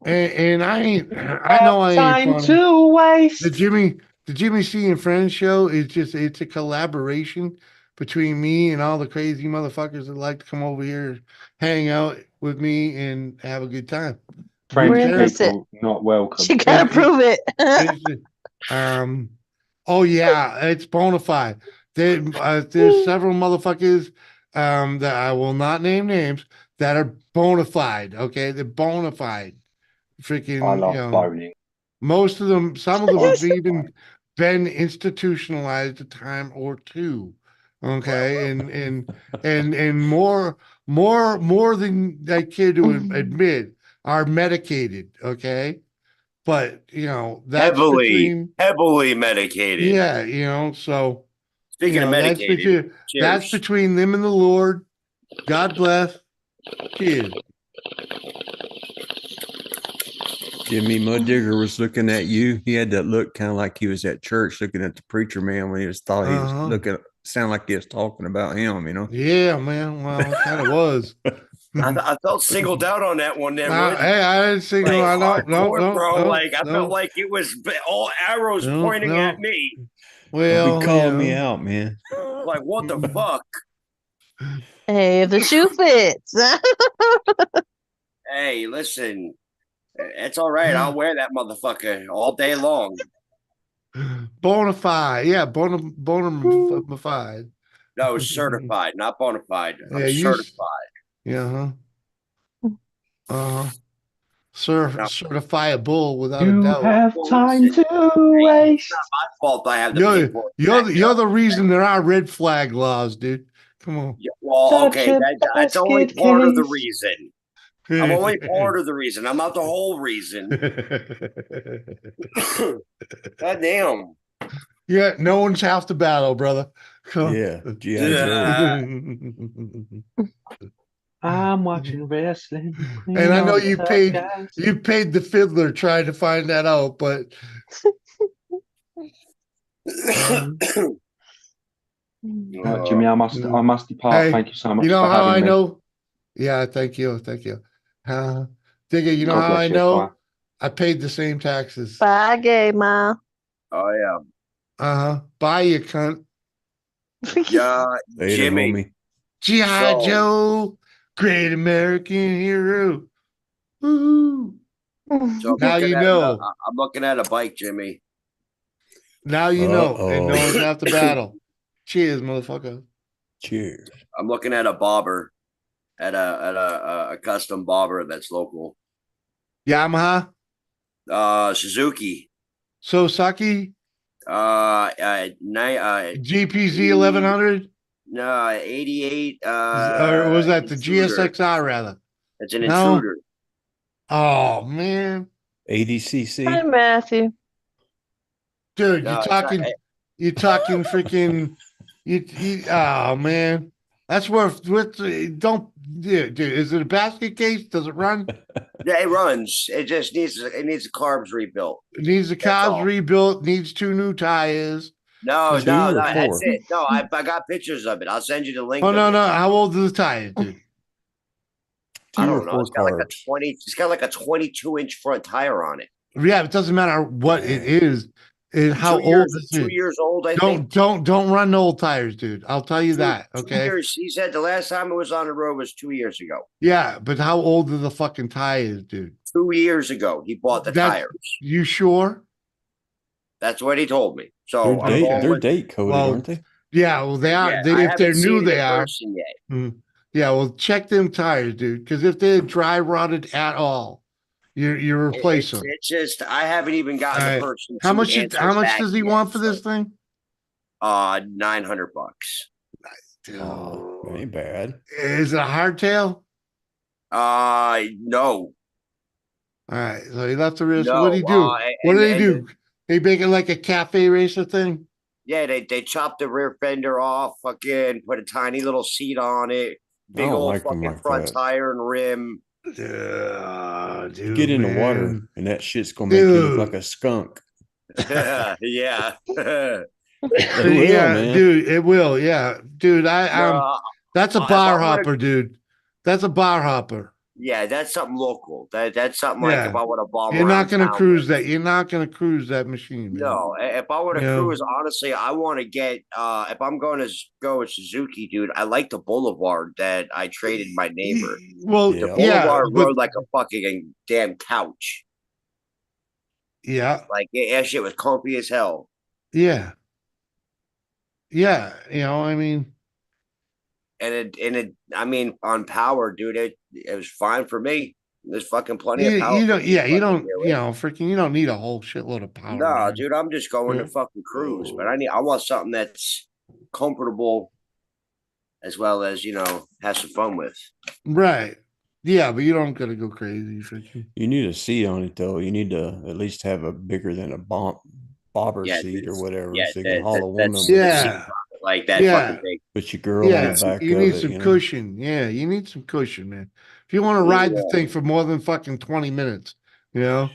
And I know I ain't Time funny. to waste. The Jimmy C and Friends show is it's a collaboration between me and all the crazy motherfuckers that like to come over here, hang out with me, and have a good time. French people not welcome. You gotta prove it. Oh yeah, it's bona fide. There's several motherfuckers that I will not name names that are bona fide. Okay, they're bona fide. Freaking, I love boning. Most of them, some of them have even been institutionalized a time or two. Okay, and more than I care to admit. are medicated. Okay. But that's heavily between medicated. Yeah, so Speaking of medicated, that's between them and the Lord. God bless. Cheers. Jimmy Muddigger was looking at you. He had that look kind of like he was at church looking at the preacher man when he was thought he was looking, sound like he was talking about him, Yeah, man. Well, it kind of was. I felt singled out on that one there, Hey, I didn't single. like, I don't. No, hardcore, no, bro. no, Like I no. felt like it was all arrows pointing at me. Well, don't be calling me out, man. Like what the fuck? Hey, if the shoe fits. Hey, listen, it's all right. I'll wear that motherfucker all day long. Bonafide, yeah, bonafide. No, certified, not bona fide. I'm Yeah, certified. Yeah, certifiable without a You doubt. have time to waste. It's not my fault. I have the paperwork. You're the reason there are red flag laws, dude. Come on. Yeah, well, Such okay, a that's only basket part of the case. reason. I'm only part of the reason. I'm not the whole reason. God damn. Yeah, no one's half the battle, brother. Yeah, G.I. Joe. I'm watching wrestling. And I know you paid the fiddler trying to find that out, but Right, Jimmy, I must depart. Hey, Thank you so much you know for how having I me. know? Yeah, thank you. Digger, you know God how bless I you, know? Esquire. I paid the same taxes. Bye, gay ma. Oh yeah. Bye, you cunt. Yeah, Later, Jimmy. homie. G.I. So- Joe, great American hero. Woo. So I'm Now looking you at know. I'm looking at a bike, Jimmy. Now you know, and no Uh-oh. one's half the battle. Cheers, motherfucker. Cheers. I'm looking at a bobber, at a custom bobber that's local. Yamaha, Suzuki. Sosaki, GPZ 1100, No, 88. or was that the Intruder. GSXR rather? It's an No. intruder. Oh man, Hi, ADCC. Matthew. dude, No, you're talking freaking, oh man, that's worth. Don't, dude. Is it a basket case? Does it run? Yeah, it runs. It just needs the carbs rebuilt. It needs the cars rebuilt. Needs 2 new tires. No, Two or that's four? it. No, I got pictures of it. I'll send you the link. Oh of no, it. no. How old are the tires, dude? I Two or don't know. four It's got like a carbs. 20. It's got like a 22-inch front tire on it. Yeah, it doesn't matter what it is. How 2 old years, is 2 it? years old. I think. Don't run old tires, dude. I'll tell you that. 2 Okay. years. He said the last time it was on the road was 2 years ago. Yeah, but how old are the fucking tires, dude? 2 years ago, he bought the tires. You sure? That's what he told me. So They're date coded, Well, aren't they? Yeah, well, they are. Yeah, They, I if they're haven't new, seen it they in are. person yet. Yeah, well, check them tires, dude. Because if they're dry rotted at all, you replace them. It's just I haven't even gotten All the right. person. How to much? answer How much back does he yet, want for this thing? $900. Oh, ain't bad. Is it a hardtail? No. All right, so he left the wrist. No, What do he do? What do they and do? They make it like a cafe racer thing. Yeah, they chopped the rear fender off, fucking put a tiny little seat on it, big don't old like 'em fucking like front that. tire and rim. Dude, You get in the water and that shit's gonna make you look like a skunk. Yeah. It will, Yeah, man. dude, it will. Yeah, dude, that's a bar hopper, dude. That's a bar hopper. Yeah, that's something local. That's something like Yeah. if I want to bomb You're around not gonna town cruise that. You're not gonna cruise that machine, man. No, if I want to Yeah. cruise, honestly, I want to get. If I'm going to go with Suzuki, dude, I like the Boulevard that I traded my neighbor. Well, the yeah, Boulevard but rode like a fucking damn couch. yeah, Like that shit was comfy as hell. yeah, yeah. I mean, And I mean, on power, dude, it was fine for me. There's fucking plenty you, of power. you don't. Yeah, you don't. do it. Freaking, you don't need a whole shitload of power. No, man. dude, I'm just going to fucking cruise, but I want something that's comfortable as well as have some fun with. Right. Yeah, but you don't gotta go crazy. Freaking. You need a seat on it though. You need to at least have a bigger than a bobber Yeah, seat or that's, whatever, yeah, so you can haul a woman that's with the you. seat Yeah, pocket, like that fucking yeah, big. Put your girl on the yeah. back You of need it, some you know. cushion. Yeah, you need some cushion, man. If you want to ride the thing for more than fucking 20 minutes, you know.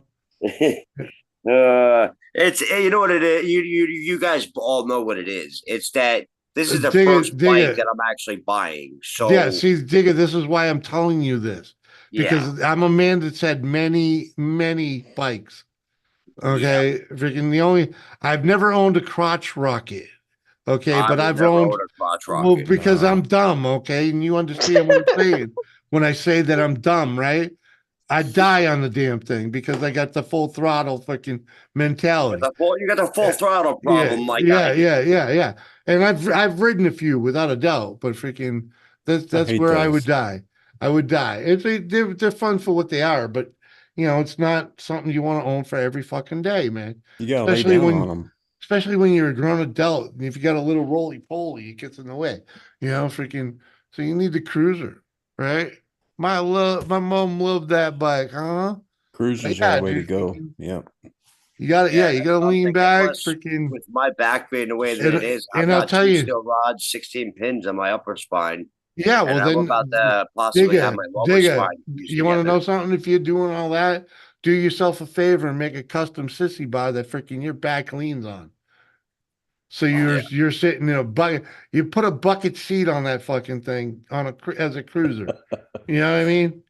It's you know what it is. You guys all know what it is. It's that this is the first Dig bike it. that I'm actually buying. Yeah, So see, Digga, this is why I'm telling you this. yeah, Because I'm a man that's had many, many bikes. Okay. Freaking I've never owned a crotch rocket. Okay. I But would I've never owned, own a crotch well, rocket. because I'm dumb. Okay. And you understand what I'm saying when I say that I'm dumb, right? I die on the damn thing because I got the full throttle fucking mentality. You got the full throttle problem, my guy. Yeah. And I've ridden a few without a doubt, but freaking that's hate where I would those. die. I would die. They're fun for what they are, but it's not something you want to own for every fucking day, man. You gotta lay Especially down on when them. especially when you're a grown adult and if you got a little roly poly, it gets in the way. Freaking so you need the cruiser, right? My mom loved that bike, huh? Cruisers are Yeah, the way to dude. go. Yep. You got Yeah, you got to I'm lean thinking back, plus freaking. with my back being the way that And it is, I've and I'll got tell two you, steel rods, 16 pins on my upper spine, yeah. and Well, I'm about then to possibly have my lower digga. spine fused You want to together. know something? If you're doing all that, do yourself a favor and make a custom sissy bar that freaking your back leans on. So you're sitting in a bucket. You put a bucket seat on that fucking thing as a cruiser. You know what I mean?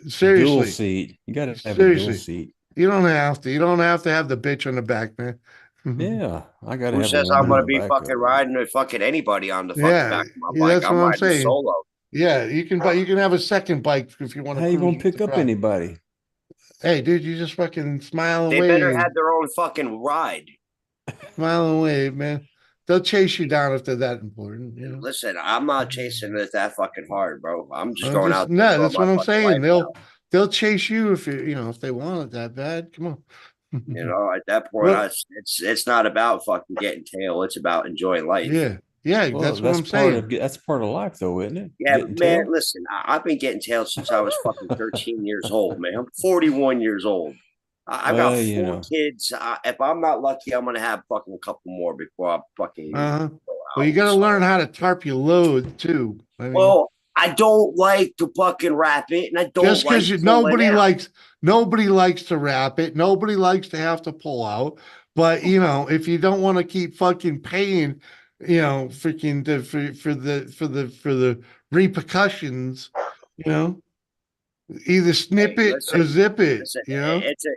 Dual Seriously, seat. You gotta have a dual seriously. seat. You don't have to. You don't have to have the bitch on the back, man. Yeah, I gotta Who have a says I'm woman on gonna the be back fucking of it. riding with fucking anybody on the fucking Yeah, back of my yeah, bike? that's what I'm I'm riding saying. solo. Yeah, you can have a second bike if you want to How you cruise gonna with pick the up crowd. anybody? Hey, dude, you just fucking smile and They better wave, have their own fucking ride. smile and wave, man. They'll chase you down if they're that important. Listen, I'm not chasing it that fucking hard, bro. I'm just I'm going just out there no, enjoying that's my what I'm fucking saying. life now. They'll chase you if if they want it that bad. Come on. At that point, Well, it's not about fucking getting tail. It's about enjoying life. yeah, Well, that's what I'm saying. that's part of life though, isn't it? Yeah, but Getting man, tail. listen, I've been getting tail since I was fucking 13 years old, man. I'm 41 years old. I've got You 4 know. kids. If I'm not lucky, I'm gonna have fucking a couple more before I fucking Uh-huh. go Well, you out. got to So, learn how to tarp your load too. I mean, well, I don't like to fucking wrap it, and I don't just like because pulling out. nobody likes to wrap it, nobody likes to have to pull out. But if you don't want to keep fucking paying, freaking for the repercussions, either snip Hey, it or zip it. listen,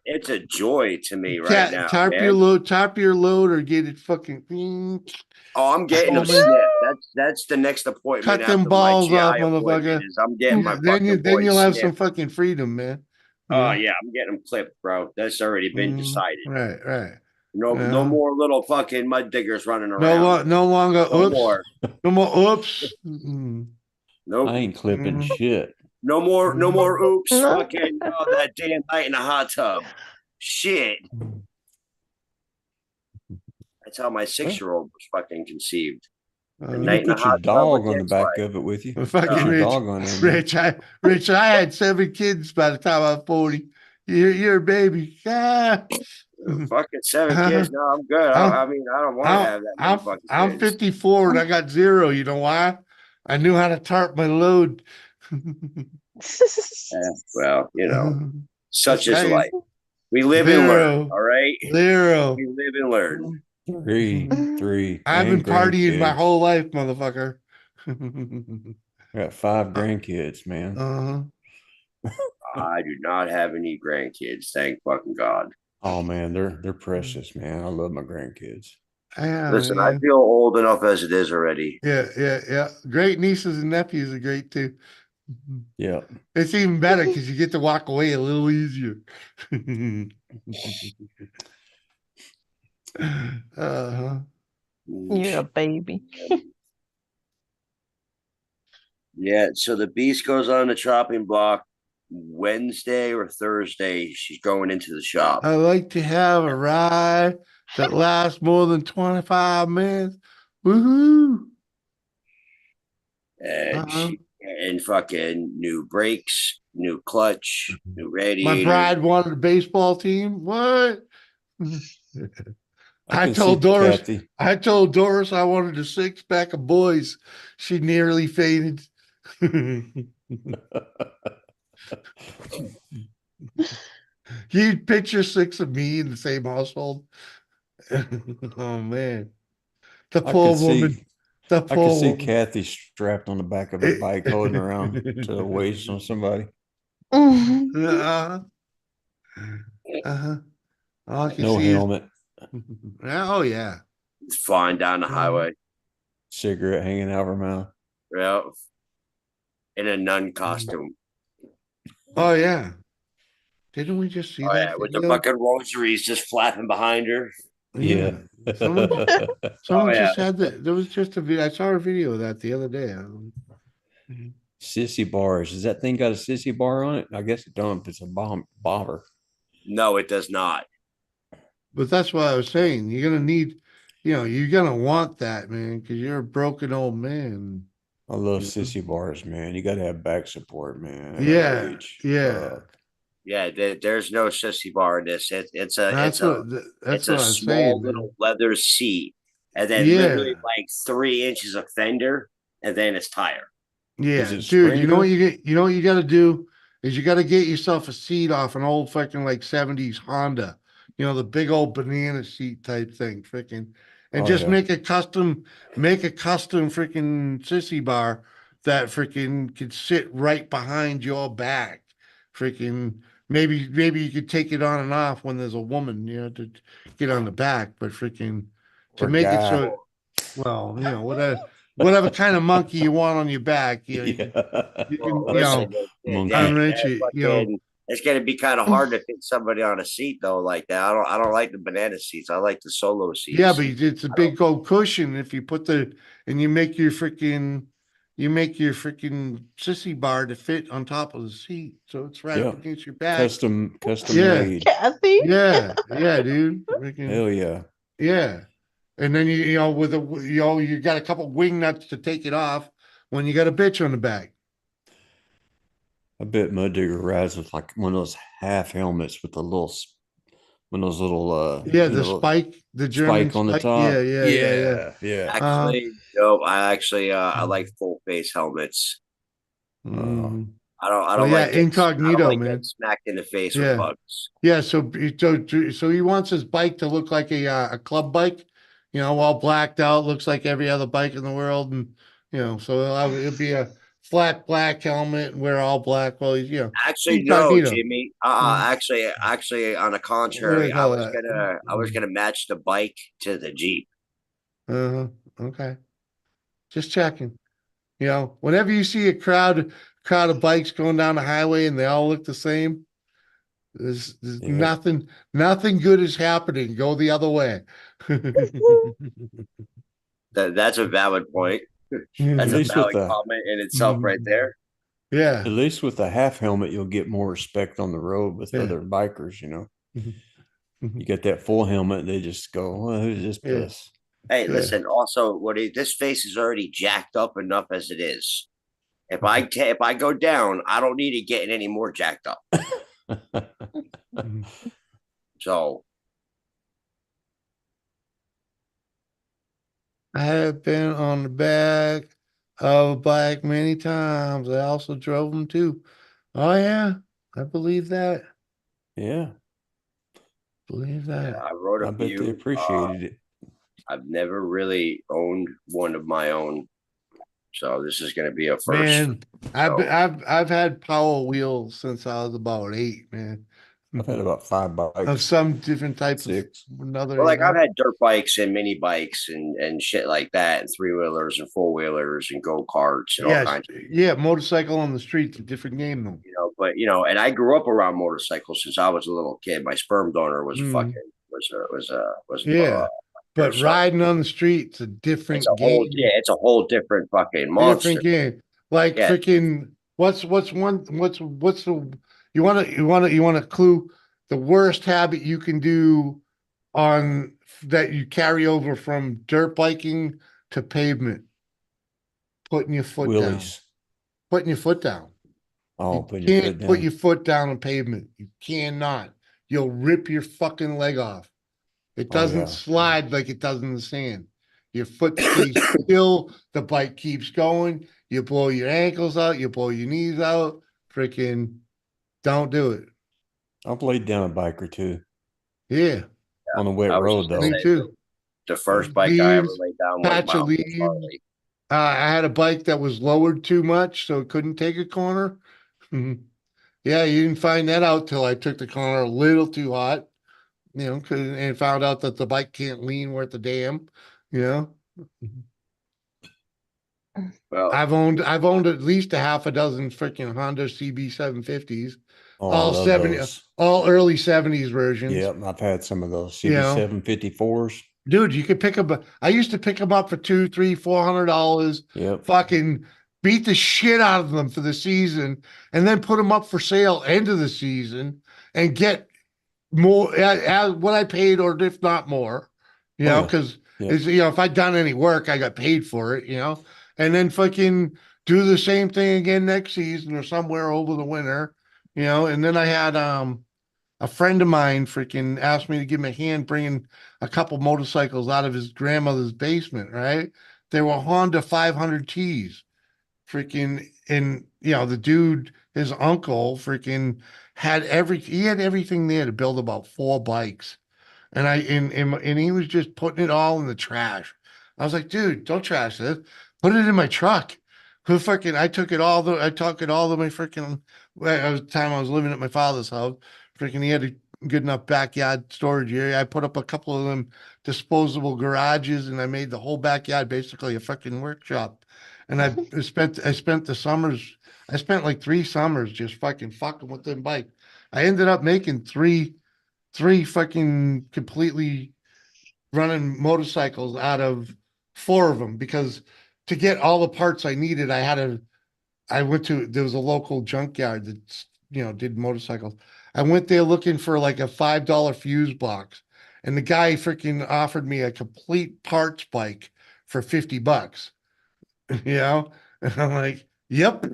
it's a joy to me right now, Tarp your man. load, or get it fucking. Oh, I'm getting them Woman. snipped. That's the next appointment Cut them after my balls GI off, appointment motherfucker. is I'm getting my Then fucking you'll boys have some snipped. fucking freedom, man. Oh yeah, I'm getting them clipped, bro. That's already been decided. Right. No more little fucking mud diggers running No, around. no longer. No Oops. more. No more. Oops. Nope. I ain't clipping shit. No more oops. Fucking that damn night in the hot tub. Shit. That's how my 6-year-old was fucking conceived. A You night can in the put your hot tub with dog on the his back wife. of it with you. Fucking Put your Rich. dog on there, man. Rich, I had 7 kids by the time I was 40. You're a baby. Ah. Fucking 7 kids. No, I'm good. I mean, I don't want to have that many fucking I'm kids. 54 and I got 0. You know why? I knew how to tarp my load. Well, such is saying. life. We live and learn. All right. 0. We live and learn. 3. I've been and partying my grandkids. whole life, motherfucker. I got 5 grandkids, man. I do not have any grandkids. Thank fucking God. Oh man, they're precious, man. I love my grandkids. Yeah, Listen, man. I feel old enough as it is already. Yeah. Great nieces and nephews are great too. Yeah. It's even better because you get to walk away a little easier. Uh-huh. You're a baby. Yeah, so the beast goes on the chopping block Wednesday or Thursday. She's going into the shop. I like to have a ride that lasts more than 25 minutes. Woohoo! And fucking new brakes, new clutch, new My radiator. bride wanted a baseball team. What? I I can see told Doris. Kathy. I told Doris I wanted a 6-pack of boys. She nearly fainted. You'd picture 6 of me in the same household. Oh man, the I poor could woman. see. The I could poor see woman. Kathy strapped on the back of a bike, holding around to the waist on somebody. Uh-huh. Uh-huh. All I can No see helmet, is. Oh yeah. It's flying down the highway. cigarette hanging out of her mouth. Yeah. In a nun costume. Oh yeah. Didn't we just see Oh that yeah, with the video? fucking rosaries just flapping behind her. Yeah. Yeah. Someone Oh, yeah. just had that. There was just a video. I saw a video of that the other day. Sissy bars. Does that thing got a sissy bar on it? I guess it don't. If it's a bobber. No, it does not. But that's what I was saying. You're gonna need, you're gonna want that, man, because you're a broken old man. I love sissy bars, man. You got to have back support, man. at our Yeah, age. yeah. Yeah, there's no sissy bar in this. It's That's a that's what I was small saying, little man. leather seat, and then literally Yeah, like 3 inches of fender, and then it's tire. yeah, it dude. You know what Springer? you know what you got to do is you got to get yourself a seat off an old fucking like '70s Honda. The big old banana seat type thing, freaking, and Oh just yeah. make a custom freaking sissy bar that freaking could sit right behind your back. Freaking, maybe you could take it on and off when there's a woman, to get on the back, but freaking to Or make it guy. so, well, whatever kind of monkey you want on your back, Yeah. you Well, can, listen, Monkey. unwrench it, it's gonna be kind of hard to fit somebody on a seat though, like that. I don't like the banana seats. I like the solo seats. Yeah, but it's a big gold cushion. If you put and you make your freaking sissy bar to fit on top of the seat, so it's right up Yeah. against your back. Custom Yeah, made. Kathy. yeah, dude. Freaking, Hell yeah. yeah. And then with you got a couple wing nuts to take it off when you got a bitch on the back. I bet Mud Digger rides with like one of those half helmets with the one of those little Yeah, the spike, the German spike on the spike. Yeah, top. yeah. Yeah. Actually, no, I like full face helmets. Mhm. I Well, don't yeah, like getting, I don't incognito, like man. getting smacked in the face with Yeah. bugs. Yeah, so he wants his bike to look like a club bike, all blacked out, looks like every other bike in the world, and so it'll be a flat black helmet and wear all black. Well, he's Actually, no, incognito. Jimmy. Mhm. Actually, on the What do contrary, they call that? I was gonna match the bike to the Jeep. Okay, just checking. Whenever you see a crowd of bikes going down the highway and they all look the same, there's Yeah. nothing good is happening. Go the other way. That's a valid point. That's At a least with valid comment in itself, right there. Yeah. At least with the half helmet, you'll get more respect on the road with Yeah. other bikers, Mhm. You get that full helmet, they just go, well, who's this Yeah. puss? Hey, Yeah. listen. Also, this face is already jacked up enough as it is. If I go down, I don't need it getting any more jacked up. So I have been on the back of a bike many times. I also drove them too. Oh yeah, I believe that. Yeah. Believe that. I wrote I a bet they few. appreciated it. I've never really owned one of my own, so this is going to be a first. Man, So, I've had Power Wheels since I was about 8, man. I've had about 5 bikes. Of some different type 6. of another. well, like I've had dirt bikes and mini bikes and shit like that, and 3-wheelers and 4-wheelers and go karts and all kinds. Yeah, motorcycle on the street's a different game though. But and I grew up around motorcycles since I was a little kid. My sperm donor was Mhm. yeah. But riding on the street's a different game. It's a whole different fucking monster. Different game. Like Yeah. freaking what's the you wanna clue the worst habit you can do on that you carry over from dirt biking to pavement? Putting your foot down. Wheelies. Putting your foot down. Oh, You put your foot can't put down. your foot down on pavement. You cannot. You'll rip your fucking leg off. It Oh, doesn't yeah. slide like it does in the sand. Your foot stays still. The bike keeps going. You blow your ankles out. You blow your knees out. Freaking don't do it. I've laid down a bike or two Yeah. on the wet I was road, just gonna though. Me say too. the first bike I ever Leaves, laid down was patch my of Uncle leaves. Charlie. I had a bike that was lowered too much, so it couldn't take a corner. Yeah, you didn't find that out till I took the corner a little too hot, and found out that the bike can't lean worth a damn, you know. Well, I've owned at least a half a dozen freaking Honda CB 750s, Oh, I all love 70, those. all early 70s versions. Yep, I've had some of those You know, CB754s. dude, you could pick up. I used to pick them up for $200, $300, $400. Yep. Fucking beat the shit out of them for the season, and then put them up for sale end of the season and get more as what I paid, or if not more. Oh, yeah. Because Yep. it's if I'd done any work, I got paid for it. And then fucking do the same thing again next season or somewhere over the winter. And then I had a friend of mine freaking asked me to give him a hand bringing a couple motorcycles out of his grandmother's basement, right? They were Honda 500Ts. Freaking, and the dude, his uncle, freaking he had everything there to build about 4 bikes. And he was just putting it all in the trash. I was like, dude, don't trash this. Put it in my truck. I took it all to my freaking time I was living at my father's house. Freaking, he had a good enough backyard storage area. I put up a couple of them disposable garages, and I made the whole backyard basically a fucking workshop. And I spent the summers. I spent like 3 summers just fucking with them bike. I ended up making three fucking completely running motorcycles out of 4 of them, because to get all the parts I needed, there was a local junkyard that did motorcycles. I went there looking for like a $5 fuse box, and the guy freaking offered me a complete parts bike for $50. And I'm like, yep.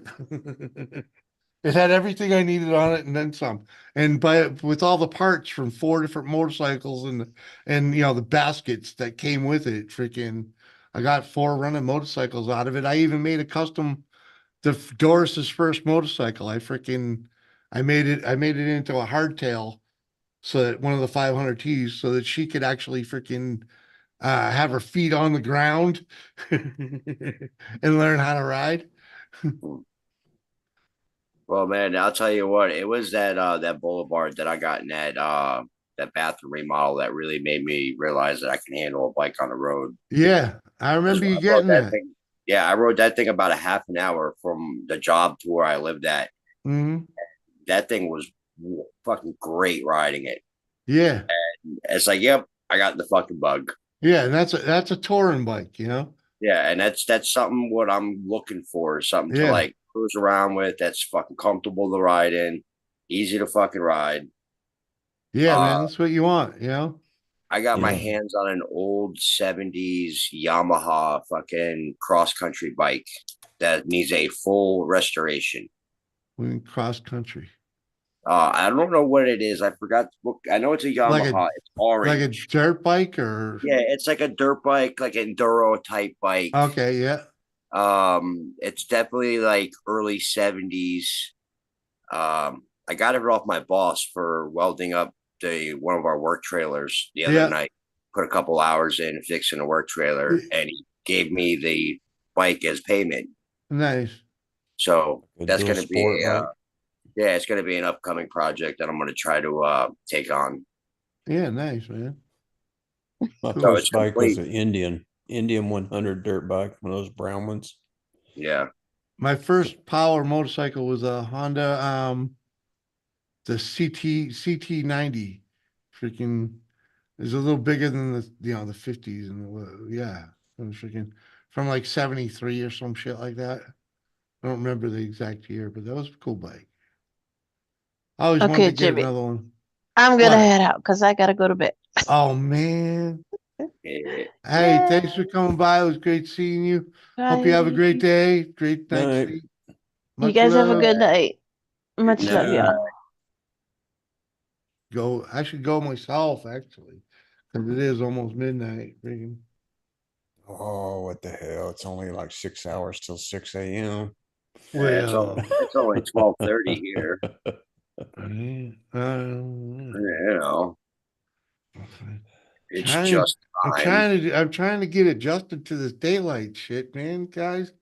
It had everything I needed on it and then some. And with all the parts from 4 different motorcycles and the baskets that came with it, freaking, I got 4 running motorcycles out of it. I even made a custom Doris's first motorcycle. I made it into a hardtail, so that one of the 500Ts, so that she could actually freaking have her feet on the ground and learn how to ride. well, man, I'll tell you what. It was that Boulevard that I got in that bathroom remodel that really made me realize that I can handle a bike on the road. Yeah, I remember you I rode getting that. thing. Yeah, I rode that thing about a half an hour from the job to where I lived at. Mhm. That thing was fucking great riding it. Yeah, And it's like, yep, I got the fucking bug. yeah, and that's a touring bike, Yeah, and that's something what I'm looking for, something to Yeah. like cruise around with. That's fucking comfortable to ride in, easy to fucking ride. Yeah, man, that's what you want, I got my Yeah. hands on an old 70s Yamaha fucking cross country bike that needs a full restoration. We in cross country. I don't know what it is. I forgot. I know it's a Yamaha. It's orange. Like a dirt bike, or Yeah, it's like a dirt bike, like an enduro type bike. okay, yeah. It's definitely like early 70s. I got it off my boss for welding up one of our work trailers the other night. Put a couple hours in fixing a work trailer, and he gave me the bike as payment. Nice. So Good that's little going to be sport bike. yeah, it's going to be an upcoming project that I'm going to try to take on. Yeah, nice, man. My So first it's bike was complete. an Indian 100 dirt bike, one of those brown ones. Yeah. My first power motorcycle was a Honda, the CT 90. Freaking is a little bigger than the 50s, and yeah, it was freaking from like 73 or some shit like that. I don't remember the exact year, but that was a cool bike. I always wanted Okay, to get Jimmy. another one. I'm gonna What? head out because I gotta go to bed. Oh man. Yeah. Hey, thanks for coming by. It was great seeing you. Hope you have a great Bye. day. Great night's Night. sleep. You Much guys have a love. good night. Much love, y'all. I should go myself actually, because it is almost midnight. Freaking. Oh, what the hell? It's only like 6 hours till 6 a.m. Well, it's only 12:30 here. You know, it's trying, just time. I'm trying to get adjusted to this daylight shit, man. Guys,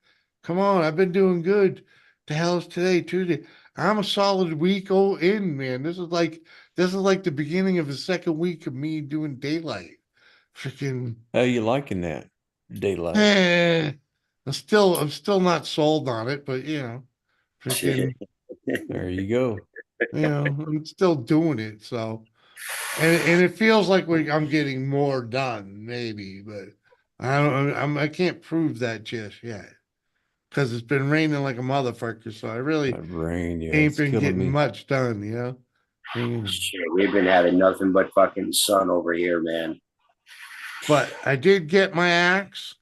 come on. I've been doing good. The hell's today? Tuesday. I'm a solid week in, man. This is like the beginning of the second week of me doing daylight. Freaking. How you liking that daylight? I'm still not sold on it, but freaking. There you go. I'm still doing it. So, and it feels like I'm getting more done, maybe, but I can't prove that just yet because it's been raining like a motherfucker. So I really That rain, yeah, ain't it's been killing getting me. much done. Shit, we've been having nothing but fucking sun over here, man. But I did get my axe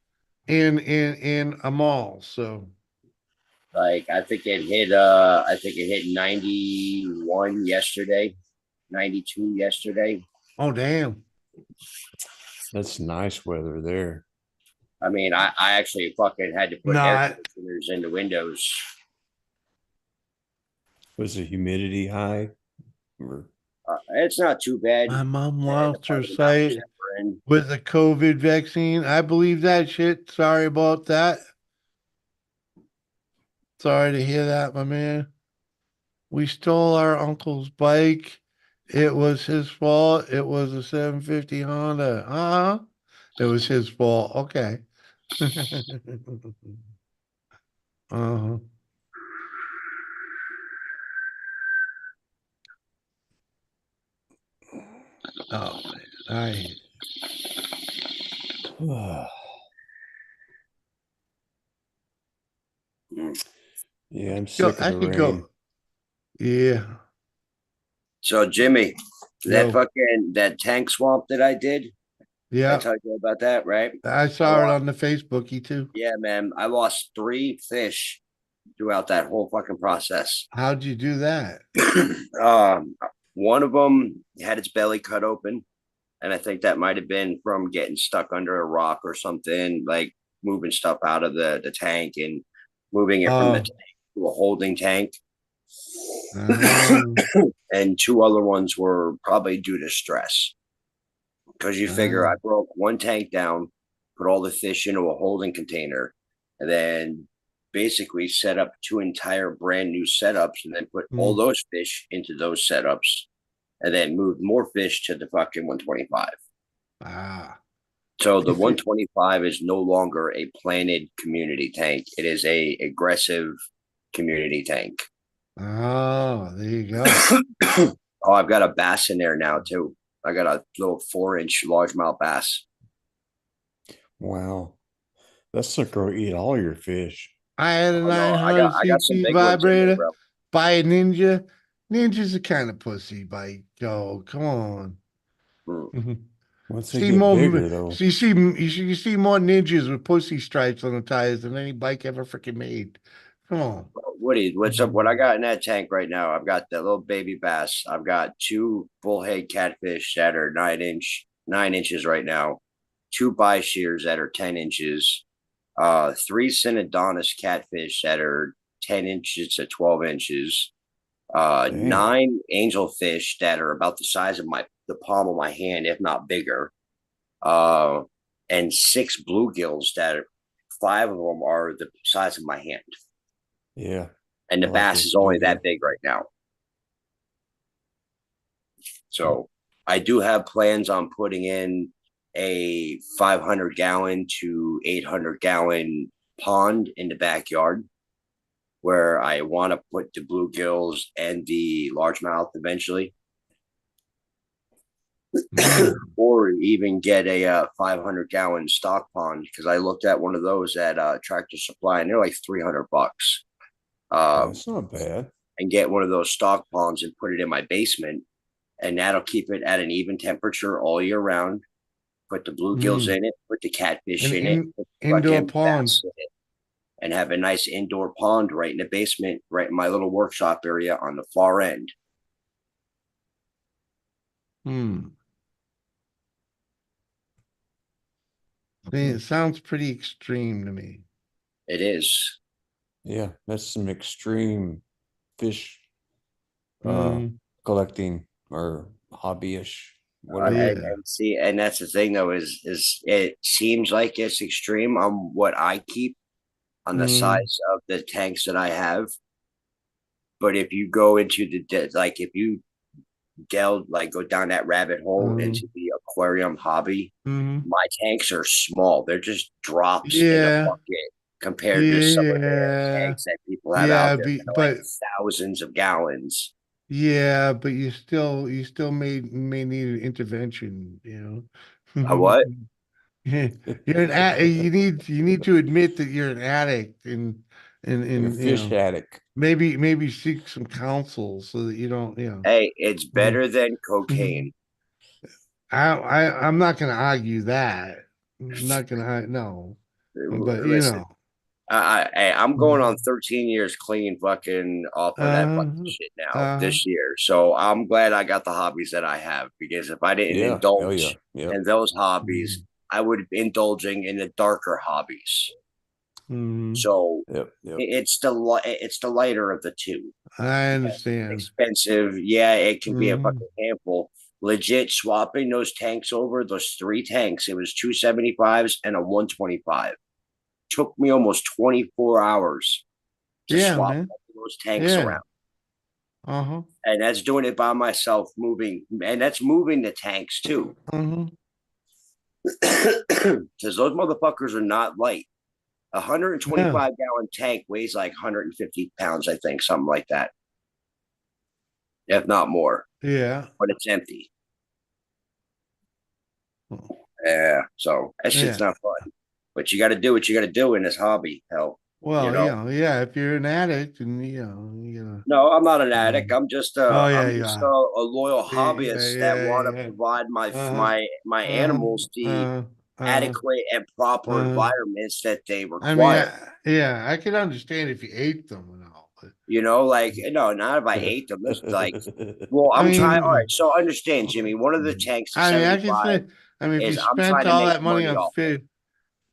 in a mall. So like I think it hit 91 yesterday, 92 yesterday. Oh damn. That's nice weather there. I mean, I actually fucking had to put air conditioners in the windows. Was the humidity high? It's not too bad. My mom lost her sight with the COVID vaccine. I believe that shit. Sorry about that. Sorry to hear that, my man. We stole our uncle's bike. It was his fault. It was a 750 Honda. It was his fault. Okay. uh-huh. Oh man, Yeah, I'm sick of the rain. Yeah. So Jimmy, that tank swamp that I did. Yeah. I told you about that, right? I saw it on the Facebooky too. Yeah, man. I lost 3 fish throughout that whole fucking process. How'd you do that? One of them had its belly cut open, and I think that might have been from getting stuck under a rock or something, like moving stuff out of the tank and moving it from the tank to a holding tank. And 2 other ones were probably due to stress. Because you figure I broke one tank down, put all the fish into a holding container, and then basically set up 2 entire brand new setups, and then put all those fish into those setups, and then moved more fish to the fucking 125. So the 125 is no longer a planted community tank. It is a aggressive community tank. Oh, there you go. Oh, I've got a bass in there now too. I got a little 4-inch largemouth bass. Wow. That sucker will eat all your fish. I had a 900 cc vibrator by a Ninja. Ninja's a kind of pussy bike. Yo, come on. Once they get bigger, though. You see more Ninjas with pussy stripes on the tires than any bike ever freaking made. Come on. Woody, what's up? What I got in that tank right now? I've got that little baby bass. I've got 2 bullhead catfish that are 9 inches right now. 2 bi-shears that are 10 inches. 3 Synodontis catfish that are 10 inches to 12 inches. 9 angelfish that are about the size of the palm of my hand, if not bigger. And 6 bluegills that are 5 of them are the size of my hand. Yeah. And the bass is only that big right now. So I do have plans on putting in a 500-gallon to 800-gallon pond in the backyard where I want to put the bluegills and the largemouth eventually. Or even get a 500-gallon stock pond, because I looked at one of those at Tractor Supply and they're like $300. That's not bad. And get one of those stock ponds and put it in my basement, and that'll keep it at an even temperature all year round. Put the bluegills in it, put the catfish in it, put the indoor pond. in it. and have a nice indoor pond right in the basement, right in my little workshop area on the far end. It sounds pretty extreme to me. It is. Yeah, that's some extreme fish Mhm. collecting or hobbyish, And, whatever. and see, and that's the thing though, is it seems like it's extreme on what I keep on the size of the tanks that I have. But if you go into like if you go down that rabbit hole into the aquarium hobby, my tanks are small. They're just drops in a bucket compared to some of the tanks that people have out there that are like thousands of gallons. Yeah, but you still may need an intervention, you know. A what? You're you need to admit that you're an addict and You're a fish addict. Maybe seek some counsel so that you don't, Hey, it's better than cocaine. I'm not gonna argue that. I'm not gonna no. But Listen, I'm going on 13 years clean fucking off of that fucking shit now this year. So I'm glad I got the hobbies that I have, because if I didn't indulge in those hobbies, I would be indulging in the darker hobbies. So it's the lighter of the two. I understand. Expensive, yeah, it can be a fucking handful. Legit swapping those tanks over, those 3 tanks, it was 275s and a 125. Took me almost 24 hours to swap those tanks around. And that's doing it by myself, and that's moving the tanks too. Because those motherfuckers are not light. 125 gallon tank weighs like 150 pounds, I think, something like that, if not more. Yeah, but it's empty. Yeah, so that shit's not fun. But you got to do what you got to do in this hobby. Hell, well, you know? if you're an addict, and No, I'm not an addict. I'm just a a loyal hobbyist that want to provide my animals the adequate and proper environments that they require. I mean, I can understand if you ate them and all. But... You know, like, no, not if I ate them. It's like, well, I'm trying. All right, so understand, Jimmy. One of the tanks, I mean, I can say, if you spent all that money on fish,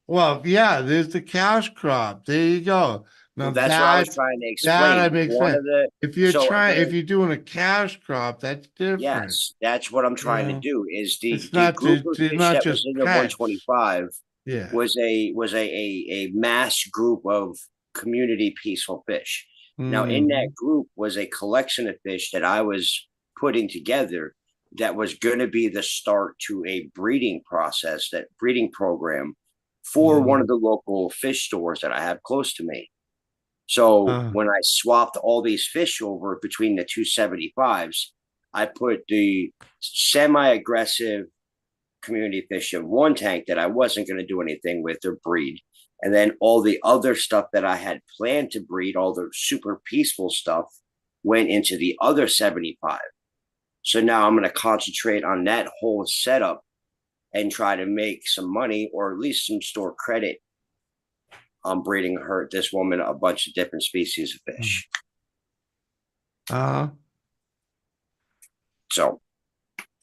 well, yeah, there's the cash crop. There you go. Now well, that's what I was trying to explain. That makes sense. If you're doing a cash crop, that's different. Yes, that's what I'm trying to do. Is the group of fish not that just was in the 125 was a mass group of community peaceful fish. Now, in that group was a collection of fish that I was putting together that was going to be the start to a breeding process, that breeding program for one of the local fish stores that I have close to me. So when I swapped all these fish over between the 275s, I put the semi-aggressive community fish in one tank that I wasn't going to do anything with or breed. And then all the other stuff that I had planned to breed, all the super peaceful stuff, went into the other 75. So now I'm going to concentrate on that whole setup and try to make some money, or at least some store credit on breeding this woman a bunch of different species of fish. So,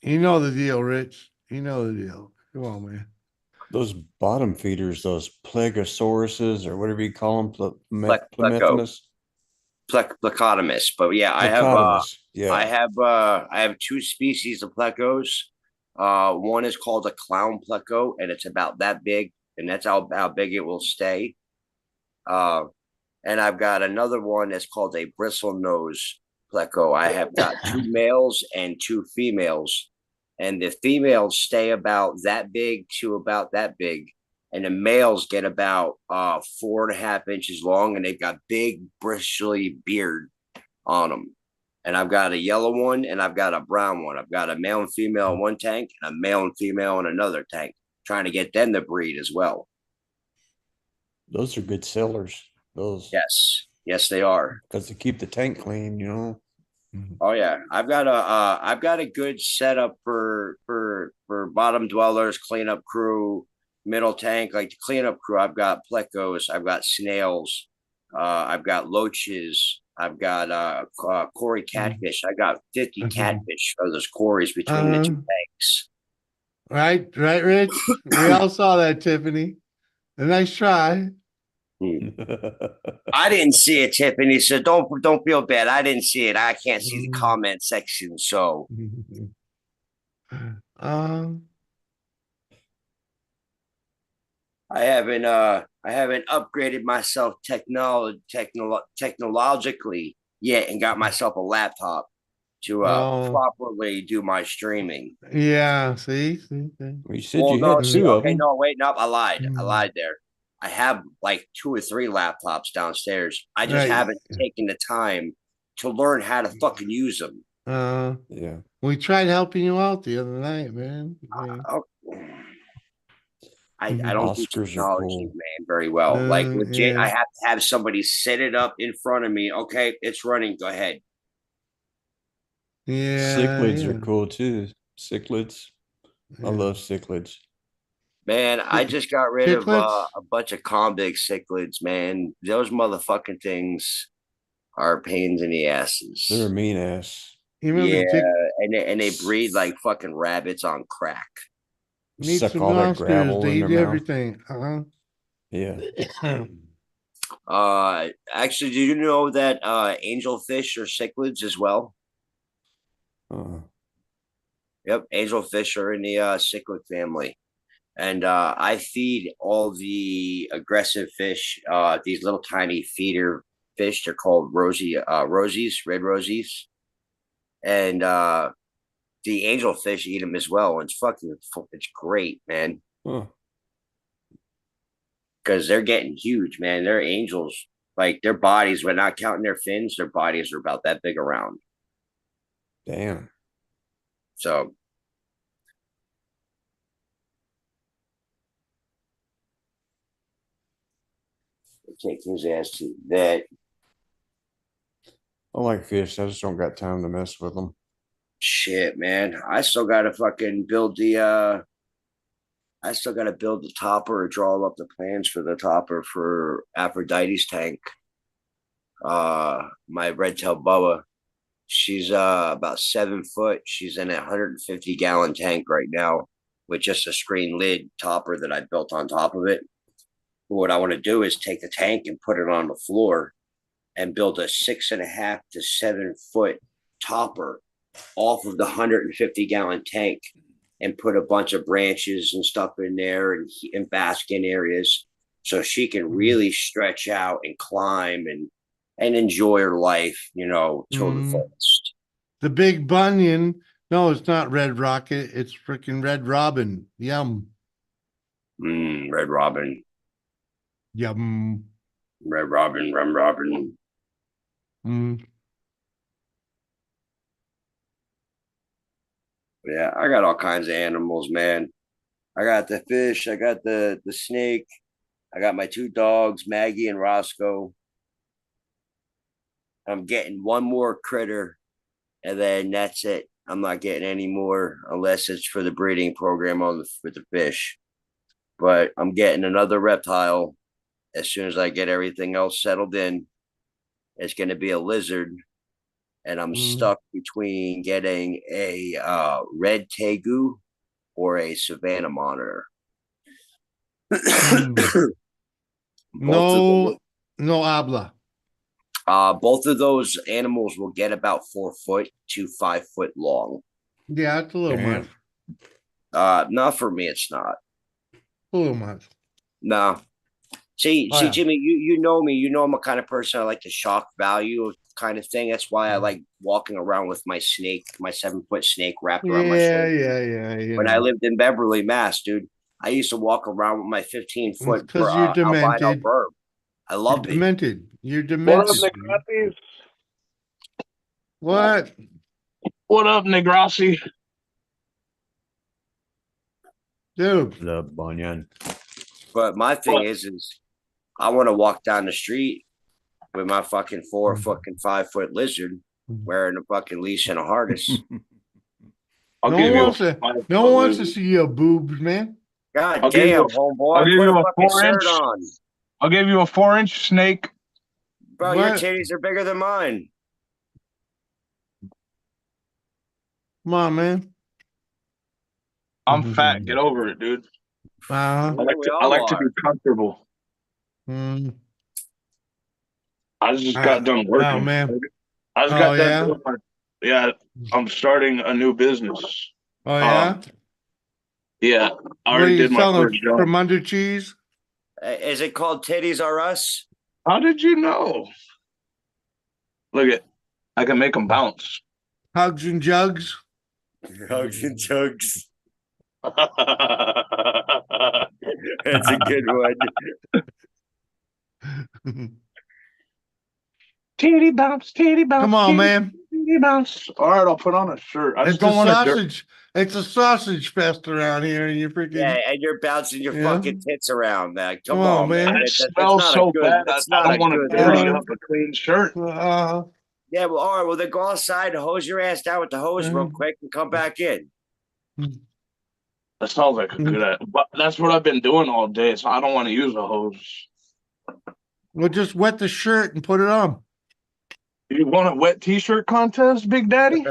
you know the deal, Rich. You know the deal. Come on, man. Those bottom feeders, those plegosauruses or whatever you call them, plecotomus. But yeah, I have 2 species of plecos. One is called a clown pleco, and it's about that big, and that's how big it will stay. And I've got another one that's called a bristle nose pleco. I have got 2 males and 2 females, and the females stay about that big to about that big, and the males get about 4.5 inches long, and they've got big bristly beard on them. And I've got a yellow one and I've got a brown one. I've got a male and female in one tank and a male and female in another tank, trying to get them to breed as well. Those are good sellers. Those. Yes, they are. Because they keep the tank clean, you know. Oh yeah, I've got a good setup for bottom dwellers, cleanup crew, middle tank, like the cleanup crew, I've got plecos, I've got snails, I've got loaches, I've got Cory catfish. I got 50 catfish of those Corys between the two tanks. Right, Rich. We all saw that, Tiffany. A nice try. I didn't see it, Tiffany, so don't feel bad. I didn't see it. I can't see the comment section, so I haven't upgraded myself technologically yet and got myself a laptop to properly do my streaming. Yeah, see. You said you had two of them. No, wait, no, I lied. I lied there. I have like 2 or 3 laptops downstairs. I just haven't taken the time to learn how to fucking use them. Yeah. We tried helping you out the other night, man. I don't do technology, man, very well. Like legit, I have to have somebody set it up in front of me. Okay, it's running. Go ahead. Yeah. Cichlids are cool too. Cichlids. I love cichlids. Man, I just got rid of a bunch of convict cichlids, man. Those motherfucking things are pains in the asses. They're a mean ass. Yeah, and they breed like fucking rabbits on crack. Need Suck some all that monsters. gravel They in eat their mouth. everything. Yeah. Actually, do you know that angelfish are cichlids as well? Yep, angelfish are in the cichlid family. And I feed all the aggressive fish, these little tiny feeder fish. They're called rosies, red rosies. And the angelfish eat them as well. And it's great, man. Because they're getting huge, man. They're angels. Like their bodies, we're not counting their fins, their bodies are about that big around. Damn. So take his ass to that. I like fish. I just don't got time to mess with them. Shit, man. I still gotta fucking build the topper or draw up the plans for the topper for Aphrodite's tank. My red-tailed boa. She's about 7 foot. She's in a 150-gallon tank right now with just a screen lid topper that I built on top of it. What I want to do is take the tank and put it on the floor and build a 6.5 to 7 foot topper off of the 150-gallon tank and put a bunch of branches and stuff in there and basking areas so she can really stretch out and climb and enjoy her life, till the fullest. The big bunion. No, it's not Red Rocket. It's freaking Red Robin. Yum. Red Robin. Yum. Red Robin, Rum Robin. Yeah, I got all kinds of animals, man. I got the fish. I got the snake. I got my 2 dogs, Maggie and Roscoe. I'm getting one more critter, and then that's it. I'm not getting any more unless it's for the breeding program with the fish. But I'm getting another reptile as soon as I get everything else settled in. It's going to be a lizard, and I'm stuck between getting a red tegu or a Savannah monitor. No habla. Both of those animals will get about 4 foot to 5 foot long. Yeah, it's a little much. Not for me, it's not. A little much. No. See, Jimmy, you know me. You know I'm a kind of person I like the shock value kind of thing. That's why I like walking around with my snake, my 7 foot snake wrapped around my shoulder. Yeah. When I lived in Beverly, Mass, dude, I used to walk around with my 15 foot because you're demented. albino bird. I loved it. Demented. You're demented. What? What up, Negrassi? Dude. The bunion. But my thing is I want to walk down the street with my fucking 4 fucking 5 foot lizard wearing a fucking leash and a harness. No one wants to see your boobs, man. God I'll give you damn, a, homeboy. I'll give Put a you a fucking 4-inch. shirt on. I'll give you a 4-inch snake. Bro, your titties are bigger than mine. Come on, man. I'm fat. Get over it, dude. I like to be comfortable. I just got done working. Oh, man. I just got done doing yeah, I'm starting a new business. Oh, yeah? Yeah, I What are already you did my selling? first job. From under cheese? Is it called Titties R Us? How did you know? Look at, I can make them bounce. Hugs and jugs? Hugs and jugs. That's a good one. Titty bounce, titty bounce. Come on, man. Titty bounce. All right, I'll put on a shirt. I just It's don't a want sausage. It's a sausage fest around here, and you're freaking. Yeah, and you're bouncing your fucking tits around, man. Come on, on, man. man. It smells so bad. I don't want to dirty up a clean shirt. Yeah, well, all right. Well, then go outside and hose your ass down with the hose real quick and come back in. That sounds like a good idea. But that's what I've been doing all day, so I don't want to use a hose. Well, just wet the shirt and put it on. You want a wet t-shirt contest, Big Daddy?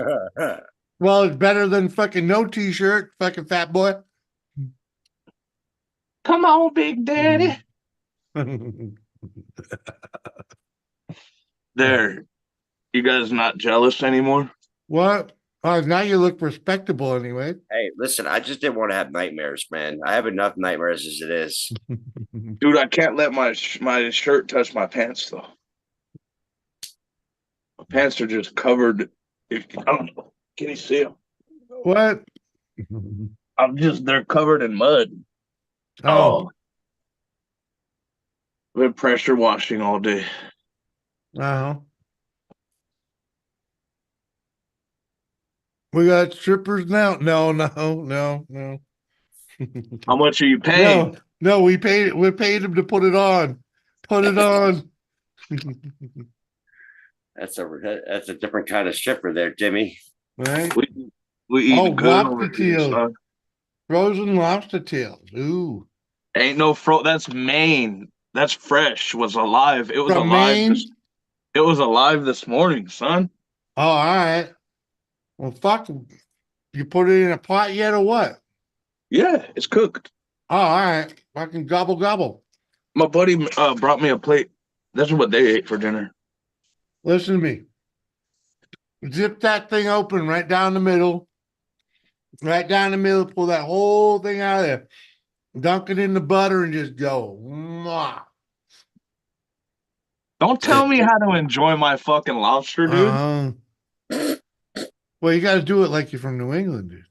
Well, it's better than fucking no t-shirt, fucking fat boy. Come on, Big Daddy. There. You guys not jealous anymore? What? Oh, now you look respectable anyway. Hey, listen, I just didn't want to have nightmares, man. I have enough nightmares as it is. Dude, I can't let my shirt touch my pants, though. My pants are just covered. I don't know. Can you see them? What? They're covered in mud. Oh. I've been pressure washing all day. We got strippers now. No. How much are you paying? No, we paid him to put it on. Put it on. That's a different kind of stripper there, Jimmy. Right? We eat good lobster over here, tails. son. Frozen lobster tails. Ooh. Ain't no that's Maine. That's fresh. Was alive. It was From alive. Maine? It was alive this morning, son. Oh, all right. Well, fuck. You put it in a pot yet or what? Yeah, it's cooked. Oh, all right. Fucking gobble gobble. My buddy brought me a plate. That's what they ate for dinner. Listen to me. Zip that thing open right down the middle. Right down the middle. Pull that whole thing out of there. Dunk it in the butter and just go. Mwah. Don't tell me how to enjoy my fucking lobster, dude. Well, you got to do it like you're from New England, dude.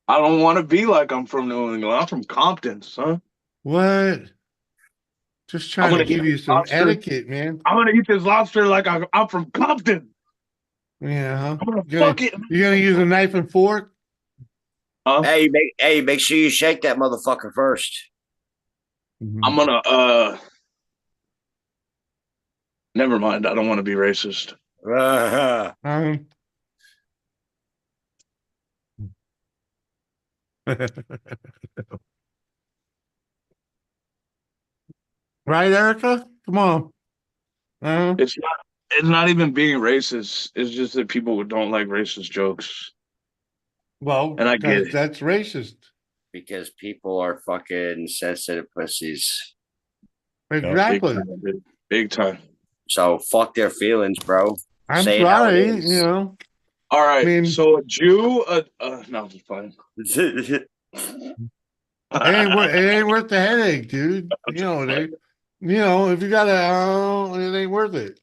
I don't want to be like I'm from New England. I'm from Compton, son. What? Just trying to give you some etiquette, man. I'm gonna eat this lobster like I'm from Compton. Yeah, I'm gonna fuck it. You gonna use a knife and fork? Hey, make sure you shake that motherfucker first. I'm gonna never mind. I don't want to be racist. Right, Erica? Come on. It's not even being racist. It's just that people don't like racist jokes. Well, and I get it. That's racist. Because people are fucking sensitive pussies. Exactly. Big time. So fuck their feelings, bro. I'm Say it how it sorry, is. you know. All right. So a Jew, no, it's fine. It ain't worth the headache, dude. You know, if you got it ain't worth it.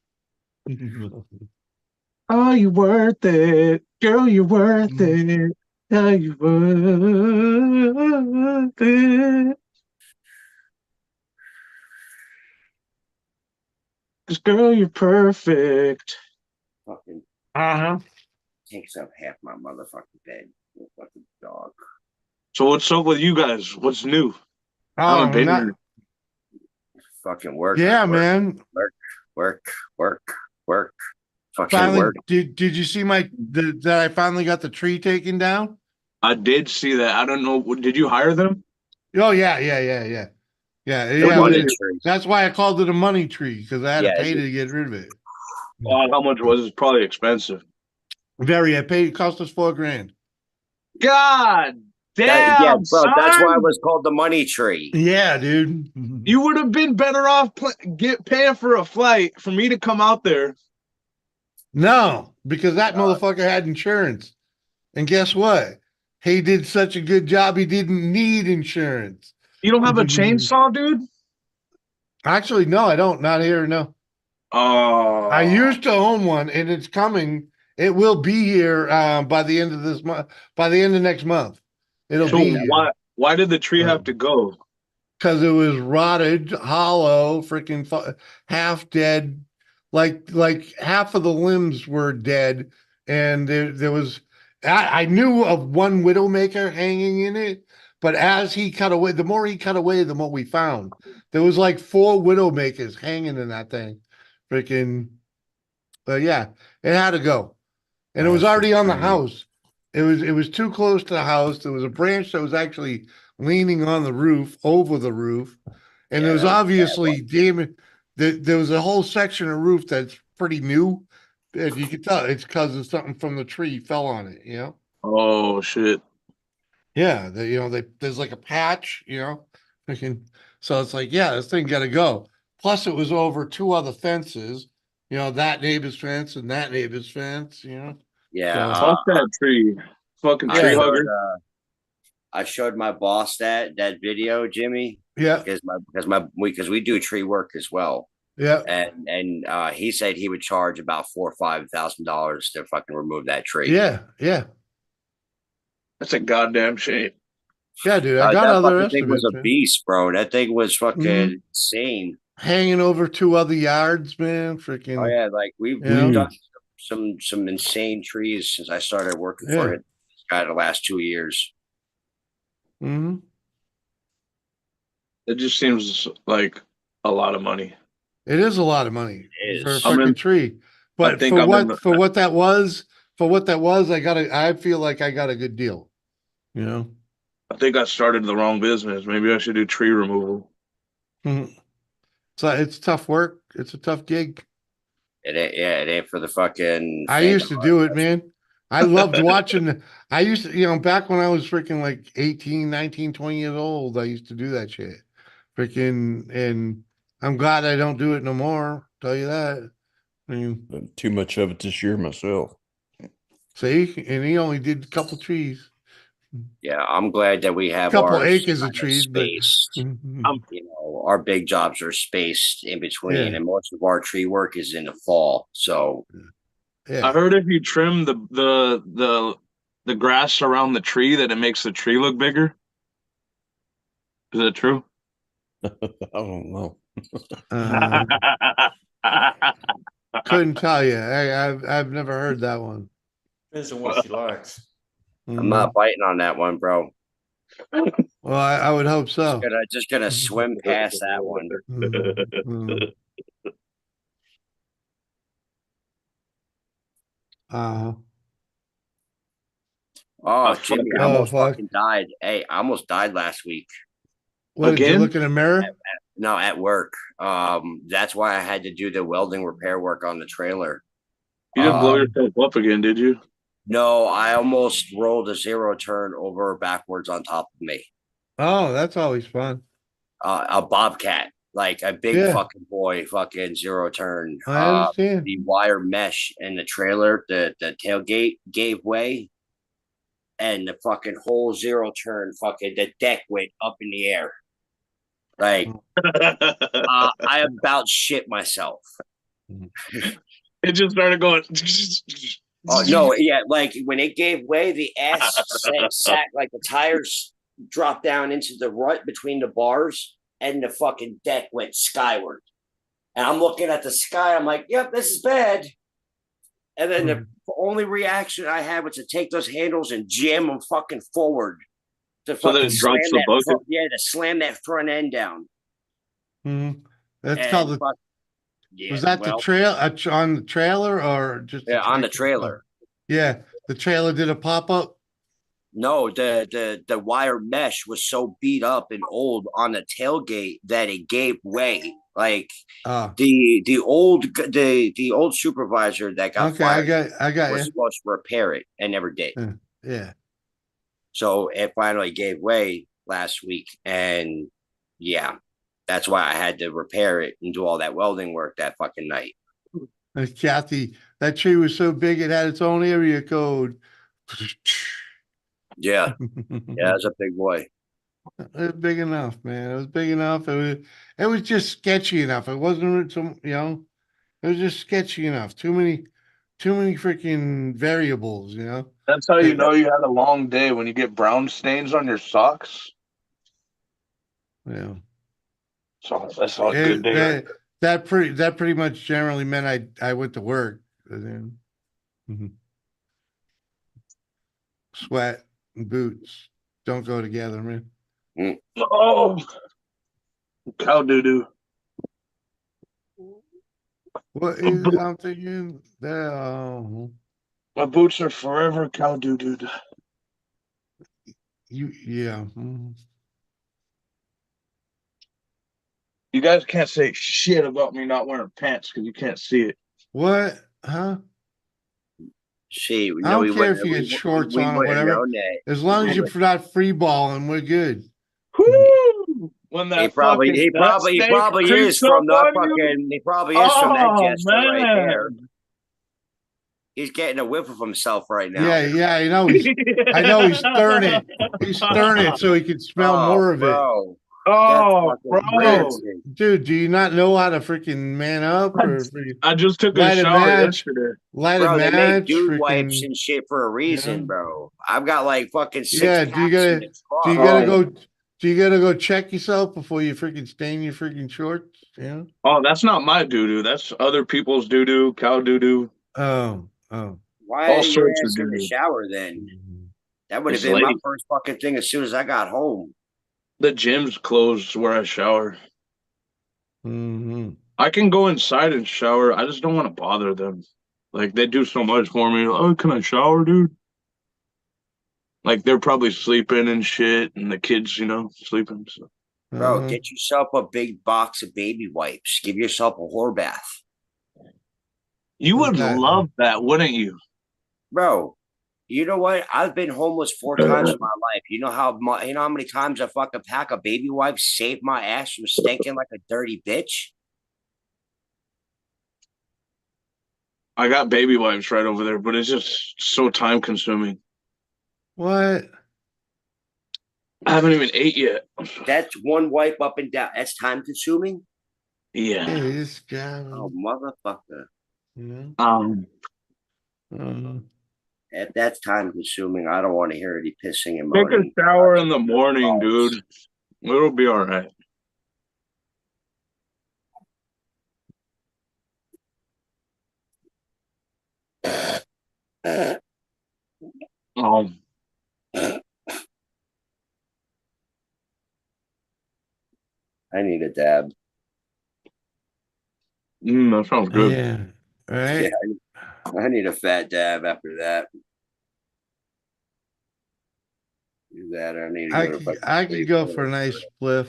Oh, you worth it, girl. You're worth it. Oh, you worth it. 'Cause girl, you're perfect. Fucking takes up half my motherfucking bed. Fucking dog. So what's up with you guys? What's new? I haven't been here. Fucking work. Yeah, man. Work. Fucking Finally, work. did you see that I finally got the tree taken down? I did see that. I don't know. Did you hire them? Oh yeah, yeah, yeah, yeah, yeah, The yeah. money tree. That's why I called it a money tree because I had to Yeah, pay to get rid of it. How much was it? Probably expensive. Very. I paid. It cost us $4,000. God yeah, damn, bro. That's why it son. was called the money tree. Yeah, dude. You would have been better off paying for a flight for me to come out there. No, because that motherfucker had insurance, and guess what? He did such a good job. He didn't need insurance. You don't have a chainsaw, dude? Actually, no, I don't. Not here. No. Oh. I used to own one, and it's coming. It will be here by the end of this month. By the end of next month, it'll So be here. why did the tree have to go? Because it was rotted, hollow, freaking half dead. Like half of the limbs were dead, and there was. I knew of one widowmaker hanging in it, but as he cut away, the more he cut away, the more we found. There was like 4 widowmakers hanging in that thing, freaking. But yeah, it had to go, and it was already on the house. It was too close to the house. There was a branch that was actually leaning on the roof, over the roof, and there was obviously damage. There was a whole section of roof that's pretty new, and you could tell it's because of something from the tree fell on it. You know? Oh shit! Yeah, there's like a patch. Freaking. So it's like, yeah, this thing got to go. Plus, it was over 2 other fences. That neighbor's fence and that neighbor's fence. Yeah. Fuck that tree. Fucking tree hugger. I showed my boss that video, Jimmy. Yeah. Because we do tree work as well. Yeah. And he said he would charge about $4,000 or $5,000 to fucking remove that tree. Yeah. Yeah. That's a goddamn shame. Yeah, dude. I got other estimates. That thing was a beast, bro. That thing was fucking insane. Hanging over 2 other yards, man. Freaking. Oh yeah, like we've done some insane trees since I started working for it. The last 2 years. Mm-hmm. It just seems like a lot of money. It is a lot of money for a I fucking mean, tree. But for what that was, I feel like I got a good deal. I think I started the wrong business. Maybe I should do tree removal. Mm-hmm. So it's tough work. It's a tough gig. It ain't for the fucking. I used to do it, man. I loved watching. I used to, back when I was freaking like 18, 19, 20 years old, I used to do that shit. Freaking, and I'm glad I don't do it no more. Tell you that. I mean, too much of it this year myself. See, and he only did a couple trees. Yeah, I'm glad that we have a couple our acres of trees, spaced. But our big jobs are spaced in between, and most of our tree work is in the fall. So, I heard if you trim the grass around the tree, that it makes the tree look bigger. Is that true? I don't know. Couldn't tell you. I've never heard that one. Depends on what she likes. I'm not biting on that one, bro. Well, I would hope so. Just gonna swim past that one. Oh, Jimmy, I almost fucking died. Hey, I almost died last week. What, did you look in a mirror? No, at work. That's why I had to do the welding repair work on the trailer. You didn't blow yourself up again, did you? No, I almost rolled a 0 turn over backwards on top of me. Oh, that's always fun. A bobcat, like a big fucking boy, fucking 0 turn. I understand. The wire mesh in the trailer, the tailgate gave way, and the fucking whole 0 turn, fucking the deck went up in the air. Like I about shit myself. It just started going. Oh no! Yeah, like when it gave way, the ass sat like the tires dropped down into the rut between the bars, and the fucking deck went skyward. And I'm looking at the sky. I'm like, "Yep, this is bad." And then the only reaction I had was to take those handles and jam them fucking forward. To fucking slam that to slam that front end down. Mm-hmm. That's called the. Was that the trail on the trailer or just? Yeah, on the trailer. Yeah, the trailer did a pop up. No, the wire mesh was so beat up and old on the tailgate that it gave way. Like the old supervisor that got Okay, fired I got was you. supposed to repair it and never did. Yeah. So it finally gave way last week, and yeah, that's why I had to repair it and do all that welding work that fucking night. Kathy, that tree was so big it had its own area code. Yeah, yeah, it's a big boy. It was big enough, man. It was big enough. It was just sketchy enough. It wasn't some, it was just sketchy enough. Too many freaking variables, That's how you know you had a long day, when you get brown stains on your socks. Yeah. So that's all a good day. That pretty much generally meant I went to work. And then, sweat and boots don't go together, man. Oh, cow doo doo. What is I'm thinking that my boots are forever cow doo doo. Yeah. You guys can't say shit about me not wearing pants because you can't see it. What? Huh? See, I don't care if you get shorts on or whatever. As long as you're not free balling, we're good. Woo! When that he probably is from that fucking. He probably is from that jester right there. He's getting a whiff of himself right now. Yeah, I know. I know he's stirring it. He's stirring it so he can smell more of it. Oh, bro. Dude, do you not know how to freaking man up? Or I just took a shower yesterday. Light a bro, match. They make dude wipes and shit for a reason, bro. I've got like fucking 6 packs do you gotta go check yourself before you freaking stain your freaking shorts? Yeah. Oh, that's not my doo doo. That's other people's doo doo, cow doo doo. Oh. Why are you in the shower then? That would have been my first fucking thing as soon as I got home. The gym's closed where I shower. I can go inside and shower. I just don't want to bother them. Like, they do so much for me. Oh, can I shower, dude? Like, they're probably sleeping and shit, and the kids, sleeping. So. Bro, get yourself a big box of baby wipes. Give yourself a whore bath. You would love that, wouldn't you? Bro, you know what? I've been homeless 4 times in my life. You know how many times a fucking pack of baby wipes saved my ass from stinking like a dirty bitch? I got baby wipes right over there, but it's just so time consuming. What? I haven't even ate yet. That's one wipe up and down. That's time consuming? Yeah. This guy. Oh, motherfucker. If that's time consuming, I don't want to hear any pissing and moaning. Take a shower in the morning, dude. It'll be all right. I need a dab. That sounds good. Yeah. Right. Yeah, I need a fat dab after that. Do that. I need to I could go for a nice spliff.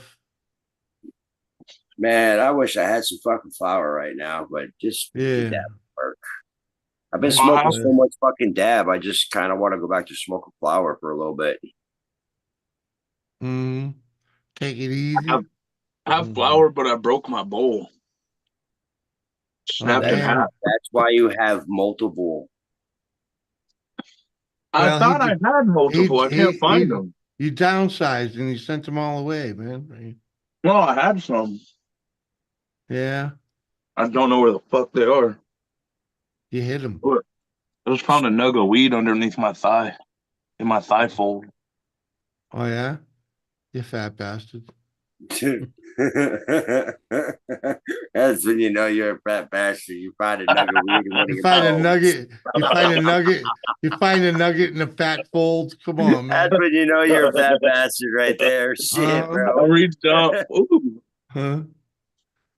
Man, I wish I had some fucking flour right now, but just the dab work. I've been smoking so much fucking dab. I just kind of want to go back to smoking flour for a little bit. Take it easy. I have flour, but I broke my bowl. Snapped in half. That's why you have multiple. I thought I had multiple. I can't find them. You downsized and you sent them all away, man. No, I had some. Yeah. I don't know where the fuck they are. You hit them. I just found a nug of weed underneath my thigh, in my thigh fold. Oh, yeah? You fat bastard. That's when you know you're a fat bastard. You find a nugget of weed. You find a nugget. You find a nugget. You find a nugget in the fat folds. Come on, man. That's when you know you're a fat bastard right there. Shit, bro. I reached out. Ooh. Huh?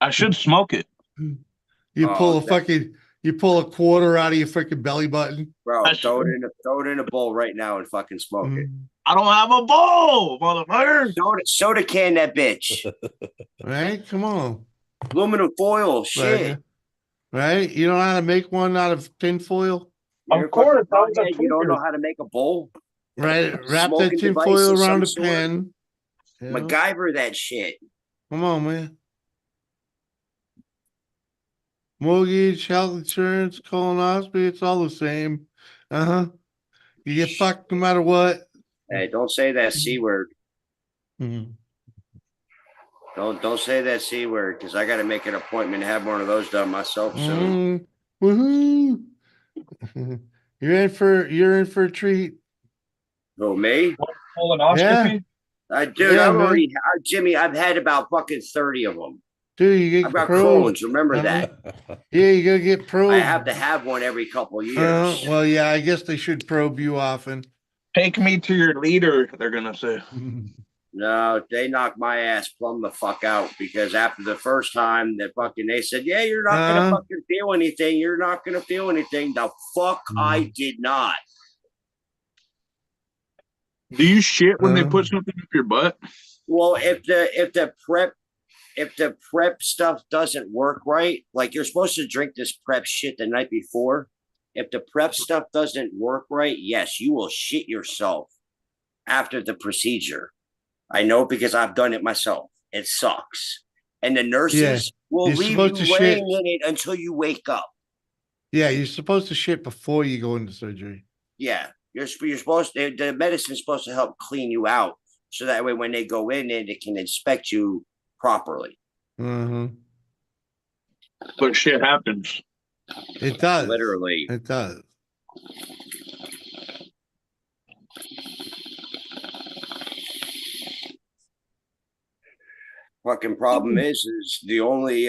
I should smoke it. You pull a fucking. You pull a quarter out of your freaking belly button. Bro, throw it in a bowl right now and fucking smoke it. I don't have a bowl, motherfucker. Soda can that bitch. Right? Come on. Aluminum foil, shit. Right? You don't know how to make one out of tin foil? Of course, that was a you don't know how to make a bowl. Right? Wrap that Smoking tin device foil of around some a sort. pen. You know? MacGyver that shit. Come on, man. Mortgage, health insurance, colonoscopy, it's all the same. You get fucked no matter what. Hey, don't say that C word. Mhm. Don't say that C word, because I got to make an appointment to have one of those done myself soon. Woohoo! You're in for a treat. Who, me? Colonoscopy? Jimmy, I've had about fucking 30 of them. Dude, you get I've got probed. Crohn's, remember that. Yeah, you gotta get probed. I have to have one every couple years. Well, yeah, I guess they should probe you often. Take me to your leader, they're gonna say. No, they knocked my ass plumb the fuck out, because after the first time they said, yeah, you're not gonna fucking feel anything. You're not gonna feel anything. The fuck I did not. Do you shit when they put something up your butt? Well, if the prep stuff doesn't work right, like you're supposed to drink this prep shit the night before. If the prep stuff doesn't work right, yes, you will shit yourself after the procedure. I know, because I've done it myself. It sucks. And the nurses will leave you laying in it until you wake up. Yeah, you're supposed to shit before you go into surgery. Yeah, you're supposed to, the medicine's supposed to help clean you out. So that way when they go in, they can inspect you properly. Mm-hmm. But shit happens. It does. Literally. It does. Fucking problem is the only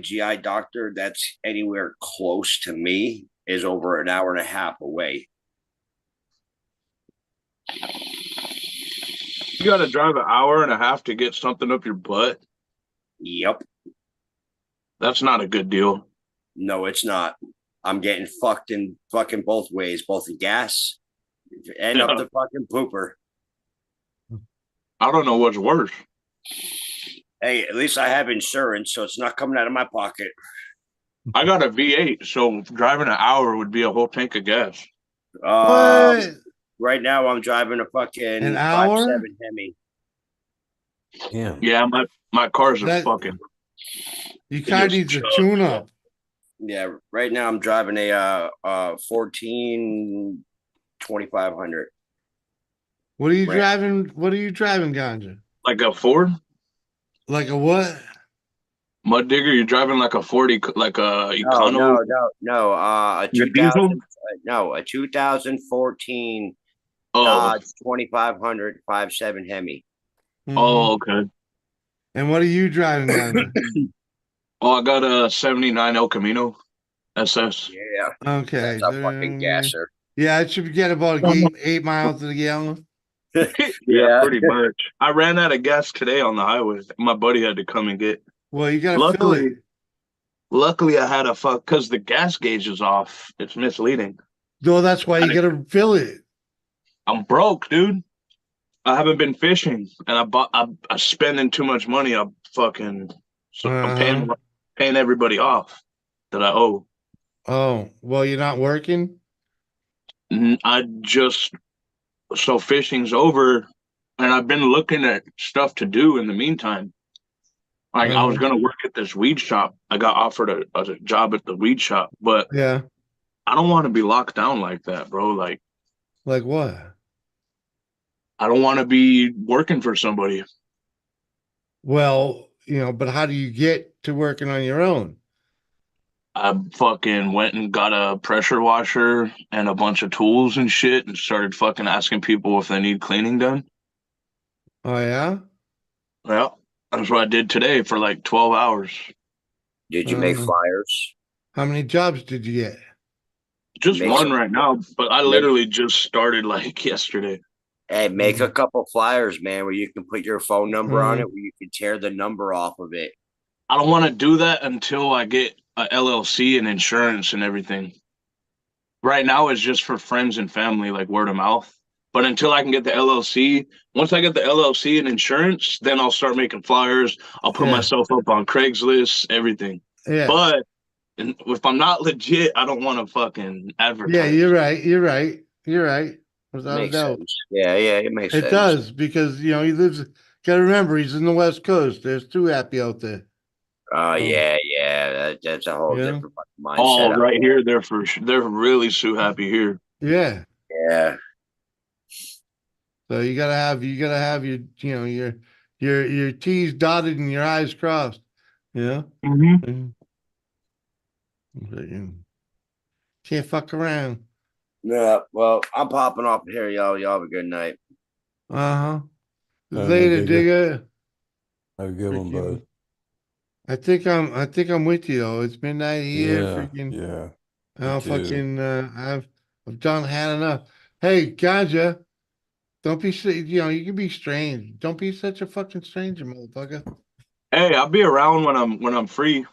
GI doctor that's anywhere close to me is over an hour and a half away. You got to drive an hour and a half to get something up your butt? Yep. That's not a good deal. No, it's not. I'm getting fucked in fucking both ways, both the gas and up the fucking pooper. I don't know what's worse. Hey, at least I have insurance, so it's not coming out of my pocket. I got a V8, so driving an hour would be a whole tank of gas. Right now, I'm driving a fucking 5.7 Hemi. Yeah, my car's a fucking. You kind of need a tune up. Yeah, right now I'm driving a 14 2500. What are you driving? What are you driving, Ganja? Like a Ford? Like a what? Mud digger, you're driving like a 40, like a Econo? No. A 2000, a 2014 Dodge 2500 5.7 Hemi. Oh, okay. And what are you driving, Ganja? I got a 79 El Camino SS. Yeah. Okay. That's a fucking gasser. Yeah, it should get about 8 miles to the gallon. Yeah, pretty much. I ran out of gas today on the highway. My buddy had to come and get. Well, you gotta fill it. Luckily, I had a because the gas gauge is off. It's misleading. No, that's why you gotta fill it. I'm broke, dude. I haven't been fishing, and I'm spending too much money. I'm paying everybody off that I owe. Oh, well, you're not working? So fishing's over, and I've been looking at stuff to do in the meantime. Like I was gonna work at this weed shop. I got offered a job at the weed shop, but yeah, I don't want to be locked down like that, bro. Like what? I don't want to be working for somebody. Well, but how do you get to working on your own? I fucking went and got a pressure washer and a bunch of tools and shit and started fucking asking people if they need cleaning done. Oh, yeah? Yeah. That's what I did today for like 12 hours. Did you make flyers? How many jobs did you get? Just one right now, but I literally just started like yesterday. Hey, make a couple flyers, man, where you can put your phone number on it, where you can tear the number off of it. I don't want to do that until I get a LLC and insurance and everything. Right now, it's just for friends and family, like word of mouth. But until I can get the LLC, once I get the LLC and insurance, then I'll start making flyers. I'll put myself up on Craigslist, everything. Yeah. But if I'm not legit, I don't want to fucking advertise. Yeah, you're right. You're right. You're right. Without a Makes doubt. sense. Yeah, it makes sense. It does, because he lives. Gotta remember, he's in the West Coast. There's too happy out there. Oh yeah. That's a whole different mindset. Oh, right here, they're really so happy here. Yeah. Yeah. So you gotta have your T's dotted and your I's crossed. Yeah. Mm-hmm. Can't fuck around. Yeah. Well, I'm popping off here, y'all. Y'all have a good night. Uh-huh. Later, digger. Have a good one, bud. I think I'm with you though. It's midnight here. Yeah. I'll Me too. fucking I've had enough. Hey, ganja. Don't be you can be strange. Don't be such a fucking stranger, motherfucker. Hey, I'll be around when I'm free.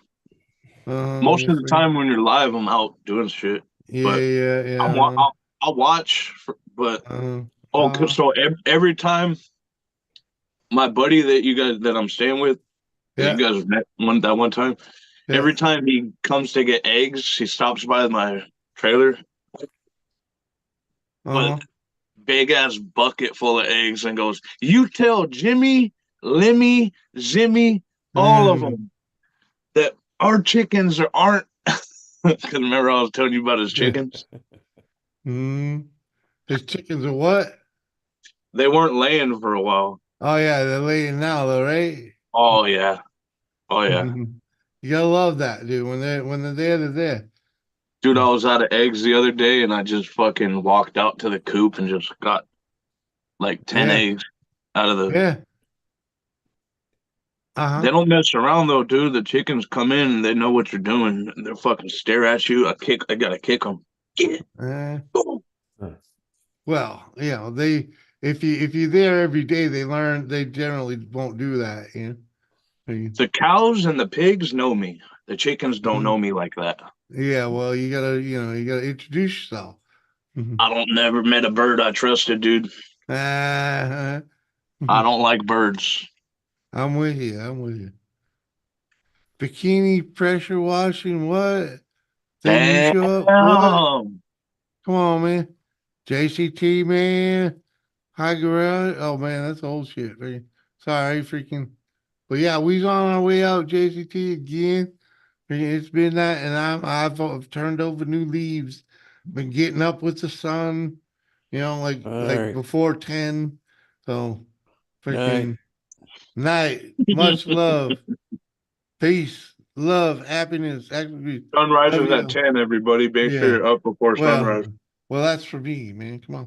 Most of the time when you're live, I'm out doing shit. Yeah. I'll watch, but so every time my buddy that I'm staying with, that you guys met one time, every time he comes to get eggs, he stops by my trailer. But big ass bucket full of eggs and goes, "You tell Jimmy, Lemmy, Zimmy, all of them that our chickens aren't." Because remember I was telling you about his chickens? His chickens are what? They weren't laying for a while. Oh yeah, they're laying now though, right? Oh yeah. You gotta love that, dude. When they're there, they're there. Dude, I was out of eggs the other day and I just fucking walked out to the coop and just got like 10 eggs out of the. They don't mess around though, dude. The chickens come in and they know what you're doing. And they'll fucking stare at you. I gotta kick them. Well, if you're there every day, they learn. They generally won't do that. The cows and the pigs know me. The chickens don't know me like that. Yeah, well, you gotta introduce yourself. I never met a bird I trusted, dude. I don't like birds. I'm with you. Bikini pressure washing, what? Then you show up, what? Come on, man. JCT, man. High garage. Oh man, that's old shit. Man. Sorry, freaking. But yeah, we's on our way out, JCT again. It's been that, and I've turned over new leaves. Been getting up with the sun, like before 10. So freaking night. Much love. Peace, love, happiness. Sunrise is at 10, everybody. Make sure you're up before sunrise. Well, that's for me, man. Come on.